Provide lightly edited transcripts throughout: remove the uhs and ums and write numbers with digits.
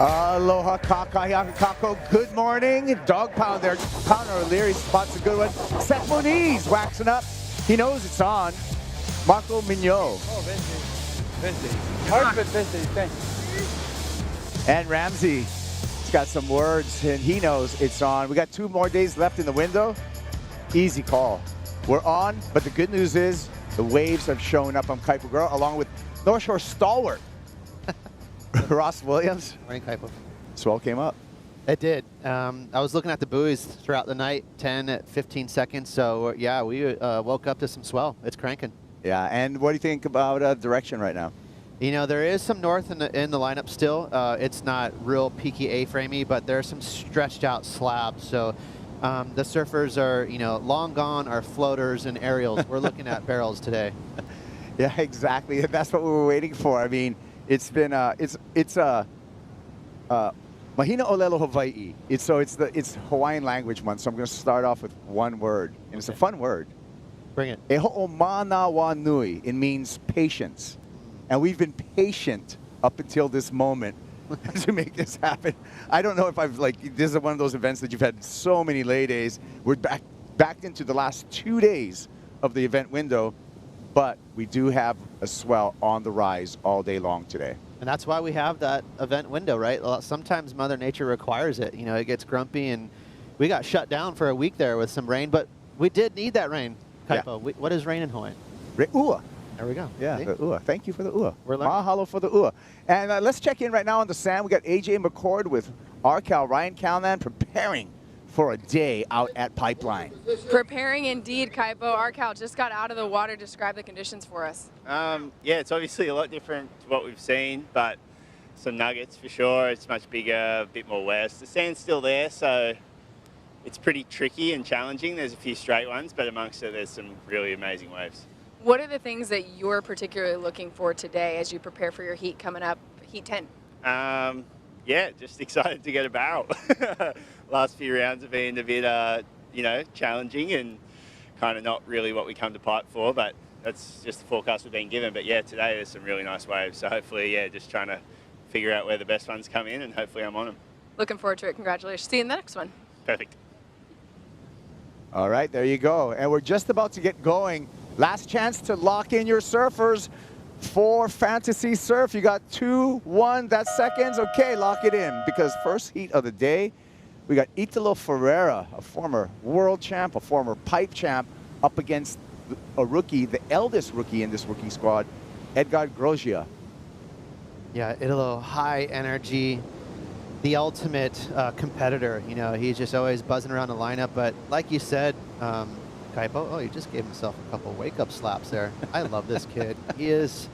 Aloha kakayakako, good morning. Dog pound there. Connor O'Leary spots a good one. Seth Moniz waxing up. He knows it's on. Marco Mignot. Oh, Vinci. Hard but Vinci, thanks. And Ramsey. He's got some words and he knows it's on. We got 2 more days left in the window. Easy call. We're on, but the good news is the waves have shown up on Kaipo Girl along with North Shore stalwart. Ross Williams. Morning, Kaipo. Swell came up. It did. I was looking at the buoys throughout the night, 10, 15 seconds. So, yeah, we woke up to some swell. It's cranking. Yeah, and what do you think about direction right now? You know, there is some north in the lineup still. It's not real peaky A-framey, but there's some stretched out slabs. So the surfers are, you know, long gone are floaters and aerials. We're looking at barrels today. Yeah, exactly. That's what we were waiting for. I mean, it's been Mahina Olelo Hawaii. It's Hawaiian language month, so I'm going to start off with one word, and it's a fun word. Bring it. E ho'omana wa nui. It means patience, and we've been patient up until this moment to make this happen. I don't know if this is one of those events that you've had so many lay days. We're back into the last 2 days of the event window. But we do have a swell on the rise all day long today. And that's why we have that event window, right? Sometimes Mother Nature requires it. You know, it gets grumpy, and we got shut down for a week there with some rain, but we did need that rain, Kaipo. Yeah. What is rain in Hawaiian? Re'ua. There we go. Yeah, see? the ua. Thank you for the ua. We're learning. Mahalo for the ua. And let's check in right now on the sand. We got AJ McCord with RCal, Ryan Calnan, preparing for a day out at Pipeline. Preparing indeed, Kaipo. RCal just got out of the water. Describe the conditions for us. Yeah, it's obviously a lot different to what we've seen, but some nuggets for sure. It's much bigger, a bit more west. The sand's still there, so it's pretty tricky and challenging. There's a few straight ones, but amongst it, there's some really amazing waves. What are the things that you're particularly looking for today as you prepare for your heat coming up, Heat 10? Yeah, just excited to get a barrel. Last few rounds have been a bit, you know, challenging and kind of not really what we come to pipe for, but that's just the forecast we've been given. But yeah, today there's some really nice waves. So hopefully, yeah, just trying to figure out where the best ones come in and hopefully I'm on them. Looking forward to it. Congratulations. See you in the next one. Perfect. All right, there you go. And we're just about to get going. Last chance to lock in your surfers for Fantasy Surf. You got 2, 1, that's seconds. Okay, lock it in because first heat of the day, we got Italo Ferreira, a former world champ, a former pipe champ, up against a rookie, the eldest rookie in this rookie squad, Edgar Groggia. Yeah, Italo, high energy, the ultimate competitor. You know, he's just always buzzing around the lineup. But like you said, Kaipo, oh, he just gave himself a couple wake-up slaps there. I love this kid. He is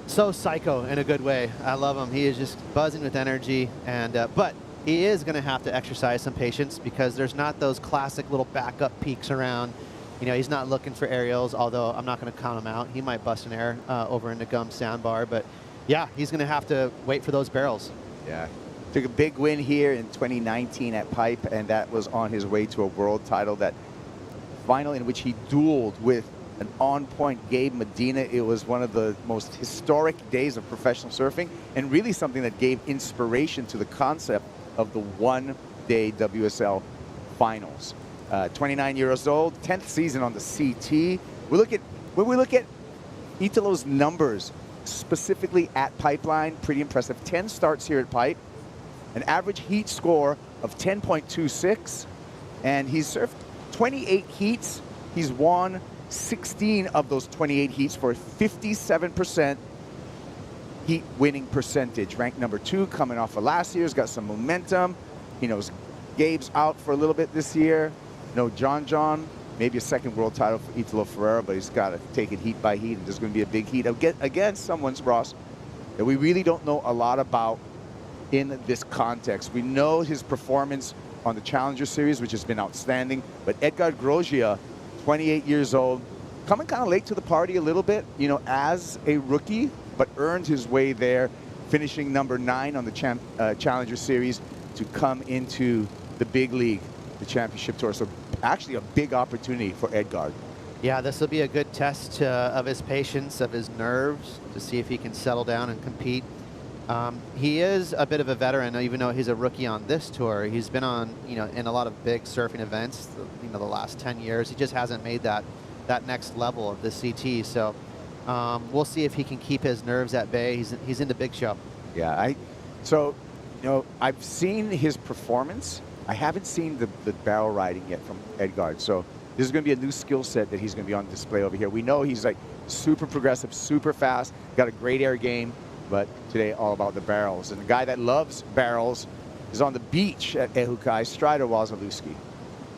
so psycho in a good way. I love him. He is just buzzing with energy. And but he is going to have to exercise some patience because there's not those classic little backup peaks around. You know, he's not looking for aerials, although I'm not going to count him out. He might bust an air over in the gum sandbar. But, yeah, he's going to have to wait for those barrels. Yeah. Took a big win here in 2019 at Pipe, and that was on his way to a world title. That final in which he dueled with an on-point Gabe Medina. It was one of the most historic days of professional surfing and really something that gave inspiration to the concept of the one-day WSL finals. 29 years old, 10th season on the CT. When we look at Italo's numbers, specifically at Pipeline, pretty impressive. 10 starts here at Pipe, an average heat score of 10.26, and he's surfed 28 heats. He's won 16 of those 28 heats for a 57% heat winning percentage. Ranked number 2 coming off of last year's, got some momentum. He knows Gabe's out for a little bit this year. No John, maybe a second world title for Italo Ferreira, but he's got to take it heat by heat, and there's going to be a big heat against someone's Ross that we really don't know a lot about in this context. We know his performance on the Challenger Series, which has been outstanding, but Edgar Groggia, 28 years old, coming kind of late to the party a little bit, you know, as a rookie, but earned his way there, finishing number 9 on the Challenger Series to come into the big league, the championship tour. So actually a big opportunity for Edgar. Yeah, this will be a good test of his patience, of his nerves, to see if he can settle down and compete. He is a bit of a veteran, even though he's a rookie on this tour. He's been on, you know, in a lot of big surfing events, you know, the last 10 years. He just hasn't made that next level of the CT. So we'll see if he can keep his nerves at bay. He's in the big show. Yeah, so, you know, I've seen his performance. I haven't seen the barrel riding yet from Edgar. So this is going to be a new skill set that he's going to be on display over here. We know he's like super progressive, super fast, got a great air game, but today all about the barrels. And the guy that loves barrels is on the beach at Ehukai, Strider Wazalewski.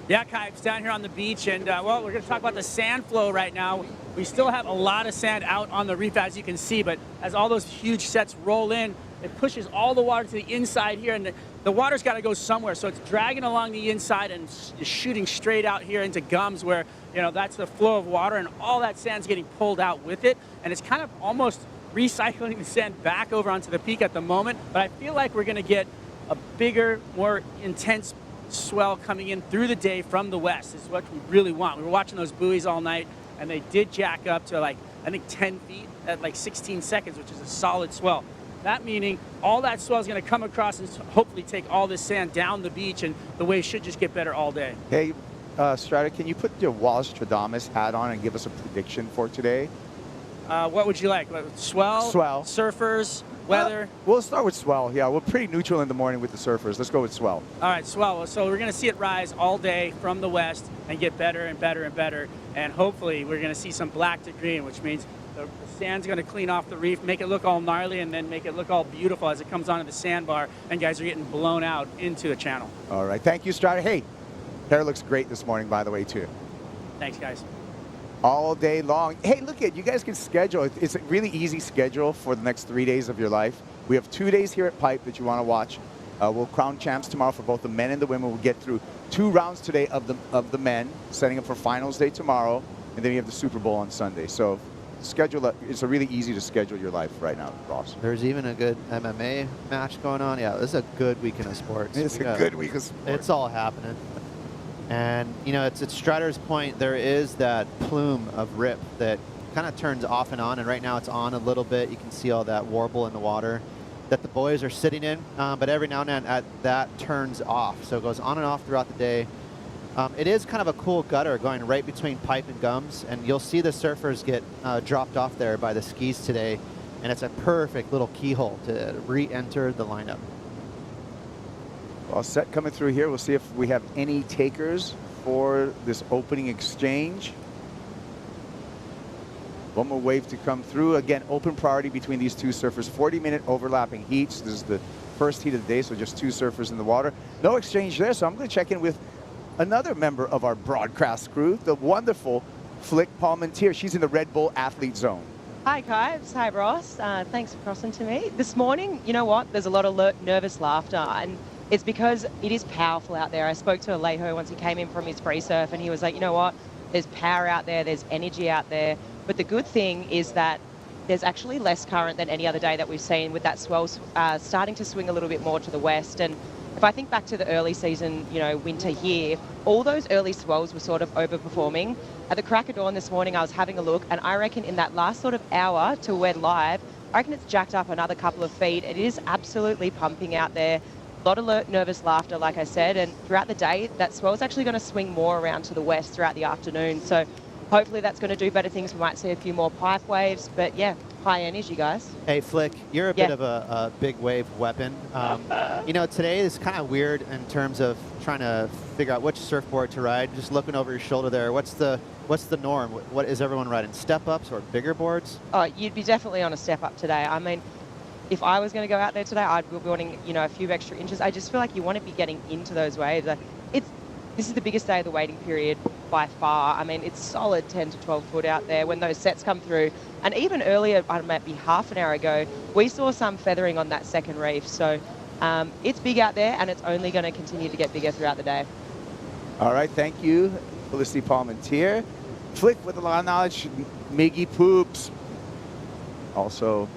Yeah, Kai, it's down here on the beach, and well, we're going to talk about the sand flow right now. We still have a lot of sand out on the reef, as you can see, but as all those huge sets roll in, it pushes all the water to the inside here, and the water's got to go somewhere, so it's dragging along the inside and is shooting straight out here into gums where, you know, that's the flow of water, and all that sand's getting pulled out with it, and it's kind of almost recycling the sand back over onto the peak at the moment, but I feel like we're going to get a bigger, more intense swell coming in through the day from the west is what we really want. We were watching those buoys all night, and they did jack up to, like, I think 10 feet at like 16 seconds, which is a solid swell. That meaning all that swell is going to come across and hopefully take all this sand down the beach, and the waves should just get better all day. Hey, Strider, can you put your Wallace-Stradamus hat on and give us a prediction for today? What would you like? Swell? Swell. Surfers? Weather? We'll start with swell. Yeah, we're pretty neutral in the morning with the surfers. Let's go with swell. All right, swell. So we're going to see it rise all day from the west and get better and better and better. And hopefully we're going to see some black to green, which means the sand's going to clean off the reef, make it look all gnarly, and then make it look all beautiful as it comes onto the sandbar, and guys are getting blown out into the channel. All right. Thank you, Strider. Hey, hair looks great this morning, by the way, too. Thanks, guys. All day long. Hey, look at you guys can schedule. It's a really easy schedule for the next 3 days of your life. We have 2 days here at Pipe that you want to watch. We'll crown champs tomorrow for both the men and the women. We'll get through 2 rounds today of the men, setting up for finals day tomorrow, and then you have the Super Bowl on Sunday. So schedule. It's a really easy to schedule your life right now, Ross. There's even a good MMA match going on. Yeah, this is a good weekend of sports. It's a good week of sports. It's all happening. And, you know, it's at Strider's point, there is that plume of rip that kind of turns off and on, and right now it's on a little bit. You can see all that warble in the water that the boys are sitting in, but every now and then that turns off. So it goes on and off throughout the day. It is kind of a cool gutter going right between Pipe and Gums, and you'll see the surfers get dropped off there by the skis today, and it's a perfect little keyhole to re-enter the lineup. Well, set coming through here. We'll see if we have any takers for this opening exchange. One more wave to come through. Again, open priority between these 2 surfers. 40-minute overlapping heats. This is the first heat of the day, so just 2 surfers in the water. No exchange there, so I'm going to check in with another member of our broadcast crew, the wonderful Flick Palmentier. She's in the Red Bull Athlete Zone. Hi, Kybes. Hi, Ross. Thanks for crossing to me. This morning, you know what? There's a lot of nervous laughter, and it's because it is powerful out there. I spoke to Alejo once he came in from his free surf, and he was like, you know what? There's power out there. There's energy out there. But the good thing is that there's actually less current than any other day that we've seen, with that swell starting to swing a little bit more to the west. And if I think back to the early season, you know, winter here, all those early swells were sort of overperforming. At the crack of dawn this morning, I was having a look, and I reckon in that last sort of hour till we're live, I reckon it's jacked up another couple of feet. It is absolutely pumping out there. A lot of nervous laughter, like I said, and throughout the day, that swell is actually going to swing more around to the west throughout the afternoon. So hopefully that's going to do better things. We might see a few more pipe waves, but yeah, high energy, guys. Hey, Flick, you're a bit of a big wave weapon. You know, today is kind of weird in terms of trying to figure out which surfboard to ride. Just looking over your shoulder there, what's the norm? What is everyone riding? Step-ups or bigger boards? Oh, you'd be definitely on a step-up today. I mean, if I was going to go out there today, I'd be wanting, you know, a few extra inches. I just feel like you want to be getting into those waves. This is the biggest day of the waiting period by far. I mean, it's solid 10 to 12 foot out there when those sets come through. And even earlier, maybe half an hour ago, we saw some feathering on that second reef. So It's big out there, and it's only going to continue to get bigger throughout the day. All right, thank you, Felicity Palmentier. Flick with a lot of knowledge, Miggy Poops. Also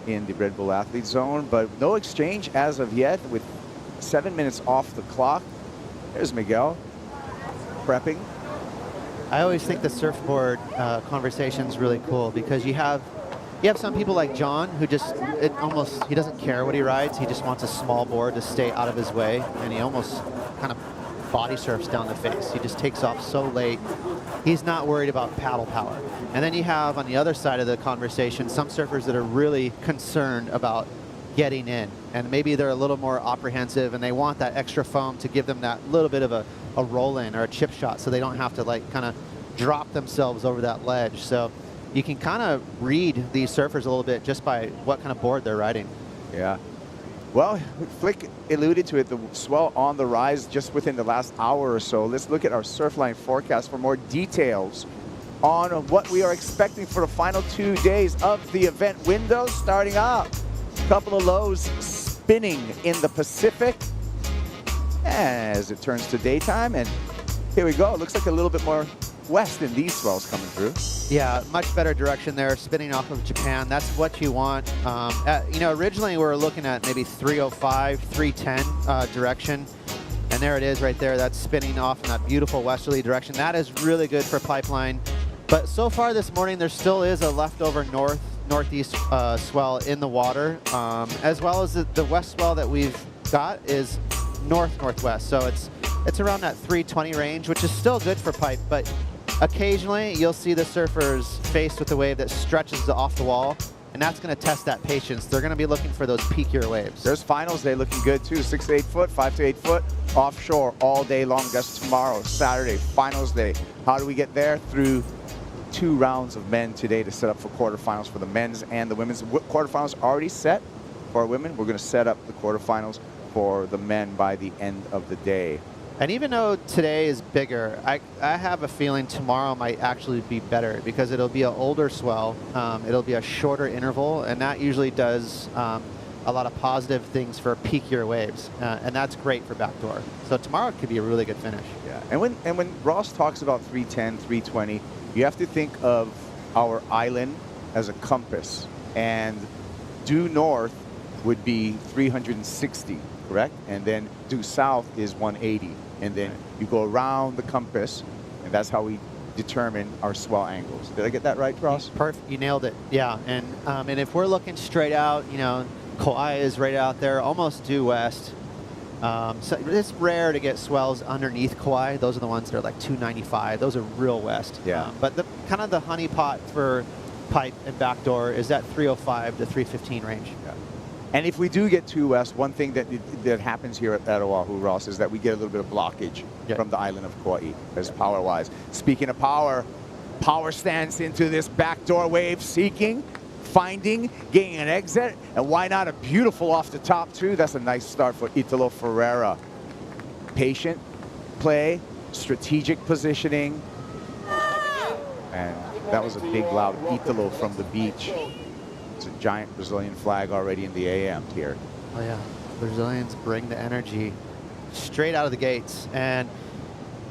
in the Red Bull Athlete Zone, but no exchange as of yet with 7 minutes off the clock. There's Miguel prepping. I always think the surfboard conversation is really cool because you have some people like John who just he doesn't care what he rides. He just wants a small board to stay out of his way, and he almost kind of body surfs down the face. He just takes off so late. He's not worried about paddle power. And then you have on the other side of the conversation some surfers that are really concerned about getting in, and maybe they're a little more apprehensive and they want that extra foam to give them that little bit of a roll in or a chip shot so they don't have to like kind of drop themselves over that ledge. So you can kind of read these surfers a little bit just by what kind of board they're riding. Yeah. Well, Flick alluded to it, the swell on the rise just within the last hour or so. Let's look at our Surfline forecast for more details on what we are expecting for the final 2 days of the event window. Starting up, a couple of lows spinning in the Pacific as it turns to daytime. And here we go. It looks like a little bit more west in these swells coming through. Yeah, much better direction there, spinning off of Japan. That's what you want. You know, originally we were looking at maybe 305, 310 direction. And there it is right there. That's spinning off in that beautiful westerly direction. That is really good for pipeline. But so far this morning, there still is a leftover northeast swell in the water, as well as the west swell that we've got is northwest. So it's around that 320 range, which is still good for pipe, but occasionally you'll see the surfers faced with a wave that stretches off the wall, and that's going to test that patience. They're going to be looking for those peakier waves. There's finals day looking good too. 6 to 8 foot, 5 to 8 foot, offshore all day long. That's tomorrow, Saturday, finals day. How do we get there? Through 2 rounds of men today to set up for quarterfinals for the men's and the women's. Quarterfinals already set for our women. We're going to set up the quarterfinals for the men by the end of the day. And even though today is bigger, I have a feeling tomorrow might actually be better because it'll be an older swell. It'll be a shorter interval, and that usually does a lot of positive things for peakier waves, and that's great for backdoor. So tomorrow could be a really good finish. Yeah, and when Ross talks about 310, 320, you have to think of our island as a compass, and due north would be 360, correct? And then due south is 180. And then you go around the compass, and that's how we determine our swell angles. Did I get that right, Ross? Perfect. You nailed it. Yeah. And if we're looking straight out, you know, Kauai is right out there, almost due west. So it's rare to get swells underneath Kauai. Those are the ones that are like 295. Those are real west. Yeah. But the kind of the honeypot for pipe and backdoor is that 305 to 315 range. Yeah. And if we do get too west, one thing that happens here at Oahu, Ross, is that we get a little bit of blockage from the island of Kauai, as power-wise. Speaking of power, power stands into this backdoor wave, seeking, finding, getting an exit, and why not a beautiful off the top, too? That's a nice start for Italo Ferreira. Patient play, strategic positioning, and that was a big, loud Italo from the beach. It's a giant Brazilian flag already in the AM here. Oh yeah, Brazilians bring the energy straight out of the gates, and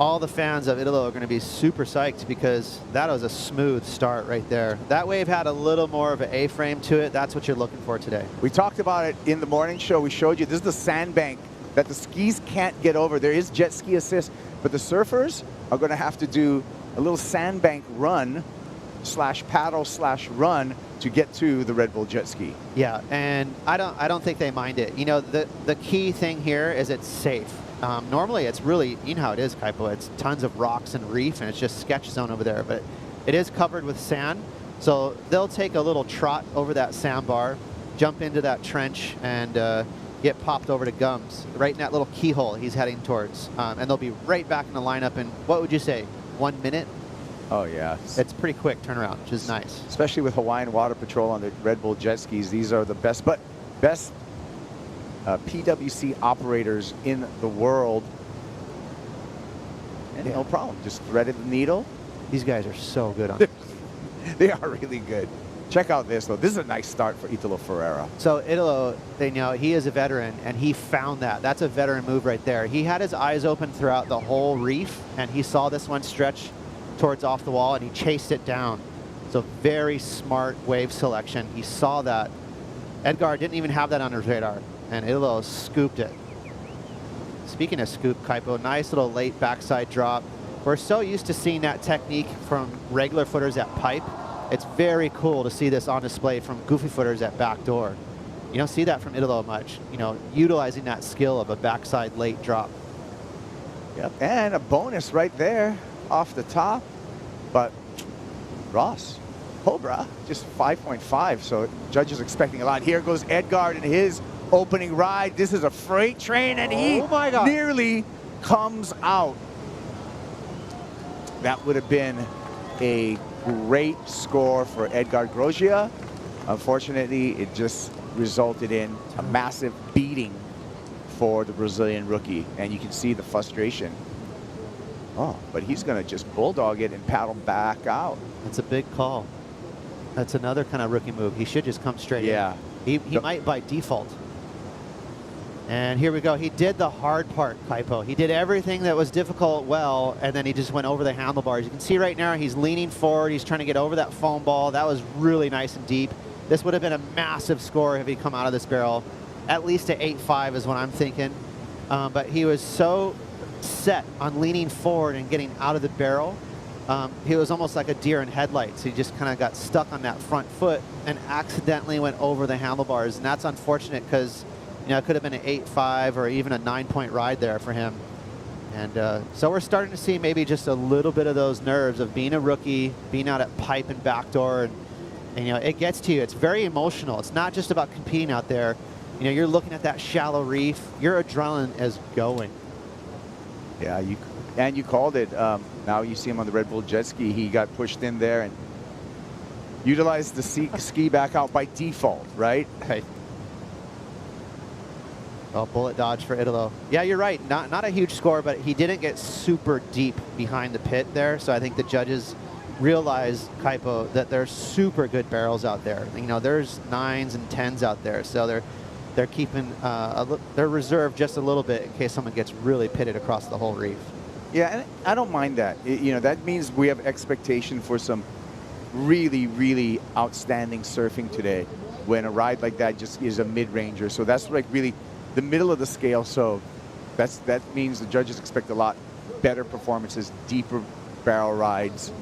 all the fans of Italo are going to be super psyched because that was a smooth start right there. That wave had a little more of an A-frame to it. That's what you're looking for today. We talked about it in the morning show. We showed you this is the sandbank that the skis can't get over. There is jet ski assist, but the surfers are going to have to do a little sandbank run / paddle / run to get to the Red Bull jet ski. Yeah, and I don't think they mind it. You know, the key thing here is it's safe. Normally it's really, you know how it is, Kaipo. It's tons of rocks and reef, and it's just sketch zone over there. But it is covered with sand, so they'll take a little trot over that sandbar, jump into that trench, and get popped over to Gums, right in that little keyhole he's heading towards. And they'll be right back in the lineup in, what would you say, 1 minute? Oh, yeah. It's pretty quick turnaround, which is nice. Especially with Hawaiian Water Patrol on the Red Bull jet skis. These are the best PWC operators in the world. And no problem. Just threaded the needle. These guys are so good on it. They are really good. Check out this, though. This is a nice start for Italo Ferreira. So Italo, you know, he is a veteran, and he found that. That's a veteran move right there. He had his eyes open throughout the whole reef, and he saw this one stretch towards off the wall, and he chased it down. So very smart wave selection. He saw that. Edgar didn't even have that on his radar, and Italo scooped it. Speaking of scoop, Kaipo, nice little late backside drop. We're so used to seeing that technique from regular footers at pipe. It's very cool to see this on display from goofy footers at backdoor. You don't see that from Italo much, you know, utilizing that skill of a backside late drop. Yep, and a bonus right there off the top. But Ross, Cobra, just 5.5, so judges expecting a lot. Here goes Edgar in his opening ride. This is a freight train, and he nearly comes out. That would have been a great score for Edgar Groggia. Unfortunately, it just resulted in a massive beating for the Brazilian rookie, and you can see the frustration. Oh, but he's going to just bulldog it and paddle back out. That's a big call. That's another kind of rookie move. He should just come straight in. He might by default. And here we go. He did the hard part, Kaipo. He did everything that was difficult well, and then he just went over the handlebars. You can see right now he's leaning forward. He's trying to get over that foam ball. That was really nice and deep. This would have been a massive score if he'd come out of this barrel. At least an 8.5 is what I'm thinking. But he was so set on leaning forward and getting out of the barrel. He was almost like a deer in headlights. He just kind of got stuck on that front foot and accidentally went over the handlebars. And that's unfortunate because, you know, it could have been an 8.5 or even a 9-point ride there for him. And so we're starting to see maybe just a little bit of those nerves of being a rookie, being out at pipe and backdoor. And you know, it gets to you. It's very emotional. It's not just about competing out there. You know, you're looking at that shallow reef. Your adrenaline is going. Yeah, you called it. Now you see him on the Red Bull jet ski. He got pushed in there and utilized the ski back out by default, right? Hey. Oh, bullet dodge for Italo. Yeah, you're right. Not a huge score, but he didn't get super deep behind the pit there. So I think the judges realize, Kaipo, that there's super good barrels out there. You know, there's 9s and 10s out there. So they're keeping they're reserved just a little bit in case someone gets really pitted across the whole reef. Yeah, and I don't mind that. You know, that means we have expectation for some really, really outstanding surfing today when a ride like that just is a mid-ranger. So that's like really the middle of the scale. So that means the judges expect a lot better performances, deeper barrel rides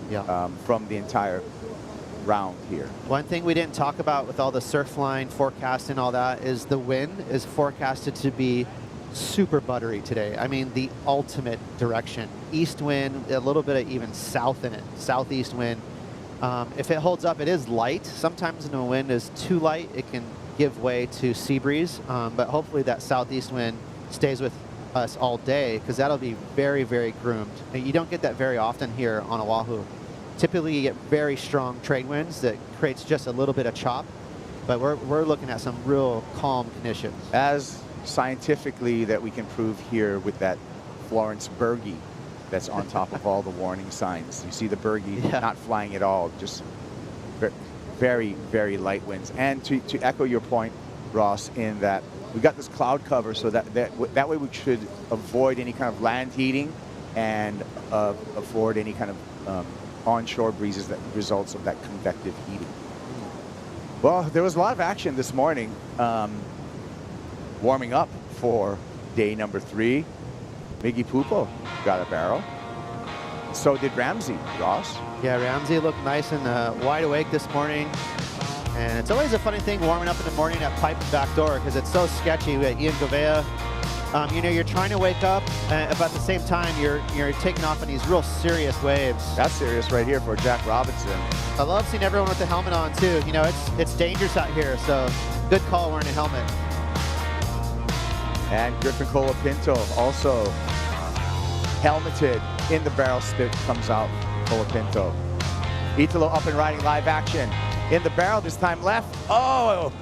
from the entire round here. One thing we didn't talk about with all the surf line forecast and all that is the wind is forecasted to be super buttery today. I mean, the ultimate direction. East wind, a little bit of even south in it, southeast wind. If it holds up, it is light. Sometimes when the wind is too light, it can give way to sea breeze. But hopefully that southeast wind stays with us all day because that'll be very, very groomed. And you don't get that very often here on Oahu. Typically, you get very strong trade winds that creates just a little bit of chop. But we're looking at some real calm conditions. As scientifically that we can prove here with that Florence Bergie that's on top of all the warning signs. You see the Bergie not flying at all, just very, very light winds. And to echo your point, Ross, in that we got this cloud cover so that way we should avoid any kind of land heating and avoid any kind of onshore breezes that results of that convective heating. Well, there was a lot of action this morning. Warming up for day number 3. Miggy Pupo got a barrel. So did Ramsey, Ross. Yeah, Ramsey looked nice and wide awake this morning. And it's always a funny thing warming up in the morning at pipe and backdoor because it's so sketchy. We got Ian Gouveia. You know, you're trying to wake up, but at the same time, you're taking off in these real serious waves. That's serious right here for Jack Robinson. I love seeing everyone with the helmet on too. You know, it's dangerous out here, so good call wearing a helmet. And Griffin Colapinto also helmeted in the barrel spit comes out. Colapinto. Italo up and riding live action in the barrel this time left. Oh,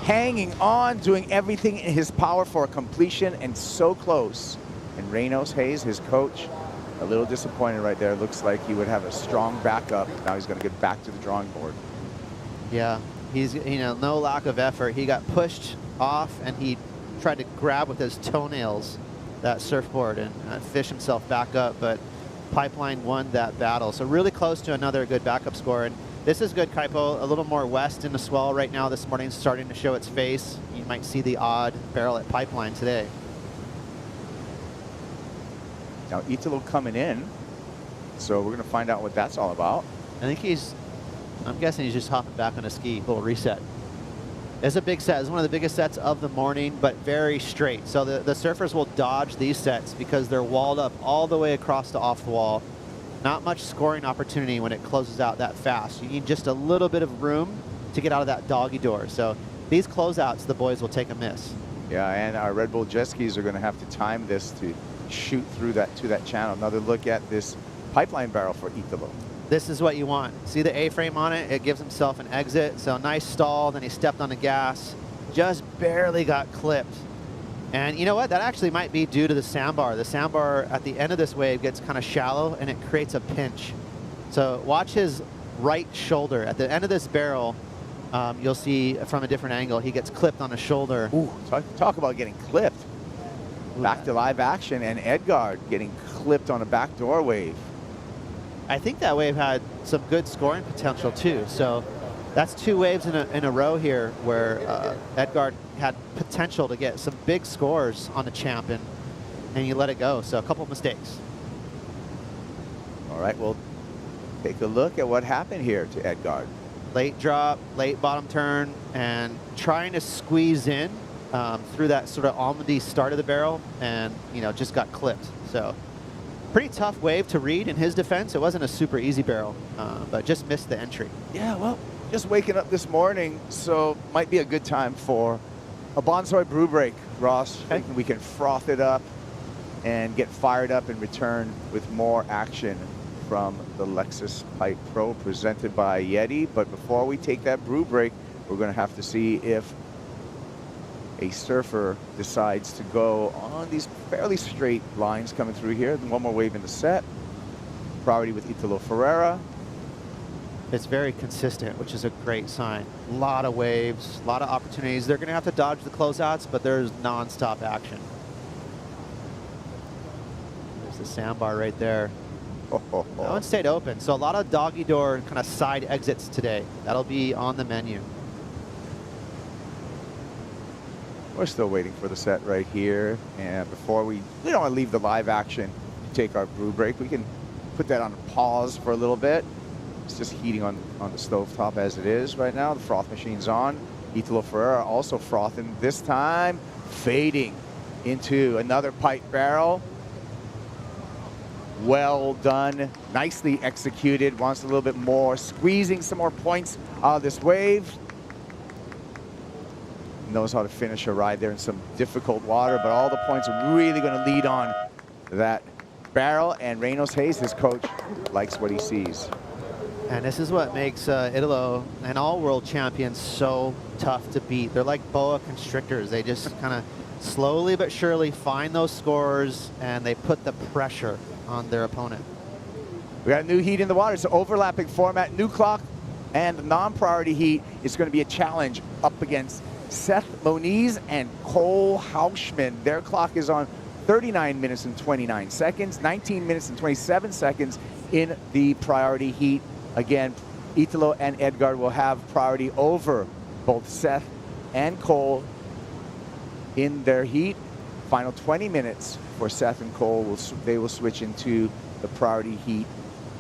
hanging on, doing everything in his power for a completion and so close. And Reynos Hayes, his coach, a little disappointed right there. Looks like he would have a strong backup. Now he's going to get back to the drawing board. Yeah, he's, no lack of effort. He got pushed off and he tried to grab with his toenails that surfboard and fish himself back up, but Pipeline won that battle. So really close to another good backup score. And this is good, Kaipo. A little more west in the swell right now this morning, starting to show its face. You might see the odd barrel at Pipeline today. Now Italo coming in, so we're going to find out what that's all about. I think I'm guessing he's just hopping back on a ski, little reset. It's a big set. It's one of the biggest sets of the morning, but very straight. So the surfers will dodge these sets because they're walled up all the way across to off the wall. Not much scoring opportunity when it closes out that fast. You need just a little bit of room to get out of that doggy door. So these closeouts, the boys will take a miss. Yeah, and our Red Bull jet skis are going to have to time this to shoot through to that channel. Another look at this Pipeline barrel for Italo. This is what you want. See the A-frame on it? It gives himself an exit. So nice stall, then he stepped on the gas. Just barely got clipped. And you know what? That actually might be due to the sandbar. The sandbar at the end of this wave gets kind of shallow and it creates a pinch. So watch his right shoulder. At the end of this barrel, you'll see from a different angle, he gets clipped on his shoulder. Ooh, talk about getting clipped. Back to live action, and Edgard getting clipped on a backdoor wave. I think that wave had some good scoring potential too. So that's 2 waves in a row here where Edgard had potential to get some big scores on the champ, and you let it go. So a couple mistakes. All right, we'll take a look at what happened here to Edgard. Late drop, late bottom turn, and trying to squeeze in through that sort of almondy start of the barrel, and just got clipped. So pretty tough wave to read in his defense. It wasn't a super easy barrel, but just missed the entry. Yeah, well, just waking up this morning, so might be a good time for a Bonsoy brew break, Ross. Okay. We can froth it up and get fired up and return with more action from the Lexus Pipe Pro presented by YETI. But before we take that brew break, we're going to have to see if a surfer decides to go on these fairly straight lines coming through here. One more wave in the set. Priority with Italo Ferreira. It's very consistent, which is a great sign. A lot of waves, a lot of opportunities. They're going to have to dodge the closeouts, but there's non-stop action. There's the sandbar right there. That one stayed open, so a lot of doggy door kind of side exits today. That'll be on the menu. We're still waiting for the set right here. And before we don't want to leave the live action to take our brew break. We can put that on pause for a little bit. It's just heating on the stovetop as it is right now. The froth machine's on. Italo Ferreira also frothing, this time fading into another pipe barrel. Well done, nicely executed, wants a little bit more, squeezing some more points out of this wave. Knows how to finish a ride there in some difficult water, but all the points are really going to lead on that barrel, and Reynolds Hayes, his coach, likes what he sees. And this is what makes Italo and all world champions so tough to beat. They're like boa constrictors. They just kind of slowly but surely find those scores, and they put the pressure on their opponent. We got a new heat in the water. It's an overlapping format, new clock, and the non-priority heat is going to be a challenge up against Seth Moniz and Cole Houshmand. Their clock is on 39 minutes and 29 seconds, 19 minutes and 27 seconds in the priority heat. Again, Italo and Edgard will have priority over both Seth and Cole in their heat. Final 20 minutes for Seth and Cole. They will switch into the priority heat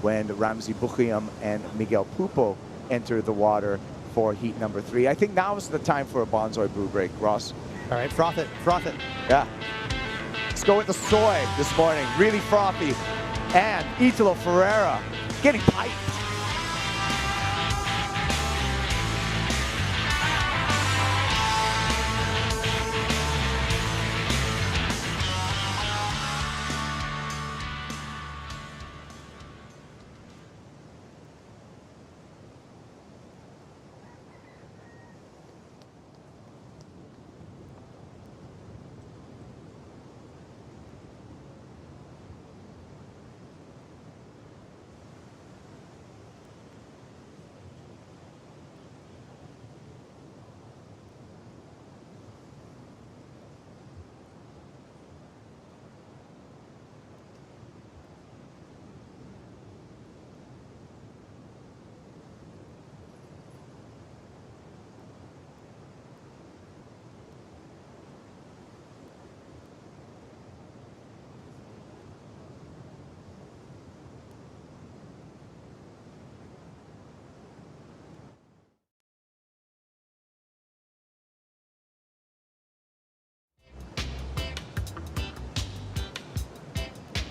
when Ramsey Boukhiam and Miguel Pupo enter the water for heat number 3. I think now is the time for a Bonsoy brew break, Ross. All right, froth it, froth it. Yeah. Let's go with the soy this morning. Really frothy. And Italo Ferreira getting piped.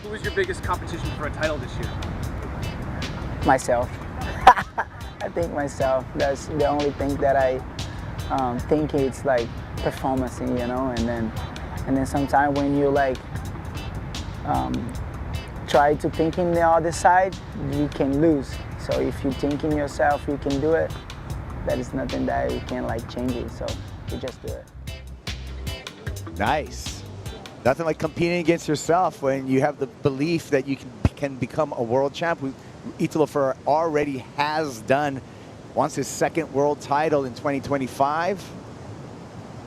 Who is your biggest competition for a title this year? Myself. I think myself. That's the only thing that I think it's like performance, you know. And then sometimes when you like try to think in the other side, you can lose. So if you think in yourself, you can do it. That is nothing that you can like change it. So you just do it. Nice. Nothing like competing against yourself when you have the belief that you can become a world champ. Italo Ferreira already has done. Wants his second world title in 2025.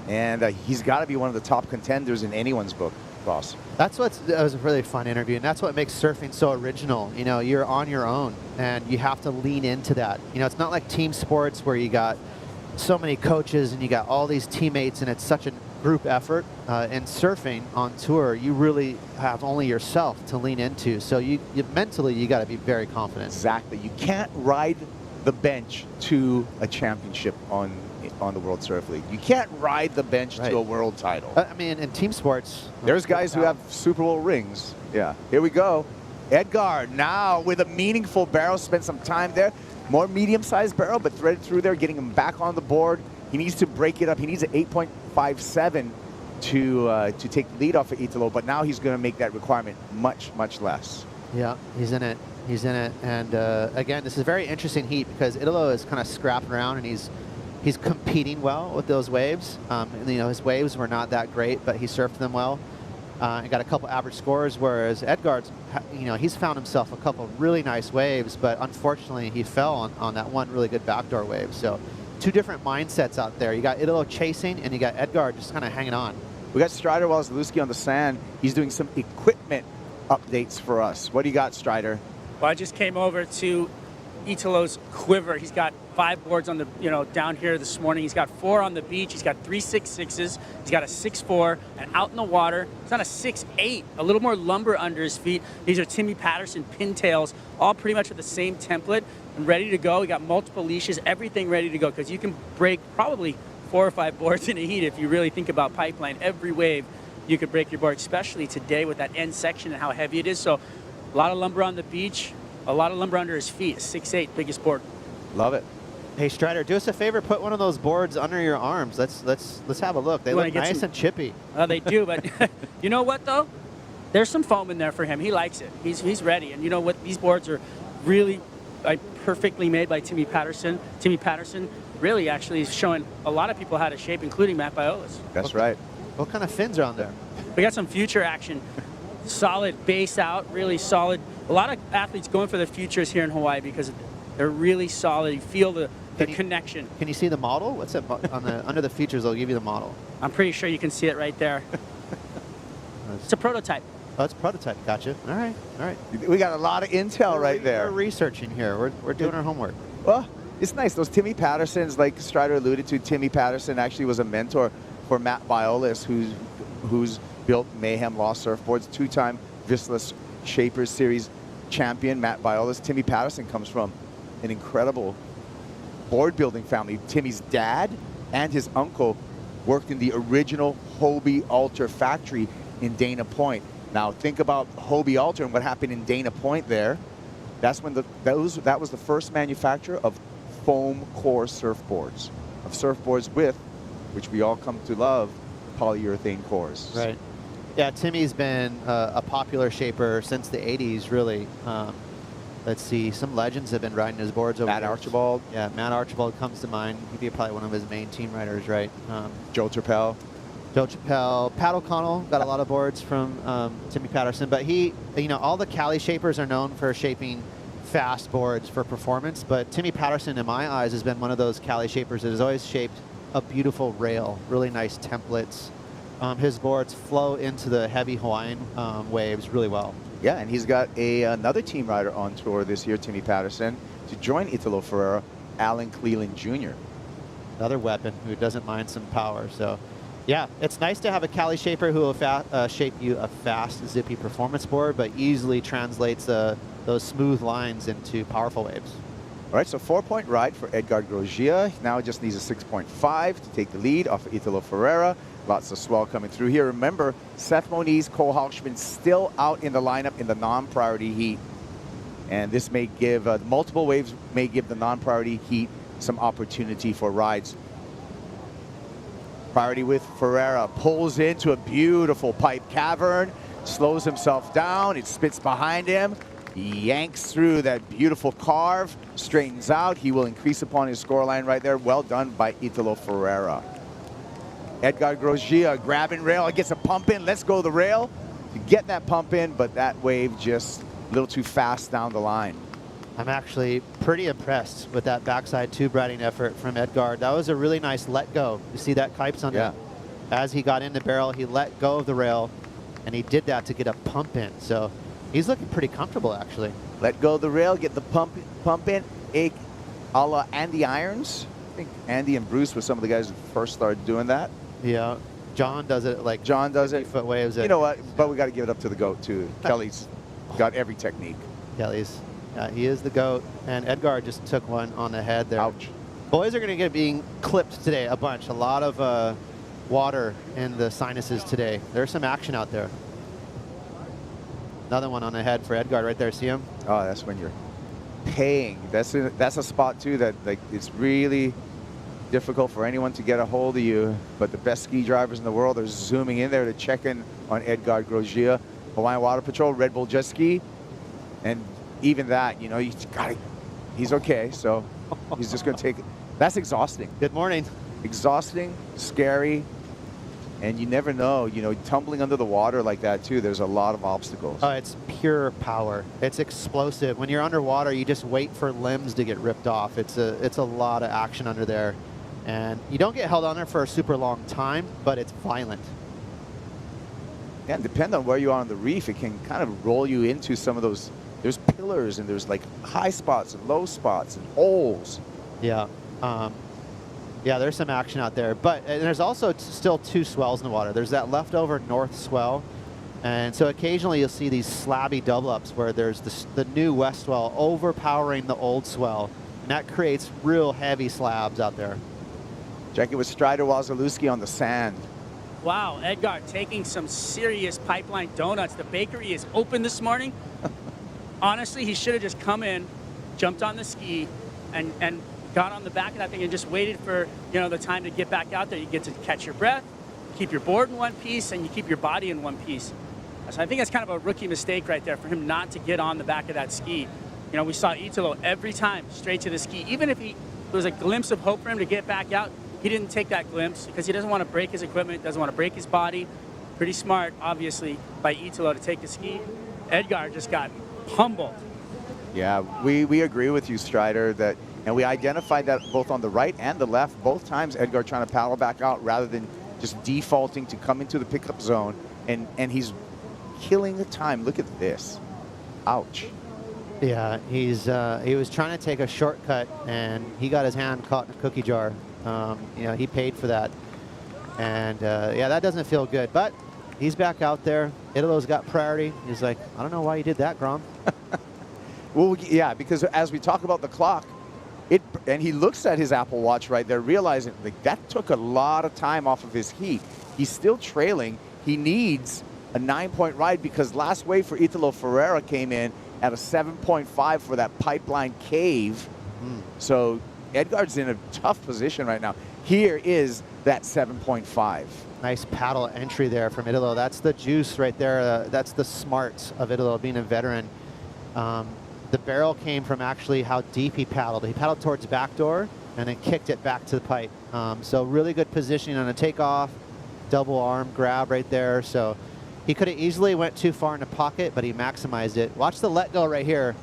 And he's got to be one of the top contenders in anyone's book, boss. That was a really fun interview, and that's what makes surfing so original. You know, you're on your own, and you have to lean into that. You know, it's not like team sports where you got so many coaches and you got all these teammates, and it's such a group effort. In surfing on tour, you really have only yourself to lean into. So you mentally, you got to be very confident. Exactly. You can't ride the bench to a championship on the World Surf League. You can't ride the bench to a world title. I mean, in team sports, there's guys who have Super Bowl rings. Yeah. Here we go. Edgar now with a meaningful barrel. Spent some time there. More medium-sized barrel, but threaded through there, getting him back on the board. He needs to break it up. He needs an 8.57 to take the lead off of Italo, but now he's going to make that requirement much, much less. Yeah, he's in it. He's in it. And again, this is a very interesting heat because Italo is kind of scrapping around, and he's competing well with those waves. And, you know, his waves were not that great, but he surfed them well. And got a couple average scores, whereas Edgar's, you know, he's found himself a couple really nice waves, but unfortunately he fell on that one really good backdoor wave. So two different mindsets out there. You got Italo chasing, and you got Edgar just kind of hanging on. We got Strider Wozlewski on the sand. He's doing some equipment updates for us. What do you got, Strider? Well, I just came over to Italo's quiver. He's got 5 boards on the, you know, down here this morning. He's got 4 on the beach. He's got 3 6.6s. He's got a 6.4, and out in the water, he's on a 6.8. A little more lumber under his feet. These are Timmy Patterson pintails, all pretty much with the same template and ready to go. We got multiple leashes, everything ready to go, because you can break probably 4 or 5 boards in a heat if you really think about pipeline. Every wave, you could break your board, especially today with that end section and how heavy it is. So a lot of lumber on the beach, a lot of lumber under his feet. 6.8, biggest board. Love it. Hey Strider, do us a favor. Put one of those boards under your arms. Let's have a look. They look nice and chippy. They do, but you know what though? There's some foam in there for him. He likes it. He's ready. And you know what? These boards are really perfectly made by Timmy Patterson. Timmy Patterson really actually is showing a lot of people how to shape, including Matt Biolas. That's right. What kind of fins are on there? We got some future action. Solid base out, really solid. A lot of athletes going for the futures here in Hawaii because they're really solid. You feel the connection. Can you see the model? What's it on the under the features? They'll give you the model. I'm pretty sure you can see it right there. It's a prototype. Oh, it's a prototype. Gotcha. All right. All right. We got a lot of intel right there. We're researching here. We're doing our homework. Well, it's nice. Those Timmy Pattersons, like Strider alluded to, Timmy Patterson actually was a mentor for Matt Biolas, who's built Mayhem Law surfboards, 2-time Vissla Shapers Series champion. Matt Biolas. Timmy Patterson comes from an incredible board building family. Timmy's dad and his uncle worked in the original Hobie Alter factory in Dana Point. Now think about Hobie Alter and what happened in Dana Point there. That's when that was the first manufacturer of foam core surfboards, with, which we all come to love, polyurethane cores. Right. Yeah, Timmy's been a popular shaper since the 80s, really. Let's see, some legends have been riding his boards over Matt Archibald. Yeah, Matt Archibald comes to mind. He'd be probably one of his main team riders, right? Joe Turpel. Pat O'Connell got a lot of boards from Timmy Patterson, but he, you know, all the Cali shapers are known for shaping fast boards for performance, but Timmy Patterson, in my eyes, has been one of those Cali shapers that has always shaped a beautiful rail, really nice templates. His boards flow into the heavy Hawaiian waves really well. Yeah, and he's got another team rider on tour this year, Timmy Patterson, to join Italo Ferreira, Alan Cleland Jr. Another weapon who doesn't mind some power. So, yeah, it's nice to have a Cali shaper who will shape you a fast, zippy performance board, but easily translates those smooth lines into powerful waves. All right, so 4-point ride for Edgar Groggia. Now just needs a 6.5 to take the lead off of Italo Ferreira. Lots of swell coming through here. Remember, Seth Moniz, Cole Houshmand still out in the lineup in the non-priority heat. And this may give, multiple waves may give the non-priority heat some opportunity for rides. Priority with Ferreira, pulls into a beautiful pipe cavern, slows himself down, it spits behind him, yanks through that beautiful carve, straightens out. He will increase upon his scoreline right there. Well done by Italo Ferreira. Edgar Groggia grabbing rail, gets a pump in, let's go the rail to get that pump in, but that wave just a little too fast down the line. I'm actually pretty impressed with that backside tube riding effort from Edgar. That was a really nice let go. You see that, Kipes, on yeah. As he got in the barrel, he let go of the rail, and he did that to get a pump in. So he's looking pretty comfortable, actually. Let go of the rail, get the pump in, a la Andy Irons. I think Andy and Bruce were some of the guys who first started doing that. Yeah, John does it like John does it. 50-foot waves. You know what? But we got to give it up to the GOAT too. Kelly's got every technique. Kelly's, he is the GOAT, and Edgar just took one on the head there. Ouch. Boys are going to get being clipped today a bunch. A lot of water in the sinuses today. There's some action out there. Another one on the head for Edgar right there. See him? Oh, that's when you're paying. That's a spot too that like it's really difficult for anyone to get a hold of you, but the best ski drivers in the world are zooming in there to check in on Edgar Groggia, Hawaiian Water Patrol, Red Bull Jet Ski, and even that, you know, he's okay, so he's just going to take it. That's exhausting. Good morning. Exhausting, scary, and you never know, you know, tumbling under the water like that too, there's a lot of obstacles. Oh, it's pure power. It's explosive. When you're underwater, you just wait for limbs to get ripped off. It's a lot of action under there. And you don't get held on there for a super long time, but it's violent. Yeah, and depending on where you are on the reef, it can kind of roll you into some of those, there's pillars and there's like high spots and low spots and holes. Yeah. Yeah, there's some action out there, but and there's also still two swells in the water. There's that leftover north swell, and so occasionally you'll see these slabby double ups where there's the new west swell overpowering the old swell, and that creates real heavy slabs out there. Checking with Strider Wazalewski on the sand. Wow, Edgar taking some serious pipeline donuts. The bakery is open this morning. Honestly, he should have just come in, jumped on the ski, and got on the back of that thing and just waited for, you know, the time to get back out there. You get to catch your breath, keep your board in one piece, and you keep your body in one piece. So I think that's kind of a rookie mistake right there for him not to get on the back of that ski. You know, we saw Italo every time straight to the ski. Even if there was a glimpse of hope for him to get back out, he didn't take that glimpse because he doesn't want to break his equipment, doesn't want to break his body. Pretty smart, obviously, by Italo to take the ski. Edgar just got humbled. Yeah, we agree with you, Strider, that, and we identified that both on the right and the left, both times Edgar trying to paddle back out rather than just defaulting to come into the pickup zone, and he's killing the time. Look at this. Ouch. Yeah, he was trying to take a shortcut, and he got his hand caught in a cookie jar. You know, he paid for that, and yeah, that doesn't feel good. But he's back out there. Italo's got priority. He's like, I don't know why you did that, Grom. Well, yeah, because as we talk about the clock, and he looks at his Apple Watch right there, realizing like that took a lot of time off of his heat. He's still trailing. He needs a 9-point ride because last wave for Italo Ferreira came in at a 7.5 for that pipeline cave. So Edgar's in a tough position right now. Here is that 7.5. Nice paddle entry there from Italo. That's the juice right there. That's the smarts of Italo being a veteran. The barrel came from actually how deep he paddled. He paddled towards the back door and then kicked it back to the pipe. So really good positioning on a takeoff, double arm grab right there. So he could have easily went too far in the pocket, but he maximized it. Watch the let go right here.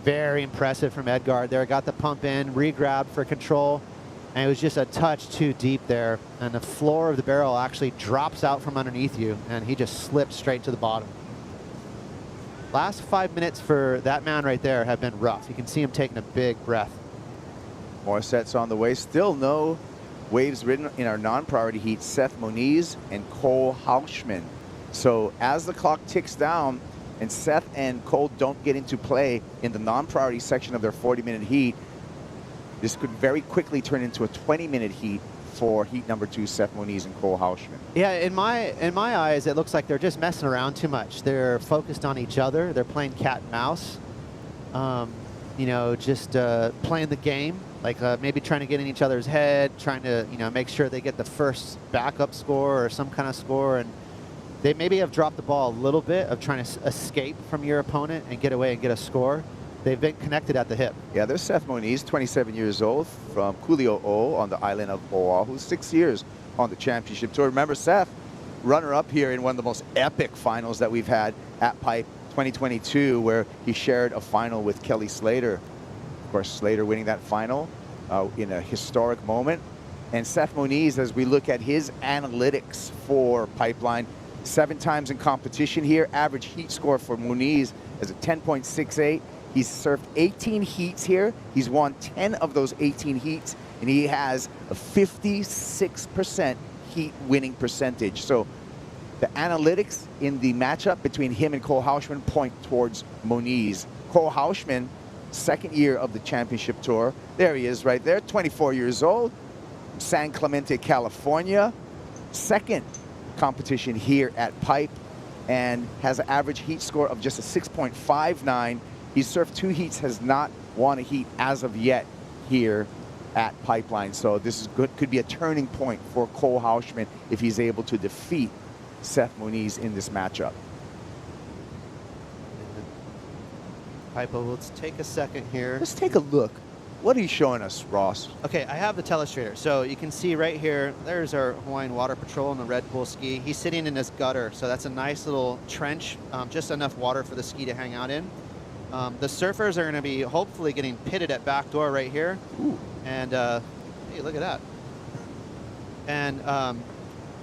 Very impressive from Edgar there. Got the pump in, re-grabbed for control, and it was just a touch too deep there. And the floor of the barrel actually drops out from underneath you, and he just slipped straight to the bottom. Last 5 minutes for that man right there have been rough. You can see him taking a big breath. More sets on the way. Still no waves ridden in our non-priority heat. Seth Moniz and Cole Houshmand. So as the clock ticks down and Seth and Cole don't get into play in the non-priority section of their 40-minute heat, this could very quickly turn into a 20-minute heat for heat number 2, Seth Moniz and Cole Houshmand. Yeah, in my eyes, it looks like they're just messing around too much. They're focused on each other. They're playing cat and mouse. You know, just playing the game, like maybe trying to get in each other's head, trying to, you know, make sure they get the first backup score or some kind of score. And they maybe have dropped the ball a little bit of trying to escape from your opponent and get away and get a score. They've been connected at the hip. Yeah, there's Seth Moniz, 27 years old, from Kuli'o'o on the island of Oahu, 6 years on the championship tour. Remember, Seth, runner-up here in one of the most epic finals that we've had at Pipe 2022, where he shared a final with Kelly Slater. Of course, Slater winning that final in a historic moment. And Seth Moniz, as we look at his analytics for Pipeline, 7 times in competition here. Average heat score for Moniz is a 10.68. He's surfed 18 heats here. He's won 10 of those 18 heats, and he has a 56% heat winning percentage. So the analytics in the matchup between him and Cole Houshmand point towards Moniz. Cole Houshmand, 2nd year of the championship tour. There he is right there, 24 years old, San Clemente, California. 2nd competition here at Pipe, and has an average heat score of just a 6.59. He's surfed 2 heats, has not won a heat as of yet here at Pipeline. So this is good, could be a turning point for Cole Houshmand if he's able to defeat Seth Moniz in this matchup. Pipo, let's take a second here. Let's take a look. What are you showing us, Ross? Okay, I have the telestrator. So you can see right here, there's our Hawaiian Water Patrol and the Red Bull ski. He's sitting in this gutter, so that's a nice little trench, just enough water for the ski to hang out in. The surfers are going to be hopefully getting pitted at backdoor right here. Ooh. And hey, look at that. And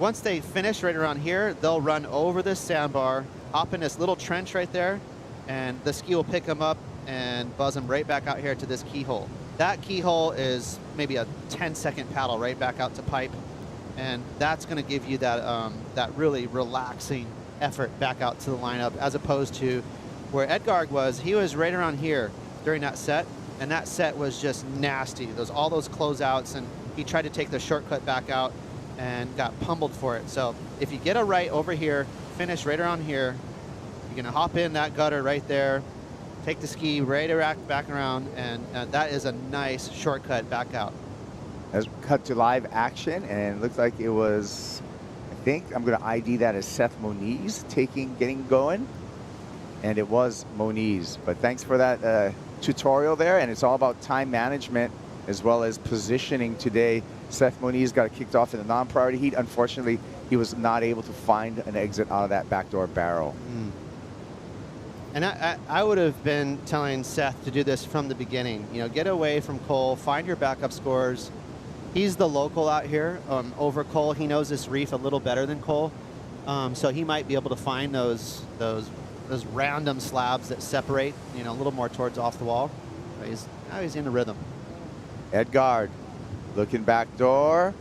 once they finish right around here, they'll run over this sandbar, hop in this little trench right there, and the ski will pick them up and buzz them right back out here to this keyhole. That keyhole is maybe a 10-second paddle right back out to Pipe, and that's going to give you that that really relaxing effort back out to the lineup, as opposed to where Edgard was. He was right around here during that set, and that set was just nasty. All those closeouts, and he tried to take the shortcut back out and got pummeled for it. So if you get a right over here, finish right around here, you're gonna hop in that gutter right there, take the ski right back around, and that is a nice shortcut back out. As we cut to live action, and it looks like it was, I think I'm gonna ID that as Seth Moniz getting going. And it was Moniz. But thanks for that tutorial there. And it's all about time management as well as positioning today. Seth Moniz got kicked off in the non-priority heat. Unfortunately, he was not able to find an exit out of that backdoor barrel. And I would have been telling Seth to do this from the beginning. You know, get away from Cole, find your backup scores. He's the local out here over Cole. He knows this reef a little better than Cole. So he might be able to find those random slabs that separate, you know, a little more towards off the wall. But now he's in the rhythm. Edgard looking back door,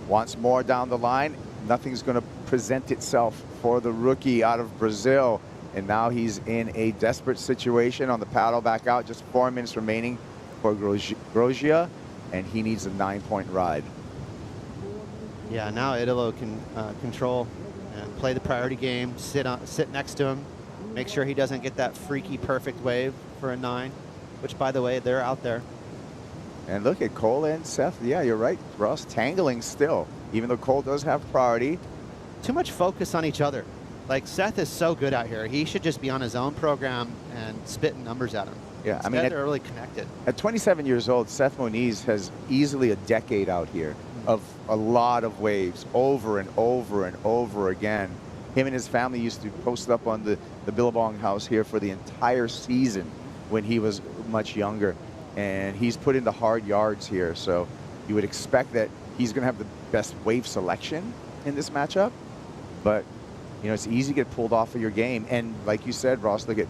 wants more down the line. Nothing's going to present itself for the rookie out of Brazil. And now he's in a desperate situation on the paddle back out. Just 4 minutes remaining for Groggia, and he needs a 9-point ride. Yeah, now Idolo can control and play the priority game, sit next to him, make sure he doesn't get that freaky perfect wave for a 9, which, by the way, they're out there. And look at Cole and Seth. Yeah, you're right, Ross, tangling still, even though Cole does have priority. Too much focus on each other. Like, Seth is so good out here. He should just be on his own program and spitting numbers at him. Yeah, Instead, I mean, they're really connected. At 27 years old, Seth Moniz has easily a decade out here of a lot of waves over and over and over again. Him and his family used to post up on the Billabong house here for the entire season when he was much younger. And he's put in the hard yards here. So you would expect that he's going to have the best wave selection in this matchup. But, you know, it's easy to get pulled off of your game. And like you said, Ross, look at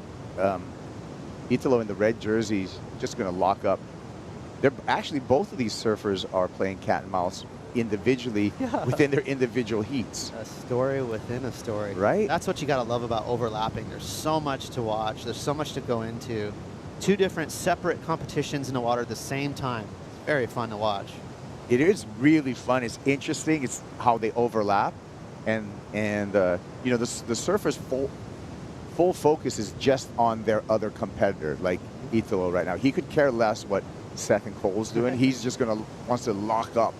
Italo in the red jerseys, just going to lock up. They're actually, both of these surfers are playing cat and mouse individually within their individual heats. A story within a story. Right? That's what you got to love about overlapping. There's so much to watch. There's so much to go into. 2 different separate competitions in the water at the same time. It's very fun to watch. It is really fun. It's interesting. It's how they overlap, and you know, the surfers' full focus is just on their other competitor, like Italo right now. He could care less what Seth and Cole's doing. He's just wants to lock up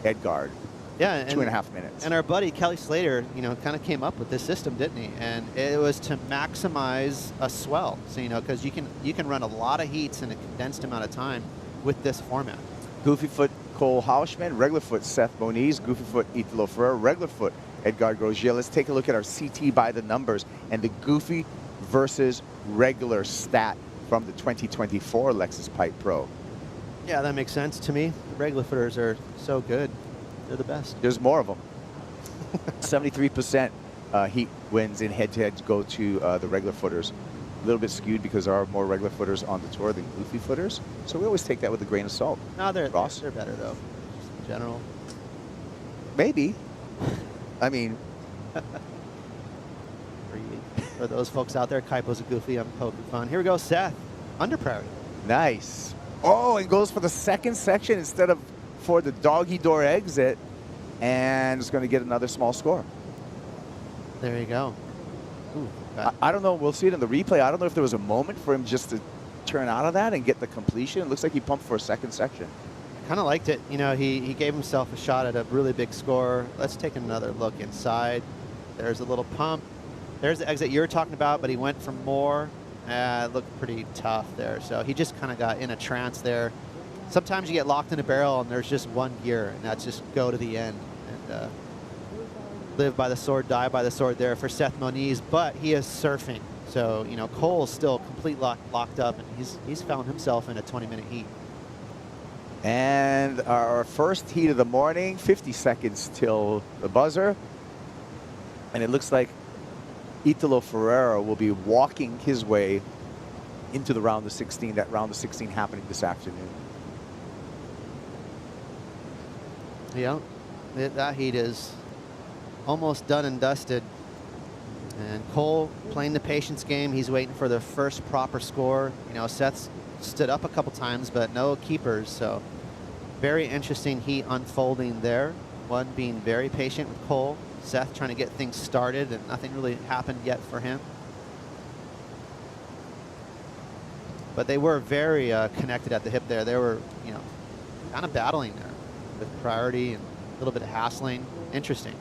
Edgard. Yeah, and 2.5 minutes. And our buddy Kelly Slater, you know, kind of came up with this system, didn't he? And it was to maximize a swell. So, you know, because you can run a lot of heats in a condensed amount of time with this format. Goofy foot Cole Houshmand, regular foot Seth Moniz, goofy foot Italo Ferreira, regular foot Edgard Groggia. Let's take a look at our CT by the numbers and the goofy versus regular stat from the 2024 Lexus Pipe Pro. Yeah, that makes sense to me. The regular footers are so good. They're the best. There's more of them. 73% heat wins in head-to-heads go to the regular footers. A little bit skewed because there are more regular footers on the tour than goofy footers. So we always take that with a grain of salt. No, they're Ross? better though, just in general. Maybe. I mean, for those folks out there, Kaipo's a goofy. I'm poking fun. Here we go, Seth. Under priority. nice. Oh, and goes for the second section instead of for the doggy door exit, and is going to get another small score. There you go. Ooh, I don't know. We'll see it in the replay. I don't know if there was a moment for him just to turn out of that and get the completion. It looks like he pumped for a second section. kind of liked it. You know, he gave himself a shot at a really big score. Let's take another look inside. There's a little pump. There's the exit you were talking about, but he went for more. It looked pretty tough there. So he just kind of got in a trance there. Sometimes you get locked in a barrel and there's just one gear, and that's just go to the end. And live by the sword, die by the sword there for Seth Moniz, but he is surfing. So, you know, Cole's still completely locked up, and he's found himself in a 20-minute heat. And our first heat of the morning, 50 seconds till the buzzer. And it looks like Italo Ferreira will be walking his way into the round of 16, that round of 16 happening this afternoon. Yeah, that heat is almost done and dusted. And Cole playing the patience game. He's waiting for the first proper score. You know, Seth's stood up a couple times, but no keepers. So very interesting heat unfolding there. One being very patient with Cole. Seth trying to get things started, and nothing really happened yet for him. But they were very connected at the hip there. They were, you know, kind of battling there with priority and a little bit of hassling. Interesting.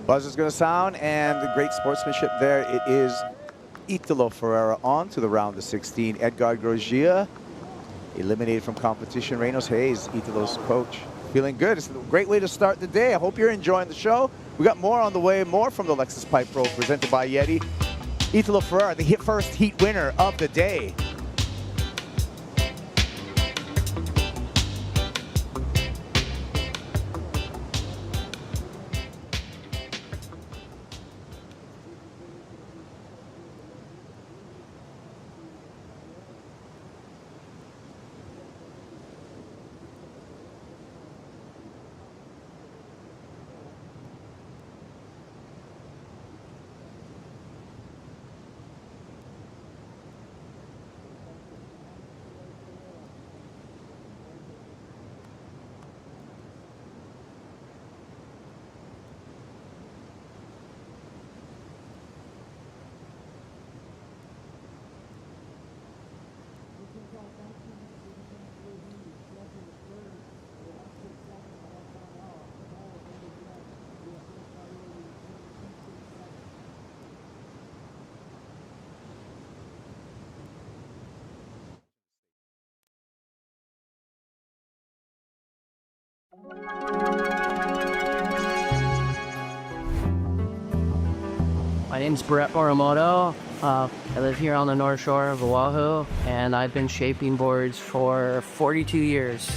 Buzzer's going to sound, and the great sportsmanship there. It is Italo Ferreira on to the round of 16. Edgard Groggia eliminated from competition. Reynolds Hayes, Italo's coach. Feeling good. It's a great way to start the day. I hope you're enjoying the show. We got more on the way, more from the Lexus Pipe Pro presented by YETI. Italo Ferreira, the first heat winner of the day. My name's Brett Morimoto. I live here on the North Shore of Oahu, and I've been shaping boards for 42 years.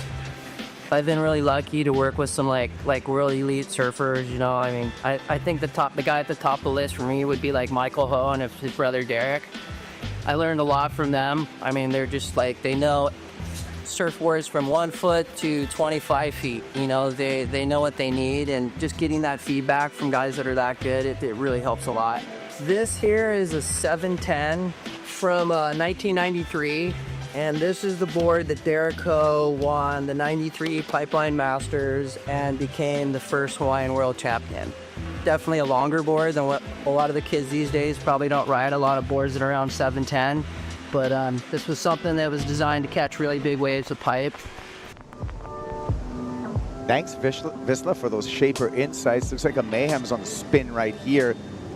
I've been really lucky to work with some like really elite surfers. You know, I mean, I think the guy at the top of the list for me would be like Michael Ho and his brother Derek. I learned a lot from them. I mean, they're just like, they know surfboards from 1 foot to 25 feet. You know, they know what they need, and just getting that feedback from guys that are that good, it really helps a lot. This here is a 710 from 1993, and this is the board that Derrico won the 93 Pipeline Masters and became the first Hawaiian World Champion. Definitely a longer board than what a lot of the kids these days probably don't ride. A lot of boards that are around 710, but this was something that was designed to catch really big waves with pipe. Thanks, Visla, for those shaper insights. Looks like a Mayhem's on the spin right here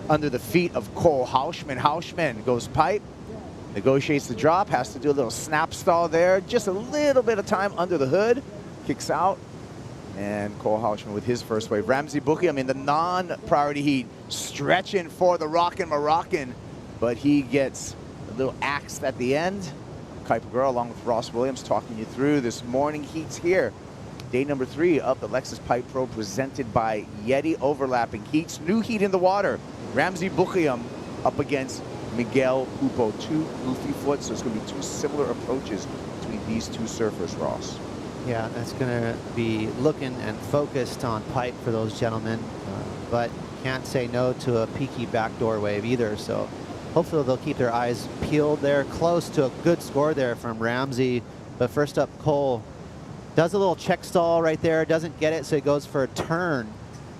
under the feet of Cole Houshmand. Houshmand goes pipe, negotiates the drop, has to do a little snap stall there. Just a little bit of time under the hood, kicks out. And Cole Houshmand with his first wave. Ramsey Boukhiam in the non-priority heat, stretching for the Rockin' Moroccan, but he gets a little axed at the end. Kuiper Girl, along with Ross Williams, talking you through this morning heats here. Day number 3 of the Lexus Pipe Pro presented by YETI. Overlapping heats, new heat in the water. Ramsey Boukhiam up against Miguel Pupo, 2 goofy foot, so it's going to be 2 similar approaches between these 2 surfers, Ross. Yeah, that's going to be looking and focused on pipe for those gentlemen, but can't say no to a peaky backdoor wave either, so hopefully they'll keep their eyes peeled there. Close to a good score there from Ramsey, but first up, Cole does a little check stall right there, doesn't get it, so he goes for a turn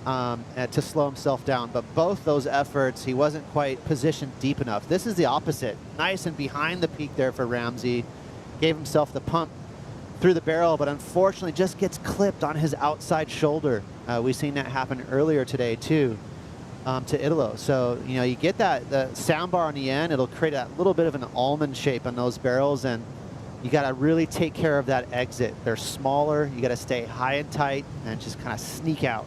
to slow himself down. But both those efforts, he wasn't quite positioned deep enough. This is the opposite. Nice and behind the peak there for Ramsey. Gave himself the pump through the barrel, but unfortunately just gets clipped on his outside shoulder. We've seen that happen earlier today too, to Italo. So, you know, you get that the soundbar on the end, it'll create a little bit of an almond shape on those barrels, and you got to really take care of that exit. They're smaller. You got to stay high and tight and just kind of sneak out.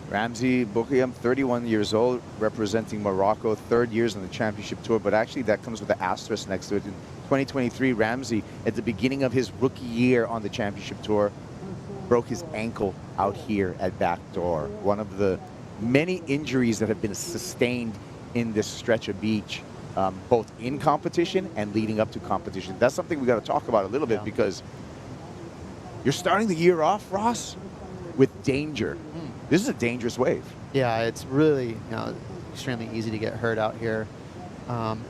Ramsey Boukhiam, 31 years old, representing Morocco, 3rd years on the championship tour, but actually that comes with an asterisk next to it. In 2023, Ramsey, at the beginning of his rookie year on the championship tour, broke his ankle out here at Backdoor. One of the many injuries that have been sustained in this stretch of beach, both in competition and leading up to competition. That's something we got to talk about a little bit, because you're starting the year off, Ross, with danger. This is a dangerous wave. Yeah, it's really, you know, extremely easy to get hurt out here.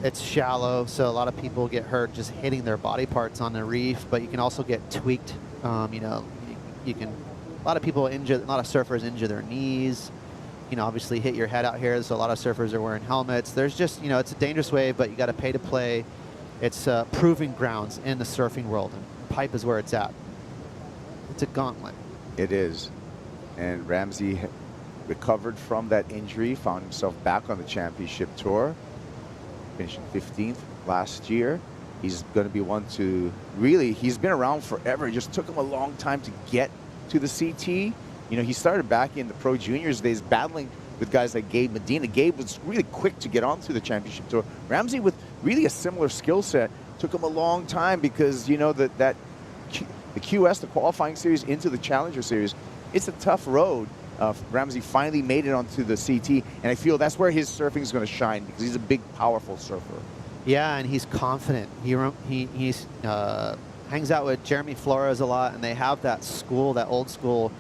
It's shallow, so a lot of people get hurt just hitting their body parts on the reef, but you can also get tweaked. You know, you can, a lot of people injure, a lot of surfers injure their knees. You know, obviously hit your head out here, so a lot of surfers are wearing helmets. There's just, you know, it's a dangerous wave, but you got to pay to play. It's proving grounds in the surfing world, and pipe is where it's at. It's a gauntlet. It is. And Ramsey recovered from that injury, found himself back on the championship tour, finishing 15th last year. He's going to be one to really, he's been around forever. It just took him a long time to get to the CT. You know, he started back in the Pro Juniors days battling with guys like Gabe Medina. Gabe was really quick to get onto the championship tour. Ramsey, with really a similar skill set, took him a long time because, you know, the QS, the qualifying series into the Challenger series, it's a tough road. Ramsey finally made it onto the CT, and I feel that's where his surfing is going to shine, because he's a big, powerful surfer. Yeah, and he's confident. He hangs out with Jeremy Flores a lot, and they have that school, that old school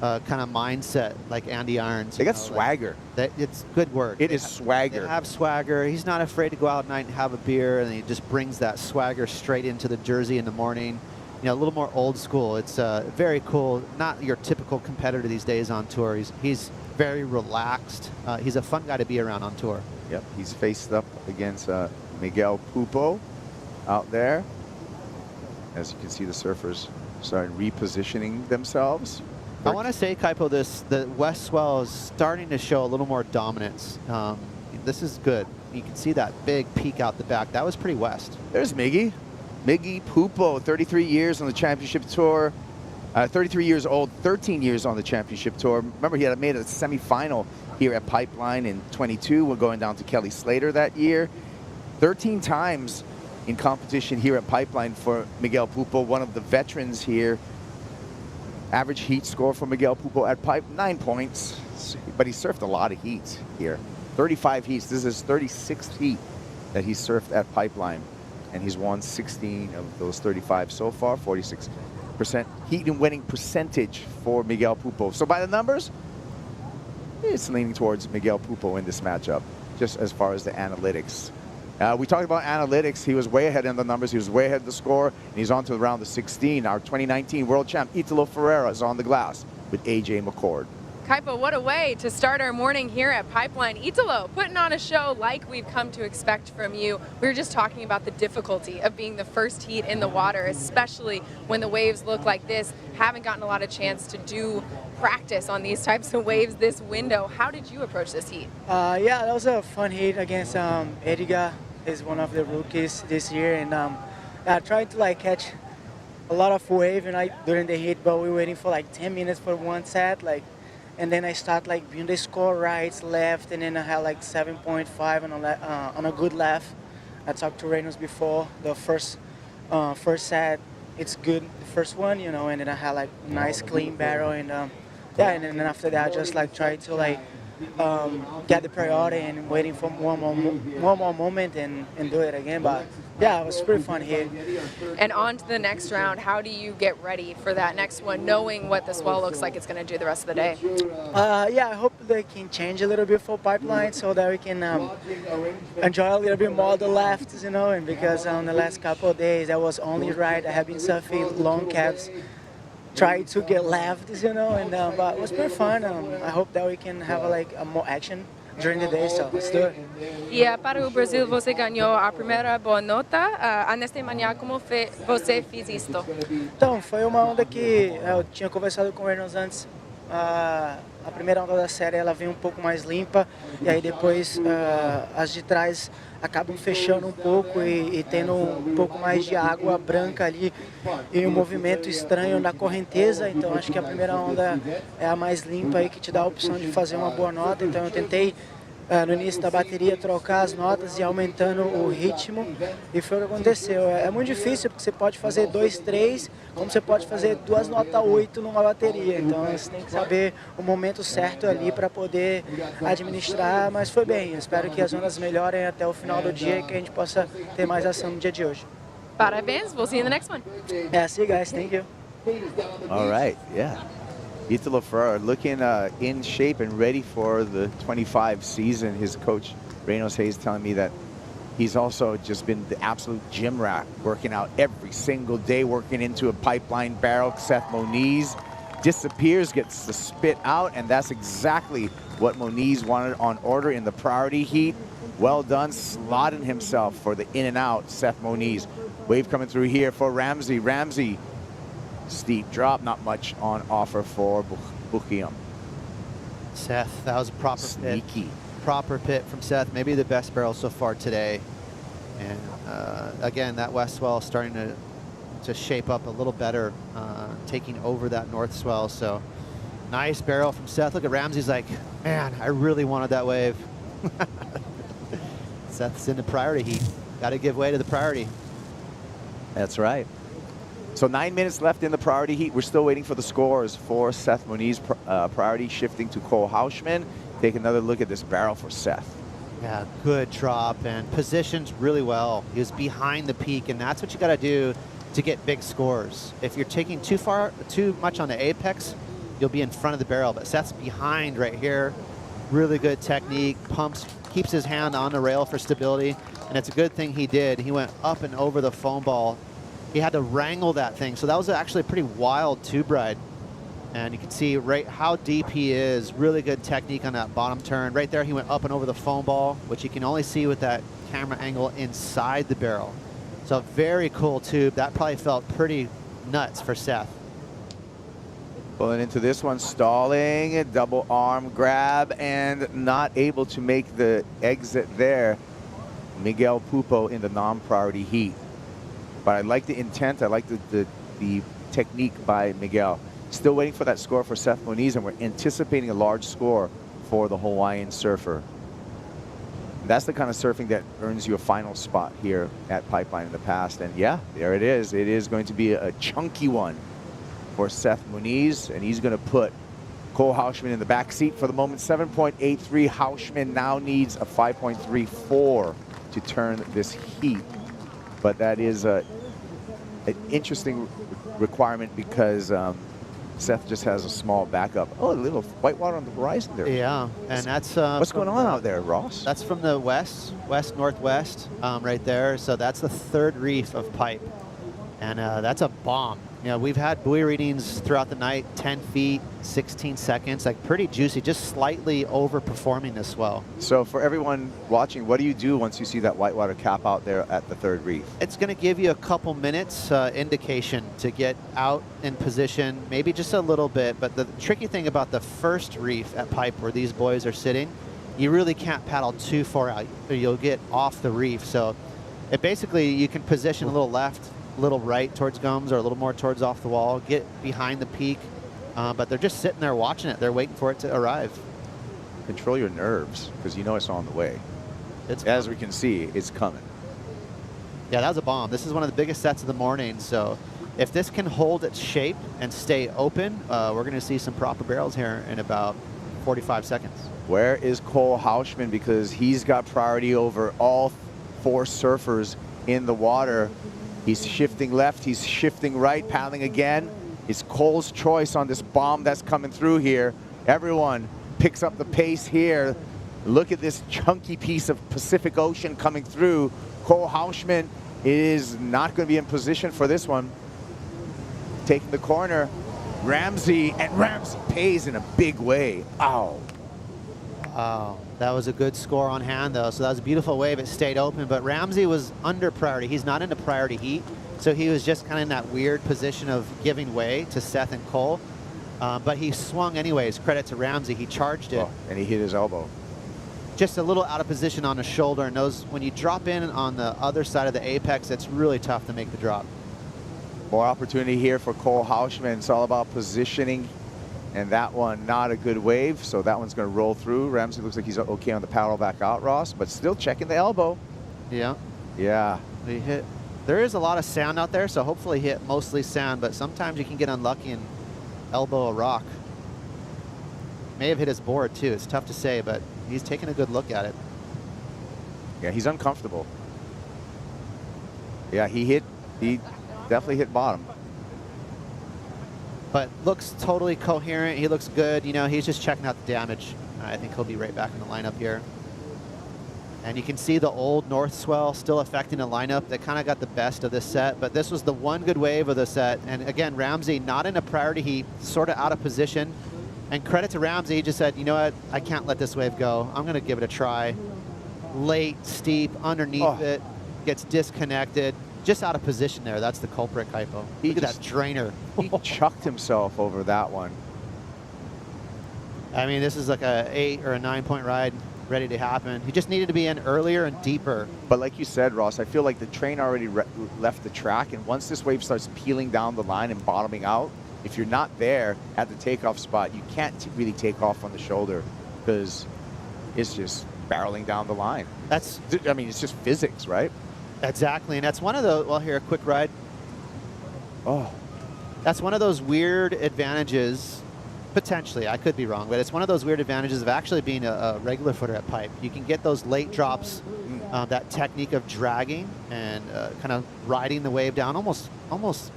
kind of mindset, like Andy Irons. They got swagger. It's good word. It is swagger. They have swagger. He's not afraid to go out at night and have a beer, and he just brings that swagger straight into the jersey in the morning. You know, a little more old school. It's very cool. Not your typical competitor these days on tour. He's very relaxed. He's a fun guy to be around on tour. Yep, he's faced up against Miguel Pupo out there. As you can see, the surfers starting repositioning themselves. I want to say, Kaipo, the west swell is starting to show a little more dominance. This is good. You can see that big peak out the back. That was pretty west. There's Miggy. Miggy Pupo, 33 years on the championship tour. 33 years old, 13 years on the championship tour. Remember, he had made a semifinal here at Pipeline in 22. We're going down to Kelly Slater that year. 13 times in competition here at Pipeline for Miguel Pupo, one of the veterans here. Average heat score for Miguel Pupo at Pipe, 9 points. But he surfed a lot of heats here. 35 heats. This is his 36th heat that he surfed at Pipeline. And he's won 16 of those 35 so far, 46% heat and winning percentage for Miguel Pupo. So by the numbers, it's leaning towards Miguel Pupo in this matchup, just as far as the analytics. We talked about analytics. He was way ahead in the numbers. He was way ahead of the score, and he's on to the round of 16. Our 2019 world champ, Italo Ferreira, is on the glass with AJ McCord. Kaipo, what a way to start our morning here at Pipeline. Italo, putting on a show like we've come to expect from you. We were just talking about the difficulty of being the first heat in the water, especially when the waves look like this. Haven't gotten a lot of chance to do practice on these types of waves this window. How did you approach this heat? Yeah, that was a fun heat against Edgar. Is one of the rookies this year, and I tried to like catch a lot of wave during the heat, but we were waiting for like 10 minutes for one set, and then I start like viewing the score right, left, and then I had like 7.5 on a good left. I talked to Reynolds before the first set. It's good, the first one, you know, and then I had like nice clean barrel, and yeah, and then after that, I just like tried to like get the priority and waiting for one more moment and do it again. But yeah, it was pretty fun here. And on to the next round. How do you get ready for that next one, knowing what the swell looks like it's going to do the rest of the day? Yeah, I hope they can change a little bit for Pipeline so that we can enjoy a little bit more the lefts, you know, and because on the last couple of days that was only right. I have been surfing long caps, try to get lefts, you know, and but it was pretty fun. I hope that we can have more action during the day, so let's do it. E para o Brasil você ganhou a primeira boa nota. Nesta manhã, como você fez isto? Então, foi uma onda que eu tinha conversado com o Reynolds antes. A primeira onda da série ela vem um pouco mais limpa e aí depois as de trás acabam fechando um pouco e tendo um pouco mais de água branca ali e um movimento estranho na correnteza. Então acho que a primeira onda é a mais limpa aí que te dá a opção de fazer uma boa nota. Então eu tentei no início da bateria trocar as notas e aumentando o ritmo e foi o que aconteceu. É muito difícil porque você pode fazer 2, 3, como você pode fazer 2 notas 8 numa bateria. Então você tem que saber o momento certo ali para poder administrar, mas foi bem. Eu espero que as ondas melhorem até o final do dia e que a gente possa ter mais ação no dia de hoje. Parabéns, we'll see you in the next one. Yeah, see you guys, thank you. All right, yeah. Italo Ferreira looking in shape and ready for the 25 season. His coach, Reynolds Hayes, telling me that he's also just been the absolute gym rat, working out every single day, working into a pipeline barrel. Seth Moniz disappears, gets the spit out, and that's exactly what Moniz wanted on order in the priority heat. Well done, slotting himself for the in and out, Seth Moniz. Wave coming through here for Ramsey. Ramsey, steep drop, not much on offer for Boukhiam. Seth, that was a proper Sneaky. pit. Proper pit from Seth, maybe the best barrel so far today. And again, that west swell starting to shape up a little better, taking over that north swell. So nice barrel from Seth. Look at Ramsey's like, man, I really wanted that wave. Seth's in the priority heat. Got to give way to the priority. That's right. So 9 minutes left in the priority heat. We're still waiting for the scores for Seth Moniz. Priority shifting to Cole Houshmand. Take another look at this barrel for Seth. Yeah, good drop and positions really well. He was behind the peak, and that's what you got to do to get big scores. If you're taking too much on the apex, you'll be in front of the barrel. But Seth's behind right here. Really good technique. Pumps, keeps his hand on the rail for stability, and it's a good thing he did. He went up and over the foam ball. He had to wrangle that thing. So that was actually a pretty wild tube ride. And you can see right how deep he is. Really good technique on that bottom turn. Right there, he went up and over the foam ball, which you can only see with that camera angle inside the barrel. So very cool tube. That probably felt pretty nuts for Seth. Pulling into this one, stalling, double arm grab, and not able to make the exit there. Miguel Pupo in the non-priority heat. But I like the intent, I like the technique by Miguel. Still waiting for that score for Seth Moniz, and we're anticipating a large score for the Hawaiian surfer. That's the kind of surfing that earns you a final spot here at Pipeline in the past. And yeah, there it is. It is going to be a chunky one for Seth Moniz, and he's going to put Cole Houshmand in the back seat for the moment. 7.83. Houshmand now needs a 5.34 to turn this heat. But that is an interesting requirement because Seth just has a small backup. Oh, a little whitewater on the horizon there. Yeah, and that's what's going on out there, Ross? That's from the west-northwest, right there. So that's the third reef of Pipe, and that's a bomb. You know, we've had buoy readings throughout the night, 10 feet, 16 seconds, like pretty juicy, just slightly overperforming this swell. So for everyone watching, what do you do once you see that whitewater cap out there at the third reef? It's going to give you a couple minutes indication to get out in position, maybe just a little bit. But the tricky thing about the first reef at Pipe where these boys are sitting, you really can't paddle too far out or you'll get off the reef. So it basically, you can position a little left, a little right towards gums or a little more towards off the wall, get behind the peak, but they're just sitting there watching it. They're waiting for it to arrive. Control your nerves, because you know it's on the way. As we can see, it's coming. Yeah, that was a bomb. This is one of the biggest sets of the morning, so if this can hold its shape and stay open, we're going to see some proper barrels here in about 45 seconds. Where is Cole Houshmand? Because he's got priority over all 4 surfers in the water. He's shifting left, he's shifting right, paddling again. It's Cole's choice on this bomb that's coming through here. Everyone picks up the pace here. Look at this chunky piece of Pacific Ocean coming through. Cole Houshmand is not going to be in position for this one. Taking the corner, Ramsey, and Ramsey pays in a big way. Ow. Wow, that was a good score on hand though. So that was a beautiful wave. It stayed open, but Ramsey was under priority. He's not into priority heat. So he was just kind of in that weird position of giving way to Seth and Cole. But he swung anyways. Credit to Ramsey. He charged it. Oh, and he hit his elbow. Just a little out of position on his shoulder. And those, when you drop in on the other side of the apex, it's really tough to make the drop. More opportunity here for Cole Houshmand. It's all about positioning. And that one, not a good wave, so that one's going to roll through. Ramsey looks like he's okay on the paddle back out, Ross, but still checking the elbow. Yeah. Yeah. He hit. There is a lot of sand out there, so hopefully he hit mostly sand, but sometimes you can get unlucky and elbow a rock. May have hit his board too. It's tough to say, but he's taking a good look at it. Yeah, he's uncomfortable. Yeah, he definitely hit bottom. But looks totally coherent. He looks good. You know, he's just checking out the damage. I think he'll be right back in the lineup here. And you can see the old north swell still affecting the lineup. They kind of got the best of this set, but this was the one good wave of the set. And again, Ramsey not in a priority heat, sort of out of position. And credit to Ramsey, he just said, you know what, I can't let this wave go. I'm going to give it a try. Late, steep, underneath it, gets disconnected. Just out of position there. That's the culprit, Kaipo. Look at that drainer. He chucked himself over that one. I mean, this is like a 8 or a 9 point ride ready to happen. He just needed to be in earlier and deeper. But like you said, Ross, I feel like the train already left the track, and once this wave starts peeling down the line and bottoming out, if you're not there at the takeoff spot, you can't really take off on the shoulder because it's just barreling down the line. I mean, it's just physics, right? Exactly, and that's one of those, well, here, a quick ride. Oh. That's one of those weird advantages, potentially, I could be wrong, but it's one of those weird advantages of actually being a regular footer at Pipe. You can get those late drops, that technique of dragging and kind of riding the wave down, almost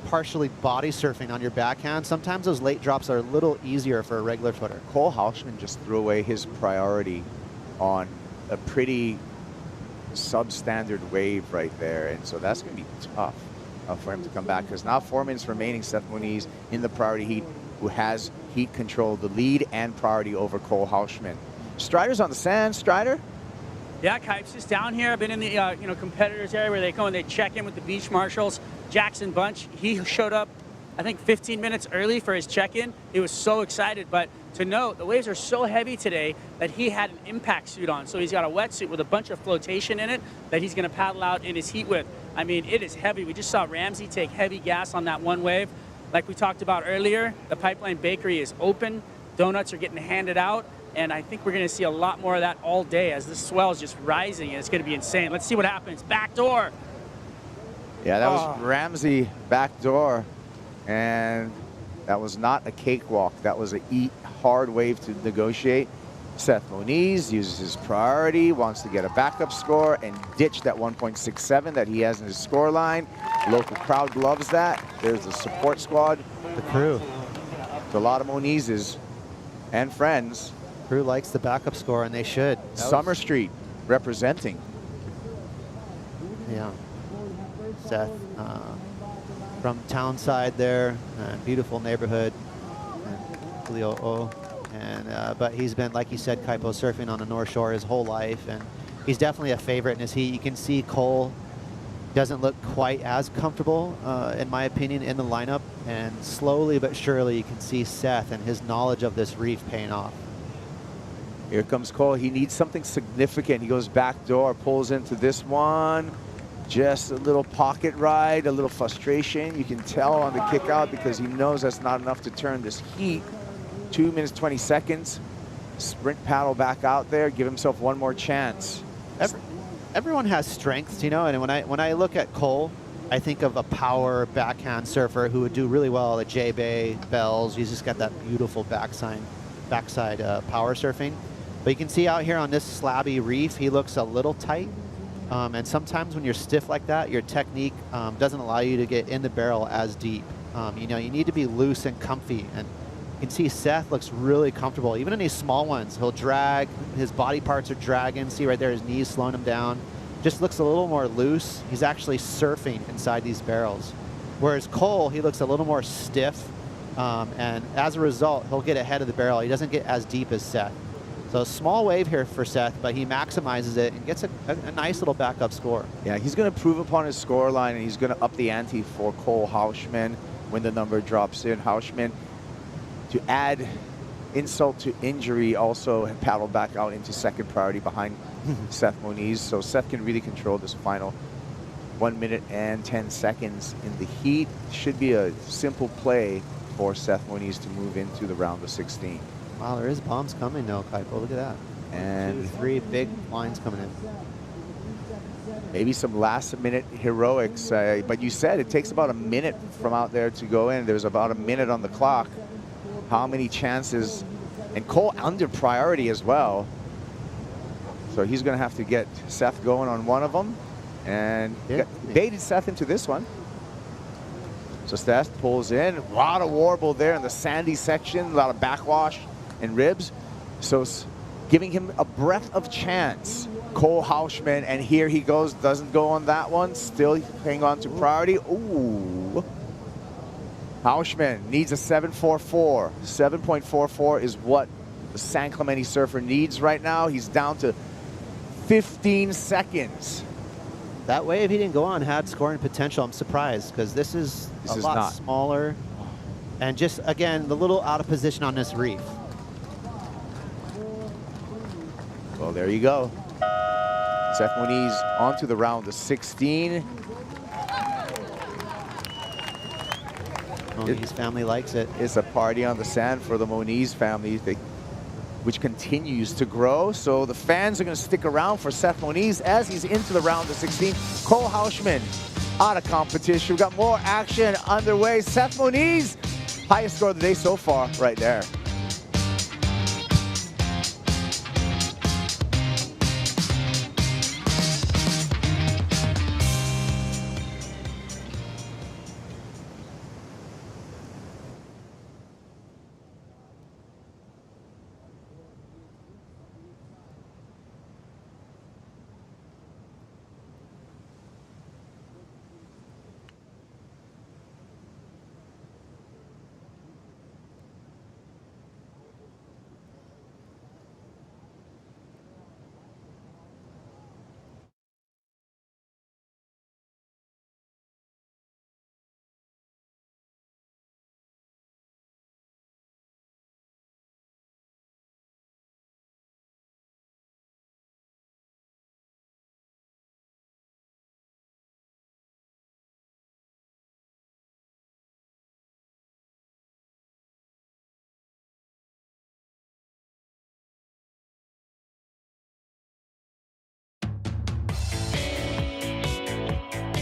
partially body surfing on your backhand. Sometimes those late drops are a little easier for a regular footer. Cole Houshmand just threw away his priority on a pretty substandard wave right there, and so that's going to be tough for him to come back, because now 4 minutes remaining. Seth Moniz in the priority heat, who has heat control, the lead and priority over Cole Houshmand. Strider's on the sand. Strider? Yeah, Kipes just down here. I've been in the competitors area where they go and they check in with the beach marshals. Jackson Bunch, he showed up, I think 15 minutes early for his check-in. He was so excited, but to note, the waves are so heavy today that he had an impact suit on. So he's got a wetsuit with a bunch of flotation in it that he's going to paddle out in his heat with. I mean, it is heavy. We just saw Ramsey take heavy gas on that one wave. Like we talked about earlier, the Pipeline Bakery is open. Donuts are getting handed out. And I think we're going to see a lot more of that all day as this swell is just rising, and it's going to be insane. Let's see what happens. Back door. Yeah, that was Ramsey back door. And that was not a cakewalk. That was a hard wave to negotiate. Seth Moniz uses his priority, wants to get a backup score and ditch that 1.67 that he has in his score line. Local crowd loves that. There's the support squad. The crew. to a lot of Monizes and friends. Crew likes the backup score, and they should. Summer Street representing. Yeah. Seth from Townside there, beautiful neighborhood. And but he's been, like you said, Kaipo, surfing on the North Shore his whole life, and he's definitely a favorite in his heat. You can see Cole doesn't look quite as comfortable, in my opinion, in the lineup, and slowly but surely you can see Seth and his knowledge of this reef paying off. Here comes Cole. He needs something significant. He goes back door, pulls into this one. Just a little pocket ride, a little frustration. You can tell on the kick out because he knows that's not enough to turn this heat. 2 minutes, 20 seconds. Sprint paddle back out there. Give himself one more chance. Everyone has strengths, you know, and when I look at Cole, I think of a power backhand surfer who would do really well at J-Bay, Bells. He's just got that beautiful backside power surfing. But you can see out here on this slabby reef, he looks a little tight. And sometimes when you're stiff like that, your technique doesn't allow you to get in the barrel as deep. You know, you need to be loose and comfy. And you can see Seth looks really comfortable. Even in these small ones, he'll drag. His body parts are dragging. See right there, his knees slowing him down. Just looks a little more loose. He's actually surfing inside these barrels. Whereas Cole, he looks a little more stiff. And as a result, he'll get ahead of the barrel. He doesn't get as deep as Seth. So a small wave here for Seth, but he maximizes it and gets a nice little backup score. Yeah, he's going to improve upon his score line, and he's going to up the ante for Cole Houshmand when the number drops in. Houshmand, to add insult to injury, also paddled back out into second priority behind Seth Moniz. So Seth can really control this final 1 minute and 10 seconds in the heat. Should be a simple play for Seth Moniz to move into the round of 16. Wow, there is bombs coming now, Kaipo. Look at that. And 2, 3 big lines coming in. Maybe some last-minute heroics. But you said it takes about a minute from out there to go in. There's about a minute on the clock. How many chances? And Cole under priority as well. So he's going to have to get Seth going on one of them. And baited Seth into this one. So Seth pulls in. A lot of warble there in the sandy section. A lot of backwash and ribs. So giving him a breath of chance. Cole Houshmand, and here he goes. Doesn't go on that one. Still hang on to priority. Ooh. Houshmand needs a 7.44. 7.44 is what the San Clemente surfer needs right now. He's down to 15 seconds. That wave he didn't go on had scoring potential. I'm surprised because this is a lot smaller. And just, again, the little out of position on this reef. Well, there you go. Seth Moniz on to the round of 16. Moniz family likes it. It's a party on the sand for the Moniz family, which continues to grow. So the fans are going to stick around for Seth Moniz as he's into the round of 16. Cole Houshmand out of competition. We've got more action underway. Seth Moniz, highest score of the day so far right there.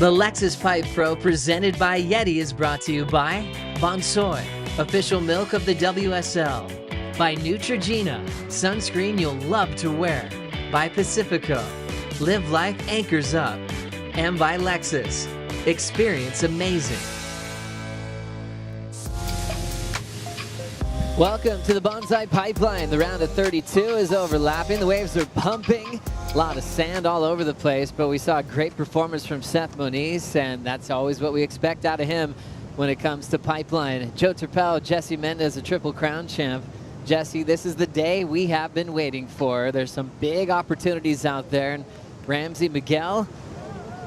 The Lexus Pipe Pro presented by YETI is brought to you by Bonsoy, official milk of the WSL. By Neutrogena, sunscreen you'll love to wear. By Pacifico, live life anchors up. And by Lexus, experience amazing. Welcome to the Bonsai Pipeline. The round of 32 is overlapping. The waves are pumping. A lot of sand all over the place, but we saw a great performance from Seth Moniz, and that's always what we expect out of him when it comes to Pipeline. Joe Turpel, Jesse Mendez, a Triple Crown champ. Jesse, this is the day we have been waiting for. There's some big opportunities out there, and Ramsey Miguel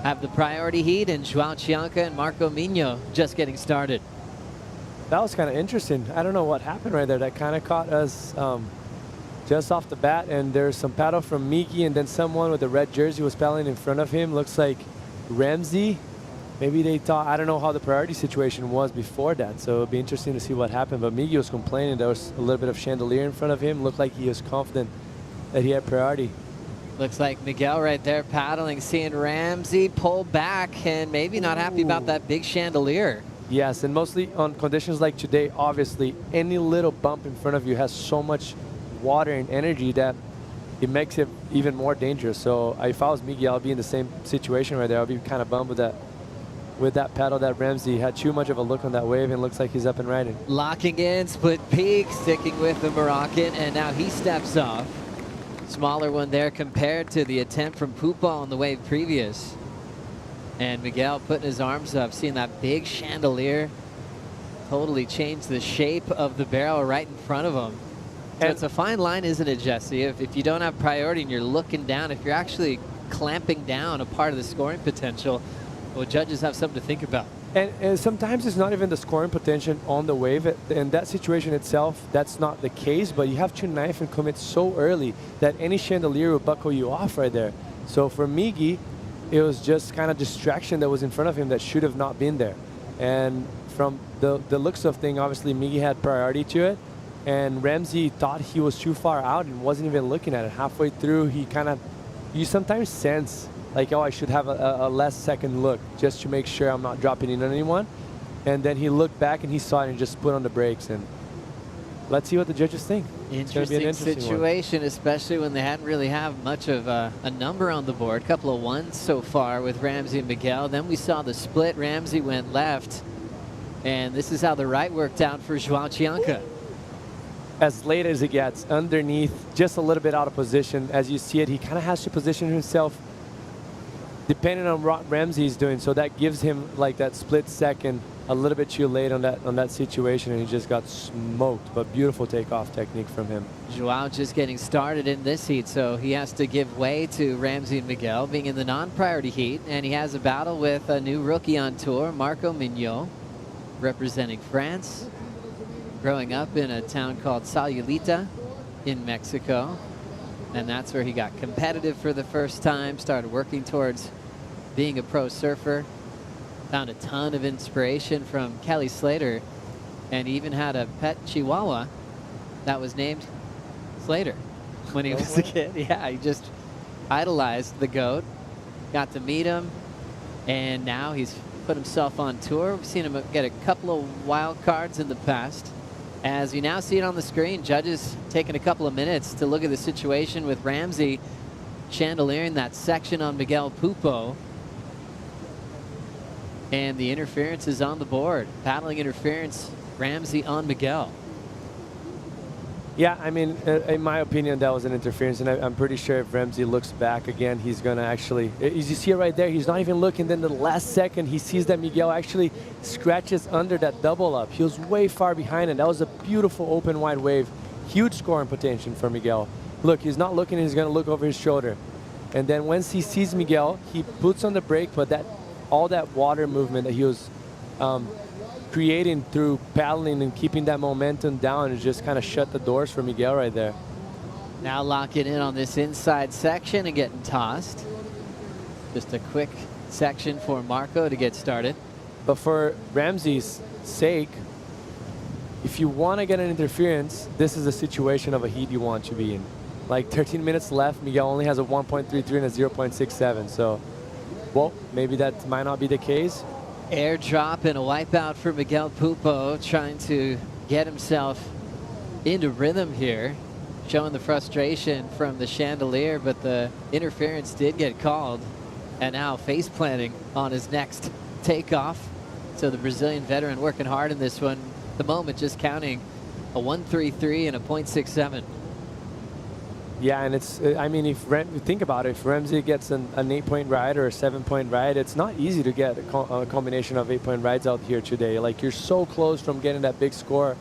have the priority heat, and Joao Chianca and Marco Mino just getting started. That was kind of interesting. I don't know what happened right there. That kind of caught us just off the bat. And there's some paddle from Miki, and then someone with a red jersey was paddling in front of him. Looks like Ramsey. Maybe they thought, I don't know how the priority situation was before that. So it'll be interesting to see what happened. But Miki was complaining there was a little bit of chandelier in front of him. Looked like he was confident that he had priority. Looks like Miguel right there paddling, seeing Ramsey pull back and maybe not happy about that big chandelier. Yes, and mostly on conditions like today, obviously, any little bump in front of you has so much water and energy that it makes it even more dangerous. So if I was Miguel, I'd be in the same situation right there. I'd be kind of bummed with that paddle that Ramsey had too much of a look on that wave, and looks like he's up and riding. Locking in, split peak, sticking with the Moroccan, and now he steps off. Smaller one there compared to the attempt from Pupo on the wave previous. And Miguel putting his arms up, seeing that big chandelier totally change the shape of the barrel right in front of him. So it's a fine line, isn't it, Jesse? If you don't have priority and you're looking down, if you're actually clamping down a part of the scoring potential, well, judges have something to think about. And sometimes it's not even the scoring potential on the wave. In that situation itself, that's not the case, but you have to knife and commit so early that any chandelier will buckle you off right there. So for Migi, it was just kind of distraction that was in front of him that should have not been there. And from the looks of thing, obviously Migi had priority to it, and Ramsey thought he was too far out and wasn't even looking at it. Halfway through, you sometimes sense like, oh, I should have a less second look just to make sure I'm not dropping in on anyone. And then he looked back and he saw it and just put on the brakes. And let's see what the judges think. Interesting situation, especially when they hadn't really have much of a number on the board. Couple of ones so far with Ramsey and Miguel. Then we saw the split. Ramsey went left. And this is how the right worked out for Joao Chianca. As late as it gets, underneath, just a little bit out of position. As you see it, he kind of has to position himself depending on what Ramsey's doing. So that gives him like that split second a little bit too late on that situation, and he just got smoked. But beautiful takeoff technique from him. Joao just getting started in this heat, so he has to give way to Ramsey and Miguel being in the non-priority heat, and he has a battle with a new rookie on tour, Marco Mino, representing France, growing up in a town called Sayulita in Mexico, and that's where he got competitive for the first time, started working towards being a pro surfer. Found a ton of inspiration from Kelly Slater, and he even had a pet Chihuahua that was named Slater when he was a kid. Yeah, he just idolized the GOAT, got to meet him, and now he's put himself on tour. We've seen him get a couple of wild cards in the past. As you now see it on the screen, judges taking a couple of minutes to look at the situation with Ramsey chandeliering that section on Miguel Pupo. And the interference is on the board. Paddling interference, Ramsey on Miguel. Yeah, I mean, in my opinion, that was an interference, and I'm pretty sure if Ramsey looks back again, he's going to actually, as you see it right there, he's not even looking. Then the last second, he sees that Miguel actually scratches under that double up. He was way far behind, and that was a beautiful open wide wave. Huge scoring potential for Miguel. Look, he's not looking, he's going to look over his shoulder. And then once he sees Miguel, he puts on the brake, but all that water movement that he was creating through paddling and keeping that momentum down and just kind of shut the doors for Miguel right there. Now locking in on this inside section and getting tossed. Just a quick section for Marco to get started. But for Ramsey's sake, if you want to get an interference, this is a situation of a heat you want to be in. Like 13 minutes left, Miguel only has a 1.33 and a 0.67. So, well, maybe that might not be the case. Airdrop and a wipeout for Miguel Pupo, trying to get himself into rhythm here, showing the frustration from the chandelier, but the interference did get called, and now face planting on his next takeoff. So the Brazilian veteran working hard in this one. The moment just counting a 1.33 and a 0.67. Yeah, and it's, I mean, if think about it, if Ramsey gets an 8-point ride or a 7-point ride, it's not easy to get a combination of 8-point rides out here today. Like, you're so close from getting that big score,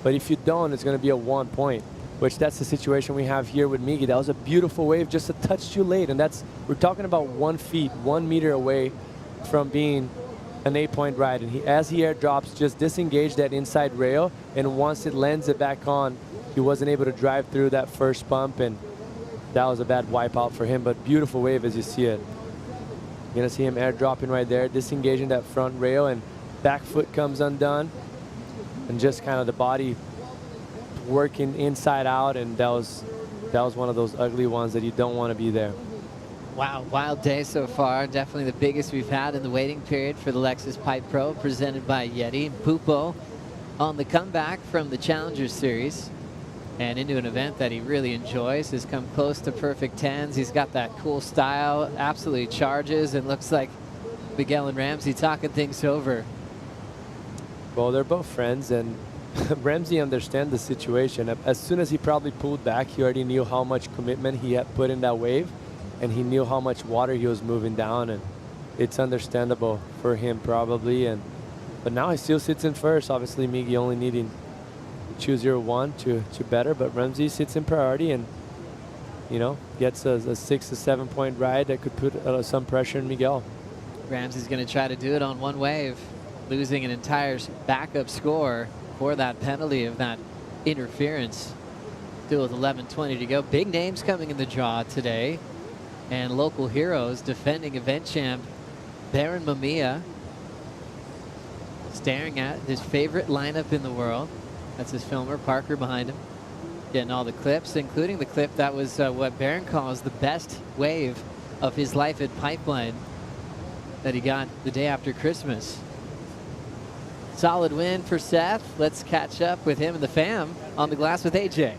but if you don't, it's going to be a 1 point, which that's the situation we have here with Miggy. That was a beautiful wave, just a touch too late, and that's, we're talking about 1 meter away from being an 8-point ride, and as he airdrops, just disengaged that inside rail, and once it lands it back on, he wasn't able to drive through that first bump, and that was a bad wipeout for him, but beautiful wave as you see it. You're gonna see him airdropping right there, disengaging that front rail, and back foot comes undone, and just kind of the body working inside out, and that was one of those ugly ones that you don't want to be there. Wow, wild day so far. Definitely the biggest we've had in the waiting period for the Lexus Pipe Pro, presented by YETI. Pupo on the comeback from the Challengers Series and into an event that he really enjoys. Has come close to perfect tens. He's got that cool style, absolutely charges, and looks like Miguel and Ramsey talking things over. Well, they're both friends, and Ramsey understands the situation. As soon as he probably pulled back, he already knew how much commitment he had put in that wave, and he knew how much water he was moving down, and it's understandable for him probably. But now he still sits in first. Obviously, Miggy only needing 201 to better, but Ramsey sits in priority and, you know, gets a 6 to 7 point ride that could put some pressure on Miguel. Ramsey's going to try to do it on one wave, losing an entire backup score for that penalty of that interference. Still with 11:20 to go. Big names coming in the draw today, and local heroes. Defending event champ Barron Mamiya, staring at his favorite lineup in the world. That's his filmer, Parker, behind him, getting all the clips, including the clip that was what Barron calls the best wave of his life at Pipeline that he got the day after Christmas. Solid win for Seth. Let's catch up with him and the fam on the glass with AJ.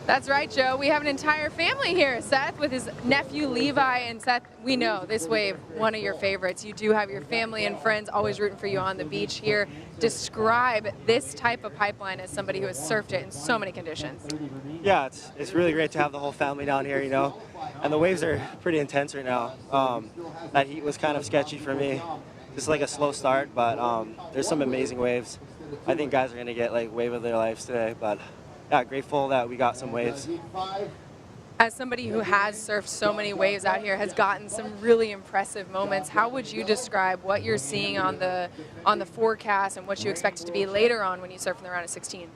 That's right, Joe. We have an entire family here. Seth with his nephew Levi, and Seth, we know this wave, one of your favorites. You do have your family and friends always rooting for you on the beach here. Describe this type of pipeline as somebody who has surfed it in so many conditions. Yeah, it's really great to have the whole family down here, you know, and the waves are pretty intense right now. That heat was kind of sketchy for me. Just like a slow start, but there's some amazing waves. I think guys are going to get like wave of their lives today, but yeah, grateful that we got some waves. As somebody who has surfed so many waves out here, has gotten some really impressive moments, how would you describe what you're seeing on the forecast and what you expect it to be later on when you surf in the round of 16?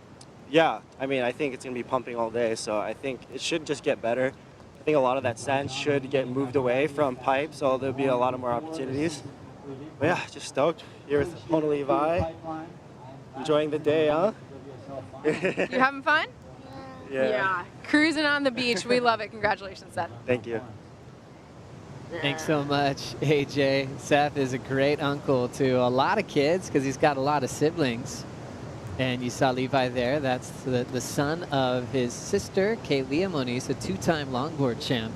Yeah, I mean, I think it's going to be pumping all day, so I think it should just get better. I think a lot of that sand should get moved away from pipe, so there'll be a lot of more opportunities. But yeah, just stoked here with Mona Levi. Enjoying the day, huh? You having fun? Yeah. Cruising on the beach. We love it. Congratulations, Seth. Thank you. Thanks so much, AJ. Seth is a great uncle to a lot of kids because he's got a lot of siblings. And you saw Levi there. That's the son of his sister, Caity Moniz, a two-time longboard champ.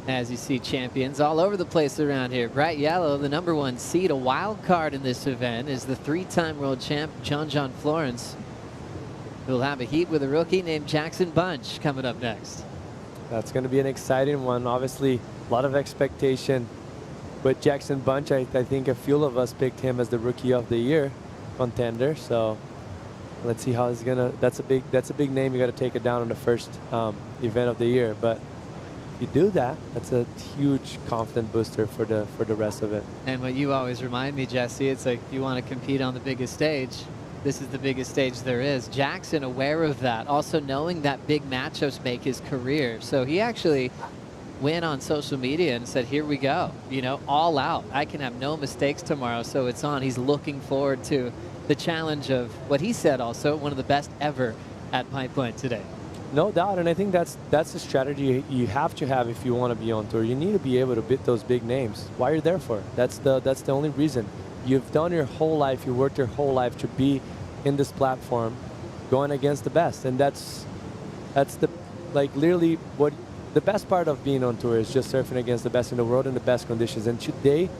As you see champions all over the place around here. Bright yellow, the #1 seed, a wild card in this event, is the 3-time world champ, John Florence, who'll have a heat with a rookie named Jackson Bunch coming up next. That's going to be an exciting one. Obviously, a lot of expectation with Jackson Bunch. I think a few of us picked him as the Rookie of the Year contender. So let's see how it's gonna. That's a big name. You got to take it down on the first event of the year. But if you do that, that's a huge confidence booster for the rest of it. And what you always remind me, Jesse, it's like if you want to compete on the biggest stage, this is the biggest stage there is. Jackson aware of that, also knowing that big matchups make his career. So he actually went on social media and said, here we go, you know, all out. I can have no mistakes tomorrow, so it's on. He's looking forward to the challenge of what he said also, one of the best ever at Pipeline today. No doubt, and I think that's the strategy you have to have if you want to be on tour. You need to be able to beat those big names. Why you're there for? That's the only reason. You've done your whole life, you worked your whole life to be in this platform, going against the best, and that's the literally what the best part of being on tour is, just surfing against the best in the world in the best conditions. And today,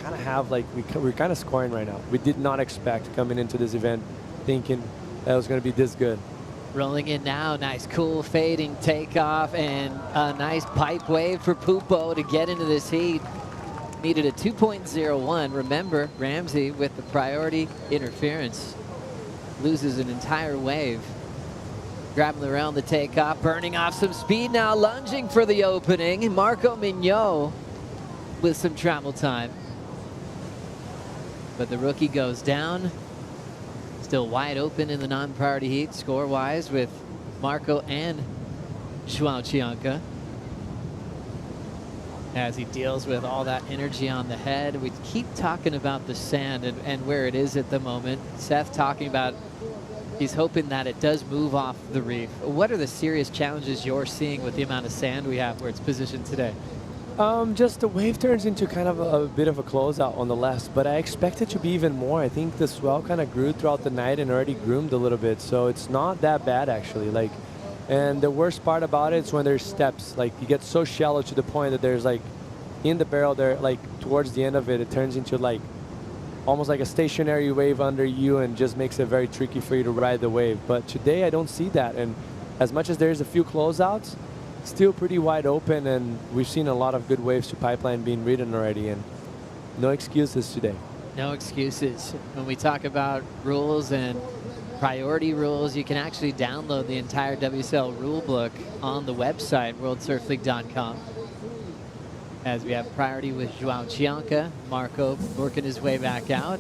kind of have we're kind of scoring right now. We did not expect coming into this event thinking that was going to be this good. Rolling in now, nice cool fading takeoff and a nice pipe wave for Pupo to get into this heat. Needed a 2.01. Remember, Ramsey with the priority interference loses an entire wave. Grabbing around the takeoff, burning off some speed now, lunging for the opening. Marco Mignot with some travel time. But the rookie goes down. Still wide open in the non-priority heat, score-wise, with Marco and João Chianca. As he deals with all that energy on the head. We keep talking about the sand and where it is at the moment. Seth talking about he's hoping that it does move off the reef. What are the serious challenges you're seeing with the amount of sand we have where it's positioned today? Just the wave turns into kind of a bit of a closeout on the left, but I expect it to be even more. I think the swell kind of grew throughout the night and already groomed a little bit, so it's not that bad actually. Like, and the worst part about it is when there's steps. Like, you get so shallow to the point that there's like in the barrel there, like towards the end of it, it turns into like almost like a stationary wave under you and just makes it very tricky for you to ride the wave. But today I don't see that, and as much as there's a few closeouts, still pretty wide open, and we've seen a lot of good waves to pipeline being ridden already, and no excuses today. No excuses. When we talk about rules and priority rules, you can actually download the entire WSL rule book on the website, worldsurfleague.com. As we have priority with João Chianca, Marco working his way back out.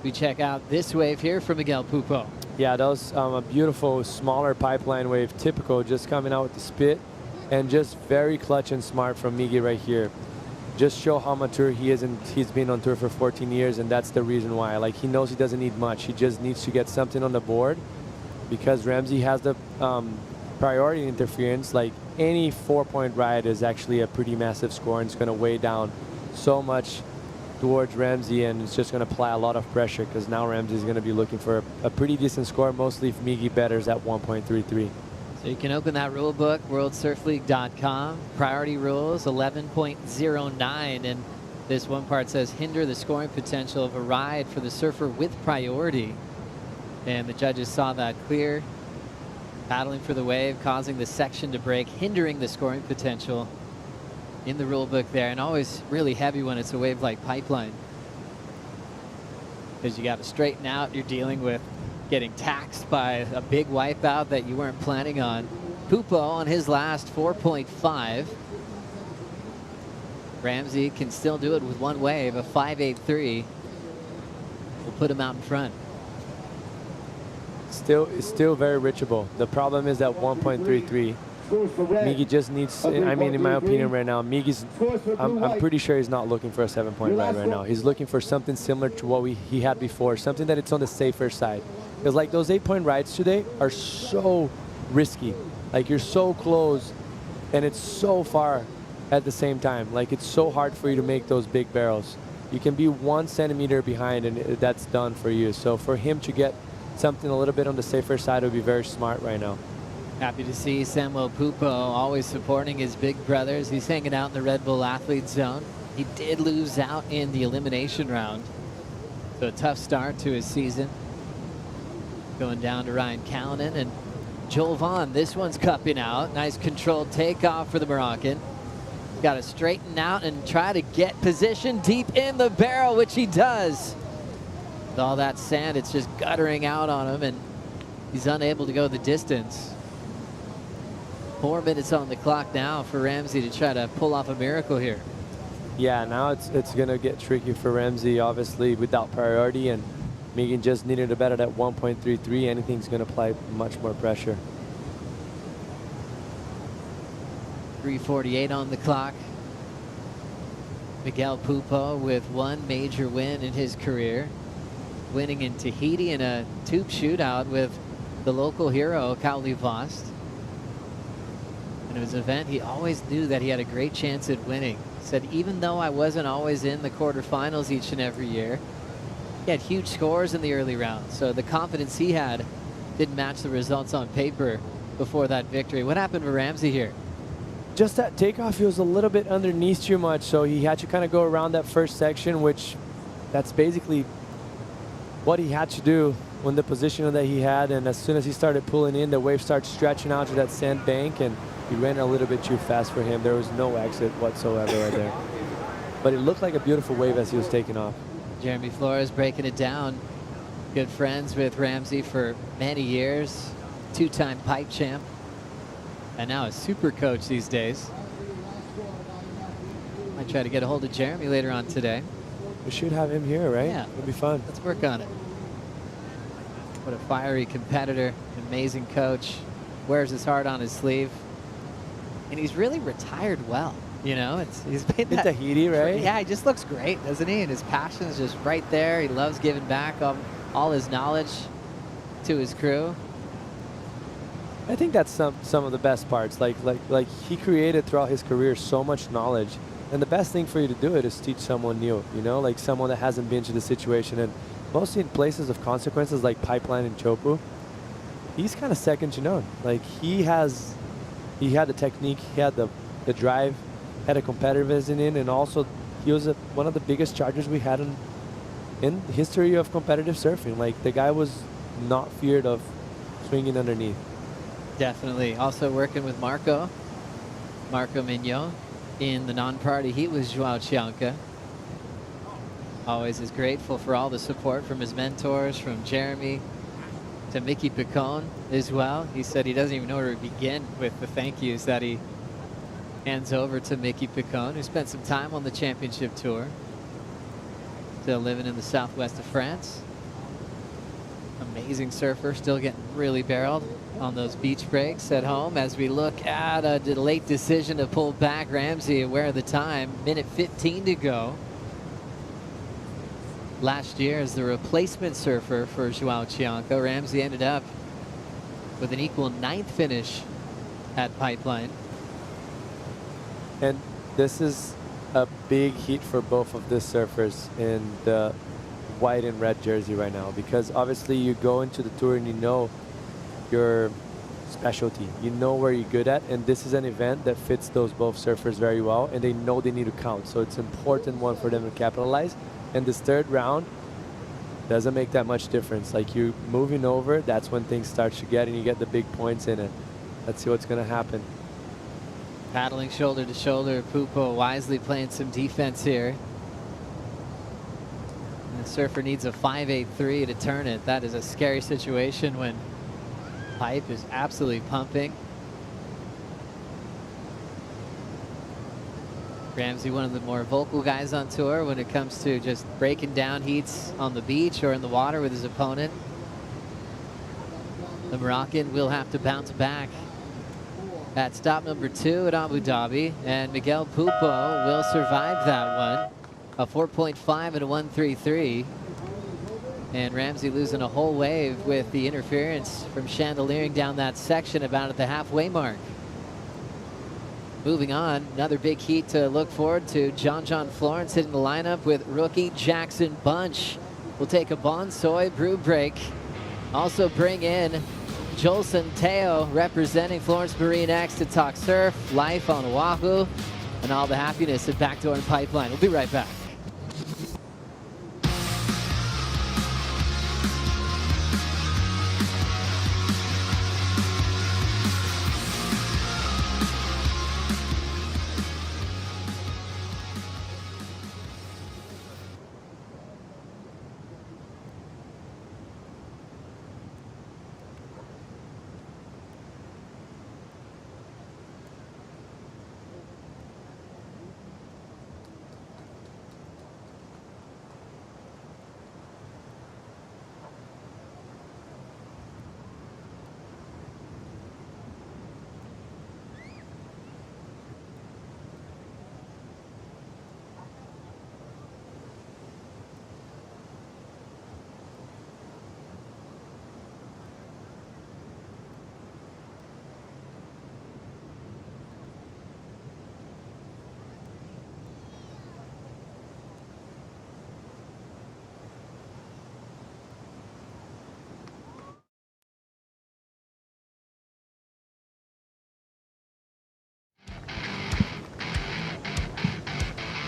We check out this wave here from Miguel Pupo. Yeah, that was a beautiful, smaller pipeline wave, typical, just coming out with the spit. And just very clutch and smart from Miggy right here. Just show how mature he is, and he's been on tour for 14 years, and that's the reason why. Like, he knows he doesn't need much. He just needs to get something on the board because Ramsey has the priority interference. Like, any 4-point ride is actually a pretty massive score, and it's going to weigh down so much towards Ramsey, and it's just going to apply a lot of pressure because now Ramsey is going to be looking for a pretty decent score, mostly if Miggy betters at 1.33. So you can open that rule book, worldsurfleague.com. Priority rules 11.09, and this one part says hinder the scoring potential of a ride for the surfer with priority. And the judges saw that clear. Paddling for the wave, causing the section to break, hindering the scoring potential in the rule book there, and always really heavy when it's a wave like pipeline. Because you got to straighten out, you're dealing with getting taxed by a big wipeout that you weren't planning on. Pupo on his last 4.5. Ramsey can still do it with one wave, a 5.83. Will put him out in front. It's still very reachable. The problem is that 1.33. Miggy just needs, I mean, in my opinion right now, Miggy's, I'm pretty sure he's not looking for a 7-point ride right now. He's looking for something similar to what he had before, something that it's on the safer side. Because like those 8-point rides today are so risky. Like, you're so close and it's so far at the same time. Like, it's so hard for you to make those big barrels. You can be 1 centimeter behind and that's done for you. So for him to get something a little bit on the safer side would be very smart right now. Happy to see Samuel Pupo always supporting his big brothers. He's hanging out in the Red Bull Athlete Zone. He did lose out in the elimination round. So a tough start to his season. Going down to Ryan Callanan and Joel Vaughn. This one's cupping out. Nice controlled takeoff for the Moroccan. Got to straighten out and try to get position deep in the barrel, which he does. With all that sand, it's just guttering out on him, and he's unable to go the distance. 4 minutes on the clock now for Ramsey to try to pull off a miracle here. Yeah, now it's going to get tricky for Ramsey, obviously, without priority, and Megan just needed to bet it at 1.33. Anything's going to apply much more pressure. 3:48 on the clock. Miguel Pupo with one major win in his career, winning in Tahiti in a tube shootout with the local hero, Kauli Vost. And it was an event he always knew that he had a great chance at winning. He said, even though I wasn't always in the quarterfinals each and every year, he had huge scores in the early rounds. So the confidence he had didn't match the results on paper before that victory. What happened for Ramsey here? Just that takeoff, he was a little bit underneath too much, so he had to kind of go around that first section, which that's basically what he had to do. when the position that he had, and as soon as he started pulling in, the wave started stretching out to that sand bank, and he ran a little bit too fast for him. There was no exit whatsoever right there. But it looked like a beautiful wave as he was taking off. Jeremy Flores breaking it down. Good friends with Ramsey for many years. Two-time pipe champ. And now a super coach these days. Might try to get a hold of Jeremy later on today. We should have him here, right? Yeah. It'll be fun. Let's work on it. What a fiery competitor, amazing coach. Wears his heart on his sleeve. And he's really retired well. You know, he's made that. In Tahiti, right? Yeah, he just looks great, doesn't he? And his passion is just right there. He loves giving back all his knowledge to his crew. I think that's some of the best parts. Like he created throughout his career so much knowledge, and the best thing for you to do it is teach someone new. You know, like someone that hasn't been to the situation, and mostly in places of consequences like Pipeline and Chopu. He's kind of second to none. Like he had the technique, he had the drive, had a competitiveness in it, and also he was one of the biggest chargers we had in the history of competitive surfing. Like the guy was not feared of swinging underneath. Definitely. Also working with Marco Mignon in the non-party heat was Joao Chianca. Always is grateful for all the support from his mentors, from Jeremy to Mickey Picone as well. He said he doesn't even know where to begin with the thank yous that he hands over to Mickey Picone, who spent some time on the championship tour. Still living in the southwest of France. Amazing surfer, still getting really barreled on those beach breaks at home. As we look at a late decision to pull back, Ramsey aware of the time, minute 15 to go. Last year as the replacement surfer for Joao Chianca, Ramsey ended up with an equal 9th finish at Pipeline. And this is a big heat for both of the surfers in the white and red jersey right now, because obviously you go into the tour and you know your specialty, you know where you're good at, and this is an event that fits those both surfers very well, and they know they need to count, so it's an important one for them to capitalize. And this third round doesn't make that much difference. Like you moving over, that's when things start to get, and you get the big points in it. Let's see what's going to happen. Paddling shoulder to shoulder, Pupo wisely playing some defense here. And the surfer needs a 5.83 to turn it. That is a scary situation when pipe is absolutely pumping. Ramsey, one of the more vocal guys on tour when it comes to just breaking down heats on the beach or in the water with his opponent. The Moroccan will have to bounce back at stop number 2 at Abu Dhabi, and Miguel Pupo will survive that one. A 4.5 and a 1.33. And Ramsey losing a whole wave with the interference from chandeliering down that section about at the halfway mark. Moving on, another big heat to look forward to. John Florence hitting the lineup with rookie Jackson Bunch. We'll take a Bonsoy brew break. Also bring in Joel Centeo representing Florence Marine X to talk surf, life on Oahu, and all the happiness at Backdoor and Pipeline. We'll be right back.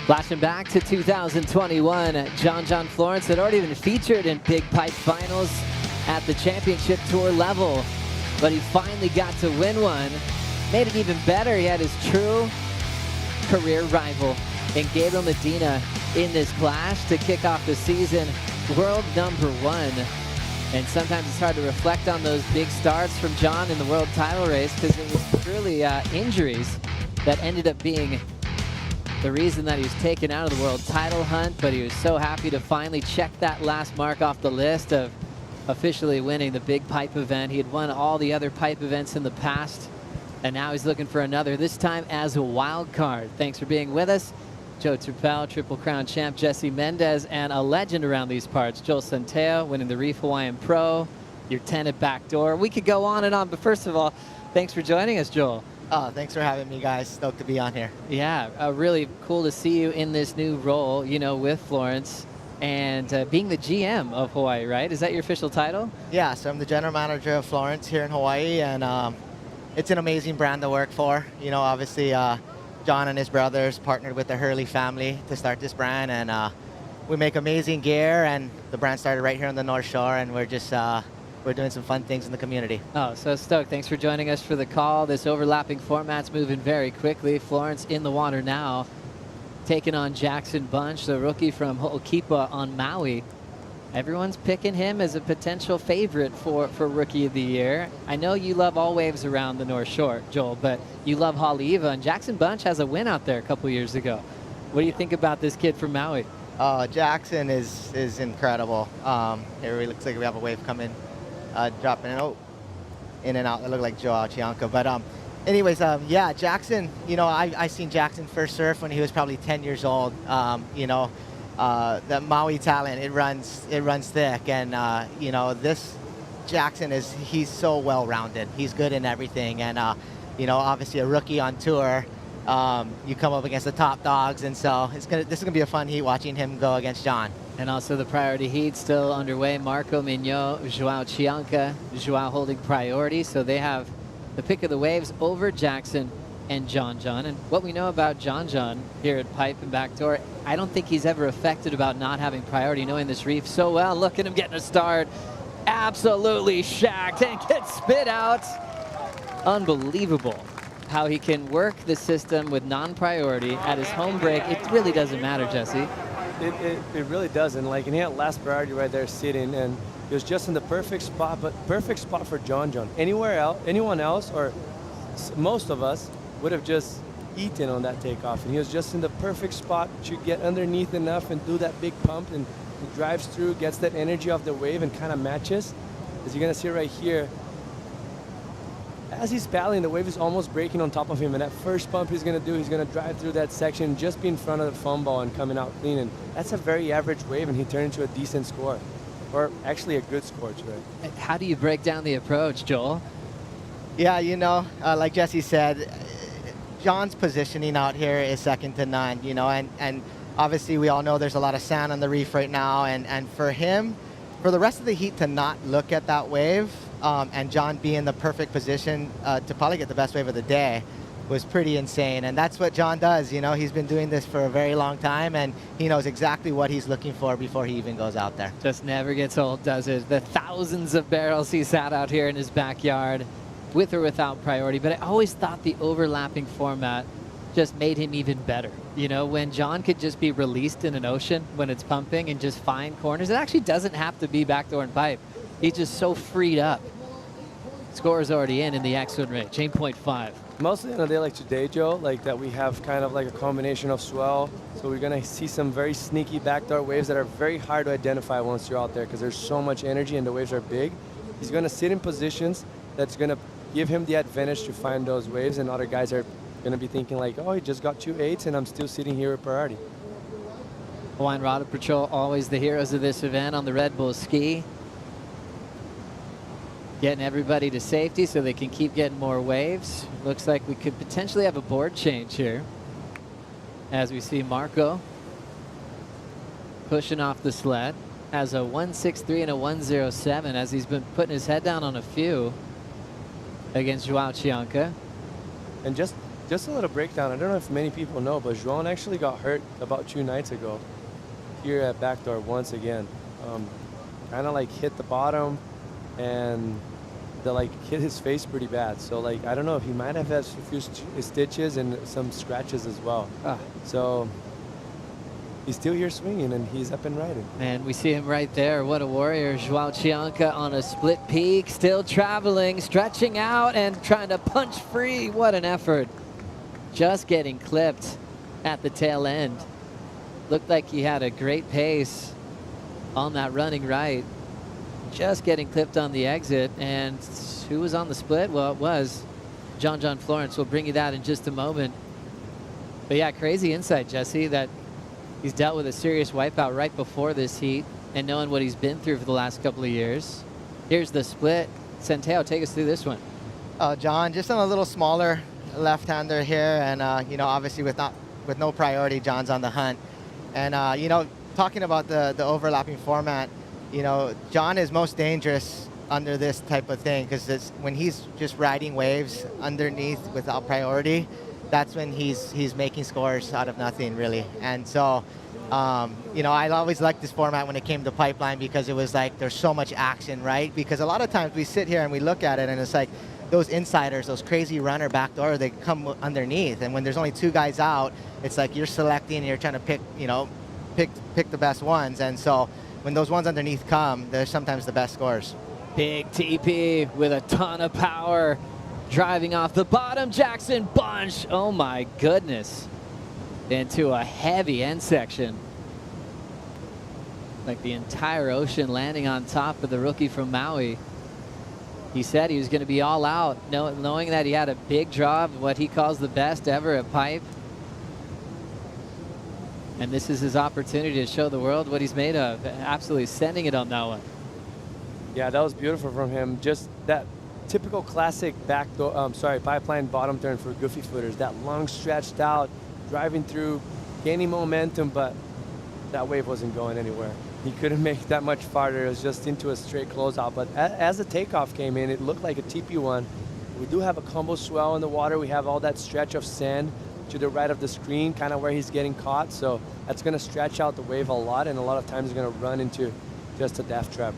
Flashing back to 2021, John Florence had already been featured in Big Pipe Finals at the championship tour level. But he finally got to win one. Made it even better. He had his true career rival in Gabriel Medina in this clash to kick off the season, world #1. And sometimes it's hard to reflect on those big starts from John in the world title race because it was really injuries that ended up being the reason that he was taken out of the world title hunt. But he was so happy to finally check that last mark off the list of officially winning the big pipe event. He had won all the other pipe events in the past, and now he's looking for another, this time as a wild card. Thanks for being with us. Joe Turpel, Triple Crown champ Jesse Mendez, and a legend around these parts, Joel Centeo, winning the Reef Hawaiian Pro, your 10 at backdoor. We could go on and on, but first of all, thanks for joining us, Joel. Oh, thanks for having me, guys. Stoked to be on here. Yeah, really cool to see you in this new role, you know, with Florence and being the GM of Hawaii, right? Is that your official title? Yeah, so I'm the general manager of Florence here in Hawaii, and it's an amazing brand to work for. You know, obviously, John and his brothers partnered with the Hurley family to start this brand, and we make amazing gear, and the brand started right here on the North Shore, and we're just we're doing some fun things in the community. Oh, so stoked. Thanks for joining us for the call. This overlapping format's moving very quickly. Florence in the water now, taking on Jackson Bunch, the rookie from Ho'okipa on Maui. Everyone's picking him as a potential favorite for Rookie of the Year. I know you love all waves around the North Shore, Joel, but you love Haleiwa, and Jackson Bunch has a win out there a couple years ago. What do you think about this kid from Maui? Jackson is incredible. Here it looks like we have a wave coming, dropping in and out. It looked like Joao Chianca. But anyways, yeah, Jackson, you know, I seen Jackson first surf when he was probably 10 years old. You know, the Maui talent, it runs thick, and you know, this Jackson he's so well-rounded. He's good in everything, and you know, obviously a rookie on tour, you come up against the top dogs, and so this is gonna be a fun heat watching him go against John. And also the priority heat still underway. Marco Mignot, Joao Chianca, Joao holding priority, so they have the pick of the waves over Jackson and John. And what we know about John here at Pipe and Backdoor, I don't think he's ever affected about not having priority, knowing this reef so well. Look at him getting a start. Absolutely shacked and gets spit out. Unbelievable how he can work the system with non-priority at his home break. It really doesn't matter, Jesse. It really doesn't. Like, and he had last priority right there sitting, and it was just in the perfect spot, but perfect spot for John. Anywhere else, anyone else, or most of us would have just eaten on that takeoff, and he was just in the perfect spot to get underneath enough and do that big pump, and he drives through, gets that energy off the wave, and kind of matches. As you're gonna see right here, as he's paddling, the wave is almost breaking on top of him, and that first pump he's gonna drive through that section, just be in front of the foam ball and coming out clean, and that's a very average wave, and he turned into a decent score, or actually a good score today. How do you break down the approach, Joel? Yeah, you know, like Jesse said, John's positioning out here is second to none, you know, and obviously we all know there's a lot of sand on the reef right now, and for him, for the rest of the heat to not look at that wave, and John be in the perfect position to probably get the best wave of the day was pretty insane. And that's what John does, you know, he's been doing this for a very long time, and he knows exactly what he's looking for before he even goes out there. Just never gets old, does it? The thousands of barrels he sat out here in his backyard, with or without priority, but I always thought the overlapping format just made him even better. You know, when John could just be released in an ocean when it's pumping and just find corners, it actually doesn't have to be backdoor and pipe. He's just so freed up. Score is already in the X1 range, 8.5. Mostly on a day like today, Joe, like that we have kind of like a combination of swell, so we're gonna see some very sneaky backdoor waves that are very hard to identify once you're out there because there's so much energy and the waves are big. He's gonna sit in positions that's gonna give him the advantage to find those waves, and other guys are going to be thinking like, oh, he just got 2 8s and I'm still sitting here with priority. Hawaiian Rod Patrol, always the heroes of this event on the Red Bull ski. Getting everybody to safety so they can keep getting more waves. Looks like we could potentially have a board change here as we see Marco pushing off the sled. Has a 163 and a 107 as he's been putting his head down on a few against Joao Chianca. And just a little breakdown. I don't know if many people know, but Joao actually got hurt about 2 nights ago here at backdoor once again. Kind of like hit the bottom, and that like hit his face pretty bad. So like I don't know if he might have had a few stitches and some scratches as well. So he's still here swinging and he's up and riding. And we see him right there. What a warrior. Joao Chianca on a split peak, still traveling, stretching out and trying to punch free. What an effort. Just getting clipped at the tail end. Looked like he had a great pace on that running right. Just getting clipped on the exit. And who was on the split? Well, it was John Florence. We'll bring you that in just a moment. But yeah, crazy insight, Jesse, that he's dealt with a serious wipeout right before this heat, and knowing what he's been through for the last couple of years. Here's the split. Centeo, take us through this one. John, just on a little smaller left-hander here, and you know, obviously with no priority, John's on the hunt. And you know, talking about the overlapping format, you know, John is most dangerous under this type of thing because when he's just riding waves underneath without priority, that's when he's making scores out of nothing, really. And so, you know, I always liked this format when it came to Pipeline because it was like there's so much action, right? Because a lot of times we sit here and we look at it and it's like those insiders, those crazy runner backdoor, they come underneath. And when there's only two guys out, it's like you're selecting and you're trying to pick, you know, pick the best ones. And so when those ones underneath come, they're sometimes the best scores. Big TP with a ton of power. Driving off the bottom, Jackson Bunch. Oh my goodness. Into a heavy end section. Like the entire ocean landing on top of the rookie from Maui. He said he was going to be all out, knowing that he had a big draw of what he calls the best ever at Pipe. And this is his opportunity to show the world what he's made of. Absolutely sending it on that one. Yeah, that was beautiful from him. Just that typical classic pipeline bottom turn for goofy footers. That long stretched out, driving through, gaining momentum, but that wave wasn't going anywhere. He couldn't make that much farther. It was just into a straight closeout. But as the takeoff came in, it looked like a TP1. We do have a combo swell in the water. We have all that stretch of sand to the right of the screen, kind of where he's getting caught. So that's going to stretch out the wave a lot, and a lot of times he's going to run into just a death trap.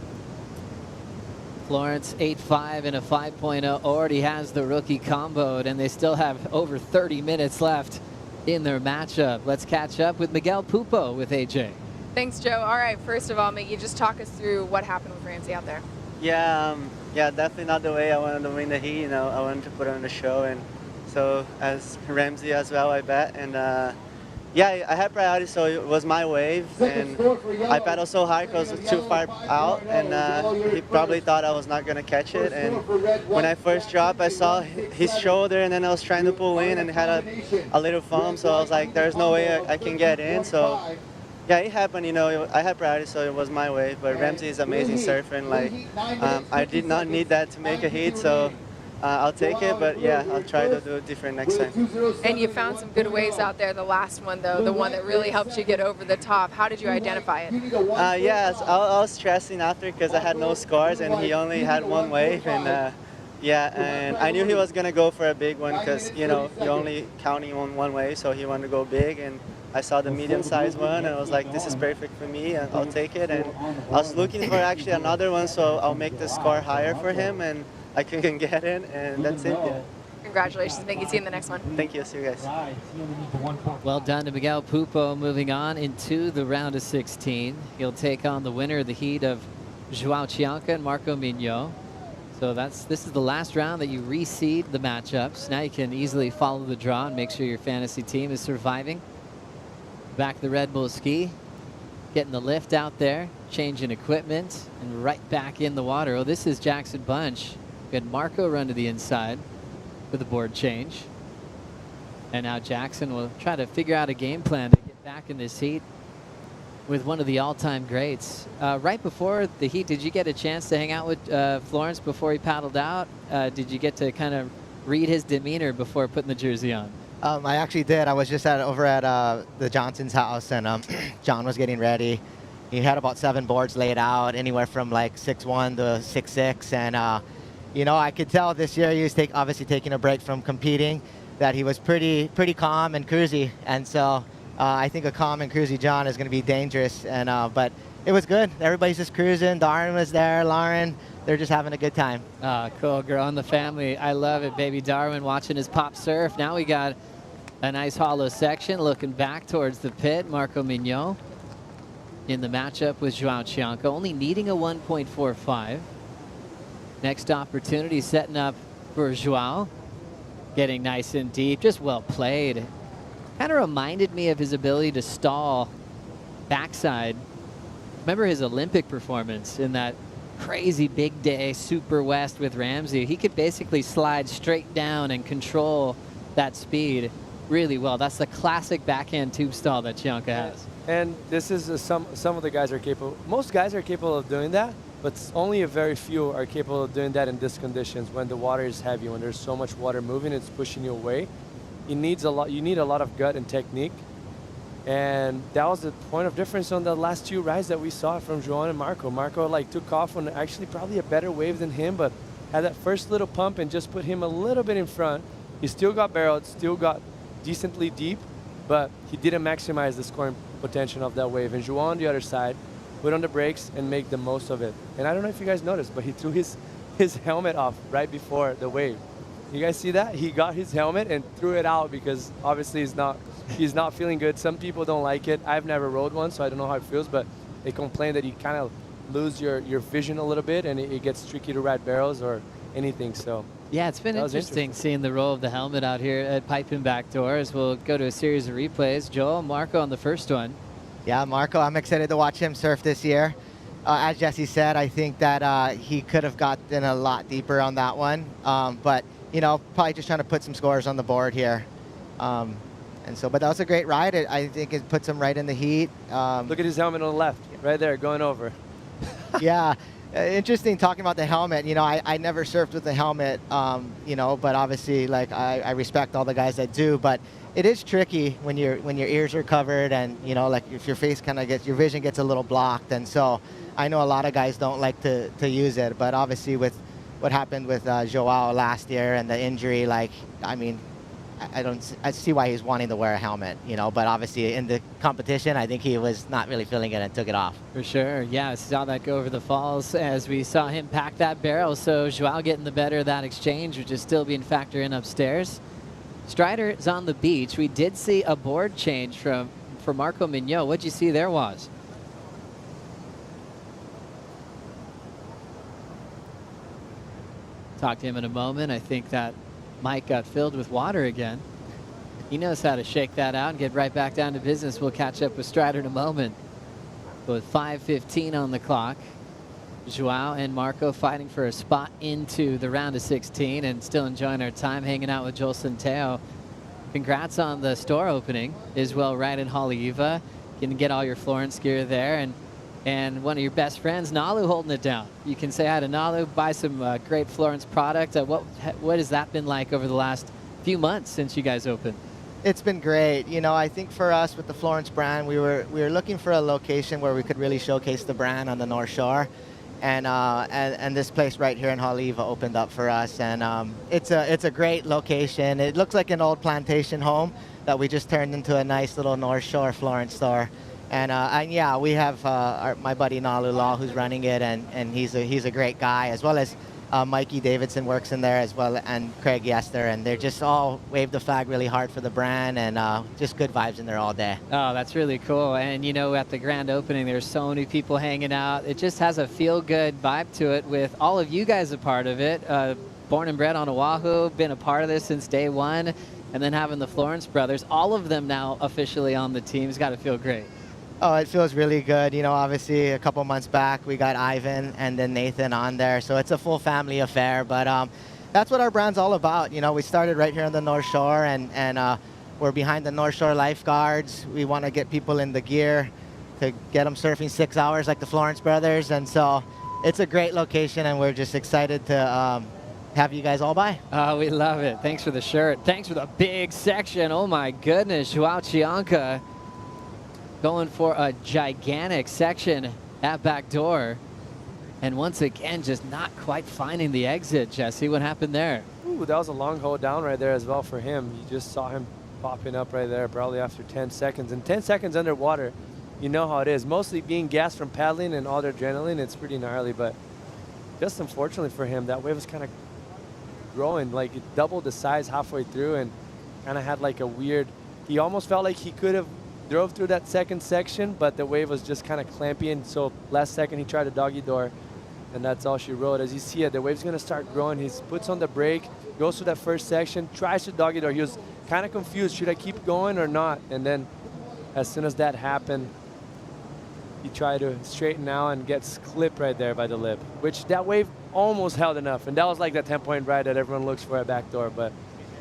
Florence 8.5 and a 5.0 already has the rookie comboed, and they still have over 30 minutes left in their matchup. Let's catch up with Miguel Pupo with AJ. Thanks, Joe. All right, first of all, Miggy, just talk us through what happened with Ramsey out there. Yeah, definitely not the way I wanted to win the heat. You know, I wanted to put on the show, and so as Ramsey as well, I bet. And yeah, I had priority, so it was my wave, and I paddled so hard because it was too far out, and he probably thought I was not going to catch it. And when I first dropped, I saw his shoulder, and then I was trying to pull in and had a little foam, so I was like, there's no way I can get in. So yeah, it happened, you know, I had priority, so it was my wave, but Ramsey is an amazing surfer, and like, I did not need that to make a hit, so I'll take it, but yeah, I'll try to do it different next time. And you found some good waves out there. The last one, though, the one that really helped you get over the top. How did you identify it? Yeah, I was stressing after because I had no scores and he only had one wave. And yeah, and I knew he was going to go for a big one because, you know, you're only counting on one wave, so he wanted to go big. And I saw the medium-sized one, and I was like, this is perfect for me, and I'll take it. And I was looking for actually another one, so I'll make the score higher for him. And I couldn't get in, and that's it. Yeah. Congratulations, Miggy. See you in the next one. Thank you. See you guys. Well done to Miguel Pupo, moving on into the round of 16. He'll take on the winner of the heat of Joao Chianca and Marco Mignot. So this is the last round that you reseed the matchups. Now you can easily follow the draw and make sure your fantasy team is surviving. Back the Red Bull ski, getting the lift out there, changing equipment, and right back in the water. Oh, this is Jackson Bunch. Good Marco run to the inside with the board change. And now Jackson will try to figure out a game plan to get back in this heat with one of the all-time greats. Right before the heat, did you get a chance to hang out with Florence before he paddled out? Did you get to kind of read his demeanor before putting the jersey on? I actually did. I was just over at the Johnson's house, and John was getting ready. He had about 7 boards laid out, anywhere from like 6'1" to 6'6", and you know, I could tell this year he was obviously taking a break from competing, that he was pretty calm and cruisy, and so I think a calm and cruisy John is going to be dangerous. And but it was good. Everybody's just cruising. Darren was there, Lauren. They're just having a good time. Cool, growing the family. I love it, baby. Darwin watching his pop surf. Now we got a nice hollow section looking back towards the pit. Marco Mignot in the matchup with Joao Chianco, only needing a 1.45. Next opportunity setting up for Joao. Getting nice and deep, just well played. Kind of reminded me of his ability to stall backside. Remember his Olympic performance in that crazy big day Super West with Ramsey. He could basically slide straight down and control that speed really well. That's the classic backhand tube stall that Chianco has. And this is some of the guys are capable. Most guys are capable of doing that, but only a very few are capable of doing that in these conditions when the water is heavy, when there's so much water moving, it's pushing you away. It needs a lot. You need a lot of gut and technique. And that was the point of difference on the last two rides that we saw from Joao and Marco. Marco like took off on actually probably a better wave than him, but had that first little pump and just put him a little bit in front. He still got barreled, still got decently deep, but he didn't maximize the scoring potential of that wave. And Joao on the other side put on the brakes and make the most of it. And I don't know if you guys noticed, but he threw his helmet off right before the wave. You guys see that? He got his helmet and threw it out because obviously he's not feeling good. Some people don't like it. I've never rode one, so I don't know how it feels, but they complain that you kind of lose your vision a little bit and it gets tricky to ride barrels or anything. So yeah, it's been interesting seeing the role of the helmet out here at Pipe and Backdoors. We'll go to a series of replays. Joel, Marco on the first one. Yeah, Marco, I'm excited to watch him surf this year. As Jesse said, I think that he could have gotten a lot deeper on that one, but you know, probably just trying to put some scores on the board here. And so, but that was a great ride. I think it puts him right in the heat. Look at his helmet on the left, right there, going over. Yeah, interesting talking about the helmet. You know, I never surfed with the helmet, you know, but obviously, like, I respect all the guys that do. But it is tricky when your ears are covered and, you know, like if your face kind of gets, your vision gets a little blocked. And so I know a lot of guys don't like to use it, but obviously with what happened with Joao last year and the injury, like, I mean, I see why he's wanting to wear a helmet, you know, but obviously in the competition, I think he was not really feeling it and took it off. For sure. Yeah, I saw that go over the falls as we saw him pack that barrel. So Joao getting the better of that exchange, which is still being factored in upstairs. Strider is on the beach. We did see a board change for Marco Mignot. What'd you see there, Waz? Talk to him in a moment. I think that mic got filled with water again. He knows how to shake that out and get right back down to business. We'll catch up with Strider in a moment. With 5:15 on the clock, Joao and Marco fighting for a spot into the round of 16 and still enjoying our time hanging out with Joel Centeo. Congrats on the store opening as well, right in Haleiwa. You can get all your Florence gear there, and one of your best friends, Nalu, holding it down. You can say hi to Nalu, buy some great Florence product. What has that been like over the last few months since you guys opened? It's been great. You know, I think for us with the Florence brand, we were looking for a location where we could really showcase the brand on the North Shore, and this place right here in Haleiwa opened up for us, and it's a great location. It looks like an old plantation home that we just turned into a nice little North Shore Florence store. And yeah, we have my buddy Nalu Law who's running it, and he's a great guy, as well as Mikey Davidson works in there as well, and Craig Yester, and they're just all wave the flag really hard for the brand, and just good vibes in there all day. Oh, that's really cool. And you know, at the grand opening, there's so many people hanging out. It just has a feel-good vibe to it with all of you guys a part of it. Born and bred on Oahu, been a part of this since day one, and then having the Florence brothers, all of them now officially on the team. It's got to feel great. Oh, it feels really good. You know, obviously a couple months back we got Ivan and then Nathan on there, so it's a full family affair. But that's what our brand's all about. You know, we started right here on the North Shore, and we're behind the North Shore lifeguards. We want to get people in the gear to get them surfing 6 hours like the Florence brothers, and so it's a great location, and we're just excited to have you guys all by. Oh, we love it. Thanks for the shirt. Thanks for the big section. Oh my goodness, Joao Chianco going for a gigantic section at backdoor. And once again, just not quite finding the exit, Jesse. What happened there? Ooh, that was a long hole down right there as well for him. You just saw him popping up right there, probably after 10 seconds. And 10 seconds underwater, you know how it is. Mostly being gassed from paddling and all the adrenaline, it's pretty gnarly. But just unfortunately for him, that wave was kind of growing. Like, it doubled the size halfway through and kind of had like a weird, he almost felt like he could have drove through that second section, but the wave was just kind of clampy. And so last second, he tried a doggy door, and that's all she wrote. As you see it, the wave's going to start growing. He puts on the brake, goes through that first section, tries to doggy door. He was kind of confused. Should I keep going or not? And then as soon as that happened, he tried to straighten out and gets clipped right there by the lip, which that wave almost held enough. And that was like that 10-point ride that everyone looks for at backdoor. But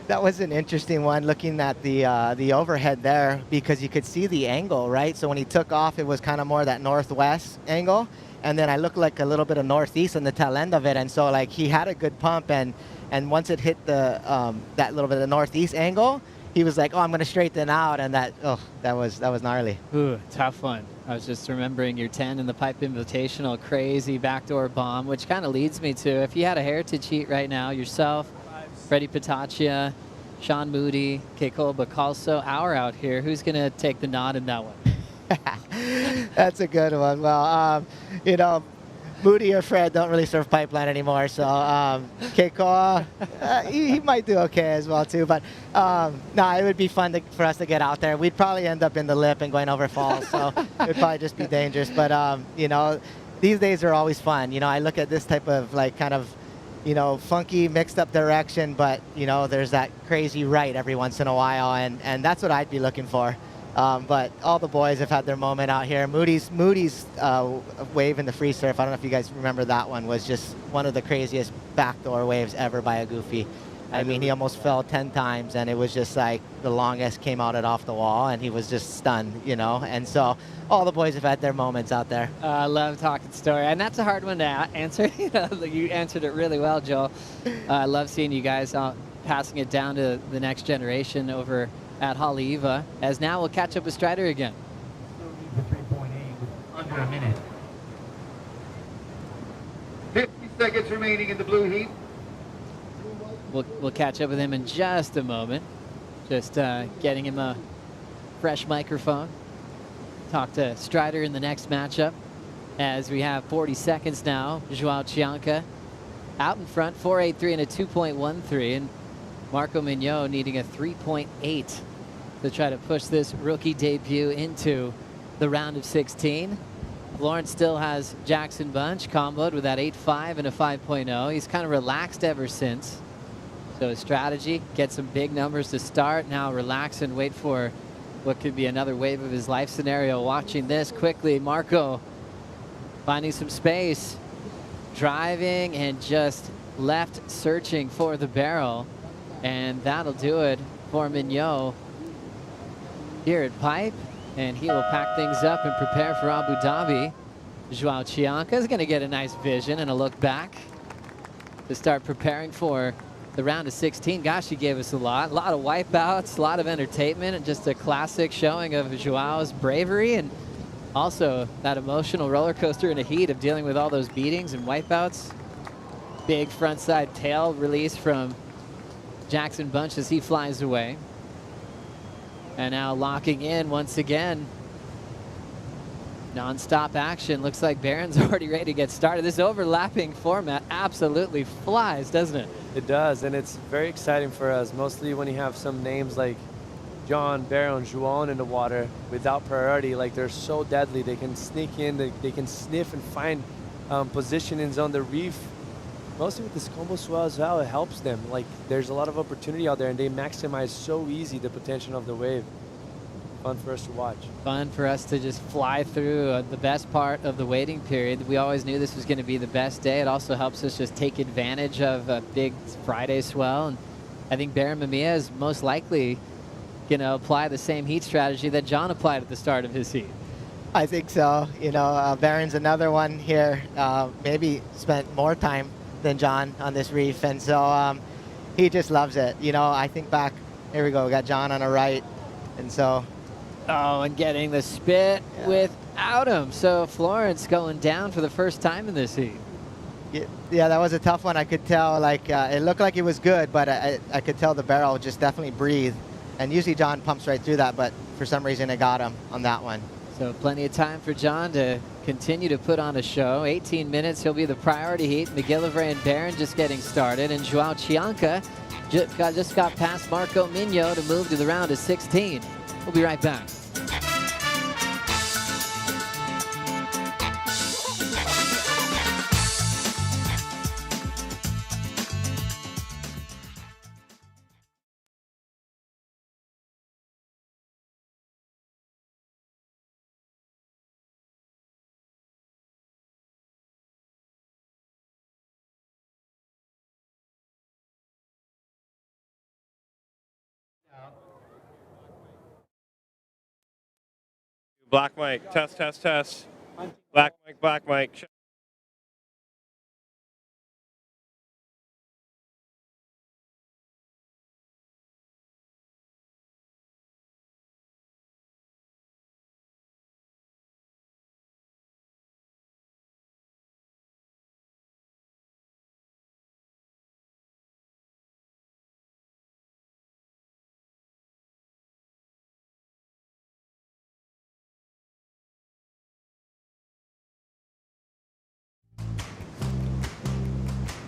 that was an interesting one, looking at the overhead there, because you could see the angle, right? So when he took off, it was kind of more that northwest angle. And then I looked like a little bit of northeast on the tail end of it. And so like he had a good pump, and once it hit the that little bit of the northeast angle, he was like, oh, I'm going to straighten out. And that was gnarly. Ooh, tough one. I was just remembering your 10 in the Pipe Invitational, crazy backdoor bomb, which kind of leads me to, if you had a heritage heat right now, yourself, Freddie Pataccia, Sean Moody, Keiko Bacalso, our out here, who's going to take the nod in that one? That's a good one. Well, you know, Moody or Fred don't really surf pipeline anymore, so Keiko, he might do okay as well too. But no, it would be fun for us to get out there. We'd probably end up in the lip and going over falls, so it would probably just be dangerous. But you know, these days are always fun. You know, I look at this type of like kind of, you know, funky mixed up direction, but you know, there's that crazy right every once in a while, and that's what I'd be looking for. But all the boys have had their moment out here. Moody's wave in the free surf, I don't know if you guys remember that one, was just one of the craziest backdoor waves ever by a goofy. I mean, he almost fell 10 times, and it was just like the longest came out it off the wall, and he was just stunned, you know. And so all the boys have had their moments out there. I love talking story, and that's a hard one to answer. You know, you answered it really well, Joel. I love seeing you guys out passing it down to the next generation over at Haleiwa, as now we'll catch up with Strider again. Under a minute. 50 seconds remaining in the blue heat. We'll catch up with him in just a moment. Just getting him a fresh microphone. Talk to Strider in the next matchup, as we have 40 seconds now. Joao Chianca out in front, 4.83 and a 2.13, and Marco Mignot needing a 3.8 to try to push this rookie debut into the round of 16. Florence still has Jackson Bunch comboed with that 8.5 and a 5.0. He's kind of relaxed ever since. So his strategy, get some big numbers to start, now relax and wait for what could be another wave of his life scenario. Watching this quickly, Marco finding some space, driving and just left searching for the barrel. And that'll do it for Mignot here at Pipe, and he will pack things up and prepare for Abu Dhabi. Joao Chianca is going to get a nice vision and a look back to start preparing for the round of 16. Gosh, he gave us a lot of wipeouts, a lot of entertainment, and just a classic showing of Joao's bravery, and also that emotional roller coaster in a heat of dealing with all those beatings and wipeouts. Big frontside tail release from Jackson Bunch as he flies away. And now locking in once again. Non-stop action. Looks like Barron's already ready to get started. This overlapping format absolutely flies, doesn't it? It does, and it's very exciting for us, mostly when you have some names like John, Barron, João in the water without priority. Like, they're so deadly. They can sneak in, they can sniff and find positionings on the reef. Mostly with this combo swell as well, it helps them. Like, there's a lot of opportunity out there, and they maximize so easy the potential of the wave. Fun for us to watch. Fun for us to just fly through the best part of the waiting period. We always knew this was going to be the best day. It also helps us just take advantage of a big Friday swell. And I think Barron Mamiya is most likely going to apply the same heat strategy that John applied at the start of his heat. I think so. You know, Barron's another one here. Maybe spent more time than John on this reef, and so he just loves it. You know, I think back, here we go, we got John on the right, and so. Oh, and getting the spit without him. So Florence going down for the first time in this heat. Yeah, that was a tough one. I could tell, like, it looked like it was good, but I could tell the barrel just definitely breathed And usually John pumps right through that, but for some reason it got him on that one. So plenty of time for John to continue to put on a show. 18 minutes, he'll be the priority heat. McGillivray and Barron just getting started. And Joao Chianca just got past Marco Migno to move to the round of 16. We'll be right back. Black mic, test, test, test. Black mic, black mic.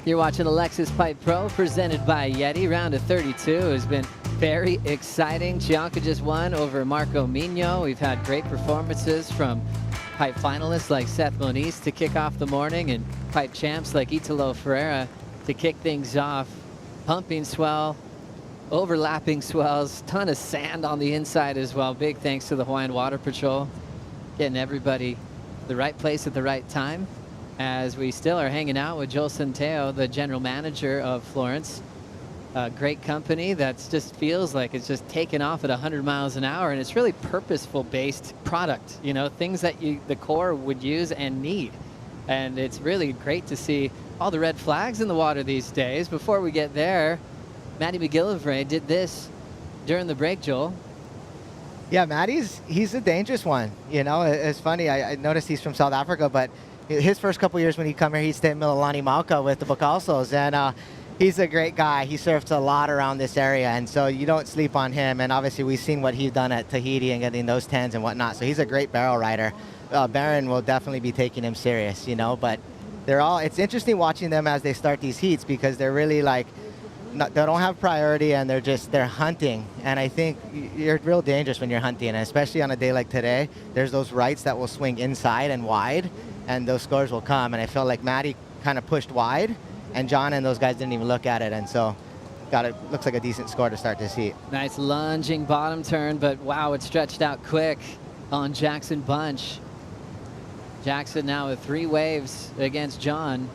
You're watching the Lexus Pipe Pro presented by YETI. Round of 32 has been very exciting. Chianca just won over Marco Migno. We've had great performances from pipe finalists like Seth Moniz to kick off the morning, and pipe champs like Italo Ferreira to kick things off. Pumping swell, overlapping swells, ton of sand on the inside as well. Big thanks to the Hawaiian Water Patrol, getting everybody the right place at the right time. As we still are hanging out with Joel Centeo, the general manager of Florence. A great company that just feels like it's just taken off at 100 miles an hour, and it's really purposeful-based product, you know, things that the Corps would use and need. And it's really great to see all the red flags in the water these days. Before we get there, Matty McGillivray did this during the break, Joel. Yeah, he's a dangerous one. You know, it's funny. I noticed he's from South Africa, but his first couple years when he come here, he'd stay at Mililani Mauka with the Bocalsos, and he's a great guy. He surfs a lot around this area, and so you don't sleep on him. And obviously, we've seen what he's done at Tahiti and getting those 10s and whatnot. So he's a great barrel rider. Barron will definitely be taking him serious, you know. But it's interesting watching them as they start these heats because they're really like, they don't have priority and they're hunting. And I think you're real dangerous when you're hunting, and especially on a day like today. There's those rights that will swing inside and wide, and those scores will come. And I felt like Matty kind of pushed wide, and John and those guys didn't even look at it, and so looks like a decent score to start this heat. Nice lunging bottom turn, but wow, it stretched out quick on Jackson Bunch. Jackson now with 3 waves against John.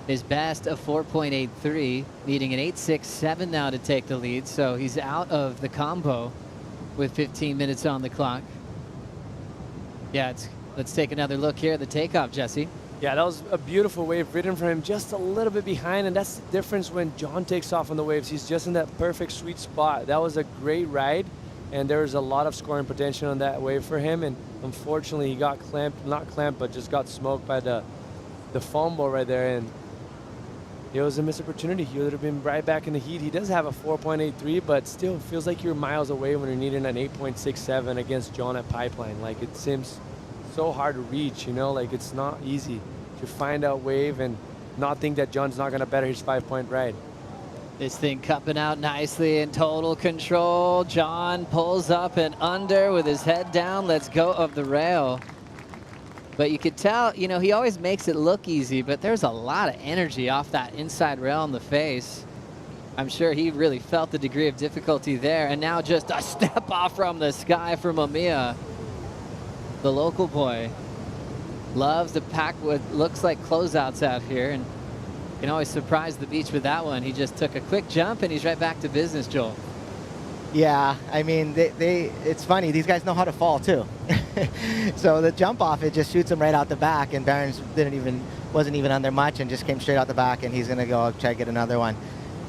His best of 4.83, needing an 8.67 now to take the lead, so he's out of the combo with 15 minutes on the clock. Yeah, let's take another look here at the takeoff, Jesse. Yeah, that was a beautiful wave ridden for him, just a little bit behind, and that's the difference when John takes off on the waves. He's just in that perfect sweet spot. That was a great ride, and there was a lot of scoring potential on that wave for him, and unfortunately he got not clamped, but just got smoked by the foam ball right there, and it was a missed opportunity. He would have been right back in the heat. He does have a 4.83, but still feels like you're miles away when you're needing an 8.67 against John at Pipeline. Like, it seems so hard to reach, you know, like it's not easy to find out wave and not think that John's not going to better his 5-point ride. This thing cupping out nicely in total control. John pulls up and under with his head down. Let's go of the rail. But you could tell, you know, he always makes it look easy, but there's a lot of energy off that inside rail in the face. I'm sure he really felt the degree of difficulty there. And now just a step off from the sky for Mamiya. The local boy loves to pack what looks like closeouts out here, and can always surprise the beach with that one. He just took a quick jump and he's right back to business, Joel. Yeah, I mean, it's funny. These guys know how to fall too. So the jump off, it just shoots him right out the back, and Barron's wasn't even under much and just came straight out the back, and he's gonna go try to get another one.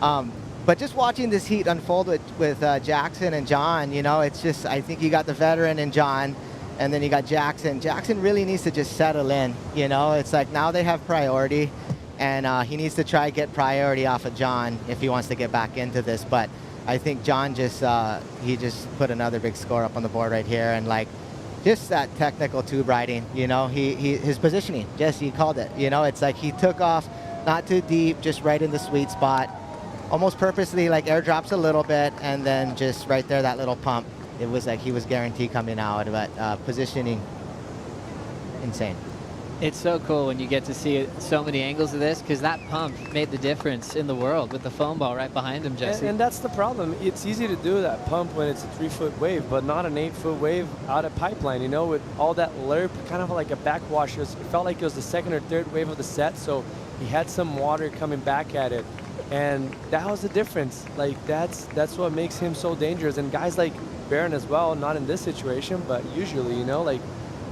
But just watching this heat unfold with Jackson and John, you know, it's just, I think you got the veteran in John, and then you got Jackson. Jackson really needs to just settle in, you know. It's like now they have priority, and he needs to try to get priority off of John if he wants to get back into this. But I think John he just put another big score up on the board right here, and like just that technical tube riding, you know, his positioning, Jesse called it, you know, it's like he took off not too deep, just right in the sweet spot, almost purposely like airdrops a little bit, and then just right there, that little pump. It was like he was guaranteed coming out, but positioning, insane. It's so cool when you get to see so many angles of this, because that pump made the difference in the world with the foam ball right behind him, Jesse. And that's the problem. It's easy to do that pump when it's a 3-foot wave, but not an 8-foot wave out of pipeline, you know, with all that lerp, kind of like a backwash. It felt like it was the second or third wave of the set, so he had some water coming back at it. And that was the difference. Like, that's what makes him so dangerous. And guys like Barron as well, not in this situation, but usually, you know, like,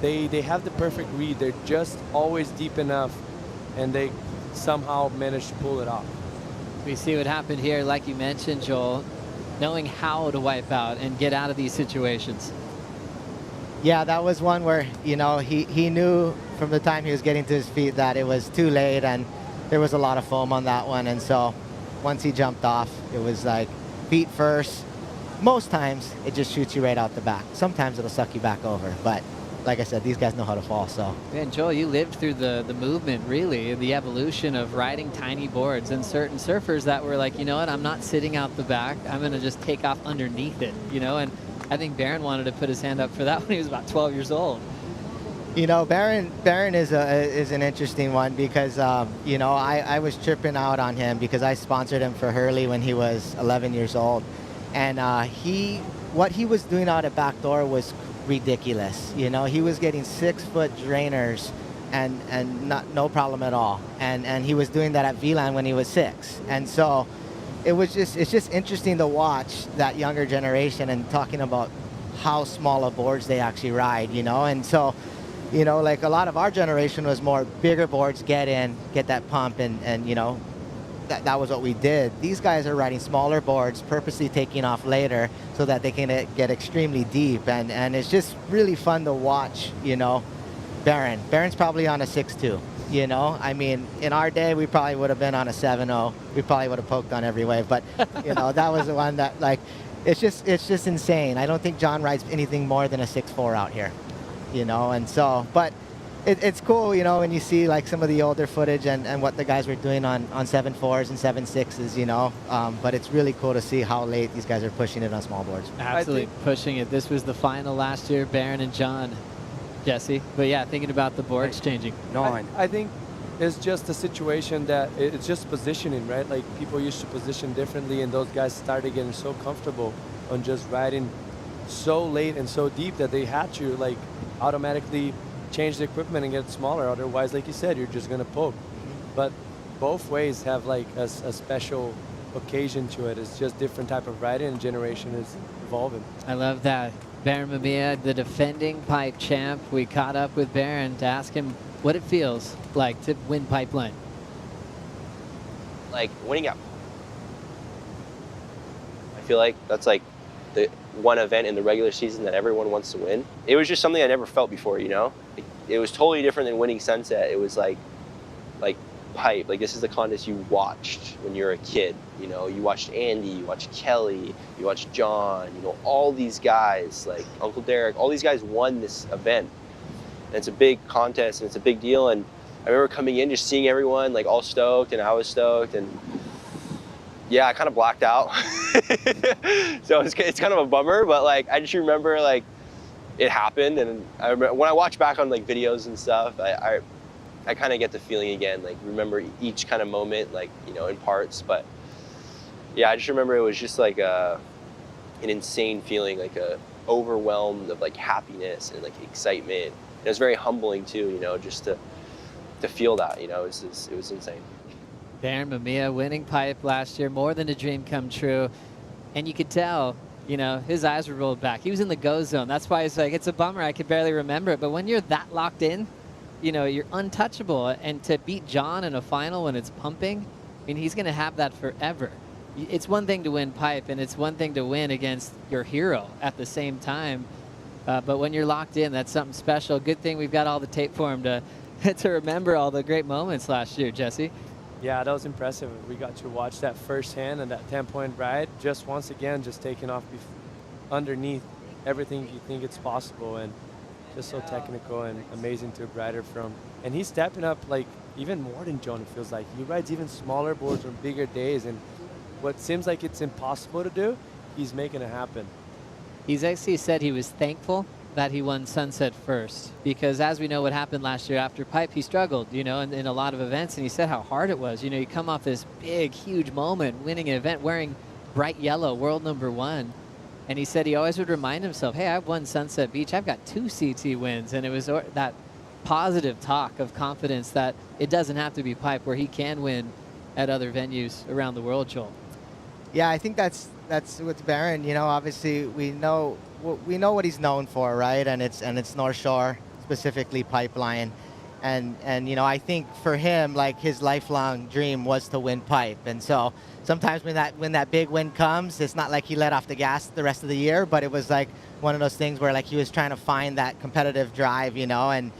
they have the perfect read. They're just always deep enough, and they somehow manage to pull it off. We see what happened here, like you mentioned, Joel, knowing how to wipe out and get out of these situations. Yeah, that was one where, you know, he knew from the time he was getting to his feet that it was too late, and there was a lot of foam on that one. And so once he jumped off, it was like feet first. Most times it just shoots you right out the back. Sometimes it'll suck you back over, but like I said, these guys know how to fall, so. And Joel, you lived through the movement, really, the evolution of riding tiny boards, and certain surfers that were like, you know what, I'm not sitting out the back, I'm going to just take off underneath it, you know, and I think Barron wanted to put his hand up for that when he was about 12 years old. You know, Barron is an interesting one because, you know, I was tripping out on him because I sponsored him for Hurley when he was 11 years old. And what he was doing out at backdoor was ridiculous. You know, he was getting 6-foot drainers and no problem at all. And he was doing that at VLAN when he was 6. And so it's just interesting to watch that younger generation and talking about how small of boards they actually ride, you know. And so, you know, like a lot of our generation was more bigger boards, get in, get that pump, and you know, that was what we did. These guys are riding smaller boards, purposely taking off later so that they can get extremely deep, and it's just really fun to watch, you know. Barron's probably on a 6.2, you know. I mean, in our day, we probably would have been on a 7.0. We probably would have poked on every wave, but, you know, that was the one that, like, it's just insane. I don't think John rides anything more than a 6.4 out here, you know, and so, but it's cool, you know, when you see like some of the older footage and what the guys were doing on 7.4s and 7.6s, you know, but it's really cool to see how late these guys are pushing it on small boards. Absolutely pushing it. This was the final last year, Barron and John, Jesse. But yeah, thinking about the boards changing. I think it's just a situation that it's just positioning, right? Like people used to position differently, and those guys started getting so comfortable on just riding so late and so deep that they had to like automatically change the equipment and get smaller. Otherwise, like you said, you're just gonna poke. But both ways have like a special occasion to it. It's just different type of riding, and generation is evolving. I love that. Barron Mamiya, the defending pipe champ. We caught up with Barron to ask him what it feels like to win Pipeline. Like winning out. I feel like that's like the one event in the regular season that everyone wants to win. It was just something I never felt before, you know? It was totally different than winning Sunset. It was like pipe. Like this is the contest you watched when you were a kid. You know, you watched Andy, you watched Kelly, you watched John, you know, all these guys, like Uncle Derek, all these guys won this event. And it's a big contest and it's a big deal. And I remember coming in, just seeing everyone like all stoked, and I was stoked, and yeah, I kind of blacked out. So it's kind of a bummer, but like I just remember like it happened, and I remember when I watch back on like videos and stuff, I kind of get the feeling again, like remember each kind of moment, like, you know, in parts. But yeah, I just remember it was just like an insane feeling, like overwhelmed of like happiness and like excitement. And it was very humbling too, you know, just to feel that, you know, it was insane. Barron Mamiya winning pipe last year, more than a dream come true. And you could tell, you know, his eyes were rolled back. He was in the go zone. That's why it's like, it's a bummer. I could barely remember it. But when you're that locked in, you know, you're untouchable. And to beat John in a final when it's pumping, I mean, he's going to have that forever. It's one thing to win pipe, and it's one thing to win against your hero at the same time. But when you're locked in, that's something special. Good thing we've got all the tape for him to remember all the great moments last year, Jesse. Yeah, that was impressive. We got to watch that firsthand and that 10-point ride. Just once again, just taking off underneath everything you think it's possible, and just so technical and amazing to rider from. And he's stepping up like even more than John, it feels like. He rides even smaller boards on bigger days, and what seems like it's impossible to do, he's making it happen. He's actually said he was thankful that he won Sunset first, because as we know what happened last year after Pipe, he struggled, you know, in a lot of events, and he said how hard it was. You know, you come off this big, huge moment, winning an event, wearing bright yellow, world #1. And he said he always would remind himself, hey, I've won Sunset Beach. I've got 2 CT wins. And it was that positive talk of confidence that it doesn't have to be Pipe, where he can win at other venues around the world, Joel. Yeah, I think that's with Barron. You know, obviously we know what he's known for, right? And it's North Shore, specifically Pipeline. And you know, I think for him, like, his lifelong dream was to win Pipe. And so sometimes when that big win comes, it's not like he let off the gas the rest of the year, but it was like one of those things where, like, he was trying to find that competitive drive, you know. And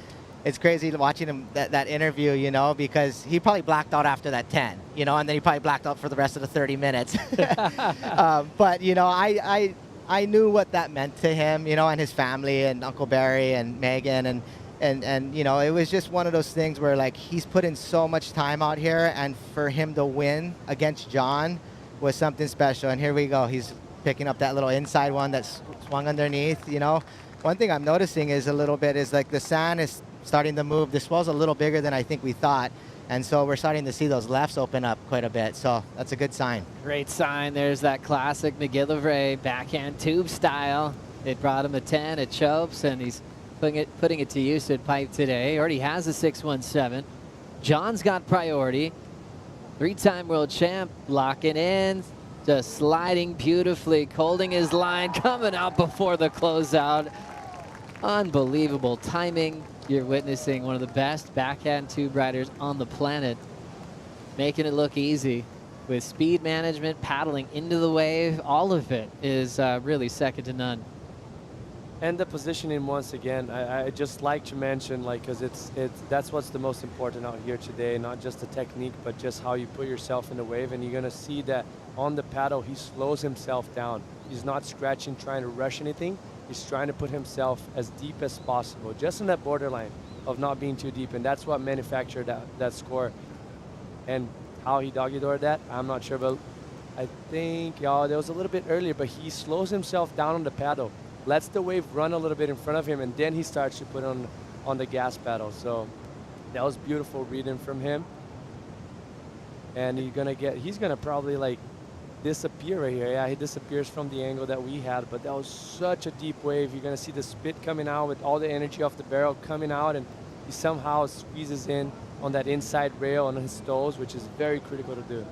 it's crazy watching him that interview, you know, because he probably blacked out after that 10, you know, and then he probably blacked out for the rest of the 30 minutes. But you know, I knew what that meant to him, you know, and his family and Uncle Barry and Megan and you know, it was just one of those things where, like, he's put in so much time out here, and for him to win against John was something special. And here we go. He's picking up that little inside one that's swung underneath, you know. One thing I'm noticing is a little bit is, like, the sand is starting to move. The swell's a little bigger than I think we thought. And so we're starting to see those lefts open up quite a bit. So that's a good sign. Great sign. There's that classic McGillivray backhand tube style. It brought him a 10 at Chopes, and he's putting it to use at Pipe today. He already has a 617. John's got priority. 3-time world champ, locking in, just sliding beautifully, holding his line, coming out before the closeout. Unbelievable timing. You're witnessing one of the best backhand tube riders on the planet, making it look easy with speed management, paddling into the wave. All of it is really second to none. And the positioning, once again, I just like to mention, like, because that's what's the most important out here today, not just the technique, but just how you put yourself in the wave. And you're going to see that on the paddle, he slows himself down. He's not scratching, trying to rush anything. He's trying to put himself as deep as possible, just in that borderline of not being too deep. And that's what manufactured that score. And how he doggy-doored that, I'm not sure, but I think there was a little bit earlier, but he slows himself down on the paddle, lets the wave run a little bit in front of him, and then he starts to put on the gas pedal. So that was beautiful reading from him. And he's gonna probably, like, disappear right here. Yeah, he disappears from the angle that we had, but that was such a deep wave. You're gonna see the spit coming out with all the energy off the barrel coming out, and he somehow squeezes in on that inside rail on his toes, which is very critical to do.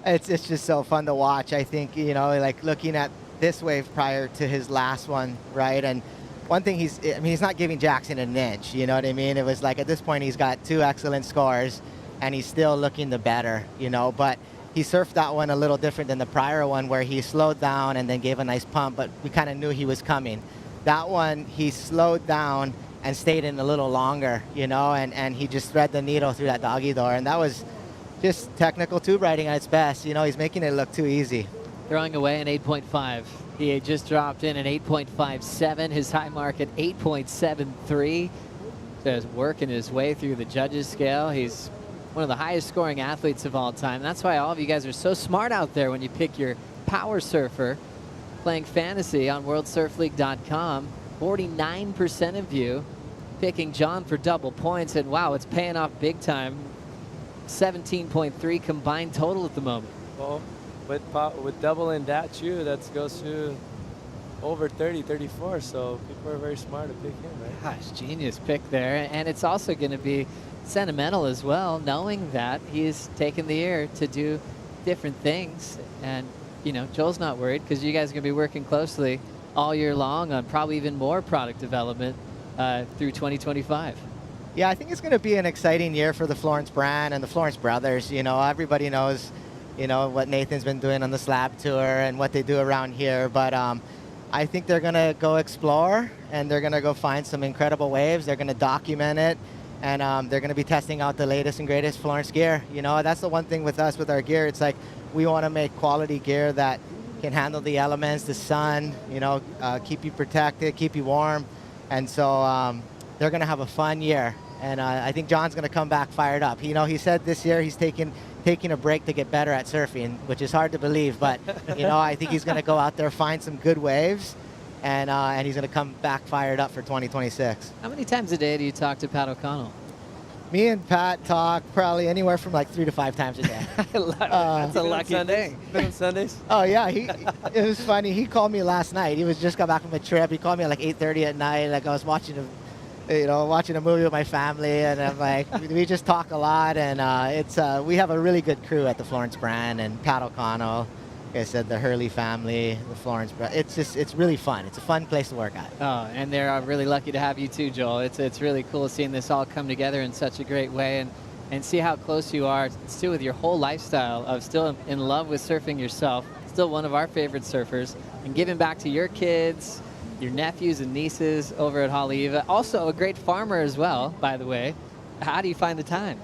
It's just so fun to watch. I think, you know, like, looking at this wave prior to his last one, right? And one thing he's not giving Jackson an inch, you know what I mean? It was like, at this point, he's got 2 excellent scores, and he's still looking the better, you know. But he surfed that one a little different than the prior one, where he slowed down and then gave a nice pump, but we kind of knew he was coming. That one, he slowed down and stayed in a little longer, you know, and he just thread the needle through that doggy door. And that was just technical tube riding at its best. You know, he's making it look too easy. Throwing away an 8.5. He had just dropped in an 8.57, his high mark at 8.73. Just working his way through the judges' scale. He's one of the highest scoring athletes of all time. That's why all of you guys are so smart out there when you pick your power surfer playing fantasy on worldsurfleague.com. 49% of you picking John for double points, and wow, it's paying off big time. 17.3 combined total at the moment. Well, with doubling that too, that goes to over 30, 34. So people are very smart to pick him, right? Gosh, genius pick there. And it's also going to be sentimental as well, knowing that he's taken the year to do different things. And, you know, Joel's not worried because you guys are going to be working closely all year long on probably even more product development through 2025. Yeah, I think it's going to be an exciting year for the Florence brand and the Florence brothers. You know, everybody knows, you know, what Nathan's been doing on the slab tour and what they do around here. But I think they're going to go explore, and they're going to go find some incredible waves. They're going to document it. and they're going to be testing out the latest and greatest Florence gear. You know, that's the one thing with us, with our gear. It's like we want to make quality gear that can handle the elements, the sun, you know, keep you protected, keep you warm. And so they're going to have a fun year. And I think John's going to come back fired up. You know, he said this year he's taking a break to get better at surfing, which is hard to believe. But, you know, I think he's going to go out there, find some good waves, and he's going to come back fired up for 2026. How many times a day do you talk to Pat O'Connell? Me and Pat talk probably anywhere from like 3 to 5 times a day. That's a lucky thing. On Sundays? Oh yeah, it was funny. He called me last night. He was just got back from a trip. He called me at like 8:30 at night. Like I was watching a movie with my family, and I'm like, we just talk a lot, and we have a really good crew at the Florence brand, and Pat O'Connell. Like I said, the Hurley family, the Florence brand. It's really fun. It's a fun place to work at. Oh, and they're really lucky to have you too, Joel. It's really cool seeing this all come together in such a great way, and see how close you are still with your whole lifestyle of still in love with surfing yourself, still one of our favorite surfers, and giving back to your kids, your nephews and nieces over at Haleiwa. Also a great farmer as well, by the way. How do you find the time?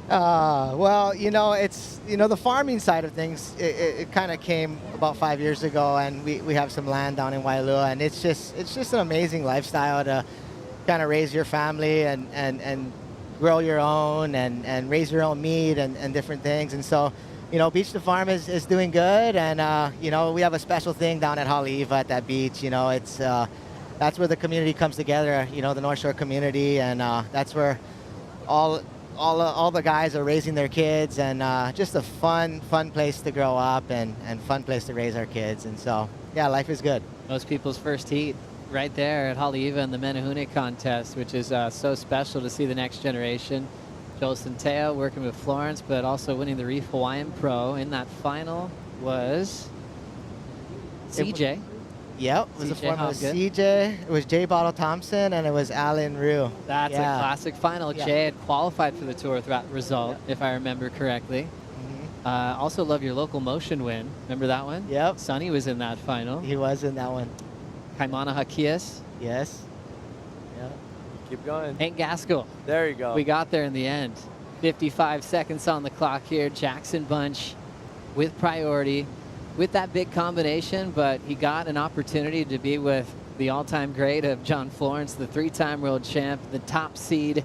Well, you know, it's, you know, the farming side of things, it kind of came about 5 years ago, and we have some land down in Wailua, and it's just an amazing lifestyle to kind of raise your family and grow your own and raise your own meat and different things. And so, you know, Beach to Farm is doing good, and you know, we have a special thing down at Haleiwa at that beach. You know, it's that's where the community comes together. You know, the North Shore community, and that's where all the guys are raising their kids, and just a fun place to grow up and fun place to raise our kids. And so, yeah, life is good. Most people's first heat right there at Haleiwa in the Menehune contest, which is so special to see the next generation. Joel Centeo working with Florence, but also winning the Reef Hawaiian Pro. In that final was CJ. Yep, it was a form of Hosgood. CJ, it was Jay Bottle Thompson, and it was Alan Rue. That's a classic final. Yeah. Jay had qualified for the tour with that result, if I remember correctly. Also love your local motion win. Remember that one? Yep. Sonny was in that final. He was in that one. Kaimana Hakias. Yes. Yeah. Keep going. Hank Gaskell. There you go. We got there in the end. 55 seconds on the clock here. Jackson Bunch with priority, with that big combination, but he got an opportunity to be with the all-time great of John Florence, the 3-time world champ, the top seed.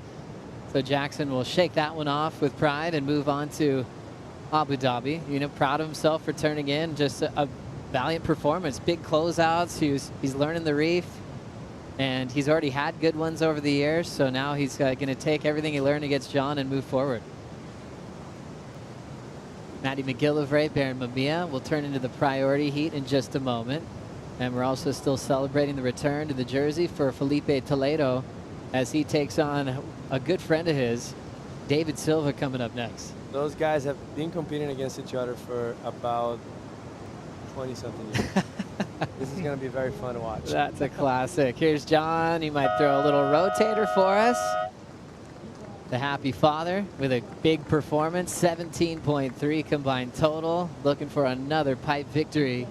So Jackson will shake that one off with pride and move on to Abu Dhabi. You know, proud of himself for turning in just a valiant performance. Big closeouts. He's learning the reef, and he's already had good ones over the years. So now he's going to take everything he learned against John and move forward. Matty McGillivray, Barron Mamiya will turn into the priority heat in just a moment. And we're also still celebrating the return to the Jersey for Felipe Toledo as he takes on a good friend of his, David Silva, coming up next. Those guys have been competing against each other for about 20-something years. This is going to be very fun to watch. That's a classic. Here's John. He might throw a little rotator for us. The happy father with a big performance, 17.3 combined total, looking for another pipe victory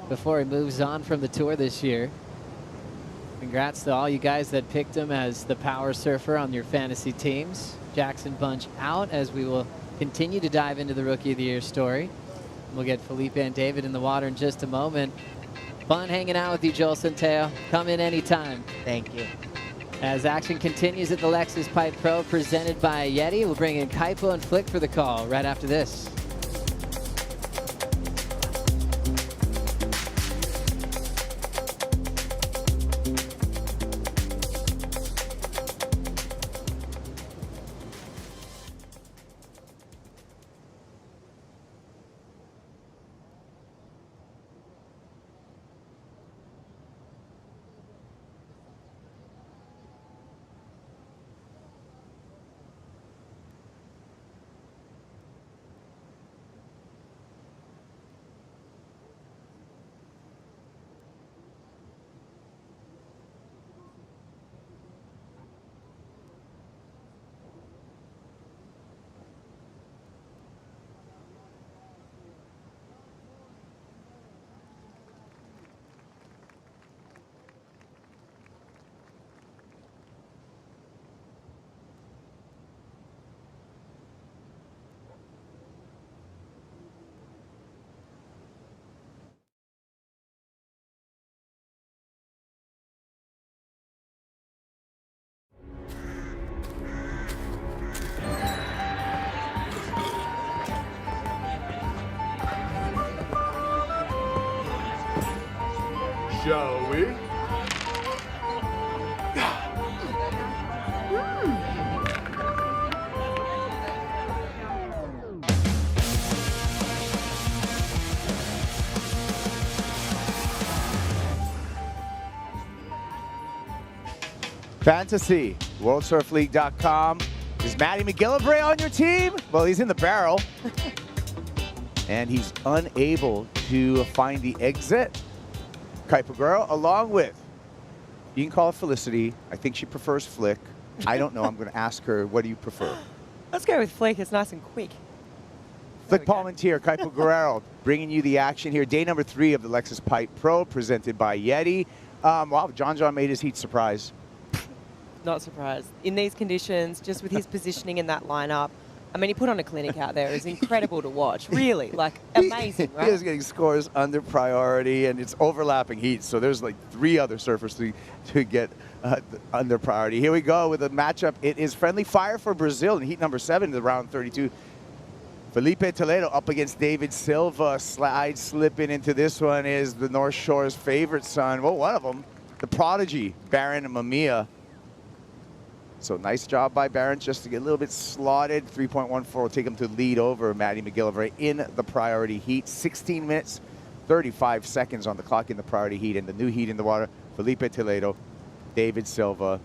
before he moves on from the tour this year. Congrats to all you guys that picked him as the power surfer on your fantasy teams. Jackson Bunch out as we will continue to dive into the Rookie of the Year story. We'll get Felipe and David in the water in just a moment. Fun hanging out with you, Joel Centeo. Come in anytime. Thank you. As action continues at the Lexus Pipe Pro, presented by YETI, we'll bring in Kaipo and Flick for the call right after this. shall we? Fantasy, WorldSurfLeague.com. Is Matty McGillivray on your team? Well, he's in the barrel. And he's unable to find the exit. Kuiper girl, along with, you can call her Felicity. I think she prefers Flick. I don't know. I'm going to ask her, what do you prefer? Let's go with Flick. It's nice and quick. Flick Palmentier, Kuiper Guerrero, bringing you the action here. Day number 3 of the Lexus Pipe Pro, presented by YETI. Wow, John made his heat surprise. Not surprised. In these conditions, just with his positioning in that lineup, I mean, he put on a clinic out there. It's incredible to watch. Really, like, amazing, right? He is getting scores under priority, and it's overlapping heats. So there's like 3 other surfers to get under priority. Here we go with a matchup. It is friendly fire for Brazil in heat number 7 to round 32. Felipe Toledo up against David Silva. Slipping into this one is the North Shore's favorite son. Well, one of them, the prodigy, Barron and Mamiya. So nice job by Barron just to get a little bit slotted. 3.14 will take him to lead over Matty McGillivray in the priority heat. 16 minutes, 35 seconds on the clock in the priority heat. And the new heat in the water, Felipe Toledo, David Silva.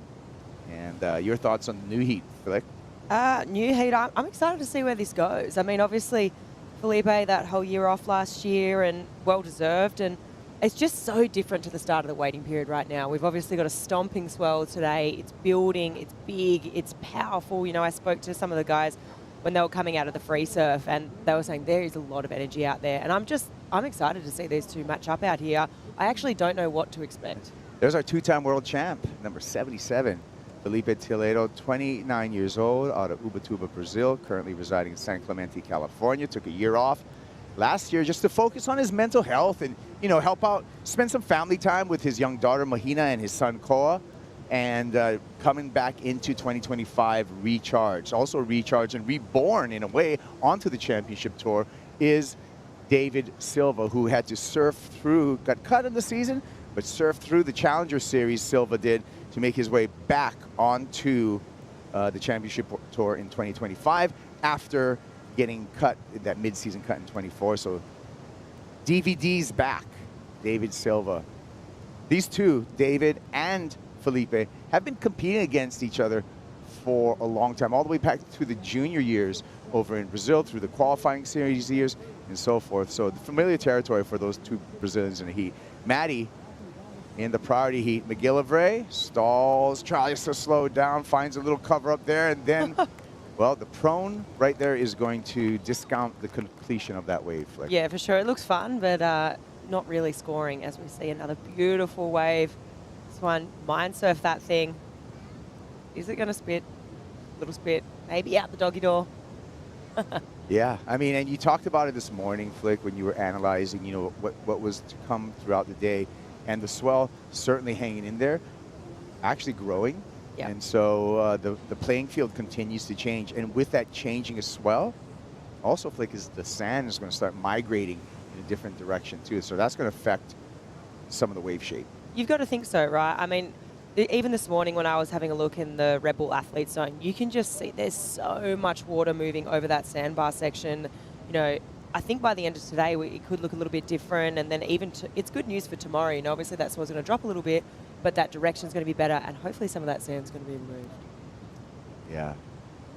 And your thoughts on the new heat, Felipe? New heat, I'm excited to see where this goes. I mean, obviously, Felipe, that whole year off last year and well-deserved. And it's just so different to the start of the waiting period right now. We've obviously got a stomping swell today. It's building, it's big, it's powerful. You know, I spoke to some of the guys when they were coming out of the free surf, and they were saying there is a lot of energy out there. And I'm excited to see these two match up out here. I actually don't know what to expect. There's our 2-time world champ, number 77, Felipe Toledo, 29 years old, out of Ubatuba, Brazil, currently residing in San Clemente, California. Took a year off last year just to focus on his mental health and, you know, help out, spend some family time with his young daughter Mahina and his son Koa, and coming back into 2025 recharged. Also recharged and reborn in a way onto the championship tour is David Silva, who had to surf through, got cut in the season, but surfed through the Challenger Series, Silva did, to make his way back onto the championship tour in 2025 after getting cut, that mid-season cut in 24. So DVD's back, David Silva. These two, David and Felipe, have been competing against each other for a long time, all the way back through the junior years over in Brazil, through the qualifying series years, and so forth. So the familiar territory for those two Brazilians in the heat. Matty in the priority heat. McGillivray stalls, tries to slow down, finds a little cover up there, and then well, the prone right there is going to discount the completion of that wave. Flick. Yeah, for sure. It looks fun, but not really scoring as we see another beautiful wave. This one, mind surf that thing. Is it going to spit? Little spit. Maybe out the doggy door. Yeah, I mean, and you talked about it this morning, Flick, when you were analyzing, you know, what was to come throughout the day. And the swell certainly hanging in there, actually growing. Yep. And so the playing field continues to change. And with that changing as swell, also, Flick, is the sand is going to start migrating in a different direction, too. So that's going to affect some of the wave shape. You've got to think so, right? I mean, even this morning when I was having a look in the Red Bull Athlete Zone, you can just see there's so much water moving over that sandbar section. You know, I think by the end of today, it could look a little bit different. And then even it's good news for tomorrow. You know, obviously that swell's going to drop a little bit, but that direction's going to be better, and hopefully some of that sand's going to be removed. Yeah.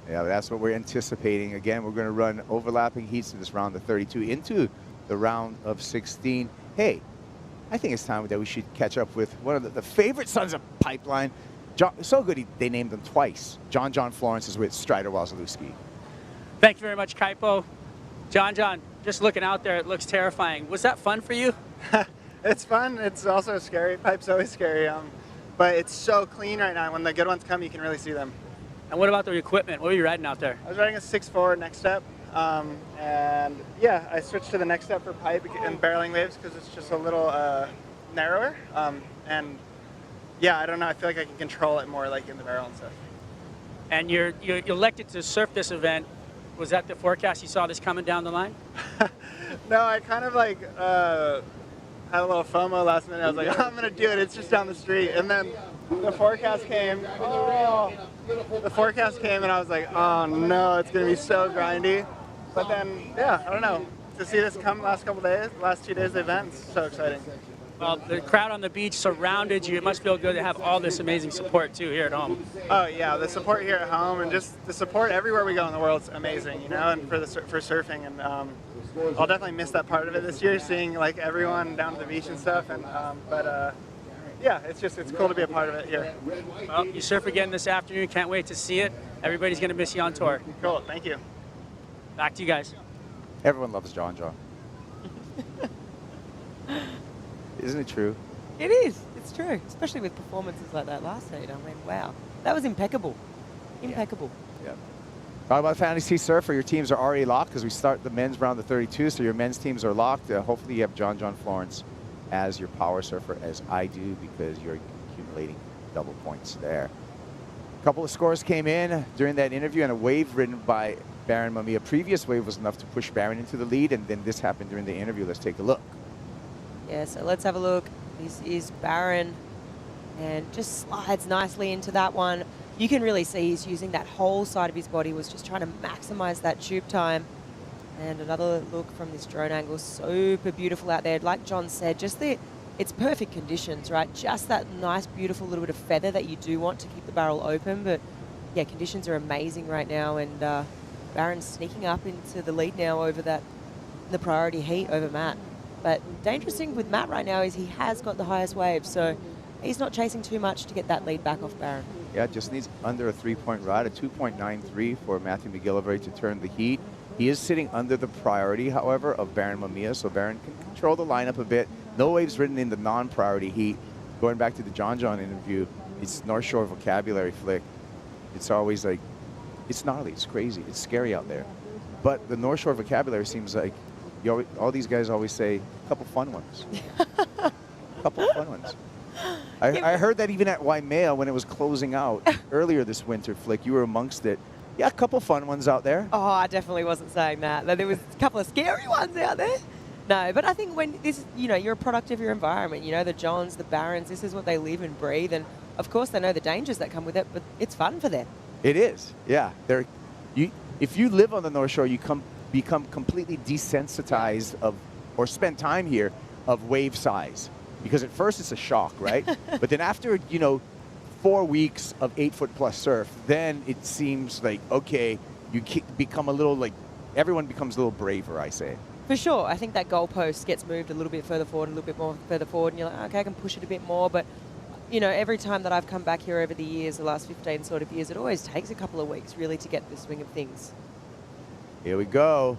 Yeah, that's what we're anticipating. Again, we're going to run overlapping heats in this round of 32 into the round of 16. Hey, I think it's time that we should catch up with one of the favorite sons of Pipeline. So good they named them twice. John Florence is with Strider Wazalewski. Thank you very much, Kaipo. John, just looking out there, it looks terrifying. Was that fun for you? It's fun. It's also scary. Pipe's always scary. But it's so clean right now. When the good ones come, you can really see them. And what about the equipment? What were you riding out there? I was riding a 6.4 next step. And yeah, I switched to the next step for pipe and barreling waves because it's just a little narrower. And yeah, I don't know. I feel like I can control it more like in the barrel and stuff. And you elected to surf this event. Was that the forecast? You saw this coming down the line? No, I kind of like had a little FOMO last minute. I was like, oh, I'm gonna do it. It's just down the street. And then the forecast came. Oh, the forecast came, and I was like, oh no, it's gonna be so grindy. But then, yeah, I don't know. To see this come last couple days, last 2 days of the event, it's so exciting. Well, the crowd on the beach surrounded you. It must feel good to have all this amazing support too here at home. Oh yeah, the support here at home and just the support everywhere we go in the world is amazing, you know, and for surfing. And I'll definitely miss that part of it this year, seeing like everyone down to the beach and stuff. And yeah, it's cool to be a part of it here. Well, you surf again this afternoon. Can't wait to see it. Everybody's gonna miss you on tour. Cool, thank you. Back to you guys. Everyone loves John. Isn't it true? It is. It's true, especially with performances like that last night. I mean, wow, that was impeccable. Impeccable. Yeah. Talk about Fantasy Surfer. Your teams are already locked because we start the men's round of 32, so your men's teams are locked. Hopefully you have John Florence as your power surfer, as I do, because you're accumulating double points there. A couple of scores came in during that interview, and a wave ridden by Barron Mamiya. Previous wave was enough to push Barron into the lead, and then this happened during the interview. Let's take a look. Yeah, so let's have a look. This is Barron, and just slides nicely into that one. You can really see he's using that whole side of his body, was just trying to maximize that tube time. And another look from this drone angle, super beautiful out there. Like John said, just it's perfect conditions, right? Just that nice, beautiful little bit of feather that you do want to keep the barrel open. But yeah, conditions are amazing right now, and Barron's sneaking up into the lead now over the priority heat over Matt. But dangerous thing with Matt right now is he has got the highest wave, so he's not chasing too much to get that lead back off Barron. Yeah, just needs under a 3-point ride, a 2.93 for Matthew McGillivray to turn the heat. He is sitting under the priority, however, of Barron Mamiya, so Barron can control the lineup a bit. No waves ridden in the non-priority heat. Going back to the John interview, it's North Shore vocabulary flick. It's always like, it's gnarly, it's crazy, it's scary out there. But the North Shore vocabulary seems like, all these guys always say, a couple fun ones. A couple of fun ones. I heard that even at Waimea when it was closing out earlier this winter, Flick, you were amongst it. Yeah, a couple fun ones out there. Oh, I definitely wasn't saying that. There was a couple of scary ones out there. No, but I think when this, you're a product of your environment. The Johns, the Barrons, this is what they live and breathe. And of course, they know the dangers that come with it, but it's fun for them. It is, yeah. If you live on the North Shore, you become completely desensitized or spend time here of wave size. Because at first it's a shock, right? But then after, 4 weeks of 8-foot-plus surf, then it seems like, okay, you become a little, everyone becomes a little braver, I say. For sure. I think that goalpost gets moved a little bit further forward, a little bit more further forward, and you're like, okay, I can push it a bit more. But, every time that I've come back here over the years, the last 15 sort of years, it always takes a couple of weeks, really, to get the swing of things. Here we go.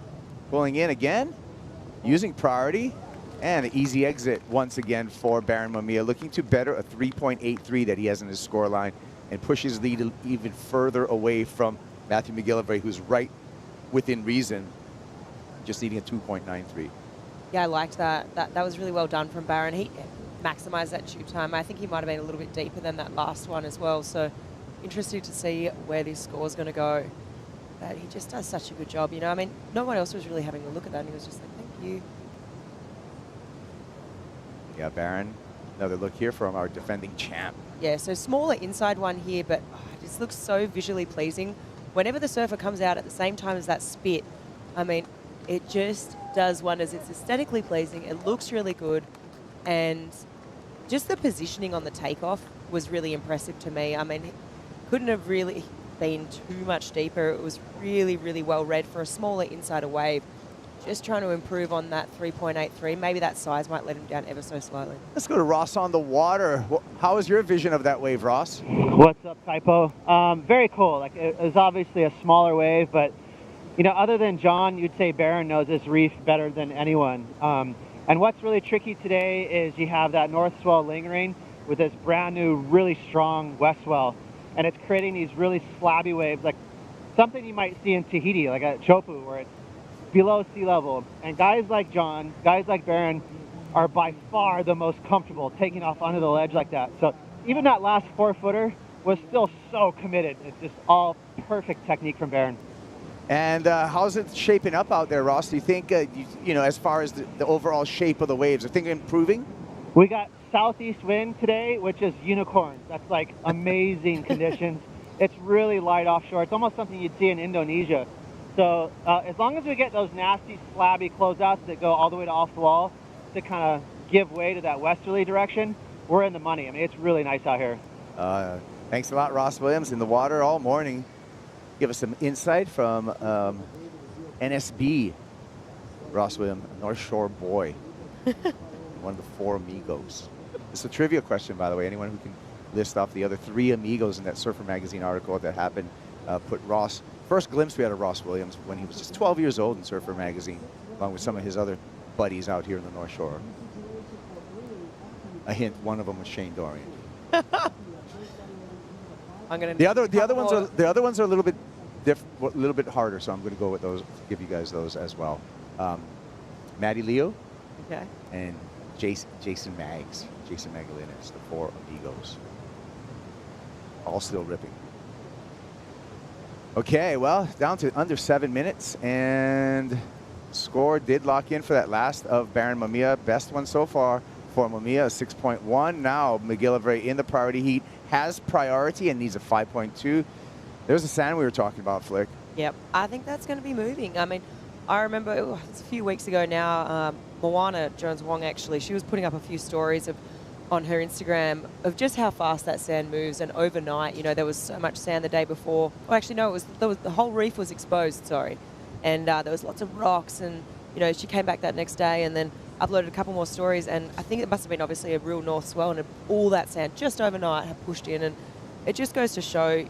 Pulling in again, using priority. And an easy exit once again for Barron Mamiya, looking to better a 3.83 that he has in his scoreline and push his lead even further away from Matthew McGillivray, who's right within reason, just needing a 2.93. Yeah, I liked that. That was really well done from Barron. He maximized that tube time. I think he might have been a little bit deeper than that last one as well. So interesting to see where this score is going to go. But he just does such a good job. I mean, no one else was really having a look at that. And he was just like, thank you. Yeah, Barron, another look here from our defending champ. Yeah, so smaller inside one here, but it just looks so visually pleasing. Whenever the surfer comes out at the same time as that spit, I mean, it just does wonders. It's aesthetically pleasing. It looks really good. And just the positioning on the takeoff was really impressive to me. I mean, couldn't have really been too much deeper. It was really, really well read for a smaller insider wave. Just trying to improve on that 3.83. Maybe that size might let him down ever so slightly. Let's go to Ross on the water. How is your vision of that wave, Ross? What's up, Typo? Very cool. It was obviously a smaller wave, but other than John, you'd say Barron knows this reef better than anyone. And what's really tricky today is you have that north swell lingering with this brand new, really strong west swell, and it's creating these really slabby waves, like something you might see in Tahiti, like at Chopu, where it's below sea level. And guys like John, guys like Barron are by far the most comfortable taking off onto the ledge like that. So even that last 4-footer was still so committed. It's just all perfect technique from Barron. And how's it shaping up out there, Ross? Do you think, you know, as far as the overall shape of the waves, are things improving? We got southeast wind today, which is unicorns. That's like amazing conditions. It's really light offshore. It's almost something you'd see in Indonesia. So as long as we get those nasty slabby closeouts that go all the way to off the wall to kind of give way to that westerly direction, we're in the money. I mean, it's really nice out here. Thanks a lot, Ross Williams, in the water all morning. Give us some insight from NSB, Ross Williams, North Shore boy, one of the 4 amigos. It's a trivia question, by the way. Anyone who can list off the other 3 amigos in that Surfer Magazine article that happened, put Ross. First glimpse we had of Ross Williams when he was just 12 years old in Surfer Magazine, along with some of his other buddies out here in the North Shore. A hint: one of them was Shane Dorian. The other ones are a little bit harder, so I'm going to go with those. Give you guys those as well. Maddie Leo, Okay. and Jason Magalinas, the 4 amigos, all still ripping. Okay, well, down to under 7 minutes, and score did lock in for that last of Barron Mamiya. Best one so far for Mamiya, 6.1. Now McGillivray in the priority heat has priority and needs a 5.2. There's the sand we were talking about, Flick. Yep, I think that's going to be moving. I mean, I remember it's a few weeks ago now, Moana Jones-Wong actually, she was putting up a few stories on her Instagram of just how fast that sand moves, and overnight, you know, there was so much sand the day before. Oh, actually, no, the whole reef was exposed, sorry. And there was lots of rocks, and, you know, she came back that next day and then uploaded a couple more stories, and I think it must have been obviously a real north swell, and all that sand just overnight had pushed in, and it just goes to show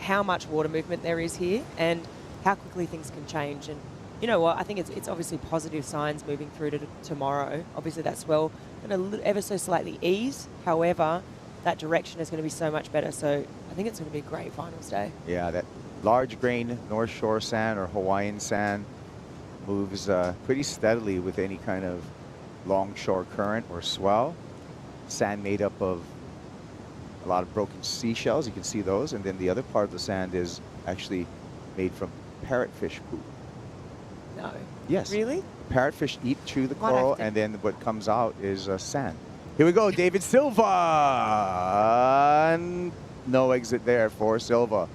how much water movement there is here and how quickly things can change. And you know what, I think it's obviously positive signs moving through to tomorrow. Obviously that swell going to ever so slightly ease, however that direction is going to be so much better, so I think it's going to be a great finals day. Yeah, that large grain North Shore sand or Hawaiian sand moves pretty steadily with any kind of longshore current or swell. Sand made up of a lot of broken seashells, you can see those, and then the other part of the sand is actually made from parrotfish poop. No. Yes. Really? Parrotfish chew the What coral, often? and then what comes out is sand. Here we go, David Silva. And no exit there for Silva.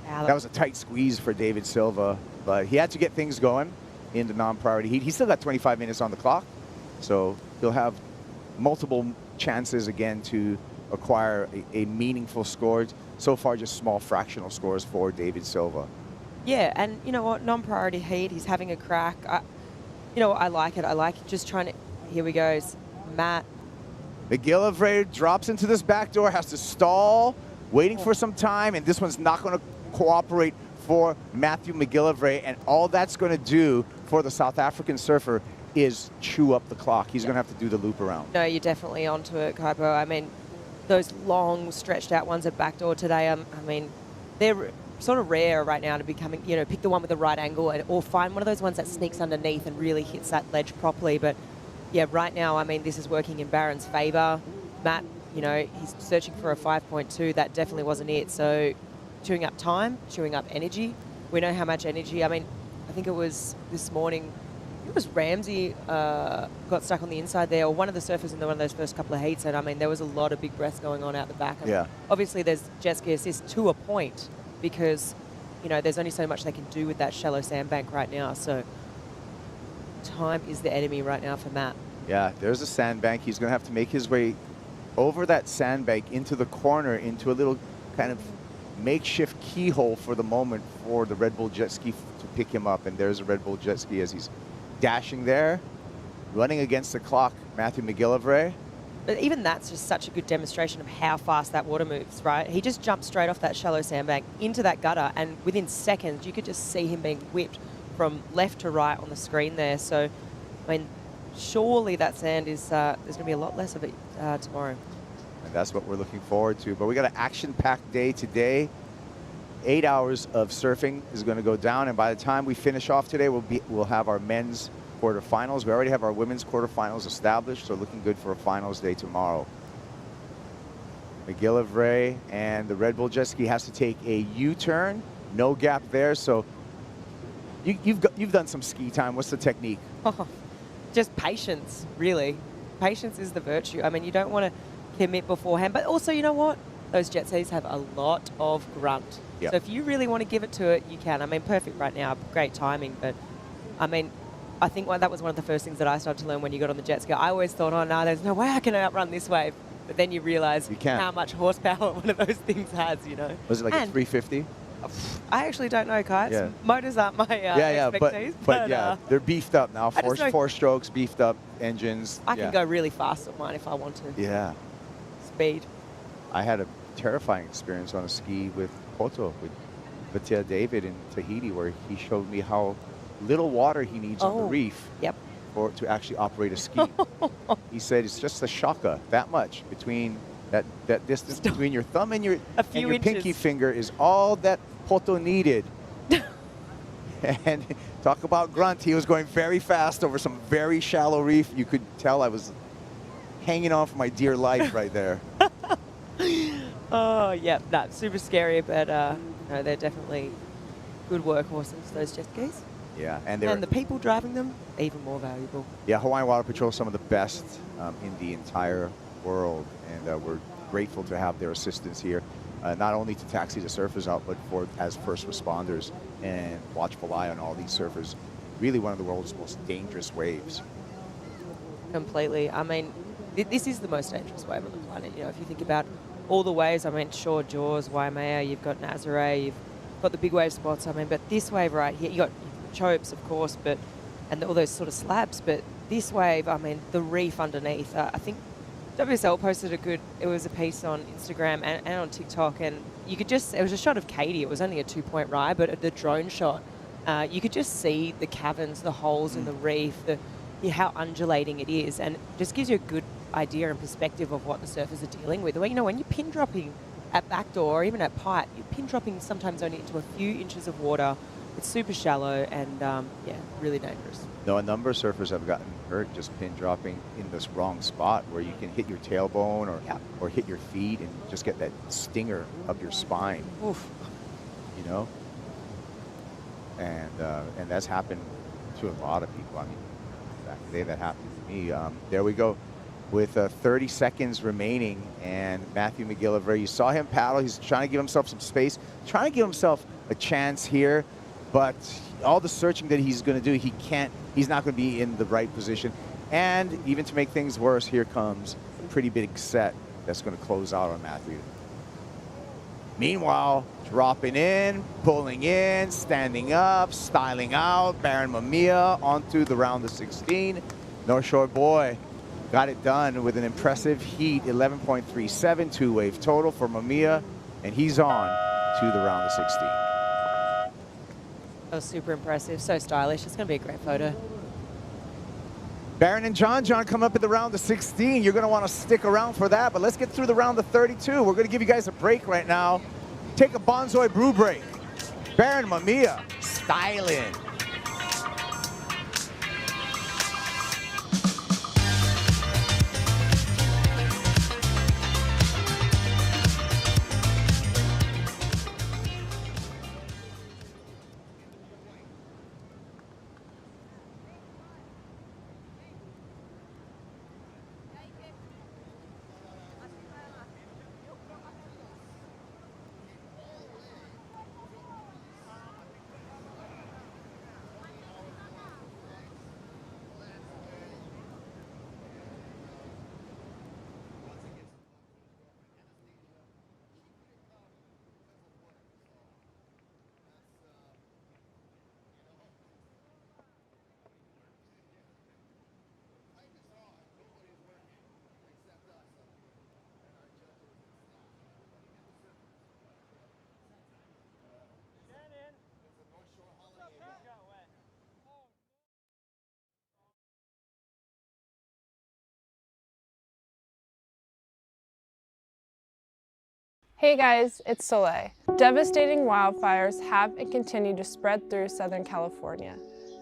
That was a tight squeeze for David Silva, but he had to get things going in the non-priority heat. He still got 25 minutes on the clock, so he'll have multiple chances again to acquire a meaningful score. So far, just small fractional scores for David Silva. Yeah, and you know what, non-priority heat, he's having a crack. You know what, I like it. I like just trying to, here we go, Matt. McGillivray drops into this back door, has to stall, waiting for some time, and this one's not going to cooperate for Matthew McGillivray, and all that's going to do for the South African surfer is chew up the clock. He's going to have to do the loop around. No, you're definitely onto it, Kaipo. I mean, those long, stretched out ones at backdoor today, I mean, they're sort of rare right now to be coming, you know, pick the one with the right angle or find one of those ones that sneaks underneath and really hits that ledge properly. But yeah, right now, I mean, this is working in Barron's favor. Matt, you know, he's searching for a 5.2. That definitely wasn't it. So chewing up time, chewing up energy. We know how much energy. I mean, I think it was this morning, it was Ramsey got stuck on the inside there, or one of the surfers in one of those first couple of heats, and I mean, there was a lot of big breaths going on out the back. Yeah. Obviously, there's jet ski assist to a point because, you know, there's only so much they can do with that shallow sandbank right now. So time is the enemy right now for Matt. Yeah, there's a sandbank. He's going to have to make his way over that sandbank into the corner, into a little kind of makeshift keyhole for the moment for the Red Bull jet ski to pick him up. And there's a Red Bull jet ski as he's dashing there, running against the clock, Matthew McGillivray. But even that's just such a good demonstration of how fast that water moves, right? He just jumped straight off that shallow sandbank into that gutter, and within seconds, you could just see him being whipped from left to right on the screen there. So, I mean, surely that sand is, there's going to be a lot less of it tomorrow. And that's what we're looking forward to. But we got an action-packed day today. 8 hours of surfing is going to go down, and by the time we finish off today, we'll have our men's quarterfinals. We already have our women's quarterfinals established, so looking good for a finals day tomorrow. McGillivray and the Red Bull jet ski has to take a U-turn no gap there. So you've done some ski time. What's the technique? Just patience, really. Patience is the virtue. I mean, you don't want to commit beforehand, but also, you know what? Those jet skis have a lot of grunt. Yep. So if you really want to give it to it, you can. I mean, perfect right now, great timing, but I mean, I think that was one of the first things that I started to learn when you got on the jet ski. I always thought, oh no, there's no way I can outrun this wave. But then you realize how much horsepower one of those things has, you know. Was it like a 350? I actually don't know, kites. Yeah. Motors aren't my expertise. But yeah, they're beefed up now. Four strokes, beefed up engines. I can go really fast on mine if I want to. Yeah. Speed. I had a terrifying experience on a ski with Poto, with Pittar David in Tahiti, where he showed me how little water he needs on the reef to actually operate a ski. He said it's just a shaka, that much between that distance between your thumb and your pinky finger is all that Poto needed. And talk about grunt, he was going very fast over some very shallow reef. You could tell I was hanging on for my dear life right there. Oh, yeah, no, super scary, but no, they're definitely good workhorses, those jet skis. Yeah, and the people driving them, even more valuable. Yeah, Hawaiian Water Patrol, some of the best in the entire world, and we're grateful to have their assistance here, not only to taxi the surfers out, but as first responders and watchful eye on all these surfers. Really one of the world's most dangerous waves. Completely. I mean, this is the most dangerous wave on the planet. You know, if you think about all the waves, I mean, sure, Jaws, Waimea, you've got Nazare, you've got the big wave spots, I mean, but this wave right here, you got chopes, of course, and all those sort of slabs, but this wave, I mean, the reef underneath, I think WSL posted it was a piece on Instagram and on TikTok, and you could just, it was a shot of Caity, it was only a 2-point ride, but the drone shot, you could just see the caverns, the holes in the reef, how undulating it is, and it just gives you a good idea and perspective of what the surfers are dealing with. Well, you know, when you're pin dropping at backdoor or even at pipe, you're pin dropping sometimes only into a few inches of water. It's super shallow and, yeah, really dangerous. No, a number of surfers have gotten hurt just pin dropping in this wrong spot where you can hit your tailbone or hit your feet and just get that stinger up your spine. Oof. You know? And that's happened to a lot of people. I mean, back in the day that happened to me. There we go. With 30 seconds remaining, and Matthew McGillivray, you saw him paddle. He's trying to give himself some space, trying to give himself a chance here, but all the searching that he's going to do, he's not going to be in the right position. And even to make things worse, here comes a pretty big set that's going to close out on Matthew. Meanwhile, dropping in, pulling in, standing up, styling out, Barron Mamiya onto the round of 16. North Shore boy got it done with an impressive heat, 11.37, two-wave total for Mamiya, and he's on to the round of 16. That was super impressive, so stylish. It's going to be a great photo. Barron and John come up at the round of 16. You're going to want to stick around for that, but let's get through the round of 32. We're going to give you guys a break right now. Take a Bonzoy brew break. Barron Mamiya, styling. Hey guys, it's Soleil. Devastating wildfires have and continue to spread through Southern California,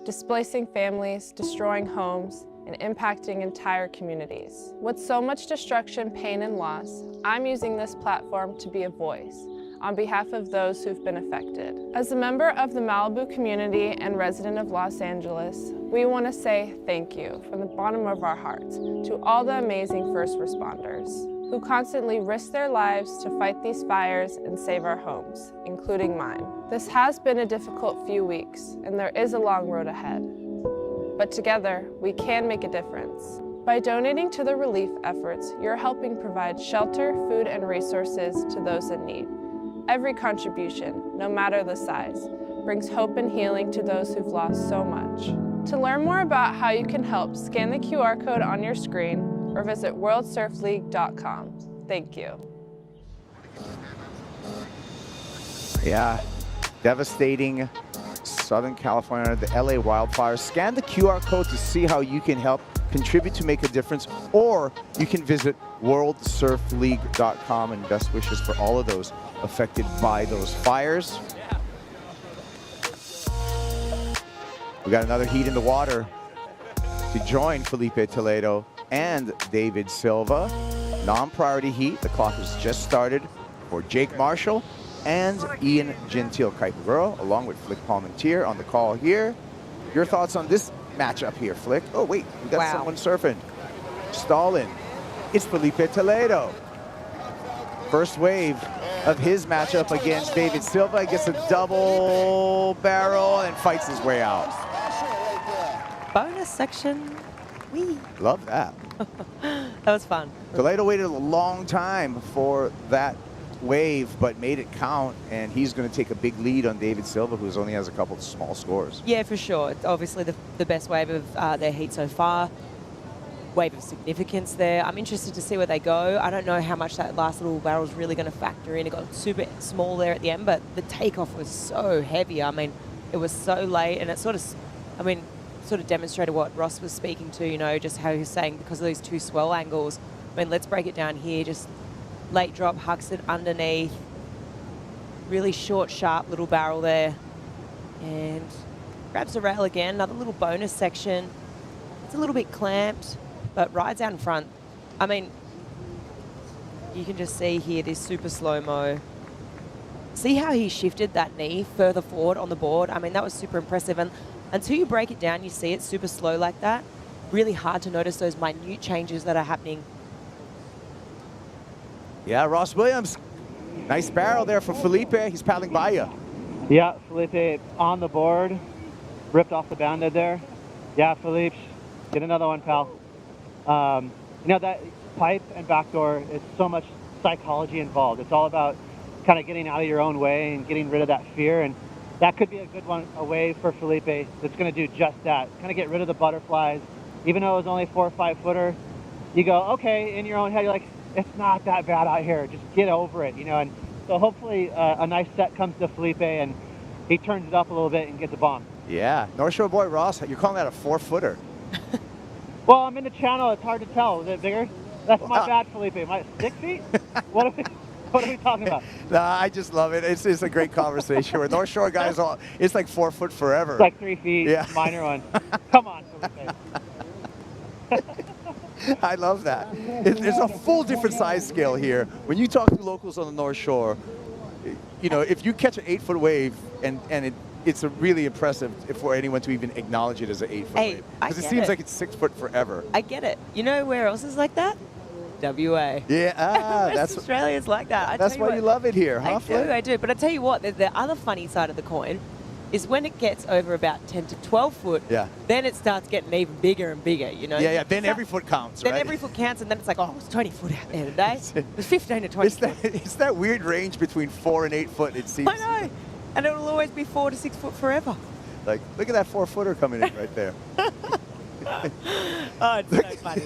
displacing families, destroying homes, and impacting entire communities. With so much destruction, pain, and loss, I'm using this platform to be a voice. on behalf of those who've been affected. As a member of the Malibu community and resident of Los Angeles, we want to say thank you from the bottom of our hearts to all the amazing first responders who constantly risk their lives to fight these fires and save our homes, including mine. This has been a difficult few weeks, and there is a long road ahead. But together, we can make a difference. By donating to the relief efforts, you're helping provide shelter, food, and resources to those in need. Every contribution, no matter the size, brings hope and healing to those who've lost so much. To learn more about how you can help, scan the QR code on your screen or visit worldsurfleague.com. Thank you. Yeah, devastating Southern California, the LA wildfires. Scan the QR code to see how you can help contribute to make a difference, or you can visit worldsurfleague.com, and best wishes for all of those affected by those fires. We got another heat in the water to join Felipe Toledo and David Silva. Non-priority heat. The clock has just started for Jake Marshall and Ian Gentile. Caity Girl, along with Flick Palmentier on the call here. Your thoughts on this matchup here, Flick? Oh, wait, we got someone surfing. Stalin. It's Felipe Toledo. First wave of his matchup against David Silva. Gets a double barrel and fights his way out. Bonus section. Whee. Love that. That was fun. Toledo waited a long time for that wave, but made it count, and he's going to take a big lead on David Silva, who only has a couple of small scores. Yeah, for sure. It's obviously the best wave of their heat so far. Wave of significance there. I'm interested to see where they go. I don't know how much that last little barrel is really going to factor in. It got super small there at the end, but the takeoff was so heavy. I mean, it was so late, and it sort of demonstrated what Ross was speaking to, you know, just how he was saying because of these two swell angles. I mean, let's break it down here. Just late drop, hucks it underneath. Really short, sharp little barrel there. And grabs the rail again. Another little bonus section. It's a little bit clamped, but rides out in front. I mean, you can just see here this super slow-mo. See how he shifted that knee further forward on the board? I mean, that was super impressive. And until you break it down, you see it super slow like that. Really hard to notice those minute changes that are happening. Yeah, Ross Williams. Nice barrel there for Felipe. He's paddling by you. Yeah, Felipe on the board. Ripped off the banded there. Yeah, Felipe, get another one, pal. You know, that pipe and backdoor, it's so much psychology involved. It's all about kind of getting out of your own way and getting rid of that fear. And that could be a good one, a wave for Felipe that's going to do just that. Kind of get rid of the butterflies. Even though it was only 4 or 5 footer, you go, okay, in your own head, you're like, it's not that bad out here. Just get over it, you know. And so hopefully a nice set comes to Felipe and he turns it up a little bit and gets a bomb. Yeah, North Shore boy Ross, you're calling that a 4-footer. Well, I'm in the channel. It's hard to tell. Is it bigger? That's my bad, Felipe. Am I 6 feet? What are we talking about? Nah, I just love it. It's a great conversation where North Shore guys, it's like 4 foot forever. It's like 3 feet, yeah. Minor one. Come on, Felipe. I love that. There's a full different size scale here. When you talk to locals on the North Shore, you know, if you catch an 8-foot wave and it's really impressive for anyone to even acknowledge it as an 8-foot wave. Because it seems like it's 6 foot forever. I get it. You know where else is like that? WA. Yeah, that's Australia's like that. That's why you love it here, huh, Flip? I do. But I tell you what, the other funny side of the coin is when it gets over about 10 to 12 foot, then it starts getting even bigger and bigger, you know? Yeah, then every foot counts, Then right? every foot counts, and then it's like, oh, it's 20 foot out there today. It's 15 to 20 foot. It's that weird range between 4 and 8 foot, it seems. I know. And it'll always be 4 to 6 foot forever. Like, look at that 4-footer coming in right there. Oh, it's so funny.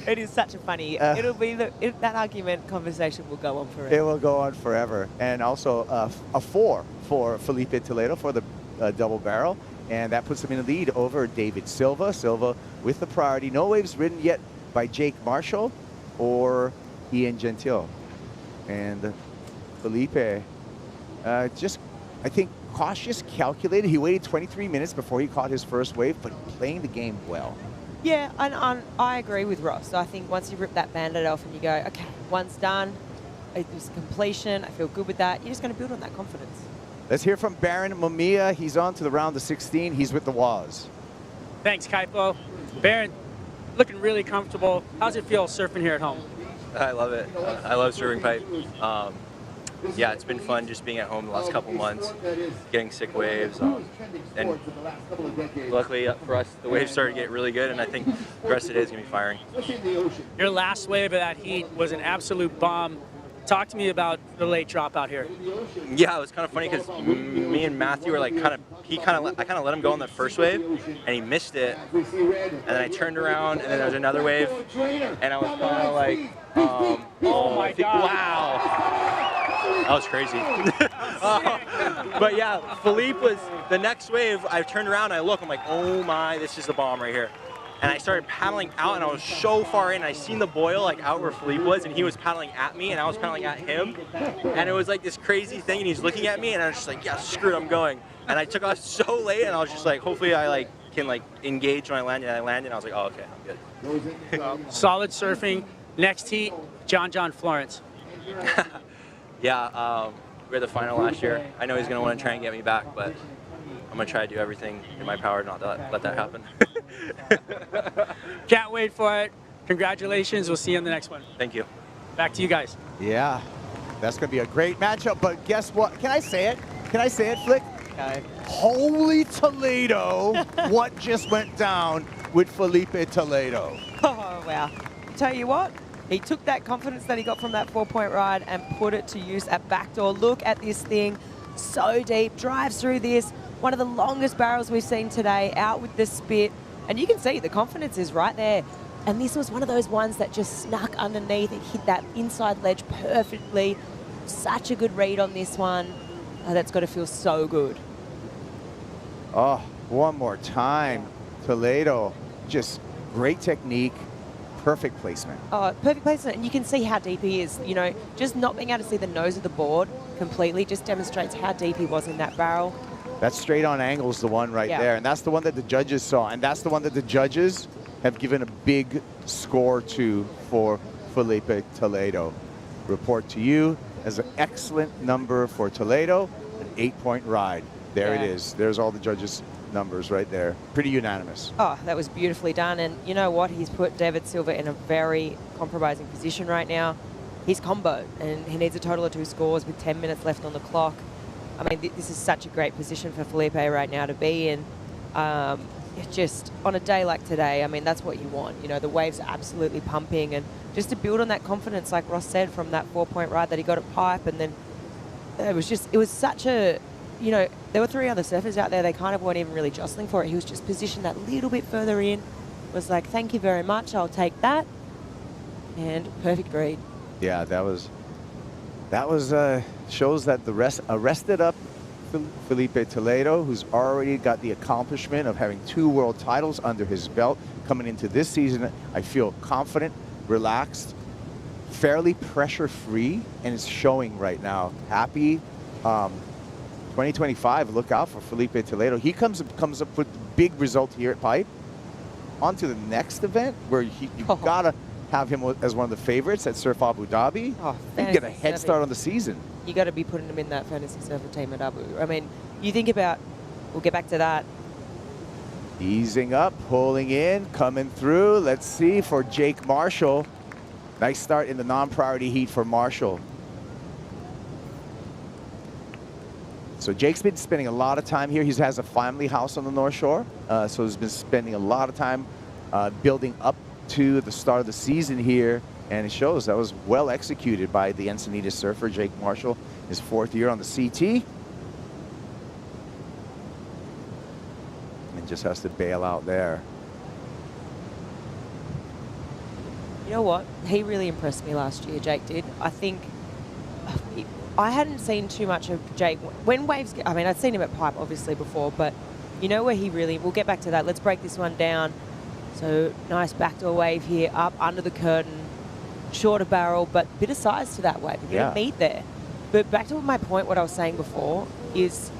It is such a funny. It'll be that argument conversation will go on forever. It will go on forever. And also a 4 for Felipe Toledo for the double barrel. And that puts him in the lead over David Silva. Silva with the priority. No waves ridden yet by Jake Marshall or Ian Gentile. And Felipe just, I think, cautious, calculated. He waited 23 minutes before he caught his first wave, but playing the game well. Yeah, and I agree with Ross. I think once you rip that bandit off and you go, okay, one's done, It's completion. I feel good with that. You're just going to build on that confidence. Let's hear from Barron Mamiya. He's on to the round of 16. He's with the Waz. Thanks, Kaipo. Barron, looking really comfortable. How's it feel surfing here at home? I love it. I love surfing pipe. Yeah, it's been fun just being at home the last couple months, getting sick waves. And luckily for us, the waves started to get really good, and I think the rest of the day is going to be firing. Your last wave of that heat was an absolute bomb. Talk to me about the late drop out here. Yeah, it was kind of funny because me and Matthew were like I kind of let him go on the first wave, and he missed it. And then I turned around, and then there was another wave, and I was kind of like, oh my God. Wow. That was crazy. But yeah, Philippe was the next wave. I turned around, and I look, I'm like, oh my, this is the bomb right here. And I started paddling out, and I was so far in. I seen the boil like out where Philippe was, and he was paddling at me, and I was paddling at him. And it was like this crazy thing, and he's looking at me, and I was just like, yeah, screw it, I'm going. And I took off so late, and I was just like, hopefully I can engage when I landed. And I landed, and I was like, oh, okay, I'm good. Solid surfing. Next heat, John Florence. Yeah, we had the final last year. I know he's going to want to try and get me back, but I'm going to try to do everything in my power not to let that happen. Can't wait for it. Congratulations. We'll see you in the next one. Thank you. Back to you guys. Yeah, that's going to be a great matchup, but guess what? Can I say it? Can I say it, Flick? Okay. Holy Toledo, what just went down with Felipe Toledo? Oh, wow. Tell you what, he took that confidence that he got from that 4-point ride and put it to use at backdoor. Look at this thing, so deep, drives through this. One of the longest barrels we've seen today, out with the spit. And you can see the confidence is right there. And this was one of those ones that just snuck underneath. It hit that inside ledge perfectly. Such a good read on this one. That's got to feel so good. Oh, one more time. Toledo, just great technique, perfect placement. Oh, perfect placement. And you can see how deep he is. You know, just not being able to see the nose of the board completely just demonstrates how deep he was in that barrel. That straight on angle is the one right there. And that's the one that the judges saw. And that's the one that the judges have given a big score to for Felipe Toledo. Report to you as an excellent number for Toledo, an 8-point ride. There it is. There's all the judges' numbers right there. Pretty unanimous. Oh, that was beautifully done. And you know what? He's put David Silva in a very compromising position right now. He's comboed, and he needs a total of 2 scores with 10 minutes left on the clock. I mean, this is such a great position for Felipe right now to be in. Just on a day like today, I mean, that's what you want. You know, the waves are absolutely pumping, and just to build on that confidence, like Ross said, from that 4-point ride that he got at Pipe, and then it was such a, you know, there were 3 other surfers out there. They kind of weren't even really jostling for it. He was just positioned that little bit further in. Was like, thank you very much. I'll take that. And perfect read. Yeah, that was shows that the rested up Felipe Toledo, who's already got the accomplishment of having 2 world titles under his belt coming into this season. I feel confident, relaxed, fairly pressure-free, and it's showing right now. Happy. 2025, look out for Felipe Toledo. He comes up with a big result here at Pipe. On to the next event where you gotta have him as one of the favorites at Surf Abu Dhabi. Oh, you can get a head start on the season. You got to be putting him in that fantasy surfer team at Abu. I mean, you think about, we'll get back to that. Easing up, pulling in, coming through. Let's see for Jake Marshall. Nice start in the non-priority heat for Marshall. So Jake's been spending a lot of time here. He has a family house on the North Shore, so he's been spending a lot of time building up to the start of the season here, and it shows that was well executed by the Encinitas surfer, Jake Marshall, his 4th year on the CT. And just has to bail out there. You know what? He really impressed me last year, Jake did. I think I hadn't seen too much of Jake. When waves, I mean, I'd seen him at Pipe obviously before, but you know where he really, we'll get back to that. Let's break this one down. So nice backdoor wave here, up under the curtain, shorter barrel, but bit of size to that wave. You didn't meet there. But back to my point, what I was saying before, is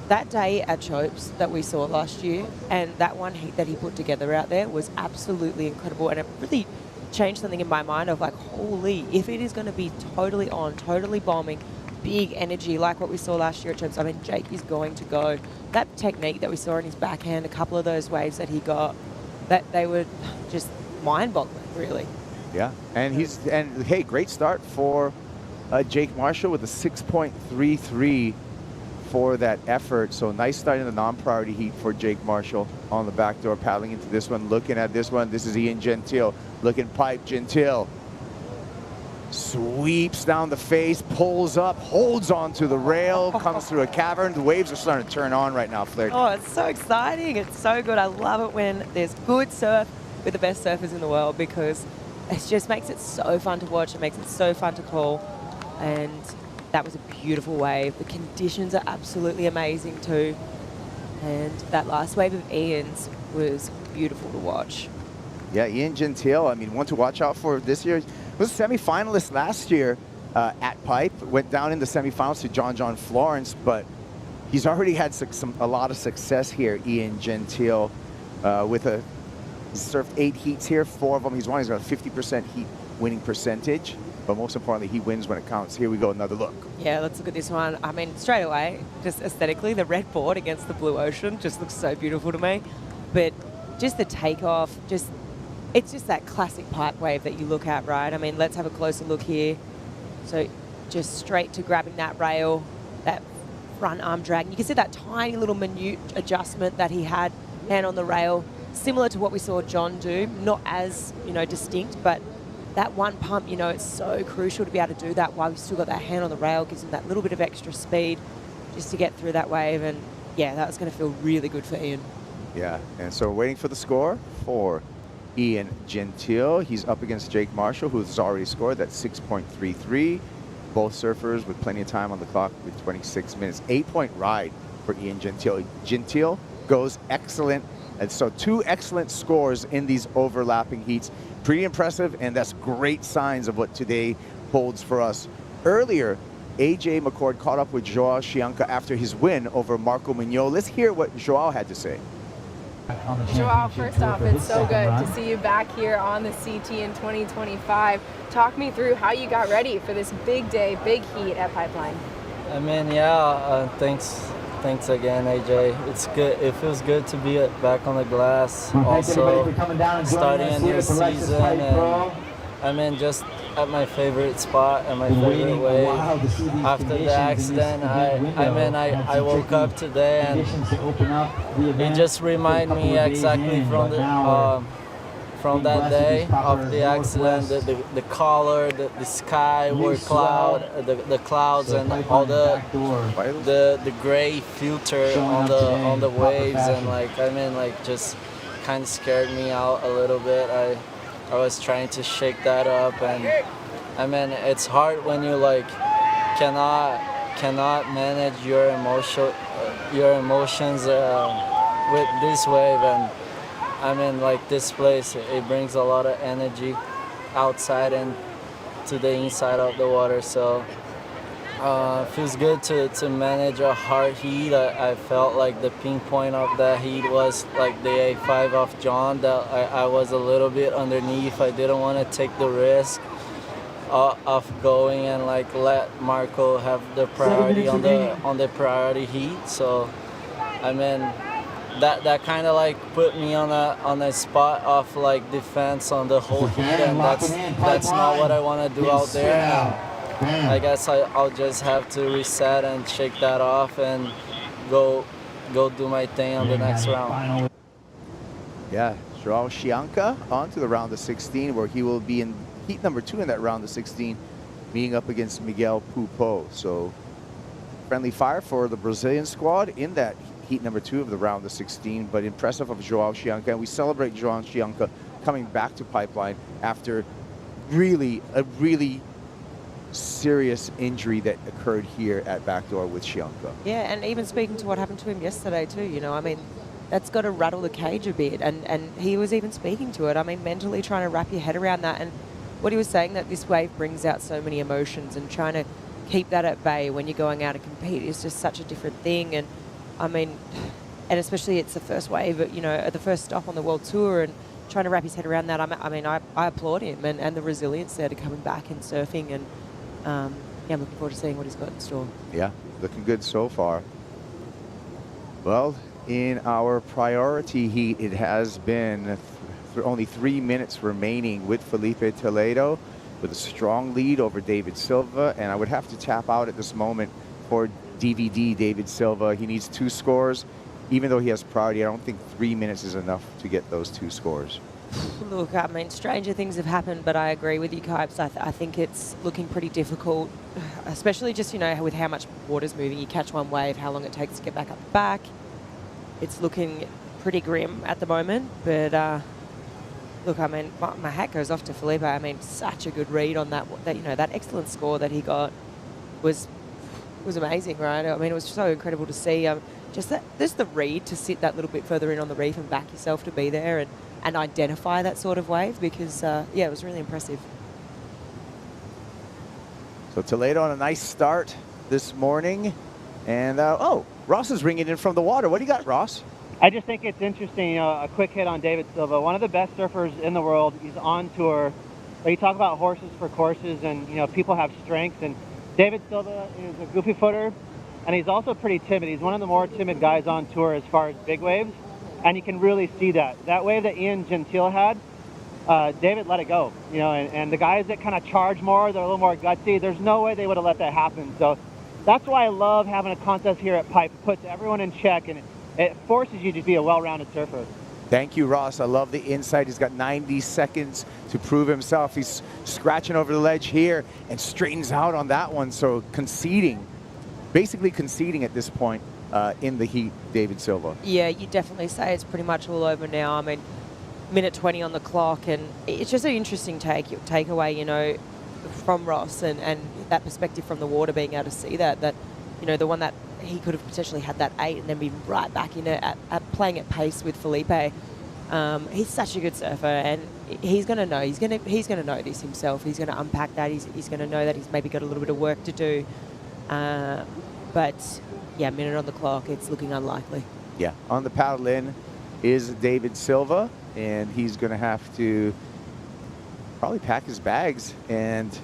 that day at Chopes that we saw last year and that one heat that he put together out there was absolutely incredible. And it really changed something in my mind of like, holy, if it is going to be totally on, totally bombing, big energy like what we saw last year at Champs, I mean, Jake is going to go. That technique that we saw in his backhand, a couple of those waves that he got, that they were just mind-boggling, really. Yeah, and hey, great start for Jake Marshall with a 6.33 for that effort. So nice start in the non-priority heat for Jake Marshall on the back door, paddling into this one, looking at this one. This is Ian Gentile, looking pipe. Gentile sweeps down the face, pulls up, holds onto the rail, comes through a cavern. The waves are starting to turn on right now, Flair. Oh, it's so exciting. It's so good. I love it when there's good surf with the best surfers in the world, because it just makes it so fun to watch. It makes it so fun to call. And that was a beautiful wave. The conditions are absolutely amazing too. And that last wave of Ian's was beautiful to watch. Yeah, Ian Gentile, I mean, one to watch out for this year. Was a semifinalist last year at Pipe. Went down in the semifinals to John Florence, but he's already had a lot of success here, Ian Gentile, he's surfed 8 heats here, 4 of them he's won. He's got a 50% heat winning percentage, but most importantly, he wins when it counts. Here we go, another look. Yeah, let's look at this one. I mean, straight away, just aesthetically, the red board against the blue ocean just looks so beautiful to me. But just the takeoff, it's just that classic pipe wave that you look at, right? I mean, let's have a closer look here. So just straight to grabbing that rail, that front arm drag. And you can see that tiny little minute adjustment that he had, hand on the rail, similar to what we saw John do, not as, distinct, but that one pump, it's so crucial to be able to do that while we've still got that hand on the rail, gives him that little bit of extra speed just to get through that wave. And yeah, that was going to feel really good for Ian. Yeah, and so we're waiting for the score for Ian Gentile. He's up against Jake Marshall, who's already scored that 6.33. Both surfers with plenty of time on the clock with 26 minutes. 8-point ride for Ian Gentile. Gentile goes excellent. And so 2 excellent scores in these overlapping heats. Pretty impressive, and that's great signs of what today holds for us. Earlier, AJ McCord caught up with Joao Chianca after his win over Marco Mignot. Let's hear what Joao had to say. Joao, first off, it's so good to see you back here on the CT in 2025. Talk me through how you got ready for this big day, big heat at Pipeline. I mean, thanks again, AJ. It's good. It feels good to be back on the glass. Also, starting a new season, and I mean, just at my favorite spot and my favorite wave. After the accident, I woke up today and it just reminded me exactly from that day of the accident, the color, the sky were the clouds and all the gray filter on the waves, and just kind of scared me out a little bit. I was trying to shake that up, and I mean, it's hard when you cannot manage your emotions with this wave. And I mean, this place, it brings a lot of energy outside and to the inside of the water. So feels good to manage a hard heat. I felt like the pinpoint of that heat was like the A5 of John, that I was a little bit underneath. I didn't want to take the risk of going and let Marco have the priority on the priority heat. So I mean, that kind of put me on a spot of defense on the whole heat, and that's not what I want to do out there. I guess I'll just have to reset and shake that off and go do my thing on the next round. Yeah, Joao Chianca on to the round of 16, where he will be in heat number 2 in that round of 16, meeting up against Miguel Pupo. So friendly fire for the Brazilian squad in that heat number 2 of the round of 16, but impressive of Joao Chianca. And we celebrate Joao Chianca coming back to Pipeline after a really serious injury that occurred here at Backdoor with Chianca. Yeah, and even speaking to what happened to him yesterday too, I mean, that's got to rattle the cage a bit, and he was even speaking to it. I mean, mentally trying to wrap your head around that, and what he was saying, that this wave brings out so many emotions, and trying to keep that at bay when you're going out and compete is just such a different thing. And I mean, and especially it's the first wave, the first stop on the World Tour, and trying to wrap his head around that. I mean, I applaud him and the resilience there to coming back and surfing. And yeah, I'm looking forward to seeing what he's got in store. Yeah, looking good so far. Well, in our priority heat, it has been only 3 minutes remaining with Felipe Toledo with a strong lead over David Silva. And I would have to tap out at this moment for DVD David Silva. He needs 2 scores. Even though he has priority, I don't think 3 minutes is enough to get those 2 scores. Look, I mean, stranger things have happened, but I agree with you, Kipes. I think it's looking pretty difficult, especially just, you know, with how much water's moving. You catch one wave, how long it takes to get back up the back. It's looking pretty grim at the moment, but look, I mean, my hat goes off to Felipe. I mean, such a good read on that you know, that excellent score that he got was amazing, right? I mean, it was so incredible to see. Just the read to sit that little bit further in on the reef and back yourself to be there and identify that sort of wave because, yeah, it was really impressive. So Toledo on a nice start this morning. And, oh, Ross is ringing in from the water. What do you got, Ross? I just think it's interesting, you know, a quick hit on David Silva, one of the best surfers in the world. He's on tour. But you talk about horses for courses and, you know, people have strengths. And David Silva is a goofy footer. And he's also pretty timid. He's one of the more timid guys on tour as far as big waves. And you can really see that. That wave that Ian Gentile had, David let it go. You know, and the guys that kind of charge more, they're a little more gutsy, there's no way they would have let that happen. So that's why I love having a contest here at Pipe. It puts everyone in check, and it forces you to be a well-rounded surfer. Thank you, Ross. I love the insight. He's got 90 seconds to prove himself. He's scratching over the ledge here and straightens out on that one. So conceding. Basically conceding at this point in the heat, David Silva. Yeah, you definitely say it's pretty much all over now. I mean, minute 20 on the clock, and it's just an interesting takeaway, you know, from Ross and that perspective from the water, being able to see that, you know, the one that he could have potentially had that 8 and then be right back in it at playing at pace with Felipe. He's such a good surfer, and he's going to know. He's going to know this himself. He's going to unpack that. He's going to know that he's maybe got a little bit of work to do. But yeah, minute on the clock, it's looking unlikely. Yeah, on the paddle in is David Silva, and he's going to have to probably pack his bags and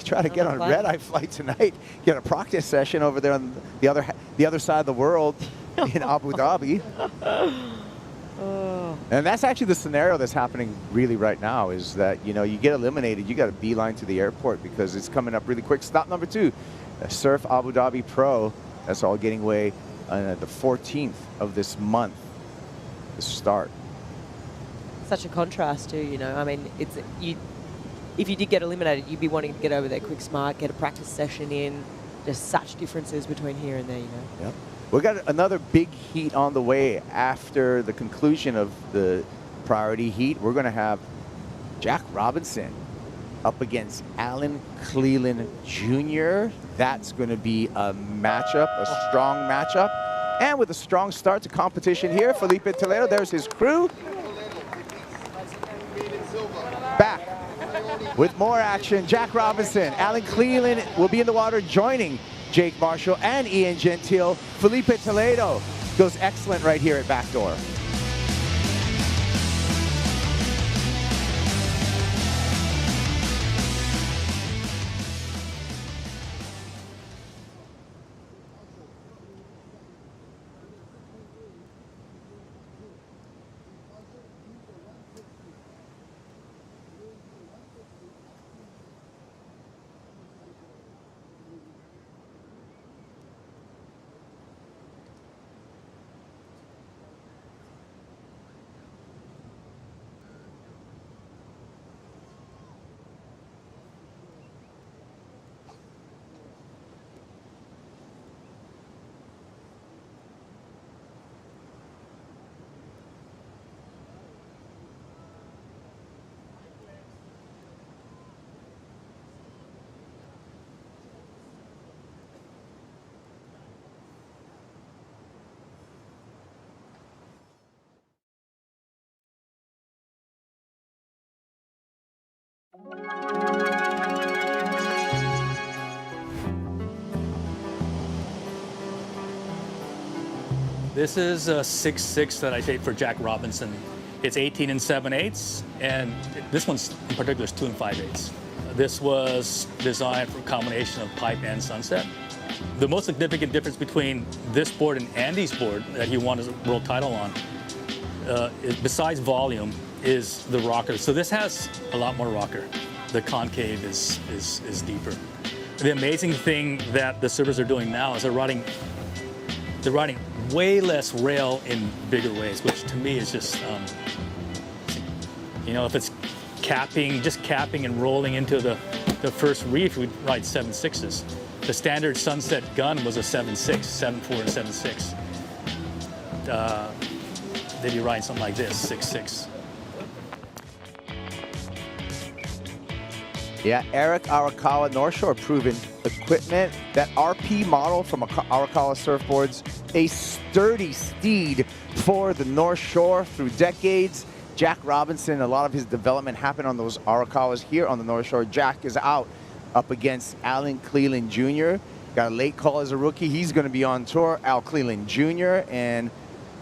try to get on a red-eye flight tonight. Get a practice session over there on the other side of the world in Abu Dhabi. And that's actually the scenario that's happening really right now, is that, you know, you get eliminated, you got a beeline to the airport because it's coming up really quick. Stop number 2, Surf Abu Dhabi Pro. That's all getting away on the 14th of this month to start. Such a contrast too, you know. I mean, if you did get eliminated, you'd be wanting to get over there quick smart, get a practice session in. There's such differences between here and there, you know. Yep. We've got another big heat on the way after the conclusion of the priority heat. We're going to have Jack Robinson up against Alan Cleland Jr. That's going to be a matchup, a strong matchup. And with a strong start to competition here, Felipe Toledo, there's his crew. Back with more action. Jack Robinson, Alan Cleland will be in the water joining Jake Marshall and Ian Gentile. Felipe Toledo goes excellent right here at backdoor. This is a 6-6 that I take for Jack Robinson. It's 18 and 7/8, and this one's in particular is 2 and 5/8. This was designed for a combination of pipe and sunset. The most significant difference between this board and Andy's board that he won his world title on, besides volume, is the rocker. So this has a lot more rocker. The concave is deeper. The amazing thing that the surfers are doing now is they're riding way less rail in bigger waves, which to me is just, if it's just capping and rolling into the first reef, we'd ride 7.6s. The standard sunset gun was a 7.6, 7.4 and 7.6. They'd be riding something like this, 6.6. Yeah, Eric Arakawa, North Shore proven equipment. That RP model from Arakawa Surfboards, a sturdy steed for the North Shore through decades. Jack Robinson, a lot of his development happened on those Arakawas here on the North Shore. Jack is out up against Alan Cleland Jr. Got a late call as a rookie. He's going to be on tour. Al Cleland Jr. And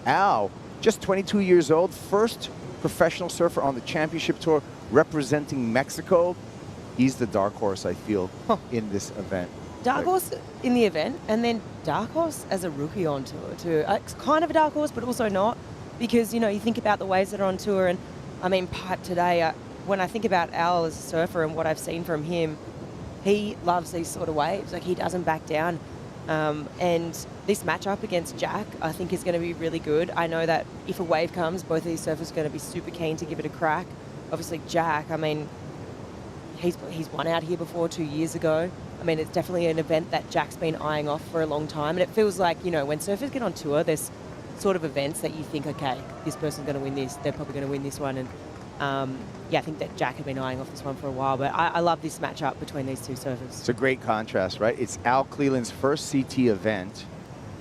Al, just 22 years old, first professional surfer on the championship tour representing Mexico. He's the dark horse, I feel, in this event. Dark horse in the event, and then dark horse as a rookie on tour too. It's kind of a dark horse, but also not, because you think about the waves that are on tour, and I mean Pipe today. When I think about Al as a surfer and what I've seen from him, he loves these sort of waves. Like, he doesn't back down. And this matchup against Jack, I think, is going to be really good. I know that if a wave comes, both of these surfers are going to be super keen to give it a crack. Obviously, Jack, I mean, he's won out here before 2 years ago. I mean, it's definitely an event that Jack's been eyeing off for a long time. And it feels like, when surfers get on tour, there's sort of events that you think, okay, this person's going to win this, they're probably going to win this one. And I think that Jack had been eyeing off this one for a while, but I love this matchup between these two surfers. It's a great contrast, right? It's Al Cleland's first CT event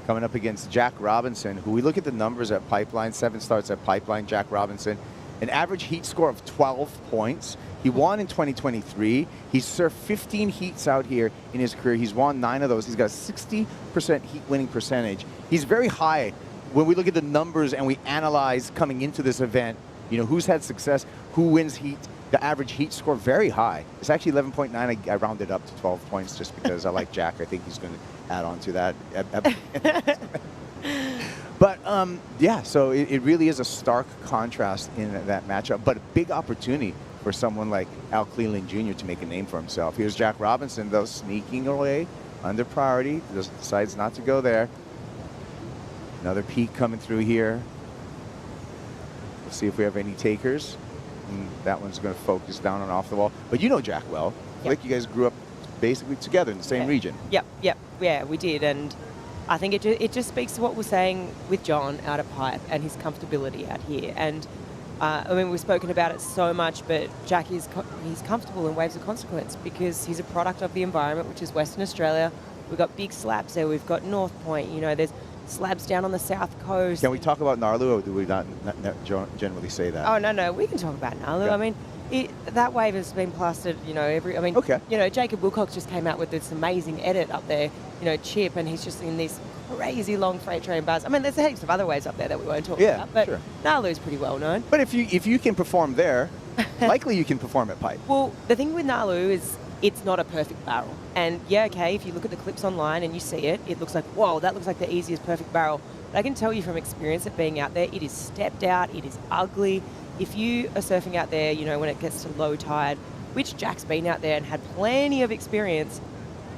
coming up against Jack Robinson, who we look at the numbers at Pipeline, 7 starts at Pipeline, Jack Robinson, an average heat score of 12 points. He won in 2023. He's surfed 15 heats out here in his career. He's won 9 of those. He's got a 60% heat winning percentage. He's very high. When we look at the numbers and we analyze coming into this event, who's had success, who wins heat, the average heat score, very high. It's actually 11.9. I rounded up to 12 points just because I like Jack. I think he's going to add on to that. But, yeah, so it really is a stark contrast in that matchup, but a big opportunity for someone like Al Cleland Jr. to make a name for himself. Here's Jack Robinson, though, sneaking away under priority. Just decides not to go there. Another peak coming through here. We'll see if we have any takers. And that one's going to focus down and off the wall. But you know Jack well. Yep. Like you guys grew up basically together in the same region. Yep. Yeah, we did. And I think it just speaks to what we're saying with John out at Pipe and his comfortability out here. And I mean, we've spoken about it so much, but Jack he's comfortable in waves of consequence because he's a product of the environment, which is Western Australia. We've got big slabs there. We've got North Point. There's slabs down on the south coast. Can we talk about Nauru, or do we not generally say that? Oh, no, we can talk about Nauru. Yeah. I mean, that wave has been plastered, okay. Jacob Wilcox just came out with this amazing edit up there, Chip, and he's just in this crazy long freight train bars. I mean, there's heaps of other waves up there that we won't talk about, but sure. Nalu's pretty well known. But if you can perform there, likely you can perform at Pipe. Well, the thing with Nalu is it's not a perfect barrel. And yeah, okay, if you look at the clips online and you see it, it looks like, whoa, that looks like the easiest perfect barrel. But I can tell you from experience of being out there, it is stepped out, it is ugly. If you are surfing out there, when it gets to low tide, which Jack's been out there and had plenty of experience,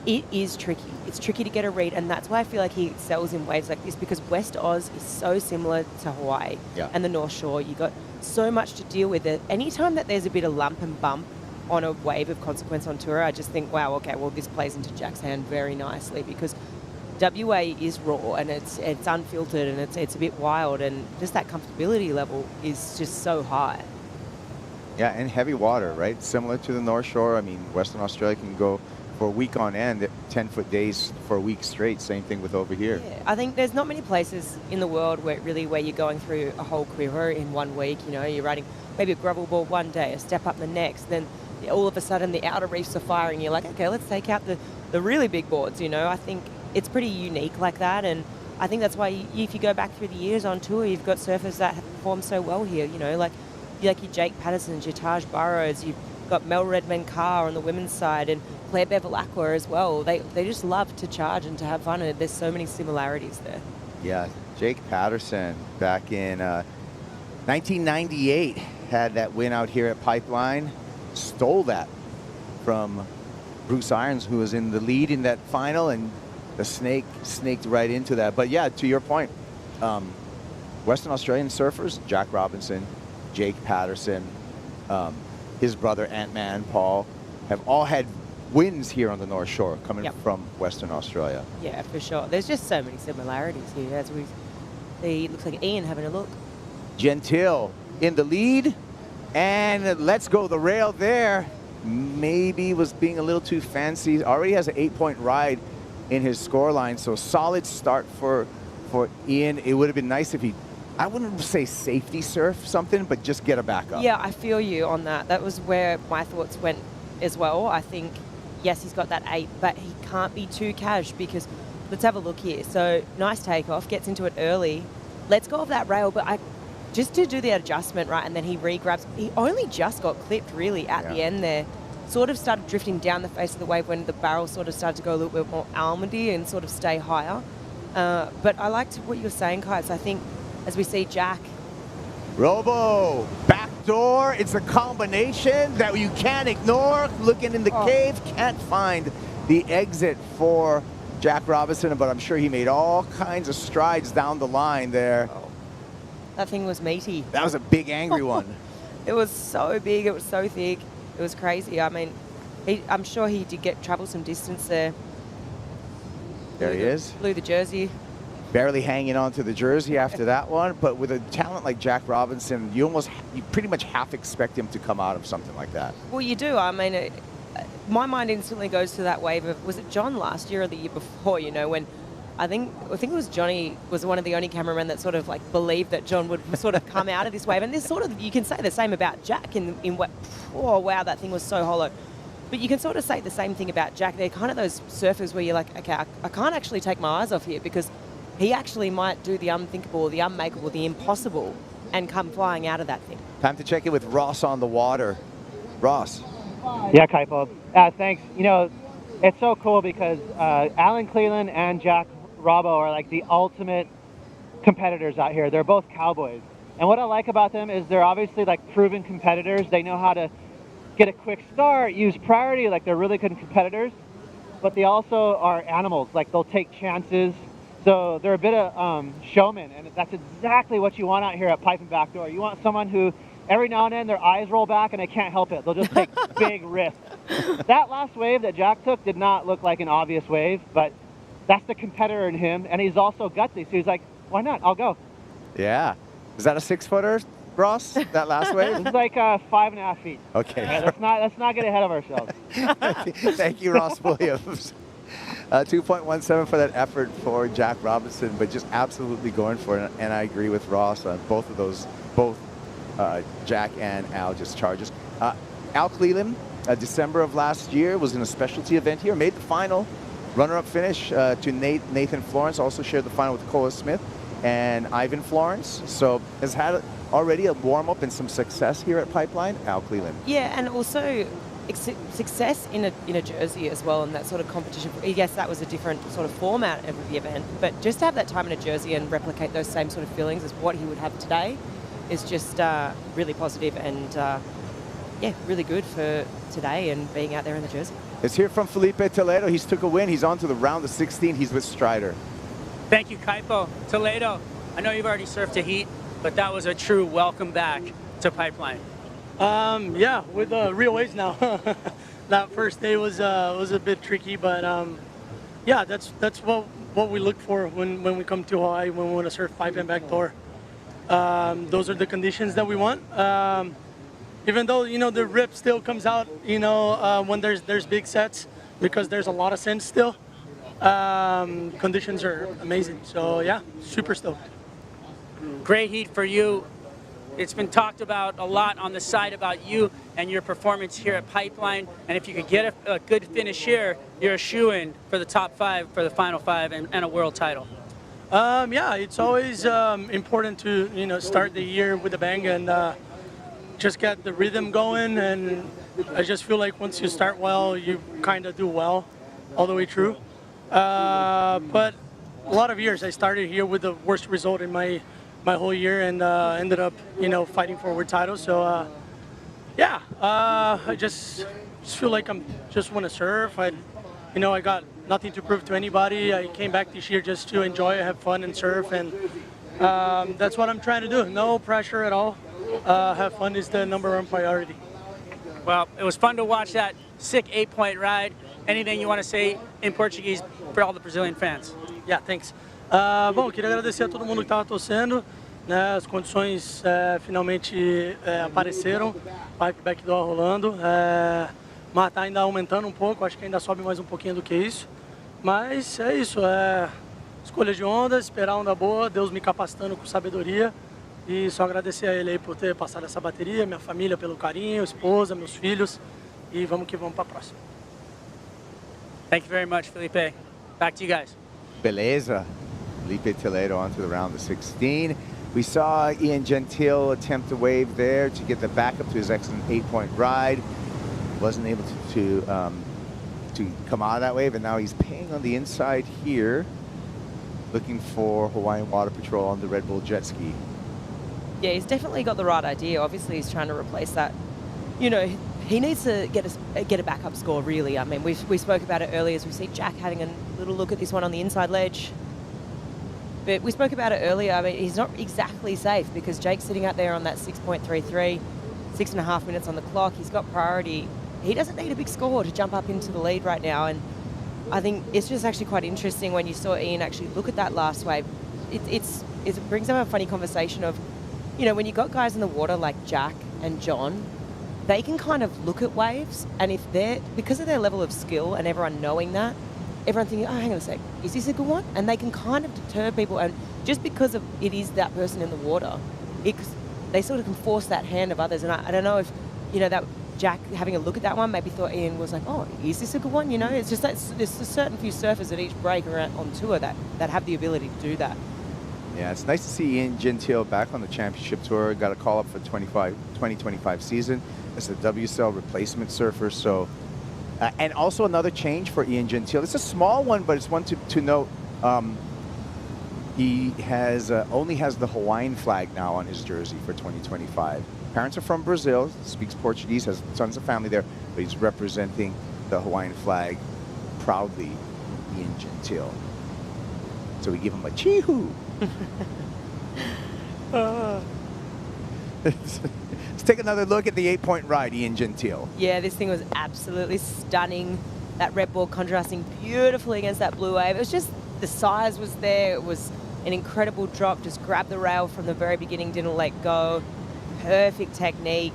it is tricky. It's tricky to get a read, and that's why I feel like he excels in waves like this, because West Oz is so similar to Hawaii and the North Shore. You got so much to deal with it. Anytime that there's a bit of lump and bump on a wave of consequence on tour, I just think, wow, okay, well, this plays into Jack's hand very nicely, because WA is raw and it's unfiltered and it's a bit wild, and just that comfortability level is just so high. Yeah, and heavy water, right? Similar to the North Shore. I mean, Western Australia can go for a week on end, 10-foot days for a week straight. Same thing with over here. Yeah, I think there's not many places in the world where you're going through a whole quiver in 1 week. You're riding maybe a gravel board one day, a step up the next, then all of a sudden the outer reefs are firing. You're like, okay, let's take out the really big boards. I think it's pretty unique like that, and I think that's why if you go back through the years on tour, you've got surfers that have performed so well here. You know, like your Jake Pattersons, your Taj Burrows, you've got Mel Redman Carr on the women's side, and Claire Bevilacqua as well. They just love to charge and to have fun, and there's so many similarities there. Yeah, Jake Patterson back in 1998 had that win out here at Pipeline, stole that from Bruce Irons, who was in the lead in that final, and the snaked right into that. But yeah, to your point, Western Australian surfers, Jack Robinson, Jake Patterson, his brother Ant-Man Paul, have all had wins here on the North Shore coming from Western Australia. Yeah, for sure. There's just so many similarities here, as we see. It looks like Ian having a look. Gentile in the lead, and let's go the rail there. Maybe was being a little too fancy. Already has an 8-point ride in his scoreline, so solid start for Ian. It would have been nice if he, I wouldn't say safety surf something, but just get a backup. Yeah, I feel you on that. That was where my thoughts went as well. I think, yes, he's got that 8, but he can't be too cash, because let's have a look here. So nice takeoff, gets into it early. Let's go off that rail, but just to do the adjustment, right, and then he re-grabs. He only just got clipped, really, at the end there. Sort of started drifting down the face of the wave when the barrel sort of started to go a little bit more almondy and sort of stay higher. But I liked what you were saying, Kai. So I think as we see Jack. Robo, backdoor. It's a combination that you can't ignore. Looking in the cave, can't find the exit for Jack Robinson, but I'm sure he made all kinds of strides down the line there. That thing was meaty. That was a big, angry one. It was so big. It was so thick. It was crazy. I mean, I'm sure he did travel some distance there. There he is. Blew the jersey. Barely hanging on to the jersey after that one, but with a talent like Jack Robinson, you pretty much half expect him to come out of something like that. Well, you do. I mean, my mind instantly goes to that wave of, was it John last year or the year before, you know, when I think it was Johnny was one of the only cameramen that sort of like believed that John would sort of come out of this wave. And this sort of, you can say the same about Jack in what, oh wow, that thing was so hollow. But you can sort of say the same thing about Jack. They're kind of those surfers where you're like, okay, I can't actually take my eyes off here, because he actually might do the unthinkable, the unmakeable, the impossible, and come flying out of that thing. Time to check in with Ross on the water. Ross. Yeah, Kaipo. Thanks. You know, it's so cool because Alan Cleland and Jack Robbo are like the ultimate competitors out here. They're both cowboys. And what I like about them is they're obviously like proven competitors. They know how to get a quick start, use priority, like they're really good competitors. But they also are animals. Like they'll take chances. So they're a bit of showmen, and that's exactly what you want out here at Pipe and Backdoor. You want someone who every now and then their eyes roll back and they can't help it. They'll just take big risks. That last wave that Jack took did not look like an obvious wave, but that's the competitor in him, and he's also gutsy. So he's like, why not? I'll go. Yeah. Is that a 6-footer, Ross, that last wave? It's like 5.5 feet. Okay. Yeah, let's not get ahead of ourselves. Thank you, Ross Williams. 2.17 for that effort for Jack Robinson, but just absolutely going for it. And I agree with Ross on both of those, Jack and Al just charges. Al Cleland, December of last year, was in a specialty event here, made the final. Runner-up finish to Nathan Florence, also shared the final with Cole Smith and Ivan Florence. So has had already a warm-up and some success here at Pipeline. Al Cleland. Yeah, and also success in a jersey as well, and that sort of competition. Yes, that was a different sort of format of the event, but just to have that time in a jersey and replicate those same sort of feelings as what he would have today is just really positive and yeah, really good for today and being out there in the jersey. Let's hear from Felipe Toledo. He's took a win. He's on to the round of 16. He's with Strider. Thank you, Kaipo. Toledo, I know you've already surfed a heat, but that was a true welcome back to Pipeline. Yeah, with real waves now. That first day was a bit tricky, but yeah, that's what we look for when we come to Hawaii, when we want to surf pipe and backdoor. Those are the conditions that we want. Even though, you know, the rip still comes out, you know, when there's big sets, because there's a lot of sand still. Conditions are amazing. So yeah, super stoked. Great heat for you. It's been talked about a lot on the side about you and your performance here at Pipeline. And if you could get a good finish here, you're a shoo-in for the top 5, for the final 5, and a world title. Yeah, it's always important to start the year with a bang and just get the rhythm going. And I just feel like once you start well, you kind of do well all the way through. But a lot of years I started here with the worst result in my whole year and ended up fighting for a world title. So yeah, I just feel like I'm just want to serve. I got nothing to prove to anybody. I came back this year just to enjoy, have fun, and surf, and that's what I'm trying to do. No pressure at all. Have fun is the #1 priority. Well, it was fun to watch that sick 8-point ride. Anything you want to say in Portuguese for all the Brazilian fans? Yeah, thanks. Bom, queria agradecer a todo mundo que estava torcendo. Né, as condições finalmente apareceram. Pipe backdoor rolando. Mas tá ainda aumentando um pouco. Acho que ainda sobe mais um pouquinho do que isso. Mas é isso. Escolha de onda, esperar a onda boa. Deus me capacitando com sabedoria. E só agradecer a ele aí por ter passado essa bateria. Minha família pelo carinho, esposa, meus filhos. E vamos que vamos para a próxima. Thank you very much, Felipe. Back to you guys. Beleza. Felipe Toledo onto the round of 16. We saw Ian Gentile attempt a wave there to get the backup to his excellent 8-point ride. Wasn't able to come out of that wave, and now he's paying on the inside here, looking for Hawaiian Water Patrol on the Red Bull jet ski. Yeah, he's definitely got the right idea. Obviously, he's trying to replace that. He needs to get a backup score, really. I mean, we spoke about it earlier as we see Jack having a little look at this one on the inside ledge. But we spoke about it earlier. I mean, he's not exactly safe because Jake's sitting out there on that 6.33, 6.5 minutes on the clock. He's got priority. He doesn't need a big score to jump up into the lead right now. And I think it's just actually quite interesting when you saw Ian actually look at that last wave. It brings up a funny conversation of, when you got guys in the water like Jack and John, they can kind of look at waves, and if because of their level of skill and everyone knowing that, everyone thinking, oh, hang on a sec, is this a good one? And they can kind of deter people, and just because of it is that person in the water, they sort of can force that hand of others. And I don't know if, that Jack having a look at that one maybe thought Ian was like, oh, is this a good one? It's just that there's a certain few surfers at each break around on tour that have the ability to do that. Yeah, it's nice to see Ian Gentile back on the championship tour. Got a call up for 2025 season. It's a WSL replacement surfer. So, and also another change for Ian Gentile. It's a small one, but it's one to note. He only has the Hawaiian flag now on his jersey for 2025. Parents are from Brazil, speaks Portuguese, has tons of family there, but he's representing the Hawaiian flag proudly, Ian Gentile. So we give him a chee-hoo. Let's take another look at the 8-point ride, Ian Gentile. Yeah, this thing was absolutely stunning. That red ball contrasting beautifully against that blue wave. It was just, the size was there. It was an incredible drop. Just grabbed the rail from the very beginning, didn't let go. Perfect technique.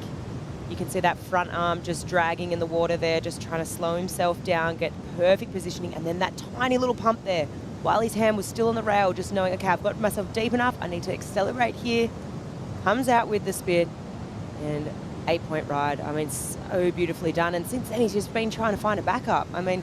You can see that front arm just dragging in the water there, just trying to slow himself down, get perfect positioning, and then that tiny little pump there while his hand was still on the rail, just knowing, okay, I've got myself deep enough, I need to accelerate here. Comes out with the spin, and 8-point ride. I mean, so beautifully done. And since then, he's just been trying to find a backup. I mean,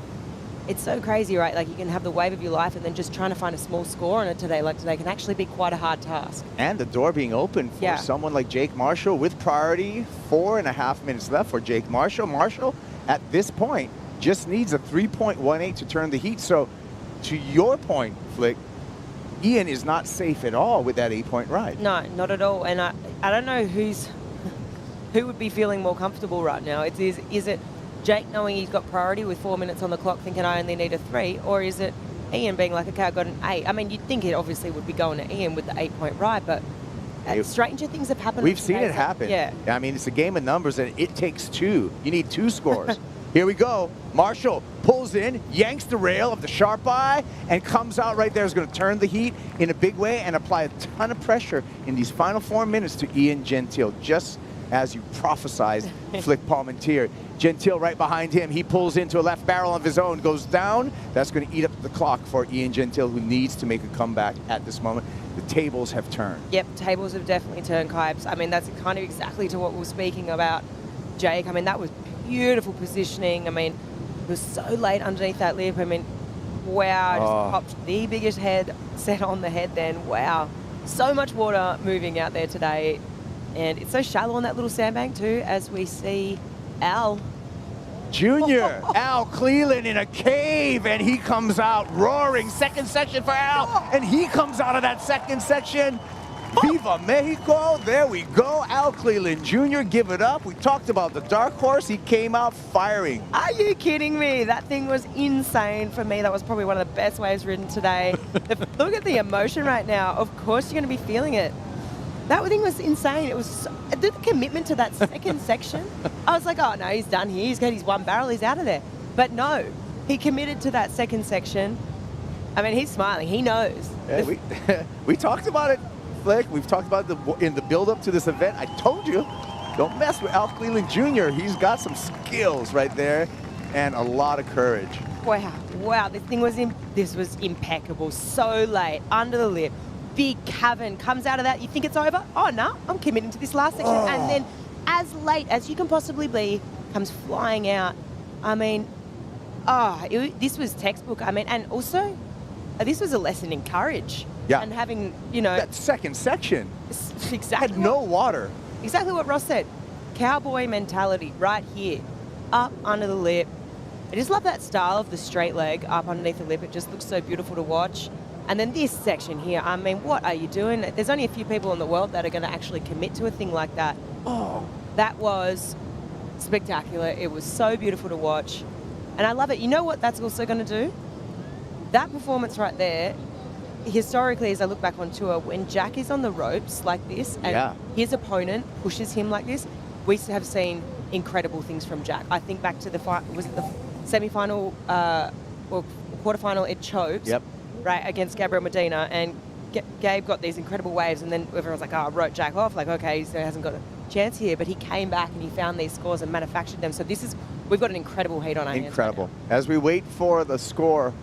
it's so crazy, right? Like, you can have the wave of your life, and then just trying to find a small score on it today, like today, can actually be quite a hard task. And the door being open for someone like Jake Marshall with priority. 4.5 minutes left for Jake Marshall. Marshall, at this point, just needs a 3.18 to turn the heat. So, to your point, Flick, Ian is not safe at all with that 8-point ride. No, not at all. And I don't know who would be feeling more comfortable right now. Is it Jake knowing he's got priority with 4 minutes on the clock, thinking I only need a 3, or is it Ian being like, okay, I got an 8? I mean, you'd think it obviously would be going to Ian with the 8-point ride, but stranger things have happened. We've seen it happen. Yeah. I mean, it's a game of numbers, and it takes 2. You need 2 scores. Here we go. Marshall pulls in, yanks the rail of the sharp eye, and comes out right there. Is going to turn the heat in a big way and apply a ton of pressure in these final 4 minutes to Ian Gentile, just as you prophesized, Flick Palmentier. Gentile right behind him. He pulls into a left barrel of his own, goes down. That's going to eat up the clock for Ian Gentile, who needs to make a comeback at this moment. The tables have turned. Yep, tables have definitely turned, Kibes. I mean, that's kind of exactly to what we were speaking about, Jake. I mean, that was beautiful positioning. I mean, it was so late underneath that lip. I mean, Wow, just Oh. popped the biggest head set on the head then. Wow. So much water moving out there today. And it's so shallow on that little sandbank too, as we see Al. Junior, Al Cleland in a cave, and he comes out roaring. Second section for Al, and he comes out of that second section. Viva Mexico, there we go. Al Cleland Jr., give it up. We talked about the dark horse. He came out firing. Are you kidding me? That thing was insane for me. That was probably one of the best waves ridden today. Look at the emotion right now. Of course you're going to be feeling it. That thing was insane. It was so, the commitment to that second section. I was like, oh no, he's done here. He's got his one barrel. He's out of there. But no, he committed to that second section. I mean, he's smiling. He knows. Yeah, we talked about it, Flick. We've talked about in the build-up to this event. I told you, don't mess with Al Cleland Jr. He's got some skills right there and a lot of courage. Wow, this was impeccable. So late, under the lip. Big cavern comes out of that. You think it's over? Oh no, I'm committing to this last section. Oh. And then as late as you can possibly be, comes flying out. I mean, this was textbook. I mean, and also, this was a lesson in courage. Yeah. And having, you know. That second section exactly had no water. Exactly what Ross said. Cowboy mentality right here. Up under the lip. I just love that style of the straight leg up underneath the lip. It just looks so beautiful to watch. And then this section here, I mean, what are you doing? There's only a few people in the world that are going to actually commit to a thing like that. Oh, that was spectacular. It was so beautiful to watch. And I love it. You know what that's also going to do? That performance right there, historically, as I look back on tour, when Jack is on the ropes like this and his opponent pushes him like this, we have seen incredible things from Jack. I think back to the semi-final or quarterfinal at Chopes. Yep. Right, against Gabriel Medina, and Gabe got these incredible waves, and then everyone's like, oh, I wrote Jack off, like, okay, he hasn't got a chance here, but he came back and he found these scores and manufactured them. So we've got an incredible heat on our hands. Incredible. As we wait for the score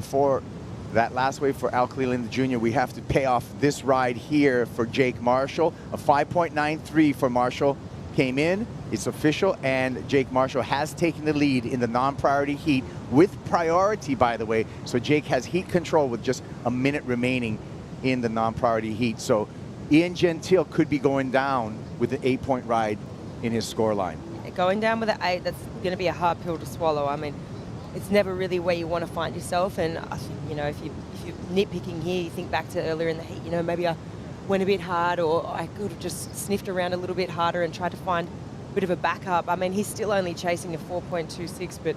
for that last wave for Al Cleland Jr., we have to pay off this ride here for Jake Marshall. A 5.93 for Marshall came in. It's official, and Jake Marshall has taken the lead in the non-priority heat with priority, by the way. So Jake has heat control with just a minute remaining in the non-priority heat. So Ian Gentile could be going down with an 8-point ride in his scoreline. Going down with an 8, that's going to be a hard pill to swallow. I mean, it's never really where you want to find yourself. And I think, you know, if you're nitpicking here, you think back to earlier in the heat, you know, maybe I went a bit hard, or I could have just sniffed around a little bit harder and tried to find bit of a backup. I mean, he's still only chasing a 4.26, but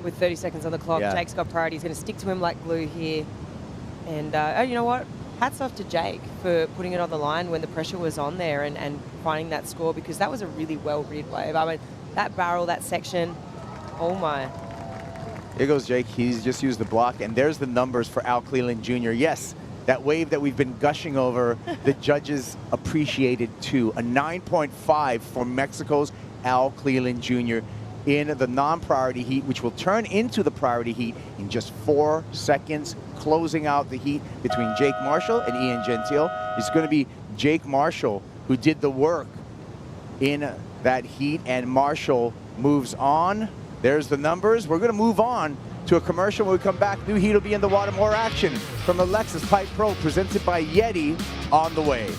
with 30 seconds on the clock, Jake's got priority. He's going to stick to him like glue here. And you know what? Hats off to Jake for putting it on the line when the pressure was on there and finding that score, because that was a really well-read wave. I mean, that barrel, that section, oh my. Here goes Jake. He's just used the block, and there's the numbers for Al Cleland Jr. Yes, that wave that we've been gushing over, the judges appreciated too. A 9.5 for Mexico's Al Cleland Jr. in the non-priority heat, which will turn into the priority heat in just 4 seconds, closing out the heat between Jake Marshall and Ian Gentile. It's going to be Jake Marshall who did the work in that heat, and Marshall moves on. There's the numbers. We're going to move on to a commercial. When we come back, new heat will be in the water. More action from the Lexus Pipe Pro presented by YETI on the way.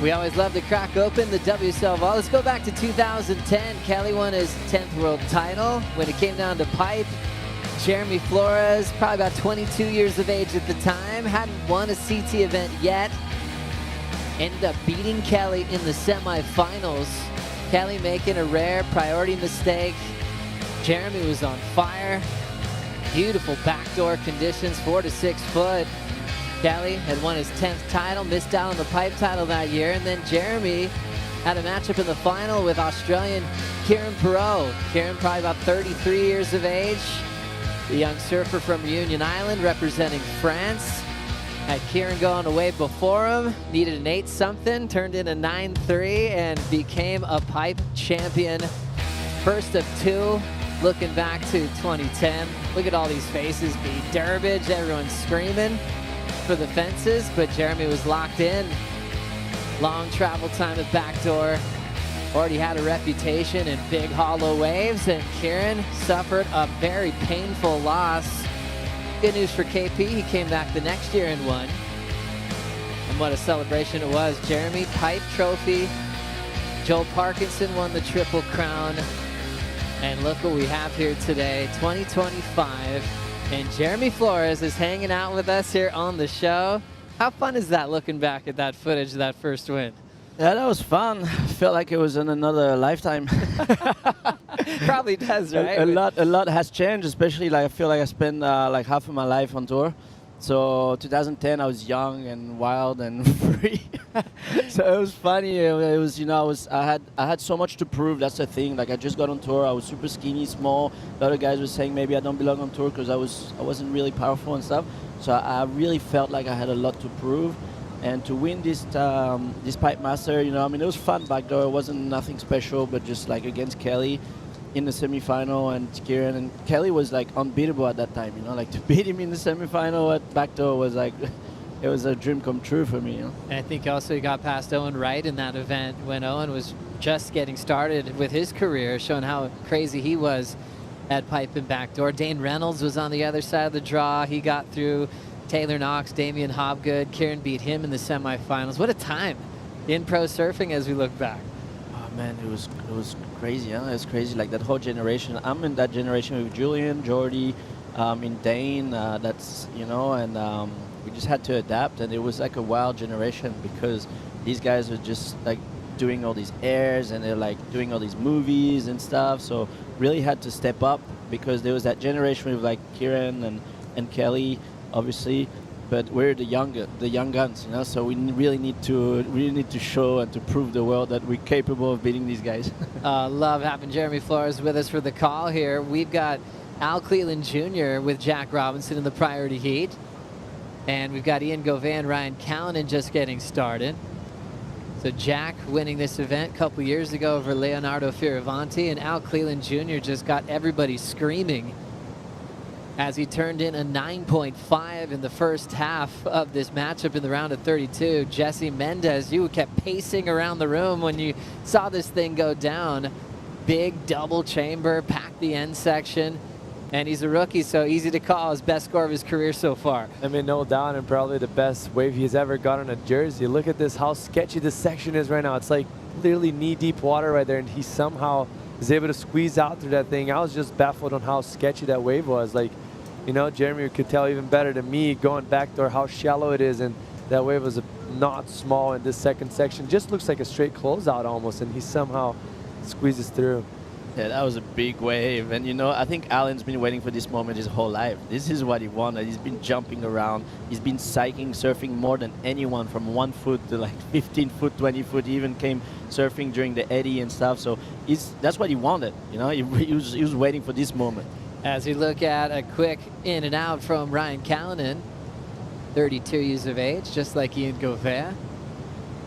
We always love to crack open the WSL vault. Let's go back to 2010. Kelly won his 10th world title. When it came down to pipe, Jeremy Flores, probably about 22 years of age at the time, hadn't won a CT event yet. Ended up beating Kelly in the semifinals. Kelly making a rare priority mistake. Jeremy was on fire. Beautiful backdoor conditions, 4 to 6 foot. Kelly had won his 10th title, missed out on the pipe title that year, and then Jeremy had a matchup in the final with Australian Kieran Perot. Kieran probably about 33 years of age, the young surfer from Reunion Island representing France. Had Kieran go on a wave before him, needed an 8-something, turned in a 9-3, and became a pipe champion. First of 2, looking back to 2010. Look at all these faces, B. Durbridge, everyone's screaming for the fences, but Jeremy was locked in. Long travel time at backdoor. Already had a reputation in big hollow waves, and Kieran suffered a very painful loss. Good news for KP, he came back the next year and won. And what a celebration it was. Jeremy, pipe trophy. Joel Parkinson won the Triple Crown. And look what we have here today, 2025. And Jeremy Flores is hanging out with us here on the show. How fun is that, looking back at that footage of that first win? Yeah, that was fun. Felt like it was in another lifetime. Probably does, right? A lot has changed, especially like I feel like I spent like half of my life on tour. So 2010, I was young and wild and free. So it was funny. It was, you know, I had so much to prove. That's the thing. Like I just got on tour. I was super skinny, small. A lot of guys were saying maybe I don't belong on tour because I wasn't really powerful and stuff. So I really felt like I had a lot to prove. And to win this Pipe Master, you know, I mean, it was fun back there. It wasn't nothing special, but just like against Kelly in the semifinal and Kieran. And Kelly was like unbeatable at that time, you know, like to beat him in the semifinal at backdoor was like, it was a dream come true for me, you know. And I think also he got past Owen Wright in that event when Owen was just getting started with his career, showing how crazy he was at pipe and backdoor. Dane Reynolds was on the other side of the draw. He got through. Taylor Knox, Damian Hobgood, Kieran beat him in the semifinals. What a time in pro surfing as we look back. Oh man, it was crazy, huh? It was crazy, like that whole generation. I'm in that generation with Julian, Jordy, in Dane, that's, you know, and we just had to adapt, and it was like a wild generation because these guys were just like doing all these airs and they're like doing all these movies and stuff, so really had to step up because there was that generation with like Kieran and Kelly, obviously, but we're the young guns, you know. So we really need to show and to prove the world that we're capable of beating these guys. Love having Jeremy Flores with us for the call here. We've got Al Cleland Jr. with Jack Robinson in the priority heat, and we've got Ian Gouveia and Ryan Callanan just getting started. So Jack winning this event a couple years ago over Leonardo Fioravanti, and Al Cleland Jr. just got everybody screaming as he turned in a 9.5 in the first half of this matchup in the round of 32. Jesse Mendez, you kept pacing around the room when you saw this thing go down. Big double chamber, packed the end section, and he's a rookie, so easy to call his best score of his career so far. I mean, no doubt, and probably the best wave he's ever got on a jersey. Look at this, how sketchy this section is right now. It's like literally knee-deep water right there, and he somehow is able to squeeze out through that thing. I was just baffled on how sketchy that wave was. Like, you know, Jeremy could tell even better than me going backdoor how shallow it is, and that wave was not small in this second section. Just looks like a straight closeout almost, and he somehow squeezes through. Yeah, that was a big wave, and you know, I think Alan's been waiting for this moment his whole life. This is what he wanted. He's been jumping around. He's been psyching, surfing more than anyone, from 1 foot to like 15 foot, 20 foot. He even came surfing during the YETI and stuff. So that's what he wanted. You know, he was waiting for this moment. As we look at a quick in and out from Ryan Callanan, 32 years of age, just like Ian Gouveia.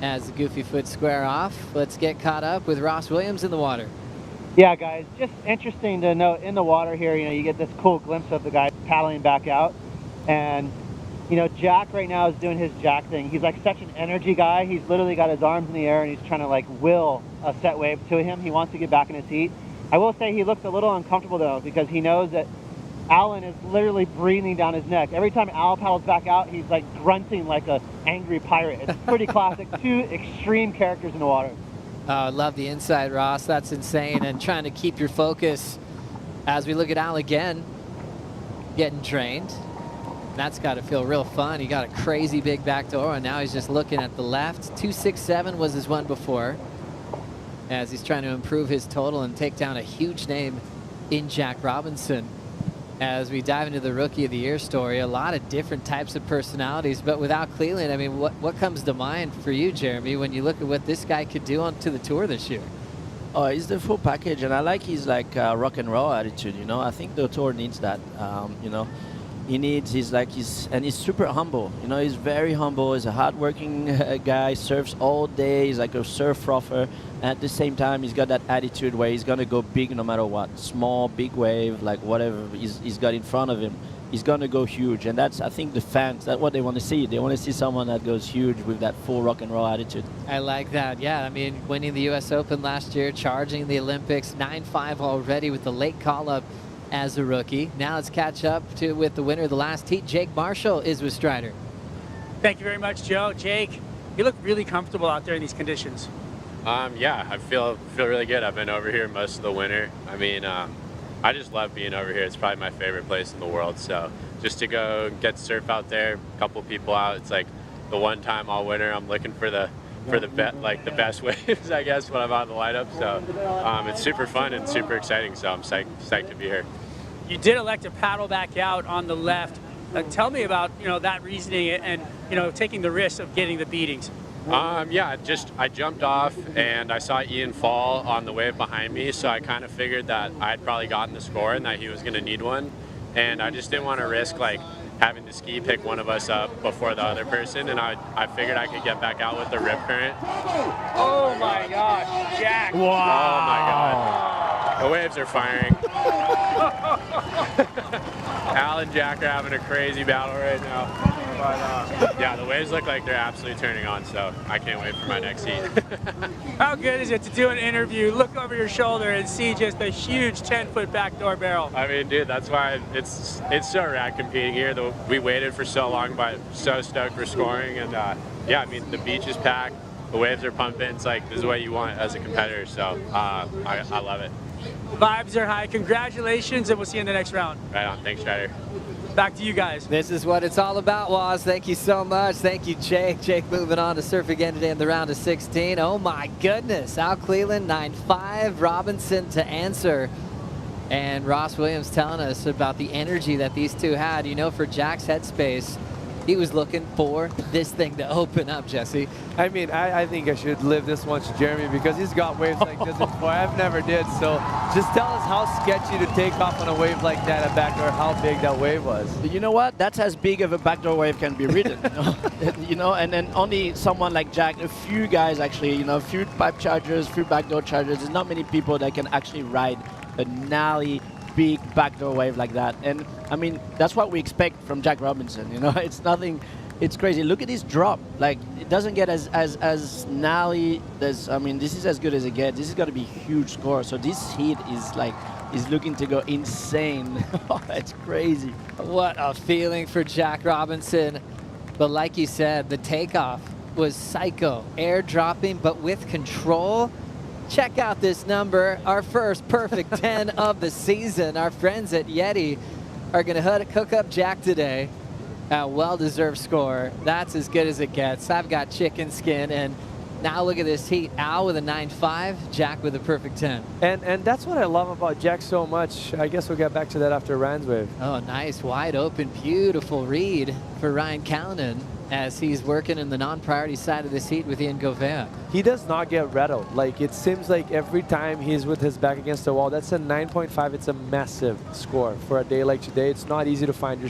As the goofy foot square off, let's get caught up with Ross Williams in the water. Yeah, guys, just interesting to note in the water here, you know, you get this cool glimpse of the guy paddling back out. And, you know, Jack right now is doing his Jack thing. He's like such an energy guy. He's literally got his arms in the air and he's trying to like will a set wave to him. He wants to get back in his heat. I will say he looks a little uncomfortable though, because he knows that Alan is literally breathing down his neck. Every time Al paddles back out, he's like grunting like a angry pirate. It's pretty classic. Two extreme characters in the water. I love the insight, Ross. That's insane. And trying to keep your focus as we look at Al again, getting trained. That's got to feel real fun. He got a crazy big backdoor, and now he's just looking at the left. 267 was his one before, as he's trying to improve his total and take down a huge name in Jack Robinson. As we dive into the Rookie of the Year story, a lot of different types of personalities, but without Cleland, I mean, what comes to mind for you, Jeremy, when you look at what this guy could do onto the tour this year? Oh, he's the full package, and I like his like rock and roll attitude. You know, I think the tour needs that. You know, he's super humble. You know, he's very humble. He's a hardworking guy. Surfs all day. He's like a surf rougher. At the same time, he's got that attitude where he's gonna go big no matter what. Small, big wave, like whatever he's got in front of him, he's gonna go huge. And that's, I think, the fans, that's what they want to see. They want to see someone that goes huge with that full rock and roll attitude. I like that. Yeah, I mean, winning the U.S. Open last year, charging the Olympics, 9-5 already with the late call-up as a rookie. Now let's catch up with the winner of the last heat. Jake Marshall is with Strider. Thank you very much, Joe. Jake, you look really comfortable out there in these conditions. Yeah, I feel really good. I've been over here most of the winter. I mean, I just love being over here. It's probably my favorite place in the world. So just to go get to surf out there, a couple people out, it's like the one time all winter I'm looking for the best waves, I guess, when I'm on the lineup. So it's super fun and super exciting. So I'm psyched to be here. You did elect to paddle back out on the left. Tell me about that reasoning and taking the risk of getting the beatings. Yeah, I jumped off and I saw Ian fall on the wave behind me, so I kind of figured that I'd probably gotten the score and that he was going to need one, and I just didn't want to risk like having the ski pick one of us up before the other person, and I figured I could get back out with the rip current. Oh my gosh, Jack! Wow! Oh my God, the waves are firing. Al and Jack are having a crazy battle right now. But yeah, the waves look like they're absolutely turning on, so I can't wait for my next heat. How good is it to do an interview, look over your shoulder, and see just a huge 10-foot backdoor barrel? I mean, dude, that's why it's so rad competing here. We waited for so long, but so stoked for scoring. And yeah, I mean, the beach is packed, the waves are pumping. It's like, this is what you want as a competitor, so I love it. Vibes are high. Congratulations, and we'll see you in the next round. Right on. Thanks, Strider. Back to you guys. This is what it's all about, Waz. Thank you so much. Thank you, Jake. Jake moving on to surf again today in the round of 16. Oh my goodness. Al Cleland, 9-5. Robinson to answer. And Ross Williams telling us about the energy that these two had. You know, for Jack's headspace, he was looking for this thing to open up, Jesse. I mean, I think I should live this one to Jeremy because he's got waves like this before. I've never did. So just tell us how sketchy to take off on a wave like that at backdoor, how big that wave was. You know what? That's as big of a backdoor wave can be ridden. You know, and then only someone like Jack, a few guys actually, you know, a few pipe chargers, few backdoor chargers. There's not many people that can actually ride a gnarly, big backdoor wave like that. And I mean, that's what we expect from Jack Robinson. You know, it's nothing. It's crazy. Look at his drop. Like, it doesn't get as gnarly. I mean, this is as good as it gets. This is going to be a huge score. So this heat is looking to go insane. It's crazy. What a feeling for Jack Robinson. But like you said, the takeoff was psycho. Air dropping, but with control. Check out this number, our first perfect 10 of the season. Our friends at YETI are going to hook up Jack today. A well-deserved score. That's as good as it gets. I've got chicken skin, and now look at this heat. Al with a 9-5, Jack with a perfect 10. And that's what I love about Jack so much. I guess we'll get back to that after Ryan's wave. Oh, nice, wide open, beautiful read for Ryan Callanan as he's working in the non-priority side of this heat with Ian Gouveia. He does not get rattled. Like, it seems like every time he's with his back against the wall, that's a 9.5. It's a massive score for a day like today. It's not easy to find.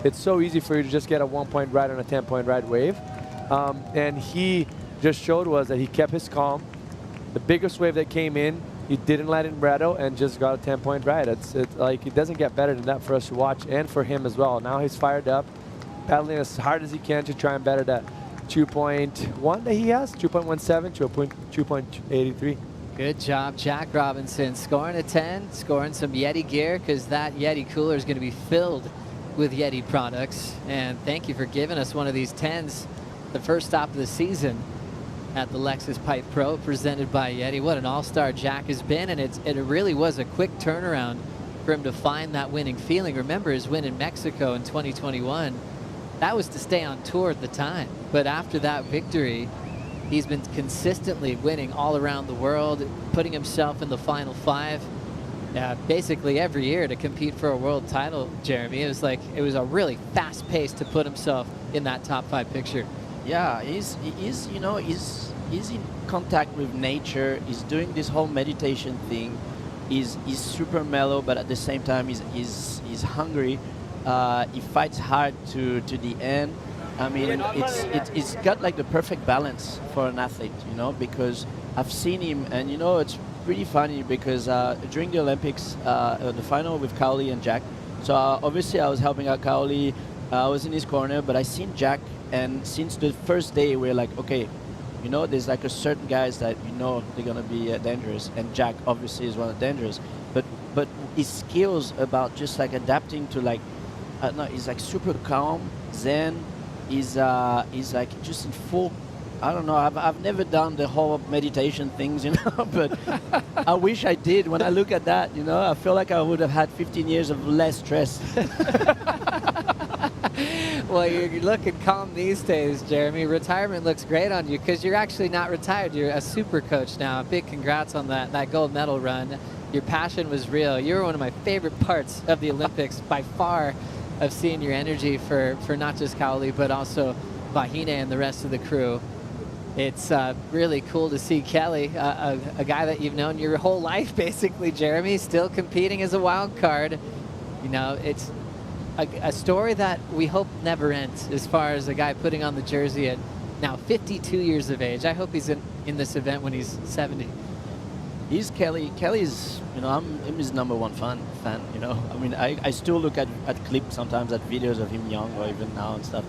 It's so easy for you to just get a 1-point ride on a 10-point ride wave. And he just showed was that he kept his calm. The biggest wave that came in, he didn't let it rattle and just got a 10-point ride. It's like, it doesn't get better than that for us to watch and for him as well. Now he's fired up, paddling as hard as he can to try and better that 2.1 that he has, 2.17 to a 2.83. Good job, Jack Robinson. Scoring a 10, scoring some YETI gear, because that YETI cooler is going to be filled with YETI products. And thank you for giving us one of these 10s, the first stop of the season at the Lexus Pipe Pro, presented by YETI. What an all-star Jack has been, and it really was a quick turnaround for him to find that winning feeling. Remember his win in Mexico in 2021. That was to stay on tour at the time. But after that victory, he's been consistently winning all around the world, putting himself in the final 5 basically every year to compete for a world title, Jeremy. It was a really fast pace to put himself in that top 5 picture. Yeah, he's in contact with nature. He's doing this whole meditation thing. He's super mellow, but at the same time he's hungry. He fights hard to the end. I mean, it's got like the perfect balance for an athlete, because I've seen him, and it's pretty funny because during the Olympics, the final with Caity and Jack, so obviously I was helping out Caity, I was in his corner, but I seen Jack, and since the first day we're like, okay, there's like a certain guys that they're gonna be dangerous, and Jack obviously is one of the dangerous, but his skills about just like adapting to like, no, he's like super calm, zen. He's like just in full. I don't know. I've never done the whole meditation things, but I wish I did. When I look at that, I feel like I would have had 15 years of less stress. Well, you're looking calm these days, Jeremy. Retirement looks great on you because you're actually not retired. You're a super coach now. Big congrats on that gold medal run. Your passion was real. You were one of my favorite parts of the Olympics by far, of seeing your energy for not just Caity, but also Vahine and the rest of the crew. It's really cool to see Kelly, a guy that you've known your whole life, basically, Jeremy, still competing as a wild card. It's a story that we hope never ends, as far as a guy putting on the jersey at now 52 years of age. I hope he's in this event when he's 70. He's Kelly's, I'm his #1 fan. I mean, I still look at clips sometimes, at videos of him young or even now and stuff.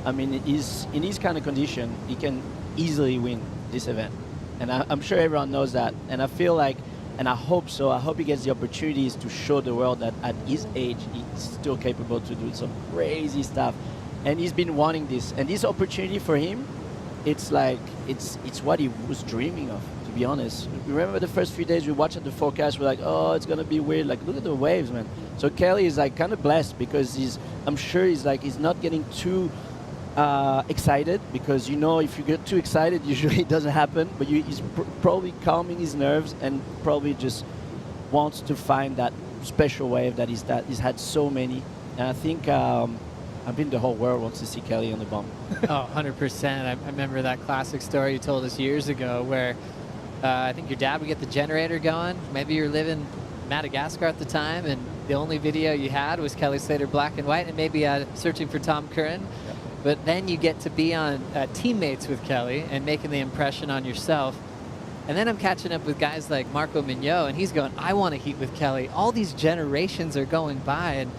I mean, in his kind of condition, he can easily win this event, and I'm sure everyone knows that. And I feel like, and I hope so. I hope he gets the opportunities to show the world that at his age, he's still capable to do some crazy stuff. And he's been wanting this, and this opportunity for him, it's like it's what he was dreaming of. To be honest, remember the first few days we watched the forecast, we're like, oh, it's gonna be weird. Like, look at the waves, man. So Kelly is like kind of blessed because I'm sure he's not getting too excited, because if you get too excited, usually it doesn't happen. But he's probably calming his nerves and probably just wants to find that special wave that he's had so many. And I think I think the whole world wants to see Kelly on the bump. Oh, 100%. I remember that classic story you told us years ago where I think your dad would get the generator going. Maybe you were living in Madagascar at the time, and the only video you had was Kelly Slater black and white, and maybe searching for Tom Curran. Yep. But then you get to be on teammates with Kelly and making the impression on yourself. And then I'm catching up with guys like Marco Mignot, and he's going, I want to heat with Kelly. All these generations are going by, and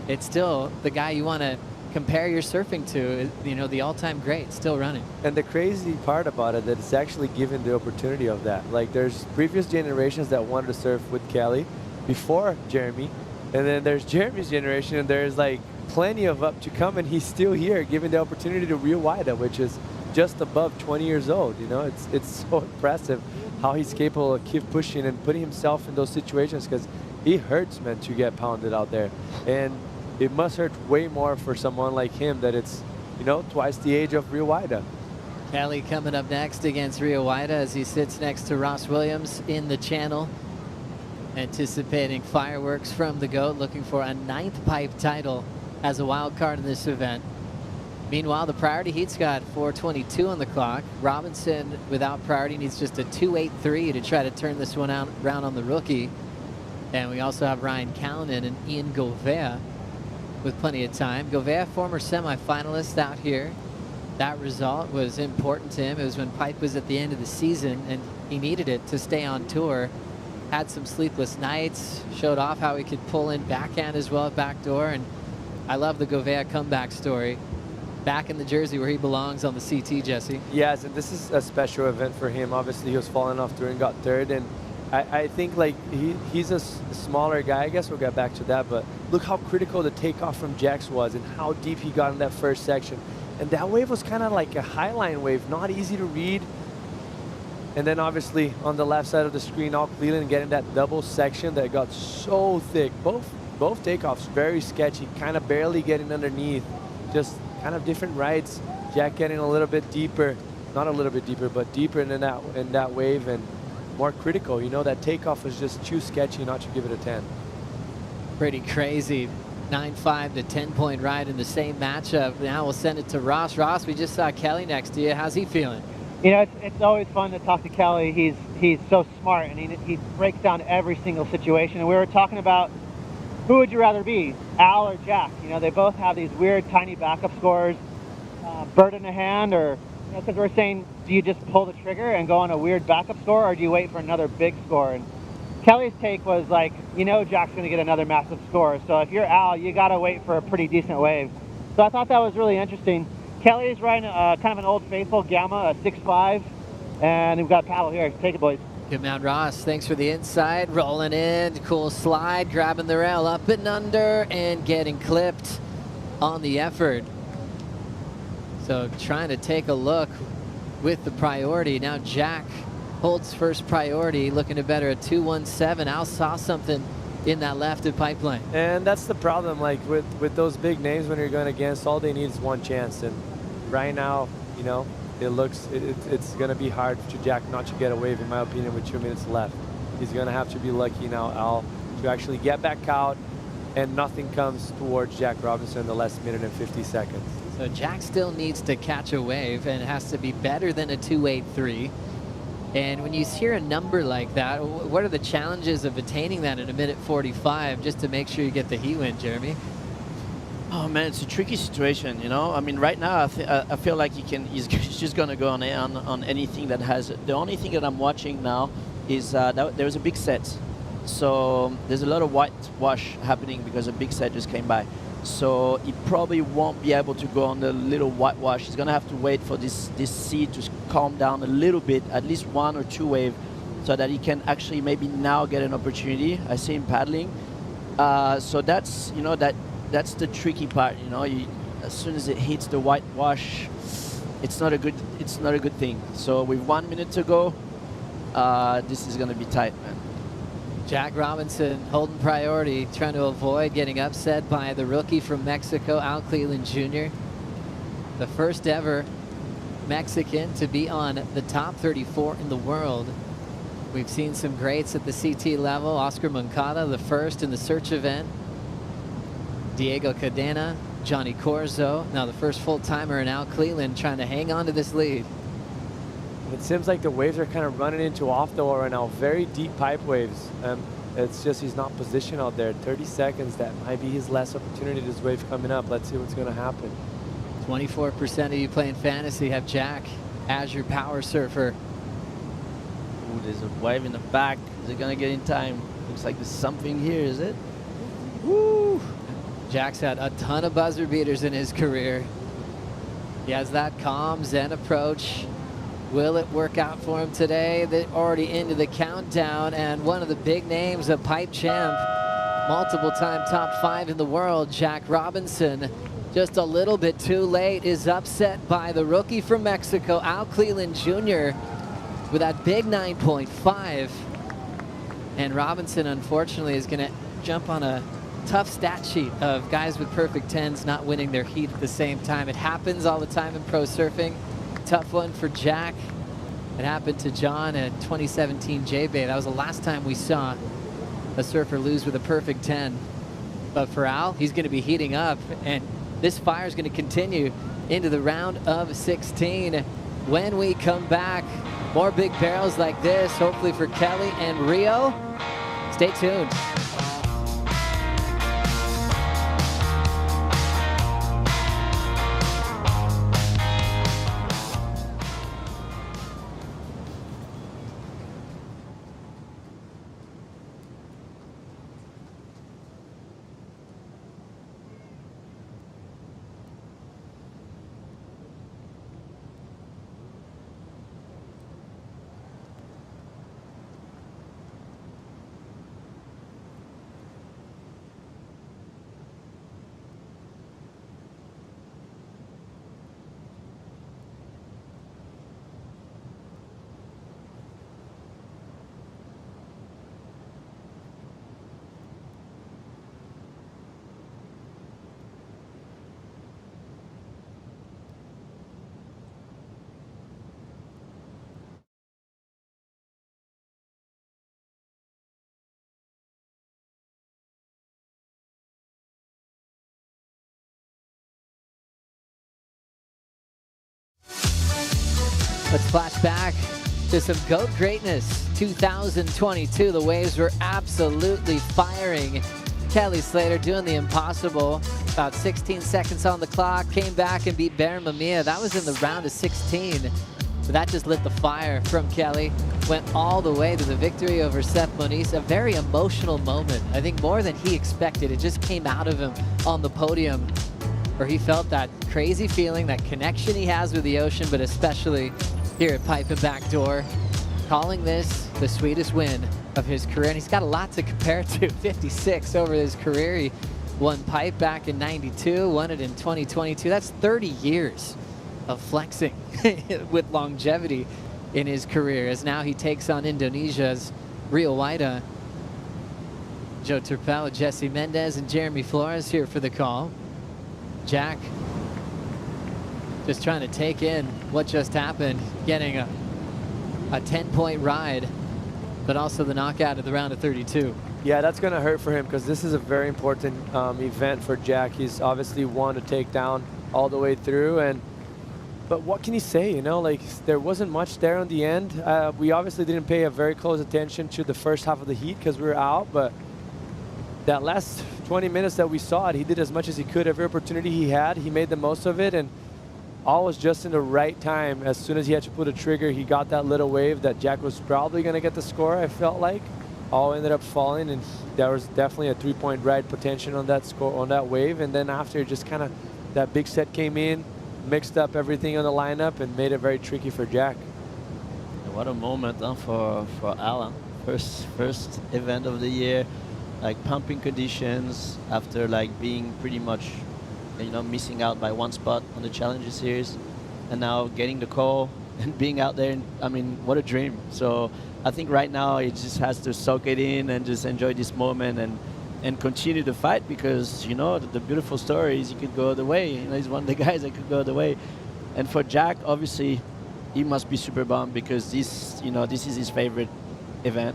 it's still the guy you want to compare your surfing to, the all-time great, still running. And the crazy part about it, that it's actually given the opportunity of that. Like, there's previous generations that wanted to surf with Kelly before Jeremy, and then there's Jeremy's generation, and there's like plenty of up to come, and he's still here, given the opportunity to Rio YETI, which is just above 20 years old. It's so impressive how he's capable of keep pushing and putting himself in those situations, because it hurts, man, to get pounded out there. And it must hurt way more for someone like him that it's, twice the age of Rio YETI. Kelly coming up next against Rio YETI as he sits next to Ross Williams in the channel, anticipating fireworks from the GOAT, looking for a 9th pipe title as a wild card in this event. Meanwhile, the priority heat's got 4:22 on the clock. Robinson, without priority, needs just a 2.83 to try to turn this one around on the rookie. And we also have Ryan Callanan and Ian Gouveia with plenty of time. Gouveia, former semifinalist out here. That result was important to him. It was when pipe was at the end of the season, and he needed it to stay on tour. Had some sleepless nights, showed off how he could pull in backhand as well at backdoor, and I love the Gouveia comeback story. back in the jersey where he belongs on the CT, Jesse. Yes, and this is a special event for him. Obviously, he was falling off through and got third, and I think like he's a smaller guy. I guess we'll get back to that, but look how critical the takeoff from Jax was and how deep he got in that first section. And that wave was kind of like a highline wave, not easy to read. And then obviously on the left side of the screen, all Cleveland getting that double section that got so thick. Both takeoffs very sketchy, kind of barely getting underneath, just kind of different rides. Jack getting a little bit deeper, not a little bit deeper, but deeper in that wave and more critical. You know, that takeoff was just too sketchy not to give it a 10. Pretty crazy. 9.5 to 10-point ride in the same matchup. Now we'll send it to Ross. Ross, we just saw Kelly next to you. How's he feeling? You know, it's always fun to talk to Kelly. He's so smart, and he breaks down every single situation. And we were talking about who would you rather be, Al or Jack? You know, they both have these weird tiny backup scores, bird in the hand, or, you know, because we're saying, do you just pull the trigger and go on a weird backup score, or do you wait for another big score? And Kelly's take was like, you know, Jack's going to get another massive score. So if you're Al, you got to wait for a pretty decent wave. So I thought that was really interesting. Kelly's riding kind of an old faithful Gamma, a 6.5, and we've got a paddle here. Take it, boys. Good man, Ross. Thanks for the insight. Rolling in, cool slide, grabbing the rail up and under, and getting clipped on the effort. So trying to take a look with the priority. Now Jack holds first priority, looking to better a 2.17. Al saw something in that left at Pipeline. And that's the problem, like with those big names when you're going against, all they need is one chance. And right now, you know, it's going to be hard for Jack not to get a wave, in my opinion, with 2 minutes left. He's going to have to be lucky now, Al, to actually get back out, and nothing comes towards Jack Robinson in the last minute and 50 seconds. So Jack still needs to catch a wave, and it has to be better than a 2.83. And when you hear a number like that, what are the challenges of attaining that in a minute 45 just to make sure you get the heat win, Jeremy? Oh man, it's a tricky situation, you know. I mean, right now I feel like he's just gonna go on anything that has. The only thing that I'm watching now is that there's a big set, so there's a lot of whitewash happening because a big set just came by. So he probably won't be able to go on the little whitewash. He's gonna have to wait for this sea to calm down a little bit, at least 1 or 2 wave, so that he can actually maybe now get an opportunity. I see him paddling. So that's, you know, that's the tricky part. You know, as soon as it hits the whitewash, it's not a good thing. So with 1 minute to go, this is gonna be tight, man. Jack Robinson holding priority, trying to avoid getting upset by the rookie from Mexico, Al Cleveland Jr. The first ever Mexican to be on the top 34 in the world. We've seen some greats at the CT level. Oscar Moncada, the first in the search event. Diego Cadena, Johnny Corzo, now the first full-timer in Al Cleveland trying to hang on to this lead. It seems like the waves are kind of running into off the wall right now. Very deep pipe waves. It's just he's not positioned out there. 30 seconds, that might be his last opportunity. This wave coming up. Let's see what's going to happen. 24% of you playing fantasy have Jack as your power surfer. Ooh, there's a wave in the back. Is it going to get in time? Looks like there's something here, is it? Woo! Jack's had a ton of buzzer beaters in his career. He has that calm Zen approach. Will it work out for him today? They're already into the countdown, and one of the big names, a pipe champ, multiple-time top 5 in the world, Jack Robinson, just a little bit too late, is upset by the rookie from Mexico, Al Cleveland Jr., with that big 9.5. And Robinson, unfortunately, is going to jump on a tough stat sheet of guys with perfect 10s not winning their heat at the same time. It happens all the time in pro surfing. Tough one for Jack. It happened to John at 2017 J-Bay. That was the last time we saw a surfer lose with a perfect 10. But for Al, he's going to be heating up, and this fire is going to continue into the round of 16. When we come back, more big barrels like this, hopefully for Kelly and Rio. Stay tuned. Let's flash back to some GOAT greatness. 2022, the waves were absolutely firing. Kelly Slater doing the impossible. About 16 seconds on the clock, came back and beat Barron Mamiya. That was in the round of 16. But that just lit the fire from Kelly. Went all the way to the victory over Seth Moniz. A very emotional moment. I think more than he expected. It just came out of him on the podium, where he felt that crazy feeling, that connection he has with the ocean, but especially here at Pipe and Backdoor, calling this the sweetest win of his career. And he's got a lot to compare to. 56 over his career. He won Pipe back in 92, won it in 2022. That's 30 years of flexing with longevity in his career, as now he takes on Indonesia's Rio Waida. Joe Turpel, Jesse Mendez, and Jeremy Flores here for the call. Jack just trying to take in what just happened, getting a 10-point ride, but also the knockout at the round of 32. Yeah, that's going to hurt for him because this is a very important event for Jack. He's obviously won to take down all the way through, but what can he say? You know, like, there wasn't much there on the end. We obviously didn't pay a very close attention to the first half of the heat because we were out, but that last 20 minutes that we saw it, he did as much as he could. Every opportunity he had, he made the most of it, and all was just in the right time. As soon as he had to put a trigger, he got that little wave that Jack was probably going to get the score, I felt like. All ended up falling, and there was definitely a 3-point ride potential on that score, on that wave. And then after, just kind of that big set came in, mixed up everything on the lineup, and made it very tricky for Jack. What a moment for Alan. First event of the year, like pumping conditions after like being pretty much, you know, missing out by one spot on the Challenger Series, and now getting the call and being out there. And, I mean, what a dream. So I think right now he just has to soak it in and just enjoy this moment and continue to fight, because, you know, the beautiful story is he could go the way. You know, he's one of the guys that could go the way. And for Jack, obviously, he must be super bummed because this, you know, this is his favorite event.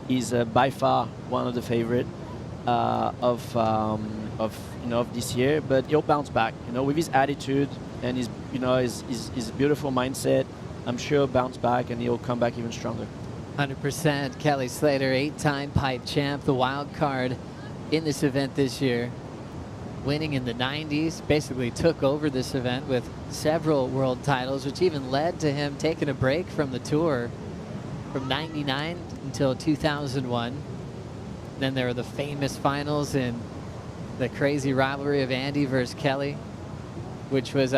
He's by far one of the favorite of this year, but he'll bounce back, you know, with his attitude and his, you know, his beautiful mindset. I'm sure he'll bounce back and he'll come back even stronger. 100%. Kelly Slater, 8-time pipe champ, the wild card in this event this year, winning in the 90s, basically took over this event with several world titles, which even led to him taking a break from the tour from 99 until 2001. Then there were the famous finals in the crazy rivalry of Andy versus Kelly, which was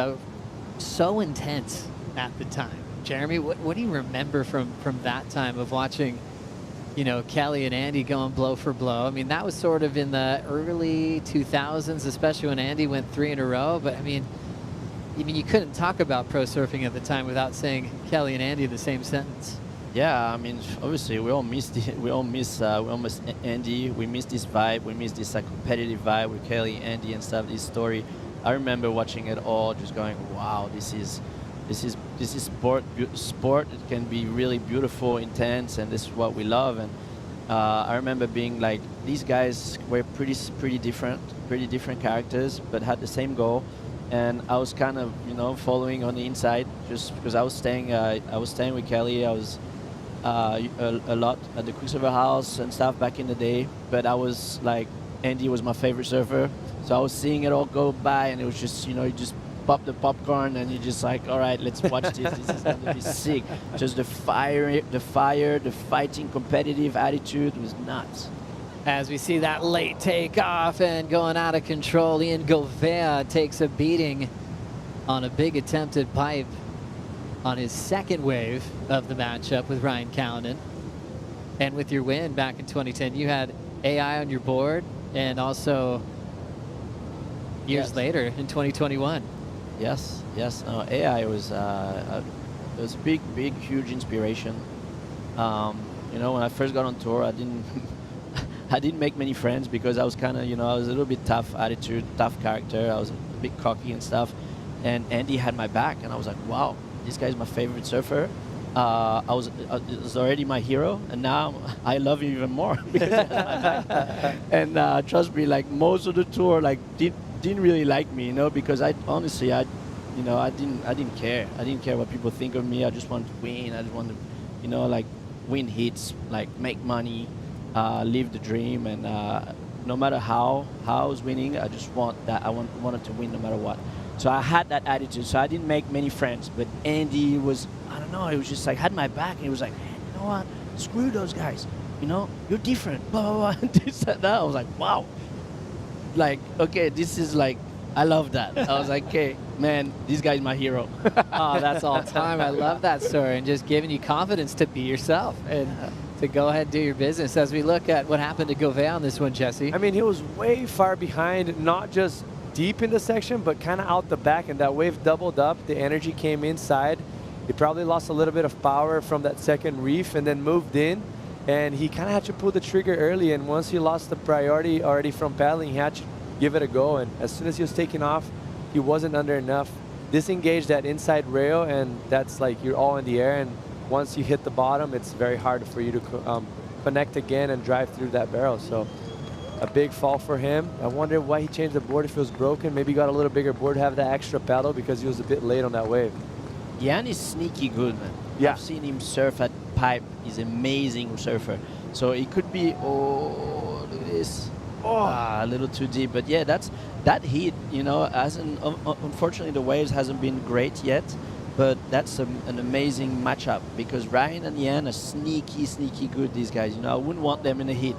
so intense at the time. Jeremy, what do you remember from that time of watching, you know, Kelly and Andy going blow for blow? I mean, that was sort of in the early 2000s, especially when Andy went 3 in a row. But I mean, you couldn't talk about pro surfing at the time without saying Kelly and Andy in the same sentence. Yeah, I mean, obviously we all miss Andy. We miss this vibe. We miss this competitive vibe with Kelly, Andy, and stuff. This story, I remember watching it all, just going, "Wow, this is sport. Sport. It can be really beautiful, intense, and this is what we love." And I remember being like, these guys were pretty different characters, but had the same goal. And I was kind of, you know, following on the inside, just because I was staying with Kelly. I was a lot at the Quicksilver House and stuff back in the day. But I was like, Andy was my favorite surfer, so I was seeing it all go by, and it was just, you know, you just pop the popcorn and you're just like, all right, let's watch this. This is gonna be sick. Just the fire, the fighting, competitive attitude was nuts. As we see that late takeoff and going out of control, Ian Gouveia takes a beating on a big attempted pipe on his second wave of the matchup with Ryan Callanan. And with your win back in 2010, you had AI on your board, and also years later in 2021. Yes. AI was a big, huge inspiration. You know, when I first got on tour, I didn't make many friends because I was kind of, you know, I was a little bit tough attitude, tough character. I was a bit cocky and stuff. And Andy had my back, and I was like, wow, this guy's my favorite surfer. It was already my hero, and now I love him even more because he has my back. And trust me, like most of the tour, like didn't really like me, you know, because I you know, I didn't care. I didn't care what people think of me. I just wanted to win. I just wanted to, you know, like win heats, like make money, live the dream, and no matter how I was winning, I just wanted to win no matter what. So I had that attitude. So I didn't make many friends, but Andy was, I don't know, he was just like had my back, and he was like, hey, you know what? Screw those guys. You know, you're different. Blah blah blah. This and that. I was like, wow. Like, okay, this is like, I love that. I was like, okay, man, this guy's my hero. Oh, that's all time. I love that story, and just giving you confidence to be yourself and to go ahead and do your business. As we look at what happened to Gouveia on this one, Jesse. I mean, he was way far behind, not just deep in the section, but kind of out the back, and that wave doubled up. The energy came inside. He probably lost a little bit of power from that second reef and then moved in, and he kind of had to pull the trigger early, and once he lost the priority already from paddling, he had to give it a go, and as soon as he was taking off, he wasn't under enough. Disengage that inside rail, and that's like you're all in the air, and once you hit the bottom, it's very hard for you to connect again and drive through that barrel. So a big fall for him. I wonder why he changed the board if it was broken. Maybe he got a little bigger board to have that extra paddle because he was a bit late on that wave. Yan is sneaky good, man. Yeah. I've seen him surf at Pipe. He's an amazing surfer. So it could be, oh, look at this. Oh. A little too deep. But yeah, that heat, you know, unfortunately the waves hasn't been great yet, but that's an amazing matchup because Ryan and Yan are sneaky good, these guys. You know, I wouldn't want them in the heat.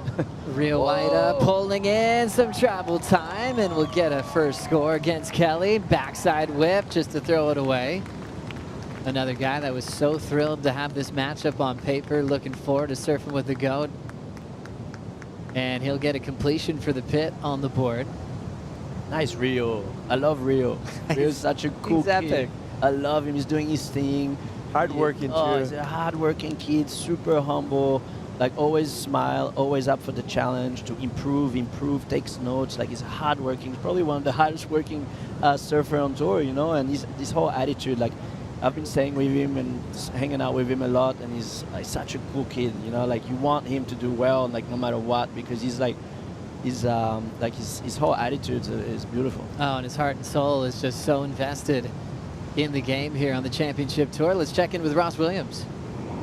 Rio Waida pulling in some travel time, and we'll get a first score against Kelly. Backside whip just to throw it away. Another guy that was so thrilled to have this matchup on paper, looking forward to surfing with the GOAT. And he'll get a completion for the pit on the board. Nice Rio. I love Rio. Rio's such a cool He's epic. kid. I love him. He's doing his thing. Hardworking too. He's a hardworking kid, super humble, like always smile, always up for the challenge to improve, takes notes. Like he's hardworking. He's probably one of the hardest working surfer on tour, you know, and this whole attitude, like I've been staying with him and hanging out with him a lot, and he's like such a cool kid, you know, like you want him to do well, like no matter what, because he's like, his whole attitude is beautiful. Oh, and his heart and soul is just so invested in the game here on the championship tour. Let's check in with Ross Williams.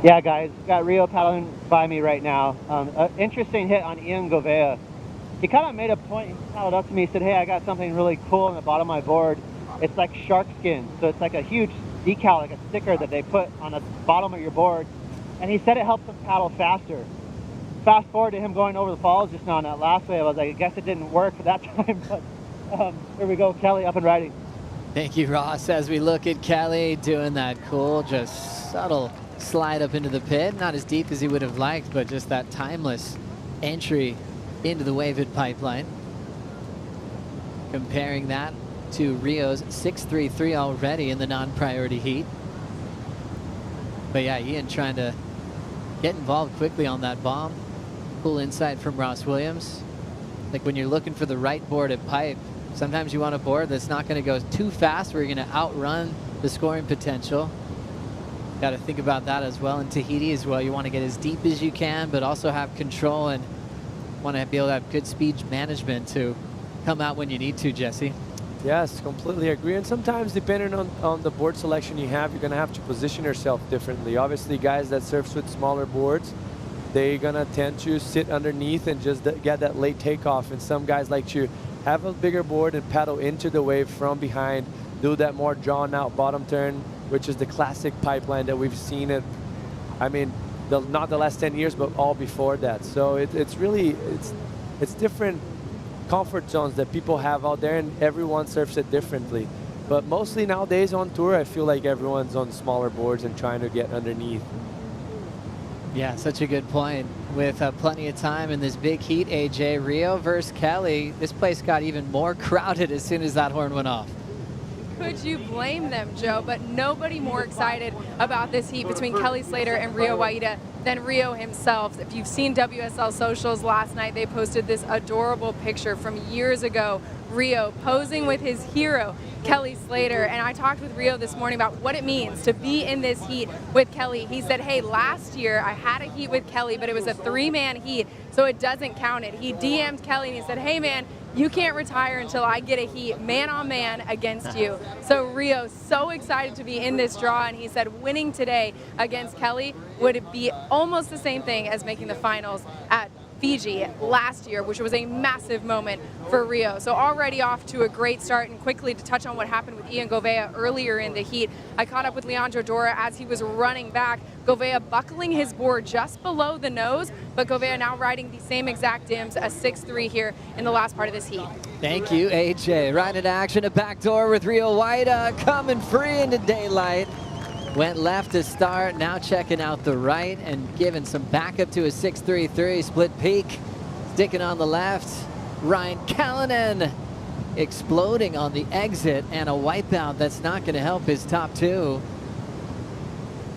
Yeah, guys, got Rio paddling by me right now. Interesting hit on Ian Gouveia. He kind of made a point, he paddled up to me, he said, hey, I got something really cool on the bottom of my board. It's like shark skin, so it's like a huge decal, like a sticker that they put on the bottom of your board, and he said it helps him paddle faster. Fast forward to him going over the falls just now on that last wave, I was like, I guess it didn't work for that time, but here we go, Kelly up and riding. Thank you, Ross. As we look at Kelly doing that cool, just subtle slide up into the pit, not as deep as he would have liked, but just that timeless entry into the wave at Pipeline. Comparing that to Rio's 6.33 already in the non-priority heat. But yeah, Ian trying to get involved quickly on that bomb. Cool insight from Ross Williams. Like when you're looking for the right board at Pipe, sometimes you want a board that's not going to go too fast where you're going to outrun the scoring potential. Got to think about that as well in Tahiti as well. You want to get as deep as you can, but also have control and want to be able to have good speed management to come out when you need to, Jesse. Yes, completely agree. And sometimes, depending on the board selection you have, you're going to have to position yourself differently. Obviously, guys that surf with smaller boards, they're going to tend to sit underneath and just get that late takeoff. And some guys like to have a bigger board and paddle into the wave from behind, do that more drawn out bottom turn, which is the classic Pipeline that we've seen it. I mean, not the last 10 years, but all before that. So it's really, it's different comfort zones that people have out there, and everyone surfs it differently. But mostly nowadays on tour, I feel like everyone's on smaller boards and trying to get underneath. Yeah, such a good point. With plenty of time in this big heat, AJ, Rio versus Kelly, this place got even more crowded as soon as that horn went off. Could you blame them, Joe? But nobody more excited about this heat between Kelly Slater and Rio Waida than Rio himself. If you've seen WSL socials last night, they posted this adorable picture from years ago, Rio posing with his hero, Kelly Slater. And I talked with Rio this morning about what it means to be in this heat with Kelly. He said, hey, last year I had a heat with Kelly, but it was a 3-man heat, so it doesn't count it. He DM'd Kelly and he said, hey man, you can't retire until I get a heat man on man against you. So Rio, so excited to be in this draw, and he said winning today against Kelly would be almost the same thing as making the finals at Fiji last year, which was a massive moment for Rio. So already off to a great start. And quickly to touch on what happened with Ian Gouveia earlier in the heat, I caught up with Leandro Dora as he was running back. Gouveia buckling his board just below the nose, but Gouveia now riding the same exact dims, a 6-3 here in the last part of this heat. Thank you, AJ. Right in action, a backdoor with Rio YETI coming free into daylight. Went left to start, now checking out the right and giving some backup to a 6-3-3 split peak. Sticking on the left, Ryan Callanan exploding on the exit, and a wipeout that's not going to help his top two.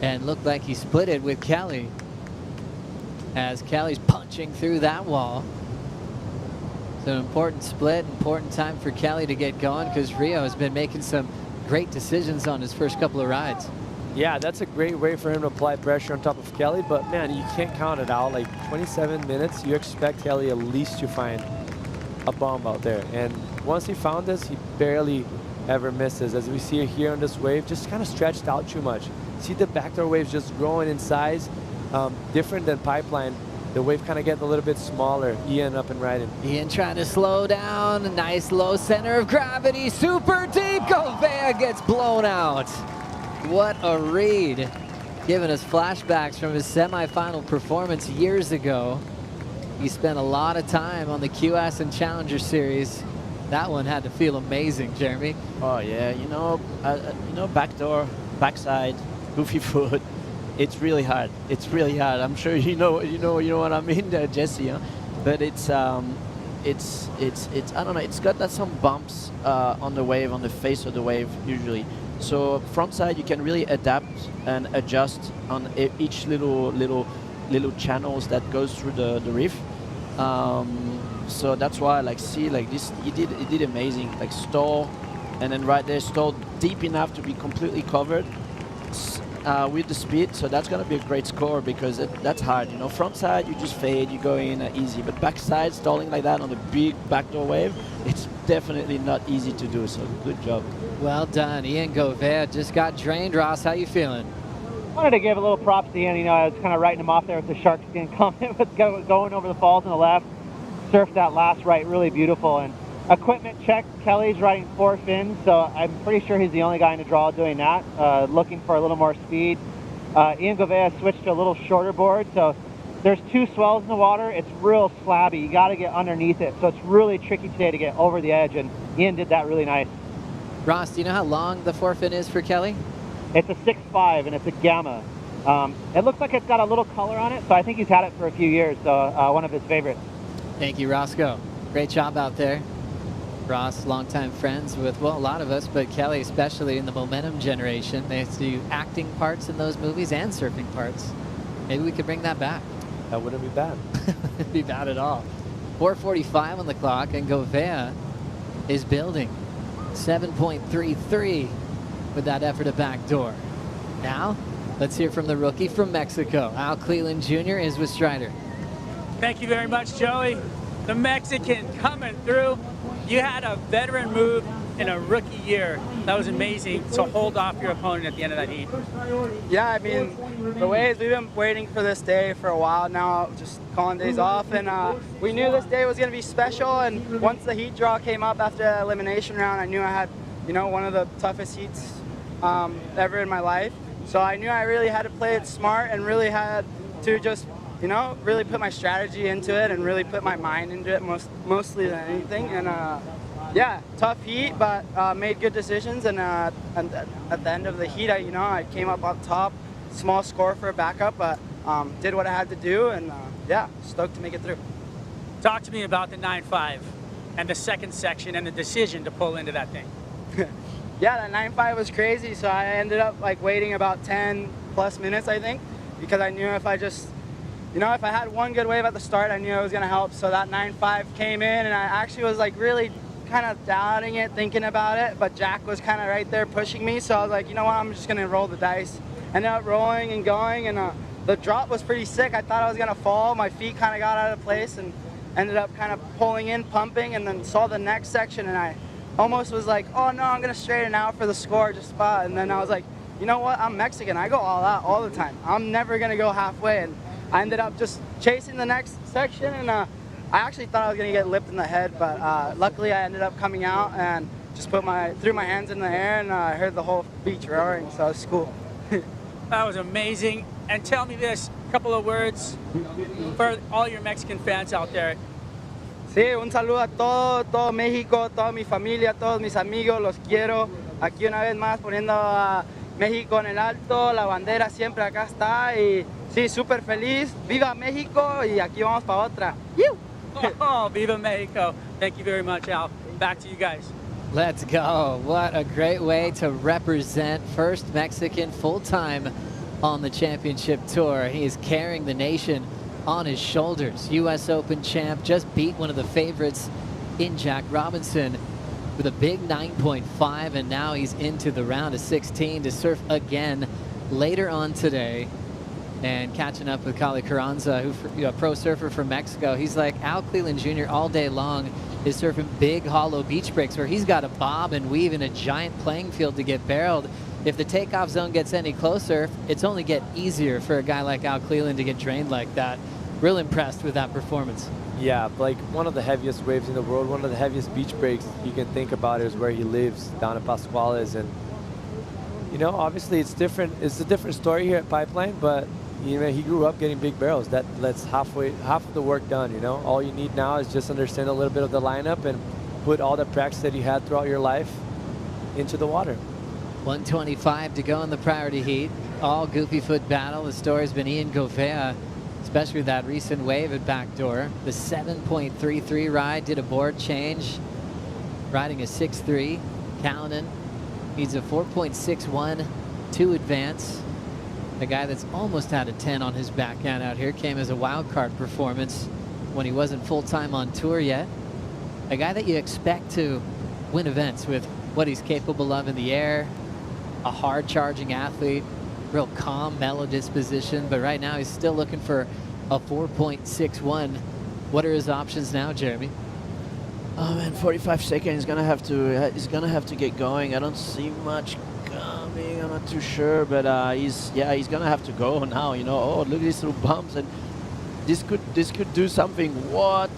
And looked like he split it with Kelly as Kelly's punching through that wall. So an important split, important time for Kelly to get going because Rio has been making some great decisions on his first couple of rides. Yeah, that's a great way for him to apply pressure on top of Kelly, but man, you can't count it out. Like 27 minutes, you expect Kelly at least to find a bomb out there. And once he found this, he barely ever misses. As we see here on this wave, just kind of stretched out too much. See the backdoor waves just growing in size, different than Pipeline. The wave kind of getting a little bit smaller. Ian up and riding. Ian trying to slow down. A nice low center of gravity. Super deep. Gouveia gets blown out. What a read. Giving us flashbacks from his semifinal performance years ago. He spent a lot of time on the QS and Challenger series. That one had to feel amazing, Jeremy. Oh yeah, you know, backdoor, backside, goofy foot. It's really hard. It's really hard. I'm sure you know what I mean, Jesse. Huh? But it's I don't know. It's got some bumps on the wave, on the face of the wave usually. So front side, you can really adapt and adjust on each little channels that goes through the reef. So that's why see this, he did amazing. Like stall, and then right there stall deep enough to be completely covered with the speed. So that's gonna be a great score because that's hard. You know, front side you just fade, you go in easy, but backside stalling like that on the big backdoor wave, it's definitely not easy to do. So good job. Well done. Ian Gouveia just got drained. Ross, how you feeling? Wanted to give a little props to Ian. You know, I was kind of writing him off there with the shark skin comment, with going over the falls on the left. Surfed that last right really beautiful. And equipment check, Kelly's riding 4 fins, so I'm pretty sure he's the only guy in the draw doing that, looking for a little more speed. Ian Gouveia switched to a little shorter board, so there's 2 swells in the water. It's real slabby. You got to get underneath it, so it's really tricky today to get over the edge, and Ian did that really nice. Ross, do you know how long the 4-fin is for Kelly? It's a 6.5 and it's a Gamma. It looks like it's got a little color on it, so I think he's had it for a few years, so one of his favorites. Thank you, Roscoe. Great job out there. Ross, longtime friends with, well, a lot of us, but Kelly especially in the Momentum generation. They used to do acting parts in those movies and surfing parts. Maybe we could bring that back. That wouldn't be bad. Wouldn't be bad at all. 4:45 on the clock, and Gouveia is building 7.33 with that effort at backdoor. Now, let's hear from the rookie from Mexico. Al Cleland Jr. is with Strider. Thank you very much, Joey. The Mexican coming through. You had a veteran move in a rookie year. That was amazing to hold off your opponent at the end of that heat. Yeah, I mean, the waves, we've been waiting for this day for a while now, just calling days off, and we knew this day was going to be special, and once the heat draw came up after the elimination round, I knew I had, you know, one of the toughest heats ever in my life. So I knew I really had to play it smart and really had to just, you know, really put my strategy into it and really put my mind into it mostly than anything. And yeah, tough heat, but made good decisions. And at the end of the heat, I came up on top, small score for a backup, but did what I had to do, and yeah, stoked to make it through. Talk to me about the 9.5 and the second section and the decision to pull into that thing. Yeah, that 9.5 was crazy, so I ended up like waiting about 10 plus minutes, I think, because I knew if I just you know, if I had one good wave at the start, I knew it was going to help. So that 9.5 came in, and I actually was like really kind of doubting it, thinking about it. But Jack was kind of right there pushing me. So I was like, you know what, I'm just going to roll the dice. Ended up rolling and going, and the drop was pretty sick. I thought I was going to fall. My feet kind of got out of place and ended up kind of pulling in, pumping, and then saw the next section, and I almost was like, oh no, I'm going to straighten out for the score, just spot. And then I was like, you know what, I'm Mexican. I go all out all the time. I'm never going to go halfway. And I ended up just chasing the next section, and I actually thought I was going to get lipped in the head, but luckily I ended up coming out and just threw my hands in the air, and I heard the whole beach roaring, so it was cool. That was amazing. And tell me this, a couple of words for all your Mexican fans out there. Sí, un saludo a todo México, toda mi familia, todos mis amigos, los quiero. Aquí una vez más poniendo a México en el alto, la bandera siempre acá está, y sí, súper feliz. Viva México, y aquí vamos para otra. Oh, Viva Mexico. Thank you very much, Al. Back to you guys. Let's go. What a great way to represent first Mexican full-time on the championship tour. He is carrying the nation on his shoulders. U.S. Open champ, just beat one of the favorites in Jack Robinson with a big 9.5, and now he's into the round of 16 to surf again later on today. And catching up with Kali Carranza, who a pro surfer from Mexico. He's like, Al Cleland Jr. all day long is surfing big hollow beach breaks where he's got to bob and weave in a giant playing field to get barreled. If the takeoff zone gets any closer, it's only get easier for a guy like Al Cleland to get drained like that. Real impressed with that performance. Yeah, like one of the heaviest waves in the world, one of the heaviest beach breaks you can think about is where he lives, down at Pascuales. And, you know, obviously it's different. It's a different story here at Pipeline, but, you know, he grew up getting big barrels. That's half of the work done, you know. All you need now is just understand a little bit of the lineup and put all the practice that you had throughout your life into the water. 125 to go in the priority heat. All goofy foot battle. The story's been Ian Gouveia, especially that recent wave at backdoor. The 7.33 ride, did a board change, riding a 6.3. Callanan needs a 4.61 to advance. A guy that's almost had a 10 on his backhand out here, came as a wild card performance when he wasn't full-time on tour yet. A guy that you expect to win events with what he's capable of in the air, a hard charging athlete, real calm, mellow disposition, but right now he's still looking for a 4.61. What are his options now, Jeremy? Oh man, 45 seconds. He's gonna have to get going. I don't see much coming. I'm not too sure, but he's gonna have to go now. You know, oh, look at these little bumps, and this could do something. What?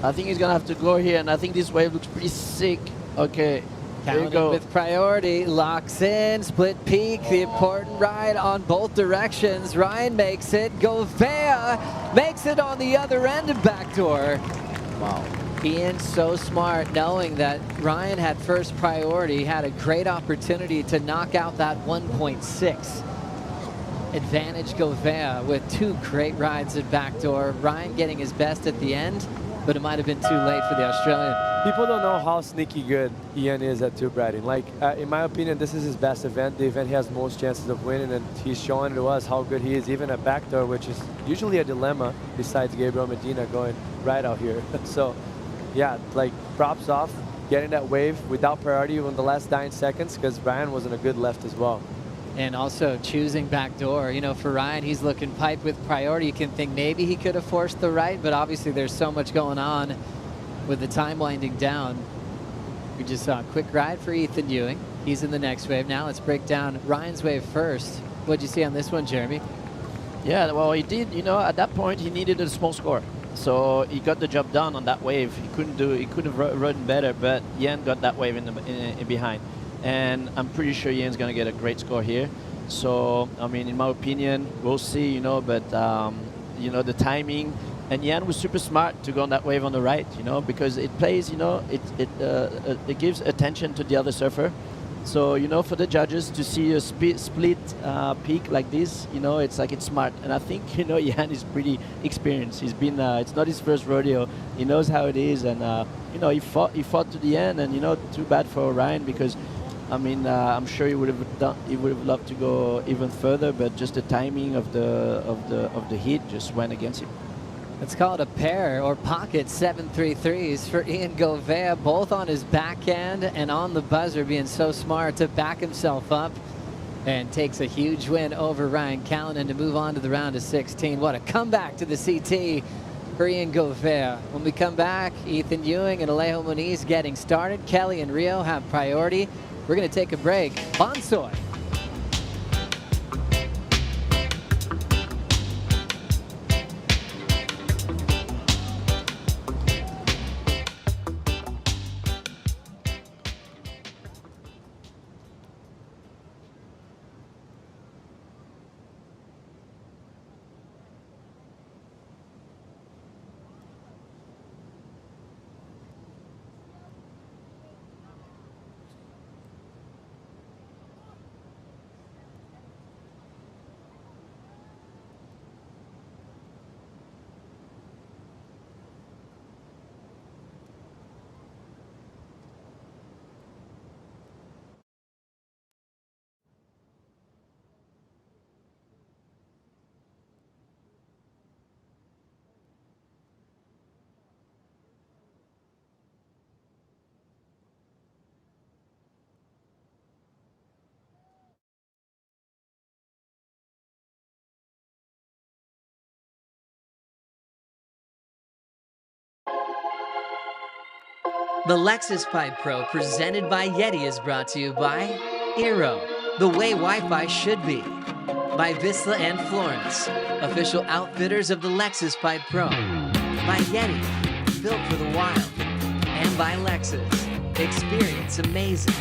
I think he's gonna have to go here, and I think this wave looks pretty sick. Okay. There you go. With priority, locks in, split peak, the important ride on both directions. Ryan makes it. Gouveia makes it on the other end of backdoor. Wow. Ian's so smart, knowing that Ryan had first priority, had a great opportunity to knock out that 1.6. Advantage Gouveia with two great rides at backdoor. Ryan getting his best at the end, but it might have been too late for the Australian. People don't know how sneaky good Ian is at tube riding. Like, in my opinion, this is his best event. The event he has most chances of winning, and he's showing to us how good he is, even at backdoor, which is usually a dilemma besides Gabriel Medina going right out here. So, yeah, like, props off, getting that wave without priority in the last 9 seconds, because Ryan was in a good left as well. And also choosing backdoor. You know, for Ryan, he's looking pipe with priority. You can think maybe he could have forced the right, but obviously there's so much going on with the time winding down. We just saw a quick ride for Ethan Ewing. He's in the next wave. Now let's break down Ryan's wave first. What'd you see on this one, Jeremy? Yeah, well, he did, you know, at that point he needed a small score. So he got the job done on that wave. He could have ridden better, but Ian got that wave in behind. And I'm pretty sure Ian's going to get a great score here. So, I mean, in my opinion, we'll see, you know, but, you know, the timing. And Ian was super smart to go on that wave on the right, you know, because it plays, you know, it gives attention to the other surfer. So, you know, for the judges to see a split peak like this, you know, it's like it's smart. And I think, you know, Ian is pretty experienced. He's been, it's not his first rodeo. He knows how it is. And, you know, he fought to the end. And, you know, too bad for Ryan because I mean, I'm sure he would have done. He would have loved to go even further, but just the timing of the heat just went against him. Let's call it a pair or pocket 7.33s for Ian Gouveia, both on his backhand and on the buzzer, being so smart to back himself up, and takes a huge win over Ryan Callanan to move on to the round of 16. What a comeback to the CT for Ian Gouveia. When we come back, Ethan Ewing and Alejo Moniz getting started. Kelly and Rio have priority. We're going to take a break. Bonsoy. The Lexus Pipe Pro presented by YETI is brought to you by Eero, the way Wi-Fi should be. By Vizsla and Florence, official outfitters of the Lexus Pipe Pro. By YETI, built for the wild. And by Lexus, experience amazing.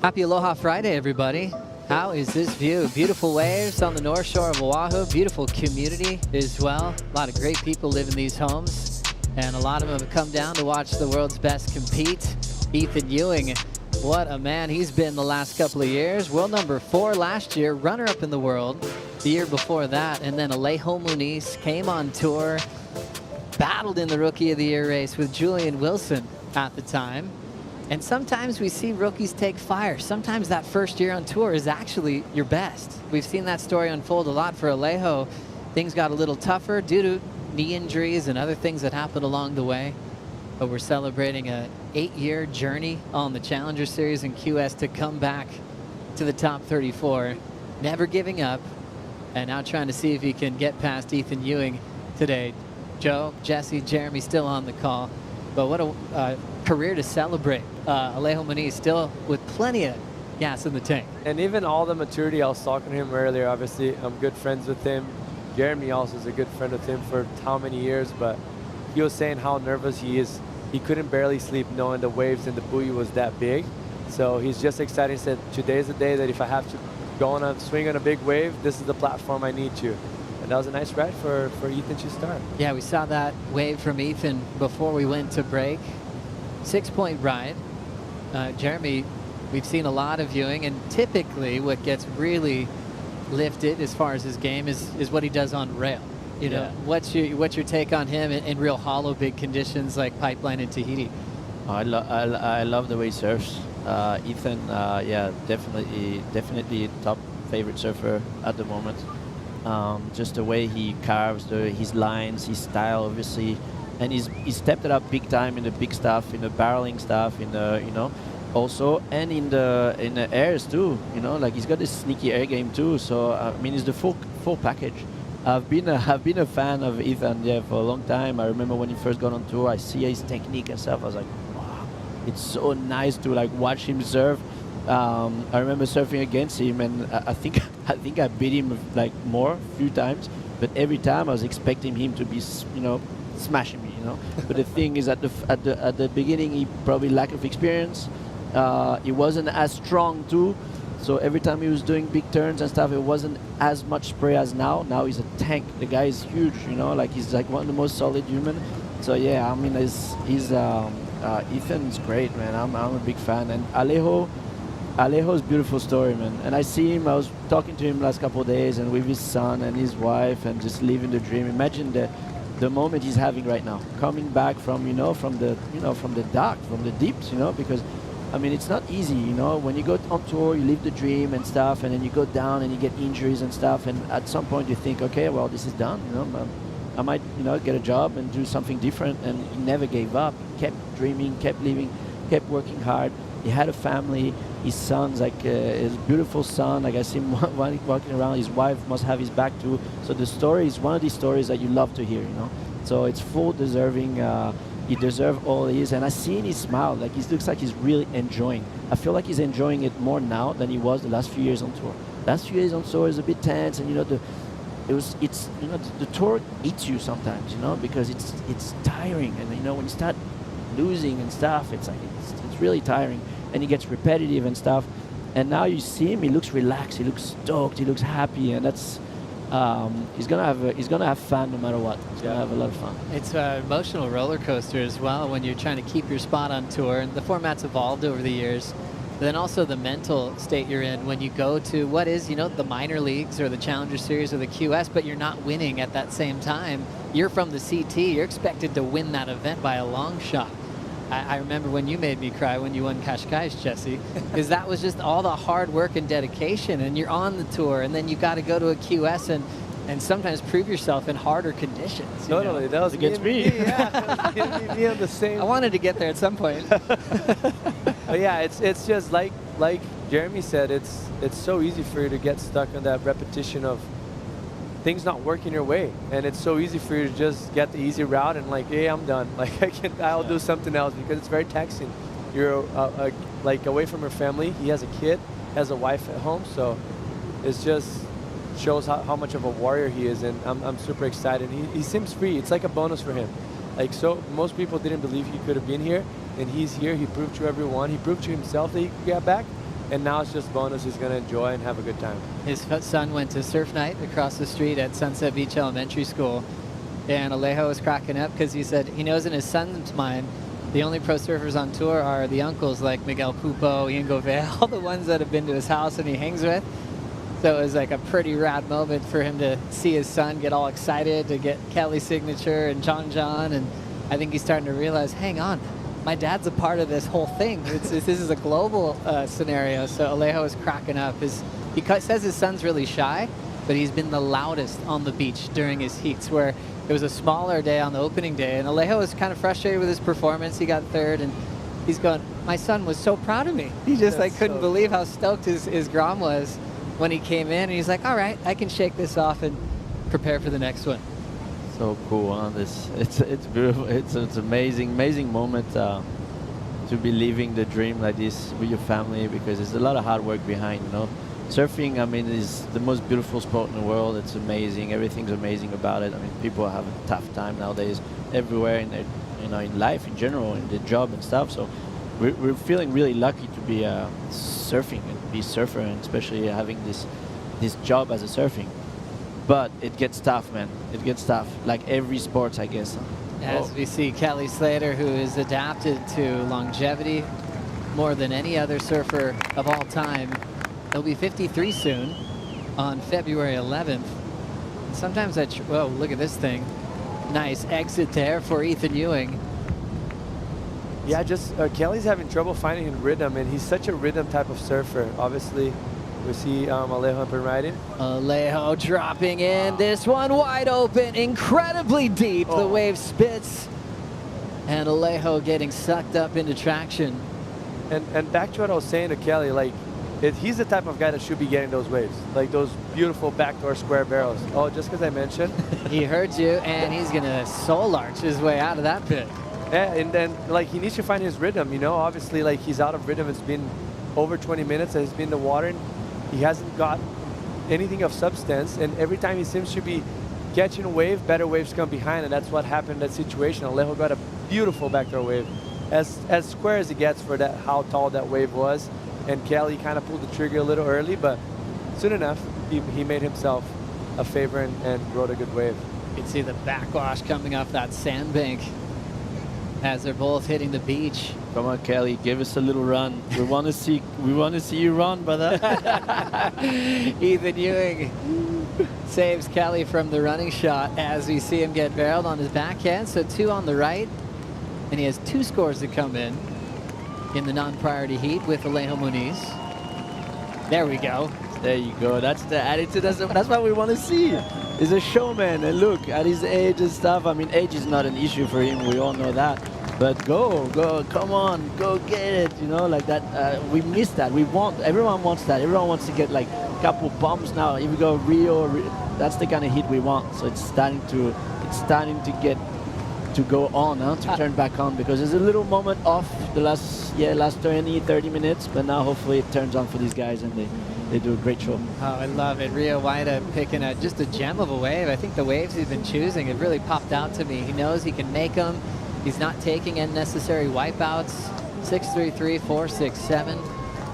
Happy Aloha Friday, everybody. How is this view? Beautiful waves on the north shore of Oahu. Beautiful community as well. A lot of great people live in these homes, and a lot of them have come down to watch the world's best compete. Ethan Ewing, what a man he's been the last couple of years. World number 4 last year, runner-up in the world the year before that, and then Alejo Moniz came on tour, battled in the Rookie of the Year race with Julian Wilson at the time. And sometimes we see rookies take fire. Sometimes that first year on tour is actually your best. We've seen that story unfold a lot for Alejo. Things got a little tougher due to knee injuries and other things that happened along the way. But we're celebrating an 8-year journey on the Challenger Series in QS to come back to the top 34. Never giving up. And now trying to see if he can get past Ethan Ewing today. Joe, Jesse, Jeremy still on the call. But what a career to celebrate. Alejo Moniz still with plenty of gas in the tank. And even all the maturity, I was talking to him earlier, obviously I'm good friends with him. Jeremy also is a good friend with him for how many years, but he was saying how nervous he is. He couldn't barely sleep knowing the waves and the buoy was that big. So he's just excited. He said, today's the day that if I have to go on a swing on a big wave, this is the platform I need to. And that was a nice ride for Ethan to start. Yeah, we saw that wave from Ethan before we went to break. 6-point ride. Jeremy, we've seen a lot of Ewing, and typically what gets really lifted as far as his game is what he does on rail. You know, what's your take on him in real hollow big conditions like Pipeline and Tahiti? I love the way he surfs. Ethan, yeah, definitely top favorite surfer at the moment. Just the way he carves his lines, his style, obviously, and he's stepped it up big time in the big stuff, in the barreling stuff, in the also, and in the airs too. Like he's got this sneaky air game too. So I mean, it's the full package. I've been a fan of Ethan, yeah, for a long time. I remember when he first got on tour, I see his technique and stuff. I was like, wow, it's so nice to like watch him surf. I remember surfing against him, and I think I beat him like a few times, but every time I was expecting him to be, smashing me, But the thing is, at the beginning, he probably lack of experience. He wasn't as strong too, so every time he was doing big turns and stuff, it wasn't as much spray as now. Now he's a tank. The guy is huge, like he's like one of the most solid human. So yeah, I mean, Ethan's great, man. I'm a big fan, and Alejo's beautiful story, man. And I see him, I was talking to him last couple of days, and with his son and his wife, and just living the dream. Imagine the the moment he's having right now, coming back from from the dark, from the deeps, because I mean it's not easy, when you go on tour, you live the dream and stuff, and then you go down and you get injuries and stuff, and at some point you think, okay, well, this is done, I might get a job and do something different, and he never gave up. He kept dreaming, kept living, kept working hard. He had a family. His son's his beautiful son. Like I see him walking around. His wife must have his back too. So the story is one of these stories that you love to hear. So it's full deserving. He deserves all he is, and I see in his smile, like he looks like he's really enjoying. I feel like he's enjoying it more now than he was the last few years on tour. Last few years on tour is a bit tense, and the tour eats you sometimes, because it's tiring, and when you start losing and stuff, it's really tiring, and he gets repetitive and stuff. And now you see him, he looks relaxed, he looks stoked, he looks happy, and that's he's gonna have fun no matter what. He's gonna have a lot of fun. It's an emotional roller coaster as well when you're trying to keep your spot on tour, and the format's evolved over the years. But then also the mental state you're in when you go to what is, the minor leagues or the Challenger Series or the QS, but you're not winning at that same time. You're from the CT. You're expected to win that event by a long shot. I remember when you made me cry when you won Cascais, Jesse, because that was just all the hard work and dedication, and you're on the tour, and then you got to go to a QS and sometimes prove yourself in harder conditions. Totally, that was against me. Yeah, me on the same. I wanted to get there at some point. But yeah, it's just like Jeremy said, it's so easy for you to get stuck on that repetition of things not working your way, and it's so easy for you to just get the easy route and hey, I'm done. I'll do something else, because it's very taxing. You're away from your family. He has a kid, has a wife at home, so it's just shows how much of a warrior he is, and I'm super excited. He seems free. It's like a bonus for him. So most people didn't believe he could have been here, and he's here. He proved to everyone. He proved to himself that he could get back. And now it's just bonus. He's going to enjoy and have a good time. His son went to surf night across the street at Sunset Beach Elementary School. And Alejo was cracking up because he said he knows in his son's mind the only pro surfers on tour are the uncles like Miguel Pupo, Ian Gouveia, all the ones that have been to his house and he hangs with. So it was like a pretty rad moment for him to see his son get all excited to get Kelly's signature and John. And I think he's starting to realize, hang on, my dad's a part of this whole thing. This is a global scenario. So Alejo is cracking up. He says his son's really shy, but he's been the loudest on the beach during his heats, where it was a smaller day on the opening day. And Alejo was kind of frustrated with his performance. He got third, and he's going, my son was so proud of me. He just couldn't believe how stoked his Grom was when he came in. And he's like, all right, I can shake this off and prepare for the next one. So cool, huh? It's beautiful. It's amazing moment to be living the dream like this with your family, because there's a lot of hard work behind. Surfing, I mean, is the most beautiful sport in the world. It's amazing. Everything's amazing about it. I mean, people have a tough time nowadays everywhere in their, in life in general, in their job and stuff. So we're feeling really lucky to be surfing and be a surfer, and especially having this job as a surfing. But it gets tough, man. It gets tough, like every sport, I guess. As we see Kelly Slater, who is adapted to longevity more than any other surfer of all time. He'll be 53 soon on February 11th. Sometimes whoa, look at this thing. Nice exit there for Ethan Ewing. Yeah, just Kelly's having trouble finding his rhythm, and he's such a rhythm type of surfer. Obviously, we see Alejo up and riding. Alejo dropping in. This one wide open, incredibly deep. The wave spits, and Alejo getting sucked up into traction. And back to what I was saying to Kelly, he's the type of guy that should be getting those waves, like those beautiful backdoor square barrels. Oh, just because I mentioned. He heard you, and he's going to soul arch his way out of that pit. Yeah, and then he needs to find his rhythm, Obviously, he's out of rhythm. It's been over 20 minutes that he's been in the water, and he hasn't got anything of substance. And every time he seems to be catching a wave, better waves come behind, and that's what happened in that situation. Alejo got a beautiful backdoor wave, as square as it gets for that how tall that wave was. And Kelly kind of pulled the trigger a little early, but soon enough, he made himself a favor and rode a good wave. You can see the backwash coming off that sandbank as they're both hitting the beach. Come on, Kelly, give us a little run. We want to see you run, brother. Ethan Ewing Saves Kelly from the running shot as we see him get barreled on his backhand. So 2 on the right. And he has 2 scores to come in the non-priority heat with Alejo Moniz. There we go. There you go. That's the attitude. That's what we want to see. He's a showman. And look, at his age and stuff, I mean, age is not an issue for him. We all know that. But go, come on, go get it. You know, like that. We miss that. Everyone wants that. Everyone wants to get like a couple bumps now. If we go Rio, that's the kind of hit we want. So it's starting to get to go on, to turn back on, because there's a little moment off the last 20, 30 minutes, but now hopefully it turns on for these guys and they do a great show. Oh, I love it. Rio YETI picking just a gem of a wave. I think the waves he's been choosing have really popped out to me. He knows he can make them. He's not taking unnecessary wipeouts. 6-3-3, 4-6-7.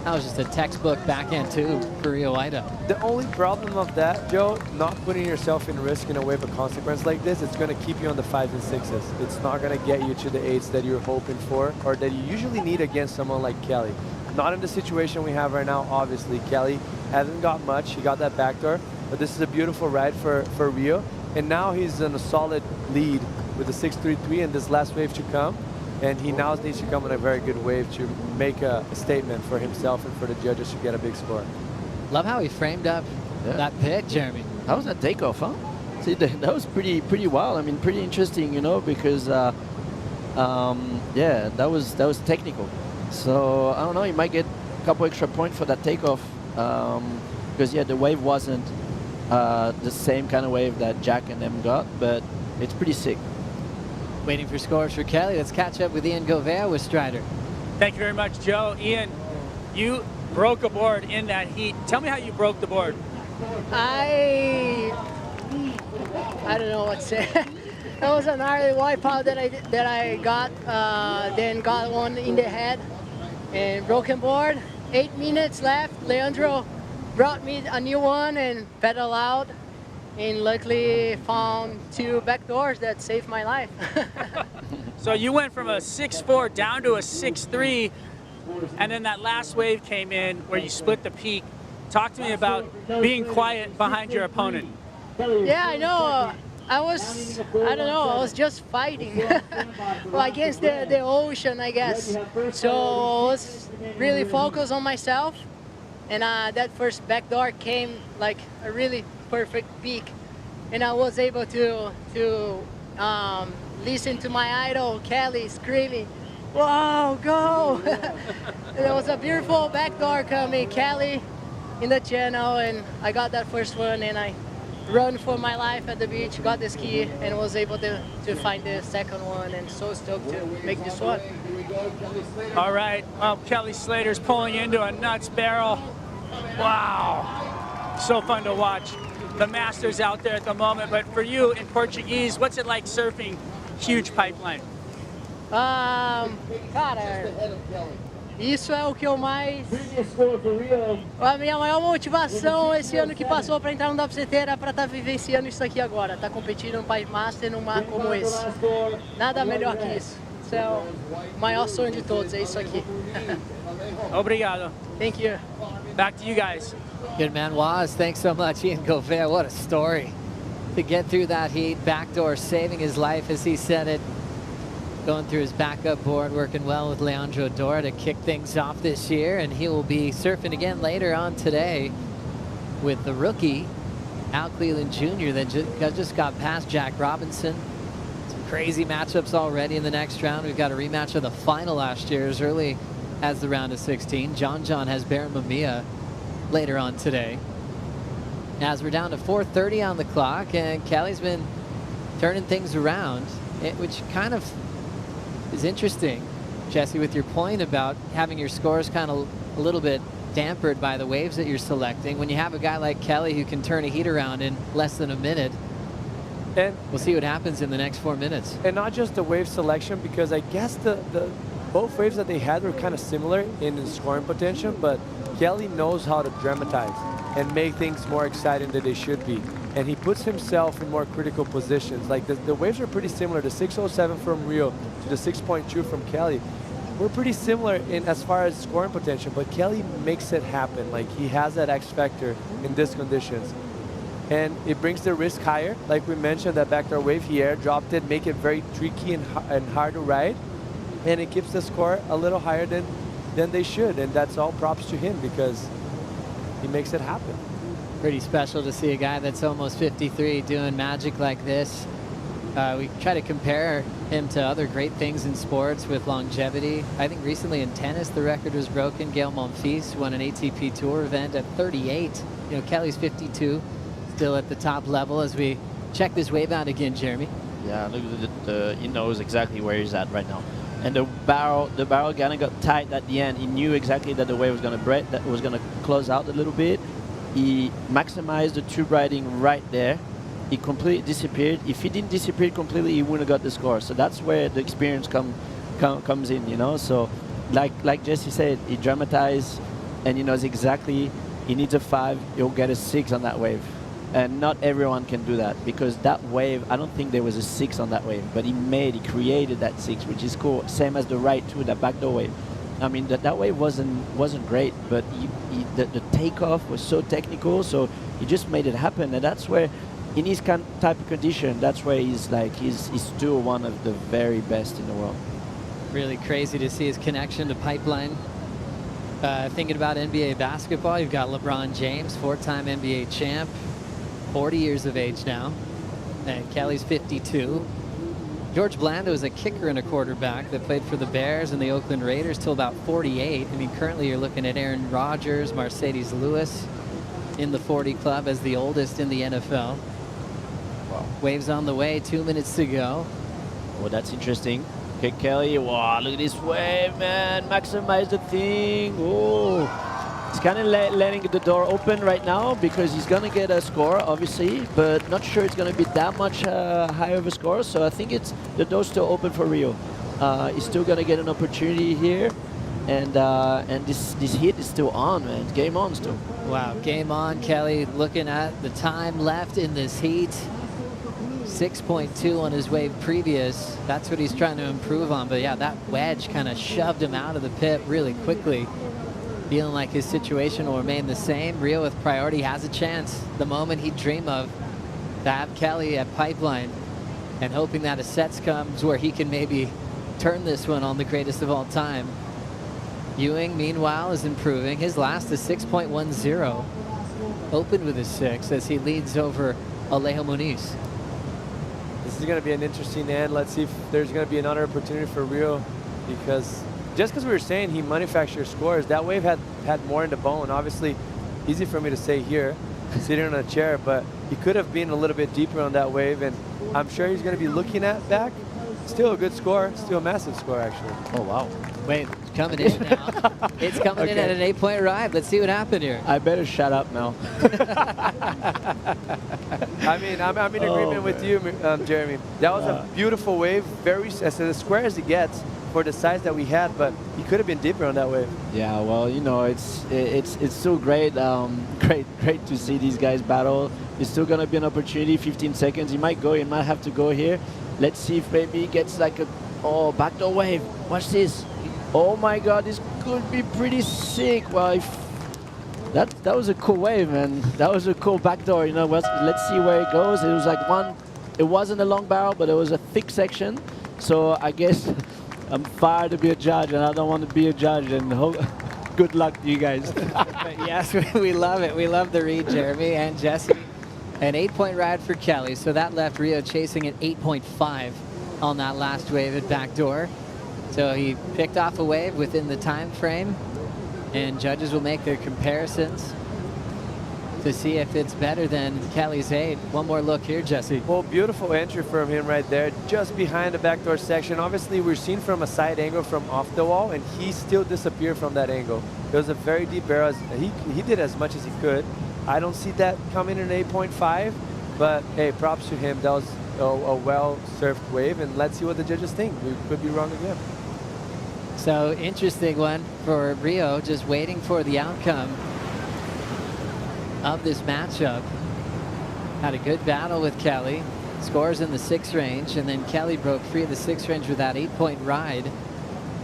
That was just a textbook backhand too for Rio YETI. The only problem of that, Joe, not putting yourself in risk in a wave of consequence like this, it's going to keep you on the 5s and 6s. It's not going to get you to the 8s that you're hoping for or that you usually need against someone like Kelly. Not in the situation we have right now, obviously. Kelly hasn't got much. He got that backdoor, but this is a beautiful ride for Rio. And now he's in a solid lead with the 6-3-3 and this last wave to come. And he now needs to come in a very good wave to make a statement for himself and for the judges to get a big score. Love how he framed up that pick, Jeremy. How was that takeoff, huh? See, that was pretty wild. I mean, pretty interesting, you know, because yeah, that was technical. So I don't know, he might get a couple extra points for that takeoff, because yeah, the wave wasn't the same kind of wave that Jack and them got, but it's pretty sick. Waiting for scores for Kelly. Let's catch up with Ian Gouveia with Strider. Thank you very much, Joe. Ian, you broke a board in that heat. Tell me how you broke the board. I don't know what to say. That was a gnarly wipeout that I got, then got one in the head and broken board. 8 minutes left. Leandro brought me a new one and pedal out. And luckily found 2 back doors that saved my life. So you went from a 6-4 down to a 6-3, and then that last wave came in where you split the peak. Talk to me about being quiet behind your opponent. Yeah, I know. I was just fighting against the ocean, I guess. So I was really focused on myself. And that first back door came like a really perfect peak, and I was able to listen to my idol Kelly screaming, "Whoa, go!" And it was a beautiful backdoor coming, Kelly in the channel, and I got that first one, and I run for my life at the beach, got the ski, and was able to find the second one, and so stoked to make this one. All right, well, Kelly Slater's pulling into a nuts barrel. Wow, so fun to watch. The Masters out there at the moment, but for you in Portuguese, what's it like surfing huge pipeline? Cara, isso é o que eu mais... A minha maior motivação esse ano que passou para entrar no WCT era para estar vivenciando isso aqui agora, estar competindo no Pipe Master num mar como esse. Nada melhor que isso. Isso é o maior sonho de todos, é isso aqui. Obrigado. Thank you. Back to you guys. Good man, Waz. Thanks so much, Ian Gouveia. What a story. To get through that heat, backdoor, saving his life as he said it. Going through his backup board, working well with Leandro Dora to kick things off this year, and he will be surfing again later on today with the rookie, Al Cleland Jr. that just got past Jack Robinson. Some crazy matchups already in the next round. We've got a rematch of the final last year as early as the round of 16. John has Barron Mamiya later on today. As we're down to 4:30 on the clock, and Kelly's been turning things around, which kind of is interesting, Jesse, with your point about having your scores kind of a little bit dampered by the waves that you're selecting. When you have a guy like Kelly who can turn a heat around in less than a minute, and we'll see what happens in the next 4 minutes. And not just the wave selection, because I guess the both waves that they had were kind of similar in scoring potential, but Kelly knows how to dramatize and make things more exciting than they should be. And he puts himself in more critical positions. Like the waves are pretty similar. The 607 from Rio to the 6.2 from Kelly. We're pretty similar in as far as scoring potential, but Kelly makes it happen. Like he has that X factor in these conditions. and it brings the risk higher. Like we mentioned, that backdoor wave, he air dropped it, make it very tricky and hard to ride, and it keeps the score a little higher than they should, and that's all props to him because he makes it happen. Pretty special to see a guy that's almost 53 doing magic like this. We try to compare him to other great things in sports with longevity. I think recently in tennis, the record was broken. Gael Monfils won an ATP Tour event at 38. You know, Kelly's 52, still at the top level as we check this wave out again, Jeremy. Yeah, look at he knows exactly where he's at right now. And the barrel kind of got tight at the end. He knew exactly that the wave was going to break, that was going to close out a little bit. He maximized the tube riding right there. He completely disappeared. If he didn't disappear completely, he wouldn't have got the score. So that's where the experience comes in, you know. So like Jesse said, he dramatized, and he knows exactly he needs a 5, he'll get a 6 on that wave. And not everyone can do that, because that wave, I don't think there was a 6 on that wave, but he created that 6, which is cool. Same as the right too, that backdoor wave. I mean, that wave wasn't great, but the takeoff was so technical, so he just made it happen. And that's where, in his type of condition, that's where he's still one of the very best in the world. Really crazy to see his connection to Pipeline. Thinking about NBA basketball, you've got LeBron James, 4-time NBA champ, 40 years of age now, and Kelly's 52. George Blando is a kicker and a quarterback that played for the Bears and the Oakland Raiders till about 48. I mean, currently you're looking at Aaron Rodgers, Mercedes Lewis in the 40 club as the oldest in the NFL. Wow. Waves on the way, 2 minutes to go. Oh, that's interesting. Okay, Kelly, wow, look at this wave, man. Maximize the thing. Oh, he's kind of letting the door open right now because he's going to get a score, obviously, but not sure it's going to be that much higher of a score. So I think the door's still open for Rio. He's still going to get an opportunity here. And this heat is still on, man. It's game on still. Wow, game on, Kelly. Looking at the time left in this heat. 6.2 on his wave previous. That's what he's trying to improve on. But yeah, that wedge kind of shoved him out of the pit really quickly. Feeling like his situation will remain the same. Rio with priority has a chance. The moment he'd dream of to have Kelly at Pipeline, and hoping that a sets comes where he can maybe turn this one on the greatest of all time. Ewing, meanwhile, is improving. His last is 6.10. Opened with a 6 as he leads over Alejo Moniz. This is going to be an interesting end. Let's see if there's going to be another opportunity for Rio, because just because we were saying he manufactures scores, that wave had more in the bone. Obviously, easy for me to say here, sitting on a chair, but he could have been a little bit deeper on that wave, and I'm sure he's going to be looking at back. Still a good score, still a massive score, actually. Oh, wow. Wait, it's coming in now. It's coming in at an 8-point ride. Let's see what happened here. I better shut up now. I mean, I'm in agreement with you, Jeremy. That was a beautiful wave, very as square as it gets for the size that we had, but he could have been deeper on that wave. Yeah, well, you know, it's so great, great to see these guys battle. There's still gonna be an opportunity. 15 seconds. He might have to go here. Let's see if maybe he gets like a backdoor wave. Watch this. Oh my God, this could be pretty sick. Well, that was a cool wave, man. That was a cool backdoor. You know, let's see where it goes. It was like it wasn't a long barrel, but it was a thick section. So I guess I'm fired to be a judge, and I don't want to be a judge. And good luck to you guys. Yes, we love it. We love the read, Jeremy and Jesse. An 8-point ride for Kelly. So that left Rio chasing at 8.5 on that last wave at backdoor. So he picked off a wave within the time frame, and judges will make their comparisons to see if it's better than Kelly's 8. One more look here, Jesse. Well, beautiful entry from him right there, just behind the backdoor section. Obviously, we're seen from a side angle from off the wall, and he still disappeared from that angle. It was a very deep barrel. He did as much as he could. I don't see that coming in 8.5, but hey, props to him. That was a well-served wave, and let's see what the judges think. We could be wrong again. So interesting one for Rio, just waiting for the outcome of this matchup. Had a good battle with Kelly, scores in the 6 range, and then Kelly broke free of the 6 range with that 8-point ride.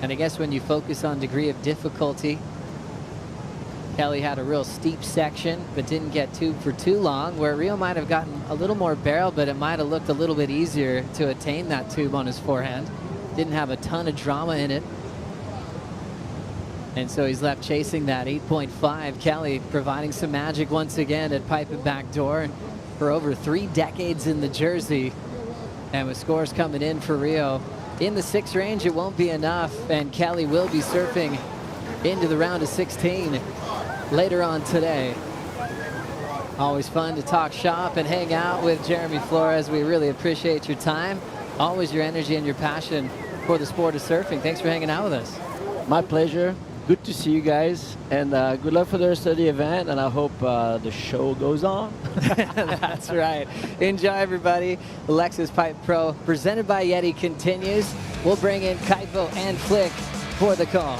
And I guess when you focus on degree of difficulty, Kelly had a real steep section, but didn't get tube for too long, where Rio might have gotten a little more barrel, but it might have looked a little bit easier to attain that tube on his forehand. Didn't have a ton of drama in it. And so he's left chasing that 8.5. Kelly providing some magic once again at pipe and backdoor for over 3 decades in the jersey. And with scores coming in for Rio in the 6 range, it won't be enough. And Kelly will be surfing into the round of 16 later on today. Always fun to talk shop and hang out with Jeremy Flores. We really appreciate your time. Always your energy and your passion for the sport of surfing. Thanks for hanging out with us. My pleasure. Good to see you guys, and good luck for the rest of the event, and I hope the show goes on. That's right. Enjoy, everybody. The Lexus Pipe Pro, presented by YETI, continues. We'll bring in Kaipo and Flick for the call.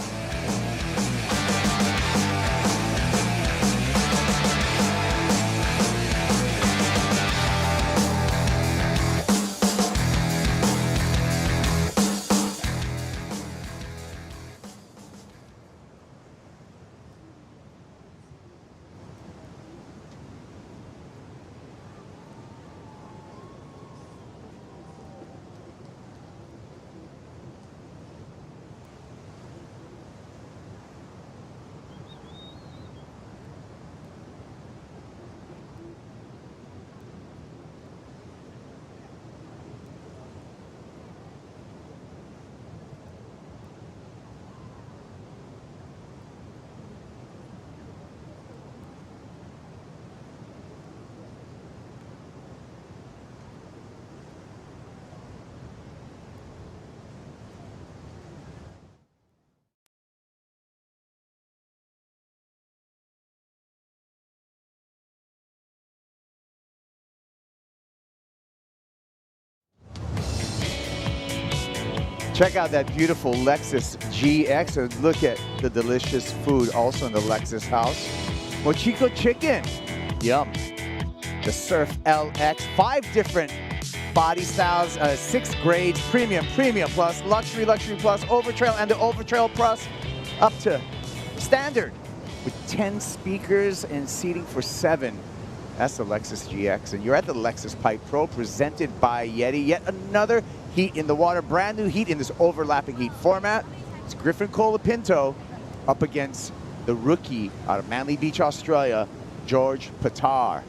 Check out that beautiful Lexus GX and look at the delicious food also in the Lexus house. Mochico chicken, yum. The Surf LX, 5 different body styles, 6 grades, premium, premium plus, luxury, luxury plus, overtrail, and the overtrail plus up to standard with 10 speakers and seating for 7. That's the Lexus GX, and you're at the Lexus Pipe Pro presented by YETI. Yet another heat in the water, brand new heat in this overlapping heat format. It's Griffin Colapinto up against the rookie out of Manly Beach, Australia, George Pittar.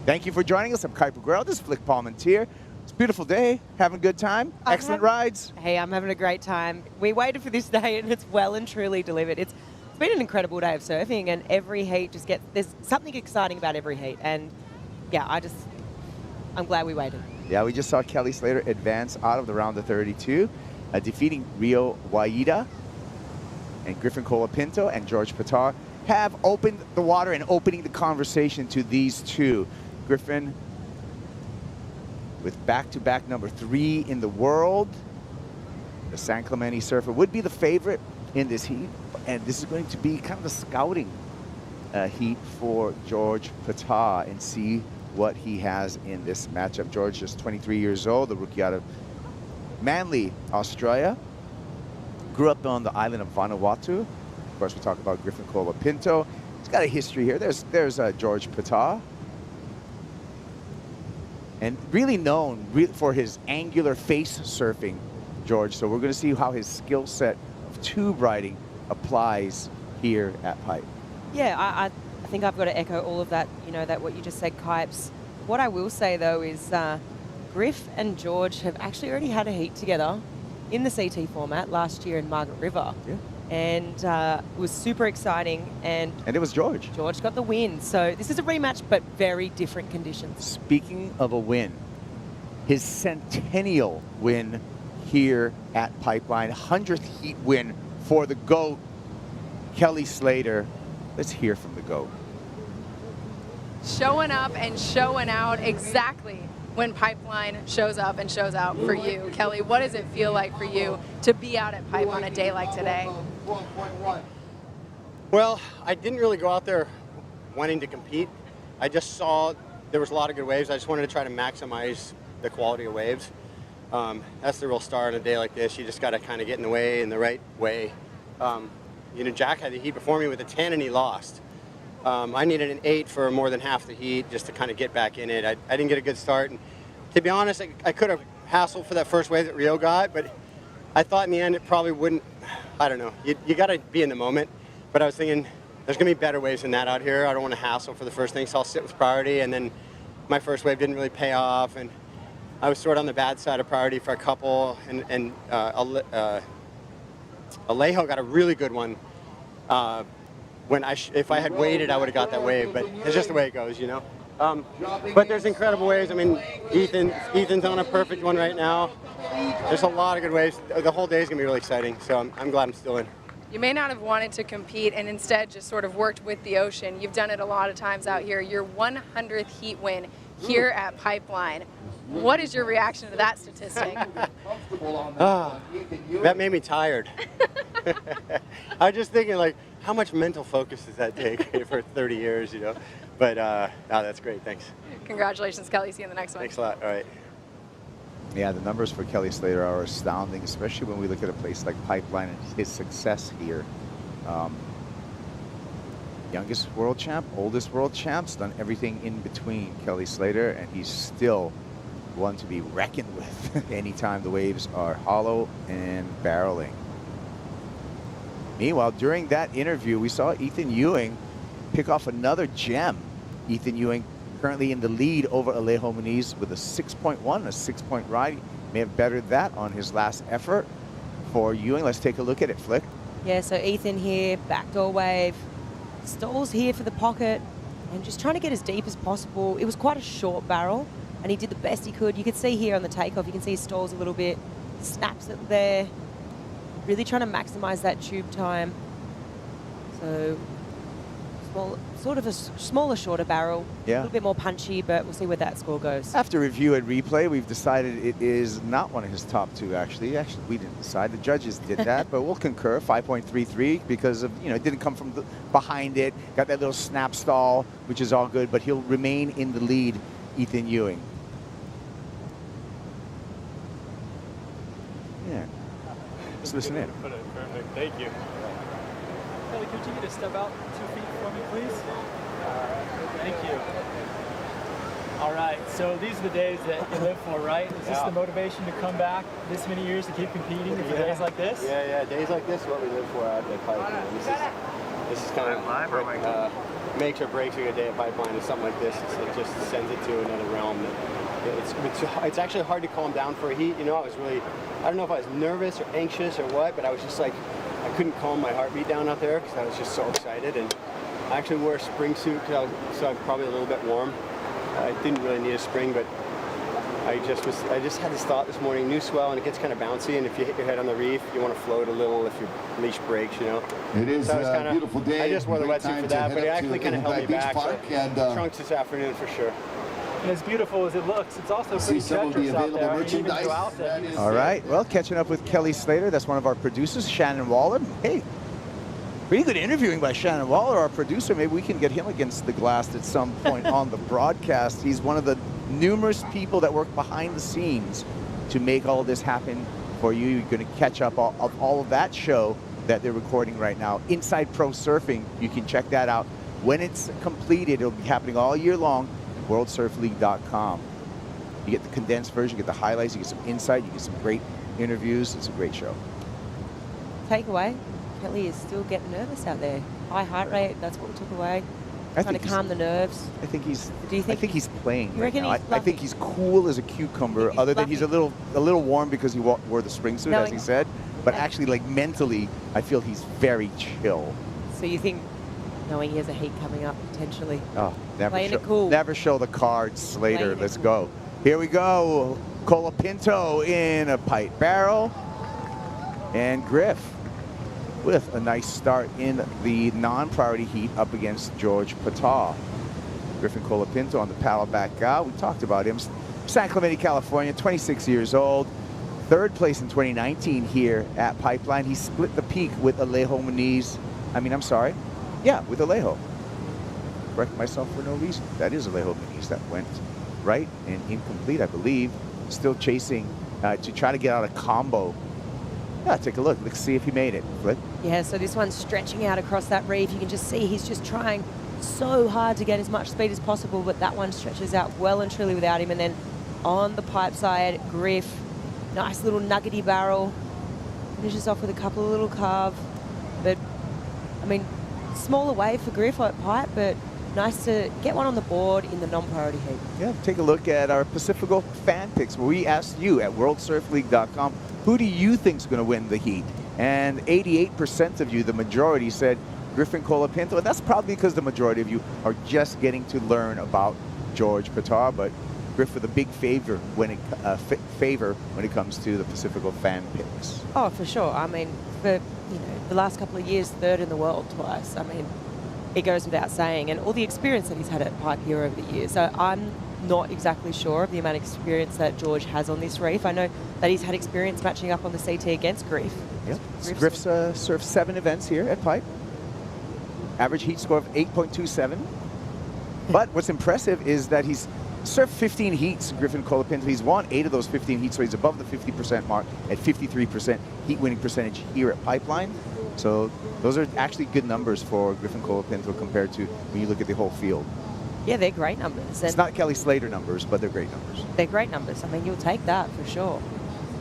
Thank you for joining us. I'm Kuiper Guerrero. This is Flick Palmentier. It's a beautiful day, having a good time, excellent rides. Hey, I'm having a great time. We waited for this day and it's well and truly delivered. It's been an incredible day of surfing, and every heat just gets, there's something exciting about every heat. And yeah, I'm glad we waited. Yeah, we just saw Kelly Slater advance out of the round of 32, defeating Rio YETI, and Griffin Colapinto and George Pittar have opened the water and opening the conversation to these two. Griffin with back-to-back number 3 in the world. The San Clemente surfer would be the favorite in this heat, and this is going to be kind of a scouting heat for George Pittar and see what he has in this matchup. George is 23 years old, the rookie out of Manly, Australia. Grew up on the island of Vanuatu. Of course, we talk about Griffin Colapinto. He's got a history here. There's George Pittar. And really known for his angular face surfing, George. So we're going to see how his skill set of tube riding applies here at Pipe. Yeah, I think I've got to echo all of that, that what you just said, Kipes. What I will say, though, is Griff and George have actually already had a heat together in the CT format last year in Margaret River. Yeah. And it was super exciting. And it was George. George got the win. So this is a rematch, but very different conditions. Speaking of a win, his centennial win here at Pipeline, 100th heat win for the GOAT, Kelly Slater. Let's hear from the GOAT. Showing up and showing out exactly when Pipeline shows up and shows out for you. Kelly, what does it feel like for you to be out at Pipe on a day like today? Well, I didn't really go out there wanting to compete. I just saw there was a lot of good waves. I just wanted to try to maximize the quality of waves. That's the real star on a day like this. You just got to kind of get in the way in the right way. You know, Jack had the heat before me with a 10 and he lost. I needed an 8 for more than half the heat just to kind of get back in it. I didn't get a good start. And to be honest, I could have hassled for that first wave that Rio got, but I thought in the end it probably wouldn't. I don't know. You got to be in the moment. But I was thinking, there's going to be better waves than that out here. I don't want to hassle for the first thing, so I'll sit with priority. And then my first wave didn't really pay off, and I was sort of on the bad side of priority for a couple. And Alejo got a really good one. When if I had waited, I would have got that wave. But it's just the way it goes, you know. But there's incredible waves. I mean, Ethan's on a perfect one right now. There's a lot of good waves. The whole day is going to be really exciting, so I'm glad I'm still in. You may not have wanted to compete and instead just sort of worked with the ocean. You've done it a lot of times out here. Your 100th heat win here at Pipeline. What is your reaction to that statistic? That made me tired. I was just thinking, like, how much mental focus does that take for 30 years, you know? But that's great. Thanks. Congratulations, Kelly. See you in the next one. Thanks a lot. All right. Yeah, the numbers for Kelly Slater are astounding, especially when we look at a place like Pipeline and his success here. Youngest world champ, oldest world champs, done everything in between, Kelly Slater, and he's still one to be reckoned with anytime the waves are hollow and barreling. Meanwhile, during that interview, we saw Ethan Ewing pick off another gem. Ethan Ewing currently in the lead over Alejo Moniz with a 6.1, a 6-point ride. He may have bettered that on his last effort for Ewing. Let's take a look at it, Flick. Yeah, so Ethan here, backdoor wave, stalls here for the pocket, and just trying to get as deep as possible. It was quite a short barrel, and he did the best he could. You can see here on the takeoff, you can see he stalls a little bit, snaps it there, really trying to maximize that tube time. So sort of a smaller, shorter barrel, Yeah. a little bit more punchy, but we'll see where that score goes. After review and replay, we've decided it is not one of his top two, actually. Actually, we didn't decide. The judges did that, but we'll concur. 5.33 because of, you know, it didn't come from behind it. Got that little snap stall, which is all good, but he'll remain in the lead, Ethan Ewing. Yeah. Let's listen in. Perfect. Thank you. Kelly, could you get a step out 2 feet for me, please? Thank you. All right, so these are the days that you live for, right? Is this the motivation to come back this many years to keep competing for days like this? Yeah, days like this is what we live for out at Pipeline. This is kind of makes or breaks a day at Pipeline. Is something like this. It just sends it to another realm. It's actually hard to calm down for a heat. You know, I don't know if I was nervous or anxious or what, but I was just like, I couldn't calm my heartbeat down out there because I was just so excited. And I actually wore a spring suit so I'm probably a little bit warm. I didn't really need a spring, but I just had this thought this morning, new swell, and it gets kind of bouncy, and if you hit your head on the reef, you want to float a little if your leash breaks, you know. It is a beautiful day. I just wore the wetsuit for that, but it actually kind of held me back. So trunks this afternoon for sure. And as beautiful as it looks, it's also pretty treacherous out there. I mean, even go out there. All right, well, catching up with Kelly Slater, that's one of our producers, Shannon Waller. Hey, pretty good interviewing by Shannon Waller, our producer. Maybe we can get him against the glass at some point on the broadcast. He's one of the numerous people that work behind the scenes to make all this happen for you. You're going to catch up all of that show that they're recording right now. Inside Pro Surfing, you can check that out. When it's completed, it'll be happening all year long. WorldSurfLeague.com. You get the condensed version, you get the highlights, you get some insight, you get some great interviews. It's a great show. Takeaway, Kelly is still getting nervous out there. High heart rate, that's what we took away. Trying to calm the nerves. I think he's. Do you think? I think he's playing You right reckon now. he's I think he's cool as a cucumber. Other than he's a little warm because he wore the spring suit, as he said. But actually, like mentally, I feel he's very chill. So you think, knowing he has a heat coming up potentially? Oh, Playing it cool. Never show the cards, Slater. Let's go. Here we go. Colapinto in a pipe barrel. And Griff with a nice start in the non-priority heat up against George Patar. Griffin Colapinto on the paddleback guy. We talked about him. San Clemente, California, 26 years old. Third place in 2019 here at Pipeline. He split the peak with Alejo Moniz. Yeah, with Alejo. Correct myself for no reason. That is Alejo Moniz that went right and incomplete, I believe. Still chasing to try to get out a combo Yeah, take a look. Let's see if he made it. Flip. Yeah, so this one's stretching out across that reef. You can just see he's just trying so hard to get as much speed as possible, but that one stretches out well and truly without him. And then on the pipe side, Griff, nice little nuggety barrel, finishes off with a couple of little carve. But, I mean, smaller wave for Griff at pipe, but nice to get one on the board in the non-priority heat. Yeah, take a look at our Pacifico fan picks, where we asked you at worldsurfleague.com, who do you think is going to win the heat? And 88% of you, the majority, said Griffin Colapinto, and that's probably because the majority of you are just getting to learn about George Pittar, but Griff with a big favor when it comes to the Pacifico fan picks. Oh, for sure. I mean, for the last couple of years, third in the world twice. I mean, it goes without saying, and all the experience that he's had at pipe here over the years. So I'm not exactly sure of the amount of experience that George has on this reef. I know that he's had experience matching up on the CT against Griff. Yeah. Griff's surfed 7 events here at pipe. Average heat score of 8.27. But what's impressive is that he's surfed 15 heats, Griffin Colapinto. He's won 8 of those 15 heats, so he's above the 50% mark at 53% heat winning percentage here at Pipeline. So those are actually good numbers for Griffin Colapinto compared to when you look at the whole field. Yeah, they're great numbers. It's not Kelly Slater numbers, but they're great numbers. They're great numbers. I mean, you'll take that for sure.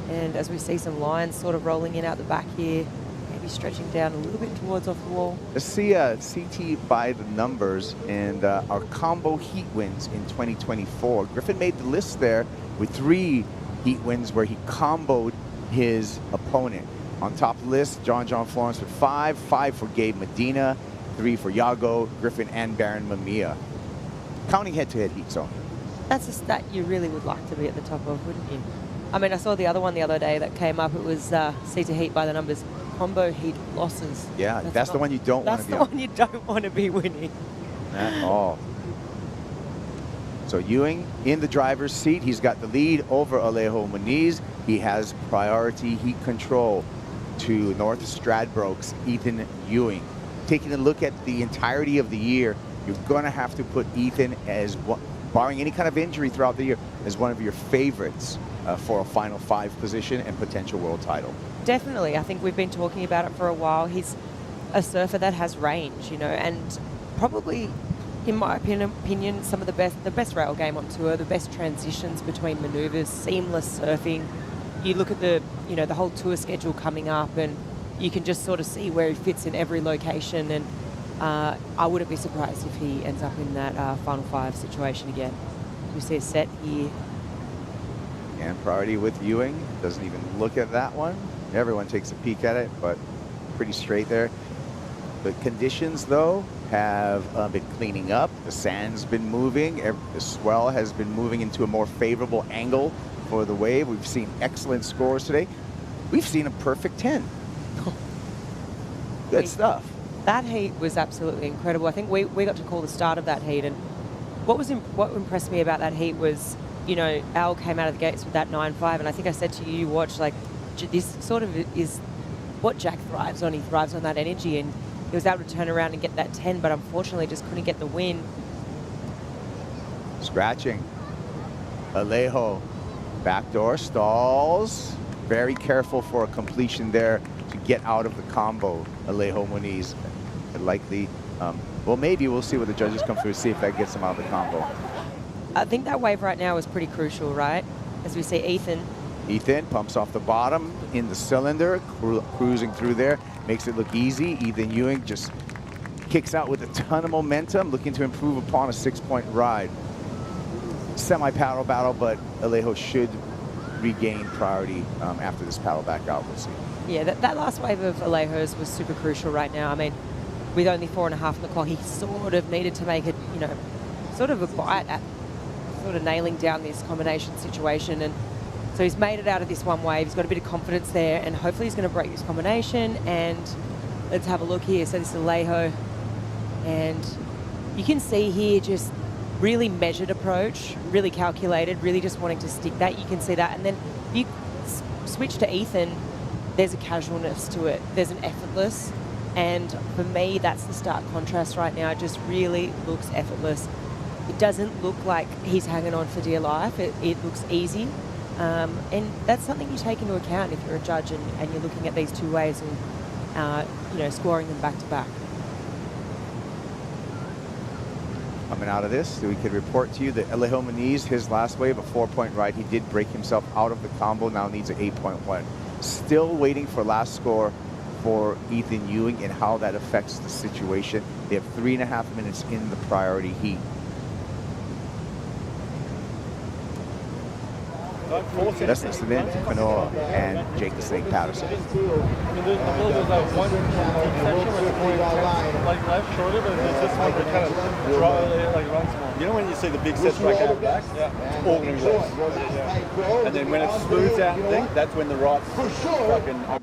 And as we see some lines sort of rolling in out the back here, maybe stretching down a little bit towards off the wall. Let's see CT by the numbers and our combo heat wins in 2024. Griffin made the list there with 3 heat wins where he comboed his opponent. On top of the list, John Florence with 5 for Gabe Medina, 3 for Yago, Griffin, and Barron Mamiya. Counting head-to-head heats only. That's a stat you really would like to be at the top of, wouldn't you? I mean, I saw the other one the other day that came up. It was CT heat by the numbers, combo heat losses. Yeah, that's the one you don't want to be on. That's the one you don't want to be winning. At all. So Ewing in the driver's seat. He's got the lead over Alejo Moniz. He has priority heat control to North Stradbroke's Ethan Ewing. Taking a look at the entirety of the year, you're going to have to put Ethan as, barring any kind of injury throughout the year, as one of your favorites for a Final 5 position and potential world title. Definitely. I think we've been talking about it for a while. He's a surfer that has range, and probably, in my opinion, some of the best rail game on tour, the best transitions between maneuvers, seamless surfing. You look at the whole tour schedule coming up, and you can just sort of see where he fits in every location. And I wouldn't be surprised if he ends up in that Final 5 situation again. We see a set here. And priority with Ewing. Doesn't even look at that one. Everyone takes a peek at it, but pretty straight there. The conditions, though, have been cleaning up. The sand's been moving. The swell has been moving into a more favorable angle for the wave. We've seen excellent scores today. We've seen a perfect 10. Good stuff. That heat was absolutely incredible. I think we got to call the start of that heat, and what impressed me about that heat was, Al came out of the gates with that 9.5, and I think I said to you, watch, like, this sort of is what Jack thrives on. He thrives on that energy, and he was able to turn around and get that 10, but unfortunately just couldn't get the win. Scratching. Alejo, backdoor stalls. Very careful for a completion there to get out of the combo. Alejo Moniz likely, well, maybe we'll see what the judges come through, see if that gets him out of the combo. I think that wave right now is pretty crucial, right? As we see Ethan pumps off the bottom in the cylinder, cruising through there, makes it look easy. Ethan Ewing just kicks out with a ton of momentum, looking to improve upon a 6-point ride. Semi-paddle battle, but Alejo should regain priority after this paddle back out. We'll see. Yeah, that last wave of Alejo's was super crucial right now. I mean, with only 4.5 on the clock, he sort of needed to make it, sort of a bite at sort of nailing down this combination situation. And so he's made it out of this one wave. He's got a bit of confidence there, and hopefully he's going to break this combination. And let's have a look here. So this is Alejo, and you can see here just really measured approach, really calculated, really just wanting to stick that. You can see that. And then if you switch to Ethan, there's a casualness to it. There's an effortless. And for me, that's the stark contrast right now. It just really looks effortless. It doesn't look like he's hanging on for dear life. It looks easy. And that's something you take into account if you're a judge and you're looking at these two waves and, you know, scoring them back to back. Coming out of this, we could report to you that Alejo Moniz, his last wave, a 4-point ride, he did break himself out of the combo, now needs an 8.1. Still waiting for last score for Ethan Ewing and how that affects the situation. They have 3.5 minutes in the priority heat. Let's listen in to Kanoa and Jake the Snake Patterson. I mean, I feel like there's that one section where it's more intense, like left shoulder, but there's this one that kind of draw, like runs more. You know when you see the big sets back out back? Yeah. It's all going to be left. Yeah. And then when it smooths out and things, that's when the right fucking...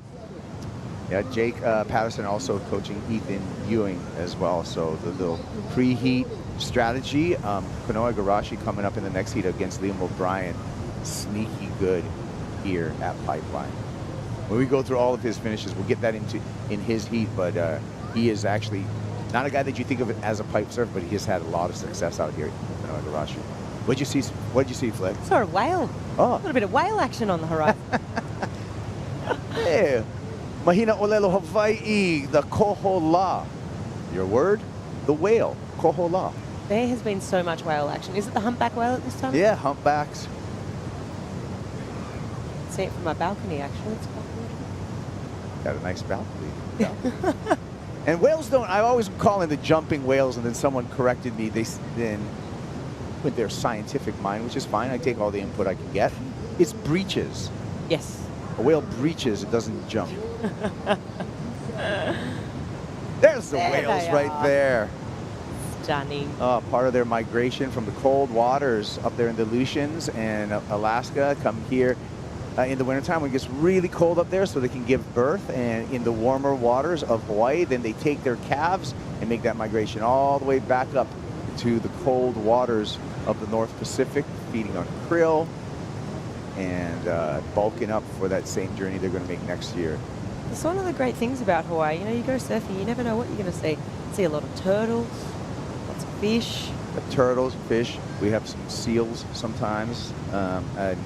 Yeah, Jake Patterson also coaching Ethan Ewing as well. So the little preheat strategy. Kanoa Igarashi coming up in the next heat against Liam O'Brien. Sneaky good here at Pipeline. When we go through all of his finishes, we'll get that in his heat, but he is actually not a guy that you think of as a pipe surfer, but he has had a lot of success out here at Kanoa Igarashi. What'd you see, Flick? Saw a whale. Oh. A little bit of whale action on the horizon. Hey, Mahina Olelo Hawaii, the Kohola. Your word? The whale, Kohola. There has been so much whale action. Is it the humpback whale at this time? Yeah, humpbacks. See it from my balcony, actually. It's quite good. Got a nice balcony. Yeah. And whales don't, I always call in the jumping whales, and then someone corrected me. They then, with their scientific mind, which is fine, I take all the input I can get. It's breaches. Yes. A whale breaches, it doesn't jump. There's the whales right there. Stunning. Part of their migration from the cold waters up there in the Aleutians and Alaska, come here in the wintertime when it gets really cold up there so they can give birth, and in the warmer waters of Hawaii, then they take their calves and make that migration all the way back up to the cold waters of the North Pacific, feeding on krill and bulking up for that same journey they're going to make next year. It's one of the great things about Hawaii. You know, you go surfing, you never know what you're going to see. See a lot of turtles, lots of fish. Turtles, fish. We have some seals sometimes, and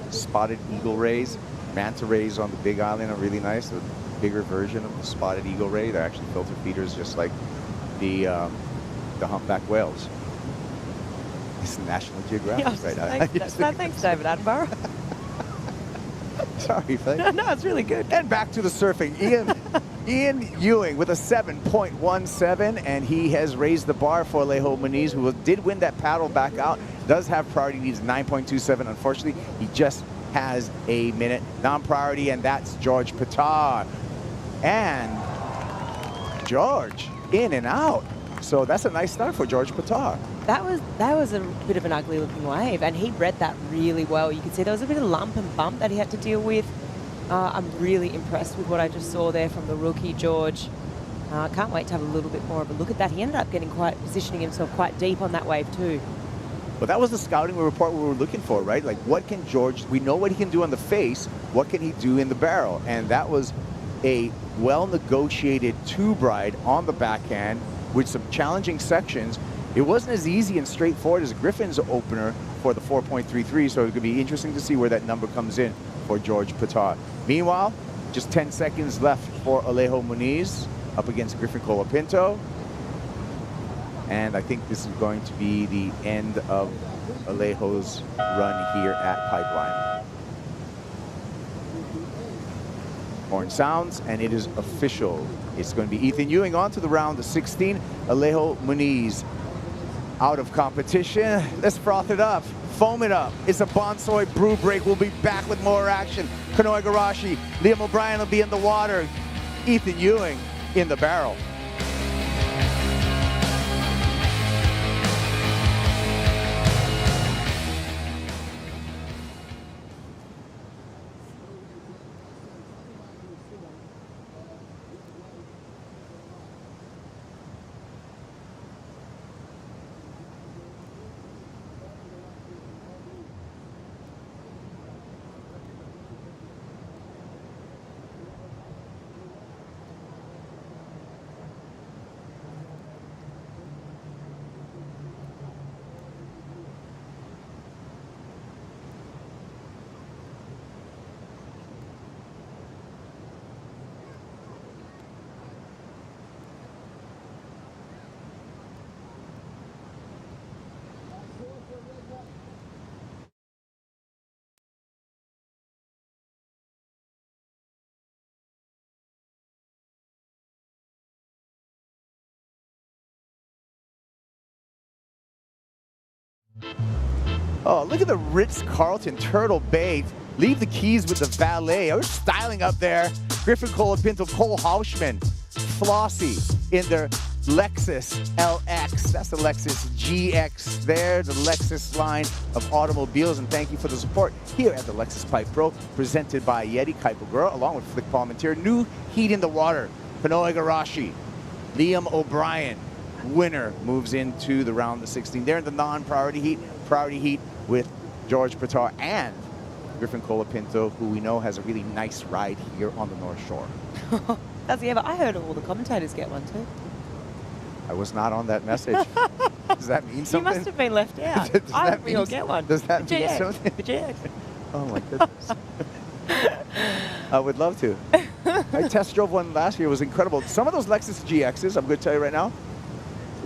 spotted eagle rays. Manta rays on the Big Island are really nice. The bigger version of the spotted eagle ray. They're actually filter feeders, just like the humpback whales. It's National Geographic right now. Thanks, David Attenborough. Sorry, Faye. No, it's really good. And back to the surfing. Ian Ewing with a 7.17, and he has raised the bar for Alejo Moniz, who did win that paddle back out. Does have priority, needs 9.27. Unfortunately, he just has a minute non-priority, and that's George Pittar. And George in and out. So that's a nice start for George Patar. That was a bit of an ugly looking wave, and he read that really well. You could see there was a bit of lump and bump that he had to deal with. I'm really impressed with what I just saw there from the rookie, George. Can't wait to have a little bit more of a look at that. He ended up positioning himself quite deep on that wave too. Well, that was the scouting report we were looking for, right? Like, what can George, we know what he can do on the face, what can he do in the barrel? And that was a well-negotiated tube ride on the backhand with some challenging sections. It wasn't as easy and straightforward as Griffin's opener for the 4.33, so it could be interesting to see where that number comes in for George Pittar. Meanwhile, just 10 seconds left for Alejo Moniz up against Griffin Colapinto. And I think this is going to be the end of Alejo's run here at Pipeline. Horn sounds, and it is official. It's going to be Ethan Ewing on to the round of 16. Alejo Moniz out of competition. Let's froth it up, foam it up. It's a Bonsoi brew break. We'll be back with more action. Kanoa Igarashi, Liam O'Brien will be in the water. Ethan Ewing in the barrel. Oh, look at the Ritz-Carlton Turtle Bay. Leave the keys with the valet. We're styling up there. Griffin Colapinto, Cole Houshmand, Flossie in their Lexus LX. That's the Lexus GX there, the Lexus line of automobiles. And thank you for the support here at the Lexus Pipe Pro, presented by YETI Kaipagura, along with Flick Palmentier. New heat in the water. Kanoa Igarashi, Liam O'Brien, winner, moves into the round of 16. They're in the non-priority heat. Priority heat with George Pittar and Griffin Colapinto, who we know has a really nice ride here on the North Shore. Does he ever? I heard all the commentators get one too. I was not on that message. Does that mean something? You must have been left out. Does I that hope we all get one. Does that The mean GX. something? The GX. Oh my goodness. I would love to. I test drove one last year. It was incredible. Some of those Lexus GXs, I'm going to tell you right now,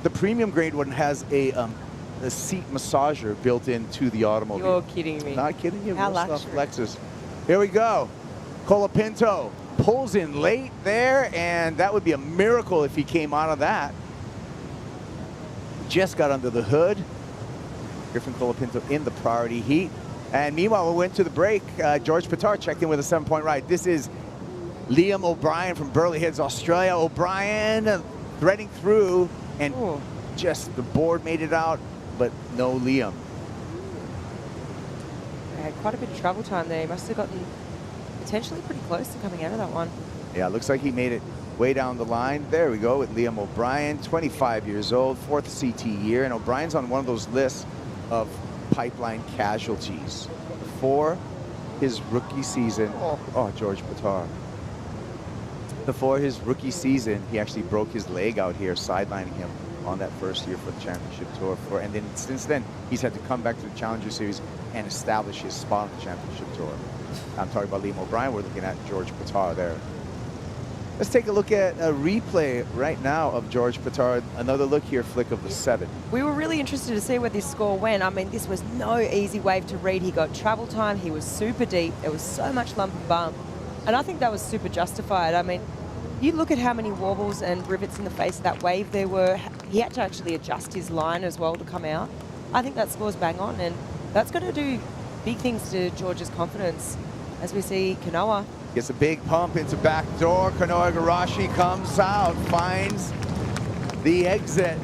the premium grade one has a seat massager built into the automobile. You're kidding me. Not kidding you. How Real stuff, luxury. Lexus. Here we go. Colapinto pulls in late there, and that would be a miracle if he came out of that. Just got under the hood. Griffin Colapinto in the priority heat. And meanwhile, we went to the break. George Pittar checked in with a 7-point ride. This is Liam O'Brien from Burleigh Heads, Australia. O'Brien threading through, and just the board made it out, but no Liam. Had quite a bit of travel time there. He must have gotten potentially pretty close to coming out of that one. Yeah, looks like he made it way down the line. There we go with Liam O'Brien, 25 years old, 4th CT year, and O'Brien's on one of those lists of pipeline casualties. Before his rookie season, George Patar. Before his rookie season, he actually broke his leg out here, sidelining him on that first year for the championship tour. And then since then, he's had to come back to the Challenger Series and establish his spot on the championship tour. I'm talking about Liam O'Brien. We're looking at George Patar there. Let's take a look at a replay right now of George Pittar. Another look here, Flick, of the 7. We were really interested to see where this score went. I mean, this was no easy wave to read. He got travel time. He was super deep. There was so much lump and bump. And I think that was super justified. I mean, you look at how many wobbles and rivets in the face of that wave there were. He had to actually adjust his line as well to come out. I think that score's bang on, and that's going to do big things to George's confidence as we see Kanoa. Gets a big pump into back door. Kanoa Igarashi comes out, finds the exit.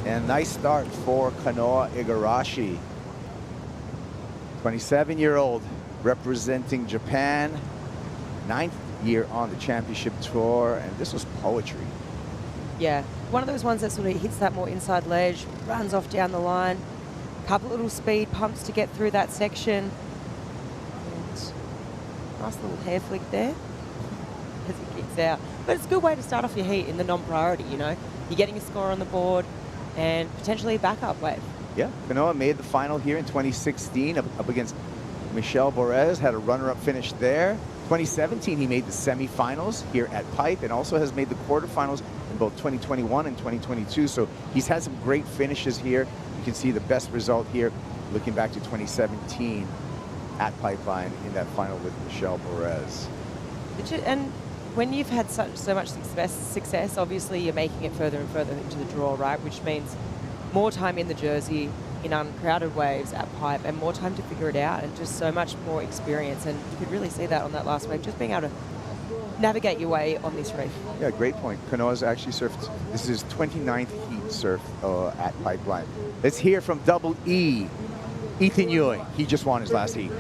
And nice start for Kanoa Igarashi. 27-year-old representing Japan. 9th year on the championship tour, and this was poetry. Yeah, one of those ones that sort of hits that more inside ledge, runs off down the line. Couple little speed pumps to get through that section. Nice little hair flick there as he kicks out. But it's a good way to start off your heat in the non-priority, you know. You're getting a score on the board and potentially a backup wave. Yeah, Kanoa made the final here in 2016 up against Michel Borez, had a runner-up finish there. 2017, he made the semifinals here at Pipe and also has made the quarterfinals in both 2021 and 2022. So he's had some great finishes here. You can see the best result here looking back to 2017. At Pipeline in that final with Michel Borez. And when you've had so much success, obviously you're making it further and further into the draw, right? Which means more time in the jersey, in uncrowded waves at Pipe, and more time to figure it out, and just so much more experience. And you could really see that on that last wave, just being able to navigate your way on this reef. Yeah, great point. Kanoa's actually surfed, this is his 29th heat surf at Pipeline. Let's hear from Double E. Ethan Ewing, he just won his last heat.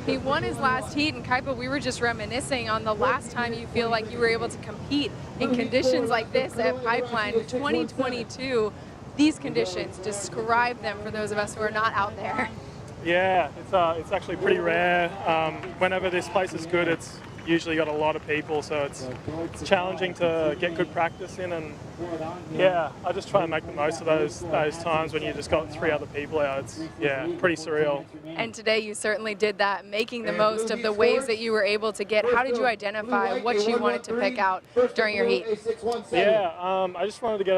He won his last heat, and Kaipa, we were just reminiscing on the last time you feel like you were able to compete in conditions like this at Pipeline. 2022, these conditions, describe them for those of us who are not out there. Yeah, it's actually pretty rare. Whenever this place is good, it's usually got a lot of people, so it's challenging to get good practice in, and yeah, I just try and make the most of those times when you just got 3 other people out. It's, yeah, pretty surreal. And today you certainly did that, making the most of the waves that you were able to get. How did you identify what you wanted to pick out during your heat? Yeah, I just wanted to get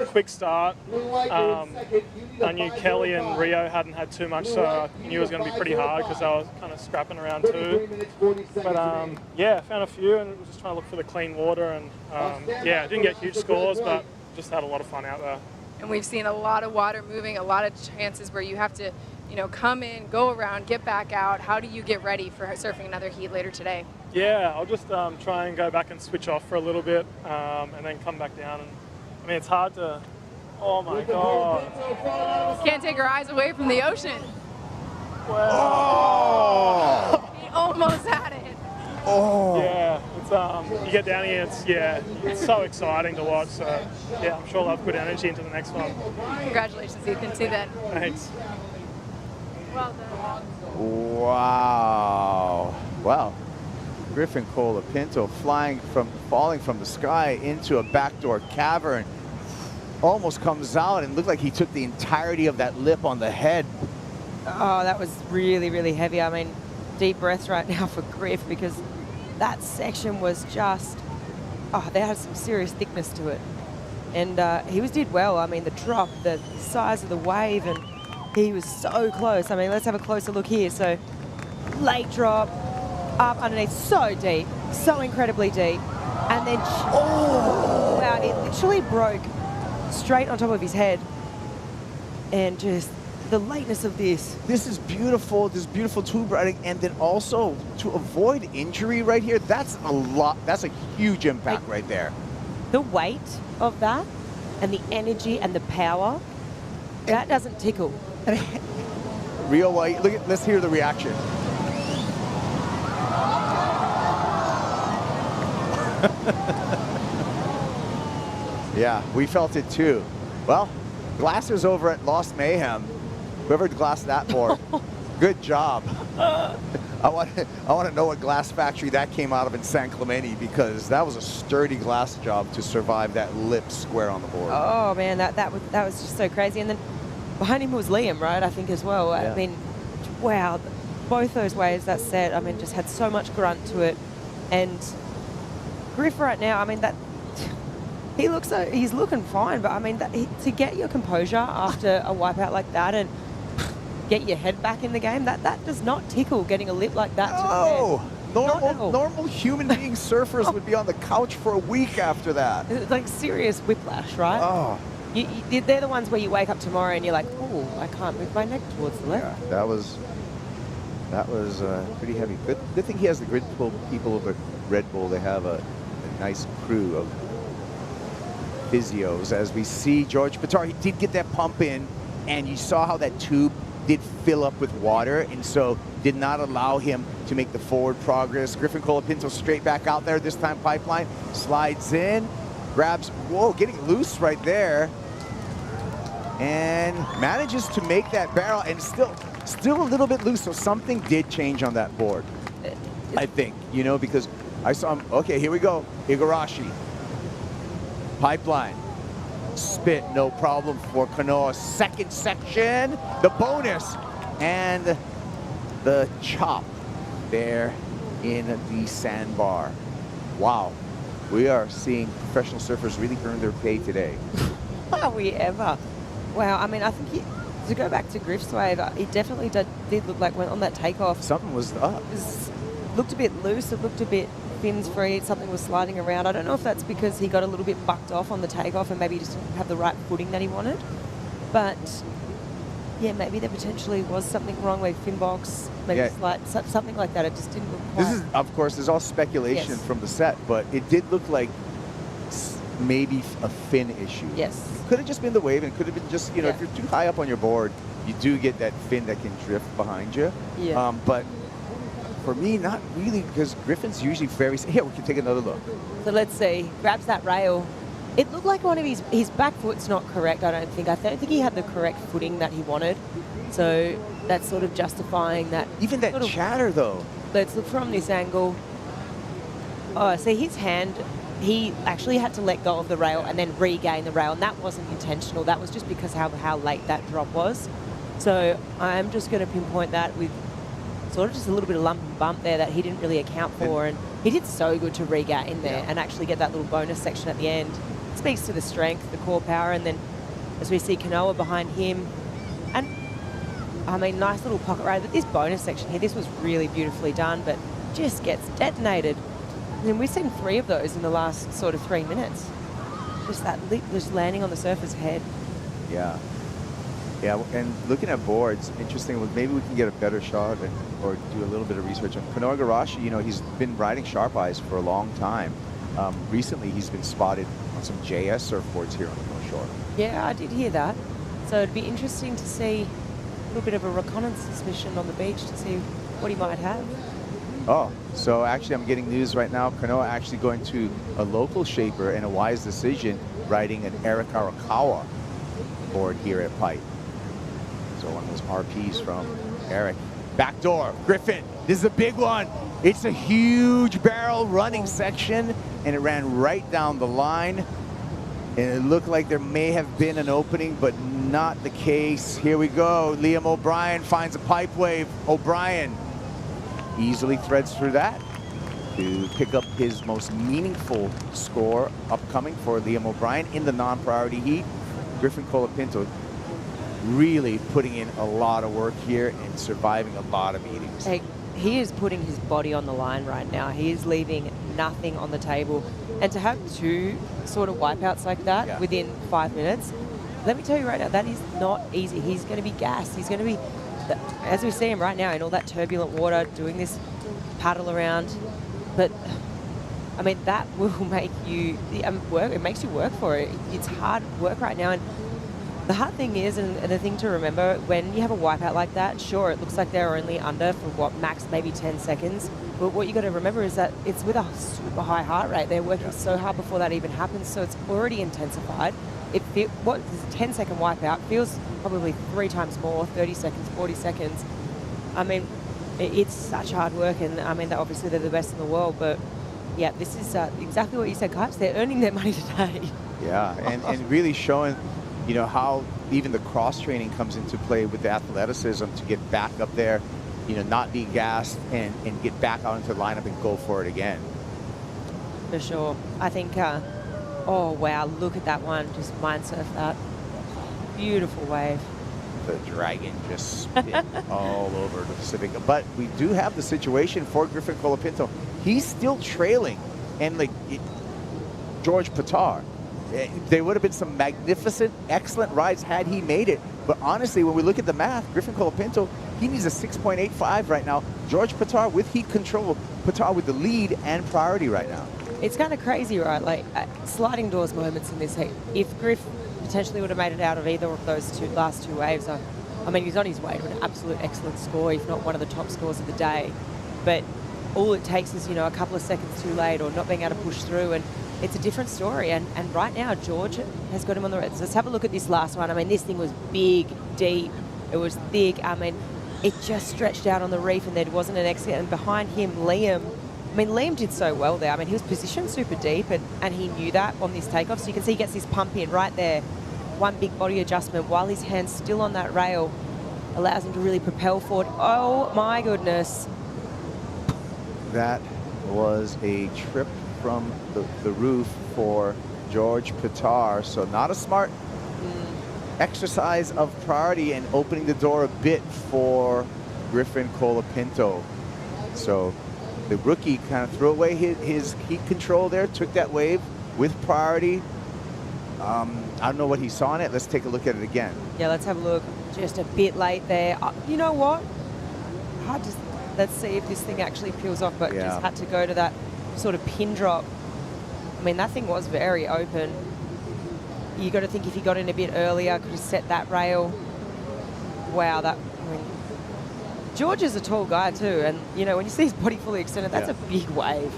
a quick start. I knew Kelly and Rio hadn't had too much, so I knew it was going to be pretty hard because I was kind of scrapping around too. But yeah, found a few and was just trying to look for the clean water, and yeah, didn't get huge scores, but just had a lot of fun out there. and we've seen a lot of water moving, a lot of chances where you have to, you know, come in, go around, get back out. How do you get ready for surfing another heat later today? Yeah, I'll just try and go back and switch off for a little bit, and then come back down. And I mean, it's hard to. Oh my God! Can't take our eyes away from the ocean. Oh! He almost had it. Oh! Yeah, it's you get down here, it's so exciting to watch. So yeah, I'm sure I'll have good energy into the next one. Congratulations, Ethan. See that. Thanks. Well done. Wow. Wow. Griffin Colapinto falling from the sky into a backdoor cavern. Almost comes out and looked like he took the entirety of that lip on the head. Oh, that was really, really heavy. I mean, deep breaths right now for Griff, because that section was just, they had some serious thickness to it. And he did well. I mean, the drop, the size of the wave, and he was so close. I mean, let's have a closer look here. So, late drop, up underneath, so deep, so incredibly deep. And then, wow, it literally broke straight on top of his head. And just the lateness of this. This is beautiful, this beautiful tube riding, and then also to avoid injury right here, that's a lot, that's a huge impact right there. The weight of that and the energy and the power, that doesn't tickle. Real light, let's hear the reaction. Yeah, we felt it too. Well, glassers over at Lost Mayhem, whoever glassed that board, good job. I want to know what glass factory that came out of in San Clemente, because that was a sturdy glass job to survive that lip square on the board. Oh man, that was just so crazy. And then behind him was Liam, right? I think as well. Yeah. I mean, wow, both those waves that set. I mean, just had so much grunt to it. And Griff right now, I mean, that he's looking fine, but I mean, to get your composure after a wipeout like that and get your head back in the game, that does not tickle, getting a lip like that to the head. Normal human being surfers would be on the couch for a week after that. It's like serious whiplash, right? Oh. They're the ones where you wake up tomorrow and you're like, oh, I can't move my neck towards the left. Yeah, that was pretty heavy. Good thing he has the grid pull people over Red Bull. They have a nice crew of physios. As we see George Pittar, he did get that pump in, and you saw how that tube did fill up with water, and so did not allow him to make the forward progress. Griffin Colapinto straight back out there, this time pipeline, slides in, grabs, whoa, getting loose right there, and manages to make that barrel, and still a little bit loose, so something did change on that board, I think, you know, because I saw him, okay, here we go, Igarashi, pipeline, spit, no problem for Kanoa. Second section, the bonus, and the chop there in the sandbar. Wow, we are seeing professional surfers really earn their pay today. Are we ever? Wow, I mean, I think to go back to Griff's wave, it definitely did look like when on that takeoff, something was up. It looked a bit loose, it looked a bit fins free, something was sliding around. I don't know if that's because he got a little bit bucked off on the takeoff and maybe just didn't have the right footing that he wanted. But yeah, maybe there potentially was something wrong with fin box, maybe something like that. It just didn't look quite. This is, of course, there's all speculation from the set, but it did look like maybe a fin issue. Yes. It could have just been the wave, and it could have been just, you know, if you're too high up on your board, you do get that fin that can drift behind you. Yeah. But for me, not really, because Griffin's usually very... Here, we can take another look. So let's see. Grabs that rail. It looked like one of his back foot's not correct, I don't think. I don't think he had the correct footing that he wanted. So that's sort of justifying that. Even that chatter, though. Let's look from this angle. Oh, see his hand, he actually had to let go of the rail and then regain the rail, and that wasn't intentional. That was just because how late that drop was. So I'm just going to pinpoint that with sort of just a little bit of lump and bump there that he didn't really account for, and he did so good to re-get in there and actually get that little bonus section at the end. It speaks to the strength, the core power, and then as we see Kanoa behind him, and I mean, nice little pocket ride. But this bonus section here, this was really beautifully done, but just gets detonated. And we've seen 3 of those in the last sort of 3 minutes. Just that lip just landing on the surfer's head. Yeah. Yeah, and looking at boards, interesting. Maybe we can get a better shot or do a little bit of research on Kanoa Igarashi. You know, he's been riding sharp eyes for a long time. Recently, he's been spotted on some JS surfboards here on the North Shore. Yeah, I did hear that. So it'd be interesting to see a little bit of a reconnaissance mission on the beach to see what he might have. Oh, so actually I'm getting news right now. Kanoa actually going to a local shaper and a wise decision, riding an Eric Arakawa board here at Pipe. So one of those RPs from Eric. Backdoor, Griffin, this is a big one. It's a huge barrel running section, and it ran right down the line. And it looked like there may have been an opening, but not the case. Here we go. Liam O'Brien finds a pipe wave. O'Brien easily threads through that to pick up his most meaningful score upcoming for Liam O'Brien in the non-priority heat. Griffin Colapinto really putting in a lot of work here and surviving a lot of meetings. Hey, he is putting his body on the line right now. He is leaving nothing on the table. And to have two sort of wipeouts like that within 5 minutes, let me tell you right now, that is not easy. He's going to be gassed. He's going to be, as we see him right now in all that turbulent water, doing this paddle around. But, I mean, that will make you work. It makes you work for it. It's hard work right now. And the hard thing is, and the thing to remember, when you have a wipeout like that, sure, it looks like they're only under for what, max maybe 10 seconds. But what you got to remember is that it's with a super high heart rate. They're working so hard before that even happens, so it's already intensified. What is a 10-second wipeout feels probably 3 times more, 30 seconds, 40 seconds. I mean, it's such hard work, and I mean, obviously they're the best in the world, but yeah, this is exactly what you said, Kipes. They're earning their money today. Yeah, and really showing, you know, how even the cross-training comes into play with the athleticism to get back up there, you know, not be gassed and get back out into the lineup and go for it again. For sure. I think, oh, wow, look at that one. Just mind surf that. Beautiful wave. The dragon just spin all over the Pacific. But we do have the situation for Griffin Colapinto. He's still trailing. And like George Pittar, there would have been some magnificent, excellent rides had he made it. But honestly, when we look at the math, Griffin Colapinto, he needs a 6.85 right now. George Pittar with heat control, Pittar with the lead and priority right now. It's kind of crazy, right? Like sliding doors moments in this heat. If Griff potentially would have made it out of either of those last two waves, I mean, he's on his way to an absolute excellent score, if not one of the top scores of the day. But all it takes is, you know, a couple of seconds too late or not being able to push through, and it's a different story. And right now, George has got him on the red. So let's have a look at this last one. I mean, this thing was big, deep. It was thick. I mean, it just stretched out on the reef, and there wasn't an exit. And behind him, Liam. I mean, Liam did so well there. I mean, he was positioned super deep, and he knew that on this takeoff. So you can see he gets this pump in right there. One big body adjustment while his hand's still on that rail allows him to really propel forward. Oh, my goodness. That was a trip from the roof for George Pittar. So not a smart exercise of priority and opening the door a bit for Griffin Colapinto. So the rookie kind of threw away his heat control there, took that wave with priority. I don't know what he saw in it. Let's take a look at it again. Yeah, let's have a look. Just a bit late there. You know what? Let's see if this thing actually peels off, but just had to go to that sort of pin drop. I mean, that thing was very open. You got to think if he got in a bit earlier, could have set that rail. Wow, I mean, George is a tall guy too, and you know, when you see his body fully extended, that's a big wave.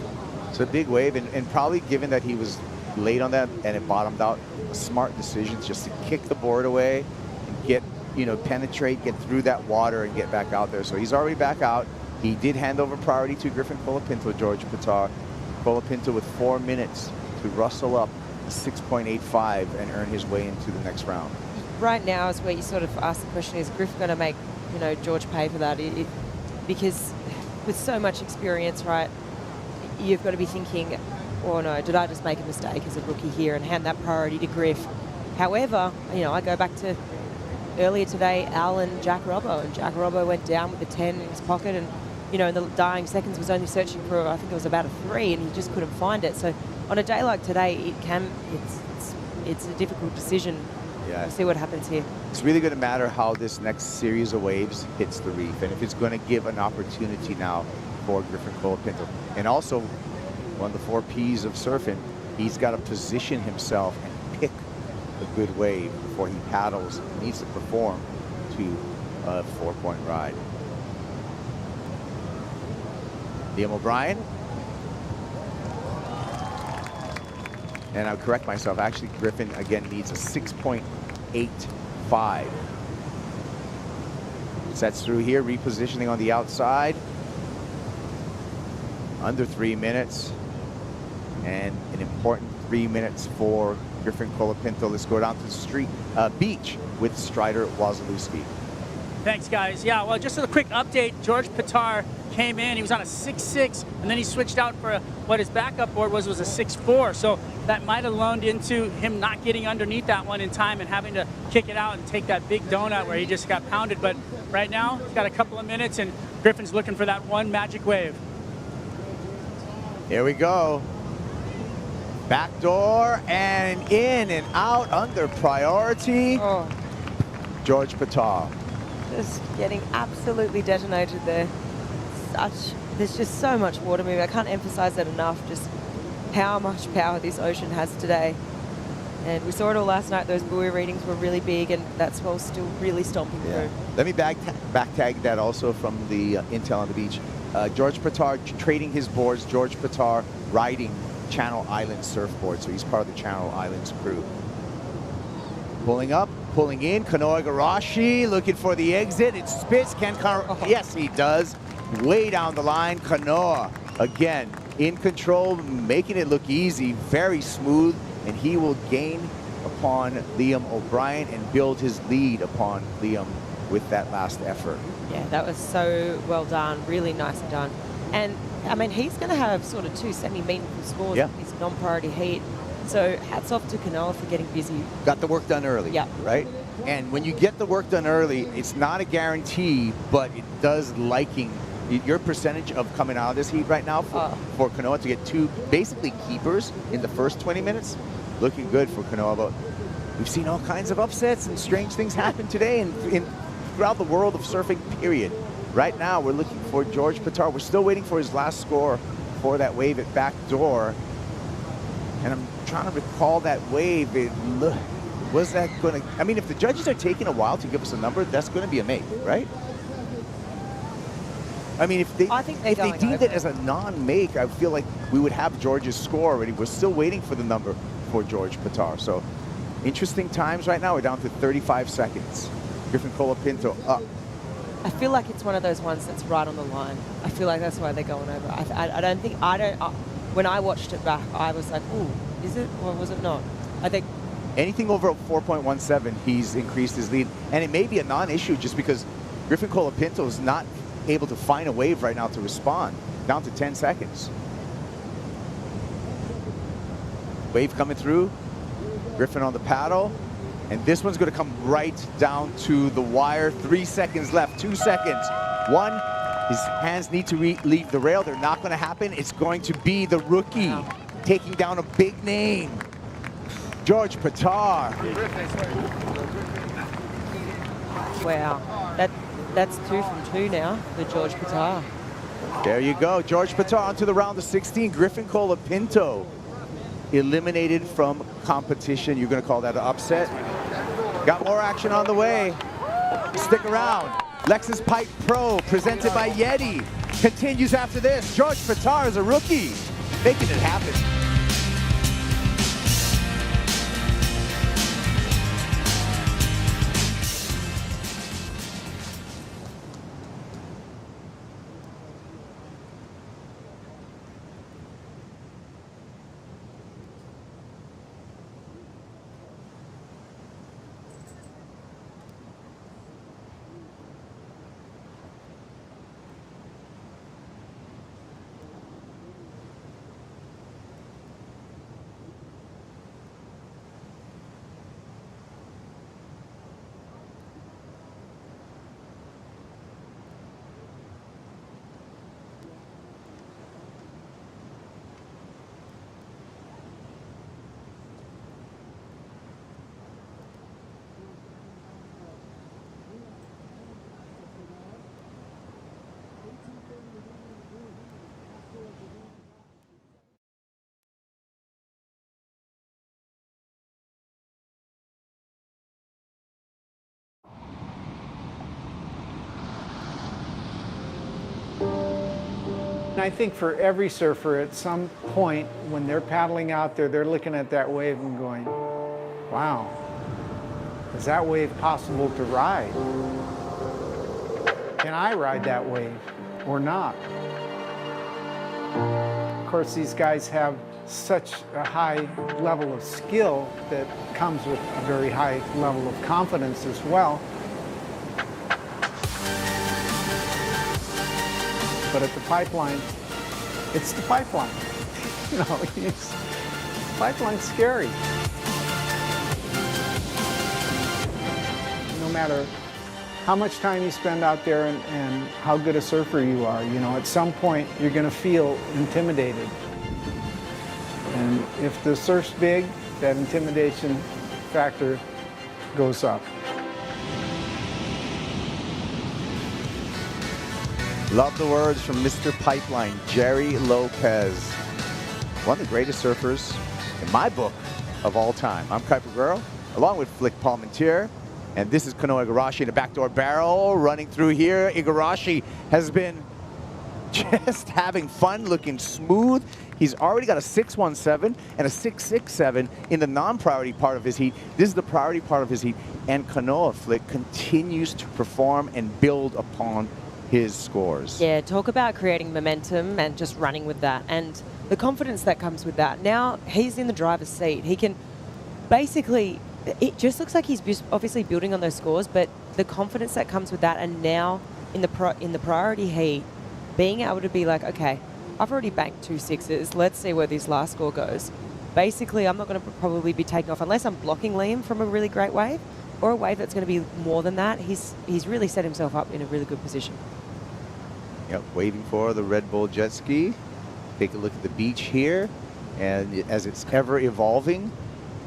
It's a big wave, and probably given that he was late on that and it bottomed out, a smart decision just to kick the board away and get, you know, penetrate, get through that water and get back out there. So he's already back out. He did hand over priority to Griffin Colapinto, George Pittar. Colapinto with 4 minutes to rustle up a 6.85 and earn his way into the next round. Right now is where you sort of ask the question, is Griff going to make, you know, George pay for that? Because with so much experience, right, you've got to be thinking, oh no, did I just make a mistake as a rookie here and hand that priority to Griff? However, you know, I go back to earlier today, Al and Jack Robbo, and Jack Robbo went down with the 10 in his pocket, and you know, in the dying seconds was only searching for, I think it was about a 3, and he just couldn't find it. So on a day like today, it's a difficult decision. Yeah. We'll see what happens here. It's really going to matter how this next series of waves hits the reef, and if it's going to give an opportunity now for Griffin Colapinto. And also, one of the 4 Ps of surfing, he's got to position himself and pick a good wave before he paddles. He needs to perform to a 4-point ride. Liam O'Brien. And I'll correct myself. Actually, Griffin, again, needs a 6.85. Sets through here, repositioning on the outside. Under 3 minutes. And an important 3 minutes for Griffin Colapinto. Let's go down to the street beach with Strider Wasilewski. Thanks, guys. Yeah, well, just a quick update. George Pittar came in. He was on a 6.6, and then he switched out for what his backup board was a 6.4. So that might have loaned into him not getting underneath that one in time and having to kick it out and take that big donut where he just got pounded. But right now, he's got a couple of minutes, and Griffin's looking for that one magic wave. Here we go. Back door and in and out under priority. Oh. George Pittar. Just getting absolutely detonated there. There's just so much water moving. I can't emphasize that enough, just how much power this ocean has today. And we saw it all last night. Those buoy readings were really big, and that swell's still really stomping through. Let me back tag that also from the intel on the beach. George Pittar trading his boards. George Pittar riding Channel Islands surfboard, so he's part of the Channel Islands crew. Pulling up, pulling in, Kanoa Igarashi looking for the exit. It spits, yes, he does. Way down the line, Kanoa, again, in control, making it look easy, very smooth, and he will gain upon Liam O'Brien and build his lead upon Liam with that last effort. Yeah, that was so well done, really nicely done. And, I mean, he's going to have sort of 2 semi-meaningful scores in his non-priority heat. So hats off to Kanoa for getting busy. Got the work done early, right? And when you get the work done early, it's not a guarantee, but it does liking your percentage of coming out of this heat right now for Kanoa to get 2 basically keepers in the first 20 minutes. Looking good for Kanoa, but we've seen all kinds of upsets and strange things happen today and throughout the world of surfing, period. Right now, we're looking for George Pittar. We're still waiting for his last score for that wave at back door. And I'm trying to recall that wave. Was that going to, I mean, if the judges are taking a while to give us a number, that's going to be a make, right? I mean, if they deemed it as a non-make, I feel like we would have George's score already. We're still waiting for the number for George Pittar. So interesting times right now. We're down to 35 seconds. Griffin Colapinto up. I feel like it's one of those ones that's right on the line. I feel like that's why they're going over. When I watched it back, I was like, ooh, is it or was it not? I think anything over 4.17, he's increased his lead. And it may be a non-issue just because Griffin Colapinto is not able to find a wave right now to respond. Down to 10 seconds. Wave coming through. Griffin on the paddle. And this one's going to come right down to the wire. 3 seconds left. 2 seconds. 1. His hands need to leave the rail. They're not going to happen. It's going to be the rookie taking down a big name. George Pittar. Wow. That's 2 from 2 now for George Pittar. There you go. George Pittar onto the round of 16. Griffin Colapinto eliminated from competition. You're going to call that an upset? Got more action on the way. Stick around. Lexus Pipe Pro, presented by YETI, continues after this. George Pittar is a rookie, making it happen. And I think for every surfer, at some point when they're paddling out there, they're looking at that wave and going, wow, is that wave possible to ride? Can I ride that wave or not? Of course, these guys have such a high level of skill that comes with a very high level of confidence as well. But at the pipeline, it's the pipeline. You know, pipeline's scary. No matter how much time you spend out there and how good a surfer you are, you know, at some point you're going to feel intimidated. And if the surf's big, that intimidation factor goes up. Love the words from Mr. Pipeline, Jerry Lopez. One of the greatest surfers, in my book, of all time. I'm Kuiper Guerrero, along with Flick Palmentier. And this is Kanoa Igarashi in a backdoor barrel running through here. Igarashi has been just having fun, looking smooth. He's already got a 617 and a 667 in the non-priority part of his heat. This is the priority part of his heat. And Kanoa Flick continues to perform and build upon his scores. Yeah, talk about creating momentum and just running with that. And the confidence that comes with that. Now he's in the driver's seat. He can basically, it just looks like he's obviously building on those scores, but the confidence that comes with that, and now in the priority heat, being able to be like, okay, I've already banked 2 6s. Let's see where this last score goes. Basically, I'm not going to probably be taking off unless I'm blocking Liam from a really great wave or a wave that's going to be more than that. He's really set himself up in a really good position. Yep, waiting for the Red Bull jet ski. Take a look at the beach here, and as it's ever evolving,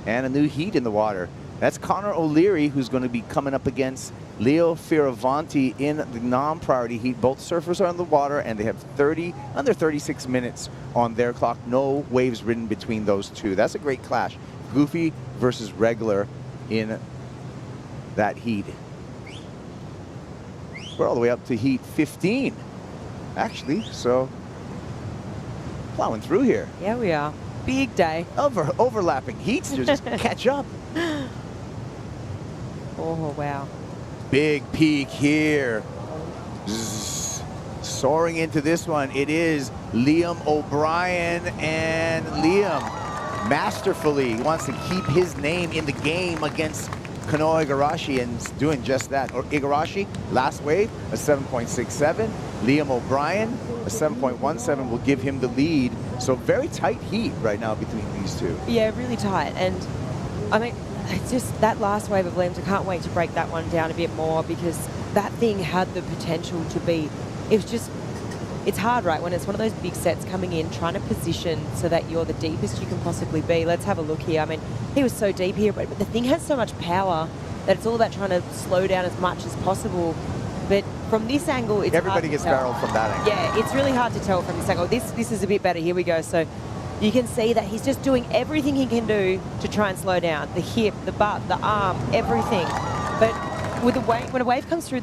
and a new heat in the water. That's Connor O'Leary, who's going to be coming up against Leo Fioravanti in the non-priority heat. Both surfers are in the water, and they have under 36 minutes on their clock. No waves ridden between those two. That's a great clash. Goofy versus regular in that heat. We're all the way up to heat 15, actually, so plowing through here. Yeah, we are. Big day. Overlapping heats to just catch up. Oh, wow. Big peak here. Zzz. Soaring into this one, it is Liam O'Brien, and Liam masterfully wants to keep his name in the game against Kanoa Igarashi, and is doing just that. Igarashi, last wave, a 7.67. Liam O'Brien, a 7.17 will give him the lead. So very tight heat right now between these two. Yeah, really tight. And I mean, it's just that last wave of Liam's, I can't wait to break that one down a bit more, because that thing had the potential to be, it's hard, right, when it's one of those big sets coming in, trying to position so that you're the deepest you can possibly be. Let's have a look here. I mean, he was so deep here, but the thing has so much power that it's all about trying to slow down as much as possible. But from this angle, it's everybody gets barreled from that angle. Yeah, it's really hard to tell from this angle. This is a bit better. Here we go. So you can see that he's just doing everything he can do to try and slow down. The hip, the butt, the arm, everything. But with a wave, when a wave comes through,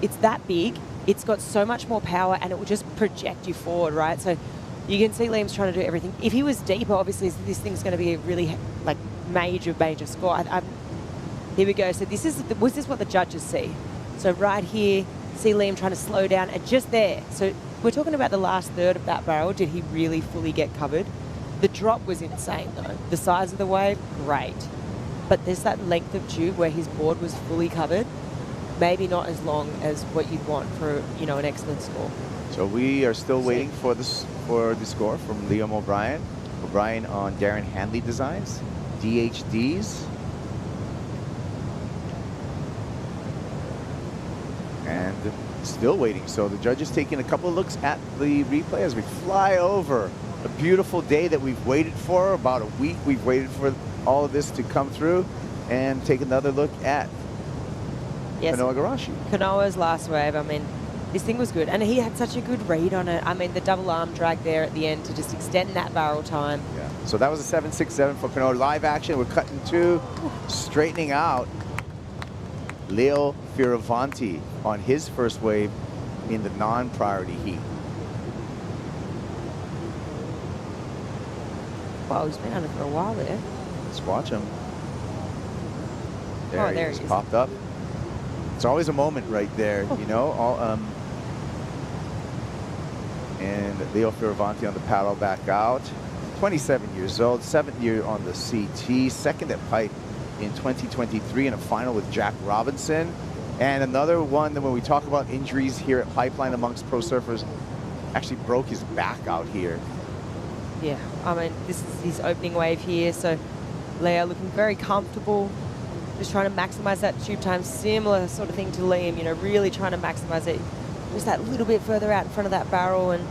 it's that big, it's got so much more power, and it will just project you forward, right? So you can see Liam's trying to do everything. If he was deeper, obviously this thing's going to be a really major score. Here we go. So this is what the judges see. So right here, see Liam trying to slow down, and just there. So we're talking about the last third of that barrel. Did he really fully get covered? The drop was insane though. The size of the wave, great. But there's that length of tube where his board was fully covered. Maybe not as long as what you'd want for, an excellent score. So we are still waiting for the score from Liam O'Brien. O'Brien on Darren Handley Designs, DHDs. And still waiting. So the judges taking a couple of looks at the replay as we fly over a beautiful day that we've waited for. About a week we've waited for all of this to come through, and take another look at Kanoa Igarashi. Kanoa's last wave, I mean, this thing was good. And he had such a good read on it. I mean, the double arm drag there at the end to just extend that barrel time. Yeah. So that was a 7.67 for Kanoa. Live action, we're cutting to straightening out Leo Fioravanti on his first wave in the non-priority heat. Wow, he's been under for a while there. Let's watch him. There he he is, is. popped up. It's always a moment right there, you know. And Leo Fioravanti on the paddle back out. 27 years old, 7th year on the CT, 2nd at Pipe in 2023 in a final with Jack Robinson. And another one that when we talk about injuries here at Pipeline amongst pro surfers, actually broke his back out here. Yeah, I mean, this is his opening wave here, so Leo looking very comfortable, just trying to maximize that tube time. Similar sort of thing to Liam, you know, really trying to maximize it. Just that little bit further out in front of that barrel, and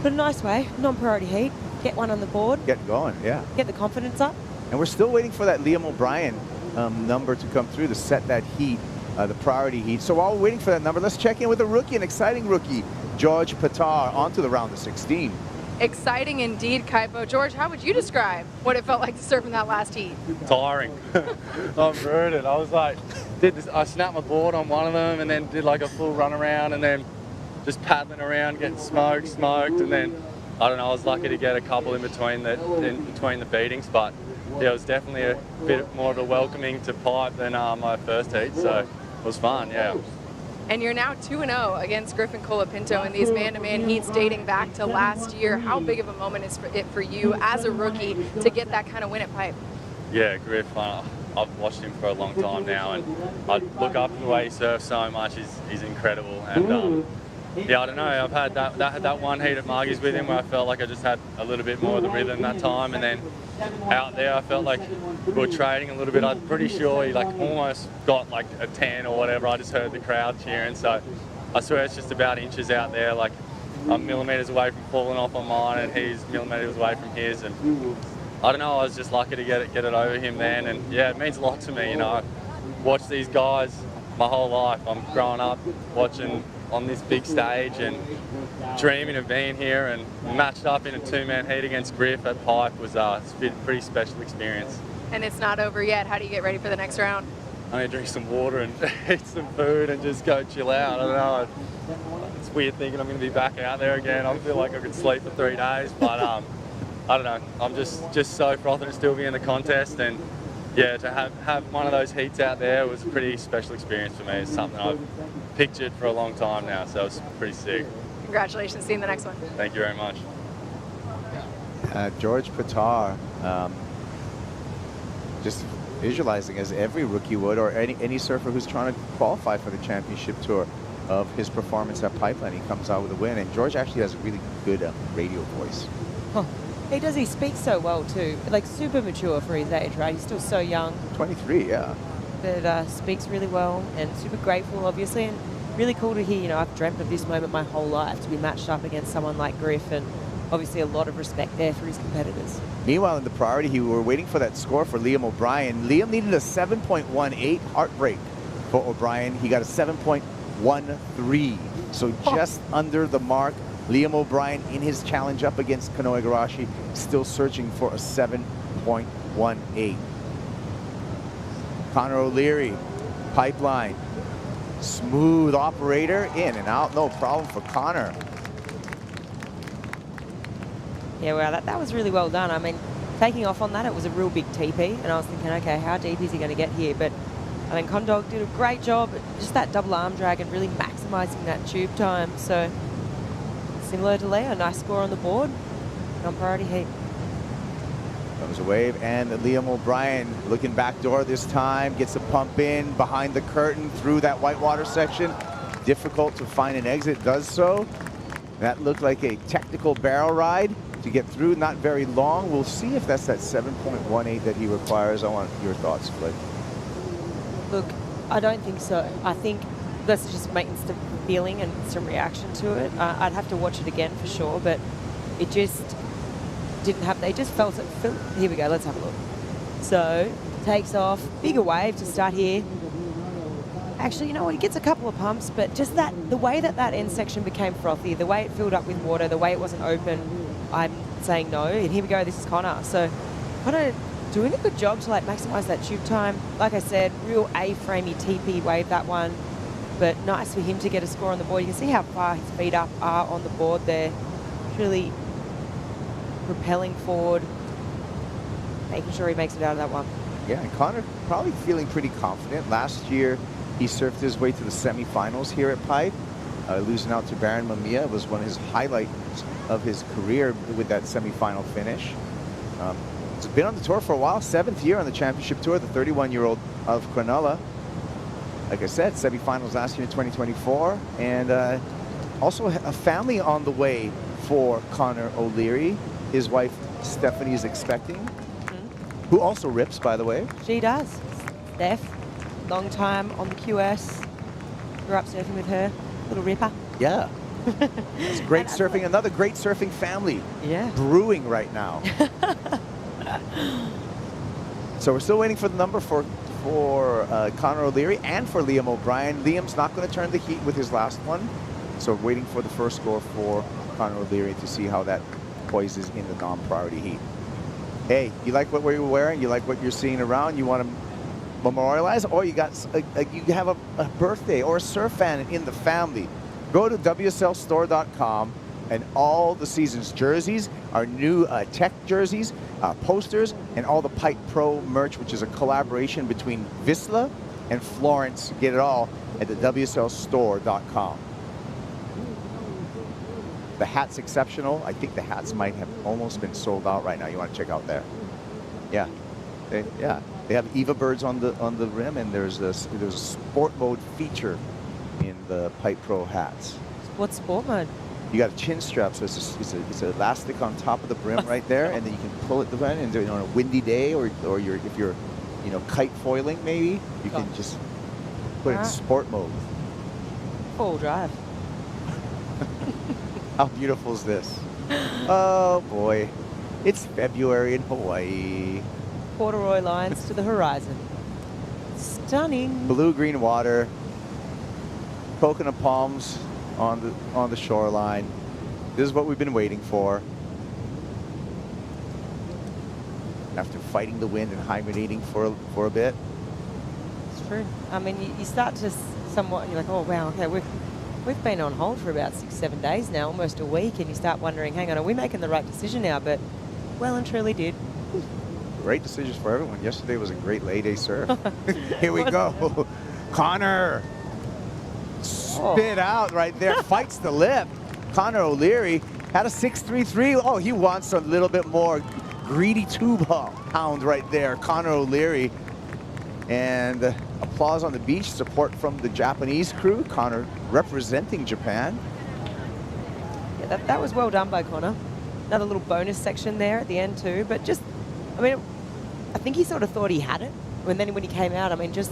but a nice way, non-priority heat, get one on the board. Get going, yeah. Get the confidence up. And we're still waiting for that Liam O'Brien number to come through to set that heat, the priority heat. So while we're waiting for that number, let's check in with a rookie, an exciting rookie, George Pittar, onto the round of 16. Exciting indeed, Kaipo. George, how would you describe what it felt like to surf in that last heat? Tiring. I'm rooted. I was like, I snapped my board on one of them and then did like a full run around and then just paddling around, getting smoked, and then I don't know. I was lucky to get a couple in between the beatings, but yeah, it was definitely a bit more of a welcoming to pipe than my first heat, so it was fun. Yeah. And you're now 2-0 against Griffin Colapinto in these man-to-man heats dating back to last year. How big of a moment is it for you as a rookie to get that kind of win at Pipe? Yeah, Griff, I've watched him for a long time now, and I look up to the way he surfs so much. He's incredible. And yeah, I don't know. I've had that one heat at Margie's with him where I felt like I just had a little bit more of the rhythm that time, and then out there I felt like we were trading a little bit. I'm pretty sure he like almost got like a 10 or whatever. I just heard the crowd cheering, so I swear it's just about inches out there. Like I'm millimeters away from falling off on mine, and he's millimeters away from his. And I don't know. I was just lucky to get it over him then, and yeah, it means a lot to me. You know, I watched these guys my whole life. I'm growing up watching on this big stage and dreaming of being here, and matched up in a two-man heat against Griff at Pipe was it's been a pretty special experience. And it's not over yet. How do you get ready for the next round? I need to drink some water and eat some food and just go chill out. I don't know. It's weird thinking I'm going to be back out there again. I feel like I could sleep for 3 days, but I don't know. I'm just so frothy to still be in the contest, and yeah, to have one of those heats out there was a pretty special experience for me. It's something I've pictured for a long time now, so it's pretty sick. Congratulations, see you in the next one. Thank you very much. George Pittar, just visualizing as every rookie would, or any surfer who's trying to qualify for the championship tour, of his performance at Pipeline. He comes out with a win, and George actually has a really good radio voice. Huh. He does. He speaks so well too. Like super mature for his age, right? He's still so young. 23, yeah. But speaks really well and super grateful, obviously, and really cool to hear. You know, I've dreamt of this moment my whole life, to be matched up against someone like Griff, and obviously a lot of respect there for his competitors. Meanwhile, in the priority, we were waiting for that score for Liam O'Brien. Liam needed a 7.18 heartbreak for O'Brien. He got a 7.13, so just under the mark. Liam O'Brien in his challenge up against Kanoe Igarashi, still searching for a 7.18. Connor O'Leary, Pipeline, smooth operator, in and out, no problem for Connor. Yeah, well, that was really well done. I mean, taking off on that, it was a real big TP, and I was thinking, okay, how deep is he going to get here? But I mean, Condog did a great job, just that double arm drag and really maximising that tube time. So similar to Leo, nice score on the board, non-priority heat. Comes a wave, and Liam O'Brien looking back door this time, gets a pump in behind the curtain through that whitewater section. Difficult to find an exit, does so. That looked like a technical barrel ride to get through, not very long. We'll see if that's that 7.18 that he requires. I want your thoughts, Flip. Look, I don't think so. I think let's just make instant feeling and some reaction to it. I'd have to watch it again for sure, but it just didn't have, they just felt it. Here we go, let's have a look. So, takes off, bigger wave to start here. Actually, you know what, he gets a couple of pumps, but just that, the way that end section became frothy, the way it filled up with water, the way it wasn't open, I'm saying no. And here we go, this is Connor. So, kind of doing a good job to like maximize that tube time. Like I said, real A-framey TP wave, that one. But nice for him to get a score on the board. You can see how far his feet up are on the board there. Really propelling forward. making sure he makes it out of that one. Yeah, and Connor probably feeling pretty confident. Last year, he surfed his way to the semifinals here at Pipe, losing out to Barron Mamiya. It was one of his highlights of his career with that semifinal finish. He's been on the tour for a while, 7th year on the championship tour, the 31-year-old of Cronulla. Like I said, semifinals last year in 2024, and also a family on the way for Connor O'Leary. His wife Stephanie is expecting, who also rips, by the way. She does. Steph, long time on the QS. Grew up surfing with her, little ripper. Yeah. It's great surfing. Another great surfing family. Yeah. Brewing right now. So we're still waiting for the number for Connor O'Leary and for Liam O'Brien. Liam's not going to turn the heat with his last one. So we're waiting for the first score for Connor O'Leary to see how that poises in the non-priority heat. Hey, you like what we're wearing? You like what you're seeing around? You want to memorialize? Or you got you have a birthday or a surf fan in the family? Go to WSLstore.com, and all the season's jerseys, our new tech jerseys, posters, and all the Pipe Pro merch, which is a collaboration between Vissla and Florence. Get it all at the WSLstore.com. The hat's exceptional. I think the hats might have almost been sold out right now. You want to check out there? Yeah, they have Eva birds on the rim, and there's a sport mode feature in the Pipe Pro hats. What's sport mode? You got a chin strap, so it's an elastic on top of the brim right there, and then you can pull it the way, and on a windy day, or if you're kite foiling maybe, you can just put it in sport mode. Full drive. How beautiful is this? Oh boy, it's February in Hawaii. Corduroy lines to the horizon. Stunning. Blue-green water, coconut palms on the shoreline. This is what we've been waiting for. After fighting the wind and hibernating for a bit. It's true. I mean, you start to somewhat, you're like, oh wow, okay, we've been on hold for about 6-7 days now, almost a week, and you start wondering, hang on, are we making the right decision now? But well and truly did. Great decisions for everyone. Yesterday was a great lay-day surf. Here we go. Connor. Spit out right there. Fights the lip. Connor O'Leary had a 6.33. Oh, he wants a little bit more. Greedy tube hound right there. Connor O'Leary. And applause on the beach. Support from the Japanese crew. Connor representing Japan. Yeah, that was well done by Connor. Another little bonus section there at the end too. But just, I mean, I think he sort of thought he had it. And then when he came out, I mean, just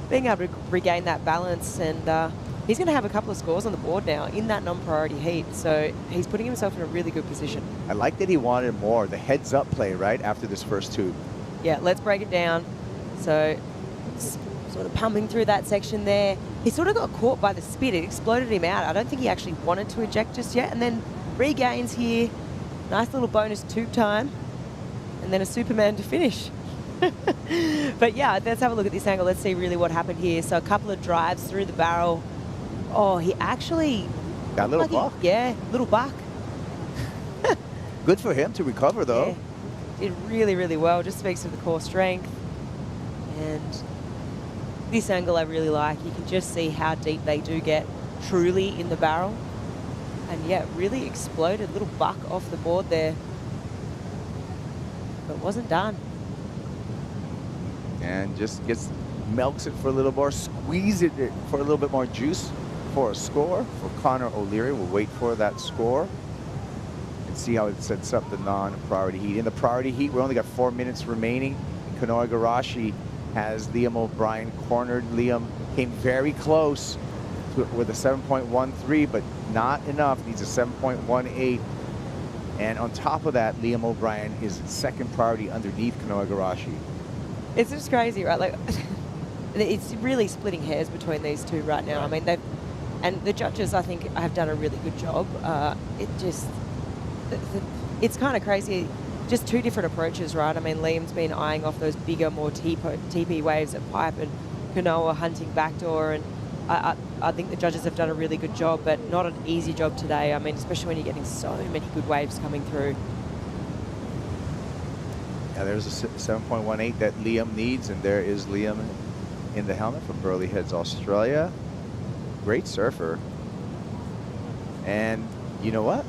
being able to regain that balance, and he's going to have a couple of scores on the board now in that non-priority heat. So he's putting himself in a really good position. I like that he wanted more. The heads-up play, right, after this first tube. Yeah, let's break it down. So sort of pumping through that section there. He sort of got caught by the spit. It exploded him out. I don't think he actually wanted to eject just yet. And then regains here. Nice little bonus tube time. And then a Superman to finish. But yeah, let's have a look at this angle. Let's see really what happened here. So a couple of drives through the barrel. Oh, he actually got a little buck. Yeah, little buck. Good for him to recover, though. Yeah, did really, really well. Just speaks of the core strength. And this angle I really like. You can just see how deep they do get truly in the barrel. And yeah, really exploded. Little buck off the board there. But wasn't done. And just milks it for a little more, squeeze it for a little bit more juice for a score for Connor O'Leary. We'll wait for that score and see how it sets up the non-priority heat. In the priority heat, we only got 4 minutes remaining. Kanoigarashi has Liam O'Brien cornered. Liam came very close with a 7.13, but not enough. Needs a 7.18. And on top of that, Liam O'Brien is second priority underneath Kanoigarashi. It's just crazy, right? Like, it's really splitting hairs between these two right now. I mean, and the judges, I think, have done a really good job. It's kind of crazy. Just two different approaches, right? I mean, Liam's been eyeing off those bigger, more TP waves at Pipe, and Kanoa hunting backdoor. And I think the judges have done a really good job, but not an easy job today. I mean, especially when you're getting so many good waves coming through. Yeah, there's a 7.18 that Liam needs, and there is Liam in the helmet from Burley Heads, Australia. Great surfer. And you know what?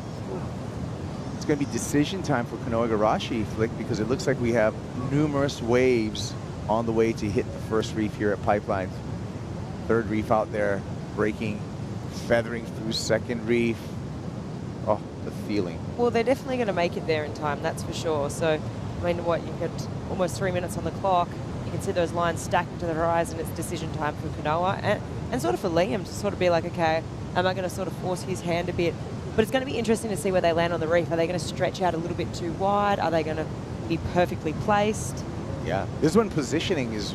It's going to be decision time for Kanoa Igarashi, Flick, because it looks like we have numerous waves on the way to hit the first reef here at Pipeline. Third reef out there, breaking, feathering through second reef. Oh, the feeling. Well, they're definitely going to make it there in time, that's for sure. So, I mean, what, you've got almost 3 minutes on the clock. You can see those lines stacked to the horizon. It's decision time for Kanoa and sort of for Liam to sort of be like, okay, am I going to sort of force his hand a bit? But it's going to be interesting to see where they land on the reef. Are they going to stretch out a little bit too wide? Are they going to be perfectly placed? Yeah, this one positioning is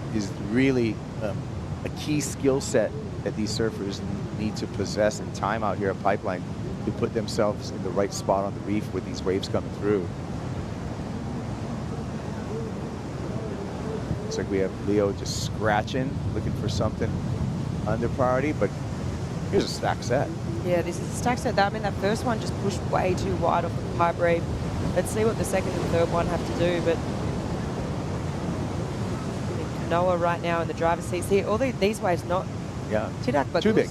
really a key skill set that these surfers need to possess in time out here at Pipeline to put themselves in the right spot on the reef where these waves come through. Looks like we have Leo just scratching, looking for something under priority, but here's a stack set. Yeah, this is a stack set. I mean, that first one just pushed way too wide off the pipe reef. Let's see what the second and third one have to do, but Kanoa right now in the driver's seat. See, all these waves not Yeah, too big.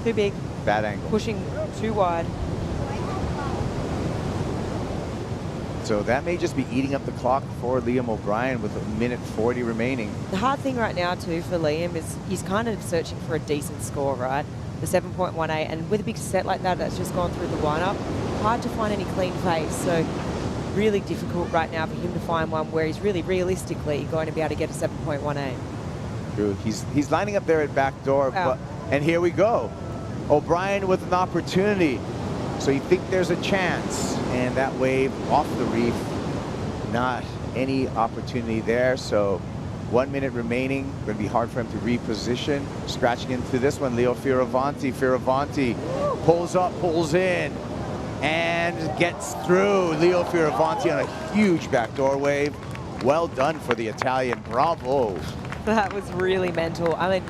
Too big. Bad angle. Pushing too wide. So that may just be eating up the clock for Liam O'Brien with 1:40 remaining. The hard thing right now, too, for Liam is he's kind of searching for a decent score, right? The 7.18, and with a big set like that that's just gone through the lineup, hard to find any clean face. So really difficult right now for him to find one where he's really realistically going to be able to get a 7.18. True. He's lining up there at back door, Wow. and here we go. O'Brien with an opportunity. So you think there's a chance, and that wave off the reef, not any opportunity there. So 1 minute remaining, going to be hard for him to reposition. Scratching into this one, Leo Fioravanti. Fioravanti pulls up, pulls in, and gets through. Leo Fioravanti on a huge backdoor wave. Well done for the Italian, bravo. That was really mental. I mean,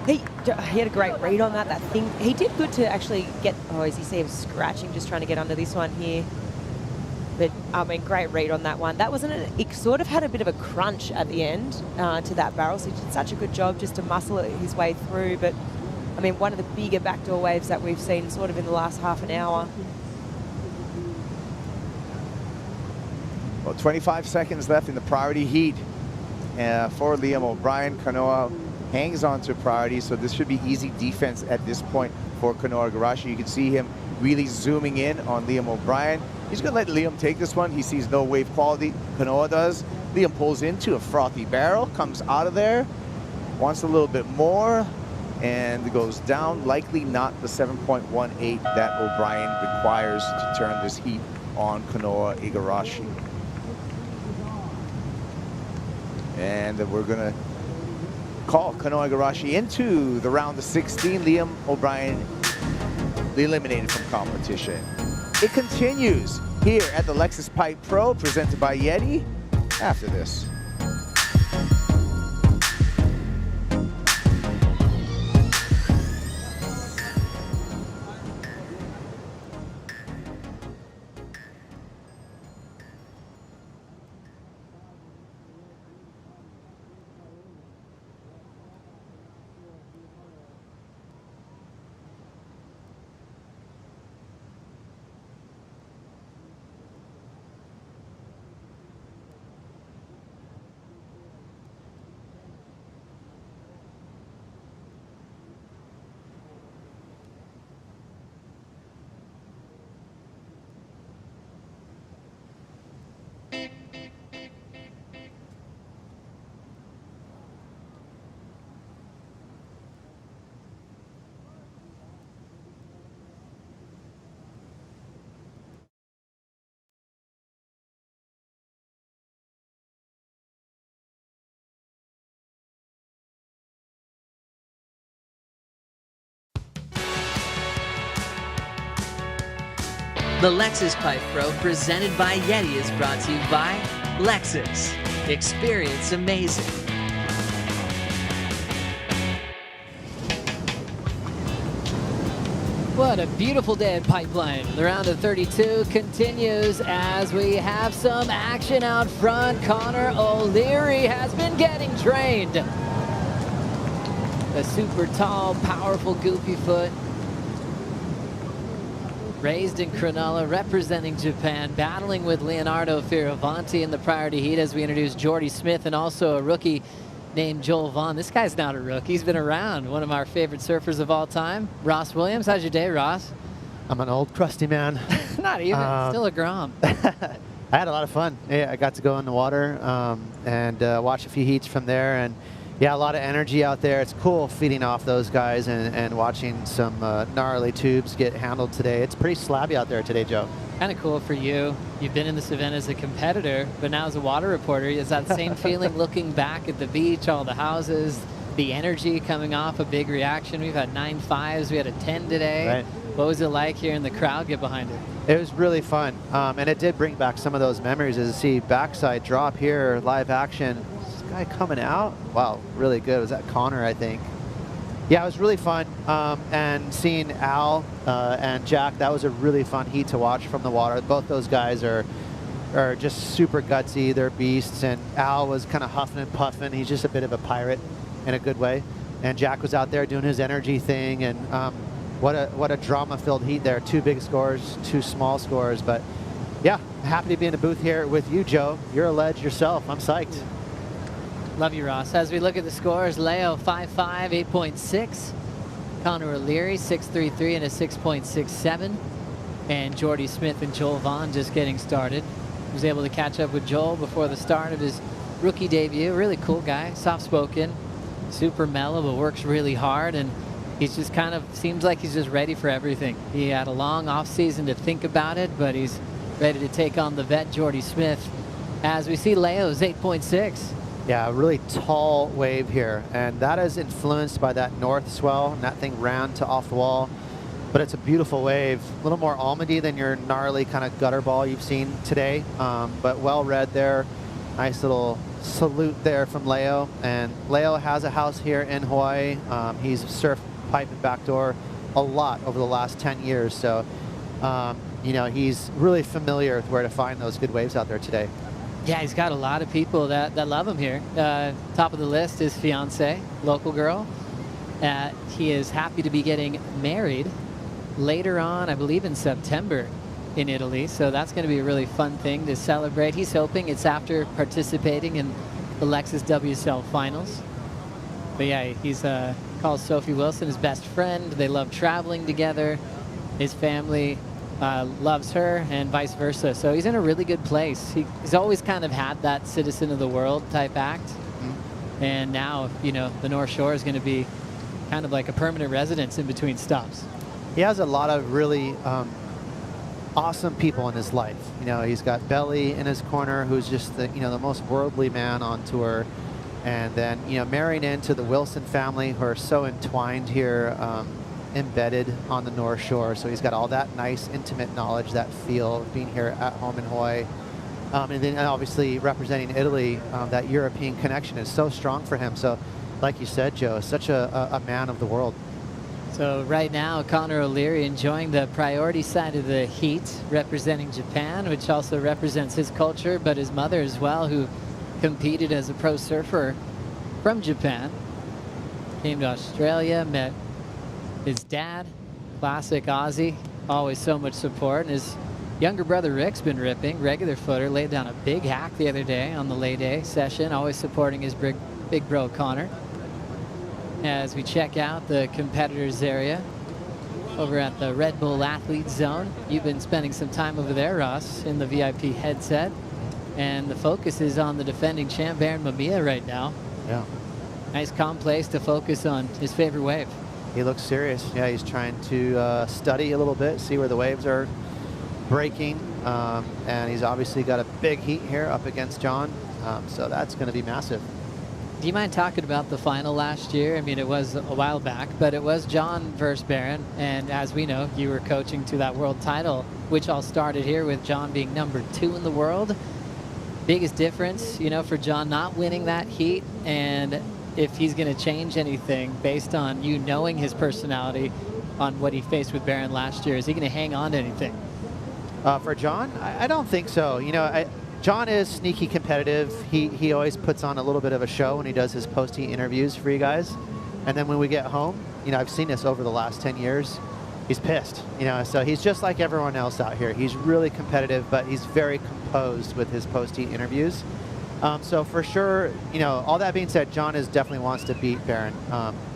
he had a great read on that. That thing, he did good to actually get, oh, as you see him scratching, just trying to get under this one here. But, I mean, great read on that one. That wasn't, it sort of had a bit of a crunch at the end to that barrel, so he did such a good job just to muscle it his way through. But, I mean, one of the bigger backdoor waves that we've seen sort of in the last half an hour. Well, 25 seconds left in the priority heat for Liam O'Brien. Kanoa hangs on to priority, so this should be easy defense at this point for Kanoa Igarashi. You can see him really zooming in on Liam O'Brien. He's going to let Liam take this one. He sees no wave quality. Kanoa does. Liam pulls into a frothy barrel, comes out of there, wants a little bit more, and goes down. Likely not the 7.18 that O'Brien requires to turn this heat on Kanoa Igarashi. And we're going to call Kanoa Igarashi into the round of 16. Liam O'Brien eliminated from competition. It continues here at the Lexus Pipe Pro, presented by YETI, after this. The Lexus Pipe Pro, presented by YETI, is brought to you by Lexus. Experience amazing. Well, What a beautiful day at Pipeline. The round of 32 continues as we have some action out front. Connor O'Leary has been getting trained. A super tall, powerful, goofy foot. Raised in Cronulla, representing Japan, battling with Leonardo Fioravanti in the priority heat as we introduce Jordy Smith and also a rookie named Joel Vaughn. This guy's not a rookie. He's been around. One of our favorite surfers of all time. Ross Williams, how's your day, Ross? I'm an old crusty man. Not even. Still a Grom. I had a lot of fun. Yeah, I got to go in the water and watch a few heats from there. And yeah, a lot of energy out there. It's cool feeding off those guys and watching some gnarly tubes get handled today. It's pretty slabby out there today, Joe. Kind of cool for you. You've been in this event as a competitor, but now as a water reporter, is that same feeling looking back at the beach, all the houses, the energy coming off a big reaction? We've had 9 5s. We had a 10 today. Right. What was it like hearing the crowd get behind it? It was really fun, and it did bring back some of those memories. As you see, backside drop here, live action. This guy coming out, wow, really good. Was that Connor, I think? Yeah, it was really fun, and seeing Al and Jack, that was a really fun heat to watch from the water. Both those guys are just super gutsy. They're beasts, and Al was kind of huffing and puffing. He's just a bit of a pirate in a good way. And Jack was out there doing his energy thing, and what a drama-filled heat there. 2 big scores, 2 small scores, but yeah, happy to be in the booth here with you, Joe. You're a ledge yourself. I'm psyched. Love you, Ross. As we look at the scores, Leo 5.5, 8.6. Connor O'Leary 6.33 and a 6.67. And Jordy Smith and Joel Vaughn just getting started. Was able to catch up with Joel before the start of his rookie debut. Really cool guy, soft-spoken, super mellow, but works really hard. And he's just kind of seems like he's just ready for everything. He had a long off season to think about it, but he's ready to take on the vet Jordy Smith. As we see Leo's 8.6. Yeah, a really tall wave here, and that is influenced by that north swell, and that thing ran to off the wall. But it's a beautiful wave, a little more almondy than your gnarly kind of gutter ball you've seen today, but well read there. Nice little salute there from Leo, and Leo has a house here in Hawaii. He's surfed pipe and backdoor a lot over the last 10 years, so you know, he's really familiar with where to find those good waves out there today. Yeah, he's got a lot of people that love him here. Top of the list is fiance, local girl. He is happy to be getting married later on, I believe in September in Italy. So that's going to be a really fun thing to celebrate. He's hoping it's after participating in the Lexus WSL finals. But yeah, he's calls Sophie Wilson his best friend. They love traveling together. His family loves her and vice versa. So he's in a really good place. He's always kind of had that citizen of the world type act. Mm-hmm. And now, you know, the North Shore is going to be kind of like a permanent residence in between stops. He has a lot of really awesome people in his life. You know, he's got Belly in his corner, who's just the, you know, the most worldly man on tour. And then, you know, marrying into the Wilson family, who are so entwined here, embedded on the North Shore. So he's got all that nice, intimate knowledge, that feel of being here at home in Hawaii. And then obviously representing Italy, that European connection is so strong for him. So like you said, Joe, such a man of the world. So right now, Connor O'Leary enjoying the priority side of the heat, representing Japan, which also represents his culture, but his mother as well, who competed as a pro surfer from Japan. Came to Australia, met his dad, classic Aussie, always so much support. And his younger brother Rick's been ripping, regular footer, laid down a big hack the other day on the lay day session, always supporting his big bro Connor. As we check out the competitors area over at the Red Bull Athlete Zone. You've been spending some time over there, Ross, in the VIP headset. And the focus is on the defending champ, Barron Mamiya, right now. Yeah. Nice calm place to focus on his favorite wave. He looks serious. Yeah, he's trying to study a little bit, see where the waves are breaking. And he's obviously got a big heat here up against John. So that's going to be massive. Do you mind talking about the final last year? I mean, it was a while back, but it was John versus Barron. And as we know, you were coaching to that world title, which all started here with John being #2 in the world. Biggest difference, you know, for John not winning that heat, and if he's going to change anything based on you knowing his personality on what he faced with Barron last year? Is he going to hang on to anything? For John, I don't think so. You know, John is sneaky competitive. He always puts on a little bit of a show when he does his post-heat interviews for you guys. And then when we get home, you know, I've seen this over the last 10 years, he's pissed. You know, so he's just like everyone else out here. He's really competitive, but he's very composed with his post-heat interviews. So for sure, you know, all that being said, John definitely wants to beat Barron.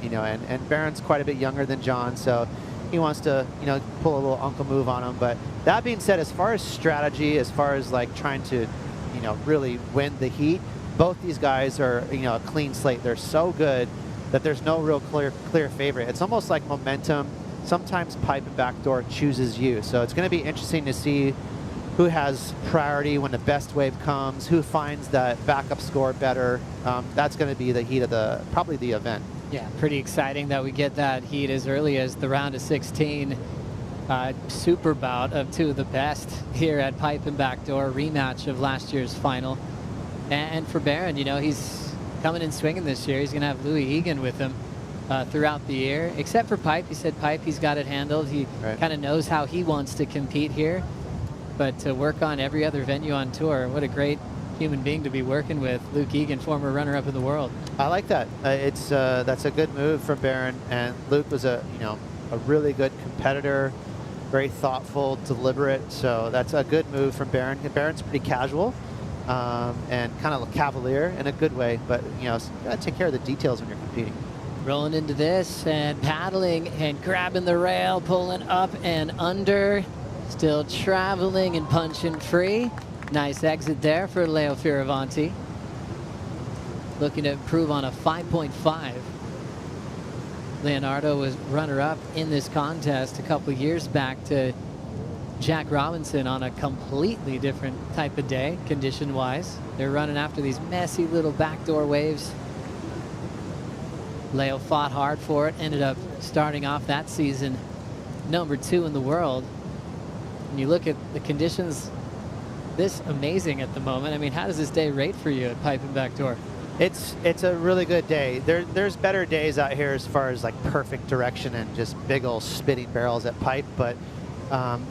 You know, and Barron's quite a bit younger than John, so he wants to, you know, pull a little uncle move on him. But that being said, as far as strategy, as far as like trying to, you know, really win the heat, both these guys are, you know, a clean slate. They're so good that there's no real clear favorite. It's almost like momentum. Sometimes pipe and backdoor chooses you. So it's going to be interesting to see who has priority when the best wave comes, who finds that backup score better. That's going to be the heat of probably the event. Yeah, pretty exciting that we get that heat as early as the round of 16. Super bout of two of the best here at Pipe and Backdoor, rematch of last year's final. And for Barron, you know, he's coming in swinging this year. He's going to have Louis Egan with him throughout the year. Except for Pipe, he said Pipe, he's got it handled. He kind of knows how he wants to compete here. But to work on every other venue on tour, what a great human being to be working with. Luke Egan, former runner-up in the world. I like that. That's a good move from Barron, and Luke was a really good competitor, very thoughtful, deliberate. So that's a good move from Barron. Barron's pretty casual and kind of cavalier in a good way, but you know, you gotta take care of the details when you're competing. Rolling into this and paddling and grabbing the rail, pulling up and under, still traveling and punching free. Nice exit there for Leo Fioravanti. Looking to improve on a 5.5. Leonardo was runner-up in this contest a couple years back to Jack Robinson on a completely different type of day, condition-wise. They're running after these messy little backdoor waves. Leo fought hard for it, ended up starting off that season #2 in the world. And you look at the conditions, this amazing at the moment. I mean, how does this day rate for you at Pipe and Backdoor? It's a really good day. There's better days out here as far as like perfect direction and just big old spitting barrels at Pipe, but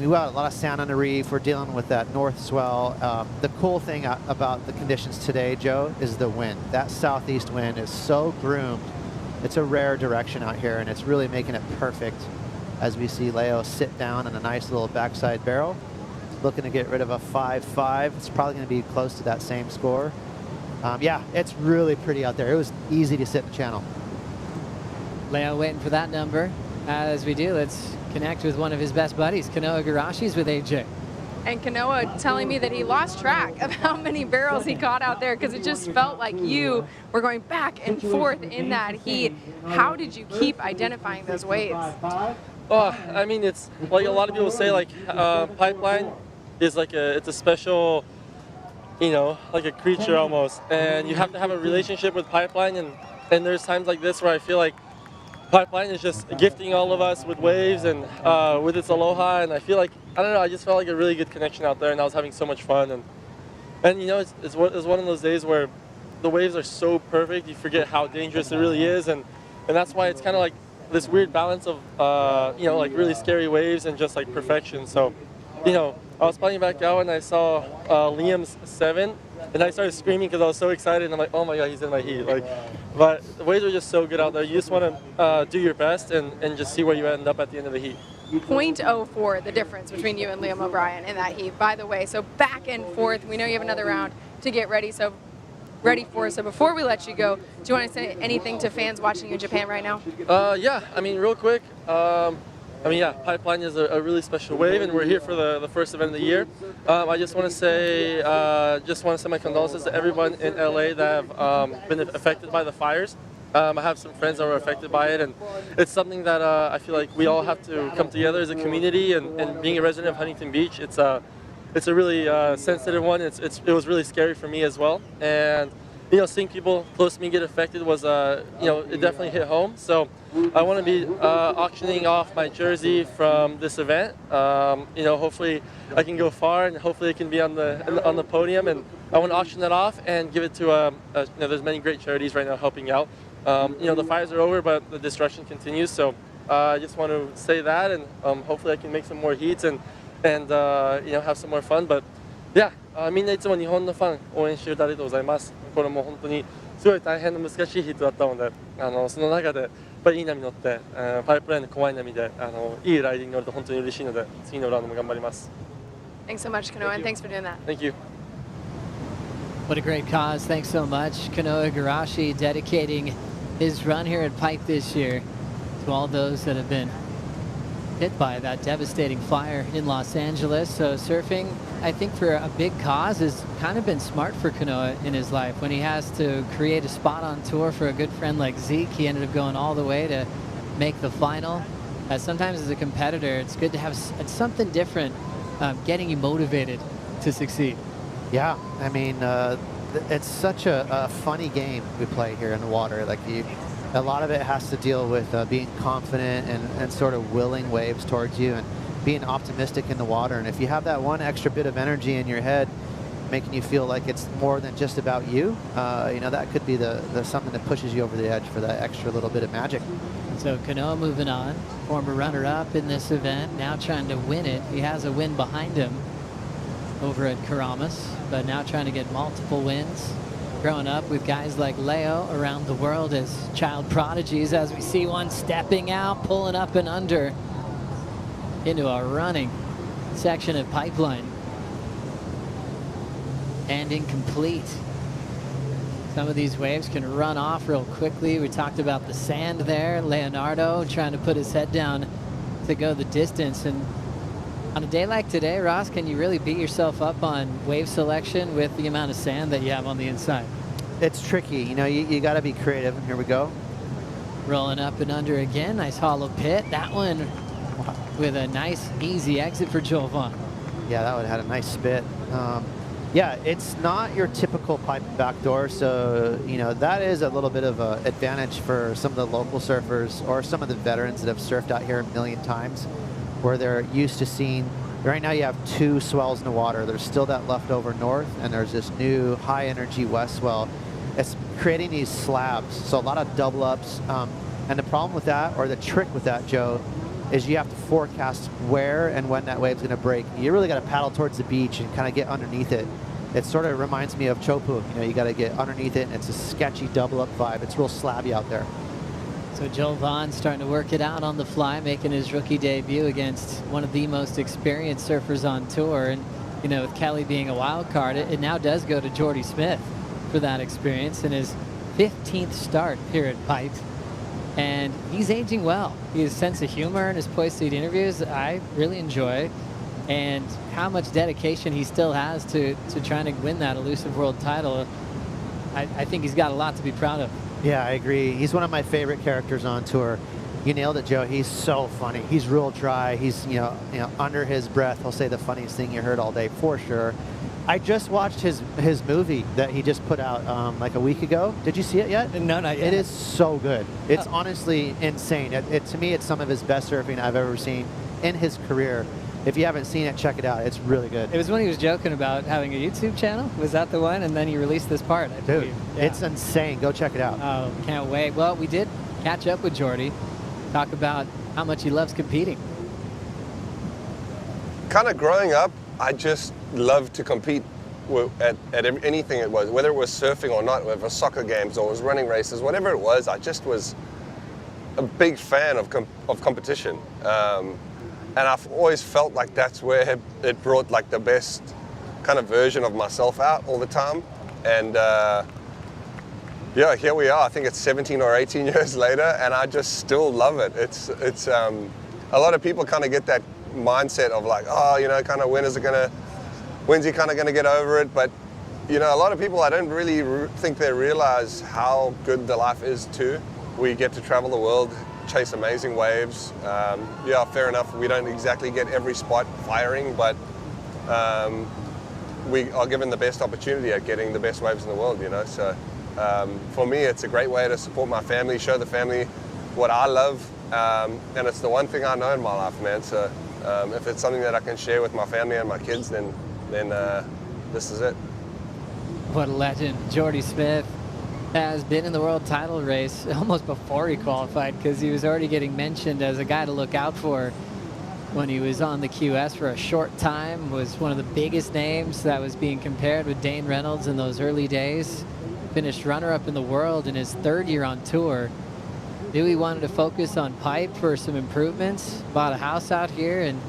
we got a lot of sand on the reef. We're dealing with that north swell. The cool thing about the conditions today, Joe, is the wind. That southeast wind is so groomed. It's a rare direction out here, and it's really making it perfect as we see Leo sit down in a nice little backside barrel, looking to get rid of a 5.5. It's probably going to be close to that same score. Yeah, it's really pretty out there. It was easy to sit in the channel. Leo waiting for that number. As we do, let's connect with one of his best buddies, Kanoa Garashi's with AJ. And Kanoa telling me that he lost track of how many barrels he caught out there because it just felt like you were going back and forth in that heat. How did you keep identifying those waves? Oh, I mean, it's like a lot of people say, like pipeline is like it's a special, you know, like a creature almost, and you have to have a relationship with pipeline, and there's times like this where I feel like pipeline is just gifting all of us with waves and with its aloha, and I feel like, I don't know, I just felt like a really good connection out there, and I was having so much fun, and you know, it's one of those days where the waves are so perfect, you forget how dangerous it really is, and that's why it's kind of like this weird balance of you know, like really scary waves and just like perfection. So, you know, I was playing back out and I saw Liam's 7, and I started screaming because I was so excited, and I'm like, oh my god, he's in my heat. Like, but the waves are just so good out there. You just want to do your best and just see where you end up at the end of the heat. 0.04 the difference between you and Liam O'Brien in that heat, by the way. So back and forth. We know you have another round to get ready. So before we let you go, do you want to say anything to fans watching you in Japan right now? Yeah, I mean, real quick. I mean, yeah, Pipeline is a really special wave, and we're here for the first event of the year. I just want to say my condolences to everyone in LA that have been affected by the fires. I have some friends that were affected by it, and it's something that I feel like we all have to come together as a community. And being a resident of Huntington Beach, it's a really sensitive one. It was really scary for me as well, and you know, seeing people close to me get affected was you know, it definitely hit home. So I want to be auctioning off my jersey from this event. You know, hopefully I can go far, and hopefully it can be on the podium. And I want to auction that off and give it to you know, there's many great charities right now helping out. You know, the fires are over, but the destruction continues. So I just want to say that, and hopefully I can make some more heats and have some more fun. But yeah, みんないつも日本のファン応援してるありがとうございます。これも本当にすごい大変な難しいヒットだったので、その中でやっぱりいい波乗って、パイプラインの怖い波でいいライディング乗ると本当に嬉しいので、次のラウンドも頑張ります。Thanks so much, Kanoa, and thanks for doing that. Thank you. What a great cause. Thanks so much. Kanoa Igarashi dedicating his run here at Pipe this year to all those that have been hit by that devastating fire in Los Angeles. So surfing, I think for a big cause, has kind of been smart for Kanoa in his life. When he has to create a spot on tour for a good friend like Zeke, he ended up going all the way to make the final. Sometimes as a competitor, it's good to have something different getting you motivated to succeed. Yeah, I mean, it's such a funny game we play here in the water. Like a lot of it has to deal with being confident and sort of willing waves towards you and being optimistic in the water. And if you have that one extra bit of energy in your head, making you feel like it's more than just about you, that could be the something that pushes you over the edge for that extra little bit of magic. So Kanoa moving on, former runner-up in this event, now trying to win it. He has a win behind him over at Karamas, but now trying to get multiple wins. Growing up with guys like Leo around the world as child prodigies, as we see one stepping out, pulling up and under into a running section of Pipeline. And incomplete. Some of these waves can run off real quickly. We talked about the sand there. Leonardo trying to put his head down to go the distance. And on a day like today, Ross, can you really beat yourself up on wave selection with the amount of sand that you have on the inside? It's tricky. You got to be creative. Here we go. Rolling up and under again. Nice hollow pit. That one with a nice, easy exit for Jovan. Yeah, that one had a nice spit. Yeah, it's not your typical pipe backdoor, so that is a little bit of an advantage for some of the local surfers or some of the veterans that have surfed out here a million times, where they're used to seeing. Right now you have two swells in the water. There's still that leftover north, and there's this new high energy west swell. It's creating these slabs, so a lot of double ups. And the problem with that, or the trick with that, Joe, is you have to forecast where and when that wave's going to break. You really got to paddle towards the beach and kind of get underneath it. It sort of reminds me of Chopu. You got to get underneath it, and it's a sketchy double up vibe. It's real slabby out there. So Jovan starting to work it out on the fly, making his rookie debut against one of the most experienced surfers on tour. And, with Kelly being a wild card, it now does go to Jordy Smith for that experience in his 15th start here at Pipe. And he's aging well. His sense of humor and his poised seat interviews, I really enjoy. And how much dedication he still has to trying to win that elusive world title. I think he's got a lot to be proud of. Yeah, I agree. He's one of my favorite characters on tour. You nailed it, Joe. He's so funny. He's real dry. He's, under his breath, he'll say the funniest thing you heard all day, for sure. I just watched his movie that he just put out like a week ago. Did you see it yet? No, not yet. It is so good. It's honestly insane. To me, it's some of his best surfing I've ever seen in his career. If you haven't seen it, check it out. It's really good. It was when he was joking about having a YouTube channel. Was that the one? And then he released this part, I believe. Dude, it's insane. Go check it out. Oh, can't wait. Well, we did catch up with Jordy, talk about how much he loves competing. Kind of growing up, I just loved to compete at anything it was, whether it was surfing or not, whether it was soccer games or it was running races, whatever it was. I just was a big fan of competition. And I've always felt like that's where it brought like the best kind of version of myself out all the time. And yeah, here we are. I think it's 17 or 18 years later, and I just still love it. It's a lot of people kind of get that mindset of like, oh, kind of when's he kind of gonna get over it? But a lot of people, I don't really think they realize how good the life is too. We get to travel the world, chase amazing waves. Yeah, fair enough, we don't exactly get every spot firing, but we are given the best opportunity at getting the best waves in the world, So for me, it's a great way to support my family, show the family what I love, and it's the one thing I know in my life, man. So if it's something that I can share with my family and my kids, then this is it. What a legend. Jordy Smith has been in the world title race almost before he qualified, because he was already getting mentioned as a guy to look out for when he was on the QS for a short time. Was one of the biggest names that was being compared with Dane Reynolds in those early days. Finished runner-up in the world in his 3rd year on tour. Knew he wanted to focus on pipe for some improvements. Bought a house out here, and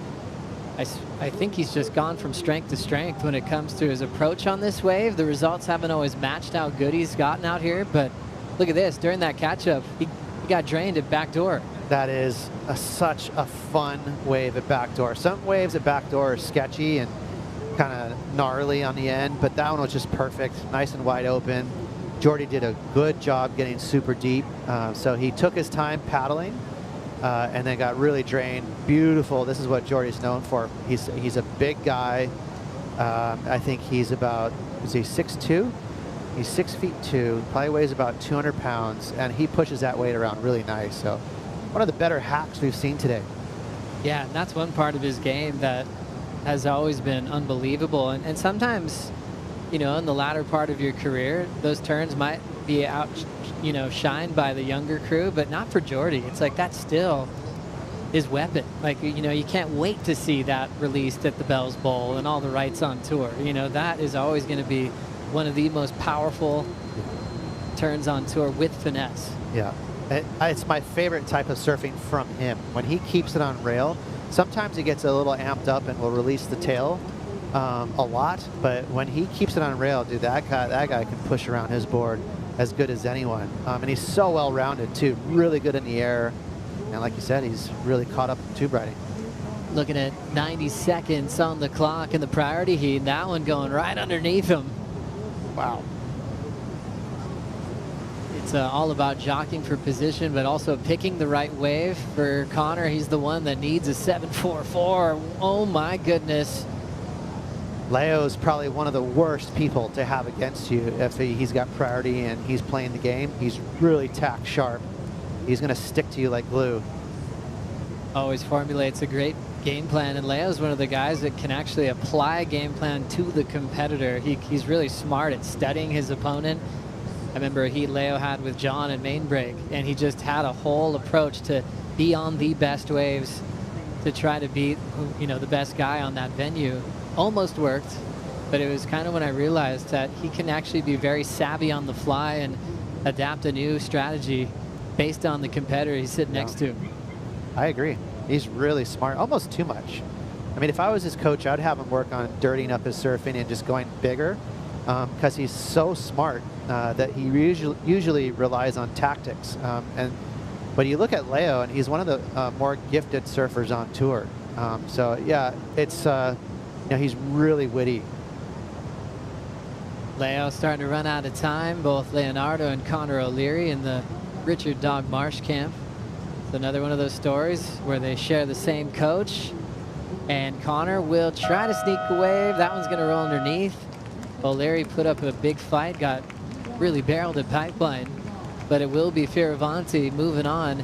I think he's just gone from strength to strength when it comes to his approach on this wave. The results haven't always matched how good he's gotten out here, but look at this. During that catch-up, he got drained at backdoor. That is such a fun wave at backdoor. Some waves at backdoor are sketchy and kind of gnarly on the end, but that one was just perfect, nice and wide open. Jordy did a good job getting super deep, so he took his time paddling. And then got really drained. Beautiful. This is what Jordy's known for. He's a big guy. I think he's about, is he 6'2"? He's 6'2", probably weighs about 200 pounds, and he pushes that weight around really nice. So one of the better hacks we've seen today. Yeah, and that's one part of his game that has always been unbelievable. And sometimes, you know, in the latter part of your career, those turns might be out, you know, shined by the younger crew, but not for Jordy. It's like that's still his weapon. Like, you know, you can't wait to see that released at the Bells Bowl and all the rights on tour. You know, that is always going to be one of the most powerful turns on tour with finesse. Yeah, it's my favorite type of surfing from him. When he keeps it on rail, sometimes he gets a little amped up and will release the tail a lot, but when he keeps it on rail, dude, that guy can push around his board as good as anyone. And he's so well-rounded too, really good in the air. And like you said, he's really caught up in tube riding. Looking at 90 seconds on the clock in the priority heat, that one going right underneath him. Wow. It's all about jockeying for position, but also picking the right wave. For Connor, he's the one that needs a 7.44. Oh my goodness. Leo's probably one of the worst people to have against you if he's got priority and he's playing the game. He's really tack sharp. He's going to stick to you like glue. Always formulates a great game plan, and Leo's one of the guys that can actually apply a game plan to the competitor. He's really smart at studying his opponent. I remember a heat Leo had with John at main break, and he just had a whole approach to be on the best waves to try to beat, you know, the best guy on that venue. Almost worked, but it was kind of when I realized that he can actually be very savvy on the fly and adapt a new strategy based on the competitor he's sitting next to. I agree. He's really smart, almost too much. I mean, if I was his coach, I'd have him work on dirtying up his surfing and just going bigger, because he's so smart that he usually relies on tactics. But you look at Leo, and he's one of the more gifted surfers on tour. So yeah, it's you know, he's really witty. Leo starting to run out of time. Both Leonardo and Connor O'Leary in the Richard Dog Marsh camp. It's another one of those stories where they share the same coach. And Connor will try to sneak a wave. That one's going to roll underneath. O'Leary put up a big fight, got really barreled at Pipeline. But it will be Fioravanti moving on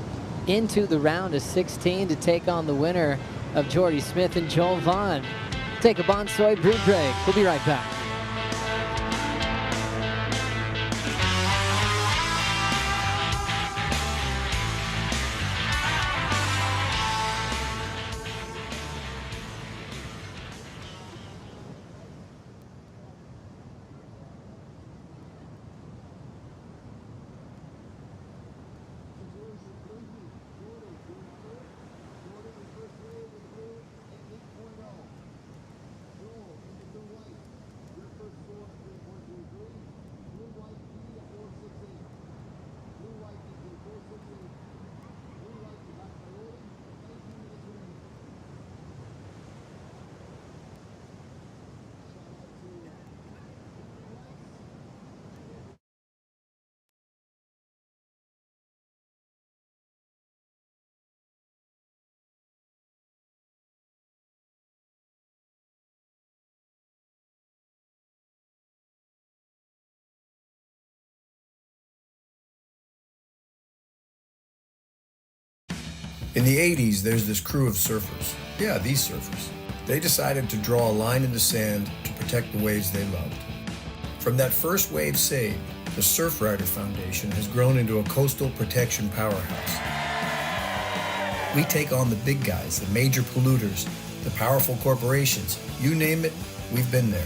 into the round of 16 to take on the winner of Jordy Smith and Joel Vaughn. Take a Bonsoy brew break. We'll be right back. In the 80s, there's this crew of surfers. Yeah, these surfers. They decided to draw a line in the sand to protect the waves they loved. From that first wave saved, the Surfrider Foundation has grown into a coastal protection powerhouse. We take on the big guys, the major polluters, the powerful corporations. You name it, we've been there.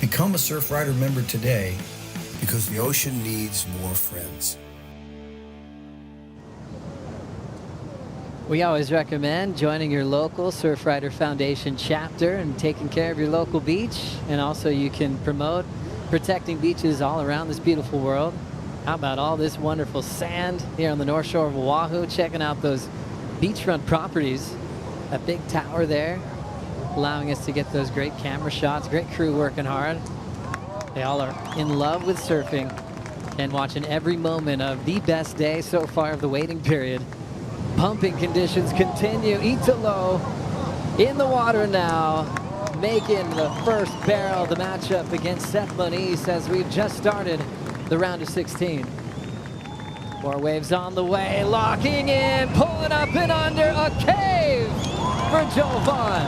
Become a Surfrider member today because the ocean needs more friends. We always recommend joining your local Surfrider Foundation chapter and taking care of your local beach. And also you can promote protecting beaches all around this beautiful world. How about all this wonderful sand here on the North Shore of Oahu? Checking out those beachfront properties. That big tower there, allowing us to get those great camera shots. Great crew working hard. They all are in love with surfing and watching every moment of the best day so far of the waiting period. Pumping conditions continue. Italo in the water now, making the first barrel of the matchup against Seth Moniz as we've just started the round of 16. More waves on the way, locking in, pulling up and under, a cave for Joel Vaughn.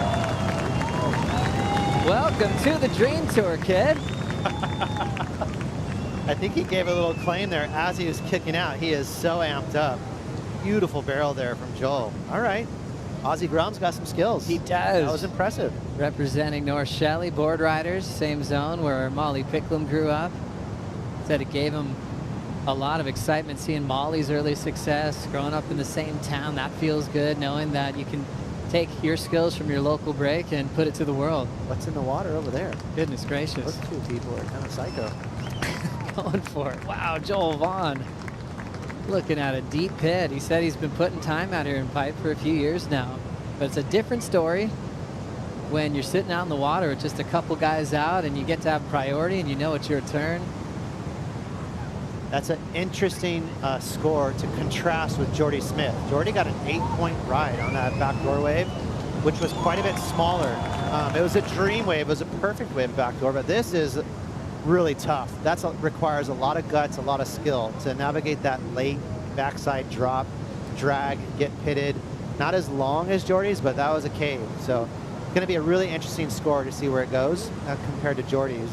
Welcome to the Dream Tour, kid. I think he gave a little claim there as he was kicking out. He is so amped up. Beautiful barrel there from Joel. All right. Aussie Grum's got some skills. He does. That was impressive. Representing North Shelley, board riders, same zone where Molly Picklum grew up. Said it gave him a lot of excitement seeing Molly's early success, growing up in the same town. That feels good, knowing that you can take your skills from your local break and put it to the world. What's in the water over there? Goodness gracious. Those two people are kind of psycho. Going for it. Wow, Joel Vaughn looking at a deep pit. He said he's been putting time out here in Pipe for a few years now. But it's a different story when you're sitting out in the water with just a couple guys out and you get to have priority and you know it's your turn. That's an interesting score to contrast with Jordy Smith. Jordy got an 8-point ride on that backdoor wave, which was quite a bit smaller. It was a dream wave. It was a perfect wave backdoor, but this is really tough. That requires a lot of guts, a lot of skill to navigate that late backside drop, drag, get pitted. Not as long as Jordy's, but that was a cave. So it's going to be a really interesting score to see where it goes compared to Jordy's.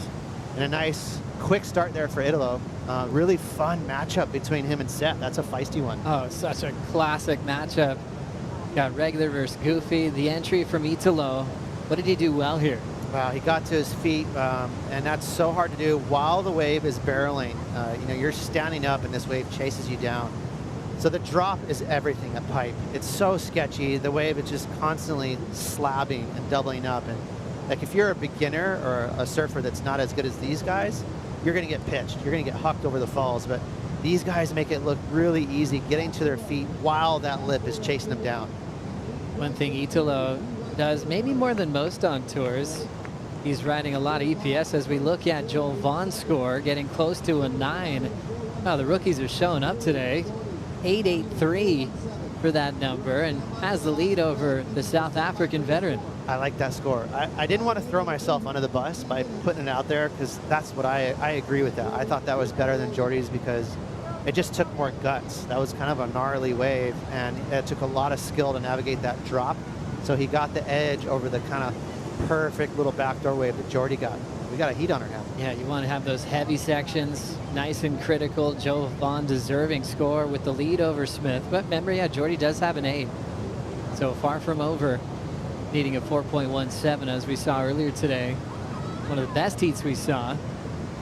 And a nice quick start there for Italo. Really fun matchup between him and Seth. That's a feisty one. Oh, such a classic matchup. Got regular versus goofy. The entry from Italo. What did he do well here? Wow, he got to his feet, and that's so hard to do while the wave is barreling. You know, you're standing up and this wave chases you down. So the drop is everything at Pipe. It's so sketchy. The wave is just constantly slabbing and doubling up. And like if you're a beginner or a surfer that's not as good as these guys, you're going to get pitched. You're going to get hucked over the falls. But these guys make it look really easy getting to their feet while that lip is chasing them down. One thing Italo does, maybe more than most on tours, he's riding a lot of EPS. As we look at Joel Vaughn's score, getting close to a 9. Wow, the rookies are showing up today. 883 for that number and has the lead over the South African veteran. I like that score. I didn't want to throw myself under the bus by putting it out there because that's what I agree with that. I thought that was better than Jordy's because it just took more guts. That was kind of a gnarly wave and it took a lot of skill to navigate that drop. So he got the edge over the kind of perfect little backdoor wave that Jordy got. We got a heat on her now. Yeah, you want to have those heavy sections, nice and critical. Joe Vaughn deserving score with the lead over Smith. But remember, yeah, Jordy does have an 8. So far from over, needing a 4.17 as we saw earlier today. One of the best heats we saw.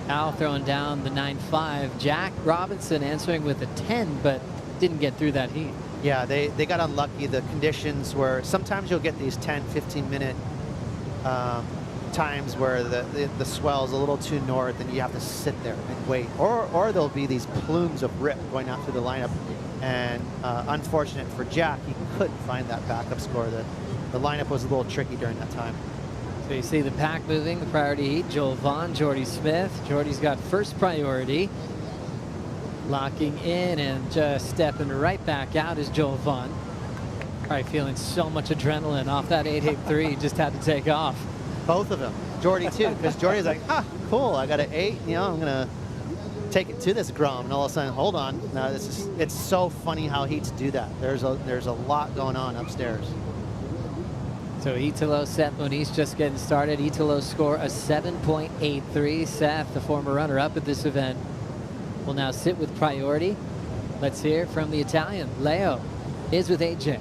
Al throwing down the 9.5. Jack Robinson answering with a 10, but didn't get through that heat. Yeah, they got unlucky. The conditions were, sometimes you'll get these 10, 15 minute times where the swell is a little too north and you have to sit there and wait. Or there'll be these plumes of rip going out through the lineup. And unfortunate for Jack, he couldn't find that backup score. The lineup was a little tricky during that time. So you see the pack moving, the priority heat. Joel Vaughn, Jordy Smith. Jordy's got first priority. Locking in and just stepping right back out is Joel Vaughn. Probably feeling so much adrenaline off that 883, just had to take off. Both of them. Jordy too, because Jordy's like, cool, I got an 8, you know, I'm gonna take it to this Grom, and all of a sudden, hold on. No, it's so funny how heats do that. There's a lot going on upstairs. So Italo, Seth, Moniz just getting started. Italo score a 7.83. Seth, the former runner-up at this event, will now sit with priority. Let's hear from the Italian. Leo is with AJ.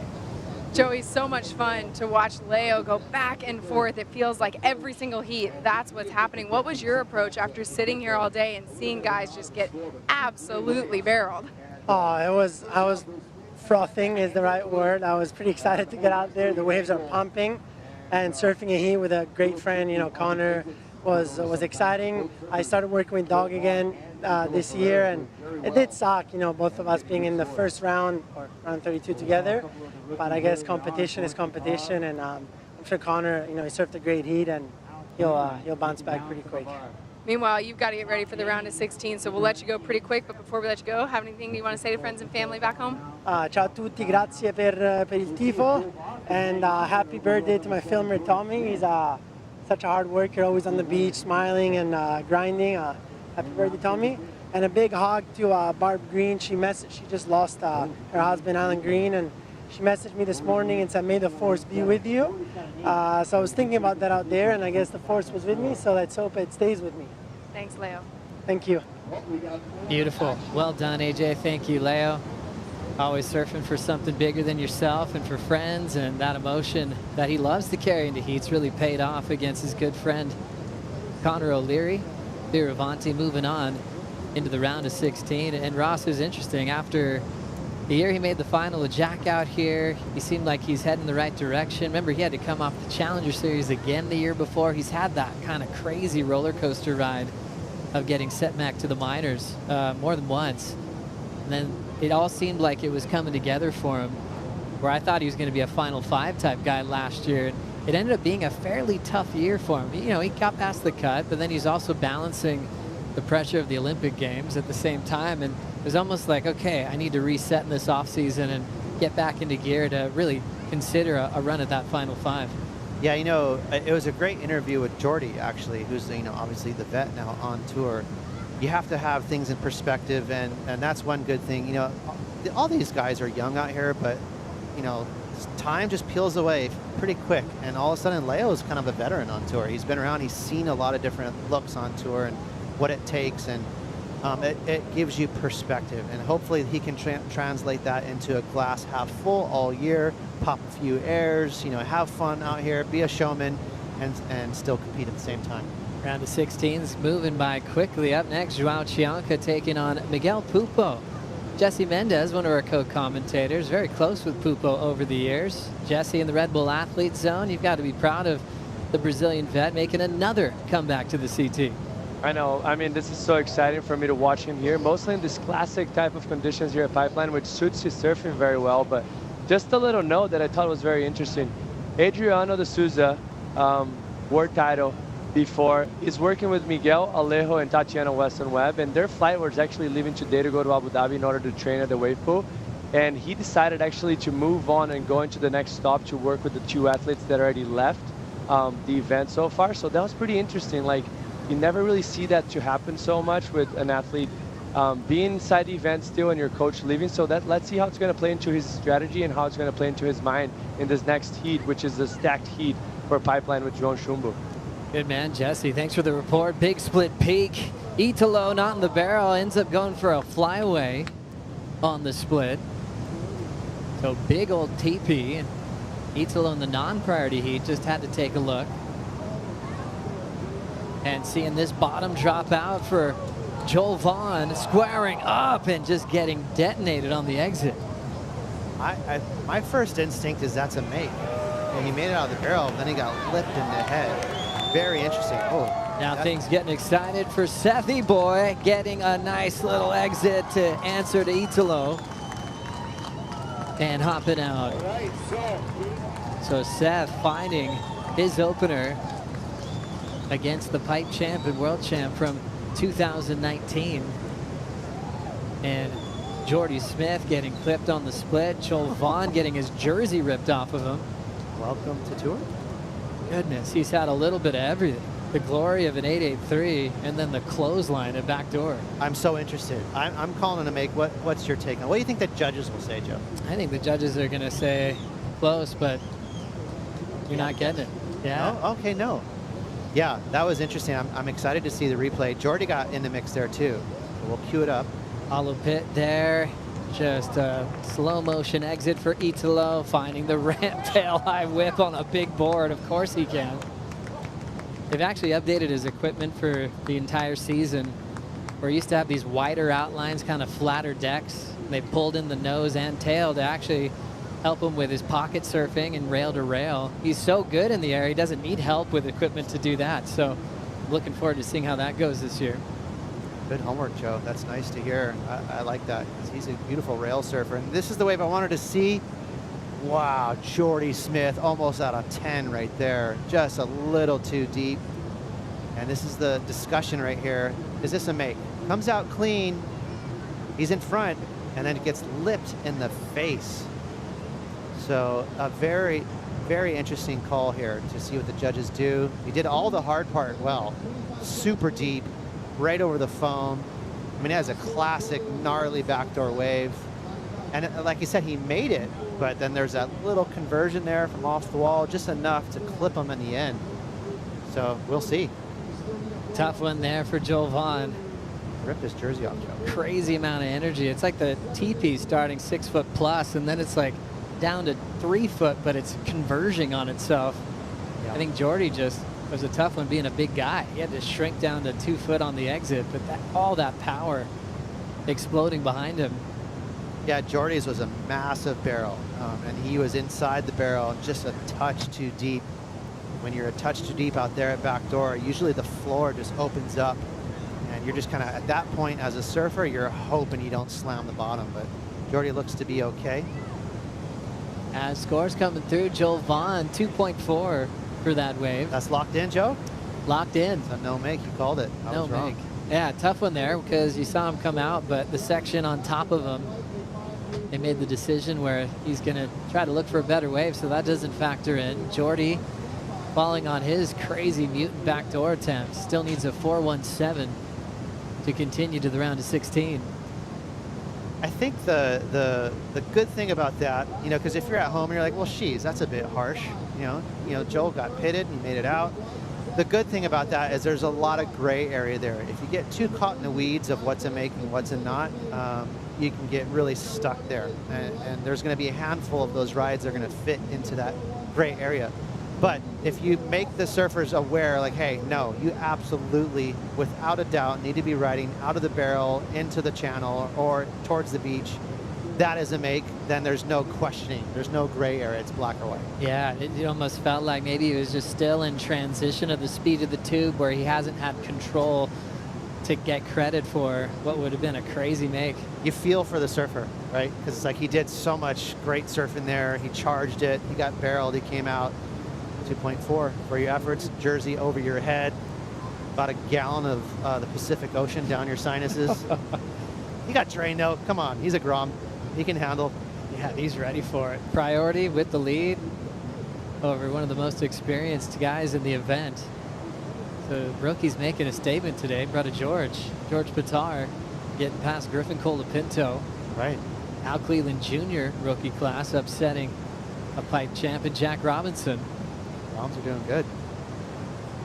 Joey, so much fun to watch Leo go back and forth. It feels like every single heat, that's what's happening. What was your approach after sitting here all day and seeing guys just get absolutely barreled? Oh, I was frothing is the right word. I was pretty excited to get out there. The waves are pumping, and surfing a heat with a great friend, you know, Connor, was exciting. I started working with Dog again this year, and it did suck, you know, both of us being in the first round or round 32 together. But I guess competition is competition, and I'm sure Connor, you know, he surfed a great heat, and he'll bounce back pretty quick. Meanwhile, you've got to get ready for the round of 16, so we'll let you go pretty quick. But before we let you go, have anything you want to say to friends and family back home? Ciao a tutti, grazie per il tifo, and happy birthday to my filmer Tommy. He's such a hard worker, always on the beach, smiling and grinding. Happy birthday, Tommy. And a big hug to Barb Green. She just lost her husband, Alan Green, and she messaged me this morning and said, "May the force be with you." So I was thinking about that out there, and I guess the force was with me, so let's hope it stays with me. Thanks, Leo. Thank you. Beautiful. Well done, AJ. Thank you, Leo. Always surfing for something bigger than yourself and for friends, and that emotion that he loves to carry into heats really paid off against his good friend, Connor O'Leary. Fioravanti moving on into the round of 16. And Ross is interesting. After the year he made the final of Jack out here, he seemed like he's heading the right direction. Remember, he had to come off the Challenger Series again the year before. He's had that kind of crazy roller coaster ride of getting set back to the minors more than once. And then it all seemed like it was coming together for him, where I thought he was going to be a Final Five type guy last year. It ended up being a fairly tough year for him. You know, he got past the cut, but then he's also balancing the pressure of the Olympic Games at the same time. And it was almost like, okay, I need to reset in this offseason and get back into gear to really consider a run at that Final Five. Yeah, you know, it was a great interview with Jordy, actually, who's, you know, obviously the vet now on tour. You have to have things in perspective, and that's one good thing. You know, all these guys are young out here, but, you know, time just peels away pretty quick. And all of a sudden, Leo is kind of a veteran on tour. He's been around. He's seen a lot of different looks on tour and what it takes, and it gives you perspective. And hopefully he can translate that into a glass half full all year, pop a few airs, you know, have fun out here, be a showman, and still compete at the same time. Round of 16s moving by quickly. Up next, Joao Chianca taking on Miguel Pupo. Jesse Mendez, one of our co-commentators, very close with Pupo over the years. Jesse in the Red Bull Athlete Zone. You've got to be proud of the Brazilian vet making another comeback to the CT. I know. I mean, this is so exciting for me to watch him here, mostly in this classic type of conditions here at Pipeline, which suits his surfing very well. But just a little note that I thought was very interesting. Adriano de Souza, world title before, is working with Miguel Alejo and Tatiana Weston Webb, and their flight was actually leaving today to go to Abu Dhabi in order to train at the wave pool. And he decided actually to move on and go into the next stop to work with the two athletes that already left the event so far. So that was pretty interesting. Like, you never really see that to happen so much with an athlete being inside the event still and your coach leaving. So let's see how it's going to play into his strategy and how it's going to play into his mind in this next heat, which is the stacked heat for Pipeline with João Chumbo. Good man, Jesse. Thanks for the report. Big split peak. Italo not in the barrel, ends up going for a flyaway on the split. So big old TP. Italo in the non-priority heat just had to take a look. And seeing this bottom drop out for Joel Vaughn, squaring up and just getting detonated on the exit. My first instinct is that's a make. And he made it out of the barrel, then he got lipped in the head. Very interesting. Oh, now things getting excited for Sethy Boy, getting a nice little exit to answer to Italo. And hopping out. So Seth finding his opener against the pipe champ and world champ from 2019. And Jordy Smith getting clipped on the split. Joel Vaughn getting his jersey ripped off of him. Welcome to tour. Goodness, he's had a little bit of everything. The glory of an 883 and then the clothesline at backdoor. I'm so interested. I'm calling to make. What's your take on? What do you think the judges will say, Joe? I think the judges are going to say close, but You're not getting it. Yeah. Oh, okay, no. Yeah, that was interesting. I'm excited to see the replay. Jordy got in the mix there too. So we'll cue it up. Hollow pit there. Just a slow motion exit for Italo, finding the ramp tail high whip on a big board. Of course he can. They've actually updated his equipment for the entire season. Where he used to have these wider outlines, kind of flatter decks. They pulled in the nose and tail to actually help him with his pocket surfing and rail to rail. He's so good in the air, he doesn't need help with equipment to do that. So looking forward to seeing how that goes this year. Good homework, Joe. That's nice to hear. I like that. He's a beautiful rail surfer. And this is the wave I wanted to see. Wow, Jordy Smith, almost out of 10 right there. Just a little too deep. And this is the discussion right here. Is this a make? Comes out clean. He's in front, and then it gets lipped in the face. So a very, very interesting call here to see what the judges do. He did all the hard part well. Super deep, right over the foam. I mean, it has a classic gnarly backdoor wave. And like you said, he made it, but then there's that little conversion there from off the wall, just enough to clip him in the end. So we'll see. Tough one there for Joel Vaughn. Ripped his jersey off, Joe. Crazy amount of energy. It's like the TP starting 6 foot plus, and then it's like down to 3 foot, but it's converging on itself. Yeah. I think Jordy just was a tough one being a big guy. He had to shrink down to 2 foot on the exit, but all that power exploding behind him. Yeah, Jordy's was a massive barrel, and he was inside the barrel just a touch too deep. When you're a touch too deep out there at backdoor, usually the floor just opens up, and you're just kind of, at that point as a surfer, you're hoping you don't slam the bottom, but Jordy looks to be okay. As scores coming through, Joel Vaughn, 2.4 for that wave. That's locked in, Joe? Locked in. So no make, you called it. I was wrong. Make. Yeah, tough one there because you saw him come out, but the section on top of him, they made the decision where he's going to try to look for a better wave, so that doesn't factor in. Jordy falling on his crazy mutant backdoor attempt. Still needs a 4.17 to continue to the round of 16. I think the good thing about that, you know, because if you're at home, you're like, well, geez, that's a bit harsh. You know, Joel got pitted and he made it out. The good thing about that is there's a lot of gray area there. If you get too caught in the weeds of what's a make and what's a not, you can get really stuck there. And there's going to be a handful of those rides that are going to fit into that gray area. But if you make the surfers aware, like, hey, no, you absolutely, without a doubt, need to be riding out of the barrel into the channel or towards the beach, that is a make, then there's no questioning. There's no gray area. It's black or white. Yeah, it almost felt like maybe he was just still in transition of the speed of the tube where he hasn't had control to get credit for what would have been a crazy make. You feel for the surfer, right? Because it's like he did so much great surfing there. He charged it. He got barreled. He came out. 2.4 for your efforts. Jersey over your head. About a gallon of the Pacific Ocean down your sinuses. He got trained though. Come on, he's a Grom. He can handle. Yeah, he's ready for it. Priority with the lead over one of the most experienced guys in the event. The rookie's making a statement today. Brother George Pittar getting past Griffin Colapinto. Right. Al Cleveland Jr. rookie class upsetting a pipe champion Jack Robinson. Roms are doing good.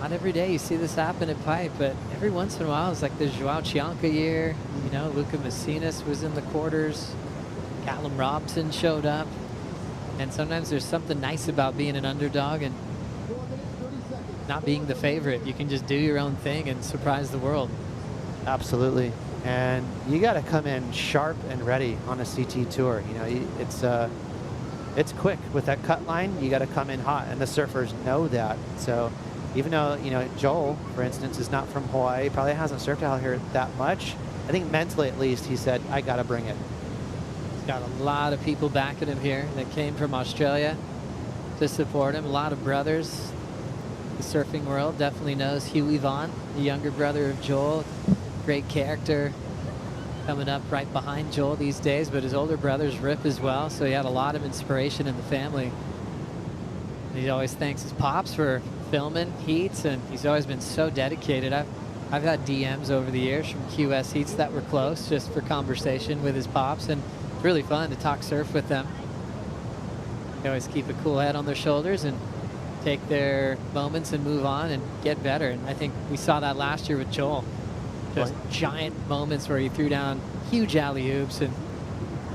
Not every day you see this happen at pipe, but every once in a while it's like the Joao Chianca year. You know, Luca Macinas was in the quarters. Callum Robson showed up. And sometimes there's something nice about being an underdog and not being the favorite. You can just do your own thing and surprise the world. Absolutely. And you got to come in sharp and ready on a CT tour. You know, it's quick with that cut line. You got to come in hot, and the surfers know that. So even though, you know, Joel, for instance, is not from Hawaii, probably hasn't surfed out here that much, I think mentally at least he said, I got to bring it. He's got a lot of people backing him here that came from Australia to support him. A lot of brothers. The surfing world definitely knows Huey Vaughn, the younger brother of Joel. Great character. Coming up right behind Joel these days, but his older brother's Rip as well, so he had a lot of inspiration in the family. And he always thanks his pops for filming heats, and he's always been so dedicated. I've had DMs over the years from QS heats that were close, just for conversation with his pops, and it's really fun to talk surf with them. They always keep a cool head on their shoulders, and take their moments and move on and get better. And I think we saw that last year with Joel. Just giant moments where he threw down huge alley-oops and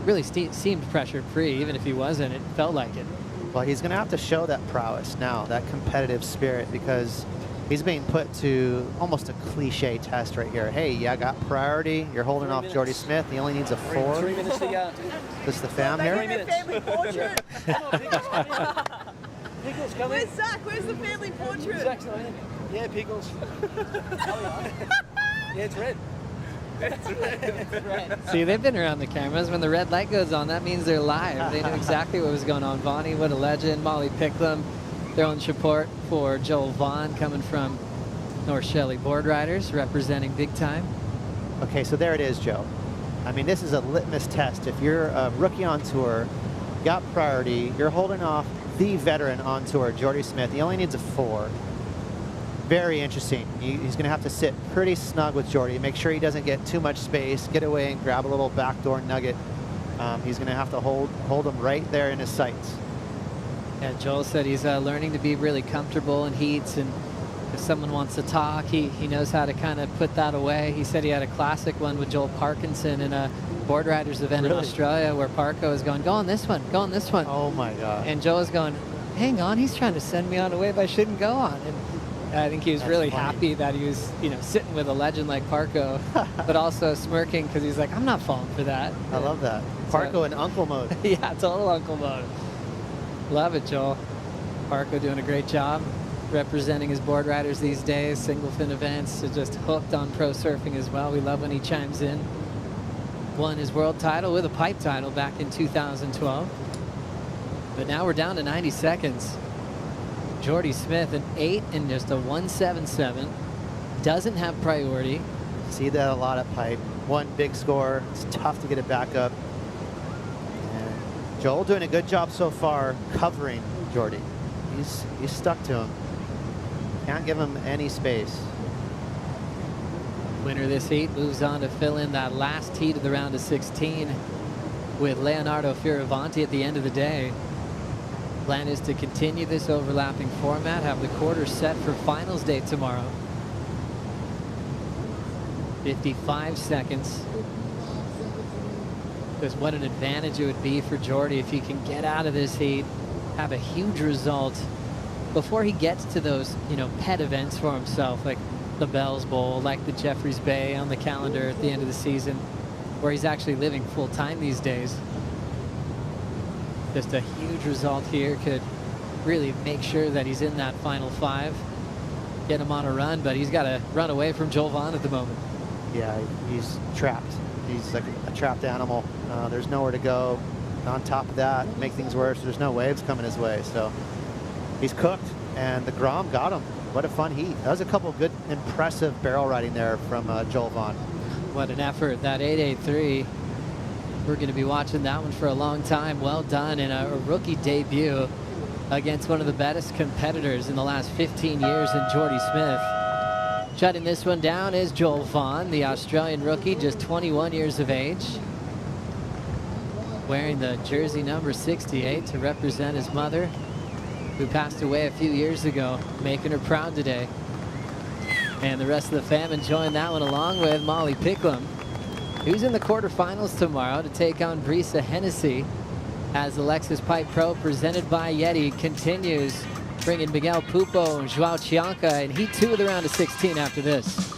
really seemed pressure-free. Even if he wasn't, it felt like it. Well, he's going to have to show that prowess now, that competitive spirit, because he's being put to almost a cliche test right here. Hey, you got priority. You're holding off Jordy Smith. He only needs a 4. 3 minutes to go. This is the fam here. 3 minutes. Family portrait. Pickles coming. Where's Zach? Where's the family portrait? Zach's not in. Yeah, Pickles. Yeah, it's red. It's red. It's red. See, they've been around the cameras. When the red light goes on, that means they're live. They knew exactly what was going on. Vonnie, what a legend. Molly Picklum, their own support for Joel Vaughn coming from North Shelley Board Riders, representing big time. Okay, so there it is, Joe. I mean, this is a litmus test. If you're a rookie on tour, got priority, you're holding off the veteran on tour, Jordy Smith. He only needs a 4. Very interesting. He's going to have to sit pretty snug with Jordy, make sure he doesn't get too much space, get away and grab a little backdoor nugget. He's going to have to hold him right there in his sights. Yeah, Joel said he's learning to be really comfortable in heats, and if someone wants to talk, he knows how to kind of put that away. He said he had a classic one with Joel Parkinson in a Board Riders event in Australia where Parko is going, go on this one, go on this one. Oh my God. And Joel is going, hang on, he's trying to send me on a wave I shouldn't go on. And I think he was really happy that he was, sitting with a legend like Parko, but also smirking because he's like, I'm not falling for that. I love that. Parko in uncle mode. Yeah, total uncle mode. Love it, Joel. Parko doing a great job representing his board riders these days, single fin events, so just hooked on pro surfing as well. We love when he chimes in. Won his world title with a pipe title back in 2012. But now we're down to 90 seconds. Jordy Smith, an 8 and just a 177. Doesn't have priority. See that a lot at pipe. One big score. It's tough to get it back up. And Joel doing a good job so far covering Jordy. He's stuck to him. Can't give him any space. Winner of this heat moves on to fill in that last heat of the round of 16 with Leonardo Fioravanti at the end of the day. Plan is to continue this overlapping format, have the quarters set for finals day tomorrow. 55 seconds. Just what an advantage it would be for Jordy if he can get out of this heat, have a huge result before he gets to those, pet events for himself, like the Bells Bowl, like the Jeffreys Bay on the calendar at the end of the season, where he's actually living full time these days. Just a huge result here could really make sure that he's in that final 5, get him on a run, but he's got to run away from Joel Vaughn at the moment. Yeah, he's trapped. He's like a trapped animal. There's nowhere to go. On top of that, make things worse, there's no waves coming his way. So he's cooked, and the Grom got him. What a fun heat. That was a couple of good, impressive barrel riding there from Joel Vaughn. What an effort. That 883. We're going to be watching that one for a long time. Well done, and a rookie debut against one of the best competitors in the last 15 years in Jordy Smith. Shutting this one down is Joel Vaughn, the Australian rookie, just 21 years of age. Wearing the jersey number 68 to represent his mother, who passed away a few years ago, making her proud today. And the rest of the fam enjoying that one, along with Molly Picklum, who's in the quarterfinals tomorrow to take on Brisa Hennessy as the Lexus Pipe Pro presented by YETI continues, bringing Miguel Pupo and Joao Chianca in heat 2 of the round of 16 after this.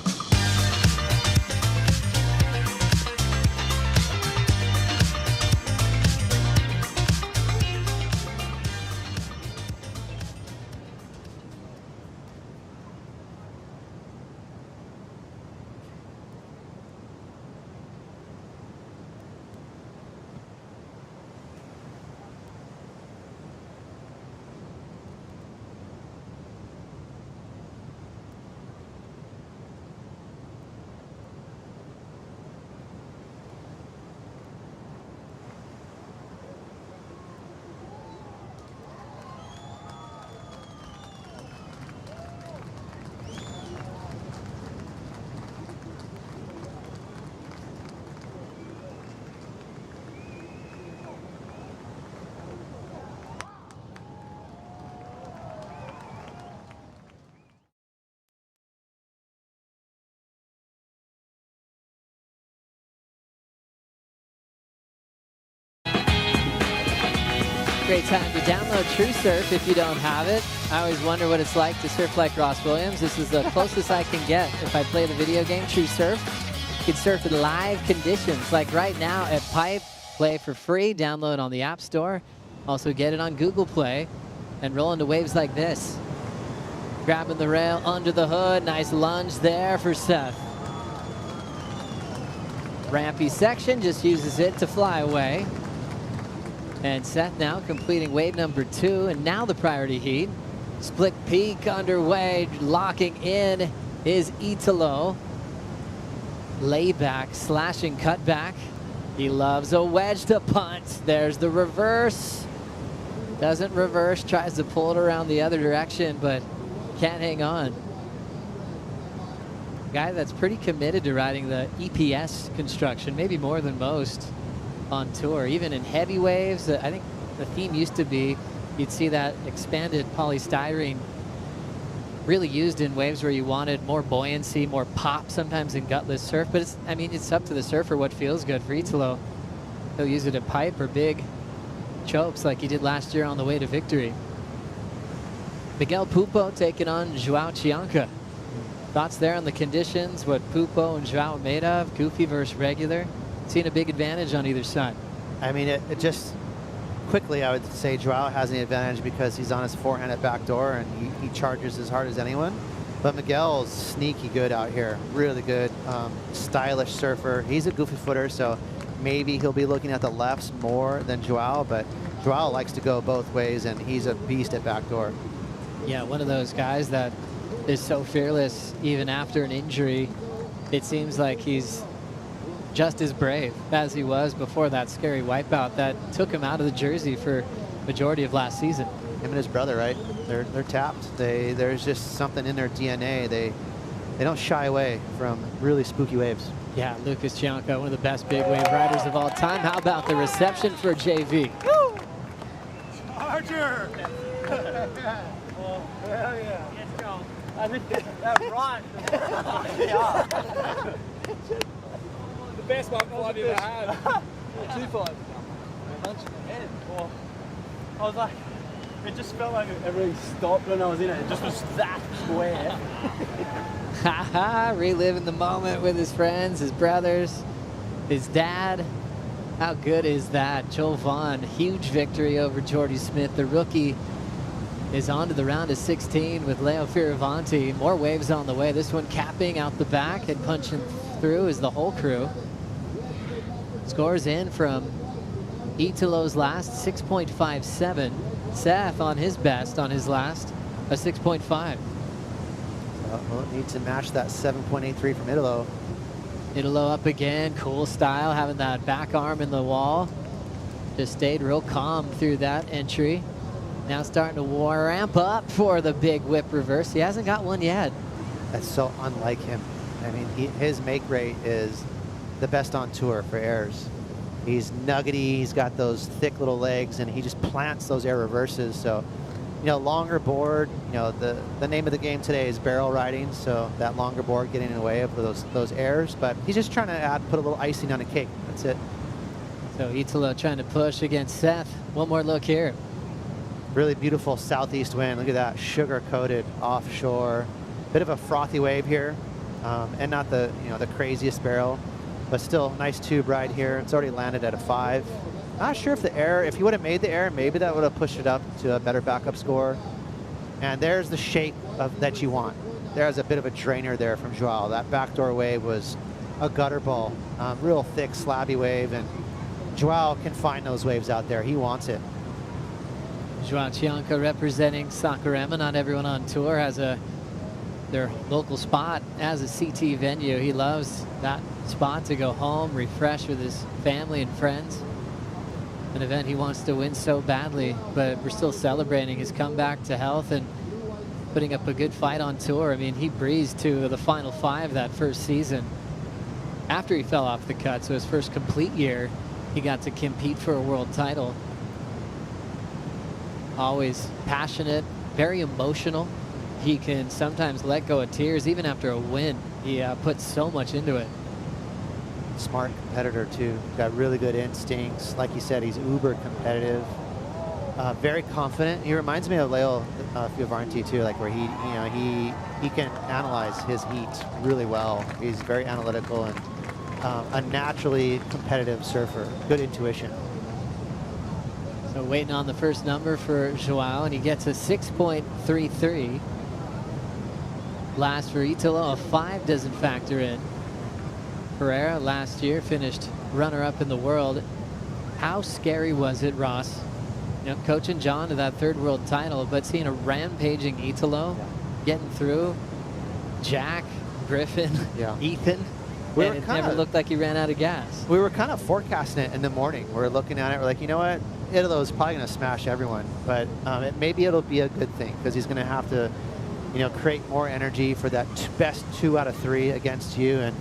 Great time to download True Surf if you don't have it. I always wonder what it's like to surf like Ross Williams. This is the closest I can get if I play the video game True Surf. You can surf in live conditions, like right now at Pipe. Play for free, download on the App Store. Also get it on Google Play and roll into waves like this. Grabbing the rail under the hood. Nice lunge there for Seth. Rampy section, just uses it to fly away. And Seth now completing wave number 2, and now the priority heat. Split peak underway, locking in is Italo. Layback, slashing cutback. He loves a wedge to punt. There's the reverse. Doesn't reverse, tries to pull it around the other direction, but can't hang on. Guy that's pretty committed to riding the EPS construction, maybe more than most on tour. Even in heavy waves, I think the theme used to be you'd see that expanded polystyrene really used in waves where you wanted more buoyancy, more pop, sometimes in gutless surf. But it's, I mean, it's up to the surfer what feels good. For Italo, he'll use it at pipe or big chokes like he did last year on the way to victory. Miguel Pupo taking on Joao Chianca. Thoughts there on the conditions, what Pupo and Joao made of, goofy versus regular. Seeing a big advantage on either side. I mean, it just quickly, I would say Joao has the advantage because he's on his forehand backdoor and he charges as hard as anyone. But Miguel's sneaky good out here, really good, stylish surfer. He's a goofy footer, so maybe he'll be looking at the lefts more than Joao, but Joao likes to go both ways and he's a beast at backdoor. Yeah, one of those guys that is so fearless even after an injury. It seems like he's just as brave as he was before that scary wipeout that took him out of the jersey for majority of last season. Him and his brother, right? They're tapped. There's just something in their DNA. They don't shy away from really spooky waves. Yeah, Lucas Chianca, one of the best big wave riders of all time. How about the reception for JV? Woo! Charger! Oh, hell yeah. Let's go. I think that run. Yeah. The best one I've ever had. 2-5. Punch in the head. Oh. I was like, it just felt like everything stopped when I was in it. It just was that square. Haha, reliving the moment with his friends, his brothers, his dad. How good is that? Joel Vaughn, huge victory over Jordy Smith. The rookie is on to the round of 16 with Leo Fioravanti. More waves on the way. This one capping out the back and punching through is the whole crew. Scores in from Italo's last, 6.57. Seth on his best on his last, a 6.5. Well, need to match that 7.83 from Italo. Italo up again, cool style, having that back arm in the wall. Just stayed real calm through that entry. Now starting to ramp up for the big whip reverse. He hasn't got one yet. That's so unlike him. I mean, his make rate is the best on tour for airs. He's nuggety, he's got those thick little legs, and he just plants those air reverses. So, you know, longer board, you know, the name of the game today is barrel riding, so that longer board getting in the way of those airs, but he's just trying to put a little icing on a cake. That's it. So Italo trying to push against Seth. One more look here. Really beautiful southeast wind. Look at that, sugar-coated offshore. Bit of a frothy wave here, and not the craziest barrel, but still nice tube ride here. It's already landed at a 5. Not sure if if he would have made the air, maybe that would have pushed it up to a better backup score. And there's the shape that you want. There's a bit of a drainer there from Joao. That backdoor wave was a gutter ball, real thick, slabby wave, and Joao can find those waves out there. He wants it. Joao Chianca representing Saquarema. Not everyone on tour has their local spot as a CT venue. He loves that spot to go home, refresh with his family and friends. An event he wants to win so badly, but we're still celebrating his comeback to health and putting up a good fight on tour. I mean, he breezed to the final 5 that first season after he fell off the cut. So his first complete year, he got to compete for a world title. Always passionate, very emotional. He can sometimes let go of tears even after a win. He puts so much into it. Smart competitor too. Got really good instincts. Like you said, he's uber competitive. very confident. He reminds me of Leo Fioravanti too, like where he can analyze his heat really well. He's very analytical and a naturally competitive surfer. Good intuition. So waiting on the first number for Joao, and he gets a 6.33. Last for Italo, a 5 doesn't factor in. Ferreira last year finished runner-up in the world. How scary was it, Ross? You know, coaching John to that third world title, but seeing a rampaging Italo getting through, Jack, Griffin, Ethan, and it never looked like he ran out of gas. We were kind of forecasting it in the morning. We were looking at it, we're like, you know what? Italo's probably going to smash everyone, but maybe it'll be a good thing because he's going to have to, you know, create more energy for that best 2 out of 3 against you. And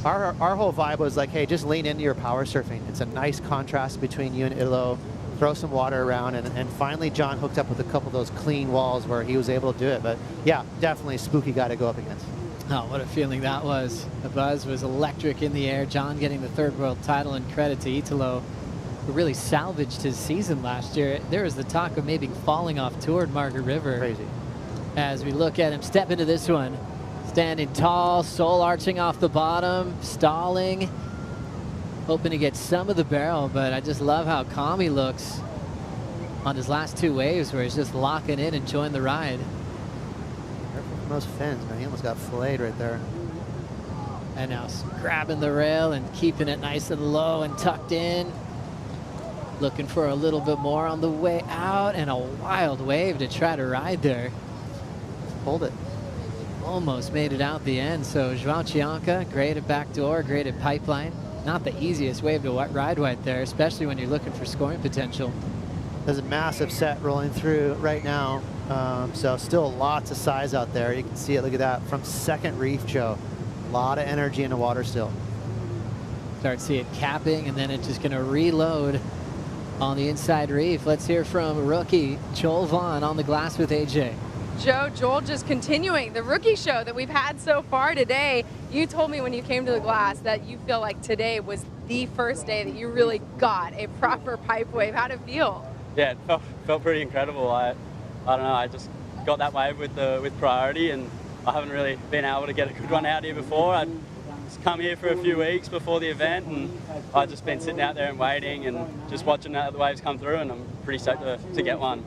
our whole vibe was like, hey, just lean into your power surfing. It's a nice contrast between you and Italo. Throw some water around, and finally John hooked up with a couple of those clean walls where he was able to do it. But yeah, definitely a spooky guy to go up against. Oh, what a feeling that was. The buzz was electric in the air. John getting the third world title, and credit to Italo, who really salvaged his season last year. There was the talk of maybe falling off toward Margaret River. Crazy. As we look at him step into this one, standing tall, soul arching off the bottom, stalling, hoping to get some of the barrel, but I just love how calm he looks on his last 2 waves where he's just locking in, enjoying the ride. Careful from those fins, man. He almost got filleted right there. And now grabbing the rail and keeping it nice and low and tucked in. Looking for a little bit more on the way out, and a wild wave to try to ride there. Hold it. Almost made it out the end. So Joao Chianca, great at backdoor, great at pipeline. Not the easiest wave to ride right there, especially when you're looking for scoring potential. There's a massive set rolling through right now. So still lots of size out there. You can see it, look at that, from second reef, Joe. A lot of energy in the water still. Start see it capping, and then it's just gonna reload on the inside reef. Let's hear from rookie Joel Vaughn on the glass with AJ. Joel just continuing the rookie show that we've had so far today. You told me when you came to the glass that you feel like today was the first day that you really got a proper pipe wave. How'd it feel? Yeah, it felt pretty incredible. I don't know, I just got that wave with priority, and I haven't really been able to get a good one out here before. I'd just come here for a few weeks before the event, and I've just been sitting out there and waiting and just watching the waves come through, and I'm pretty stoked to get one.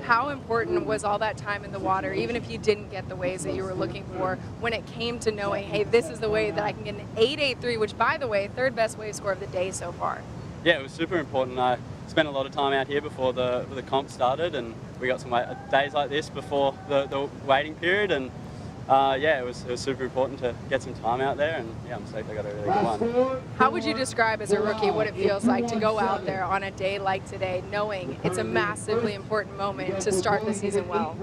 How important was all that time in the water, even if you didn't get the waves that you were looking for, when it came to knowing, hey, this is the wave that I can get an 8.83, which, by the way, third best wave score of the day so far? Yeah, it was super important. I spent a lot of time out here before the comp started, and we got some days like this before the waiting period, and yeah, it was super important to get some time out there, and yeah, I'm stoked I got a really good one. How would you describe as a rookie what it feels like to go out there on a day like today, knowing it's a massively important moment to start the season well?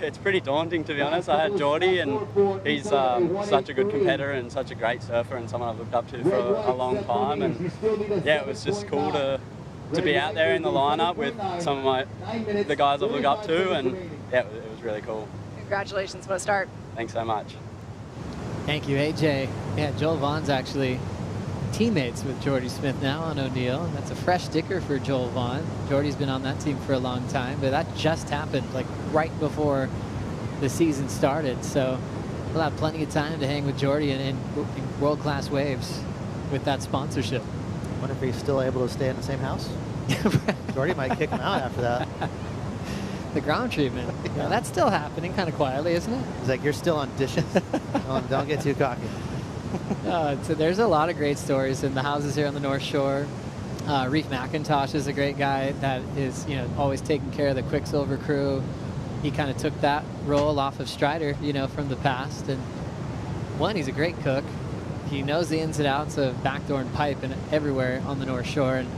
It's pretty daunting, to be honest. I had Geordie, and he's such a good competitor and such a great surfer, and someone I've looked up to for a long time, and yeah, it was just cool to be out there in the lineup with some of the guys I've looked up to, and yeah, it was really cool. Congratulations, what a start. Thanks so much. Thank you, AJ. Yeah, Joel Vaughn's actually teammates with Jordy Smith now on O'Neill. That's a fresh sticker for Joel Vaughn. Jordy's been on that team for a long time, but that just happened like right before the season started. So we'll have plenty of time to hang with Jordy in world-class waves with that sponsorship. I wonder if he's still able to stay in the same house. Jordy might kick him out after that. The ground treatment. Yeah, that's still happening kind of quietly, isn't it? He's like, you're still on dishes. Don't get too cocky. So there's a lot of great stories in the houses here on the North Shore. Reef McIntosh is a great guy that is, always taking care of the Quicksilver crew. He kind of took that role off of Strider, from the past. And one, he's a great cook. He knows the ins and outs of backdoor and pipe and everywhere on the North Shore. And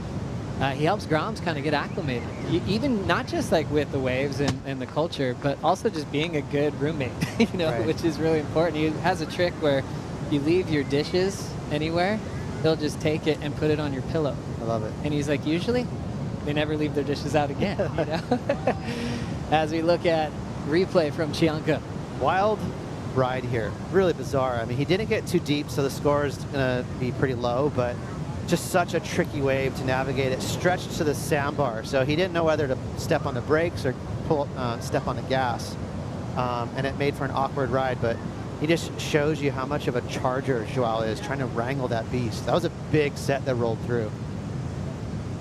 he helps Groms kind of get acclimated, even not just like with the waves and the culture, but also just being a good roommate, right. Which is really important. He has a trick where if you leave your dishes anywhere, he'll just take it and put it on your pillow. I love it. And he's like, usually they never leave their dishes out again, As we look at replay from Chianca. Wild ride here, really bizarre. I mean, he didn't get too deep, so the score is going to be pretty low, but just such a tricky wave to navigate. It stretched to the sandbar, so he didn't know whether to step on the brakes or step on the gas. And it made for an awkward ride, but he just shows you how much of a charger Joao is, trying to wrangle that beast. That was a big set that rolled through.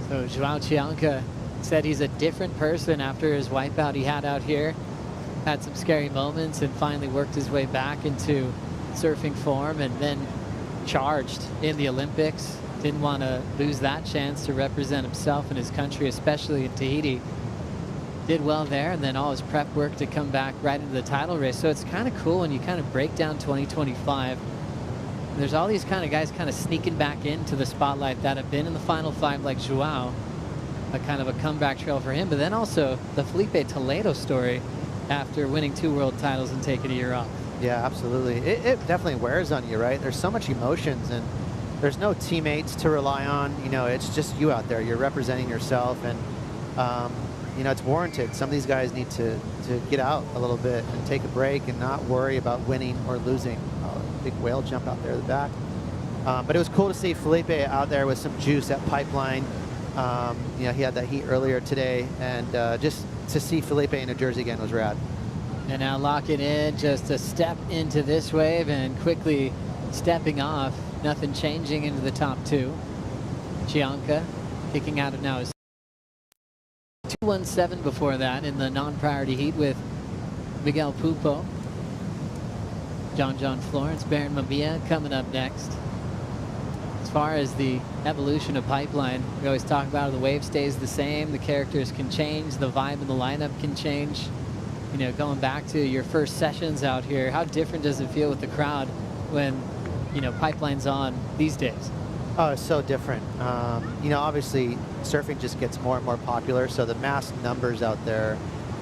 So Joao Chianca said he's a different person after his wipeout he had out here. Had some scary moments and finally worked his way back into surfing form, and then charged in the Olympics. Didn't want to lose that chance to represent himself and his country, especially in Tahiti. Did well there, and then all his prep work to come back right into the title race. So it's kind of cool when you kind of break down 2025. There's all these kind of guys kind of sneaking back into the spotlight that have been in the final five, like Joao, a kind of a comeback trail for him. But then also the Felipe Toledo story after winning 2 world titles and taking a year off. Yeah, absolutely. It definitely wears on you, right? There's so much emotions, and there's no teammates to rely on. You know, it's just you out there. You're representing yourself, and you know, it's warranted. Some of these guys need to get out a little bit and take a break and not worry about winning or losing. Big whale jump out there at the back. But it was cool to see Felipe out there with some juice at Pipeline. You know, he had that heat earlier today, and just to see Felipe in New Jersey again was rad. And now locking in, just a step into this wave and quickly stepping off. Nothing changing into the top 2. Chianca kicking out of now his 2:17 before that in the non-priority heat with Miguel Pupo. John Florence, Barron Mamiya coming up next. As far as the evolution of Pipeline, we always talk about the wave stays the same, the characters can change, the vibe in the lineup can change. You know, going back to your first sessions out here, how different does it feel with the crowd when, you know, Pipeline's on these days? Oh, it's so different. You know, obviously surfing just gets more and more popular, so the mass numbers out there,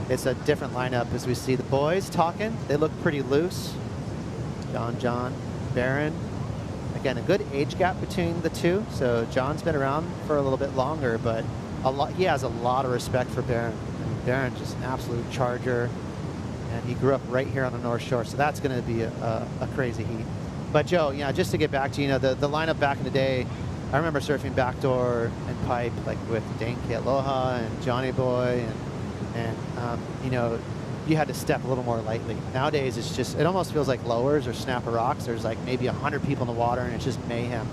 it's a different lineup. As we see the boys talking, they look pretty loose. John, Barron. Again, a good age gap between the two. So John's been around for a little bit longer, but he has a lot of respect for Barron. Barron just an absolute charger, and he grew up right here on the North Shore, so that's going to be a crazy heat. But Joe, you know, just to get back to, you know, the lineup back in the day, I remember surfing backdoor and pipe like with Dane K. Aloha and Johnny Boy, and you know, you had to step a little more lightly. Nowadays, it's just, it almost feels like lowers or snapper rocks. There's like maybe 100 people in the water, and it's just mayhem.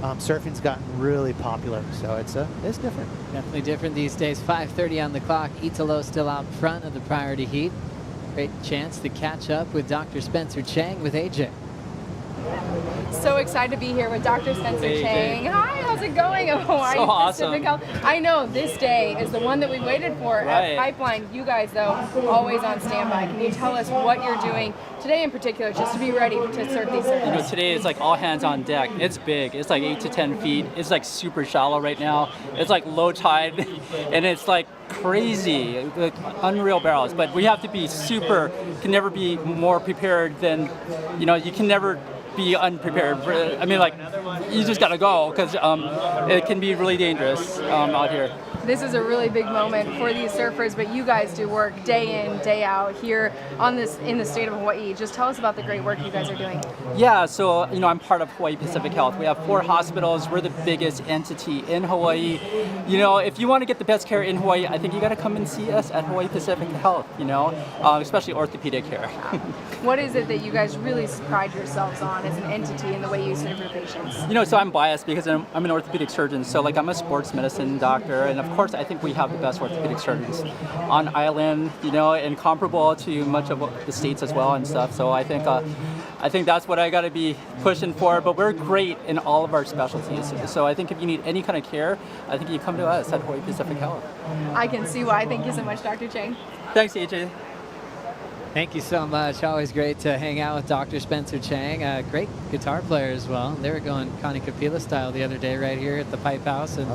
Surfing's gotten really popular, so it's different. Definitely different these days. 5:30 on the clock. Italo still out front of the priority heat. Great chance to catch up with Dr. Spencer Chang with AJ. So excited to be here with Dr. Spencer Chang. Hi, how's it going? Hawaii So awesome. Pacific Health. I know this day is the one that we waited for at Pipeline. You guys, though, always on standby. Can you tell us what you're doing today in particular, just to be ready to surf these surfaces? You know, today it's like all hands on deck. It's big. It's like 8 to 10 feet. It's like super shallow right now. It's like low tide, and it's like crazy, like unreal barrels. But we have to be can never be more prepared than, you know, you can never be unprepared. I mean, like, you just gotta go, because it can be really dangerous out here. This is a really big moment for these surfers, but you guys do work day in, day out here in the state of Hawaii. Just tell us about the great work you guys are doing. Yeah, so, you know, I'm part of Hawaii Pacific Health. We have 4 hospitals. We're the biggest entity in Hawaii. You know, if you want to get the best care in Hawaii, I think you got to come and see us at Hawaii Pacific Health, you know, especially orthopedic care. What is it that you guys really pride yourselves on as an entity in the way you serve your patients? You know, so I'm biased because I'm an orthopedic surgeon. So, like, I'm a sports medicine doctor, and of course, I think we have the best orthopedic surgeons on island, you know, and comparable to much of the states as well and stuff. So I think that's what I got to be pushing for. But we're great in all of our specialties. So I think if you need any kind of care, I think you come to us at Hawaii Pacific Health. I can see why. Thank you so much, Dr. Chang. Thanks, AJ. Thank you so much. Always great to hang out with Dr. Spencer Chang, a great guitar player as well. They were going Connie Kapila style the other day right here at the Pipe House. And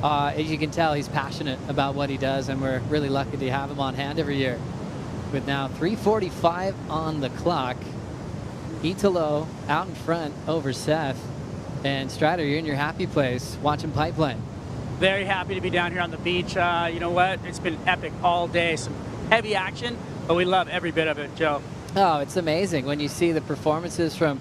as you can tell, he's passionate about what he does, and we're really lucky to have him on hand every year. With now 3:45 on the clock, Italo out in front over Seth. And Strider, you're in your happy place watching Pipeline. Very happy to be down here on the beach. You know what? It's been epic all day. Some heavy action, but we love every bit of it, Joe. Oh, it's amazing when you see the performances from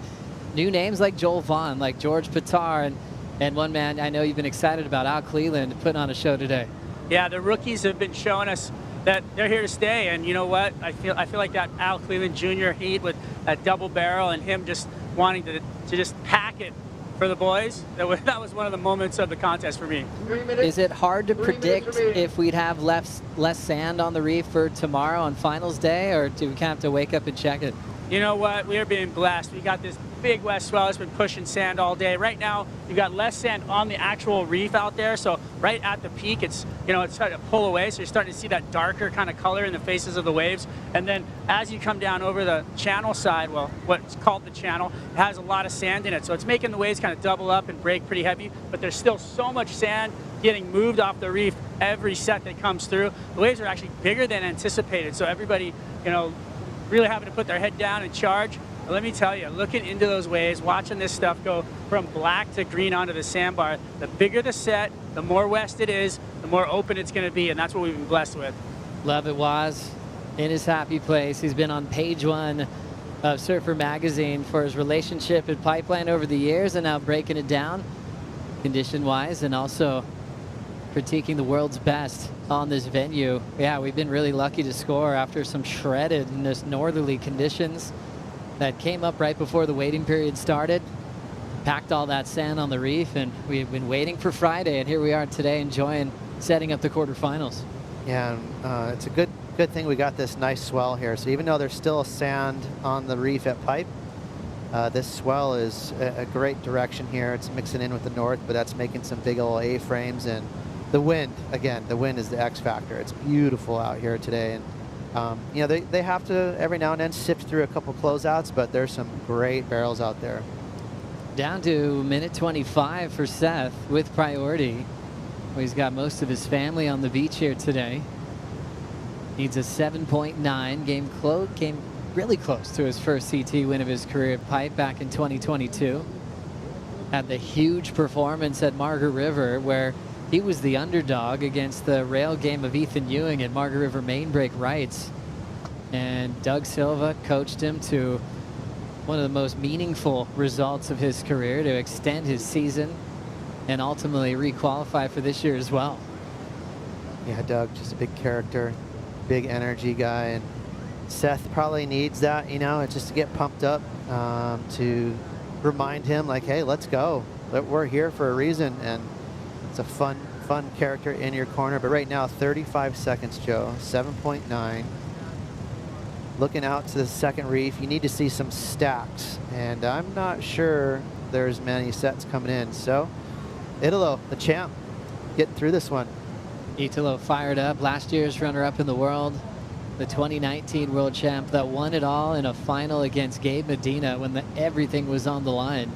new names like Joel Vaughn, like George Pittar, and And one man I know you've been excited about, Al Cleland, putting on a show today. Yeah, the rookies have been showing us that they're here to stay, and you know what? I feel like that Al Cleland Jr. heat with that double barrel and him just wanting to just pack it for the boys. That was one of the moments of the contest for me. Is it hard to predict if we'd have less sand on the reef for tomorrow on finals day, or do we kind of have to wake up and check it? You know what? We are being blessed. We got this big west swell that's been pushing sand all day. Right now, you got less sand on the actual reef out there. So right at the peak, it's starting to pull away. So you're starting to see that darker kind of color in the faces of the waves. And then as you come down over the channel side, well, what's called the channel, it has a lot of sand in it. So it's making the waves kind of double up and break pretty heavy. But there's still so much sand getting moved off the reef every set that comes through. The waves are actually bigger than anticipated. So everybody, really having to put their head down and charge. But let me tell you, looking into those waves, watching this stuff go from black to green onto the sandbar, the bigger the set, the more west it is, the more open it's going to be, and that's what we've been blessed with. Love it, Waz. In his happy place. He's been on page 1 of Surfer Magazine for his relationship at Pipeline over the years, and now breaking it down condition-wise, and also critiquing the world's best on this venue. Yeah, we've been really lucky to score after some shredded in this northerly conditions that came up right before the waiting period started. Packed all that sand on the reef, and we've been waiting for Friday, and here we are today enjoying setting up the quarterfinals. Yeah, it's a good thing we got this nice swell here. So even though there's still sand on the reef at Pipe, this swell is a great direction here. It's mixing in with the north, but that's making some big old A-frames, and the wind, again, the wind is the X factor. It's beautiful out here today, and they have to every now and then sift through a couple closeouts, but there's some great barrels out there. Down to minute 25 for Seth with priority. Well, he's got most of his family on the beach here today. Needs a 7.9. Came really close to his first CT win of his career at Pipe back in 2022. Had the huge performance at Margaret River where he was the underdog against the rail game of Ethan Ewing at Margaret River main break rights. And Doug Silva coached him to one of the most meaningful results of his career to extend his season and ultimately re-qualify for this year as well. Yeah, Doug, just a big character, big energy guy, and Seth probably needs that, it's just to get pumped up, to remind him like, hey, let's go. We're here for a reason, and it's a fun character in your corner. But right now, 35 seconds, Joe, 7.9. Looking out to the second reef, you need to see some stacks, and I'm not sure there's many sets coming in. So, Italo, the champ, getting through this one. Italo fired up, last year's runner-up in the world, the 2019 world champ that won it all in a final against Gabe Medina when everything was on the line.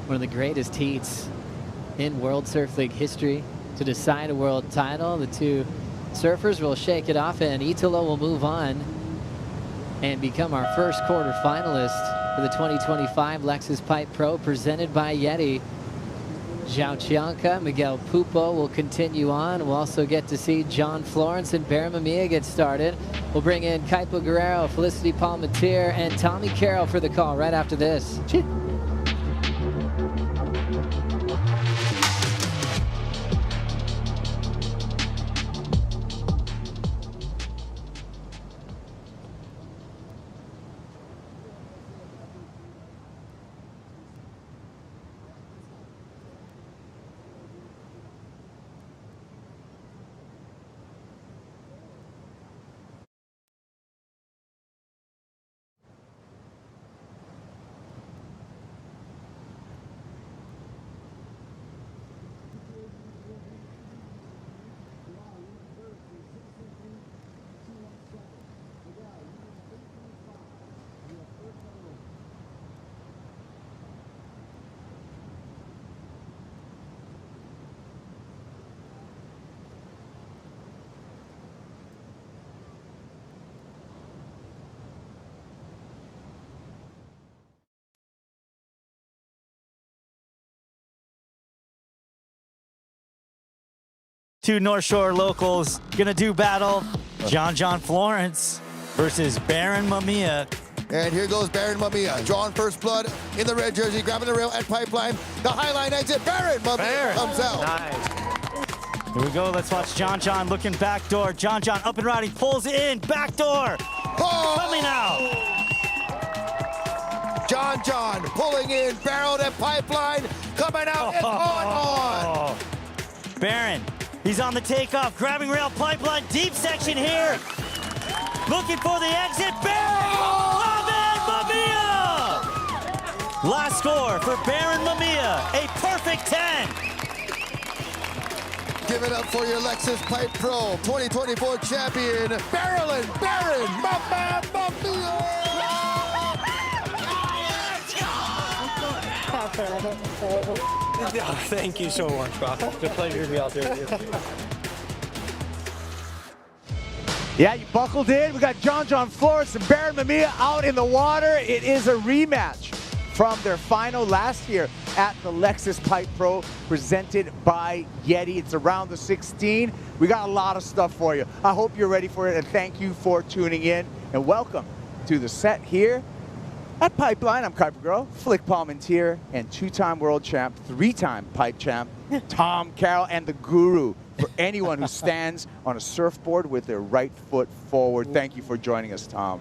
One of the greatest heats in World Surf League history to decide a world title. The two surfers will shake it off, and Italo will move on and become our first quarterfinalist for the 2025 Lexus Pipe Pro presented by YETI. Zhao Chianca, Miguel Pupo will continue on. We'll also get to see John Florence and Barron Mamiya get started. We'll bring in Kaipo Guerrero, Felicity Palmatier, and Tommy Carroll for the call right after this. Two North Shore locals gonna do battle. John Florence versus Barron Mamiya. And here goes Barron Mamiya, drawing first blood in the red jersey, grabbing the rail at Pipeline. The highline exit, Barron Mamiya comes out. Nice. Here we go. Let's watch John looking backdoor. John up and riding, pulls in, backdoor. Oh! Coming out. John pulling in, Barron at Pipeline, coming out, it's on. Barron, he's on the takeoff, grabbing rail, Pipeline, deep section here. Looking for the exit, Barron! Mamiya! Last score for Barron Mamiya, a perfect 10. Give it up for your Lexus Pipe Pro 2024 champion, Barron Mamiya! Thank you so much, Bob. It's a pleasure to be out there with you. Yeah, you buckled in. We got John Florence and Barron Mamiya out in the water. It is a rematch from their final last year at the Lexus Pipe Pro presented by YETI. It's around the 16. We got a lot of stuff for you. I hope you're ready for it, and thank you for tuning in. And welcome to the set here at Pipeline. I'm Kuiper Grow, Flick Palmentier, and two-time world champ, three-time pipe champ, Tom Carroll, and the guru for anyone who stands on a surfboard with their right foot forward. Thank you for joining us, Tom.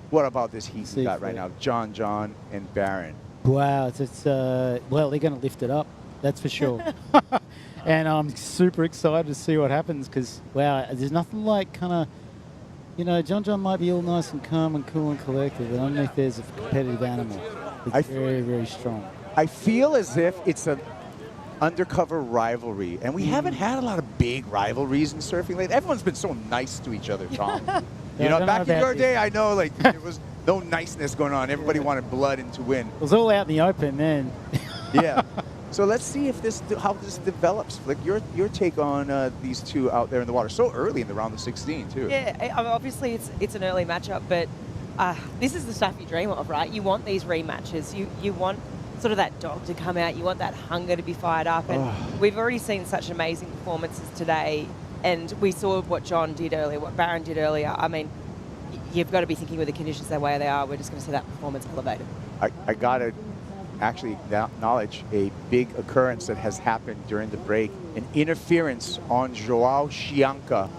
What about this heat we got right now? John, and Barron. Wow, it's well, they're going to lift it up, that's for sure. And I'm super excited to see what happens because, wow, there's nothing like kind of, you know, John might be all nice and calm and cool and collected, but underneath there's a competitive animal. It's very, very strong. I feel as if it's an undercover rivalry, and we haven't had a lot of big rivalries in surfing lately. Everyone's been so nice to each other, Tom. You know, back in your day, I know, like, there was no niceness going on. Everybody wanted blood and to win. It was all out in the open, man. Yeah. So let's see if how this develops. Like your take on these two out there in the water so early in the round of 16 too. Yeah, I mean, obviously it's an early matchup, but this is the stuff you dream of, right? You want these rematches. You want sort of that dog to come out. You want that hunger to be fired up. And we've already seen such amazing performances today. And we saw what John did earlier, what Barron did earlier. I mean, you've got to be thinking with the conditions the way they are, we're just going to see that performance elevated. I got to actually acknowledge a big occurrence that has happened during the break. An interference on Joao Chianca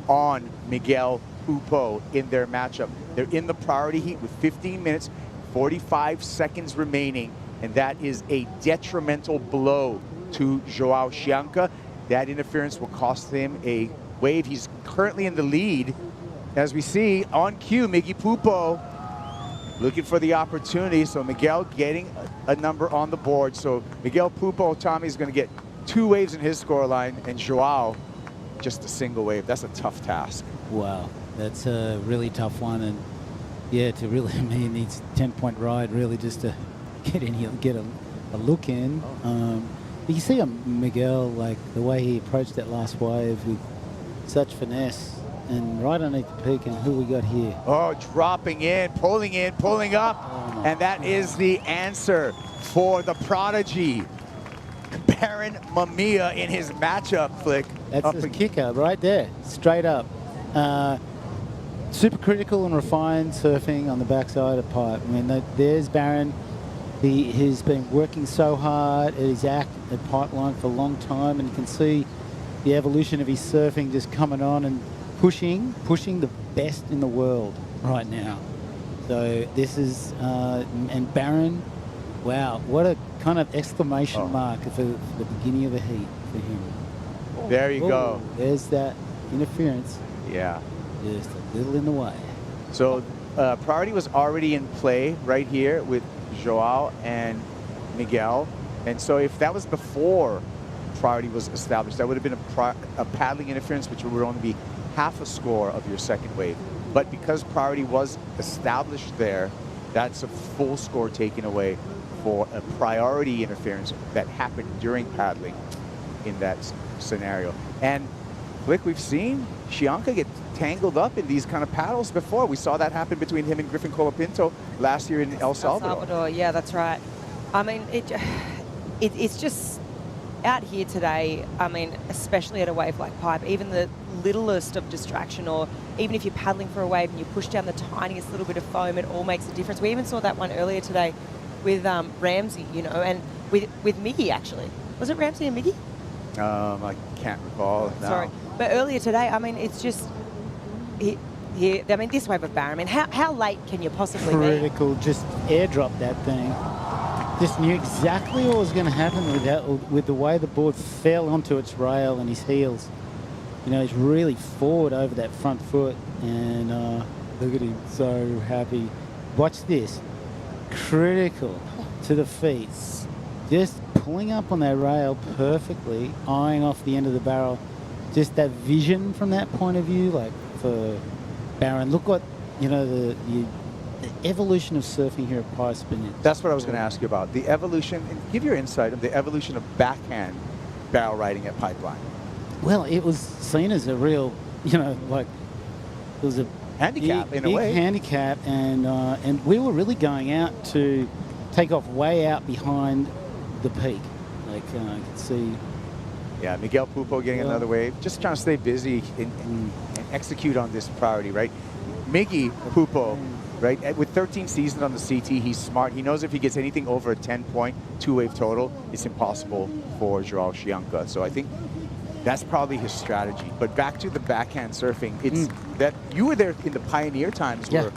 on Miguel Pupo in their matchup. They're in the priority heat with 15 minutes, 45 seconds remaining, and that is a detrimental blow to Joao Chianca. That interference will cost him a wave. He's currently in the lead. As we see on cue, Miggy Pupo looking for the opportunity. So Miguel getting a number on the board. So Miguel Pupo, Tommy, is going to get 2 waves in his scoreline, and Joao just a single wave. That's a tough task. Wow, that's a really tough one. And yeah, to really, I mean, he needs a 10-point ride really just to get in here, get a look in. But you see Miguel, like the way he approached that last wave with such finesse. And right underneath the peak, and who we got here? Oh, dropping in, pulling up. And that is the answer for the prodigy, Barron Mamiya, in his matchup, Flick. That's the kicker right there, straight up. Super critical and refined surfing on the backside of pipe. I mean, there's Barron. He's been working so hard at his act at Pipeline for a long time, and you can see the evolution of his surfing just coming on and pushing the best in the world right now. So this is, and Barron, wow, what a kind of exclamation mark for the beginning of the heat for him. There you go. There's that interference. Yeah. Just a little in the way. So priority was already in play right here with Joao and Miguel. And so if that was before priority was established, that would have been a paddling interference, which would only be half a score of your second wave. But because priority was established there, that's a full score taken away for a priority interference that happened during paddling in that scenario. And Flick, we've seen Chianca get tangled up in these kind of paddles before. We saw that happen between him and Griffin Colapinto last year in El Salvador. Yeah, that's right. I mean, it's just out here today, I mean, especially at a wave like pipe, even the littlest of distraction, or even if you're paddling for a wave and you push down the tiniest little bit of foam, it all makes a difference. We even saw that one earlier today with Ramsey, you know, and with Miggy, actually. Was it Ramsey and Miggy? I can't recall. No. Sorry. But earlier today, I mean, it's just, I mean, this wave of Barron, I mean, how late can you possibly be? Critical, just airdrop that thing. Just knew exactly what was going to happen with the way the board fell onto its rail and his heels. You know, he's really forward over that front foot, and look at him, so happy. Watch this. Critical to the feet. Just pulling up on that rail perfectly, eyeing off the end of the barrel. Just that vision from that point of view, like for Barron. Look what, you know, the evolution of surfing here at Pipe. That's what I was going to ask you about. The evolution, and give your insight of the evolution of backhand barrel riding at Pipeline. Well, it was seen as a real, you know, like, it was a handicap big, in a way. Handicap, and we were really going out to take off way out behind the peak. Like, you can see. Yeah, Miguel Pupo getting another wave. Just trying to stay busy and execute on this priority, right? Miggy Pupo, right? With 13 seasons on the CT, he's smart. He knows if he gets anything over a 10-point two-wave total, it's impossible for Joao Chianca. So I think that's probably his strategy. But back to the backhand surfing, it's that you were there in the pioneer times where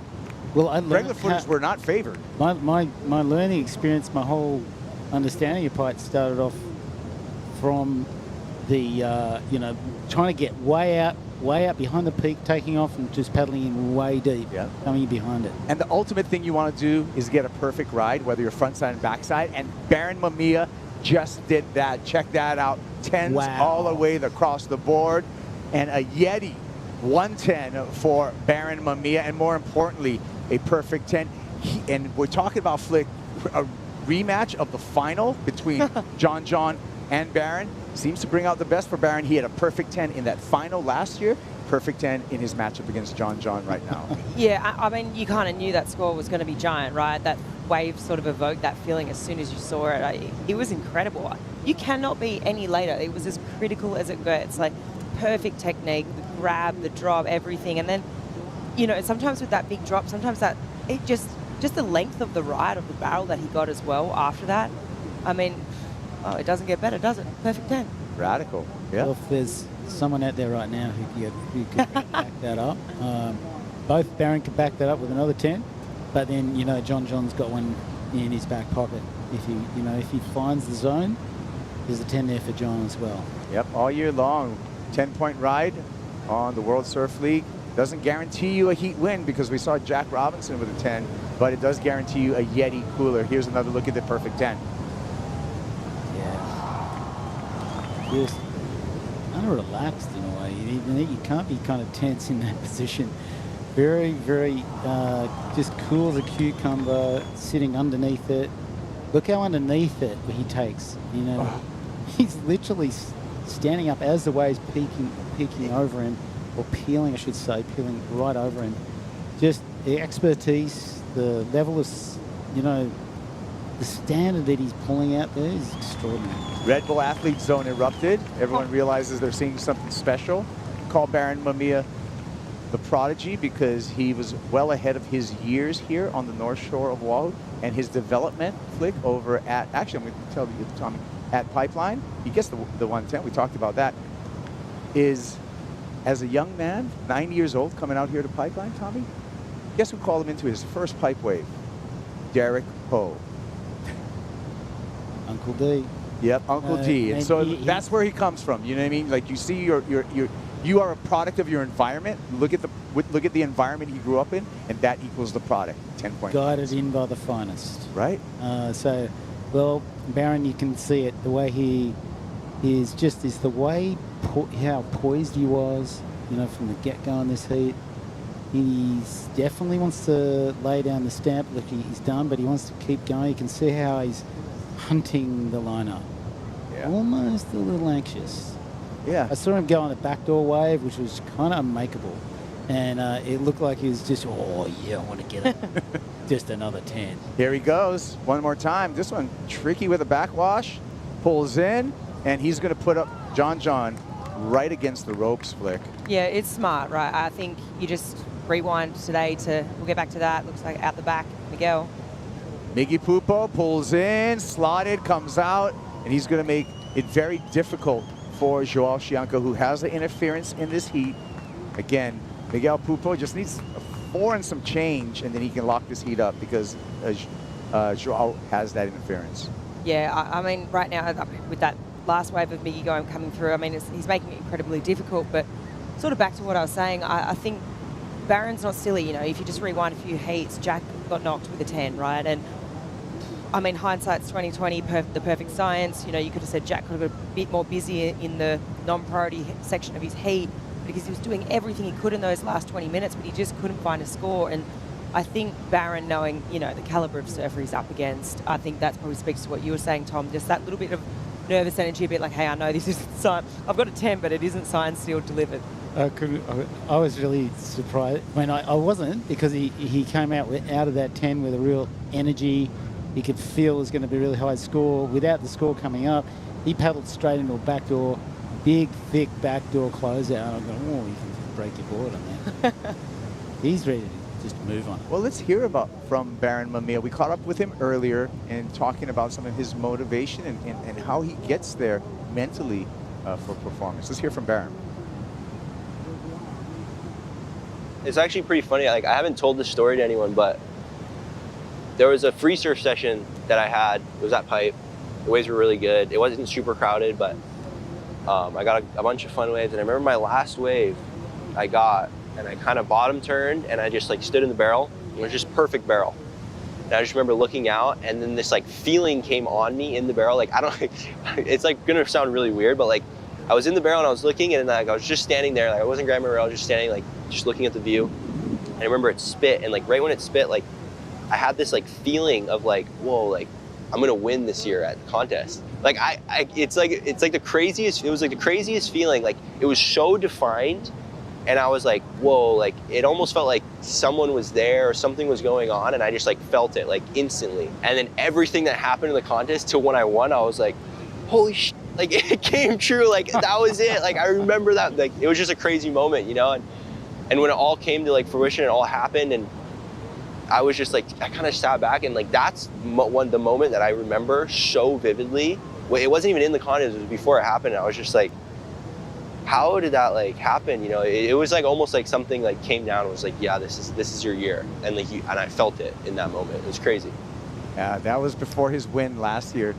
regular footers were not favored. My learning experience, my whole understanding of pipe started off from the, you know, trying to get way out behind the peak, taking off and just paddling in way deep, coming behind it. And the ultimate thing you want to do is get a perfect ride, whether you're front side and backside. And Barron Mamiya just did that. Check that out. 10s all the way across the board. And a YETI 110 for Barron Mamiya. And more importantly, a perfect 10. And we're talking about, Flick, a rematch of the final between John and Barron. Seems to bring out the best for Barron. He had a perfect 10 in that final last year. Perfect 10 in his matchup against John right now. Yeah, I mean, you kind of knew that score was going to be giant, right? That wave sort of evoked that feeling as soon as you saw it. It was incredible. You cannot be any later. It was as critical as it gets. Like, perfect technique, the grab, the drop, everything. And then, you know, sometimes with that big drop, sometimes that, it just the length of the ride of the barrel that he got as well after that. I mean, oh, it doesn't get better, does it? Perfect 10. Radical, yeah. Well, if there's someone out there right now who could back that up, both Barron could back that up with another 10, but then, you know, John's got one in his back pocket. If he finds the zone, there's a 10 there for John as well. Yep, all year long, 10-point ride on the World Surf League. Doesn't guarantee you a heat win because we saw Jack Robinson with a 10, but it does guarantee you a YETI cooler. Here's another look at the perfect 10. Just kind of relaxed in a way. You can't be kind of tense in that position. Very, very just cool as a cucumber, sitting underneath it. Look how underneath it he takes. You know, he's literally standing up as the wave's peeking over him, or peeling, I should say, peeling right over him. Just the expertise, the level of, you know, the standard that he's pulling out there is extraordinary. Red Bull Athlete Zone erupted. Everyone realizes they're seeing something special. Call Barron Mamiya the prodigy because he was well ahead of his years here on the North Shore of Oahu, and his development, Flick, over at, actually I'm going to tell you, Tommy, at Pipeline, he gets the 110, we talked about that, is as a young man, 9 years old, coming out here to Pipeline, Tommy, guess who called him into his first pipe wave? Derek Ho. Uncle D. Yep, Uncle D. And so that's where he comes from. You know what I mean? Like, you see, you are a product of your environment. Look at the environment he grew up in, and that equals the product. 10 points. Guided in by the finest. Right. So, well, Barron, you can see it. The way he is the way how poised he was. You know, from the get-go in this heat. He definitely wants to lay down the stamp. Look, he's done, but he wants to keep going. You can see how he's hunting the lineup. Yeah. Almost a little anxious. Yeah. I saw him go on the backdoor wave, which was kind of unmakeable. And it looked like he was just, oh, yeah, I want to get it. Just another 10. Here he goes. One more time. This one tricky with a backwash. Pulls in, and he's going to put up John right against the ropes, Flick. Yeah, it's smart, right? I think you just rewind today to, we'll get back to that. Looks like out the back, Miguel. Miggy Pupo pulls in, slotted, comes out, and he's going to make it very difficult for Joao Chianco, who has the interference in this heat. Again, Miguel Pupo just needs a 4 and some change, and then he can lock this heat up because Joao has that interference. Yeah, I mean, right now, with that last wave of Miggy coming through, I mean, he's making it incredibly difficult, but sort of back to what I was saying, I think Barron's not silly, you know, if you just rewind a few heats, Jack got knocked with a 10, right? And I mean, hindsight's 20/20, the perfect science. You know, you could have said Jack could have got a bit more busy in the non-priority section of his heat because he was doing everything he could in those last 20 minutes, but he just couldn't find a score. And I think Barron, knowing, you know, the caliber of surfer he's up against, I think that probably speaks to what you were saying, Tom, just that little bit of nervous energy, a bit like, hey, I know this isn't science. I've got a 10, but it isn't science sealed delivered. I was really surprised when I wasn't, because he came out of that 10 with a real energy. You could feel it was going to be a really high score. Without the score coming up, he paddled straight into a backdoor, big, thick backdoor closeout. I'm going, oh, you can break your board on that. He's ready to just move on. Well, let's hear from Barron Mamiya. We caught up with him earlier and talking about some of his motivation and how he gets there mentally for performance. Let's hear from Barron. It's actually pretty funny. Like, I haven't told this story to anyone, but there was a free surf session that I had. It was at Pipe. The waves were really good. It wasn't super crowded, but I got a bunch of fun waves. And I remember my last wave I got, and I kind of bottom turned, and I just like stood in the barrel. It was just perfect barrel. And I just remember looking out, and then this like feeling came on me in the barrel. Like, I don't, it's like gonna sound really weird, but like I was in the barrel and I was looking, and like I was just standing there. Like, I wasn't grabbing my rail, just standing, like just looking at the view. And I remember it spit, and like right when it spit, like I had this like feeling of like, whoa, like I'm gonna win this year at the contest. Like it's like the craziest. It was like the craziest feeling. Like, it was so defined, and I was like, whoa, like it almost felt like someone was there or something was going on, and I just like felt it like instantly. And then everything that happened in the contest till when I won, I was like, holy shit, like it came true. Like that was it. Like I remember that. Like it was just a crazy moment, you know. And when it all came to like fruition, it all happened, and I was just like, I kind of sat back, and like that's the moment that I remember so vividly. It wasn't even in the contest, it was before it happened. I was just like, how did that like happen? You know, it was like almost like something like came down and was like, yeah, this is your year. And like and I felt it in that moment. It was crazy. Yeah, that was before his win last year,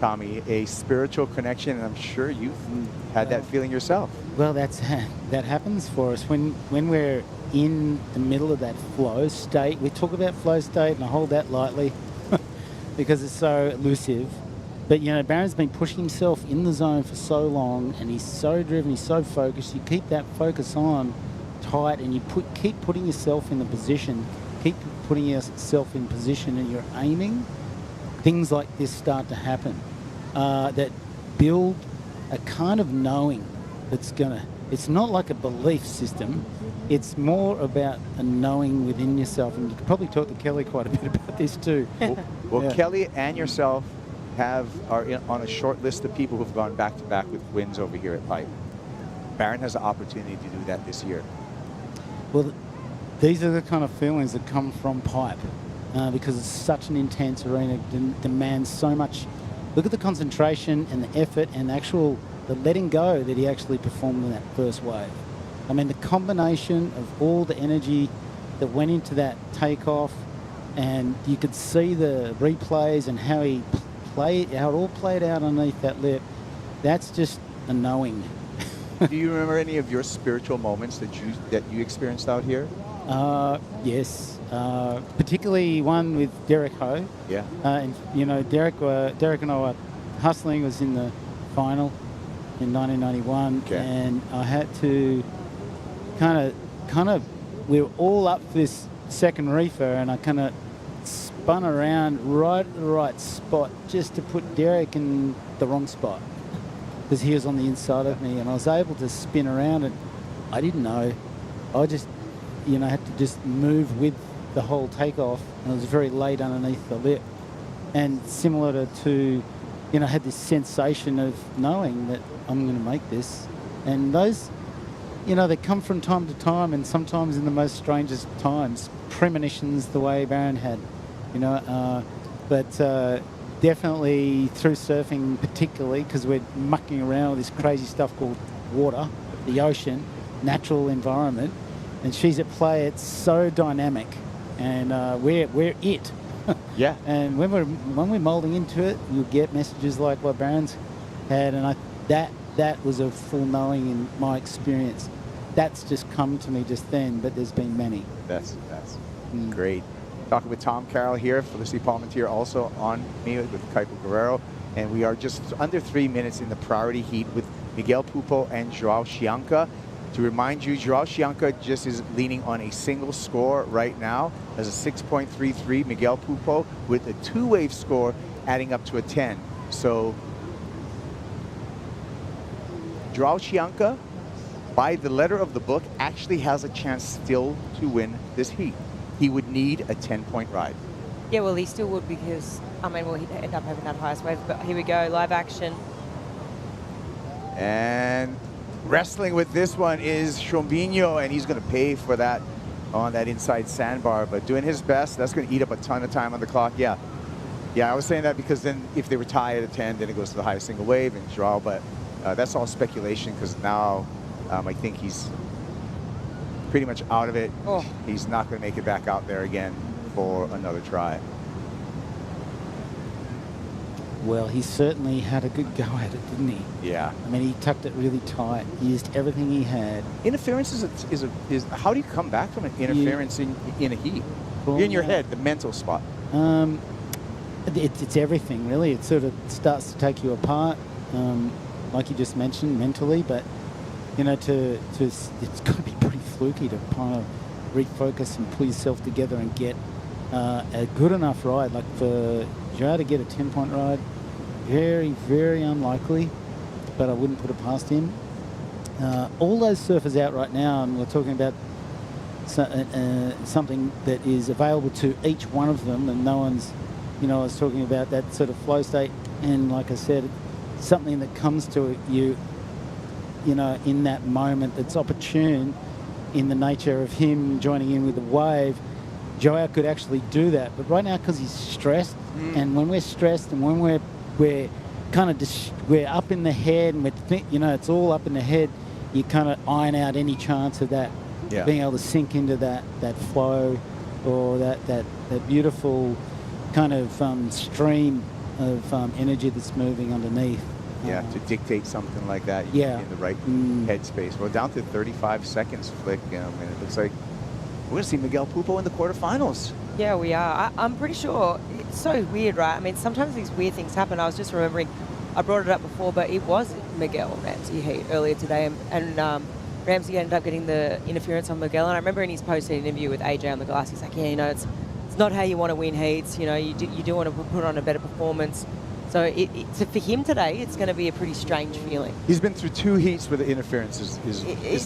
Tommy. A spiritual connection, and I'm sure you've had that feeling yourself. Well, that happens for us when we're in the middle of that flow state. We talk about flow state, and I hold that lightly because it's so elusive. But, you know, Barron's been pushing himself in the zone for so long, and he's so driven, he's so focused. You keep that focus on tight, and you keep putting yourself in the position, keep putting yourself in position, and you're aiming. Things like this start to happen that build a kind of knowing that's gonna. It's not like a belief system. It's more about a knowing within yourself, and you could probably talk to Kelly quite a bit about this too. Well, yeah. Kelly and yourself are on a short list of people who've gone back-to-back with wins over here at Pipe. Barron has the opportunity to do that this year. Well, these are the kind of feelings that come from Pipe because it's such an intense arena, demands so much. Look at the concentration and the effort and the letting go that he actually performed in that first wave. I mean, the combination of all the energy that went into that takeoff, and you could see the replays and how it all played out underneath that lip. That's just a knowing. Do you remember any of your spiritual moments that you experienced out here? Yes, particularly one with Derek Ho. Yeah. And you know, Derek and I were hustling. Was in the final in 1991, okay. And I had to kind of, we were all up for this second reefer, and I kind of spun around right at the right spot just to put Derek in the wrong spot because he was on the inside of me, and I was able to spin around, and I didn't know. I just, you know, had to just move with the whole takeoff, and it was very late underneath the lip. And similar to, you know, I had this sensation of knowing that I'm going to make this. And those, you know, they come from time to time, and sometimes in the most strangest times. Premonitions the way Barron had, you know, but definitely through surfing particularly, because we're mucking around with this crazy stuff called water, the ocean, natural environment, and she's at play. It's so dynamic, and we're it. Yeah. And when we're molding into it, you'll get messages like what Barron's had, and that was a full knowing in my experience. That's just come to me just then, but there's been many. That's great. Talking with Tom Carroll here, Felicity Palmentier also on me with Kaipo Guerrero, and we are just under 3 minutes in the priority heat with Miguel Pupo and Joao Chianca. To remind you, Joao Chianca just is leaning on a single score right now as a 6.33. Miguel Pupo with a two-wave score adding up to a 10. So Joao Chianca, by the letter of the book, actually has a chance still to win this heat. He would need a 10-point ride. Yeah, well, he still would because, I mean, well, he'd end up having that highest wave. But here we go, live action. And wrestling with this one is Chombinho, and he's going to pay for that on that inside sandbar. But doing his best, that's going to eat up a ton of time on the clock. Yeah, I was saying that because then if they were tied at 10, then it goes to the highest single wave and Joao. But that's all speculation because now I think he's pretty much out of it. Oh. He's not going to make it back out there again for another try. Well, he certainly had a good go at it, didn't he? Yeah. I mean, he tucked it really tight. He used everything he had. Interference is how do you come back from an interference in a heat? In your head, the mental spot. It's everything, really. It sort of starts to take you apart, like you just mentioned, mentally. But you know, it's got to be pretty fluky to kind of refocus and pull yourself together and get a good enough ride. Like for Joao to get a 10-point ride, very, very unlikely, but I wouldn't put it past him. All those surfers out right now, and we're talking about something that is available to each one of them, and no one's, you know, I was talking about that sort of flow state, and like I said, something that comes to you, you know, in that moment that's opportune in the nature of him joining in with the wave. Joao could actually do that, but right now because he's stressed, and when we're stressed and when we're kind of we're up in the head and you know, it's all up in the head, you kind of iron out any chance of that being able to sink into that flow or that beautiful kind of stream of energy that's moving underneath. Yeah, to dictate something like that, yeah, in the right headspace. Well, down to 35 seconds, Flick, and it looks like we're going to see Miguel Pupo in the quarterfinals. Yeah, we are. I'm pretty sure. It's so weird, right? I mean, sometimes these weird things happen. I was just remembering, I brought it up before, but it was Miguel Ramsey heat earlier today, and Ramsey ended up getting the interference on Miguel. And I remember in his post-heat interview with AJ on the glass, he's like, yeah, you know, it's not how you want to win heats. You know, you do want to put on a better performance. So for him today, it's going to be a pretty strange feeling. He's been through 2 heats with the interference is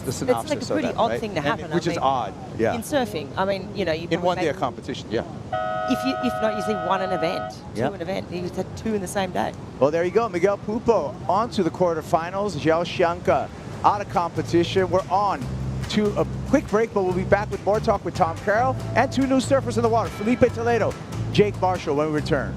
the synopsis It's like a pretty of that, odd right? thing to happen. Which is odd, yeah. In surfing, I mean, you know, in one-day competition, yeah. If not, you see one an event, two Yep. an event. He had 2 in the same day. Well, there you go. Miguel Pupo on to the quarterfinals. Joao Chianca out of competition. We're on to a quick break, but we'll be back with more talk with Tom Carroll and 2 new surfers in the water, Felipe Toledo, Jake Marshall, when we return.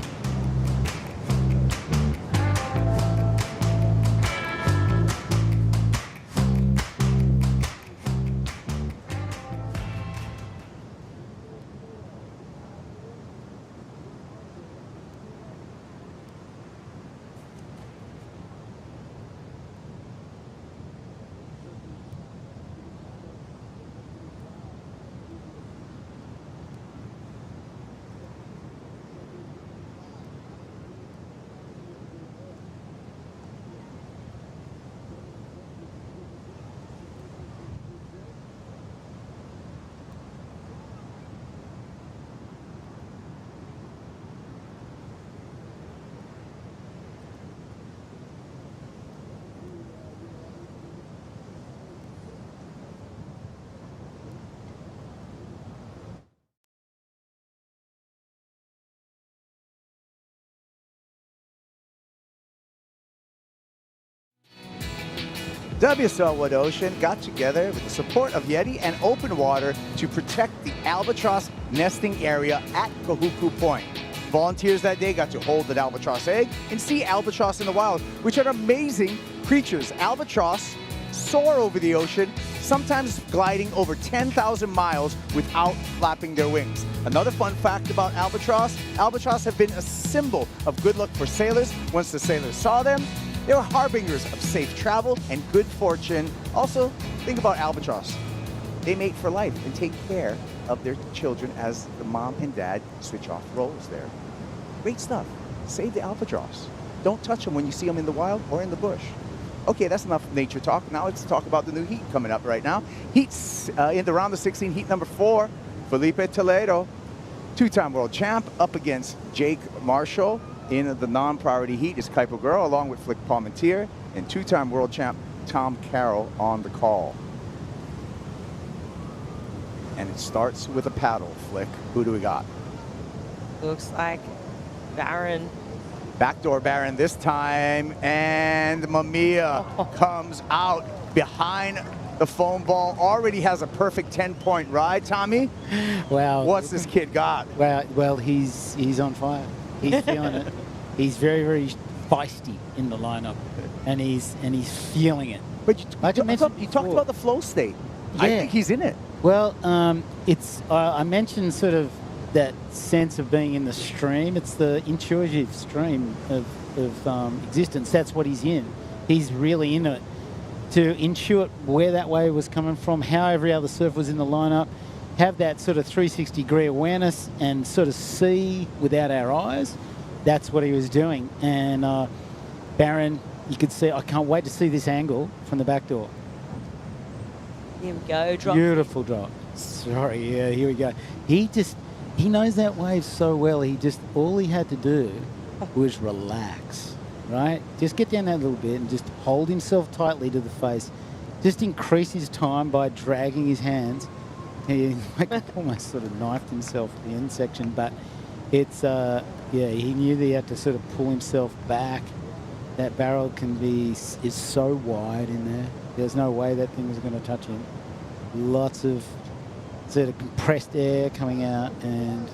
WSL Wood Ocean got together with the support of YETI and Open Water to protect the albatross nesting area at Kahuku Point. Volunteers that day got to hold an albatross egg and see albatross in the wild, which are amazing creatures. Albatross soar over the ocean, sometimes gliding over 10,000 miles without flapping their wings. Another fun fact about albatross have been a symbol of good luck for sailors. Once the sailors saw them, they were harbingers of safe travel and good fortune. Also, think about albatross. They mate for life and take care of their children as the mom and dad switch off roles there. Great stuff. Save the albatross. Don't touch them when you see them in the wild or in the bush. Okay, that's enough nature talk. Now let's talk about the new heat coming up right now. Heats in the round of 16, heat number 4, Felipe Toledo, two-time world champ, up against Jake Marshall. In the non-priority heat is Kaipo Girl, along with Flick Palmentier, and two-time world champ Tom Carroll on the call. And it starts with a paddle, Flick. Who do we got? Looks like Barron. Backdoor Barron this time, and Mamiya comes out behind the foam ball. Already has a perfect 10-point ride, Tommy. Wow. What's this kid got? Well, he's on fire. He's feeling it. He's very, very feisty in the lineup, and he's feeling it. But you talked about the flow state. Yeah. I think he's in it. Well, it's I mentioned sort of that sense of being in the stream. It's the intuitive stream of existence. That's what he's in. He's really in it. To intuit where that wave was coming from, how every other surfer was in the lineup, have that sort of 360-degree awareness and sort of see without our eyes. That's what he was doing. And Barron, you could see, I can't wait to see this angle from the back door. Here we go, drop. Beautiful drop. Sorry, yeah, here we go. He knows that wave so well. All he had to do was relax, right? Just get down that little bit and just hold himself tightly to the face. Just increase his time by dragging his hands. He almost sort of knifed himself at the end section, but it's, yeah, he knew that he had to sort of pull himself back. That barrel is so wide in there. There's no way that thing was going to touch him. Lots of sort of compressed air coming out, and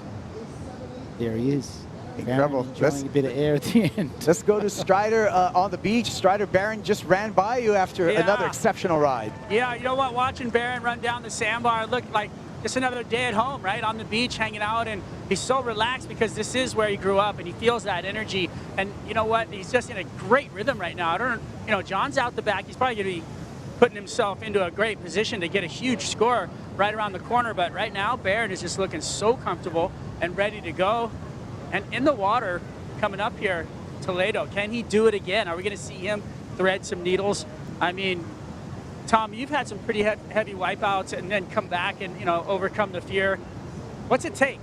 there he is. Incredible. Enjoying a bit of air at the end. Let's go to Strider on the beach. Strider, Barron just ran by you after another exceptional ride. Yeah, you know what? Watching Barron run down the sandbar looked like just another day at home, right? On the beach, hanging out, and he's so relaxed because this is where he grew up, and he feels that energy. And you know what? He's just in a great rhythm right now. John's out the back. He's probably going to be putting himself into a great position to get a huge score right around the corner. But right now, Barron is just looking so comfortable and ready to go. And in the water coming up here, Toledo, can he do it again? Are we going to see him thread some needles? I mean, Tom, you've had some pretty heavy wipeouts and then come back and, overcome the fear. What's it take?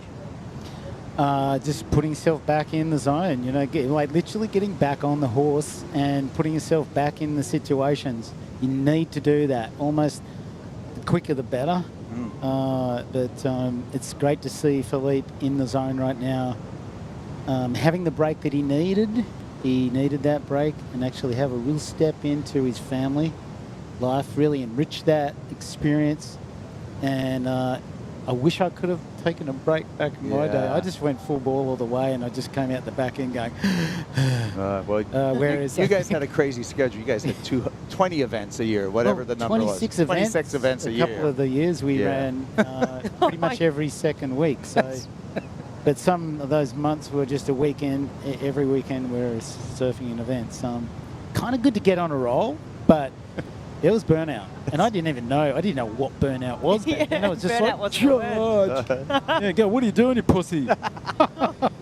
Just putting yourself back in the zone, literally getting back on the horse and putting yourself back in the situations. You need to do that. Almost the quicker the better. But it's great to see Philippe in the zone right now. Having the break that he needed that break and actually have a real step into his family life, really enrich that experience. And I wish I could have taken a break back in my day. I just went full ball all the way, and I just came out the back end going. Whereas you guys had a crazy schedule. You guys had 20 events a year, whatever the number was. 26 events a year. A couple of the years we ran pretty much every second week. So, but some of those months were just a weekend. Every weekend we were surfing an event. Kind of good to get on a roll, but it was burnout, and I didn't even know. I didn't know what burnout was. Back then. It was just like, George. Yeah, go. What are you doing, you pussy?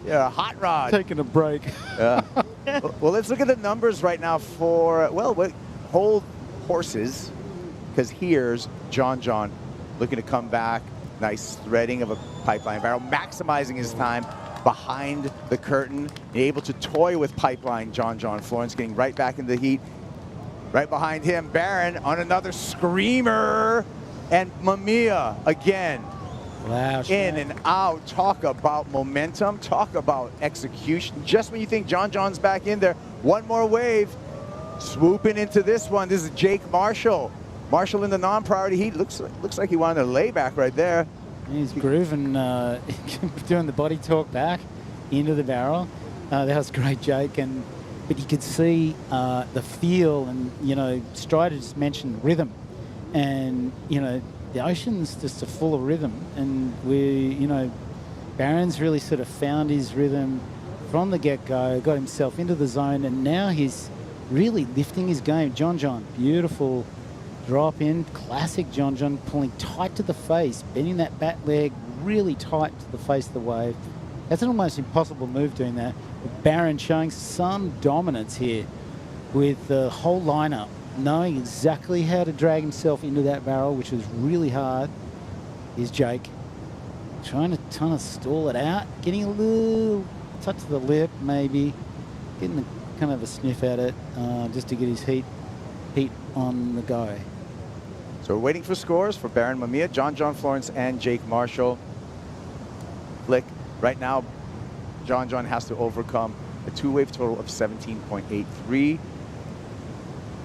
Yeah, hot rod. Taking a break. Well, let's look at the numbers right now for hold horses, because here's John looking to come back. Nice threading of a pipeline barrel, maximizing his time behind the curtain, able to toy with pipeline. John Florence getting right back into the heat. Right behind him, Barron on another screamer, and Mamiya again. Wow. In and out. Talk about momentum. Talk about execution. Just when you think John's back in there, one more wave. Swooping into this one. This is Jake Marshall. Marshall in the non-priority heat. Looks like he wanted a layback right there. He's grooving, doing the body talk back into the barrel. That was great, Jake. But you could see the feel, and you know, Strider just mentioned rhythm, and you know, the ocean's just full of rhythm, and Barron's really sort of found his rhythm from the get-go, got himself into the zone, and now he's really lifting his game. John, beautiful drop in, classic John, pulling tight to the face, bending that back leg really tight to the face of the wave. That's an almost impossible move doing that. But Barron showing some dominance here with the whole lineup, knowing exactly how to drag himself into that barrel, which was really hard. Here's Jake trying to stall it out, getting a little touch of the lip, maybe getting kind of a sniff at it, just to get his heat on the go. So we're waiting for scores for Barron Mamiya, John Florence, and Jake Marshall. Flick. Right now, John has to overcome a two-wave total of 17.83.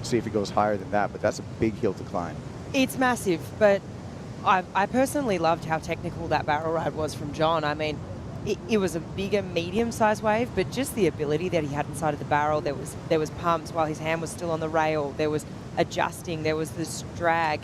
See if he goes higher than that, but that's a big hill to climb. It's massive, but I personally loved how technical that barrel ride was from John. I mean, it was a bigger, medium-sized wave, but just the ability that he had inside of the barrel, there was pumps while his hand was still on the rail, there was adjusting, there was this drag.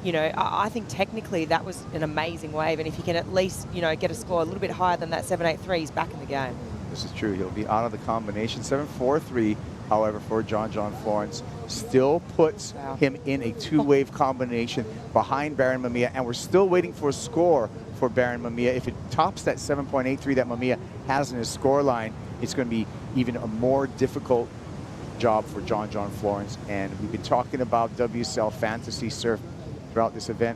You know, I think technically that was an amazing wave, and if he can at least, you know, get a score a little bit higher than that 7.83, he's back in the game. This is true. He'll be out of the combination. 7.43, however, for John Florence still puts him in a two-wave combination behind Barron Mamiya, and we're still waiting for a score for Barron Mamiya. If it tops that 7.83 that Mamiya has in his score line, it's going to be even a more difficult job for John Florence. And we've been talking about WSL Fantasy Surf throughout this event.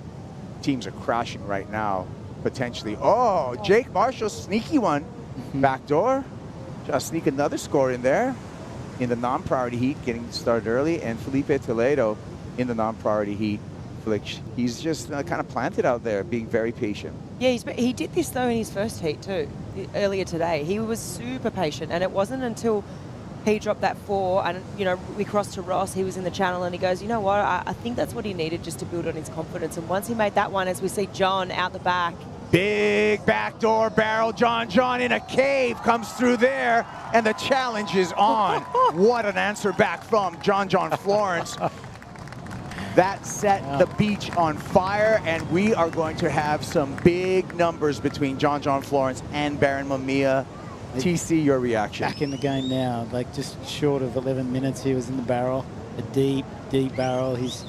Teams are crashing right now, potentially. Oh, Jake Marshall, sneaky one. Backdoor. Just sneak another score in there in the non-priority heat, getting started early. And Felipe Toledo in the non-priority heat. He's just kind of planted out there, being very patient. Yeah, he did this, though, in his first heat, too, earlier today. He was super patient, and it wasn't until he dropped that 4 and, you know, we crossed to Ross, he was in the channel, and he goes, you know what, I think that's what he needed just to build on his confidence. And once he made that one, as we see John out the back. Big backdoor barrel. John in a cave comes through there, and the challenge is on. What an answer back from John Florence. That set the beach on fire, and we are going to have some big numbers between John Florence and Barron Mamiya. TC, your reaction? Back in the game now, like just short of 11 minutes he was in the barrel. A deep barrel. He's,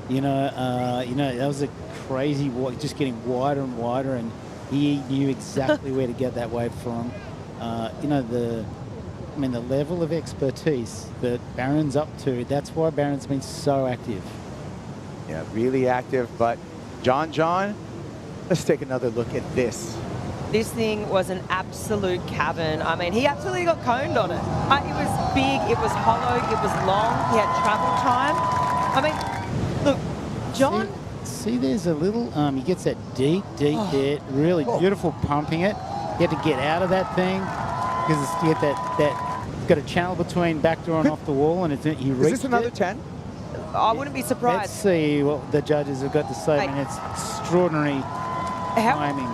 that was a crazy walk, just getting wider and wider, and he knew exactly where to get that wave from. The level of expertise that Barron's up to, that's why Barron's been so active. Yeah, really active, but John, let's take another look at this. This thing was an absolute cavern. I mean, he absolutely got coned on it. It was big, it was hollow, it was long, he had travel time. I mean, look, John... See there's a little, he gets that deep hit, really beautiful pumping it. You have to get out of that thing, because you get that got a channel between backdoor and off the wall, and he reached it. Is this another 10? I wouldn't be surprised. Let's see what the judges have got to say. I mean, it's extraordinary timing.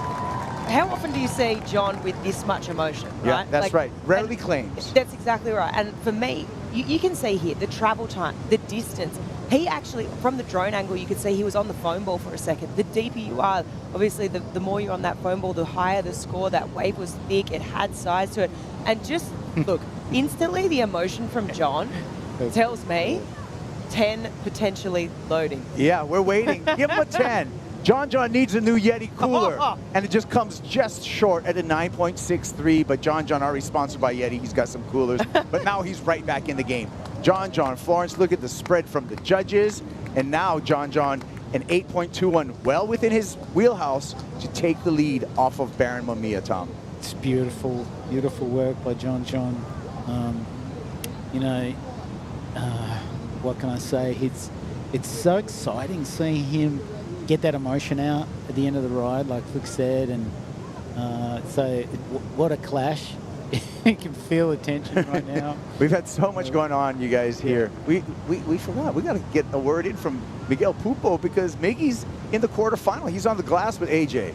How often do you see John with this much emotion, right? Yeah, that's right. Rarely claims. That's exactly right. And for me, you can see here the travel time, the distance. He actually, from the drone angle, you could see he was on the foam ball for a second. The deeper you are, obviously, the more you're on that foam ball, the higher the score. That wave was thick. It had size to it. And just, look, instantly the emotion from John tells me 10 potentially loading. Yeah, we're waiting. Give him a 10. John needs a new YETI cooler, and it just comes just short at a 9.63, but John already sponsored by YETI. He's got some coolers, but now he's right back in the game. John Florence, look at the spread from the judges, and now John an 8.21, well within his wheelhouse to take the lead off of Barron Mamiya, Tom. It's beautiful work by John. What can I say? It's so exciting seeing him get that emotion out at the end of the ride, like Flick said, and what a clash You can feel the tension right now. We've had so much going on, you guys, here. We forgot. We got to get a word in from Miguel Pupo because Miggy's in the quarterfinal. He's on the glass with AJ.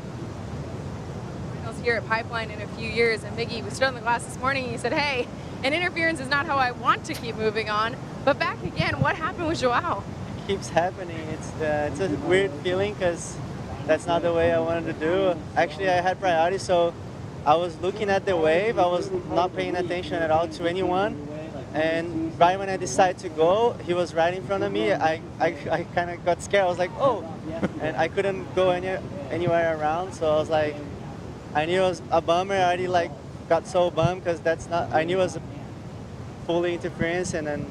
Here at Pipeline in a few years, and Miggy was stood on the glass this morning and he said, hey, an interference is not how I want to keep moving on. But back again, what happened with Joao? It keeps happening. It's a weird feeling because that's not the way I wanted to do. Actually, I had priority, so I was looking at the wave. I was not paying attention at all to anyone. And right when I decided to go, he was right in front of me. I kind of got scared. I was like, oh, and I couldn't go anywhere around. So I was like, I knew it was a bummer. I already like got so bummed because that's not. I knew it was a fully interference, and then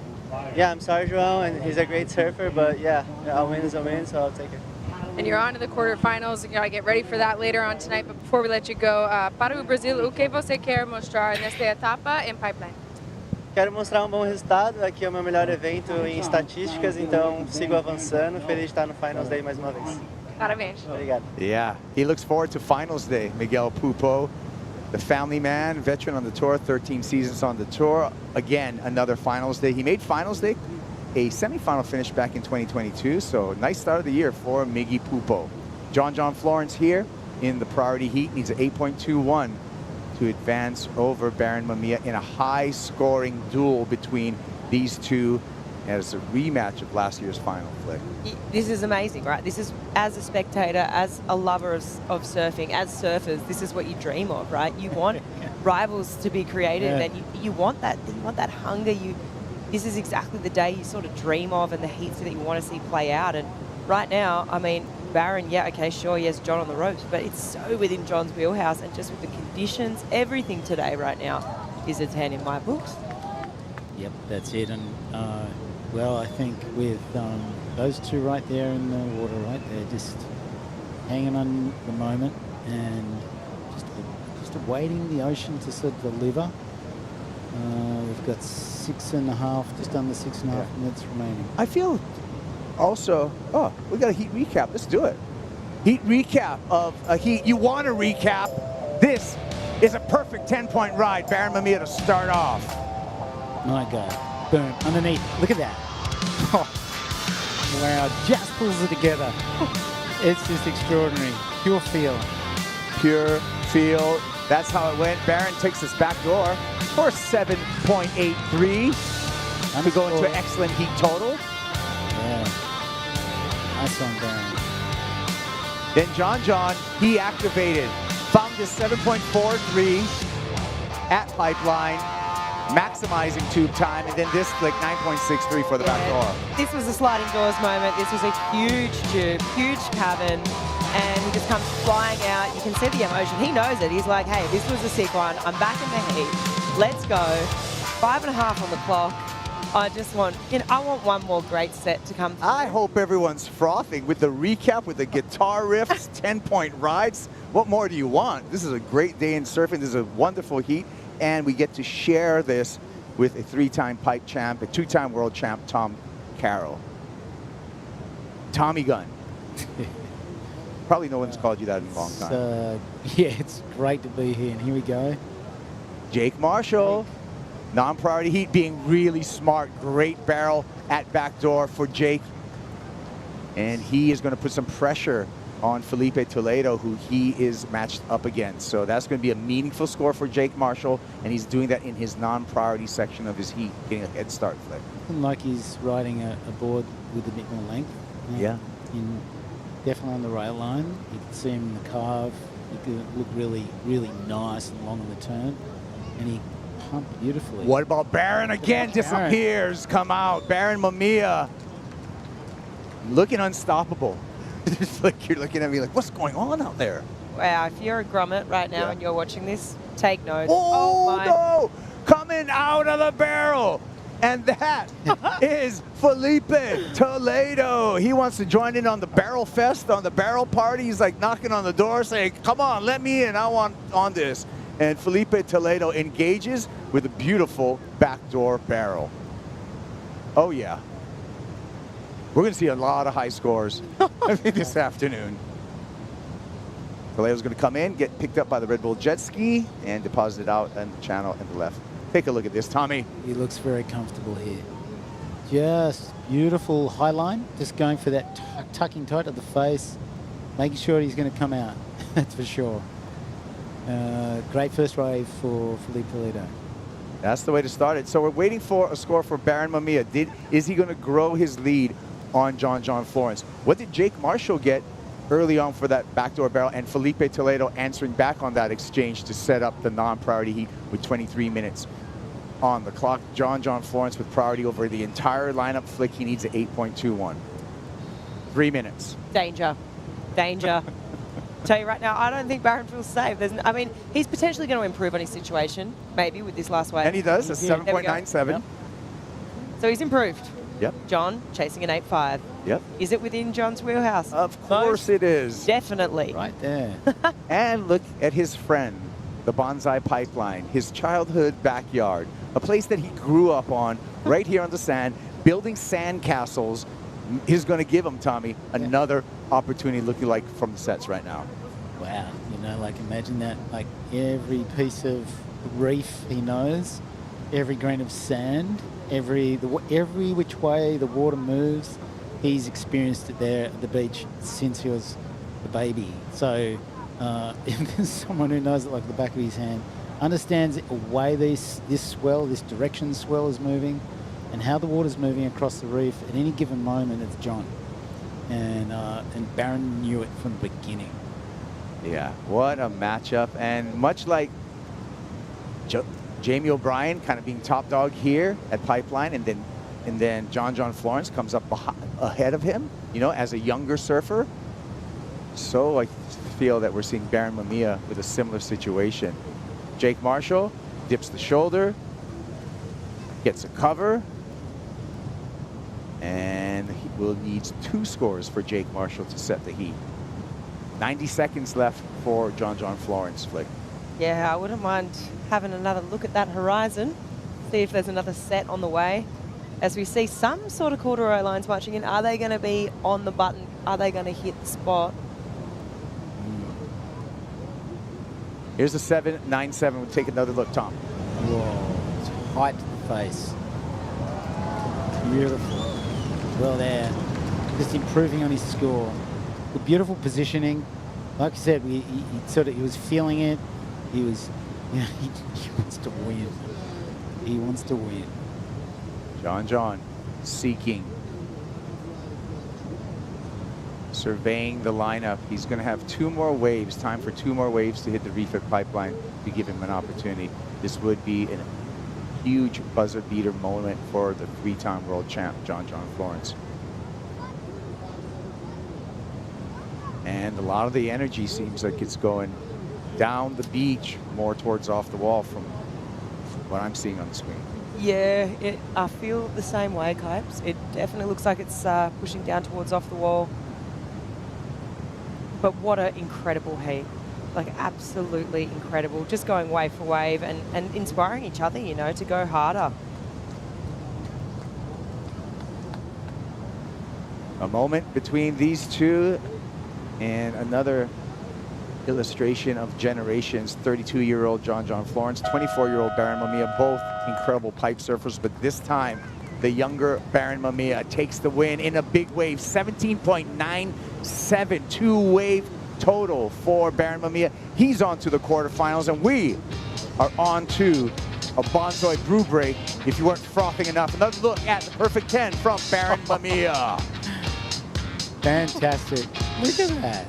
yeah, I'm sorry, Joao, and he's a great surfer, but yeah, a win is a win, so I'll take it. And you're on to the quarterfinals. You gotta get ready for that later on tonight. But before we let you go, para o Brasil, o que você quer mostrar nesta etapa em Pipeline? Quero mostrar bom resultado. Aqui é o meu melhor evento em estatísticas, então sigo avançando. Feliz de estar no Finals Day mais uma vez. Parabéns. Obrigado. Yeah, he looks forward to finals day, Miguel Pupo, the family man, veteran on the tour, 13 seasons on the tour. Again, another finals day. He made finals day a semifinal finish back in 2022, so nice start of the year for Miggy Pupo. John Florence here in the priority heat, needs an 8.21 to advance over Barron Mamiya in a high-scoring duel between these two as a rematch of last year's final, Flick. This is amazing, right? This is, as a spectator, as a lover of surfing, as surfers, this is what you dream of, right? You want rivals to be created, and you want that hunger. This is exactly the day you sort of dream of and the heats that you want to see play out. And right now, I mean, Barron, yeah, okay, sure, he has John on the ropes, but it's so within John's wheelhouse, and just with the conditions, everything today right now is a 10 in my books. Yep, that's it. And well, I think with those two right there in the water, right there, just hanging on the moment and just awaiting the ocean to sort of deliver. We've got 6.5, just under 6.5 minutes remaining. I feel also, oh, we got a heat recap. Let's do it. Heat recap of a heat. You want a recap? This is a perfect 10-point ride. Barron Mamiya to start off. My God. Boom. Underneath. Look at that. Oh. Wow. Just pulls it together. It's just extraordinary. Pure feel. Pure feel. That's how it went. Barron takes this back door for 7.83. We go into an excellent heat total. Yeah. Nice one, Barron. Then John, he activated. Found this 7.43 at Pipeline, maximizing tube time, and then this like 9.63 for the back door. This was a sliding doors moment. This was a huge tube, huge cabin, and he just comes flying out. You can see the emotion. He knows it. He's like, hey, this was a sick one. I'm back in the heat. Let's go. 5.5 on the clock. I just want, I want one more great set to come through. I hope everyone's frothing with the recap, with the guitar riffs, 10-point rides. What more do you want? This is a great day in surfing. This is a wonderful heat, and we get to share this with a 3-time pipe champ, a 2-time world champ, Tom Carroll. Tommy Gun. Probably no one's called you that in a long time. Yeah, it's great to be here, and here we go. Jake Marshall. Non-priority heat, being really smart. Great barrel at backdoor for Jake. And he is going to put some pressure on Felipe Toledo, who he is matched up against. So that's going to be a meaningful score for Jake Marshall, and he's doing that in his non-priority section of his heat, getting a head start. Flick. Looking like he's riding a board with a bit more length. Yeah. Definitely on the rail line. You can see him in the carve. He could look really, really nice and long on the turn. And he pumped beautifully. What about Barron again? Disappears. Come out. Barron Mamiya. Looking unstoppable. Just like you're looking at me like, what's going on out there? Wow, if you're a grommet right now and you're watching this, take note. Oh, no! Coming out of the barrel. And that is Felipe Toledo. He wants to join in on the barrel fest, on the barrel party. He's like knocking on the door saying, come on, let me in. I want on this. And Felipe Toledo engages with a beautiful backdoor barrel. Oh, yeah. We're going to see a lot of high scores this afternoon. Toledo's going to come in, get picked up by the Red Bull jet ski, and deposited out in the channel in the left. Take a look at this, Tommy. He looks very comfortable here. Just beautiful high line, just going for that tucking tight at the face, making sure he's going to come out, that's for sure. Great first wave for Felipe Toledo. That's the way to start it. So we're waiting for a score for Barron Mamiya. Is he going to grow his lead on John Florence? What did Jake Marshall get early on for that backdoor barrel, and Felipe Toledo answering back on that exchange to set up the non-priority heat with 23 minutes on the clock? John Florence with priority over the entire lineup flick. He needs an 8.21. 3 minutes. Danger. Danger. Tell you right now, I don't think Barron feels safe. I mean, he's potentially going to improve on his situation, maybe, with this last wave. And he does, a 7.97. Yep. So he's improved. Yep. John chasing an 8.5. Yep. Is it within John's wheelhouse? Of course it is. Definitely. Right there. And look at his friend, the Bonsai Pipeline, his childhood backyard, a place that he grew up on, right here on the sand, building sand castles. Is going to give him, Tommy, another opportunity looking like from the sets right now. Wow, you know, like imagine that, like every piece of reef he knows, every grain of sand, every which way the water moves, he's experienced it there at the beach since he was a baby. So if there's someone who knows it like the back of his hand, understands the way this swell, this direction swell is moving, and how the water's moving across the reef at any given moment, it's John. And Barron knew it from the beginning. Yeah, what a matchup. And much like Jamie O'Brien kind of being top dog here at Pipeline, and then John Florence comes up ahead of him, you know, as a younger surfer. So I feel that we're seeing Barron Mamiya with a similar situation. Jake Marshall dips the shoulder, gets a cover, and he will need 2 scores for Jake Marshall to set the heat. 90 seconds left for John Florence, Flick. Yeah, I wouldn't mind having another look at that horizon, see if there's another set on the way. As we see some sort of corduroy lines marching in, are they going to be on the button? Are they going to hit the spot? Here's a 7.97. We'll take another look, Tom. Whoa, it's height to the face. Beautiful. Well there, just improving on his score. The beautiful positioning. Like I said, he was feeling it. He was, you know, he wants to win. He wants to win. John seeking, surveying the lineup. He's going to have 2 more waves. Time for 2 more waves to hit the reef at Pipeline to give him an opportunity. This would be a huge buzzer beater moment for the 3-time world champ, John Florence. And a lot of the energy seems like it's going down the beach, more towards off the wall from what I'm seeing on the screen. Yeah, I feel the same way, Copes. It definitely looks like it's pushing down towards off the wall. But what an incredible heat. Like, absolutely incredible. Just going wave for wave and inspiring each other, you know, to go harder. A moment between these two, and another illustration of generations. 32-year-old John Florence, 24-year-old Barron Mamiya, both incredible pipe surfers, but this time the younger Barron Mamiya takes the win in a big wave. 17.97, 2-wave total for Barron Mamiya. He's on to the quarterfinals, and we are on to a Bonsai brew break. If you weren't frothing enough, another look at the perfect 10 from Barron Mamiya. Fantastic. Look at that.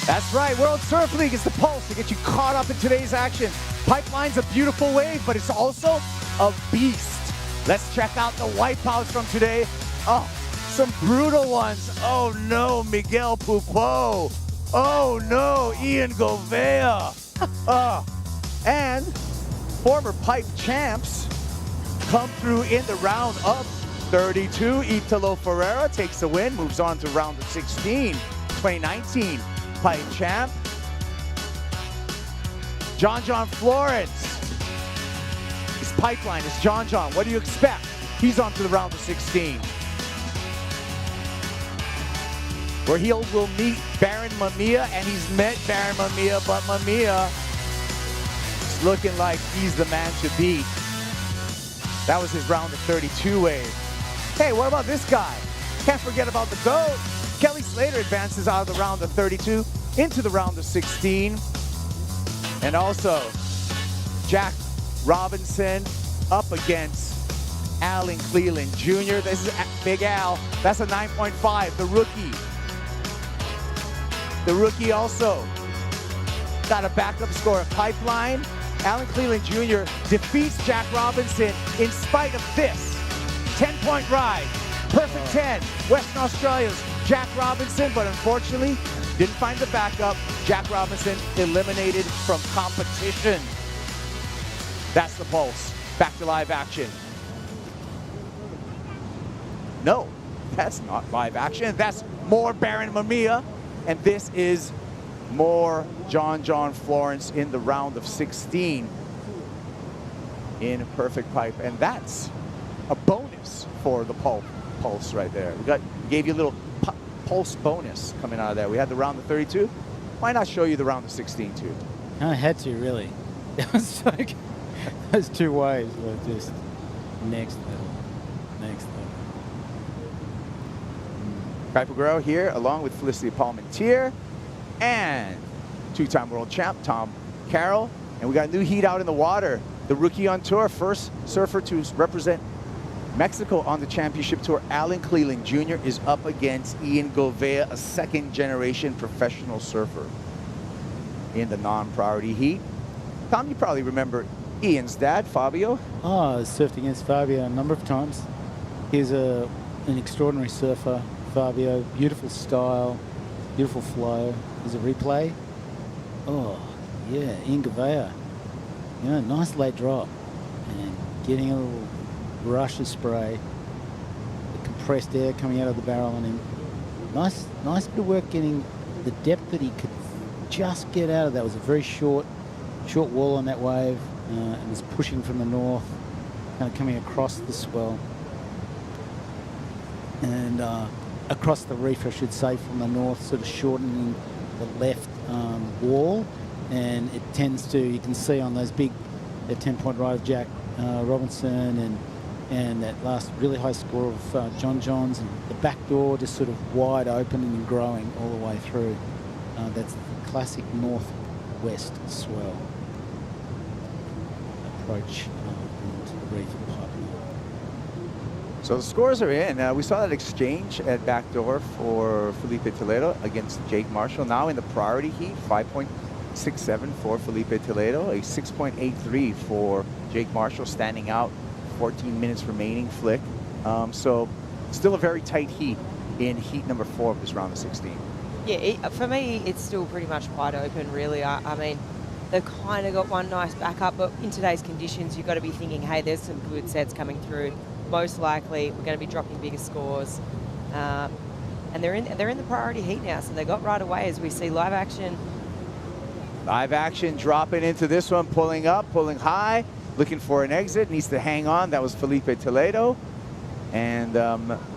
That's right, World Surf League is the pulse to get you caught up in today's action. Pipeline's a beautiful wave, but it's also a beast. Let's check out the wipeouts from today. Oh, some brutal ones. Oh no, Miguel Pupo. Oh no, Ian Gouveia. And former pipe champs come through in the round of 32. Italo Ferreira takes the win, moves on to round of 16. 2019 pipe champ. John Florence. His pipeline is John. What do you expect? He's on to the round of 16. Where he will meet Barron Mamiya, and he's met Barron Mamiya, but Mamiya is looking like he's the man to beat. That was his round of 32 wave. Hey, what about this guy? Can't forget about the GOAT. Kelly Slater advances out of the round of 32 into the round of 16. And also, Jack Robinson up against Alan Cleland Jr. This is Big Al. That's a 9.5, the rookie. The rookie also got a backup score of Pipeline. Alan Cleland Jr. defeats Jack Robinson in spite of this. 10-point ride, perfect 10. Western Australia's Jack Robinson, but unfortunately, didn't find the backup. Jack Robinson eliminated from competition. That's the pulse. Back to live action. No, that's not live action. That's more Barron Mamiya. And this is more John Florence in the round of 16 in perfect pipe. And that's a bonus for the pulse right there. Gave you a little pulse bonus coming out of that. We had the round of 32. Why not show you the round of 16 too? I had to, really. It was like, those two waves were just next level. Next level. Piper Guerrero here, along with Felicity Palmentier and two-time world champ Tom Carroll. And we got a new heat out in the water. The rookie on tour, first surfer to represent Mexico on the championship tour, Alan Cleland Jr. is up against Ian Gouveia, a second-generation professional surfer in the non-priority heat. Tom, you probably remember Ian's dad, Fabio. Oh, I surfed against Fabio a number of times. He's an extraordinary surfer. Fabio, beautiful style, beautiful flow. There's a replay. Oh, yeah, Ian Gouveia. You know, nice late drop. And getting a little rush of spray. The compressed air coming out of the barrel on him. Nice bit of work getting the depth that he could just get out of that. It was a very short wall on that wave. It was pushing from the north, kind of coming across the swell. And across the reef, I should say, from the north, sort of shortening the left wall. And it tends to, you can see on those big 10-point ride of Jack Robinson and that last really high score of John's, and the back door just sort of wide open and growing all the way through. That's the classic northwest swell approach to the reef of Pipeline. So the scores are in. We saw that exchange at backdoor for Felipe Toledo against Jake Marshall. Now in the priority heat, 5.67 for Felipe Toledo, a 6.83 for Jake Marshall, standing out. 14 minutes remaining flick. So still a very tight heat in heat number 4 of this round of 16. Yeah, for me, it's still pretty much wide open, really. I mean, they've kind of got one nice backup, but in today's conditions, you've got to be thinking, hey, there's some good sets coming through. Most likely, we're going to be dropping bigger scores. And they're in the priority heat now, so they got right away as we see live action. Live action dropping into this one, pulling up, pulling high, looking for an exit, needs to hang on. That was Felipe Toledo. And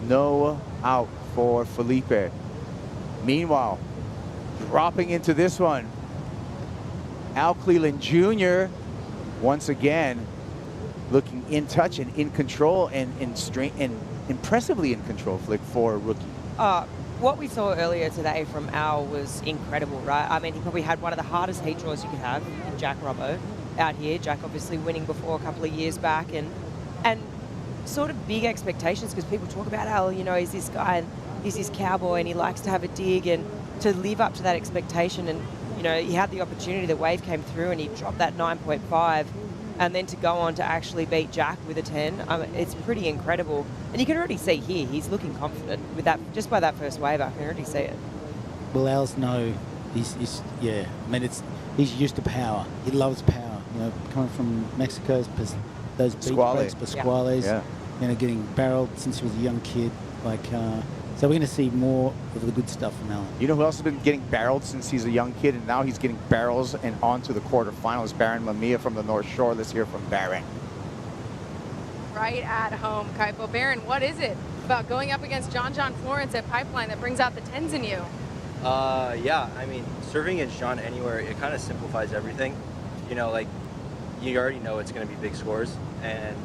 no out for Felipe. Meanwhile, dropping into this one, Al Cleland Jr. once again looking in touch and in control and impressively in control, flick, for a rookie. What we saw earlier today from Al was incredible, right? I mean, he probably had one of the hardest heat draws you could have in Jack Robbo out here. Jack obviously winning before a couple of years back, and sort of big expectations, because people talk about Al, you know, he's this guy and he's this cowboy and he likes to have a dig, and to live up to that expectation, and you know, he had the opportunity, the wave came through and he dropped that 9.5, and then to go on to actually beat Jack with a 10, it's pretty incredible. And you can already see here, he's looking confident with that, just by that first wave, I can already see it. Well, Al's yeah, I mean, he's used to power. He loves power. You know, coming from Mexico's, those beach breaks, Pasquales, you know, getting barreled since he was a young kid. Like, so we're going to see more of the good stuff from Alan. You know who else has been getting barreled since he's a young kid, and now he's getting barrels and onto the quarterfinals? Barron Mamiya from the North Shore. Let's hear from Barron. Right at home, Kaipo. Barron, what is it about going up against John Florence at Pipeline that brings out the 10s in you? Yeah, I mean, serving against John anywhere, it kind of simplifies everything. You know, like, you already know it's going to be big scores, and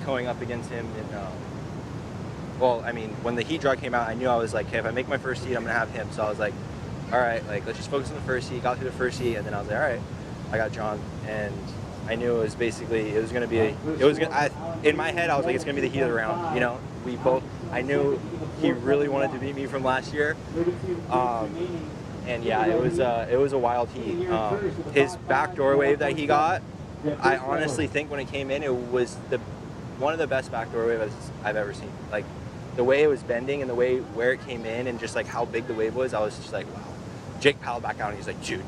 going up against him in, well, I mean, when the heat draw came out, I knew I was like, okay, if I make my first heat, I'm going to have him. So I was like, all right, like, let's just focus on the first heat. Got through the first heat, and then I was like, all right, I got John. And I knew it was basically, it was going to be, in my head, I was like, it's going to be the heat of the round. You know, I knew he really wanted to beat me from last year. And yeah, it was a wild heat. His backdoor wave that he got, I honestly think when it came in, it was one of the best backdoor waves I've ever seen. Like, the way it was bending and the way where it came in and just like how big the wave was, I was just like, wow. Jake paddled back out and he's like, dude,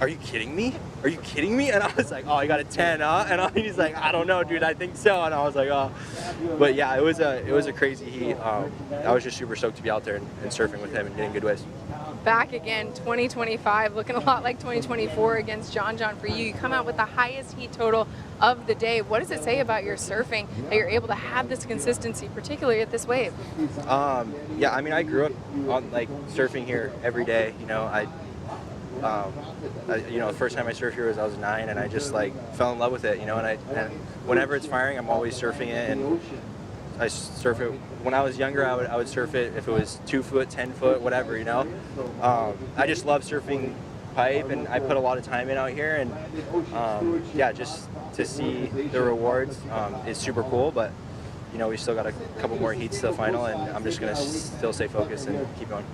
are you kidding me? Are you kidding me? And I was like, oh, you got a 10, huh? And he's like, I don't know, dude, I think so. And I was like, oh. But yeah, it was a crazy heat. I was just super stoked to be out there and surfing with him and getting good waves. Back again, 2025, looking a lot like 2024 against John for you. You come out with the highest heat total of the day. What does it say about your surfing that you're able to have this consistency, particularly at this wave? Yeah, I mean, I grew up on like surfing here every day. You know, you know, the first time I surfed here was I was 9, and I just like fell in love with it. You know, and whenever it's firing, I'm always surfing it, and I surf it. When I was younger, I would surf it if it was 2 foot, 10 foot, whatever, you know. I just love surfing pipe, and I put a lot of time in out here, and yeah, just to see the rewards is super cool. But you know, we still got a couple more heats to the final, and I'm just gonna still stay focused and keep going.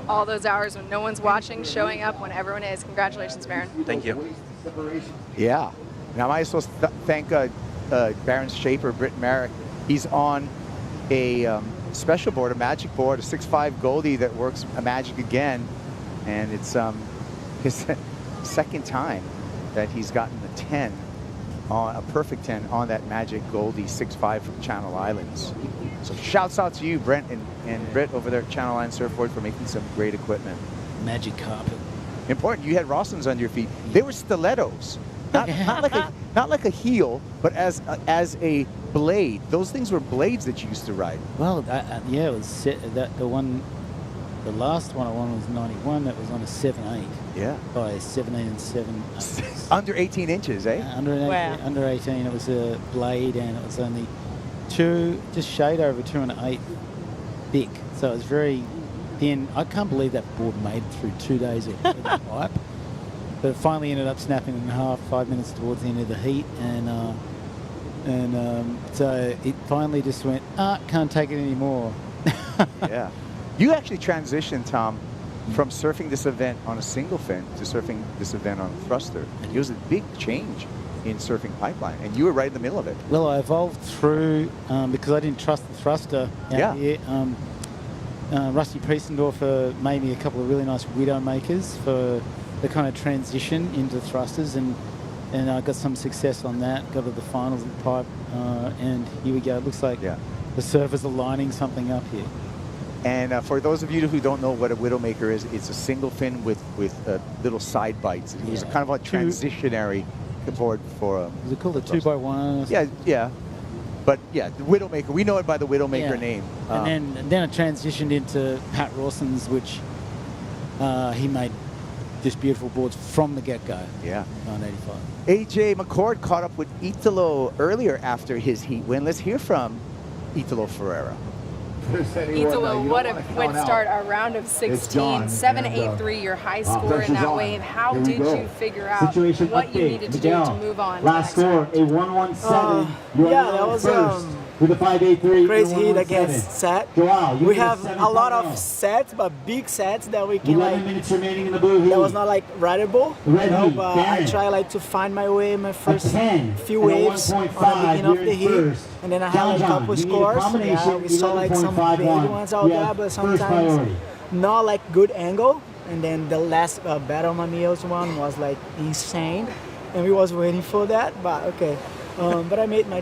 All those hours when no one's watching, showing up when everyone is. Congratulations, Barron. Thank you. Yeah. Now I also thank Barron's shaper, Britt Merrick. He's on a special board, a magic board, a 6.5 Goldie that works a magic again, and it's his second time that he's gotten a 10, a perfect 10 on that magic Goldie 6.5 from Channel Islands. So shouts out to you, Brent and Britt over there at Channel Island Surfboard, for making some great equipment. Magic carpet. Important. You had Rossums under your feet. They were stilettos. Not like a heel, but as a blade. Those things were blades that you used to ride. Well, yeah, it was the last one I won was 91. That was on a 7.8. Yeah. By 17 and 7. Under 18 inches, eh? Under 18. It was a blade, and it was only just shade over 2 1/8 thick. So it was very thin. I can't believe that board made it through 2 days of pipe. But it finally ended up snapping in half 5 minutes towards the end of the heat, and so it finally just went, can't take it anymore. Yeah. You actually transitioned, Tom, from surfing this event on a single fin to surfing this event on a thruster. And it was a big change in surfing pipeline, and you were right in the middle of it. Well, I evolved through because I didn't trust the thruster out here. Rusty Priestendorfer made me a couple of really nice widow makers for the kind of transition into thrusters, and I got some success on that. Got to the finals of the pipe, and here we go. It looks like the surfers are lining something up here. And for those of you who don't know what a Widowmaker is, it's a single fin with little side bites. It was kind of a transitionary board for is it called a 2x1? Yeah. But yeah, the Widowmaker, we know it by the Widowmaker name. And then I transitioned into Pat Rawson's, which he made just beautiful boards from the get-go. Yeah. 985. AJ McCord caught up with Italo earlier after his heat win. Let's hear from Italo Ferreira. Italo, what a start, our round of 16, 7-8-3, your high score in that wave. How did you figure out what you needed to do to move on? Last score, a 1-1-7. Yeah, that was with a 5-8-3. Crazy hit against set. We have a lot of sets, but big sets that we can 11 minutes remaining in the blue heat. that was not like rideable, but I try like to find my way in my first few waves on the beginning of the heat, and then I had a couple scores. Yeah, we saw like some big ones out there, but sometimes not like good angle. And then the last battle Mamiya's one was like insane, and we was waiting for that, but okay. But I made my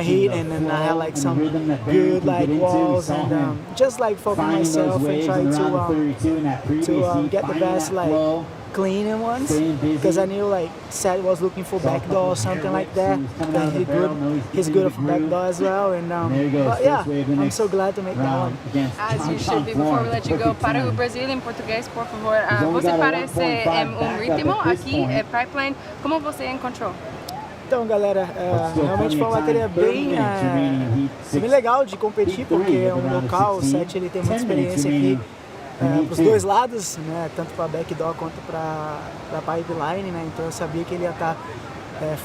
heat, and then I had like some good like walls, and just like focus myself and try to get the best like clean ones, because I knew like Seth was looking for backdoor or something like that. And he's good for backdoor as well. And but yeah, I'm so glad to make that one. As you should be. Before we let you go, para o Brasil em português, por favor. Você parece ritmo aqui, Pipeline. Como você encontrou? Então, galera, realmente foi uma bateria bem legal de competir, porque é um local, o Seth ele tem muita experiência aqui para os dois lados, né, tanto para backdoor quanto para pipeline, né, então eu sabia que ele ia estar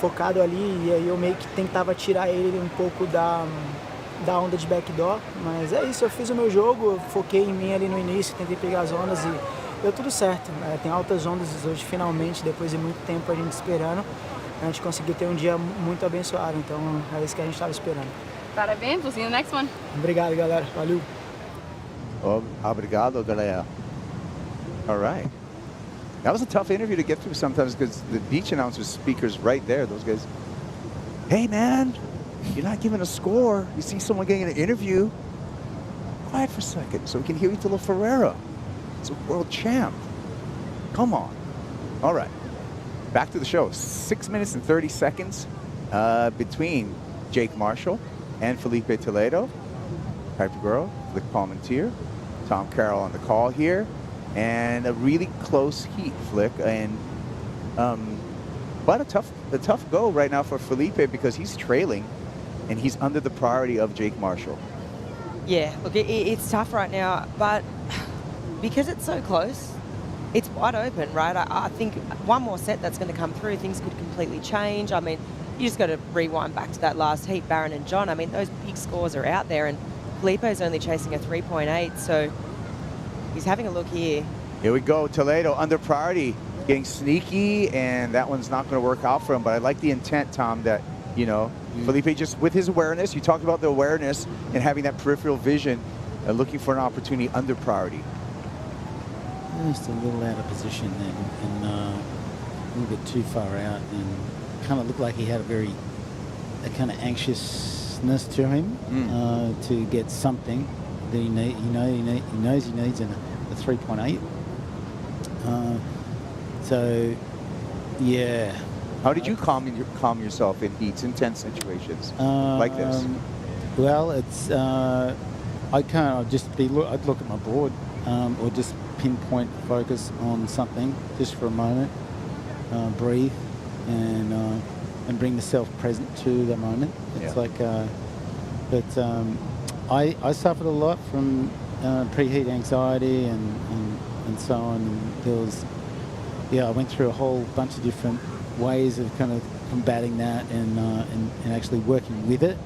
focado ali, e aí eu meio que tentava tirar ele um pouco da onda de backdoor, mas é isso, eu fiz o meu jogo, eu foquei em mim ali no início, tentei pegar as ondas e deu tudo certo, né, tem altas ondas hoje finalmente, depois de muito tempo a gente esperando. A gente conseguiu ter um dia muito abençoado, então é isso que a gente estava esperando. Parabéns, we'll see you in the next one. Obrigado, galera. Valeu. Obrigado, galera. All right. That was a tough interview to get through sometimes, because the beach announcers, speakers right there, those guys. Hey, man, you're not giving a score. You see someone getting an interview. Quiet for a second so we can hear Italo Ferreira. It's a world champ. Come on. All right. Back to the show. 6 minutes and 30 seconds between Jake Marshall and Felipe Toledo. Piper Girl, Flick Palmentier, Tom Carroll on the call here, and a really close heat, Flick. And but a tough go right now for Felipe, because he's trailing and he's under the priority of Jake Marshall. Yeah, look, it's tough right now, but because it's so close, it's wide open, right? I think one more set that's going to come through, things could completely change. I mean, you just got to rewind back to that last heat, Barron and John. I mean, those big scores are out there, and Felipe's only chasing a 3.8, so he's having a look here. Here we go, Toledo under priority, getting sneaky, and that one's not going to work out for him. But I like the intent, Tom, that, you know, Felipe just with his awareness, you talked about the awareness and having that peripheral vision, looking for an opportunity under priority. Just a little out of position then, and a little bit too far out, and kind of looked like he had a kind of anxiousness to him to get something that he knows he needs in a 3.8. So, yeah. How did you calm yourself in heats, intense situations like this? Well, it's I'd look at my board or just pinpoint focus on something just for a moment, breathe, and bring myself present to the moment. It's like, I suffered a lot from preheat anxiety and so on. And there was, I went through a whole bunch of different ways of kind of combating that and actually working with it,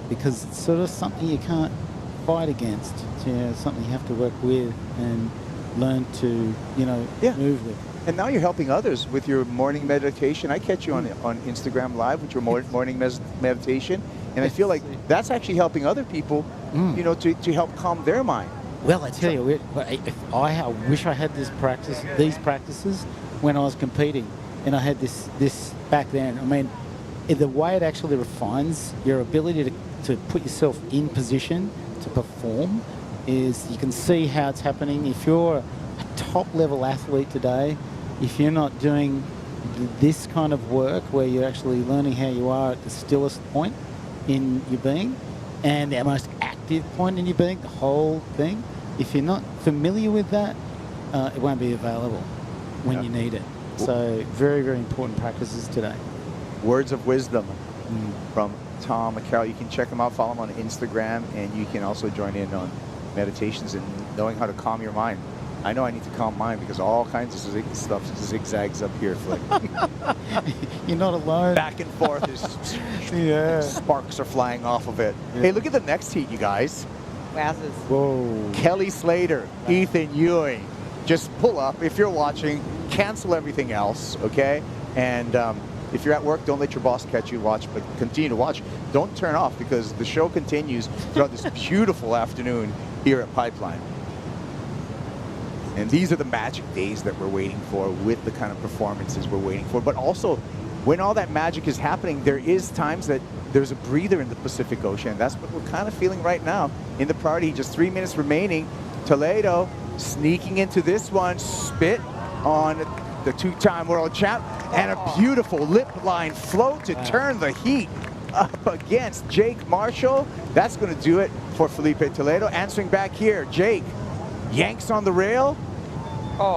because it's sort of something you can't fight against. It's something you have to work with and learn to, move with. And now you're helping others with your morning meditation. I catch you on Instagram Live with your morning meditation, and I feel like that's actually helping other people, to help calm their mind. Well, I tell you, I wish I had these practices when I was competing, and I had this back then. I mean, the way it actually refines your ability to put yourself in position to perform is you can see how it's happening. If you're a top-level athlete today, if you're not doing this kind of work where you're actually learning how you are at the stillest point in your being and the most active point in your being, the whole thing, if you're not familiar with that, it won't be available when you need it. So very, very important practices today. Words of wisdom from Tom Carroll. You can check him out, follow him on Instagram, and you can also join in on meditations and knowing how to calm your mind. I know I need to calm mine because all kinds of stuff zigzags up here, Flick. You're not alone. Back and forth. Sparks are flying off of it. Yeah. Hey, look at the next heat, you guys. Wowzers. Whoa. Kelly Slater, Ethan Ewing. Just pull up. If you're watching, cancel everything else, okay? And if you're at work, don't let your boss catch you watch, but continue to watch. Don't turn off because the show continues throughout this beautiful afternoon here at Pipeline. And these are the magic days that we're waiting for with the kind of performances we're waiting for. But also, when all that magic is happening, there is times that there's a breather in the Pacific Ocean. That's what we're kind of feeling right now in the priority. Just 3 minutes remaining. Toledo sneaking into this one. Spit on the two-time world champ. And a beautiful lip line float to turn the heat up against Jake Marshall. That's going to do it for Felipe Toledo. Answering back here, Jake yanks on the rail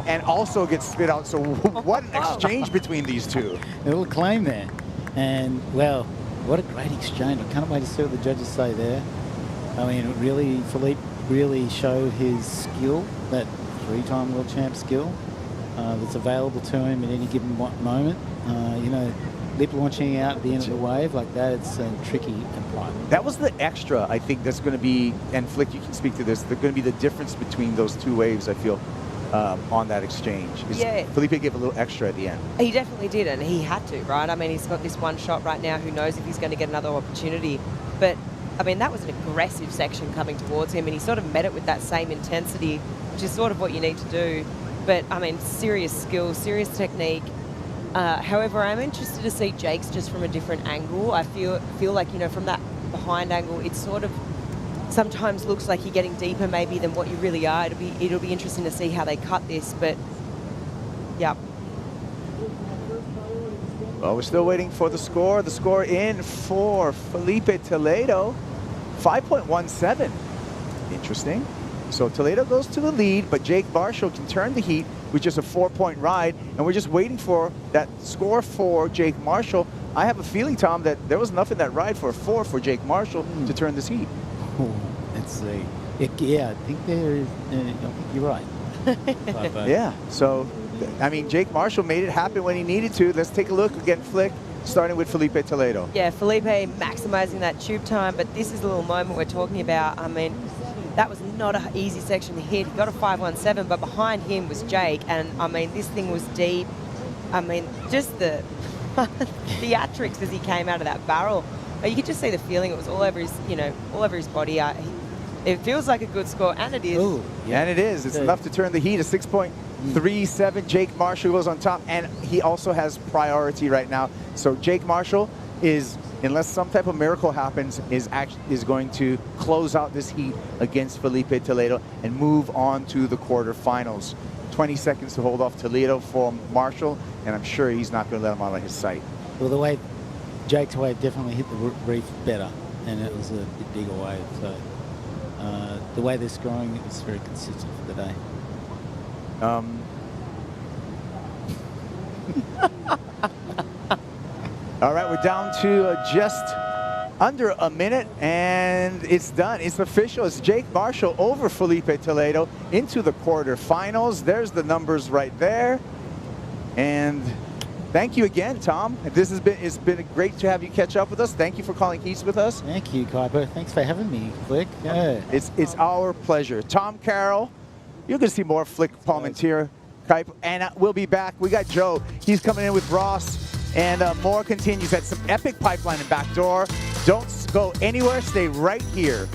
and also gets spit out. So what an exchange between these two. A little claim there. And, well, what a great exchange. I can't wait to see what the judges say there. I mean, really, Felipe really showed his skill, that three-time world champ skill that's available to him at any given moment. You know, lip launching out at the end of the wave like that, it's tricky and private. That was the extra, I think, that's going to be, and Flick, you can speak to this, they're going to be the difference between those two waves, I feel, on that exchange. Yeah. Felipe gave a little extra at the end. He definitely did, and he had to, right? I mean, he's got this one shot right now. Who knows if he's going to get another opportunity. But, I mean, that was an aggressive section coming towards him, and he sort of met it with that same intensity, which is sort of what you need to do. But, I mean, serious skill, serious technique. However, I'm interested to see Jake's just from a different angle. I feel like, you know, from that behind angle, it sort of sometimes looks like you're getting deeper maybe than what you really are. It'll be interesting to see how they cut this, but yeah. Well, we're still waiting for the score. The score in for Felipe Toledo, 5.17. Interesting. So Toledo goes to the lead, but Jake Marshall can turn the heat with just a 4-point ride, and we're just waiting for that score for Jake Marshall. I have a feeling, Tom, that there was enough in that ride for a 4 for Jake Marshall to turn this heat. Let's see. Yeah, I think there is. I think you're right. Yeah. So, I mean, Jake Marshall made it happen when he needed to. Let's take a look again, Flick, starting with Felipe Toledo. Yeah, Felipe maximizing that tube time, but this is the little moment we're talking about. I mean, that was not an easy section to hit. He got a 5.17, but behind him was Jake, and I mean, this thing was deep. I mean, just the theatrics as he came out of that barrel. You could just see the feeling. It was all over his, you know, all over his body. It feels like a good score, and it is. Ooh, yeah. And it is. It's enough to turn the heat. A 6.37. Jake Marshall goes on top, and he also has priority right now. So Jake Marshall is, unless some type of miracle happens, is going to close out this heat against Felipe Toledo and move on to the quarterfinals. 20 seconds to hold off Toledo for Marshall, and I'm sure he's not going to let him out of his sight. Well, the way Jake's wave definitely hit the reef better, and it was a bit bigger wave. So the way they're scoring, it was very consistent for the day. All right, we're down to just under a minute, and it's done. It's official. It's Jake Marshall over Felipe Toledo into the quarterfinals. There's the numbers right there. And thank you again, Tom. It's been great to have you catch up with us. Thank you for calling Heats with us. Thank you, Kuiper. Thanks for having me, Flick. Yeah. It's our pleasure. Tom Carroll, you're going to see more Flick Palmentier. And we'll be back. We got Joe. He's coming in with Ross. And more continues at some epic pipeline and backdoor. Don't go anywhere. Stay right here.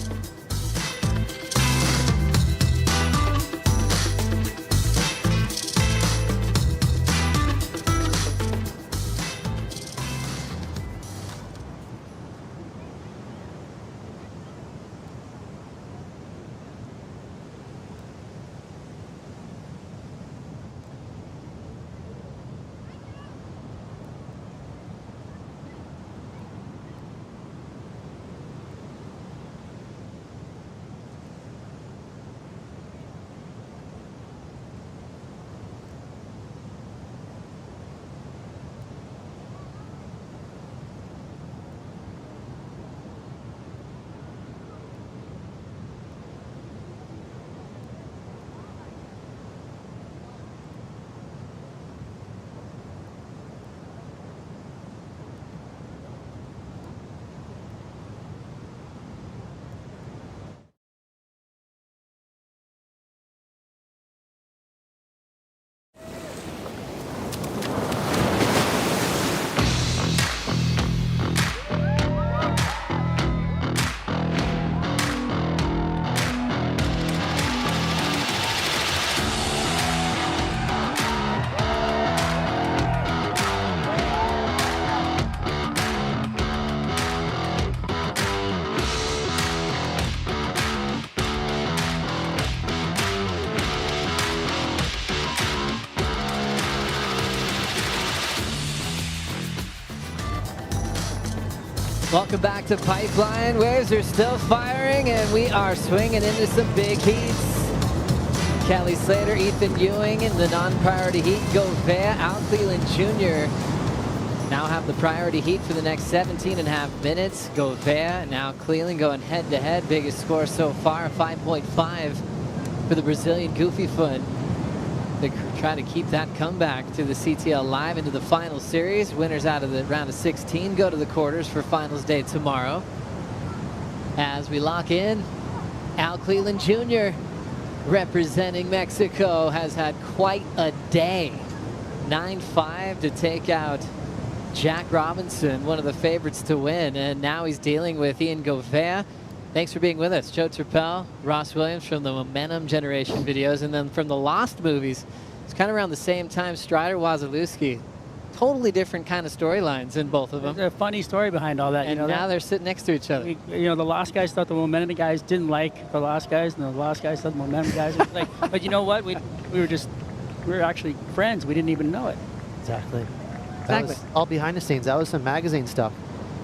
Welcome back to Pipeline. Waves are still firing, and we are swinging into some big heats. Kelly Slater, Ethan Ewing in the non-priority heat. Gouveia, Al Cleland Jr. now have the priority heat for the next 17.5 minutes. Gouveia and now Cleland going head-to-head. Biggest score so far, 5.5 for the Brazilian Goofy Foot. They're trying to keep that comeback to the CTL Live into the final series. Winners out of the round of 16 go to the quarters for finals day tomorrow. As we lock in, Al Cleland Jr. representing Mexico has had quite a day. 9-5 to take out Jack Robinson, one of the favorites to win, and now he's dealing with Ian Gouveia. Thanks for being with us. Joe Turpel, Ross Williams from the Momentum Generation videos, and then from the Lost movies. It's kind of around the same time, Strider Wasilewski. Totally different kind of storylines in both of them. There's a funny story behind all that. And you know, now they're sitting next to each other. The Lost guys thought the Momentum guys didn't like the Lost guys, and the Lost guys thought the Momentum guys. But you know what? We were actually friends. We didn't even know it. Exactly. That was all behind the scenes. That was some magazine stuff.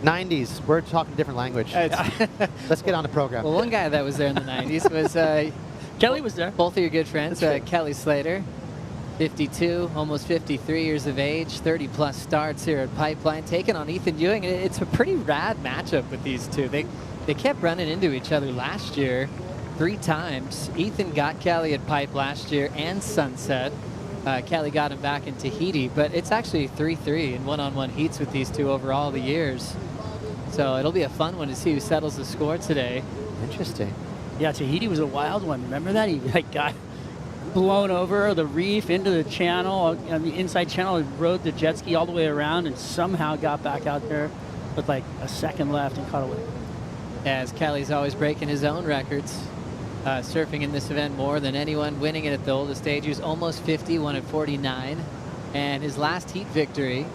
90s. We're talking different language. Let's get on the program. Well, one guy that was there in the 90s was Kelly was there. Both of your good friends, Kelly Slater, 52, almost 53 years of age, 30-plus starts here at Pipeline, taking on Ethan Ewing. It's a pretty rad matchup with these two. They kept running into each other last year 3 times. Ethan got Kelly at Pipe last year and Sunset. Kelly got him back in Tahiti, but it's actually 3-3 in one-on-one heats with these two over all the years. So it'll be a fun one to see who settles the score today. Interesting. Yeah, Tahiti was a wild one. Remember that? He got blown over the reef into the channel, on the inside channel, and rode the jet ski all the way around and somehow got back out there with like a second left and caught a wave. As Kelly's always breaking his own records. Surfing in this event more than anyone, winning it at the oldest age. He was almost 50, won at 49. And his last heat victory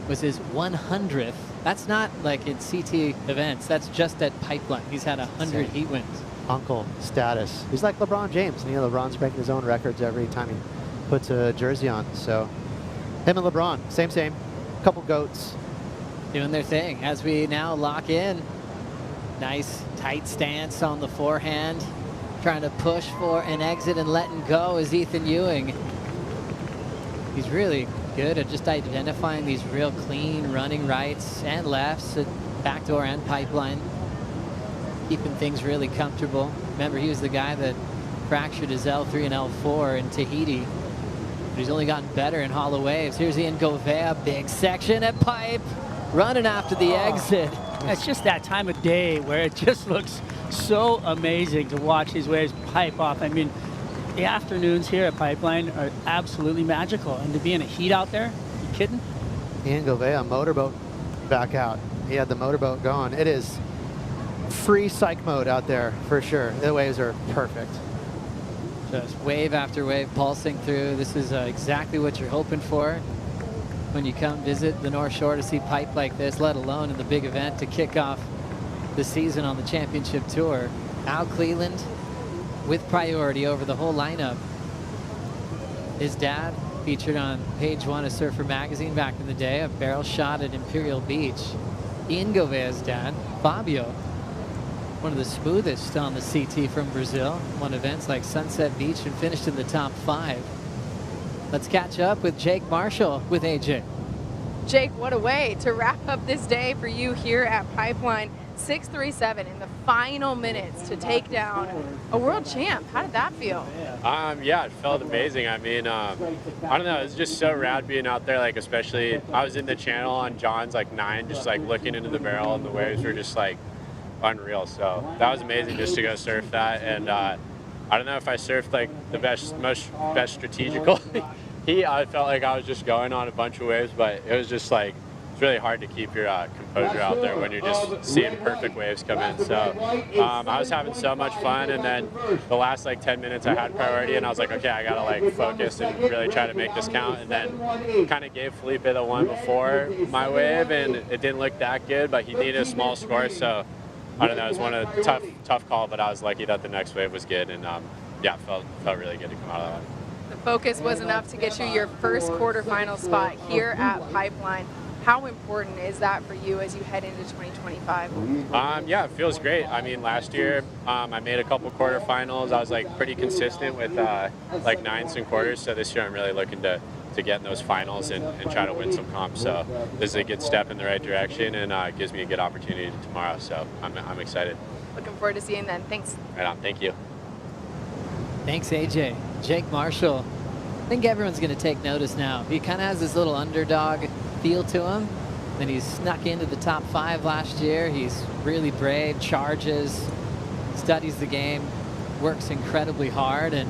was his 100th. That's not like in CT events. That's just at Pipeline. He's had 100 heat wins. Uncle status. He's like LeBron James. And, LeBron's breaking his own records every time he puts a jersey on. So him and LeBron, same. Couple goats. Doing their thing. As we now lock in. Nice tight stance on the forehand. Trying to push for an exit and letting go is Ethan Ewing. He's really good at just identifying these real clean running rights and lefts at backdoor and Pipeline. Keeping things really comfortable. Remember, he was the guy that fractured his L3 and L4 in Tahiti. But he's only gotten better in hollow waves. Here's Ian Gouveia, big section at Pipe, running after the exit. It's just that time of day where it just looks so amazing to watch these waves pipe off. I mean, the afternoons here at Pipeline are absolutely magical. And to be in a heat out there, you kidding? Ian Gouveia, motorboat back out. He had the motorboat going. It is free psych mode out there for sure. The waves are perfect. Just wave after wave pulsing through. This is exactly what you're hoping for when you come visit the North Shore to see pipe like this, let alone in the big event to kick off the season on the championship tour. Al Cleland with priority over the whole lineup. His dad featured on page 1 of Surfer Magazine back in the day, a barrel shot at Imperial Beach. Ian Gouveia's dad, Fabio, one of the smoothest on the CT from Brazil, won events like Sunset Beach and finished in the top 5. Let's catch up with Jake Marshall with AJ. Jake, what a way to wrap up this day for you here at Pipeline. 637 in the final minutes to take down a world champ. How did that feel? Yeah, it felt amazing. I mean, I don't know, it was just so rad being out there, like, especially I was in the channel on John's like 9, just like looking into the barrel, and the waves were just like unreal. So that was amazing just to go surf that. And I don't know if I surfed like the best strategical heat. I felt like I was just going on a bunch of waves, but it was just like, it's really hard to keep your composure out there when you're just seeing perfect waves come in. So I was having so much fun, and then the last like 10 minutes I had priority, and I was like, okay, I gotta like focus and really try to make this count. And then kind of gave Felipe the one before my wave, and it didn't look that good, but he needed a small score. So I don't know, it was one of the tough call, but I was lucky that the next wave was good, and yeah, felt really good to come out of that one. The focus was enough to get you your first quarterfinal spot here at Pipeline. How important is that for you as you head into 2025? Yeah, it feels great. I mean, last year I made a couple quarterfinals. I was like pretty consistent with like nines and quarters. So this year I'm really looking to get in those finals and try to win some comps. So this is a good step in the right direction, and gives me a good opportunity tomorrow. So I'm excited. Looking forward to seeing then. Thanks. Right on. Thank you. Thanks, AJ. Jake Marshall. I think everyone's going to take notice now. He kind of has this little underdog feel to him. Then he's snuck into the top 5 last year. He's really brave, charges, studies the game, works incredibly hard, and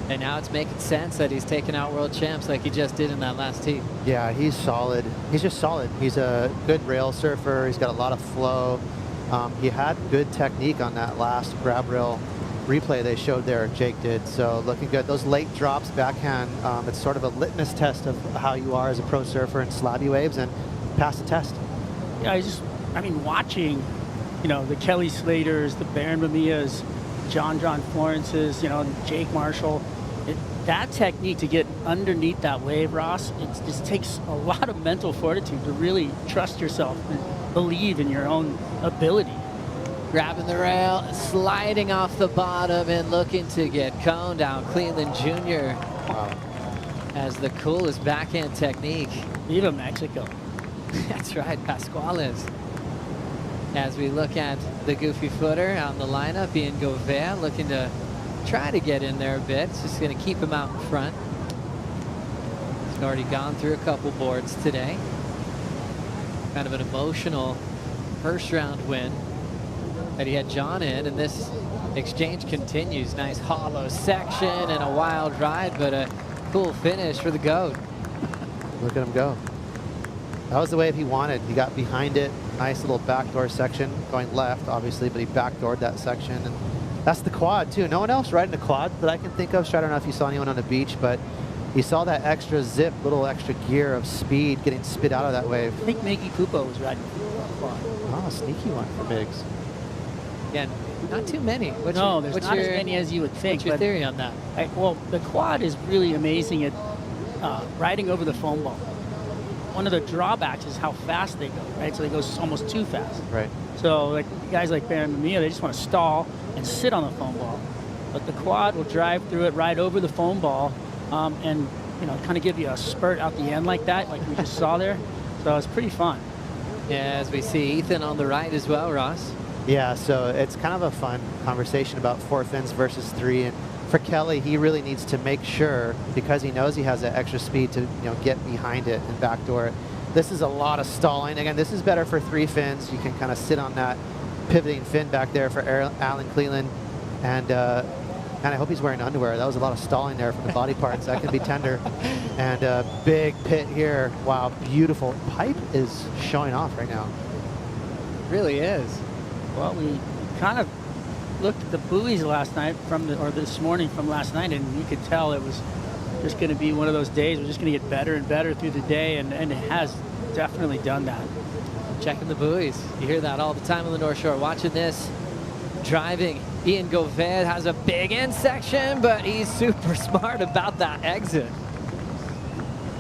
now it's making sense that he's taking out world champs like he just did in that last heat. Yeah, he's solid. He's just solid. He's a good rail surfer. He's got a lot of flow. He had good technique on that last grab rail replay they showed there, Jake did. So looking good. Those late drops backhand, it's sort of a litmus test of how you are as a pro surfer in slabby waves, and pass the test. Yeah, I mean, watching, you know, the Kelly Slaters, the Barron Mamiyas, John Florences, you know, Jake Marshall, that technique to get underneath that wave, Ross, it just takes a lot of mental fortitude to really trust yourself and believe in your own ability. Grabbing the rail, sliding off the bottom, and looking to get coned out. Cleveland Jr. has the coolest backhand technique. Viva Mexico. That's right, Pascuales. As we look at the goofy footer on the lineup, Ian Gouveia looking to try to get in there a bit. It's just going to keep him out in front. He's already gone through a couple boards today. Kind of an emotional first round win that he had John in, and this exchange continues. Nice hollow section and a wild ride, but a cool finish for the GOAT. Look at him go. That was the wave he wanted. He got behind it. Nice little backdoor section going left, obviously, but he backdoored that section. And that's the quad, too. No one else riding a quad that I can think of. So I don't know if you saw anyone on the beach, but you saw that extra zip, little extra gear of speed getting spit out of that wave. I think Maggie Pupo was riding a quad. Oh, sneaky one for Biggs. Again, not too many. There's not as many as you would think. What's your theory on that? Well, the quad is really amazing at riding over the foam ball. One of the drawbacks is how fast they go, right? So they go almost too fast. Right. So like guys like Barron Mamiya, they just want to stall and sit on the foam ball. But the quad will drive through it, ride over the foam ball, and you know, kind of give you a spurt out the end like that, like we just saw there. So it's pretty fun. Yeah, as we see Ethan on the right as well, Ross. Yeah, so it's kind of a fun conversation about 4 fins versus 3. And for Kelly, he really needs to make sure, because he knows he has that extra speed, to get behind it and backdoor it. This is a lot of stalling. Again, this is better for 3 fins. You can kind of sit on that pivoting fin back there for Alan Cleland. And I hope he's wearing underwear. That was a lot of stalling there from the body parts. That can be tender. And big pit here. Wow, beautiful. Pipe is showing off right now. It really is. Well, we kind of looked at the buoys last night or this morning from last night, and you could tell it was just going to be one of those days. We're just going to get better and better through the day, and it has definitely done that. Checking the buoys. You hear that all the time on the North Shore. Watching this, driving. Ian Gouveia has a big end section, but he's super smart about that exit.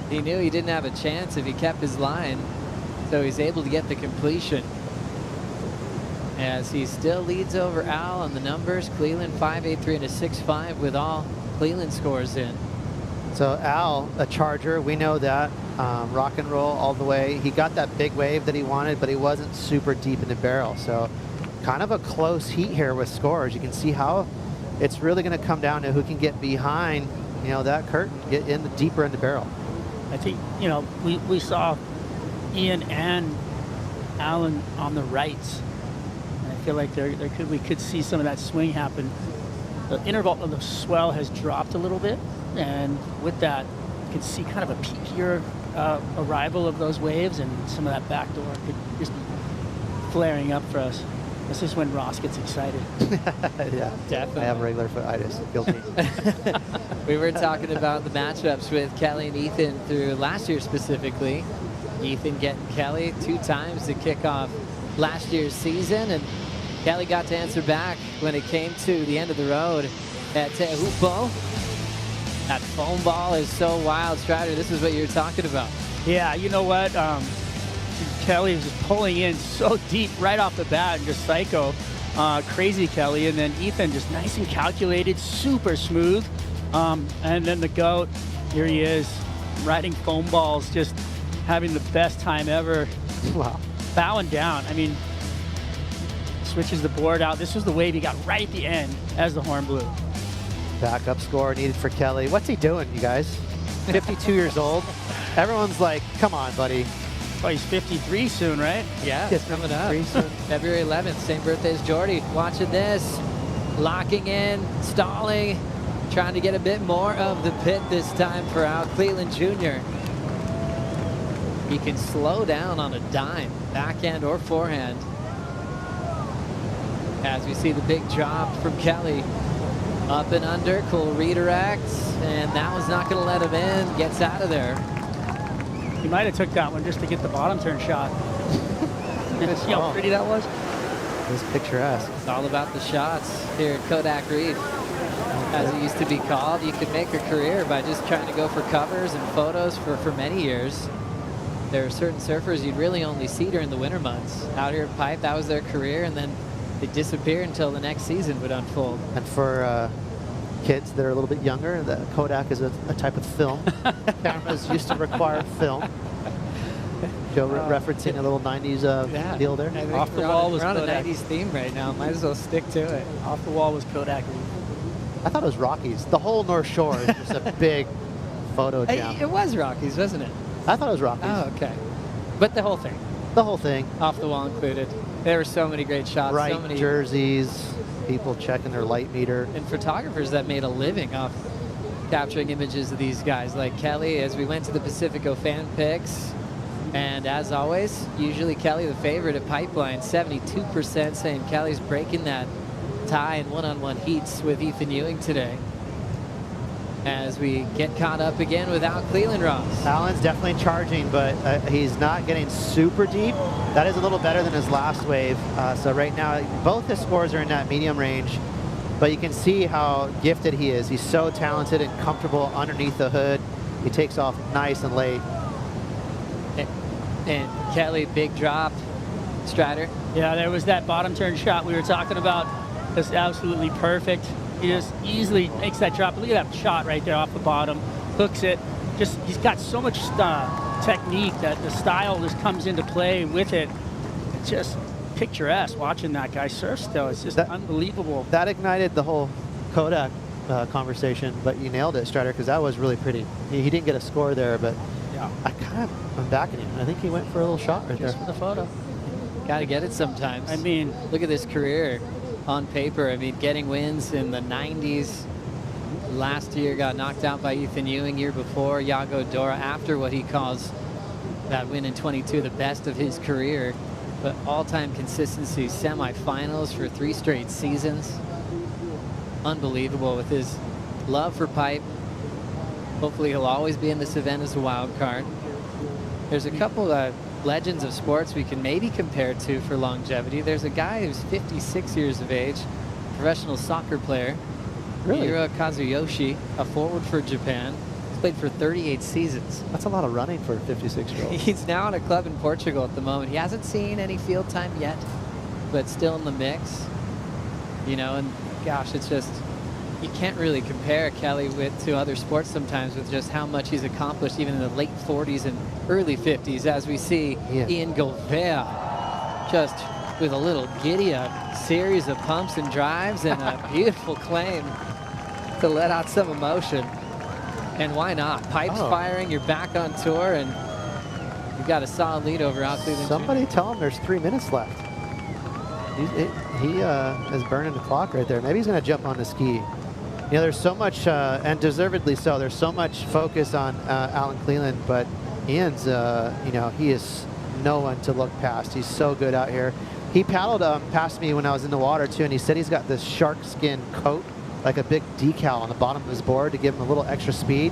He knew he didn't have a chance if he kept his line, so he's able to get the completion. As he still leads over Al on the numbers. Cleland 5.83 and a 6.5 with all Cleland scores in. So Al, a charger, we know that. Rock and roll all the way. He got that big wave that he wanted, but he wasn't super deep in the barrel. So kind of a close heat here with scores. You can see how it's really going to come down to who can get behind, that curtain, get in the deeper in the barrel. I think, we saw Ian and Alan on the rights. I feel like we could see some of that swing happen. The interval of the swell has dropped a little bit, and with that, you can see kind of a peakier arrival of those waves, and some of that backdoor could just be flaring up for us. This is when Ross gets excited. Yeah, definitely. I have regular foot-itis. Guilty. We were talking about the matchups with Kelly and Ethan through last year specifically. Ethan getting Kelly 2 times to kick off last year's season, and Kelly got to answer back when it came to the end of the road at Pupo. That foam ball is so wild, Strider. This is what you're talking about. Yeah, you know what? Kelly is just pulling in so deep right off the bat and just psycho. Crazy Kelly. And then Ethan just nice and calculated, super smooth. And then the GOAT, here he is, riding foam balls, just having the best time ever. Wow. Bowing down. I mean, switches the board out. This was the wave he got right at the end as the horn blew. Backup score needed for Kelly. What's he doing, you guys? 52 years old. Everyone's like, come on, buddy. Oh, he's 53 soon, right? Yeah, it's coming up. February 11th, same birthday as Jordy. Watching this, locking in, stalling, trying to get a bit more of the pit this time for Al Cleland Jr. He can slow down on a dime, backhand or forehand. As we see the big drop from Kelly. Up and under, cool redirects, and that was not going to let him in. Gets out of there. He might have took that one just to get the bottom turn shot. See how pretty that was? It was picturesque. It's all about the shots here at Kodak Reef. As it used to be called, you could make a career by just trying to go for covers and photos for many years. There are certain surfers you'd really only see during the winter months. Out here at Pipe, that was their career, and then they disappear until the next season would unfold. And for kids that are a little bit younger, the Kodak is a type of film. Cameras used to require film. Joe referencing a little 90s deal there. Off the wall was we're on Kodak. a 90s theme right now. Might as well stick to it. Off the wall was Kodak. I thought it was Rockies. The whole North Shore is just a big photo jam. It was Rockies, wasn't it? I thought it was Rockies. Oh, okay. But the whole thing. The whole thing. Off the wall included. There were so many great shots. Bright so many jerseys, people checking their light meter. And photographers that made a living off capturing images of these guys like Kelly as we went to the Pacifico fan picks. And as always, usually Kelly the favorite at Pipeline, 72% saying Kelly's breaking that tie in one-on-one heats with Ethan Ewing today. As we get caught up again with Al Cleland Ross. Alan's definitely charging, but he's not getting super deep. That is a little better than his last wave. So right now, both his scores are in that medium range, but you can see how gifted he is. He's so talented and comfortable underneath the hood. He takes off nice and late. And Kelly, big drop. Strider. Yeah, there was that bottom turn shot we were talking about. Just absolutely perfect. He just easily makes that drop. Look at that shot right there off the bottom. Hooks it. Just he's got so much technique that the style just comes into play with it. It's just picturesque watching that guy surf still. It's just unbelievable. That ignited the whole Kodak conversation, but you nailed it, Strider, because that was really pretty. He didn't get a score there, but yeah. I'm backing him. I think he went for a little shot right Just there. for the photo. Got to get it sometimes. I mean, look at this career on paper. I mean, getting wins in the 90s. Last year got knocked out by Ethan Ewing. Year before, Yago Dora, after what he calls that win in 22, the best of his career. But all-time consistency, semifinals for 3 straight seasons. Unbelievable with his love for pipe. Hopefully he'll always be in this event as a wild card. There's a couple of legends of sports we can maybe compare to for longevity. There's a guy who's 56 years of age, professional soccer player. Really? Hiro Kazuyoshi, a forward for Japan. He's played for 38 seasons. That's a lot of running for a 56-year-old. He's now in a club in Portugal at the moment. He hasn't seen any field time yet, but still in the mix. You know, and gosh, it's just, you can't really compare Kelly to other sports sometimes with just how much he's accomplished, even in the late 40s and early 50s, as we see Ian Gouveia just with a little giddy-up series of pumps and drives and a beautiful claim to let out some emotion. And why not? Pipes firing, you're back on tour, and you've got a solid lead over Al Cleland. Somebody tell him there's 3 minutes left. He is burning the clock right there. Maybe he's going to jump on the ski. You know, there's so much, and deservedly so, there's so much focus on Alan Cleland, but Ian's, you know, he is no one to look past. He's so good out here. He paddled past me when I was in the water, too, and he said he's got this shark skin coat, like a big decal on the bottom of his board to give him a little extra speed,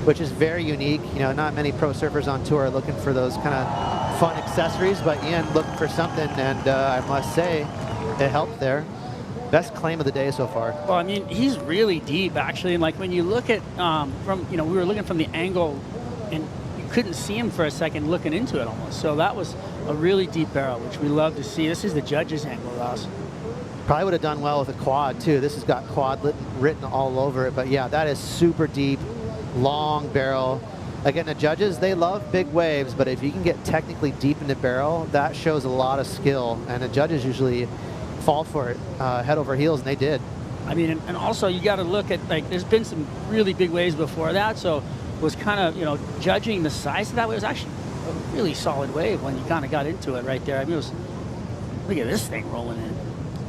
which is very unique. You know, not many pro surfers on tour are looking for those kind of fun accessories, but Ian looked for something, and I must say, it helped there. Best claim of the day so far. Well, I mean, he's really deep, actually. And like when you look at, we were looking from the angle, and you couldn't see him for a second looking into it almost. So that was a really deep barrel, which we love to see. This is the judges' angle, Ross. Probably would have done well with a quad too. This has got quad written all over it, but yeah, that is super deep, long barrel. Again, the judges, they love big waves, but if you can get technically deep in the barrel, that shows a lot of skill, and the judges usually fall for it head over heels, and they did. I mean, and also you got to look at, like, there's been some really big waves before that, so was kind of, you know, judging the size of that wave. It was actually a really solid wave when you kind of got into it right there. I mean, it was, look at this thing rolling in.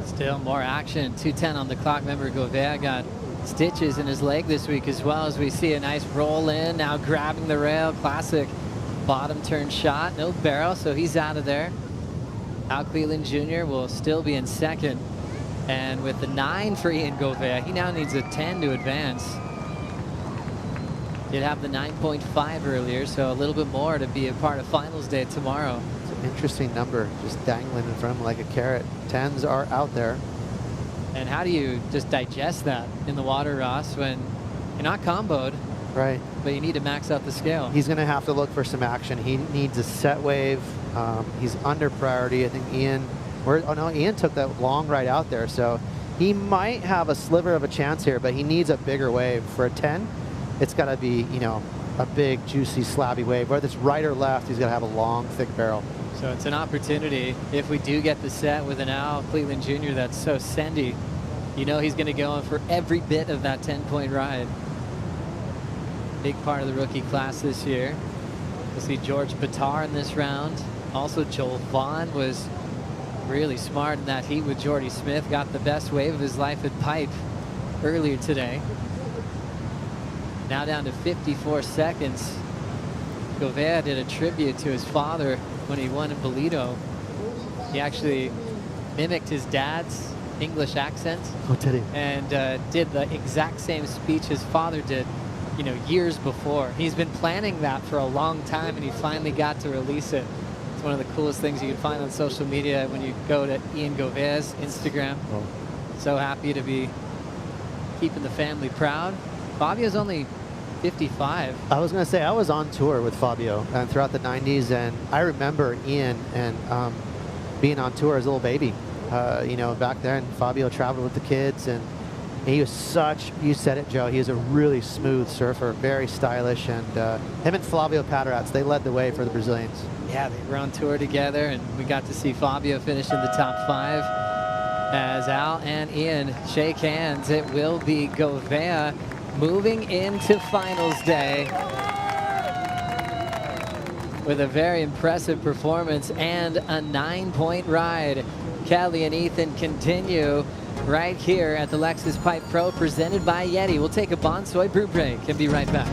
Still more action. 2:10 on the clock. Remember, Gouveia got stitches in his leg this week as well, as we see a nice roll in. Now grabbing the rail. Classic bottom turn shot. No barrel, so he's out of there. Al Cleveland Jr. will still be in second. And with the 9 for Ian Gouveia, he now needs a 10 to advance. Did have the 9.5 earlier, so a little bit more to be a part of finals day tomorrow. It's an interesting number, just dangling in front of him like a carrot. 10s are out there. And how do you just digest that in the water, Ross, when you're not comboed, right? But you need to max out the scale. He's going to have to look for some action. He needs a set wave. He's under priority. I think Ian, oh no, Ian took that long right out there, so he might have a sliver of a chance here, but he needs a bigger wave. For a 10, it's got to be, you know, a big, juicy, slabby wave. Whether it's right or left, he's got to have a long, thick barrel. So it's an opportunity. If we do get the set with an Al Cleveland Jr. that's so sendy, you know he's going to go in for every bit of that 10-point ride. Big part of the rookie class this year. We'll see George Pittar in this round. Also, Joel Vaughn was really smart in that heat with Jordy Smith. Got the best wave of his life at Pipe earlier today. Now down to 54 seconds. Gouveia did a tribute to his father when he won in Toledo. He actually mimicked his dad's English accent. Oh, did he? And did the exact same speech his father did, you know, years before. He's been planning that for a long time, and he finally got to release it. It's one of the coolest things you can find on social media when you go to Ian Gouveia's Instagram. Oh. So happy to be keeping the family proud. Fabio's only 55. I was going to say, I was on tour with Fabio throughout the 90s, and I remember Ian and being on tour as a little baby. You know, back then, Fabio traveled with the kids, and he was such, you said it, Joe, he was a really smooth surfer, very stylish, and him and Flavio Patarats, they led the way for the Brazilians. Yeah, they were on tour together, and we got to see Fabio finish in the top 5 as Al and Ian shake hands. It will be Gouveia moving into finals day with a very impressive performance and a 9-point ride. Kelly and Ethan continue right here at the Lexus Pipe Pro, presented by YETI. We'll take a Bonsoy brew break and be right back.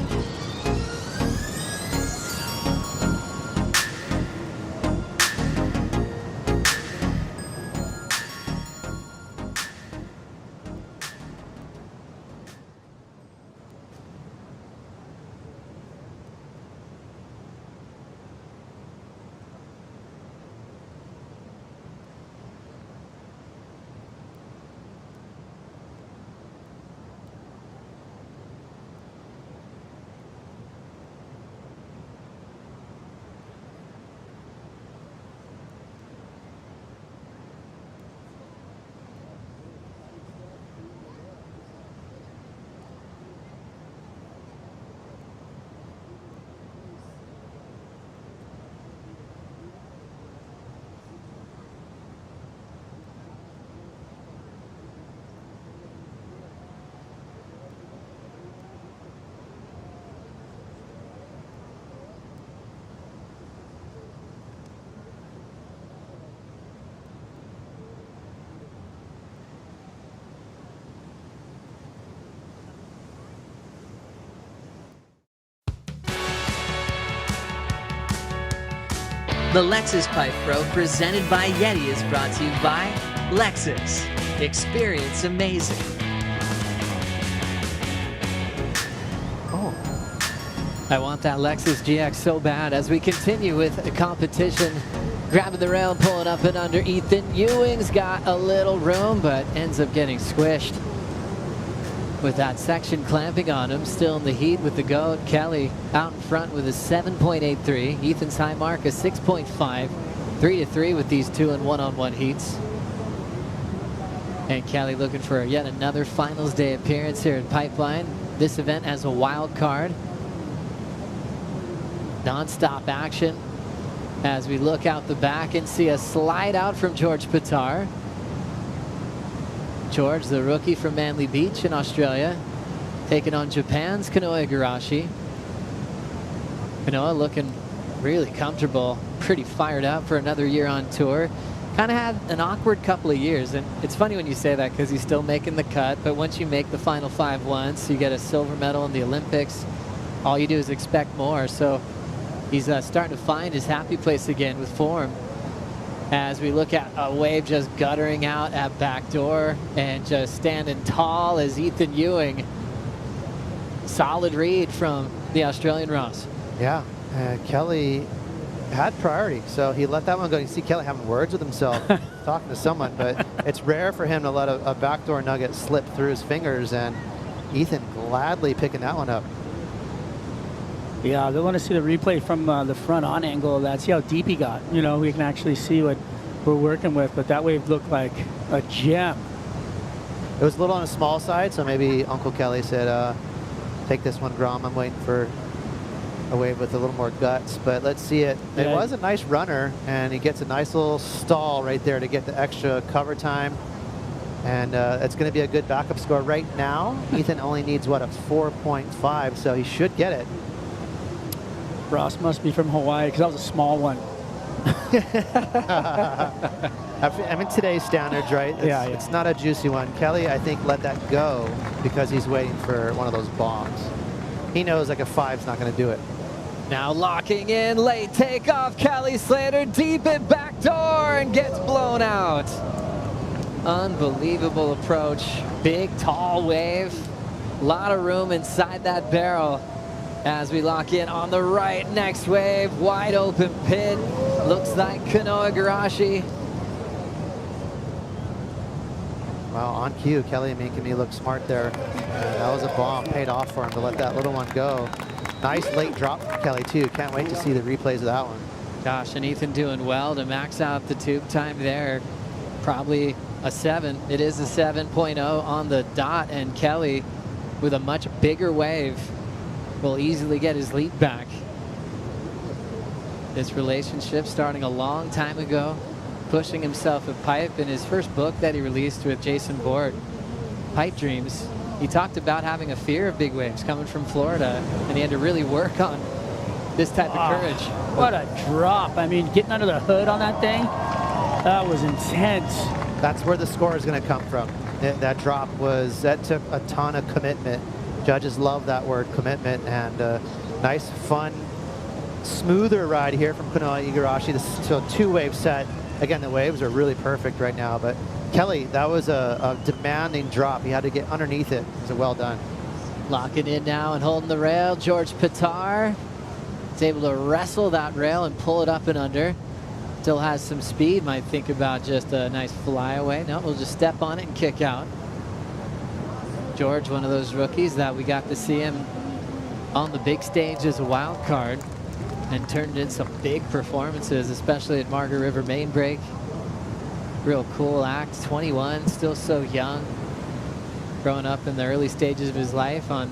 The Lexus Pipe Pro, presented by YETI, is brought to you by Lexus. Experience amazing. Oh, I want that Lexus GX so bad. As we continue with the competition, grabbing the rail, pulling up and under. Ethan Ewing's got a little room, but ends up getting squished with that section clamping on him. Still in the heat with the goat. Kelly out in front with a 7.83. Ethan's high mark, a 6.5. 3-3 with these 2 and 1-on-1 heats. And Kelly looking for yet another finals day appearance here in Pipeline. This event has a wild card. Non-stop action as we look out the back and see a slide out from George Pittar. George, the rookie from Manly Beach in Australia, taking on Japan's Kanoa Igarashi. Kanoa looking really comfortable, pretty fired up for another year on tour. Kind of had an awkward couple of years, and it's funny when you say that because he's still making the cut, but once you make the final 5 once, you get a silver medal in the Olympics, all you do is expect more. So he's starting to find his happy place again with form. As we look at a wave just guttering out at backdoor and just standing tall as Ethan Ewing. Solid read from the Australian Ross. Yeah, Kelly had priority, so he let that one go. You see Kelly having words with himself, talking to someone, but it's rare for him to let a backdoor nugget slip through his fingers, and Ethan gladly picking that one up. Yeah, they want to see the replay from the front on angle of that. See how deep he got. You know, we can actually see what we're working with, but that wave looked like a gem. It was a little on the small side, so maybe Uncle Kelly said, take this one, Grom. I'm waiting for a wave with a little more guts, but let's see it. It was a nice runner, and he gets a nice little stall right there to get the extra cover time. And it's going to be a good backup score right now. Ethan only needs, what, a 4.5, so he should get it. Ross must be from Hawaii because that was a small one. I mean, today's standards, right? It's not a juicy one. Kelly, I think, let that go because he's waiting for one of those bombs. He knows like a 5's not going to do it. Now locking in, late takeoff, Kelly Slater deep in backdoor and gets blown out. Unbelievable approach. Big, tall wave. A lot of room inside that barrel. As we lock in on the right, next wave, wide open pit. Looks like Kanoa Igarashi. Well, on cue, Kelly making me look smart there. That was a bomb, paid off for him to let that little one go. Nice late drop from Kelly too. Can't wait to see the replays of that one. Gosh, and Ethan doing well to max out the tube time there. Probably a 7. It is a 7.0 on the dot, and Kelly with a much bigger wave will easily get his lead back. This relationship starting a long time ago, pushing himself a pipe in his first book that he released with Jason Bort, Pipe Dreams. He talked about having a fear of big waves coming from Florida, and he had to really work on this type of courage. What a drop. I mean, getting under the hood on that thing, that was intense. That's where the score is going to come from. That drop that took a ton of commitment. Judges love that word, commitment, and nice, fun, smoother ride here from Kanoa Igarashi. So 2-wave set. Again, the waves are really perfect right now, but Kelly, that was a demanding drop. He had to get underneath it. It was well done. Locking in now and holding the rail. George Pittar is able to wrestle that rail and pull it up and under. Still has some speed. Might think about just a nice flyaway. No, we'll just step on it and kick out. George, one of those rookies that we got to see him on the big stage as a wild card and turned in some big performances, especially at Margaret River Main Break. Real cool act, 21, still so young. Growing up in the early stages of his life on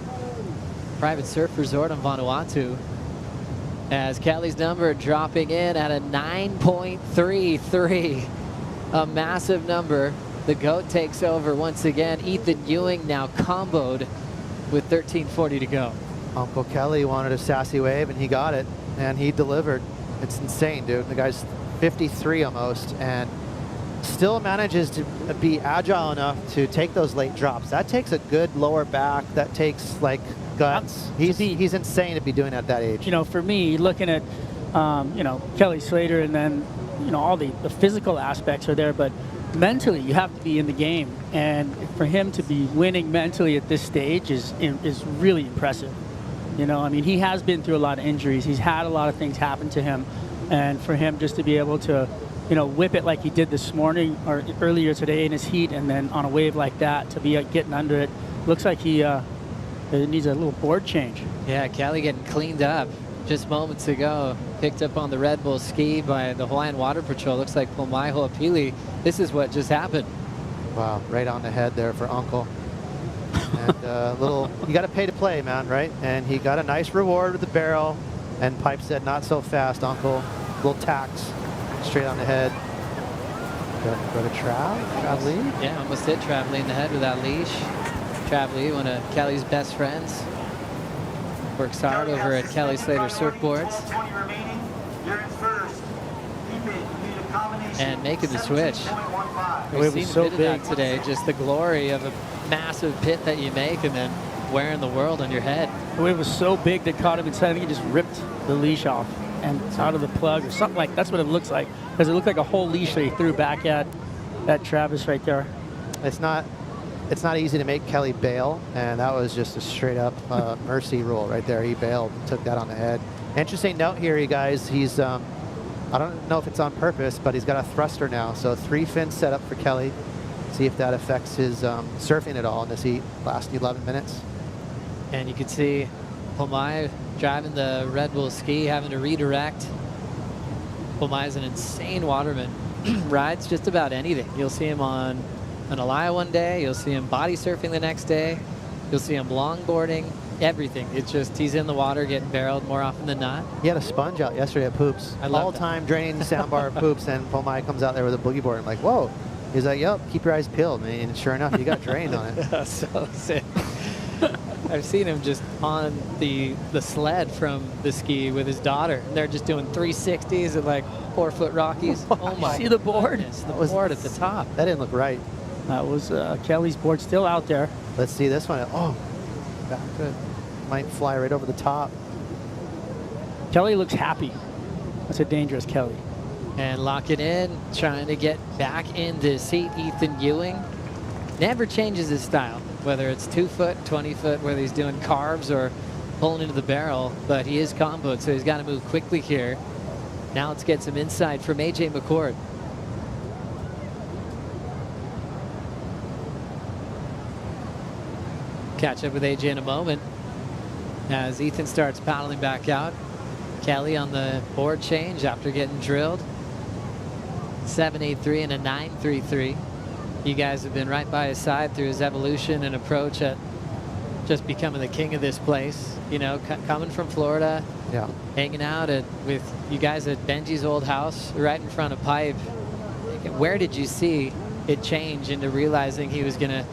private surf resort on Vanuatu. As Kelly's number dropping in at a 9.33, a massive number. The GOAT takes over once again. Ethan Ewing now comboed with 13:40 to go. Uncle Kelly wanted a sassy wave, and he got it, and he delivered. It's insane, dude. The guy's 53 almost, and still manages to be agile enough to take those late drops. That takes a good lower back. That takes like guts. He's insane to be doing at that age. You know, for me, looking at, you know, Kelly Slater, and then, you know, all the physical aspects are there, but mentally you have to be in the game, and for him to be winning mentally at this stage is really impressive. You know, I mean, he has been through a lot of injuries. He's had a lot of things happen to him, and for him just to be able to, you know, whip it like he did this morning or earlier today in his heat, and then on a wave like that to be getting under it, looks like he needs a little board change. Yeah, Kelly getting cleaned up. just moments ago, picked up on the Red Bull ski by the Hawaiian Water Patrol. Looks like Pomai Ho'opili. This is what just happened. Wow, right on the head there for Uncle. And you got to pay to play, man, right? And he got a nice reward with the barrel. And Pipe said, not so fast, Uncle. Little tax, straight on the head. Go to Trav Lee? Yeah, almost hit Trav Lee in the head with that leash. Trav Lee, one of Kelly's best friends. Works hard over at Kelly Slater Surfboards. And making the switch. We've seen a bit of that today, just the glory of a massive pit that you make and then wearing the world on your head. The wave was so big that caught him inside. I think he just ripped the leash off and out of the plug or something like that's what it looks like. Because it looked like a whole leash that he threw back at Travis right there. It's not easy to make Kelly bail, and that was just a straight up mercy rule right there. He bailed, took that on the head. Interesting note here, you guys. He's I don't know if it's on purpose, but he's got a thruster now. So 3 fin setup for Kelly. See if that affects his surfing at all in this last 11 minutes. And you can see Pomai driving the Red Bull ski, having to redirect. Pomai is an insane waterman. Rides just about anything. You'll see him on an Alaya one day. You'll see him body surfing the next day. You'll see him longboarding. Everything. It's just he's in the water getting barreled more often than not. He had a sponge out yesterday at Poops. All-time draining soundbar at Poops, and Pomai comes out there with a boogie board. I'm like, whoa. He's like, yep, keep your eyes peeled. And sure enough, he got drained on it. So sick. I've seen him just on the sled from the ski with his daughter. And they're just doing 360s at like 4-foot Rockies. Oh my! See the board? Goodness, the board at the top. That didn't look right. That was Kelly's board still out there. Let's see this one. Oh, back good. Might fly right over the top. Kelly looks happy. That's a dangerous Kelly. And locking in, trying to get back in the seat. Ethan Ewing never changes his style, whether it's 2-foot, 20-foot, whether he's doing carves or pulling into the barrel, but he is comboed, so he's got to move quickly here. Now let's get some insight from AJ McCord. Catch up with AJ in a moment as Ethan starts paddling back out. Kelly on the board change after getting drilled. 7.83 and a 9.33. You guys have been right by his side through his evolution and approach at just becoming the king of this place. You know, coming from Florida, yeah, hanging out with you guys at Benji's old house right in front of Pipe. Where did you see it change into realizing he was going to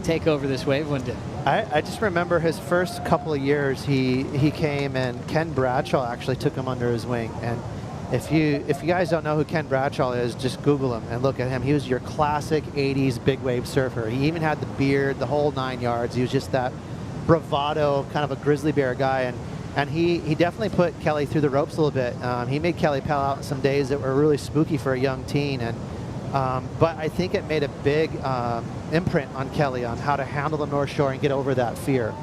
take over this wave one day? I just remember his first couple of years, he came and Ken Bradshaw actually took him under his wing. And if you guys don't know who Ken Bradshaw is, just Google him and look at him. He was your classic 80s big wave surfer. He even had the beard, the whole 9 yards. He was just that bravado, kind of a grizzly bear guy. And he definitely put Kelly through the ropes a little bit. He made Kelly paddle out some days that were really spooky for a young teen. And but I think it made a big imprint on Kelly on how to handle the North Shore and get over that fear.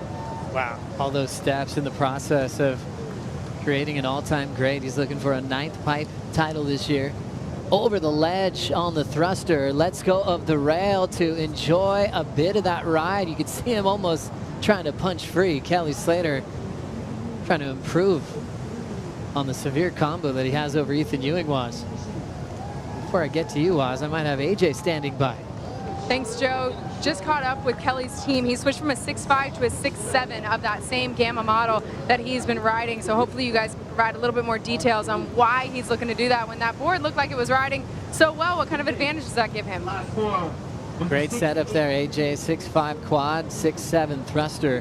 Wow. All those steps in the process of creating an all-time great. He's looking for a 9th Pipe title this year. Over the ledge on the thruster. Let's go of the rail to enjoy a bit of that ride. You can see him almost trying to punch free. Kelly Slater trying to improve on the severe combo that he has over Ethan Ewing was. Before I get to you, Oz, I might have AJ standing by. Thanks, Joe. Just caught up with Kelly's team. He switched from a 6.5 to a 6.7 of that same Gamma model that he's been riding. So hopefully you guys can provide a little bit more details on why he's looking to do that when that board looked like it was riding so well. What kind of advantage does that give him? Great setup there, AJ. 6.5 quad, 6.7 thruster.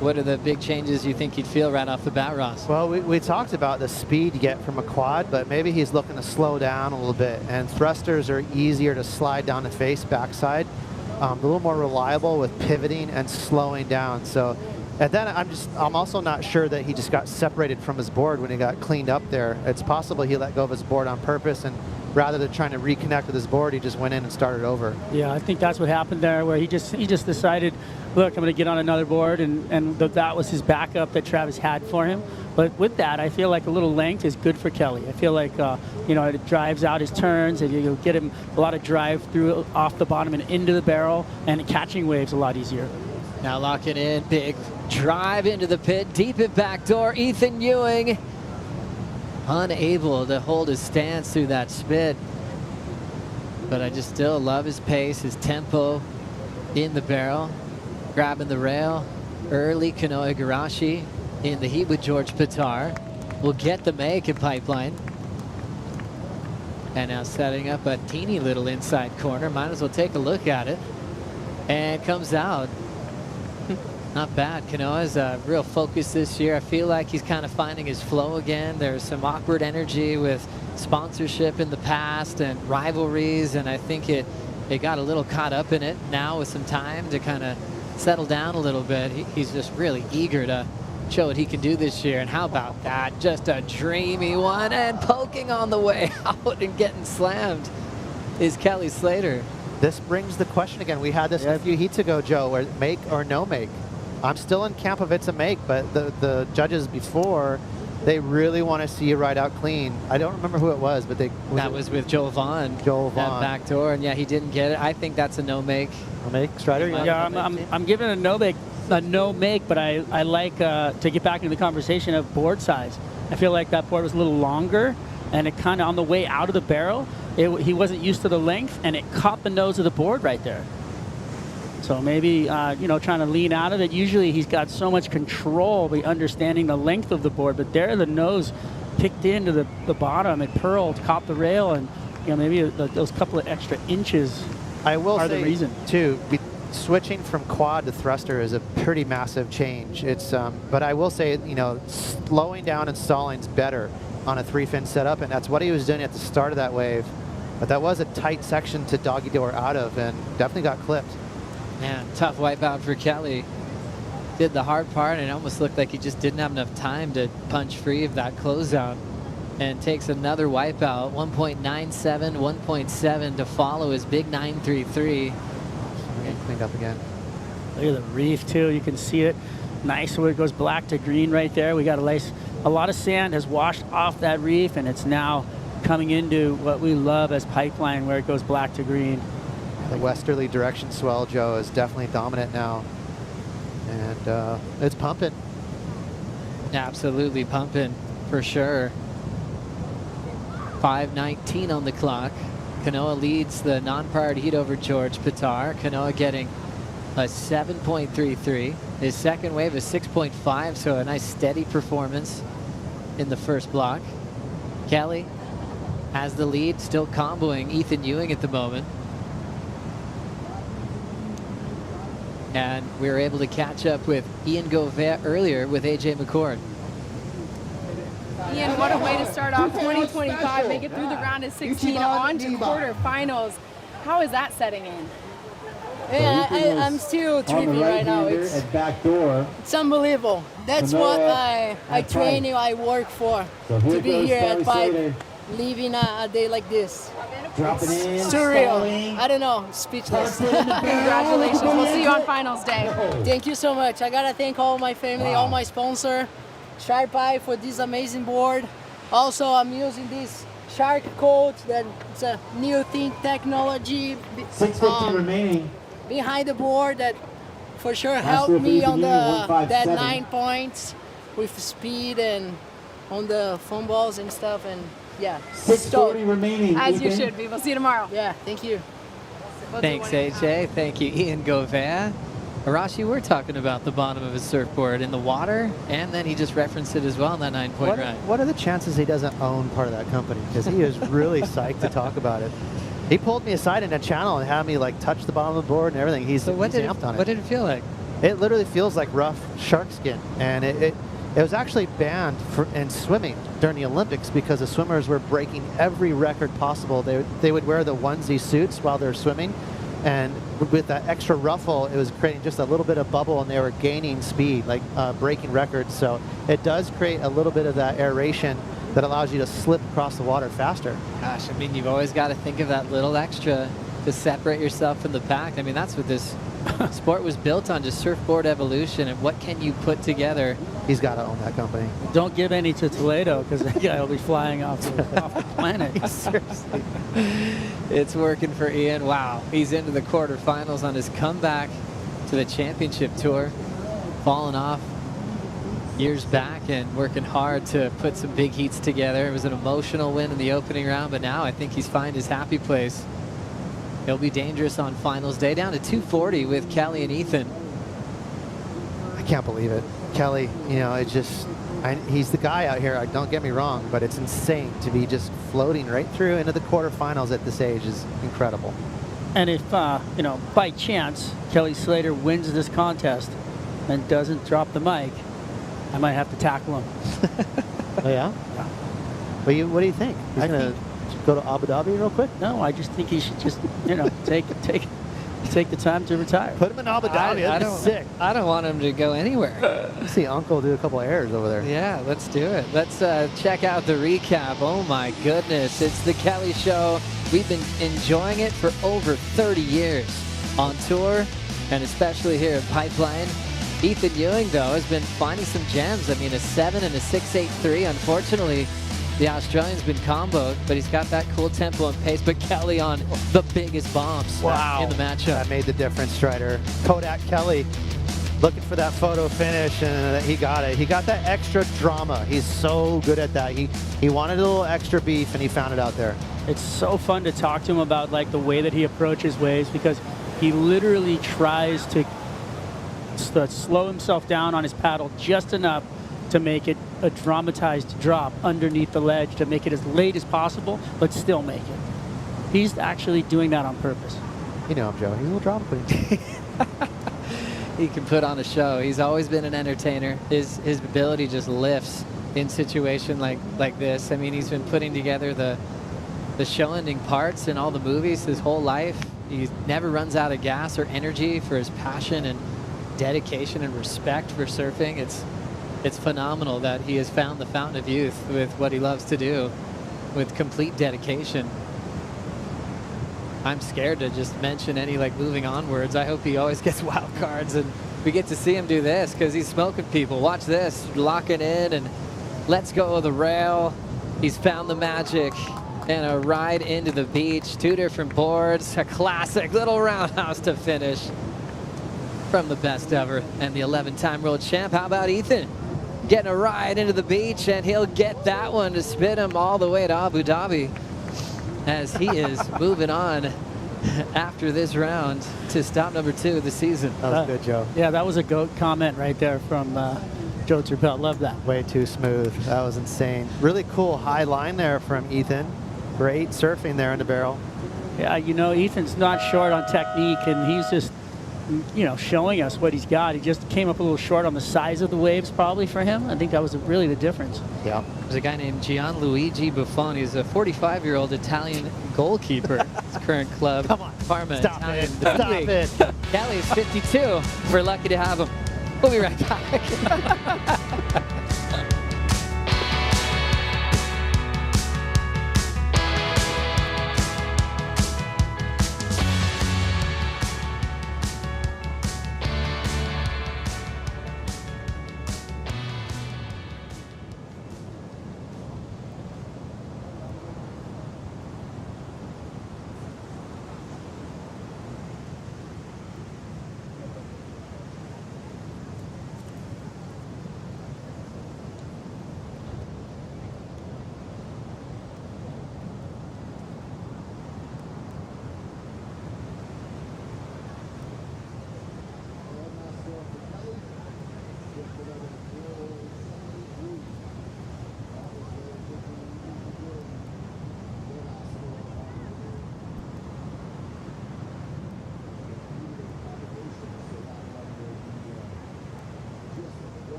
What are the big changes you think you'd feel right off the bat, Ross? Well, we talked about the speed you get from a quad, but maybe he's looking to slow down a little bit. And thrusters are easier to slide down the face backside. A little more reliable with pivoting and slowing down. So, and then I'm also not sure that he just got separated from his board when he got cleaned up there. It's possible he let go of his board on purpose, and rather than trying to reconnect with his board, he just went in and started over. Yeah, I think that's what happened there, where he just decided, look, I'm going to get on another board, and that was his backup that Travis had for him. But with that, I feel like a little length is good for Kelly. I feel like, you know, it drives out his turns, and you'll get him a lot of drive through off the bottom and into the barrel, and catching waves a lot easier. Now locking in, big drive into the pit, deep at back door. Ethan Ewing unable to hold his stance through that spit. But I just still love his pace, his tempo in the barrel, grabbing the rail. Early Kanoa Igarashi in the heat with George Pittar will get the make in Pipeline. And now setting up a teeny little inside corner. Might as well take a look at it. And comes out. Not bad. Kanoa's a real focus this year. I feel like he's kind of finding his flow again. There's some awkward energy with sponsorship in the past and rivalries, and I think it got a little caught up in it. Now with some time to kind of settle down a little bit, he's just really eager to show what he can do this year. And how about that? Just a dreamy one, and poking on the way out and getting slammed is Kelly Slater. This brings the question again. We had this a few heats ago, Joe, where make or no make. I'm still in camp of it's a make, but the judges before, they really want to see you ride out clean. I don't remember who it was, but that was with Joel Vaughn. Joel Vaughn. That back door, and yeah, he didn't get it. I think that's a no make. No make, Strider? Yeah, I'm giving it a no make, but I like to get back into the conversation of board size. I feel like that board was a little longer, and it kind of on the way out of the barrel, he wasn't used to the length, and it caught the nose of the board right there. So maybe, trying to lean out of it. Usually he's got so much control by understanding the length of the board, but there the nose picked into the bottom. It purled, caught the rail, and maybe those couple of extra inches are the reason. Too, switching from quad to thruster is a pretty massive change. It's, but I will say, slowing down and stalling is better on a 3-fin setup, and that's what he was doing at the start of that wave. But that was a tight section to doggy door out of, and definitely got clipped. Man, tough wipeout for Kelly. Did the hard part, and it almost looked like he just didn't have enough time to punch free of that closeout. And takes another wipeout, 1.97, 1.7 to follow his big 9.33. Cleaned up again. Look at the reef too, you can see it. Nice where it goes black to green right there. We got a lot of sand has washed off that reef, and it's now coming into what we love as Pipeline, where it goes black to green. The westerly direction swell, Joe, is definitely dominant now. And it's pumping. Absolutely pumping, for sure. 5:19 on the clock. Kanoa leads the non-priority heat over George Pittar. Kanoa getting a 7.33. His second wave is 6.5, so a nice steady performance in the first block. Kelly has the lead, still comboing Ethan Ewing at the moment. And we were able to catch up with Ian Gouveia earlier with AJ McCord. Ian, what a way to start off 2025, make it through the round of 16 on to quarterfinals. How is that setting in? Yeah, I'm still tripping right now. It's unbelievable. That's what I train, I work for, to be here at Pipe, living a day like this. Dropping in, surreal. stalling. I don't know, speechless. Congratulations. We'll see you on finals day. Thank you so much. I gotta thank all my family, all my sponsor, Shark Pipe, for this amazing board. Also, I'm using this Shark coat, that it's a new thing technology. 6:50 remaining. Behind the board that for sure helped me on that 9 points with speed and on the foam balls and stuff, and yeah. 6:40 remaining. As you should be. We'll see you tomorrow. Yeah, thank you. Thanks, AJ. Thank you, Ian Gouveia. Arashi, we're talking about the bottom of his surfboard in the water, and then he just referenced it as well in that 9-point run. What are the chances he doesn't own part of that company? Because he is really psyched to talk about it. He pulled me aside in a channel and had me like touch the bottom of the board and everything. He's amped on it. What did it feel like? It literally feels like rough shark skin, and it was actually banned in swimming during the Olympics because the swimmers were breaking every record possible. They would wear the onesie suits while they're swimming, and with that extra ruffle, it was creating just a little bit of bubble, and they were gaining speed, like breaking records. So it does create a little bit of that aeration that allows you to slip across the water faster. Gosh, I mean, you've always got to think of that little extra to separate yourself from the pack. I mean, that's what this sport was built on, just surfboard evolution, and what can you put together? He's got to own that company. Don't give any to Toledo, because that guy will be flying off the planet. Seriously. It's working for Ian. Wow, he's into the quarterfinals on his comeback to the championship tour. Falling off years back and working hard to put some big heats together. It was an emotional win in the opening round, but now I think he's found his happy place. He'll be dangerous on finals day, down to 240 with Kelly and Ethan. I can't believe it. Kelly, you know, it's just, he's the guy out here, don't get me wrong, but it's insane to be just floating right through into the quarterfinals at this age is incredible. And if, you know, by chance, Kelly Slater wins this contest and doesn't drop the mic, I might have to tackle him. Oh, yeah? Yeah. What do you think? He's going to go to Abu Dhabi real quick? No, I just think he should just, you know, take the time to retire. Put him in Abu Dhabi. That'd be sick. I don't want him to go anywhere. See Uncle do a couple of errors over there. Yeah, let's do it. Let's check out the recap. Oh my goodness, it's the Kelly Show. We've been enjoying it for over 30 years on tour, and especially here at Pipeline. Ethan Ewing, though, has been finding some gems. I mean, a 7 and a 6.83. Unfortunately, the Australian's been comboed, but he's got that cool tempo and pace. But Kelly on the biggest bombs in the matchup. That made the difference, Strider. Kodak Kelly looking for that photo finish, and he got it. He got that extra drama. He's so good at that. He wanted a little extra beef, and he found it out there. It's so fun to talk to him about like the way that he approaches waves, because he literally tries to slow himself down on his paddle just enough to make it a dramatized drop underneath the ledge, to make it as late as possible, but still make it. He's actually doing that on purpose. You know him, Joe. He's a little drama queen. He can put on a show. He's always been an entertainer. His ability just lifts in situation like this. I mean, he's been putting together the show-ending parts in all the movies his whole life. He never runs out of gas or energy for his passion and dedication and respect for surfing. It's phenomenal that he has found the fountain of youth with what he loves to do with complete dedication. I'm scared to just mention any like moving onwards. I hope he always gets wild cards and we get to see him do this, because he's smoking people. Watch this, locking in and let's go of the rail. He's found the magic and a ride into the beach. 2 different boards, a classic little roundhouse to finish from the best ever and the 11-time world champ. How about Ethan? Getting a ride into the beach, and he'll get that one to spin him all the way to Abu Dhabi as he is moving on after this round to stop number 2 of the season. That was good, Joe. Yeah, that was a GOAT comment right there from Joe Turpel. Love that. Way too smooth. That was insane. Really cool high line there from Ethan. Great surfing there in the barrel. Yeah, you know, Ethan's not short on technique, and he's just, you know, showing us what he's got. He just came up a little short on the size of the waves probably for him. I think that was really the difference. Yeah. There's a guy named Gianluigi Buffon. He's a 45-year-old Italian goalkeeper. His current club. Come on. Parma. Stop it. Stop it. Kelly's 52. We're lucky to have him. We'll be right back.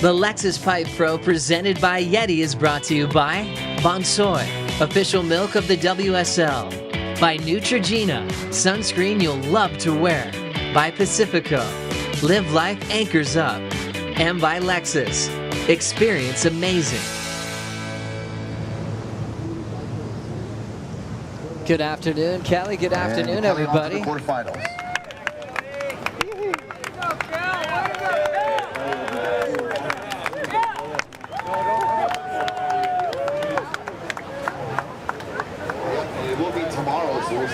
The Lexus Pipe Pro presented by YETI is brought to you by Bonsoy, official milk of the WSL. By Neutrogena, sunscreen you'll love to wear. By Pacifico, live life anchors up. And by Lexus, experience amazing. Good afternoon, Kelly. Good afternoon, everybody. Quarterfinals.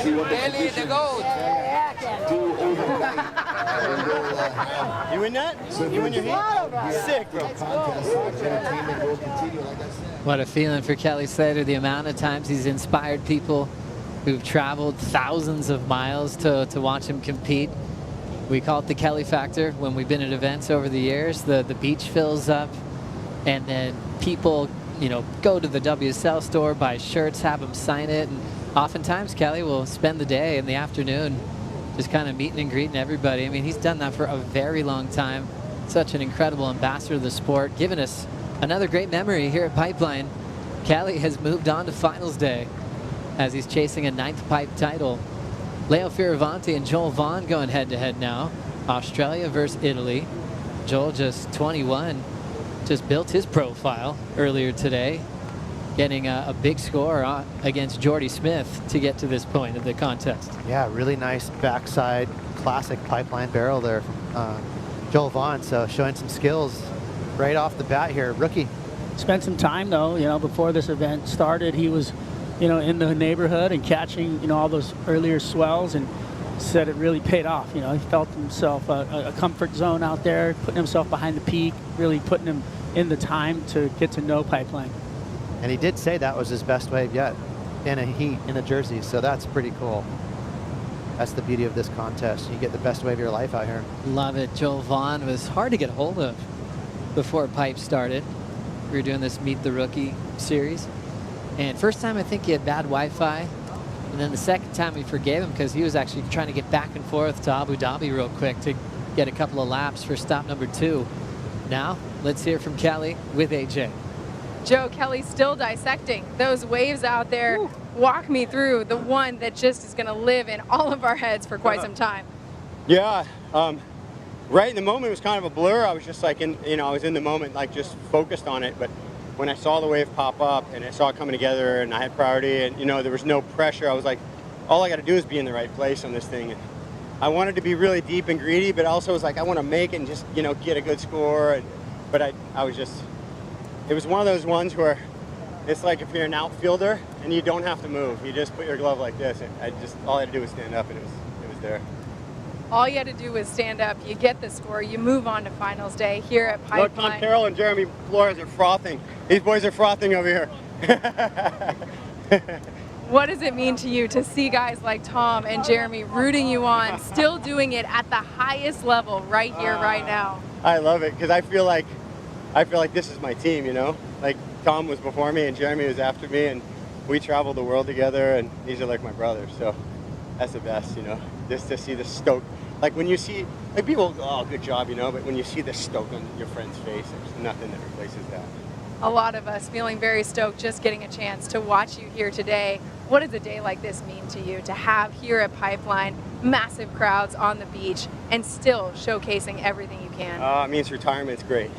Kelly, the goat. You win that? You win your heat? Sick, bro. What a feeling for Kelly Slater. The amount of times he's inspired people who've traveled thousands of miles to watch him compete. We call it the Kelly factor when we've been at events over the years. The beach fills up, and then people, you know, go to the WSL store, buy shirts, have them sign it, and oftentimes Kelly will spend the day in the afternoon just kind of meeting and greeting everybody. I mean, he's done that for a very long time. Such an incredible ambassador of the sport, giving us another great memory here at Pipeline. Kelly has moved on to finals day as he's chasing a 9th pipe title. Leo Fioravanti and Joel Vaughn going head-to-head now. Australia versus Italy. Joel, just 21, just built his profile earlier today, getting a big score against Jordy Smith to get to this point of the contest. Yeah, really nice backside classic pipeline barrel there from Joel Vaughn. So showing some skills right off the bat here, rookie. Spent some time though, you know, before this event started. He was, you know, in the neighborhood and catching, you know, all those earlier swells, and said it really paid off. You know, he felt himself a comfort zone out there, putting himself behind the peak, really putting him in the time to get to know Pipeline. And he did say that was his best wave yet in a heat in a jersey, so that's pretty cool. That's the beauty of this contest. You get the best wave of your life out here. Love it. Joel Vaughn was hard to get a hold of before Pipe started. We were doing this Meet the Rookie series. And first time I think he had bad Wi-Fi. And then the second time we forgave him because he was actually trying to get back and forth to Abu Dhabi real quick to get a couple of laps for stop number 2. Now, let's hear from Kelly with AJ. Joe, Kelly's still dissecting those waves out there. Ooh. Walk me through the one that just is going to live in all of our heads for quite some time. Yeah, right in the moment it was kind of a blur. I was just like, I was in the moment, like just focused on it. But when I saw the wave pop up and I saw it coming together and I had priority and, you know, there was no pressure, I was like, all I got to do is be in the right place on this thing. And I wanted to be really deep and greedy, but also was like, I want to make it and just, you know, get a good score. But I was just, it was one of those ones where it's like if you're an outfielder and you don't have to move, you just put your glove like this. And all I had to do was stand up and it was there. All you had to do was stand up, you get the score, you move on to finals day here at Pipeline. Look, Tom Carroll and Jeremy Flores are frothing. These boys are frothing over here. What does it mean to you to see guys like Tom and Jeremy rooting you on, still doing it at the highest level right here, right now? I love it because I feel like this is my team, you know? Like Tom was before me and Jeremy was after me, and we traveled the world together, and these are like my brothers, so that's the best, you know? Just to see the stoke. Like when you see, like people go, oh, good job, you know, but when you see the stoke on your friend's face, there's nothing that replaces that. A lot of us feeling very stoked just getting a chance to watch you here today. What does a day like this mean to you, to have here at Pipeline massive crowds on the beach and still showcasing everything you can? It means retirement's great.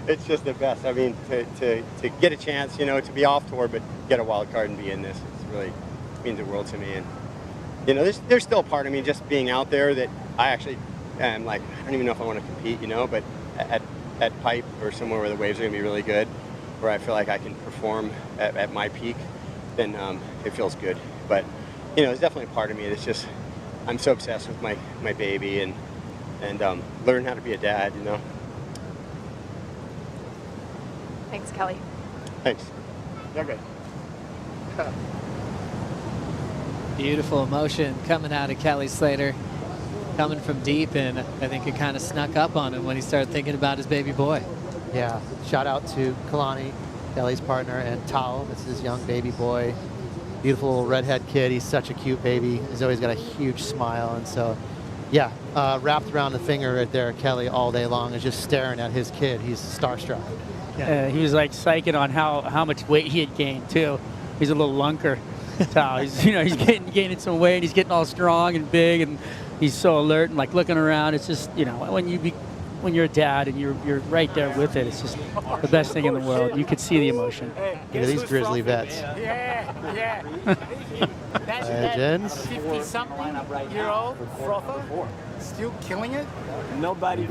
It's just the best. I mean, to get a chance, you know, to be off tour but get a wild card and be in this, it's really means the world to me. And you know, there's still a part of me just being out there that I actually am like, I don't even know if I want to compete, you know, but at Pipe or somewhere where the waves are going to be really good, where I feel like I can perform at my peak, then it feels good. But, you know, there's definitely a part of me that's just, I'm so obsessed with my baby and learn how to be a dad, you know. Thanks, Kelly. Thanks. You're good. Beautiful emotion coming out of Kelly Slater, coming from deep, and I think it kind of snuck up on him when he started thinking about his baby boy. Yeah, shout out to Kalani, Kelly's partner, and Tao. This is his young baby boy. Beautiful little redhead kid. He's such a cute baby. He's always got a huge smile, and so, yeah, wrapped around the finger right there, Kelly all day long is just staring at his kid. He's starstruck. Yeah. He was like psyching on how much weight he had gained too. He's a little lunker. Tao. He's, you know, he's gaining some weight. He's getting all strong and big, and he's so alert and like looking around. It's just, you know, when you're a dad and you're right there with it, it's just the best thing in the world. You could see the emotion. Look at these Grizzly vets. Yeah. Legends. 50-something-year-old frother, still killing it. Nobody.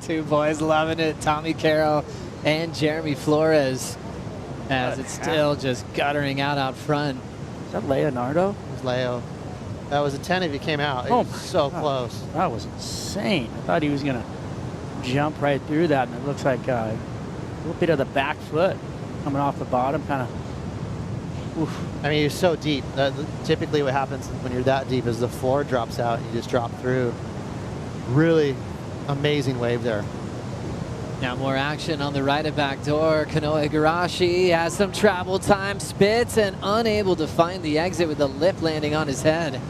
Two boys loving it. Tommy Carroll and Jeremy Flores. as it's still just guttering out front. Is that Leonardo? It was Leo. That was a 10 if he came out. It Oh was my so God. close. That was insane. I thought he was going to jump right through that, and it looks like a little bit of the back foot coming off the bottom, kind of. I mean, you're so deep. Typically what happens when you're that deep is the floor drops out and you just drop through. Really amazing wave there. Now more action on the right of back door. Kanoa Igarashi has some travel time, spits, and unable to find the exit with the lip landing on his head.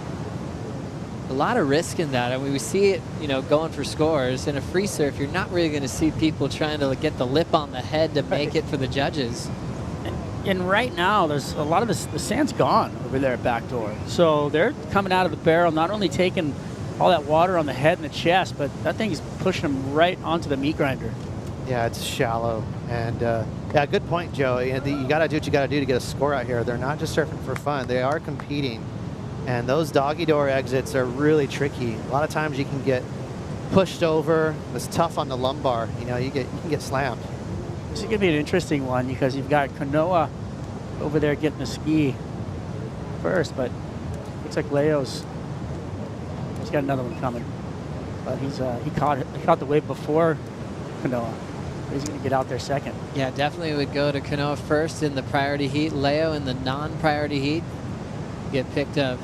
A lot of risk in that. I mean, we see it, you know, going for scores. In a free surf, you're not really going to see people trying to get the lip on the head to make it for the judges. And right now, there's a lot of the sand's gone over there at back door. So they're coming out of the barrel, not only taking all that water on the head and the chest, but that thing is pushing them right onto the meat grinder. Yeah, it's shallow. And yeah, good point, Joe. You got to do what you got to do to get a score out here. They're not just surfing for fun. They are competing. And those doggy door exits are really tricky. A lot of times you can get pushed over. It's tough on the lumbar. You know, you can get slammed. This is going to be an interesting one because you've got Kanoa over there getting the ski first, but looks like Leo's he's got another one coming. But he caught the wave before Kanoa. He's going to get out there second. Yeah, definitely would go to Kanoa first in the priority heat. Leo in the non-priority heat. Get picked up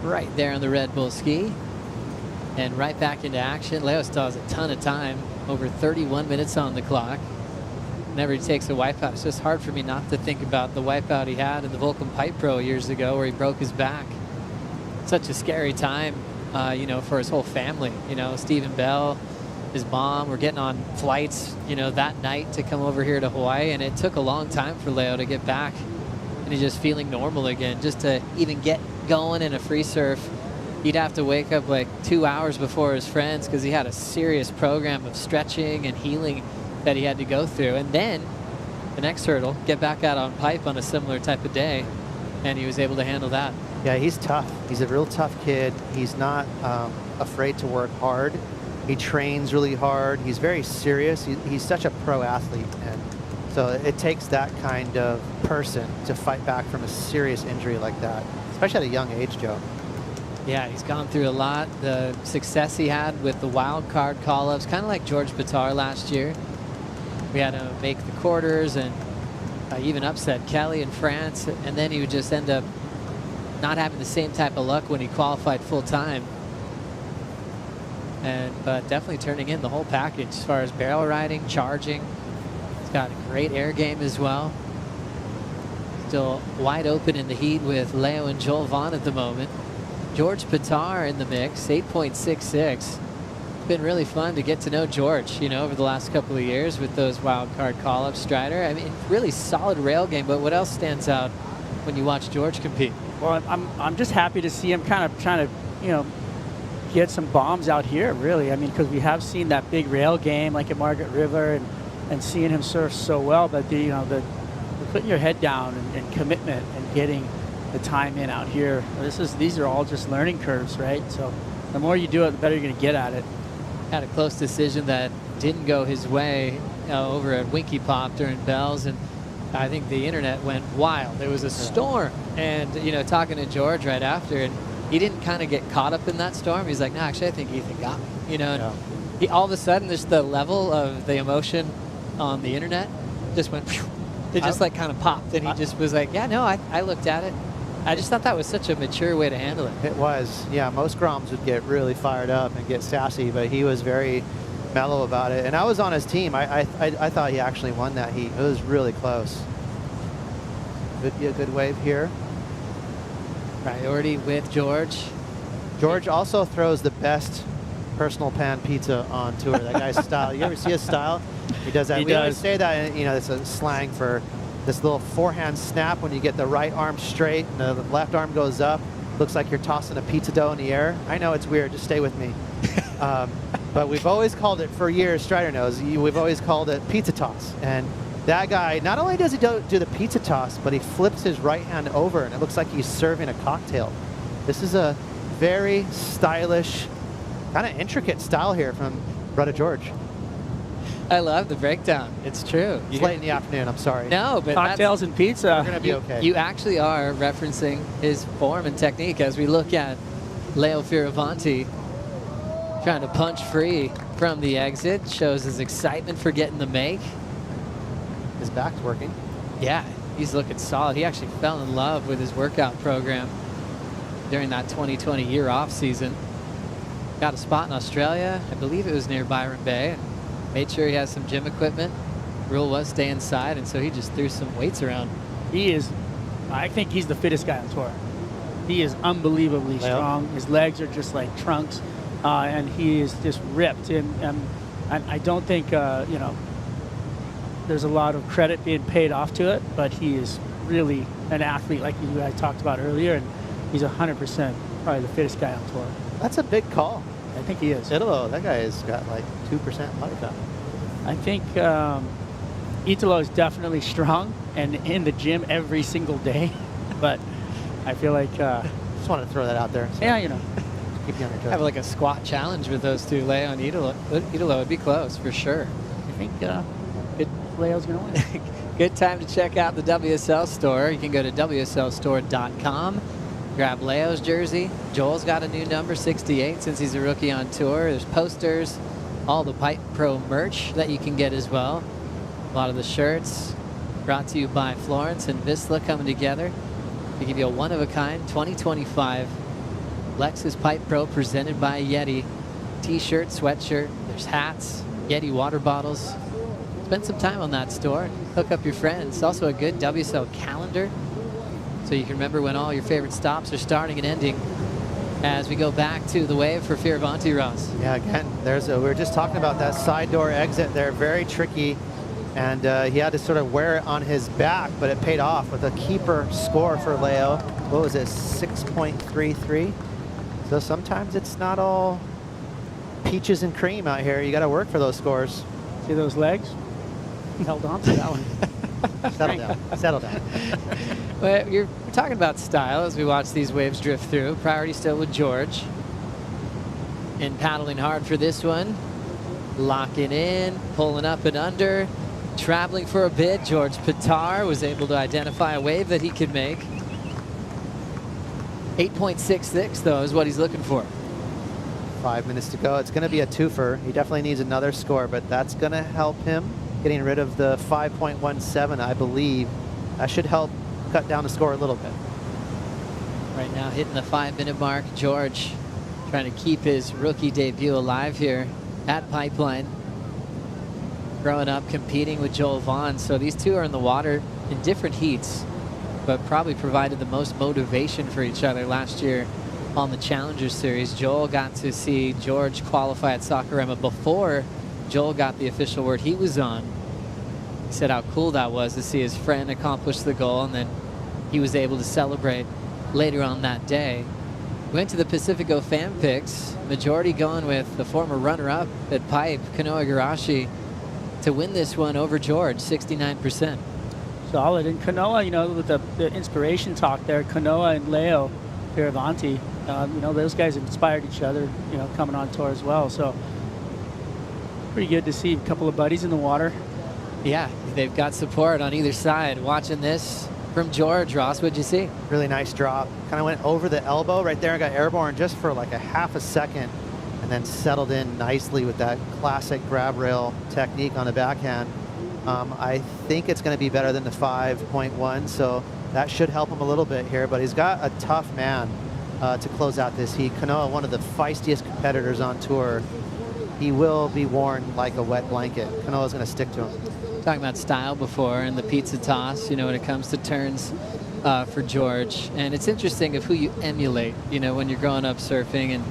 right there on the Red Bull ski. And right back into action. Leo still has a ton of time. Over 31 minutes on the clock. Whenever he takes a wipeout, it's just hard for me not to think about the wipeout he had in the Vulcan Pipe Pro years ago where he broke his back. Such a scary time, you know, for his whole family. You know, Stephen Bell, his mom were getting on flights, you know, that night to come over here to Hawaii, and it took a long time for Leo to get back. And he's just feeling normal again. Just to even get going in a free surf, he'd have to wake up like 2 hours before his friends because he had a serious program of stretching and healing that he had to go through. And then the next hurdle, get back out on pipe on a similar type of day, and he was able to handle that. Yeah, he's tough. He's a real tough kid. He's not afraid to work hard. He trains really hard. He's very serious. He's such a pro athlete. And so it takes that kind of person to fight back from a serious injury like that, especially at a young age, Joe. Yeah, he's gone through a lot. The success he had with the wild card call-ups, kind of like George Pittar last year. We had to make the quarters and even upset Kelly in France, and then he would just end up not having the same type of luck when he qualified full-time. But definitely turning in the whole package as far as barrel riding, charging. He's got a great air game as well. Still wide open in the heat with Leo and Joel Vaughn at the moment. George Pittar in the mix, 8.66. It's been really fun to get to know George, you know, over the last couple of years with those wild card call-ups. Strider, I mean, really solid rail game, but what else stands out when you watch George compete? Well, I'm just happy to see him kind of trying to, you know, get some bombs out here, really. I mean, because we have seen that big rail game like at Margaret River and seeing him surf so well, but the putting your head down and commitment and getting the time in out here. These are all just learning curves, right? So the more you do it, the better you're going to get at it. Had a close decision that didn't go his way over at Winky Pop during Bells, and I think the internet went wild. There was a storm, and you know, talking to George right after, and he didn't kind of get caught up in that storm. He's like, no, actually, I think Ethan got me. You know, and he, all of a sudden, there's the level of the emotion on the internet just went. Phew, it just like kind of popped, and he just was like, yeah, no, I looked at it. I just thought that was such a mature way to handle it. It was, yeah. Most Groms would get really fired up and get sassy, but he was very mellow about it. And I was on his team. I thought he actually won that heat. It was really close. Could be a good wave here. Priority with George. George also throws the best personal pan pizza on tour. That guy's style. You ever see his style? He does that. We always say that, and, you know, it's a slang for this little forehand snap when you get the right arm straight and the left arm goes up. Looks like you're tossing a pizza dough in the air. I know it's weird. Just stay with me. But we've always called it, for years, Strider knows, we've always called it pizza toss. And that guy, not only does he do the pizza toss, but he flips his right hand over, and it looks like he's serving a cocktail. This is a very stylish, kind of intricate style here from Brother George. I love the breakdown. It's true. It's late in the afternoon. I'm sorry. No, but cocktails and pizza. We're gonna be okay. You actually are referencing his form and technique as we look at Leo Fioravanti trying to punch free from the exit. Shows his excitement for getting the make. His back's working. Yeah, he's looking solid. He actually fell in love with his workout program during that 2020 year off season. Got a spot in Australia. I believe it was near Byron Bay. Made sure he has some gym equipment. Rule was stay inside, and so he just threw some weights around. He is, I think he's the fittest guy on tour. He is unbelievably strong. His legs are just like trunks, and he is just ripped. And I don't think, you know, there's a lot of credit being paid off to it, but he is really an athlete like you guys talked about earlier, and he's 100% probably the fittest guy on tour. That's a big call. I think he is. Italo, that guy has got like 2% body fat. I think Italo is definitely strong and in the gym every single day, but I feel like just wanted to throw that out there. So yeah, you know, keep you on your toes. Have like a squat challenge with those two, Leo and Italo. Italo would be close for sure. I think Leo's gonna win. Good time to check out the WSL store. You can go to WSLstore.com. Grab Leo's jersey. Joel's got a new number, 68, since he's a rookie on tour. There's posters, all the Pipe Pro merch that you can get as well. A lot of the shirts brought to you by Florence and Vissla coming together to give you a one-of-a-kind 2025 Lexus Pipe Pro presented by YETI. T-shirt, sweatshirt, there's hats, YETI water bottles. Spend some time on that store. Hook up your friends. Also a good WSL calendar, so you can remember when all your favorite stops are starting and ending as we go back to the wave for Fioravanti, Ross. Yeah, again, we were just talking about that side door exit there, very tricky, and he had to sort of wear it on his back, but it paid off with a keeper score for Leo. What was it, 6.33? So sometimes it's not all peaches and cream out here. You got to work for those scores. See those legs? He held on to that one. Settle down. Settle down. Well, we're talking about style as we watch these waves drift through. Priority still with George. And paddling hard for this one. Locking in, pulling up and under. Traveling for a bit. George Pittar was able to identify a wave that he could make. 8.66 though is what he's looking for. 5 minutes to go. It's going to be a twofer. He definitely needs another score, but that's going to help him getting rid of the 5.17, I believe. That should help cut down the score a little bit. Right now hitting the 5-minute mark. George trying to keep his rookie debut alive here at Pipeline. Growing up competing with Joel Vaughn. So these two are in the water in different heats, but probably provided the most motivation for each other last year on the Challenger Series. Joel got to see George qualify at Saquarema before Joel got the official word he was on. He said how cool that was to see his friend accomplish the goal, and then he was able to celebrate later on that day. Went to the Pacifico fan picks, majority going with the former runner-up at Pipe, Kanoa Igarashi, to win this one over George, 69%. Solid. And Kanoa, you know, with the inspiration talk there, Kanoa and Leo Fioravanti, you know, those guys inspired each other, you know, coming on tour as well. So pretty good to see a couple of buddies in the water. Yeah, they've got support on either side. Watching this from George. Ross, what'd you see? Really nice drop. Kind of went over the elbow right there and got airborne just for like a half a second, and then settled in nicely with that classic grab rail technique on the backhand. I think it's going to be better than the 5.1, so that should help him a little bit here, but he's got a tough man to close out this heat. Kanoa, one of the feistiest competitors on tour. He will be worn like a wet blanket. Kanoa's going to stick to him. Talking about style before and the pizza toss, you know, when it comes to turns for George. And it's interesting of who you emulate, you know, when you're growing up surfing, and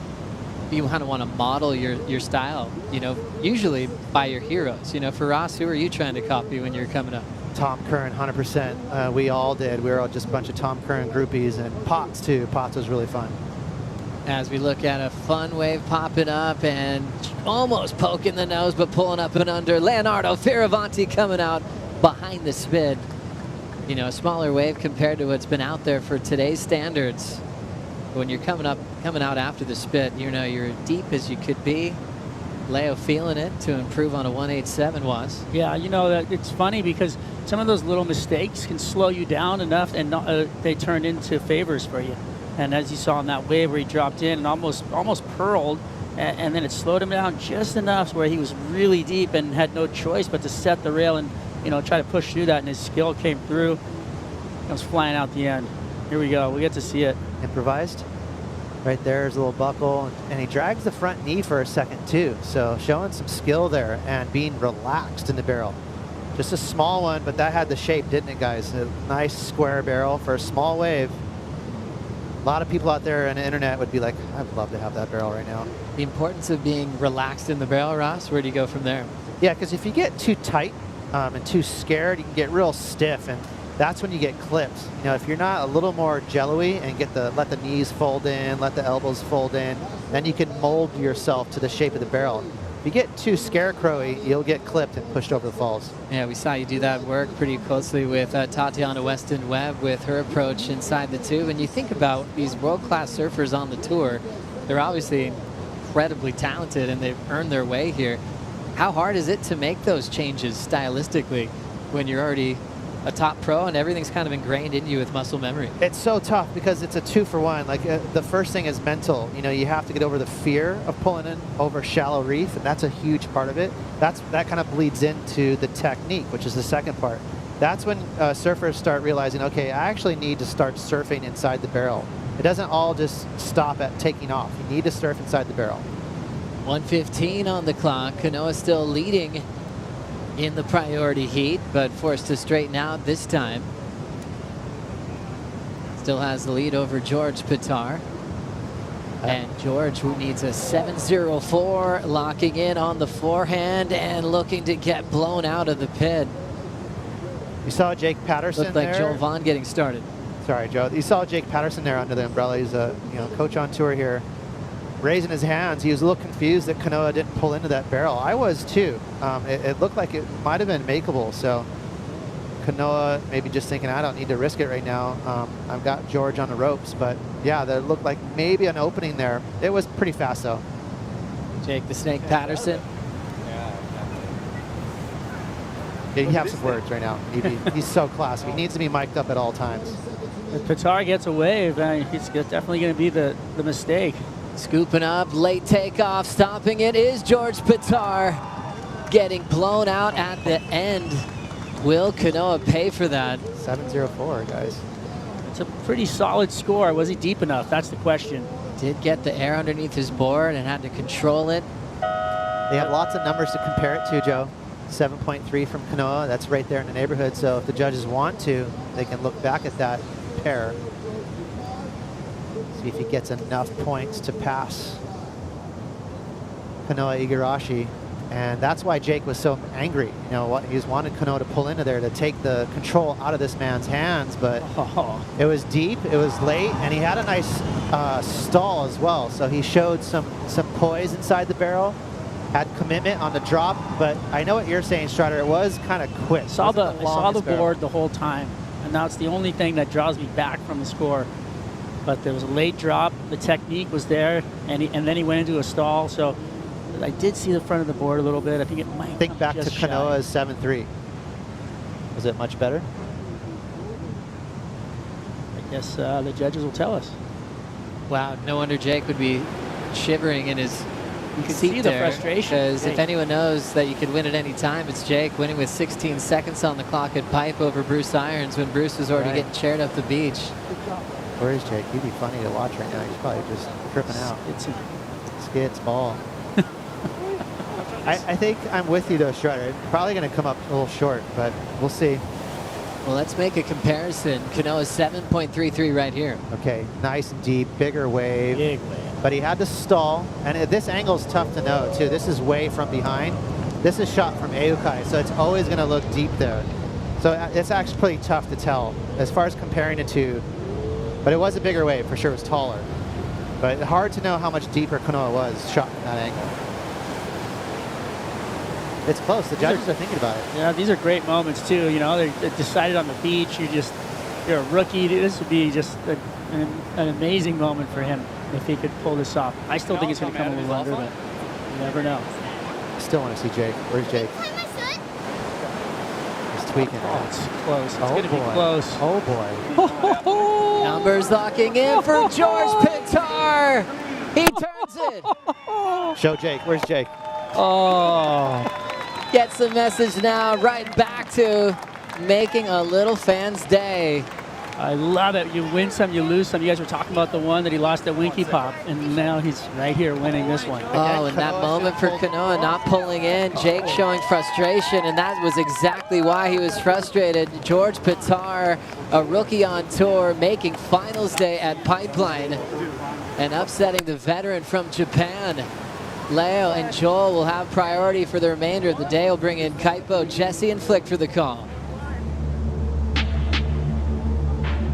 you kind of want to model your style, you know, usually by your heroes. You know, for Ross, who are you trying to copy when you're coming up? Tom Curran, 100%. We all did. We were all just a bunch of Tom Curran groupies, and Potts too. Potts was really fun. As we look at a fun wave popping up and almost poking the nose, but pulling up and under. Leonardo Fioravanti coming out behind the spin. You know, a smaller wave compared to what's been out there for today's standards. When you're coming out after the spit, you know, you're deep as you could be. Leo feeling it to improve on a 187 was. Yeah, you know, it's funny because some of those little mistakes can slow you down enough and they turn into favors for you. And as you saw on that wave where he dropped in and almost purled, and then it slowed him down just enough where he was really deep and had no choice but to set the rail and, you know, try to push through that, and his skill came through. It was flying out the end. Here we go. We get to see it. Improvised. Right there's a little buckle, and he drags the front knee for a second too. So showing some skill there and being relaxed in the barrel. Just a small one, but that had the shape, didn't it, guys? A nice square barrel for a small wave. A lot of people out there on the internet would be like, I'd love to have that barrel right now. The importance of being relaxed in the barrel, Ross, where do you go from there? Yeah, because if you get too tight and too scared, you can get real stiff, and that's when you get clips. You know, if you're not a little more jello-y and let the knees fold in, let the elbows fold in, then you can mold yourself to the shape of the barrel. If you get too scarecrowy, you'll get clipped and pushed over the falls. Yeah, we saw you do that work pretty closely with Tatiana Weston Webb with her approach inside the tube. And you think about these world-class surfers on the tour, they're obviously incredibly talented and they've earned their way here. How hard is it to make those changes stylistically when you're already a top pro and everything's kind of ingrained in you with muscle memory? It's so tough because it's a 2-for-1. Like the first thing is mental. You know, you have to get over the fear of pulling in over shallow reef, and that's a huge part of it. That kind of bleeds into the technique, which is the second part. That's when surfers start realizing, okay, I actually need to start surfing inside the barrel. It doesn't all just stop at taking off. You need to surf inside the barrel. 1:15 on the clock. Kanoa still leading in the priority heat, but forced to straighten out this time. Still has the lead over George Pittar. And George, who needs a 7.04, locking in on the forehand and looking to get blown out of the pit. You saw Jake Patterson Looked like there. Joel Vaughn getting started. Sorry, Joe. You saw Jake Patterson there under the umbrella. He's a coach on tour here. Raising his hands, he was a little confused that Kanoa didn't pull into that barrel. I was too. It looked like it might have been makeable. So Kanoa maybe just thinking, I don't need to risk it right now. I've got George on the ropes, but yeah, there looked like maybe an opening there. It was pretty fast though. Jake the Snake Patterson. Yeah, he has some words right now. He's so classy. He needs to be mic'd up at all times. If Pittar gets a wave, it's definitely going to be the mistake. Scooping up, late takeoff, stopping it is George Pittar. Getting blown out at the end. Will Kanoa pay for that? 7.04, guys. It's a pretty solid score. Was he deep enough? That's the question. Did get the air underneath his board and had to control it. They have lots of numbers to compare it to, Joe. 7.3 from Kanoa. That's right there in the neighborhood. So if the judges want to, they can look back at that pair. See if he gets enough points to pass Kanoa Igarashi. And that's why Jake was so angry. You know, he just wanted Kanoa to pull into there to take the control out of this man's hands, but it was deep, it was late, and he had a nice stall as well. So he showed some poise inside the barrel, had commitment on the drop, but I know what you're saying, Strider, it was kind of quick. I saw the board the whole time, and that's the only thing that draws me back from the score. But there was a late drop, the technique was there, and then he went into a stall, so I did see the front of the board a little bit. I think it might think back to Kanoa's 7.3. Was it much better? I guess the judges will tell us. Wow, no wonder Jake would be shivering in his seat see there. the frustration. Because if anyone knows that you could win at any time, it's Jake, winning with 16 seconds on the clock at Pipe over Bruce Irons when Bruce was already getting chaired up the beach. Where is Jake? He'd be funny to watch right now. He's probably just tripping out. Skits ball. I think I'm with you though, Strider. Probably going to come up a little short, but we'll see. Well, let's make a comparison. Kanoa's 7.33 right here. Okay, nice and deep, bigger wave. Big wave. But he had to stall, and this angle is tough to know too. This is way from behind. This is shot from Aukai, so it's always going to look deep there. So it's actually pretty tough to tell as far as comparing the two. But it was a bigger wave, for sure. It was taller. But hard to know how much deeper Kanoa was shot from that angle. It's close. The judges are thinking about it. Yeah, these are great moments too. You know, they decided on the beach. You're a rookie. This would be just an amazing moment for him if he could pull this off. I still think it's going to come a little under, but you never know. Still want to see Jake. Where's Jake? He's tweaking. Oh, it's close. It's Oh, going to be boy. close. Oh, boy. Numbers locking in for George Pittar. He turns it. Show Jake. Where's Jake? Oh. Gets the message now right back to making a little fan's day. I love it. You win some, you lose some. You guys were talking about the one that he lost at Winky Pop, and now he's right here winning this one. Oh, and that moment for Kanoa not pulling in. Jake showing frustration, and that was exactly why he was frustrated. George Pittar, a rookie on tour, making finals day at Pipeline and upsetting the veteran from Japan. Leo and Joel will have priority for the remainder of the day. We'll bring in Kaipo, Jesse, and Flick for the call.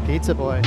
Pizza boy.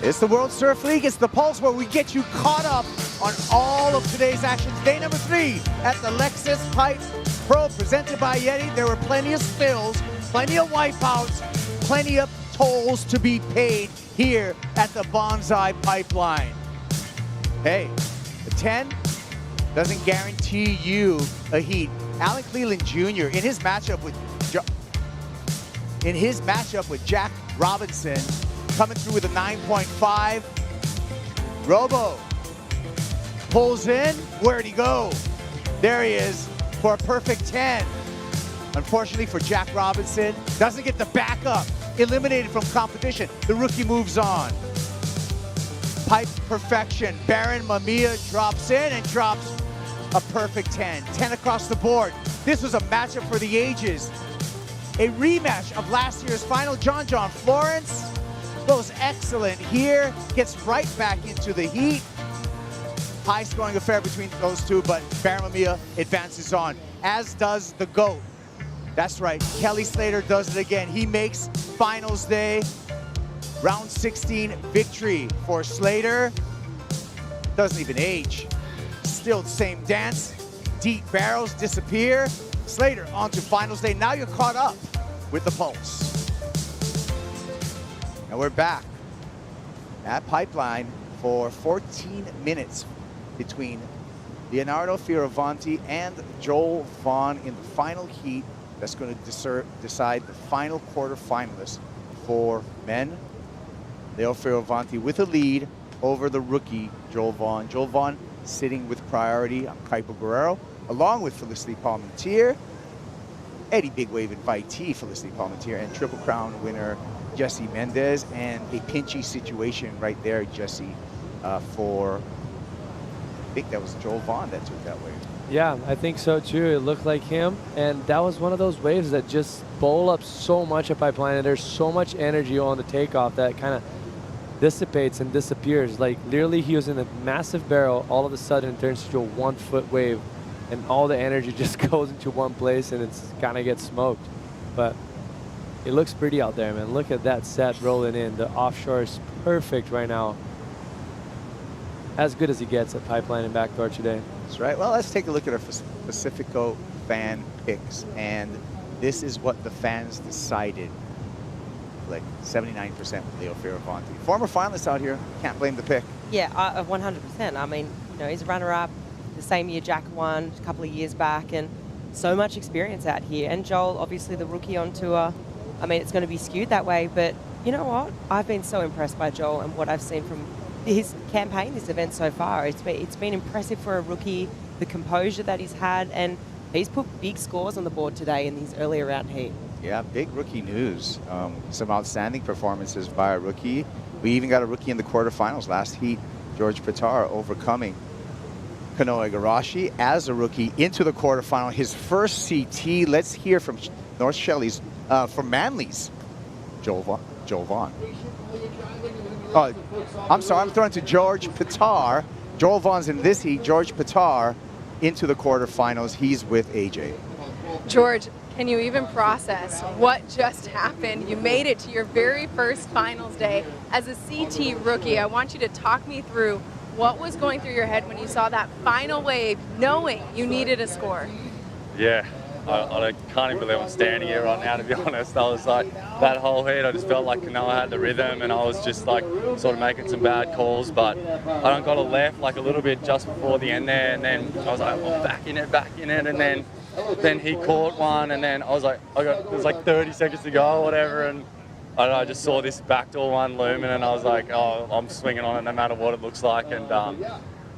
It's the World Surf League. It's the Pulse where we get you caught up on all of today's actions. Day number 3 at the Lexus Pipe Pro presented by YETI. There were plenty of spills, plenty of wipeouts, plenty of tolls to be paid here at the Bonsai Pipeline. Hey, the 10 doesn't guarantee you a heat. Alan Cleland Jr. in his matchup with Jack Robinson, coming through with a 9.5. Robo pulls in. Where'd he go? There he is for a perfect 10. Unfortunately for Jack Robinson, doesn't get the backup. Eliminated from competition. The rookie moves on. Pipe perfection. Barron Mamiya drops in and drops a perfect 10. 10 across the board. This was a matchup for the ages. A rematch of last year's final. John Florence goes excellent here, gets right back into the heat. High scoring affair between those two, but Barron Mamiya advances on, as does the GOAT. That's right, Kelly Slater does it again. He makes finals day. Round 16 victory for Slater. Doesn't even age. Still the same dance. Deep barrels disappear. Slater on to finals day. Now you're caught up with the Pulse. And we're back at Pipeline for 14 minutes between Leonardo Fioravanti and Joel Vaughn in the final heat. That's going to decide the final quarterfinalists for men. Leo Fioravanti with a lead over the rookie Joel Vaughn. Joel Vaughn sitting with priority on Kaipo Guerrero, along with Felicity Palmentier, Eddie Big Wave invitee Felicity Palmentier, and Triple Crown winner Jesse Mendez, and a pinchy situation right there, Jesse, for, I think that was Joel Vaughn that took that wave. Yeah, I think so too. It looked like him, and that was one of those waves that just bowl up so much at Pipeline, and there's so much energy on the takeoff that kind of dissipates and disappears. Like literally he was in a massive barrel, all of a sudden it turns into a 1 foot wave, and all the energy just goes into one place and it's kind of gets smoked. But it looks pretty out there, man. Look at that set rolling in. The offshore is perfect right now. As good as he gets at Pipeline and Backdoor today. That's right. Well, let's take a look at our Pacifico fan picks. And this is what the fans decided. Like 79% with Leo Fioravanti. Former finalist out here. Can't blame the pick. Yeah, 100%. I mean, you know, he's a runner-up. The same year Jack won a couple of years back, and so much experience out here. And Joel, obviously the rookie on tour. I mean, it's going to be skewed that way, but You know what? I've been so impressed by Joel and what I've seen from his campaign, this event so far. It's been impressive for a rookie, the composure that he's had, and he's put big scores on the board today in his earlier round heat. Yeah, big rookie news. Some outstanding performances by a rookie. We even got a rookie in the quarterfinals last heat, George Pittar, overcoming Kanoa Igarashi as a rookie into the quarterfinal. His first CT. Let's hear from North Shelley's, from Manly's, Joel Vaughn. Oh, I'm sorry, I'm throwing to George Pittar. Joel Vaughn's in this heat. George Pittar into the quarterfinals. He's with AJ. George, can you even process what just happened? You made it to your very first finals day as a CT rookie. I want you to talk me through what was going through your head when you saw that final wave, knowing you needed a score. Yeah, I can't even believe I'm standing here right now, to be honest. I was like, that whole heat, I just felt like Kanoa had the rhythm, and I was just like sort of making some bad calls, but I got a left like a little bit just before the end there, and then I was like, oh, back in it, and then he caught one, and then I was like, it was like 30 seconds to go or whatever, and I don't know, I just saw this backdoor one looming, and I was like, oh, I'm swinging on it no matter what it looks like, and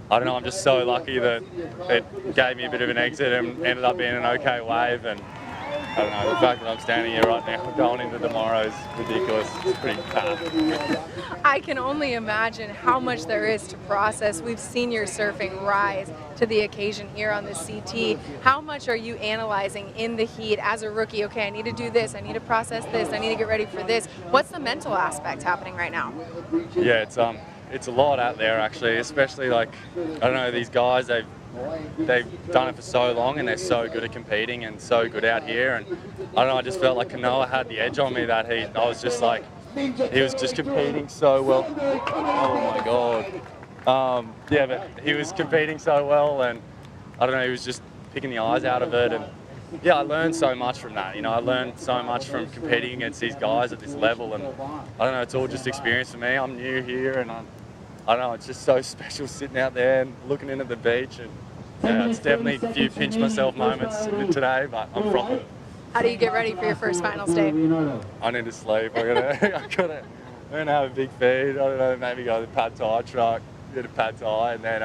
I don't know, I'm just so lucky that it gave me a bit of an exit and ended up being an okay wave, and I don't know, the fact that I'm standing here right now going into tomorrow is ridiculous. It's pretty tough. I can only imagine how much there is to process. We've seen your surfing rise to the occasion here on the CT. How much are you analyzing in the heat as a rookie? Okay, I need to do this, I need to process this, I need to get ready for this. What's the mental aspect happening right now? Yeah, it's a lot out there actually, especially like, I don't know, these guys, they've done it for so long and they're so good at competing and so good out here, and I don't know, I just felt like Kanoa had the edge on me that heat. I was just like, he was just competing so well. Oh my God. Yeah, but he was competing so well, and I don't know, he was just picking the eyes out of it, and yeah, I learned so much from that. You know, I learned so much from competing against these guys at this level, and I don't know, it's all just experience for me. I'm new here, and I don't know, it's just so special sitting out there and looking into the beach, and yeah, it's definitely a few pinch myself moments today, but I'm from it. How do you get ready for your first finals day? I need to sleep. I'm gonna have a big feed. I don't know, maybe go to the Patar truck, get a Patar, and then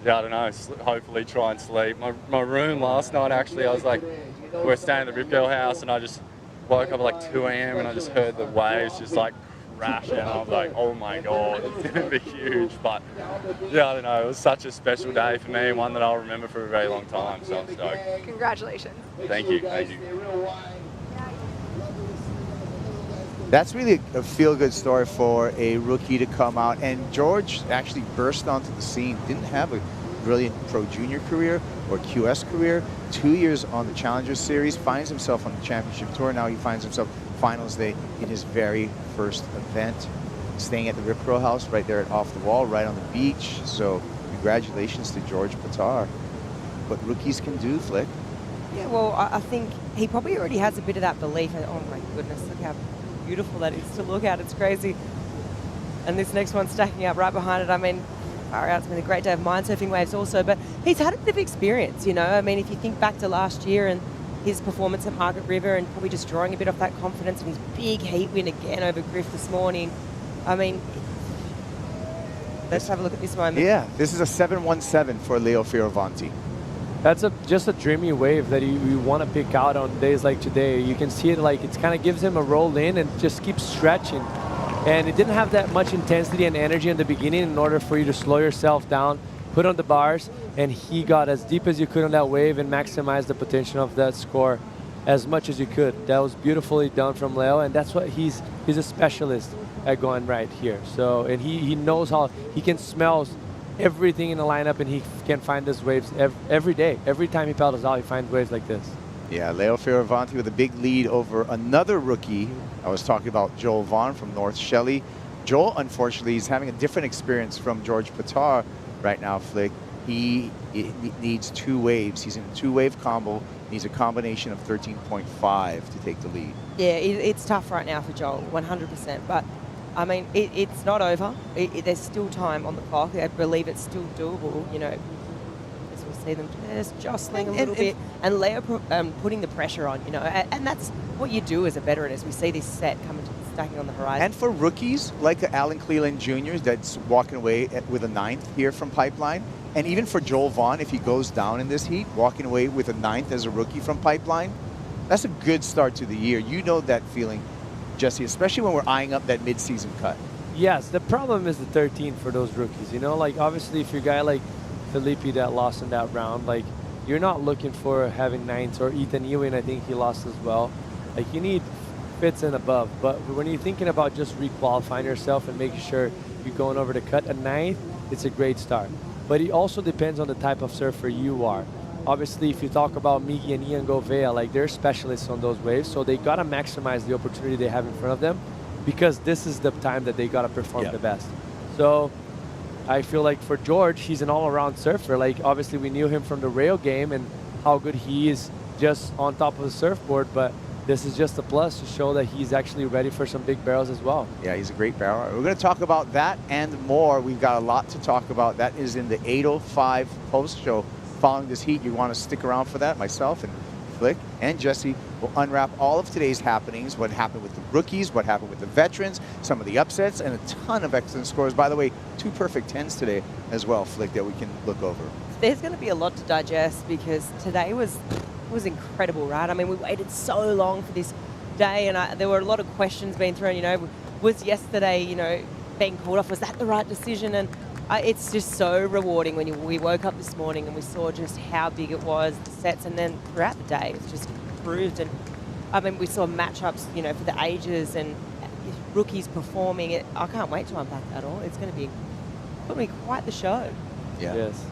yeah, I don't know, hopefully try and sleep. My room last night, actually, I was like, we're staying at the Ripco house, and I just woke up at like 2 a.m. and I just heard the waves just like crash, and I was like, oh my God, it's gonna be huge. But yeah, I don't know, it was such a special day for me, one that I'll remember for a very long time, so I'm stoked. Congratulations. Thank you, thank you. That's really a feel-good story for a rookie to come out. And George actually burst onto the scene. Didn't have a brilliant Pro Junior career or QS career. 2 years on the Challenger Series. Finds himself on the Championship Tour. Now he finds himself finals day in his very first event. Staying at the Rip Curl House right there at Off the Wall, right on the beach. So congratulations to George Pittar. What rookies can do, Flick. Yeah, well, I think he probably already has a bit of that belief. Oh my goodness, look how beautiful that is to look at. It's crazy. And this next one stacking up right behind it. I mean, far out. It's been a great day of mindsurfing waves also, but he's had a bit of experience, you know. I mean, if you think back to last year and his performance at Margaret River and probably just drawing a bit off that confidence and his big heat win again over Griff this morning. I mean, let's have a look at this moment. Yeah, this is a 717 for Leo Fioravanti. That's just a dreamy wave that you want to pick out on days like today. You can see it like it kind of gives him a roll in and just keeps stretching. And it didn't have that much intensity and energy in the beginning in order for you to slow yourself down, put on the bars, and he got as deep as you could on that wave and maximized the potential of that score as much as you could. That was beautifully done from Leo, and that's what he's a specialist at going right here. So, and he knows how he can smell everything in the lineup, and he can find those waves every day. Every time he paddles out, he finds waves like this. Yeah, Leo Fioravanti with a big lead over another rookie. I was talking about Joel Vaughn from North Shelley. Joel, unfortunately, is having a different experience from George Pittar right now, Flick. He needs 2 waves. He's in a 2-wave combo. Needs a combination of 13.5 to take the lead. Yeah, it's tough right now for Joel, 100%. But I mean, it's not over. There's still time on the clock. I believe it's still doable, you know. As we'll see them just jostling a little bit. And Leo putting the pressure on, you know. And that's what you do as a veteran, as we see this set come into stacking on the horizon. And for rookies like Alan Cleland Jr. that's walking away with a 9th here from Pipeline, and even for Joel Vaughn, if he goes down in this heat, walking away with a 9th as a rookie from Pipeline, that's a good start to the year. You know that feeling, Jesse, especially when we're eyeing up that mid-season cut. Yes, the problem is the 13 for those rookies. You know, like obviously if you're a guy like Felipe that lost in that round, like you're not looking for having 9s, or Ethan Ewing, I think he lost as well. Like you need 5ths and above. But when you're thinking about just requalifying yourself and making sure you're going over the cut, a 9th, it's a great start. But it also depends on the type of surfer you are. Obviously, if you talk about Miggy and Ian Gouveia, like they're specialists on those waves, so they got to maximize the opportunity they have in front of them, because this is the time that they got to perform the best. So I feel like for George, he's an all-around surfer. Like obviously we knew him from the rail game and how good he is just on top of the surfboard, but this is just a plus to show that he's actually ready for some big barrels as well. Yeah, he's a great barrel. We're going to talk about that and more. We've got a lot to talk about. That is in the 8:05 post show following this heat. You want to stick around for that. Myself and Flick and Jesse will unwrap all of today's happenings, what happened with the rookies, what happened with the veterans, some of the upsets, and a ton of excellent scores. By the way, 2 perfect 10s today as well, Flick, that we can look over. There's going to be a lot to digest because today was incredible, right? I mean, we waited so long for this day, and there were a lot of questions being thrown. You know, was yesterday, you know, being called off, was that the right decision? And it's just so rewarding when we woke up this morning and we saw just how big it was, the sets, and then throughout the day it's just improved. And I mean, we saw matchups, you know, for the ages and rookies performing it. I can't wait to unpack that all. It's going to be quite the show. Yeah. Yes.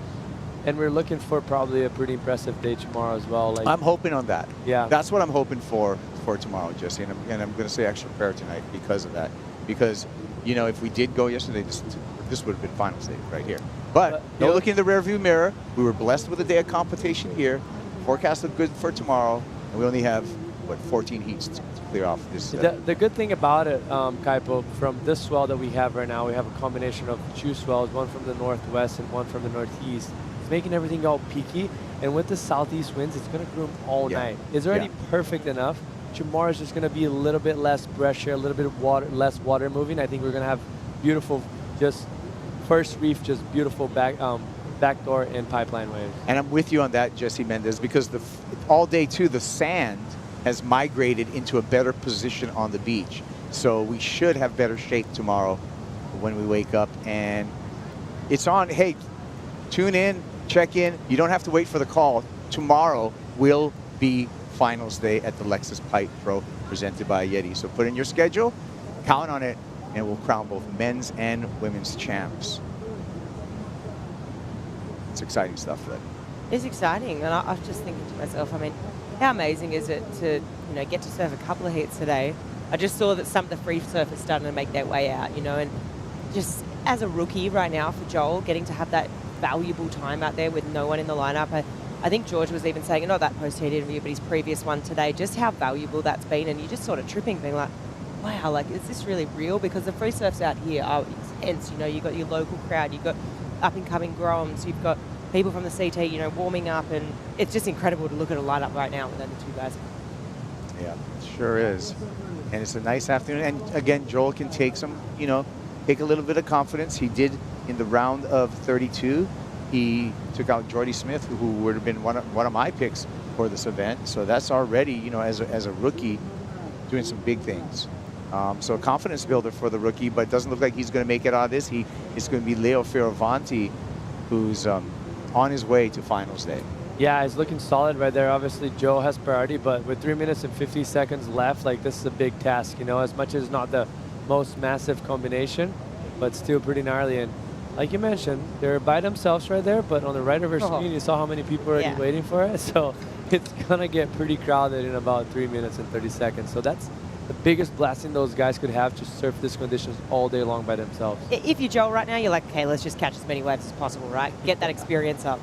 And we're looking for probably a pretty impressive day tomorrow as well. Like I'm hoping on that. Yeah. That's what I'm hoping for tomorrow, Jesse. And I'm going to say extra prayer tonight because of that. Because, you know, if we did go yesterday, this would have been final state right here. But no looking in the rearview mirror. We were blessed with a day of competition here. Forecast looked good for tomorrow. And we only have, what, 14 heats to clear off this. The good thing about it, Kaipo, from this swell that we have right now, we have a combination of 2 swells, one from the northwest and one from the northeast. It's making everything all peaky, and with the southeast winds, it's going to groom all night. It's already perfect enough. Tomorrow is just going to be a little bit less pressure, a little bit of less water moving. I think we're going to have beautiful, just first reef, just beautiful backdoor and pipeline waves. And I'm with you on that, Jesse Mendez, because all day too, the sand has migrated into a better position on the beach. So we should have better shape tomorrow when we wake up. And it's on, hey, tune in, check in. You don't have to wait for the call. Tomorrow will be finals day at the Lexus Pipe Pro presented by YETI. So put in your schedule, count on it, and we'll crown both men's and women's champs. It's exciting stuff, Fred. It's exciting, and I was just thinking to myself, I mean, how amazing is it to, you know, get to surf a couple of heats today? I just saw that some of the free surfers starting to make their way out, you know, and just as a rookie right now for Joel, getting to have that valuable time out there with no one in the lineup. I think George was even saying, not that post-heat interview, but his previous one today, just how valuable that's been, and you just sort of tripping, being like, wow, like, is this really real? Because the free surfs out here are intense, you know, you've got your local crowd, you've got up-and-coming Groms, you've got people from the CT, you know, warming up, and it's just incredible to look at a lineup right now with only 2 guys. Yeah, it sure is. And it's a nice afternoon. And again, Joel can take some, you know, take a little bit of confidence. He did in the round of 32. He took out Jordy Smith, who would have been one of my picks for this event. So that's already, you know, as a rookie, doing some big things. So a confidence builder for the rookie, but it doesn't look like he's going to make it out of this. It's going to be Leo Fioravanti, who's on his way to finals day. Yeah, he's looking solid right there. Obviously, Joe has priority, but with 3 minutes and 50 seconds left, like, this is a big task, you know, as much as not the most massive combination, but still pretty gnarly. And like you mentioned, they're by themselves right there, but on the right of our screen, you saw how many people are already waiting for it. So it's going to get pretty crowded in about 3 minutes and 30 seconds. So that's the biggest blessing those guys could have, to surf these conditions all day long by themselves. If you're Joel right now, you're like, okay, let's just catch as many waves as possible, right? Get that experience up.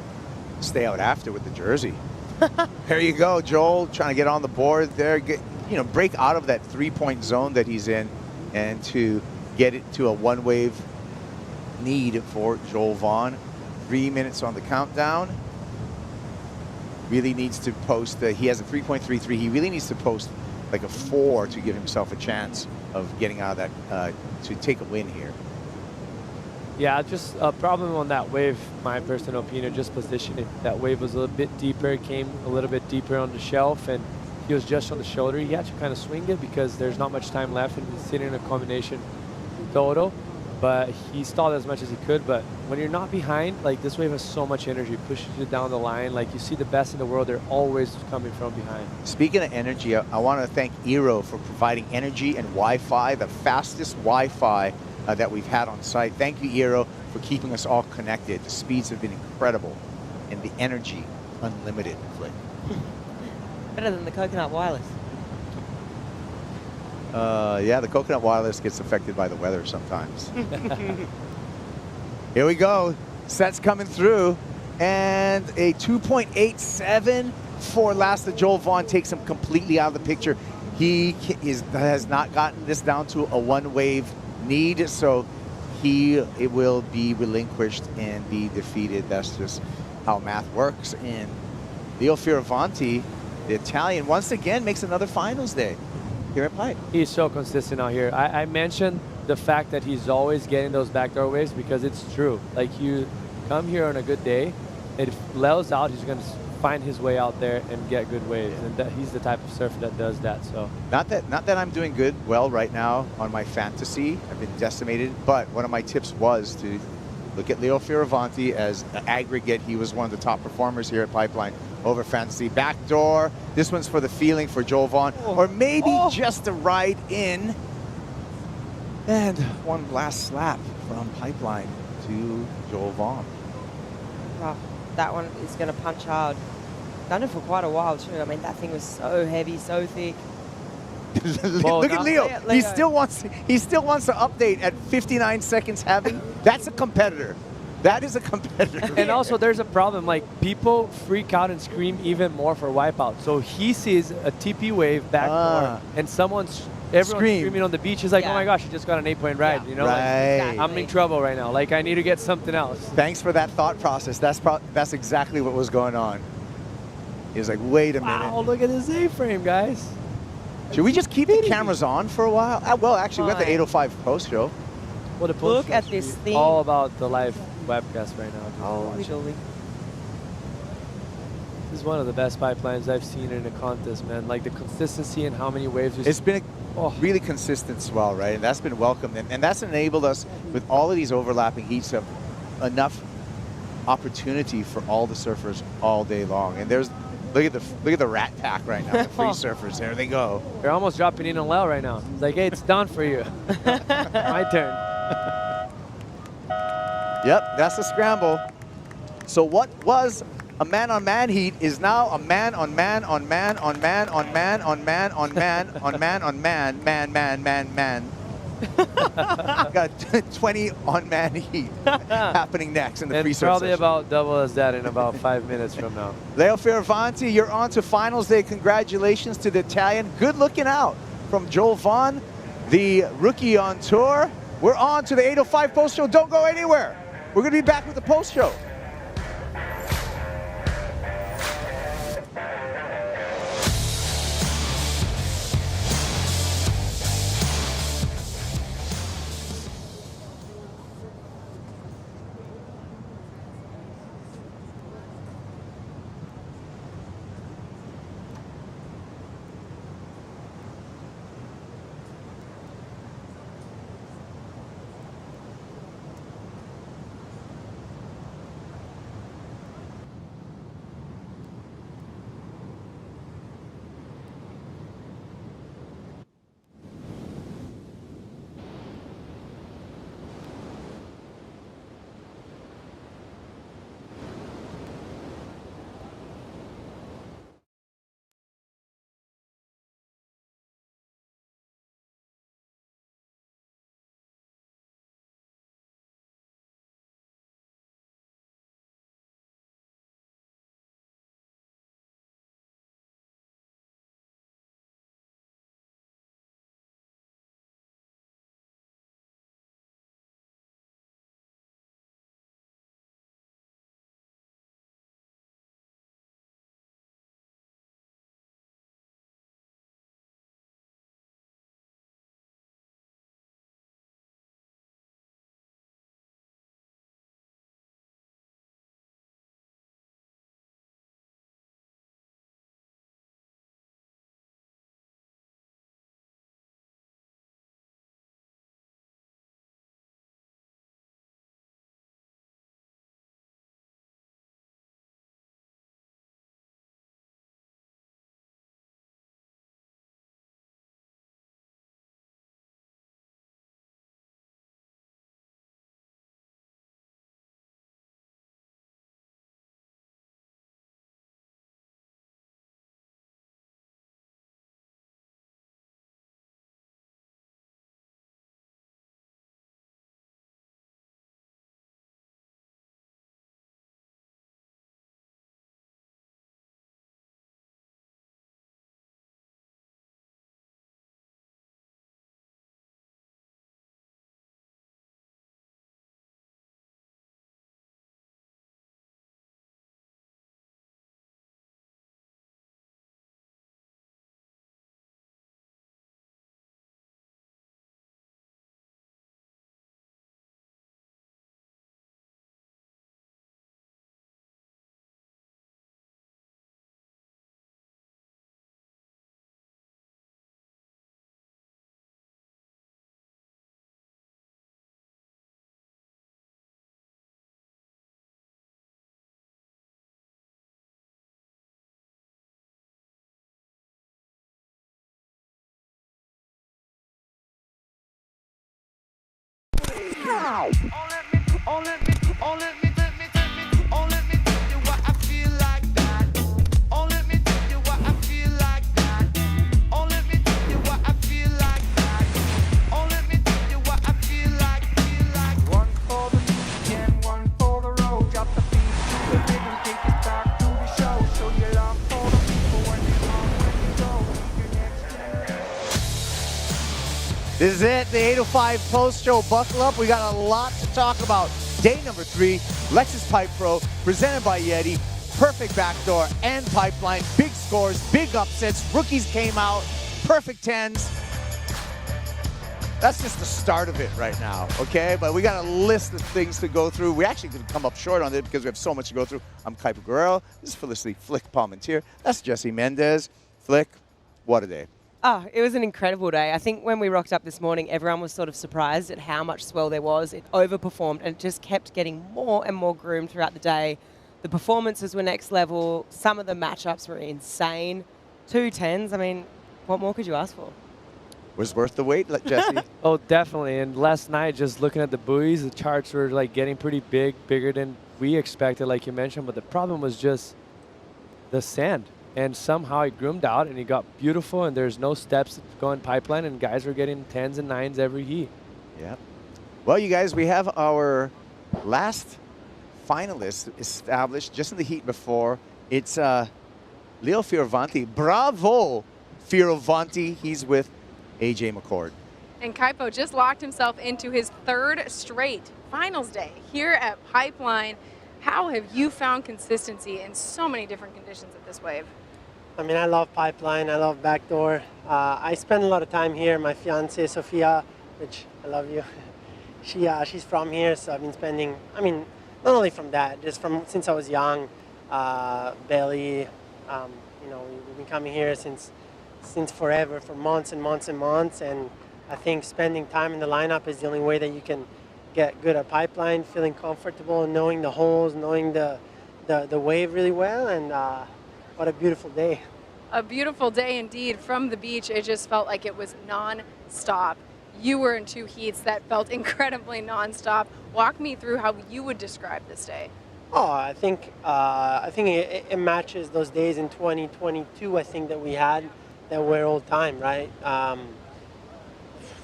Stay out after with the jersey. There you go, Joel, trying to get on the board there, break out of that 3-point zone that he's in, and to get it to a one-wave need for Joel Vaughn. 3 minutes on the countdown. Really needs to post, he has a 3.33. He really needs to post like a 4 to give himself a chance of getting out of that, to take a win here. Yeah, just a problem on that wave, my personal opinion, just positioning. That wave was a little bit deeper, came a little bit deeper on the shelf, and he was just on the shoulder. He had to kind of swing it because there's not much time left, and he's sitting in a combination total. But he stalled as much as he could. But when you're not behind, like this wave has so much energy, pushes you down the line. Like you see the best in the world, they're always coming from behind. Speaking of energy, I want to thank Eero for providing energy and Wi-Fi, the fastest Wi-Fi that we've had on site. Thank you, Eero, for keeping us all connected. The speeds have been incredible, and the energy unlimited. Better than the coconut wireless. Yeah, the coconut wireless gets affected by the weather sometimes. Here we go. Sets coming through. And a 2.87 for Lasta. Joel Vaughn takes him completely out of the picture. He has not gotten this down to a one-wave need, so it will be relinquished and be defeated. That's just how math works. And Leo Fioravanti, the Italian, once again makes another finals day here at Pipe. He's so consistent out here. I mentioned the fact that he's always getting those backdoor waves because it's true. Like you come here on a good day, if Leo's out, he's going to find his way out there and get good waves, and he's the type of surfer that does that. So not that I'm doing well right now on my fantasy. I've been decimated, but one of my tips was to look at Leo Fioravanti as an aggregate. He was one of the top performers here at Pipeline over fantasy. Backdoor. This one's for the feeling for Joel Vaughn, or maybe just a ride in. And one last slap from Pipeline to Joel Vaughn. Oh, that one is going to punch hard. Done it for quite a while too. I mean, that thing was so heavy, so thick. Look at Leo. He still wants to update at 59 seconds having. That's a competitor. That is a competitor. And also there's a problem, like people freak out and scream even more for wipeout. So he sees a TP wave backdoor and everyone's screaming on the beach. He's like, oh my gosh, you just got an 8-point ride. You know, right. I'm in trouble right now. Like I need to get something else. Thanks for that thought process. That's exactly what was going on. He was like, wait a minute. Oh, look at this A-frame, guys. Should we just keep the cameras on for a while? Well, actually, we got the 805 post show. What a post Look at this thing. All about the live webcast right now. Oh, literally. This is one of the best pipelines I've seen in a contest, man. Like the consistency and how many waves. It's been a really consistent swell, right? And that's been welcomed. And that's enabled us, with all of these overlapping heats, of enough opportunity for all the surfers all day long. And look at the rat pack right now, the free surfers. There they go. They're almost dropping in on Leo right now. It's like, hey, it's done for you. My turn. Yep, that's the scramble. So what was a man-on-man heat is now a man-on-man-on-man-on-man-on-man-on-man-on-man-on-man. Got 20 on-man heat happening next in the free surf probably session. about double as that in about 5 minutes from now. Leo Fioravanti, you're on to finals day. Congratulations to the Italian. Good looking out from Joel Vaughn, the rookie on tour. We're on to the 805 post show. Don't go anywhere. We're going to be back with the post show. This is it, the 805 post-show. Buckle up, we got a lot to talk about. Day number 3, Lexus Pipe Pro, presented by YETI. Perfect backdoor and pipeline, big scores, big upsets. Rookies came out, perfect 10s. That's just the start of it right now, okay? But we got a list of things to go through. We actually could come up short on it because we have so much to go through. I'm Kuiper Guerrero. This is Felicity Flick Palmentier. That's Jesse Mendez. Flick, what a day. Oh, it was an incredible day. I think when we rocked up this morning, everyone was sort of surprised at how much swell there was. It overperformed and it just kept getting more and more groomed throughout the day. The performances were next level. Some of the matchups were insane. 2 10s. I mean, what more could you ask for? Was worth the wait, Jesse? Oh, definitely. And last night, just looking at the buoys, the charts were like getting pretty big, bigger than we expected, like you mentioned. But the problem was just the sand. And somehow it groomed out and it got beautiful, and there's no steps going pipeline, and guys were getting 10s and 9s every heat. Yeah. Well, you guys, we have our last finalist established just in the heat before. It's Leo Fioravanti. Bravo, Fioravanti. He's with AJ McCord. And Kaipo just locked himself into his 3rd straight finals day here at Pipeline. How have you found consistency in so many different conditions at this wave? I mean, I love pipeline, I love backdoor. I spend a lot of time here. My fiance, Sofia, which I love you, she's from here, so I've been spending, I mean, not only from that, just from since I was young, Belly, you know, we've been coming here since forever, for months and months and months, and I think spending time in the lineup is the only way that you can get good at pipeline, feeling comfortable, knowing the holes, knowing the wave really well, and what a beautiful day. A beautiful day indeed. From the beach, it just felt like it was non-stop. You were in 2 heats that felt incredibly non-stop. Walk me through how you would describe this day. Oh, I think it matches those days in 2022. I think that we had that were all time, right?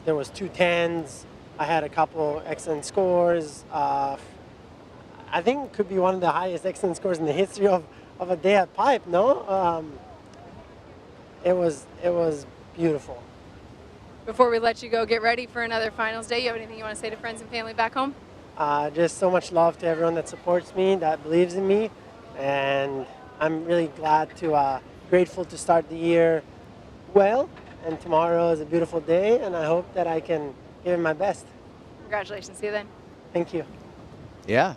There was 2 10s. I had a couple excellent scores. I think it could be one of the highest excellent scores in the history of a day at Pipe, no? It was beautiful. Before we let you go, get ready for another finals day. You have anything you want to say to friends and family back home? Just so much love to everyone that supports me, that believes in me, and I'm really grateful to start the year well, and tomorrow is a beautiful day, and I hope that I can give it my best. Congratulations. See you then. Thank you. Yeah.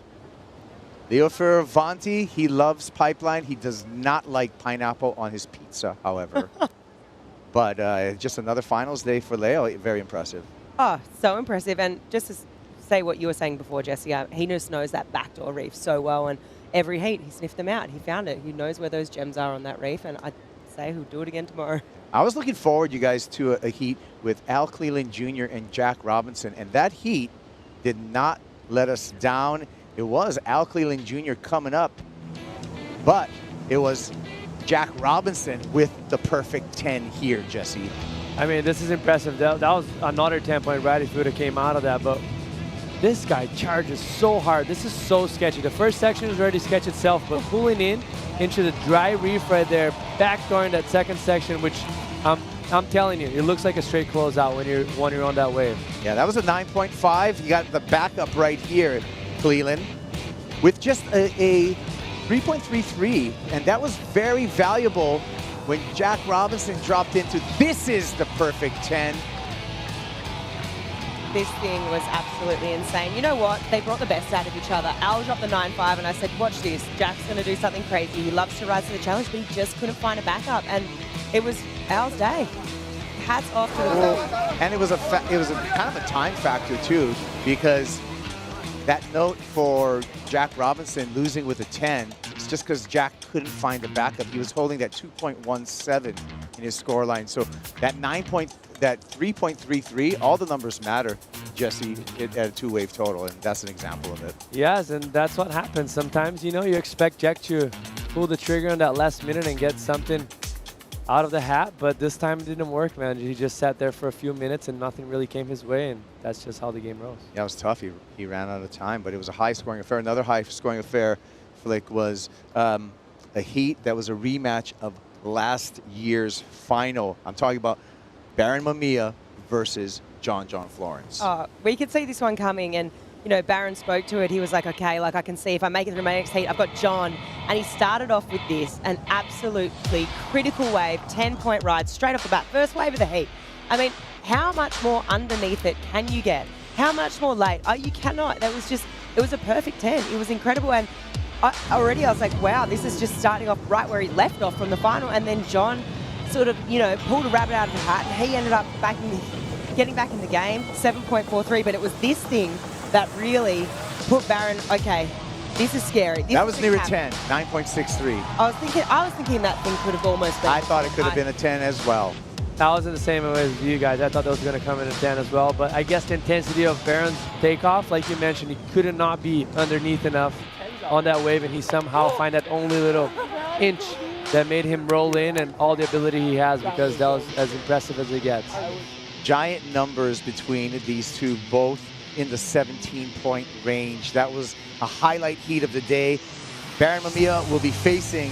Leo Fioravanti, he loves pipeline. He does not like pineapple on his pizza, however. But just another finals day for Leo. Very impressive. Oh, so impressive. And just to say what you were saying before, Jesse, he just knows that backdoor reef so well. And every heat, he sniffed them out. He found it. He knows where those gems are on that reef. And I'd say he'll do it again tomorrow. I was looking forward, you guys, to a heat with Al Cleland Jr. and Jack Robinson. And that heat did not let us down. It was Al Cleland Jr. coming up, but it was Jack Robinson with the perfect 10 here, Jesse. I mean, this is impressive. That was another 10-point ride if he would have came out of that, but this guy charges so hard. This is so sketchy. The first section is already sketch itself, but pulling in into the dry reef right there, backdooring that second section, which I'm telling you, it looks like a straight closeout when you're on that wave. Yeah, that was a 9.5. You got the backup right here, Cleland, with just a 3.33, and that was very valuable when Jack Robinson dropped into this is the perfect 10. This thing was absolutely insane. You know what? They brought the best out of each other. Al dropped the 9.5, and I said, watch this. Jack's going to do something crazy. He loves to rise to the challenge, but he just couldn't find a backup, and it was Al's day. Hats off to the And it was a kind of a time factor too, because that note for Jack Robinson losing with a 10 is just because Jack couldn't find a backup. He was holding that 2.17 in his scoreline. So that 3.33, all the numbers matter. Jesse, at a 2-wave total, and that's an example of it. Yes, and that's what happens. Sometimes, you know, you expect Jack to pull the trigger on that last minute and get something out of the hat, but this time it didn't work, man. He just sat there for a few minutes and nothing really came his way, and that's just how the game rolls. Yeah, it was tough. He ran out of time, but it was a high-scoring affair. Another high-scoring affair, Flick, was a heat that was a rematch of last year's final. I'm talking about Barron Mamiya versus John Florence. Oh, we could see this one coming, and you know, Barron spoke to it. He was like, okay, like I can see if I make it through my next heat, I've got John. And he started off with this, an absolutely critical wave, 10-point ride, straight off the bat, first wave of the heat. I mean, how much more underneath it can you get? How much more late? Oh, you cannot. That was just, it was a perfect 10. It was incredible. And I was like, wow, this is just starting off right where he left off from the final. And then John sort of, you know, pulled a rabbit out of the hat, and he ended up getting back in the game, 7.43. But it was this thing that really put Barron, okay, this is scary. That was near a 10, 9.63. I was thinking that thing could have almost been. I thought it could have been a 10 as well. I was in the same way as you guys. I thought that was going to come in a 10 as well, but I guess the intensity of Barron's takeoff, like you mentioned, he could not be underneath enough on that wave, and he somehow find that only little inch that made him roll in, and all the ability he has, because that was as impressive as it gets. Giant numbers between these two, both in the 17-point range. That was a highlight heat of the day. Barron Mamiya will be facing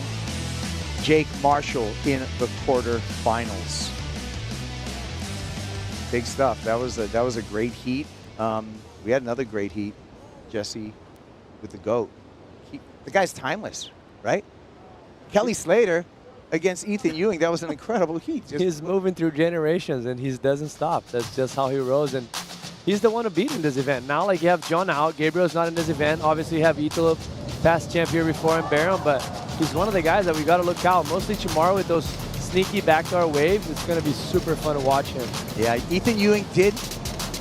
Jake Marshall in the quarterfinals. Big stuff. That was a great heat. We had another great heat, Jesse, with the GOAT. The guy's timeless, right? Kelly Slater against Ethan Ewing. That was an incredible heat. He's moving through generations, and he doesn't stop. That's just how he rolls. And he's the one to beat in this event. Now, like, you have John out. Gabriel's not in this event. Obviously, you have Italo, past champion before, and Barron, but he's one of the guys that we got to look out. Mostly tomorrow with those sneaky backdoor waves. It's going to be super fun to watch him. Yeah, Ethan Ewing did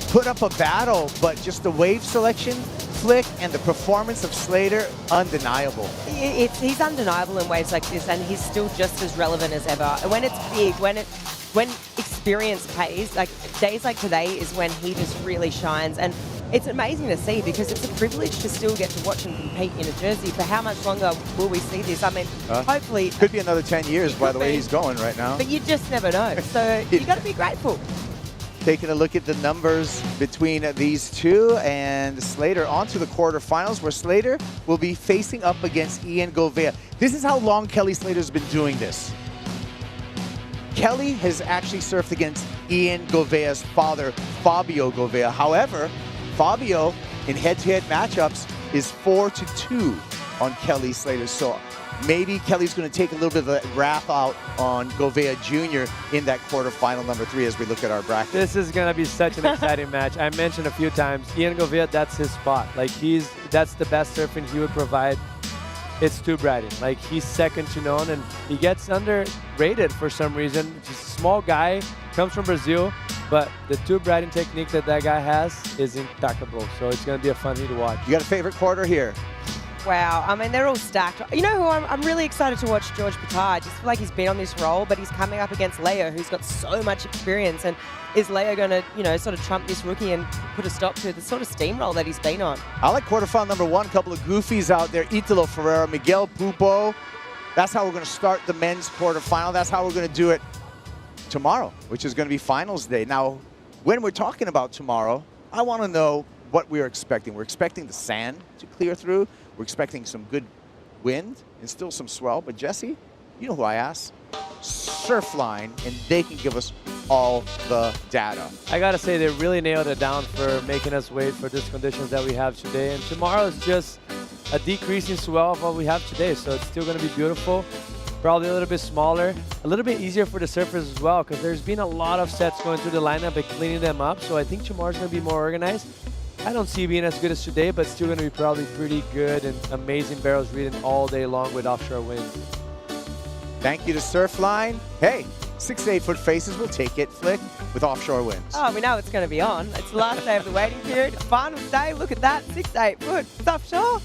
put up a battle, but just the wave selection, Flick, and the performance of Slater, undeniable. He's undeniable in waves like this, and he's still just as relevant as ever. And when it's big, when experience pays, like days like today is when he just really shines. And it's amazing to see, because it's a privilege to still get to watch him compete in a jersey. For how much longer will we see this? I mean, hopefully. Could be another 10 years by the way he's going right now. But you just never know. So you got to be grateful. Taking a look at the numbers between these two, and Slater onto the quarterfinals, where Slater will be facing up against Ian Gouveia. This is how long Kelly Slater's been doing this. Kelly has actually surfed against Ian Gouveia's father, Fabio Gouveia. However, Fabio in head-to-head matchups is 4-2 on Kelly Slater. So maybe Kelly's going to take a little bit of a wrap out on Gouveia Jr. in that quarterfinal number 3 as we look at our bracket. This is going to be such an exciting match. I mentioned a few times, Ian Gouveia, that's his spot. Like, that's the best surfing he would provide. It's tube riding. Like, he's second to none, and he gets underrated for some reason. Just a small guy, comes from Brazil, but the tube riding technique that guy has is impeccable. So it's going to be a fun heat to watch. You got a favorite quarter here? Wow, I mean, they're all stacked. You know who I'm really excited to watch? George Pittar. I just feel like he's been on this roll, but he's coming up against Leo, who's got so much experience. And is Leo going to, you know, sort of trump this rookie and put a stop to the sort of steamroll that he's been on? I like quarterfinal number 1. A couple of goofies out there. Italo, Ferreira, Miguel, Pupo. That's how we're going to start the men's quarterfinal. That's how we're going to do it tomorrow, which is going to be finals day. Now, when we're talking about tomorrow, I want to know what we're expecting. We're expecting the sand to clear through. We're expecting some good wind and still some swell. But Jesse, you know who I asked? Surfline, and they can give us all the data. I got to say, they really nailed it down for making us wait for these conditions that we have today. And tomorrow is just a decreasing swell of what we have today. So it's still going to be beautiful. Probably a little bit smaller, a little bit easier for the surfers as well, because there's been a lot of sets going through the lineup and cleaning them up. So I think tomorrow's going to be more organized. I don't see it being as good as today, but still going to be probably pretty good and amazing barrels reading all day long with offshore wind. Thank you to Surfline. Hey, 6 to 8 foot faces will take it, Flick, with offshore winds. Oh, we know it's going to be on. It's the last day of the waiting period. Final day. Look at that. 6 to 8 foot. It's offshore.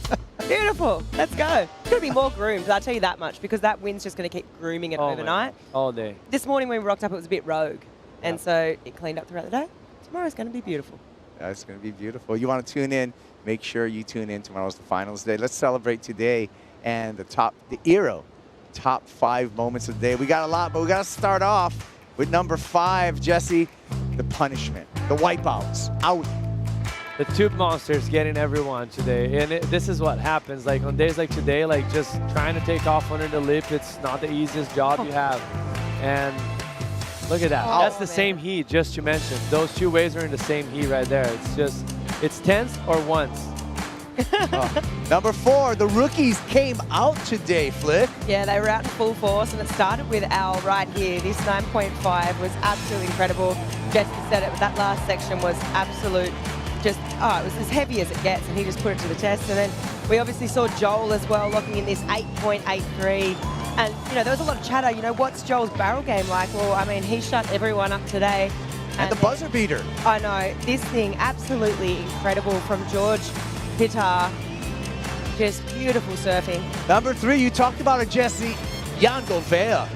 Beautiful. Let's go. It's going to be more groomed, I'll tell you that much, because that wind's just going to keep grooming it overnight. All day. This morning when we rocked up, it was a bit rogue, and so it cleaned up throughout the day. Tomorrow's going to be beautiful. That's going to be beautiful. You want to tune in, make sure you tune in. Tomorrow's the finals day. Let's celebrate today and the Aero top 5 moments of the day. We got a lot, but we got to start off with number 5, Jesse, the punishment, the wipeouts, out. The tube monster's getting everyone today, and this is what happens. Like on days like today, like just trying to take off under the lip, it's not the easiest job you have. And look at that. That's the same heat, just you mentioned. Those 2 waves are in the same heat right there. It's just, it's tense or once. Number 4, the rookies came out today, Flick. Yeah, they were out in full force, and it started with Al right here. This 9.5 was absolutely incredible. Jesse said it, that last section was absolute, just, it was as heavy as it gets, and he just put it to the test. And then we obviously saw Joel as well, locking in this 8.83. And, you know, there was a lot of chatter, you know, what's Joel's barrel game like? Well, I mean, he shut everyone up today. And the buzzer beater. I know. This thing, absolutely incredible from George Pittar. Just beautiful surfing. Number 3, you talked about it, Jesse. Jan Gouveia.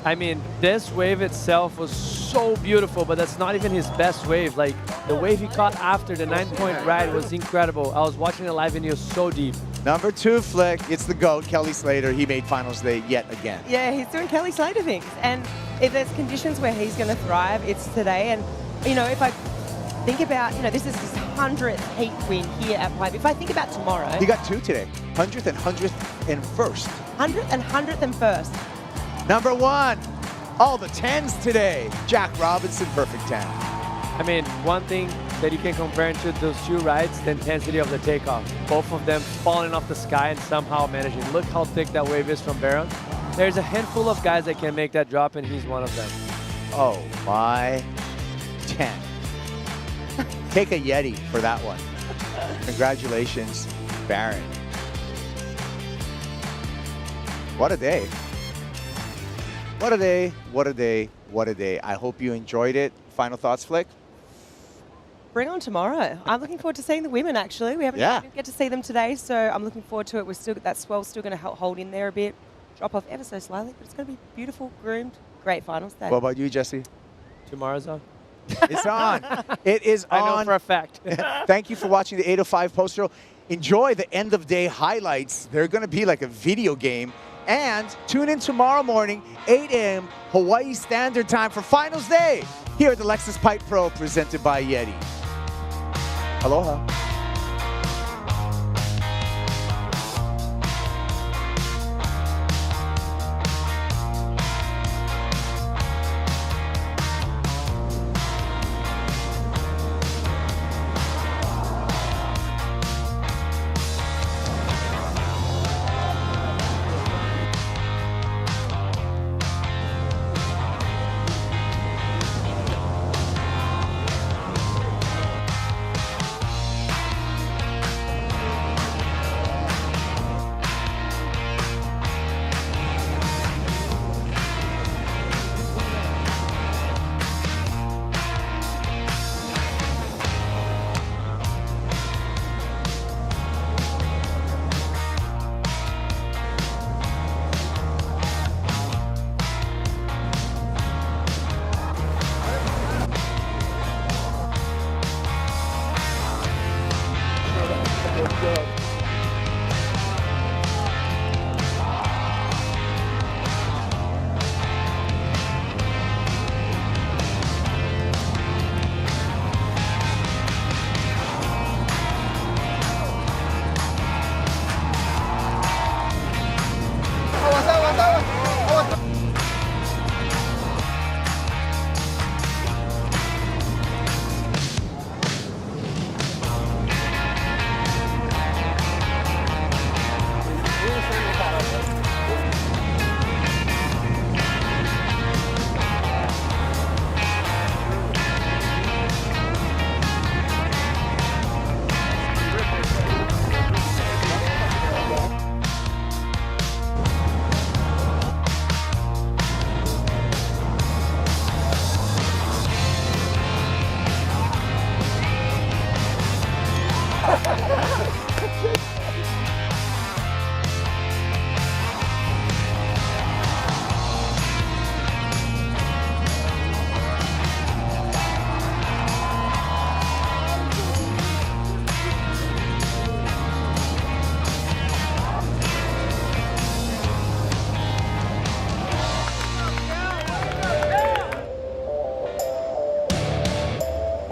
I mean, this wave itself was so beautiful, but that's not even his best wave. Like, the wave he caught after the 9-point ride was incredible. I was watching it live and he was so deep. Number 2, Flick, it's the GOAT, Kelly Slater. He made finals day yet again. Yeah, he's doing Kelly Slater things. And if there's conditions where he's going to thrive, it's today. And, you know, if I think about, you know, this is his 100th heat win here at Pipe. If I think about tomorrow. He got 2 today, 100th and 100th and 1st. 100th and 100th and 1st. Number 1, all the 10s today. Jack Robinson, perfect 10. I mean, one thing that you can compare to those 2 rides, the intensity of the takeoff. Both of them falling off the sky and somehow managing. Look how thick that wave is from Barron. There's a handful of guys that can make that drop, and he's one of them. Oh, my 10. Take a Yeti for that one. Congratulations, Barron. What a day. What a day, what a day, what a day. I hope you enjoyed it. Final thoughts, Flick? Bring on tomorrow. I'm looking forward to seeing the women, actually. We didn't get to see them today, so I'm looking forward to it. We're still, that swell's still going to hold in there a bit. Drop off ever so slightly, but it's going to be beautiful, groomed, great finals day. What about you, Jesse? Tomorrow's on. It's on. It is on. I know for a fact. Thank you for watching the 805 post-row. Enjoy the end-of-day highlights. They're going to be like a video game. And tune in tomorrow morning, 8 a.m. Hawaii Standard Time for Finals Day here at the Lexus Pipe Pro presented by YETI. Aloha.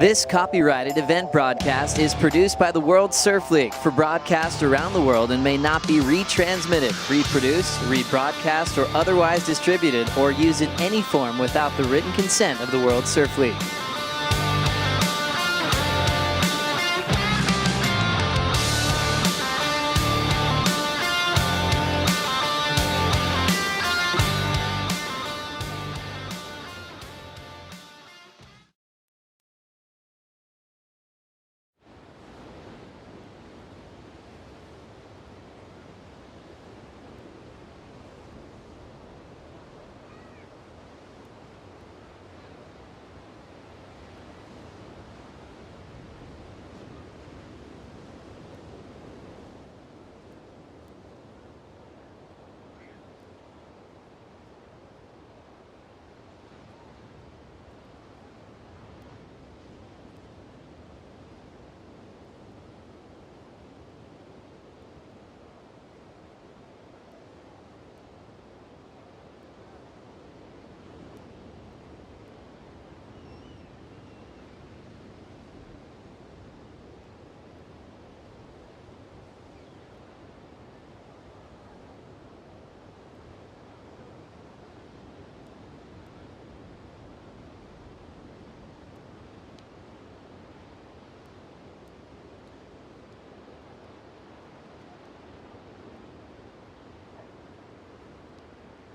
This copyrighted event broadcast is produced by the World Surf League for broadcast around the world and may not be retransmitted, reproduced, rebroadcast, or otherwise distributed or used in any form without the written consent of the World Surf League.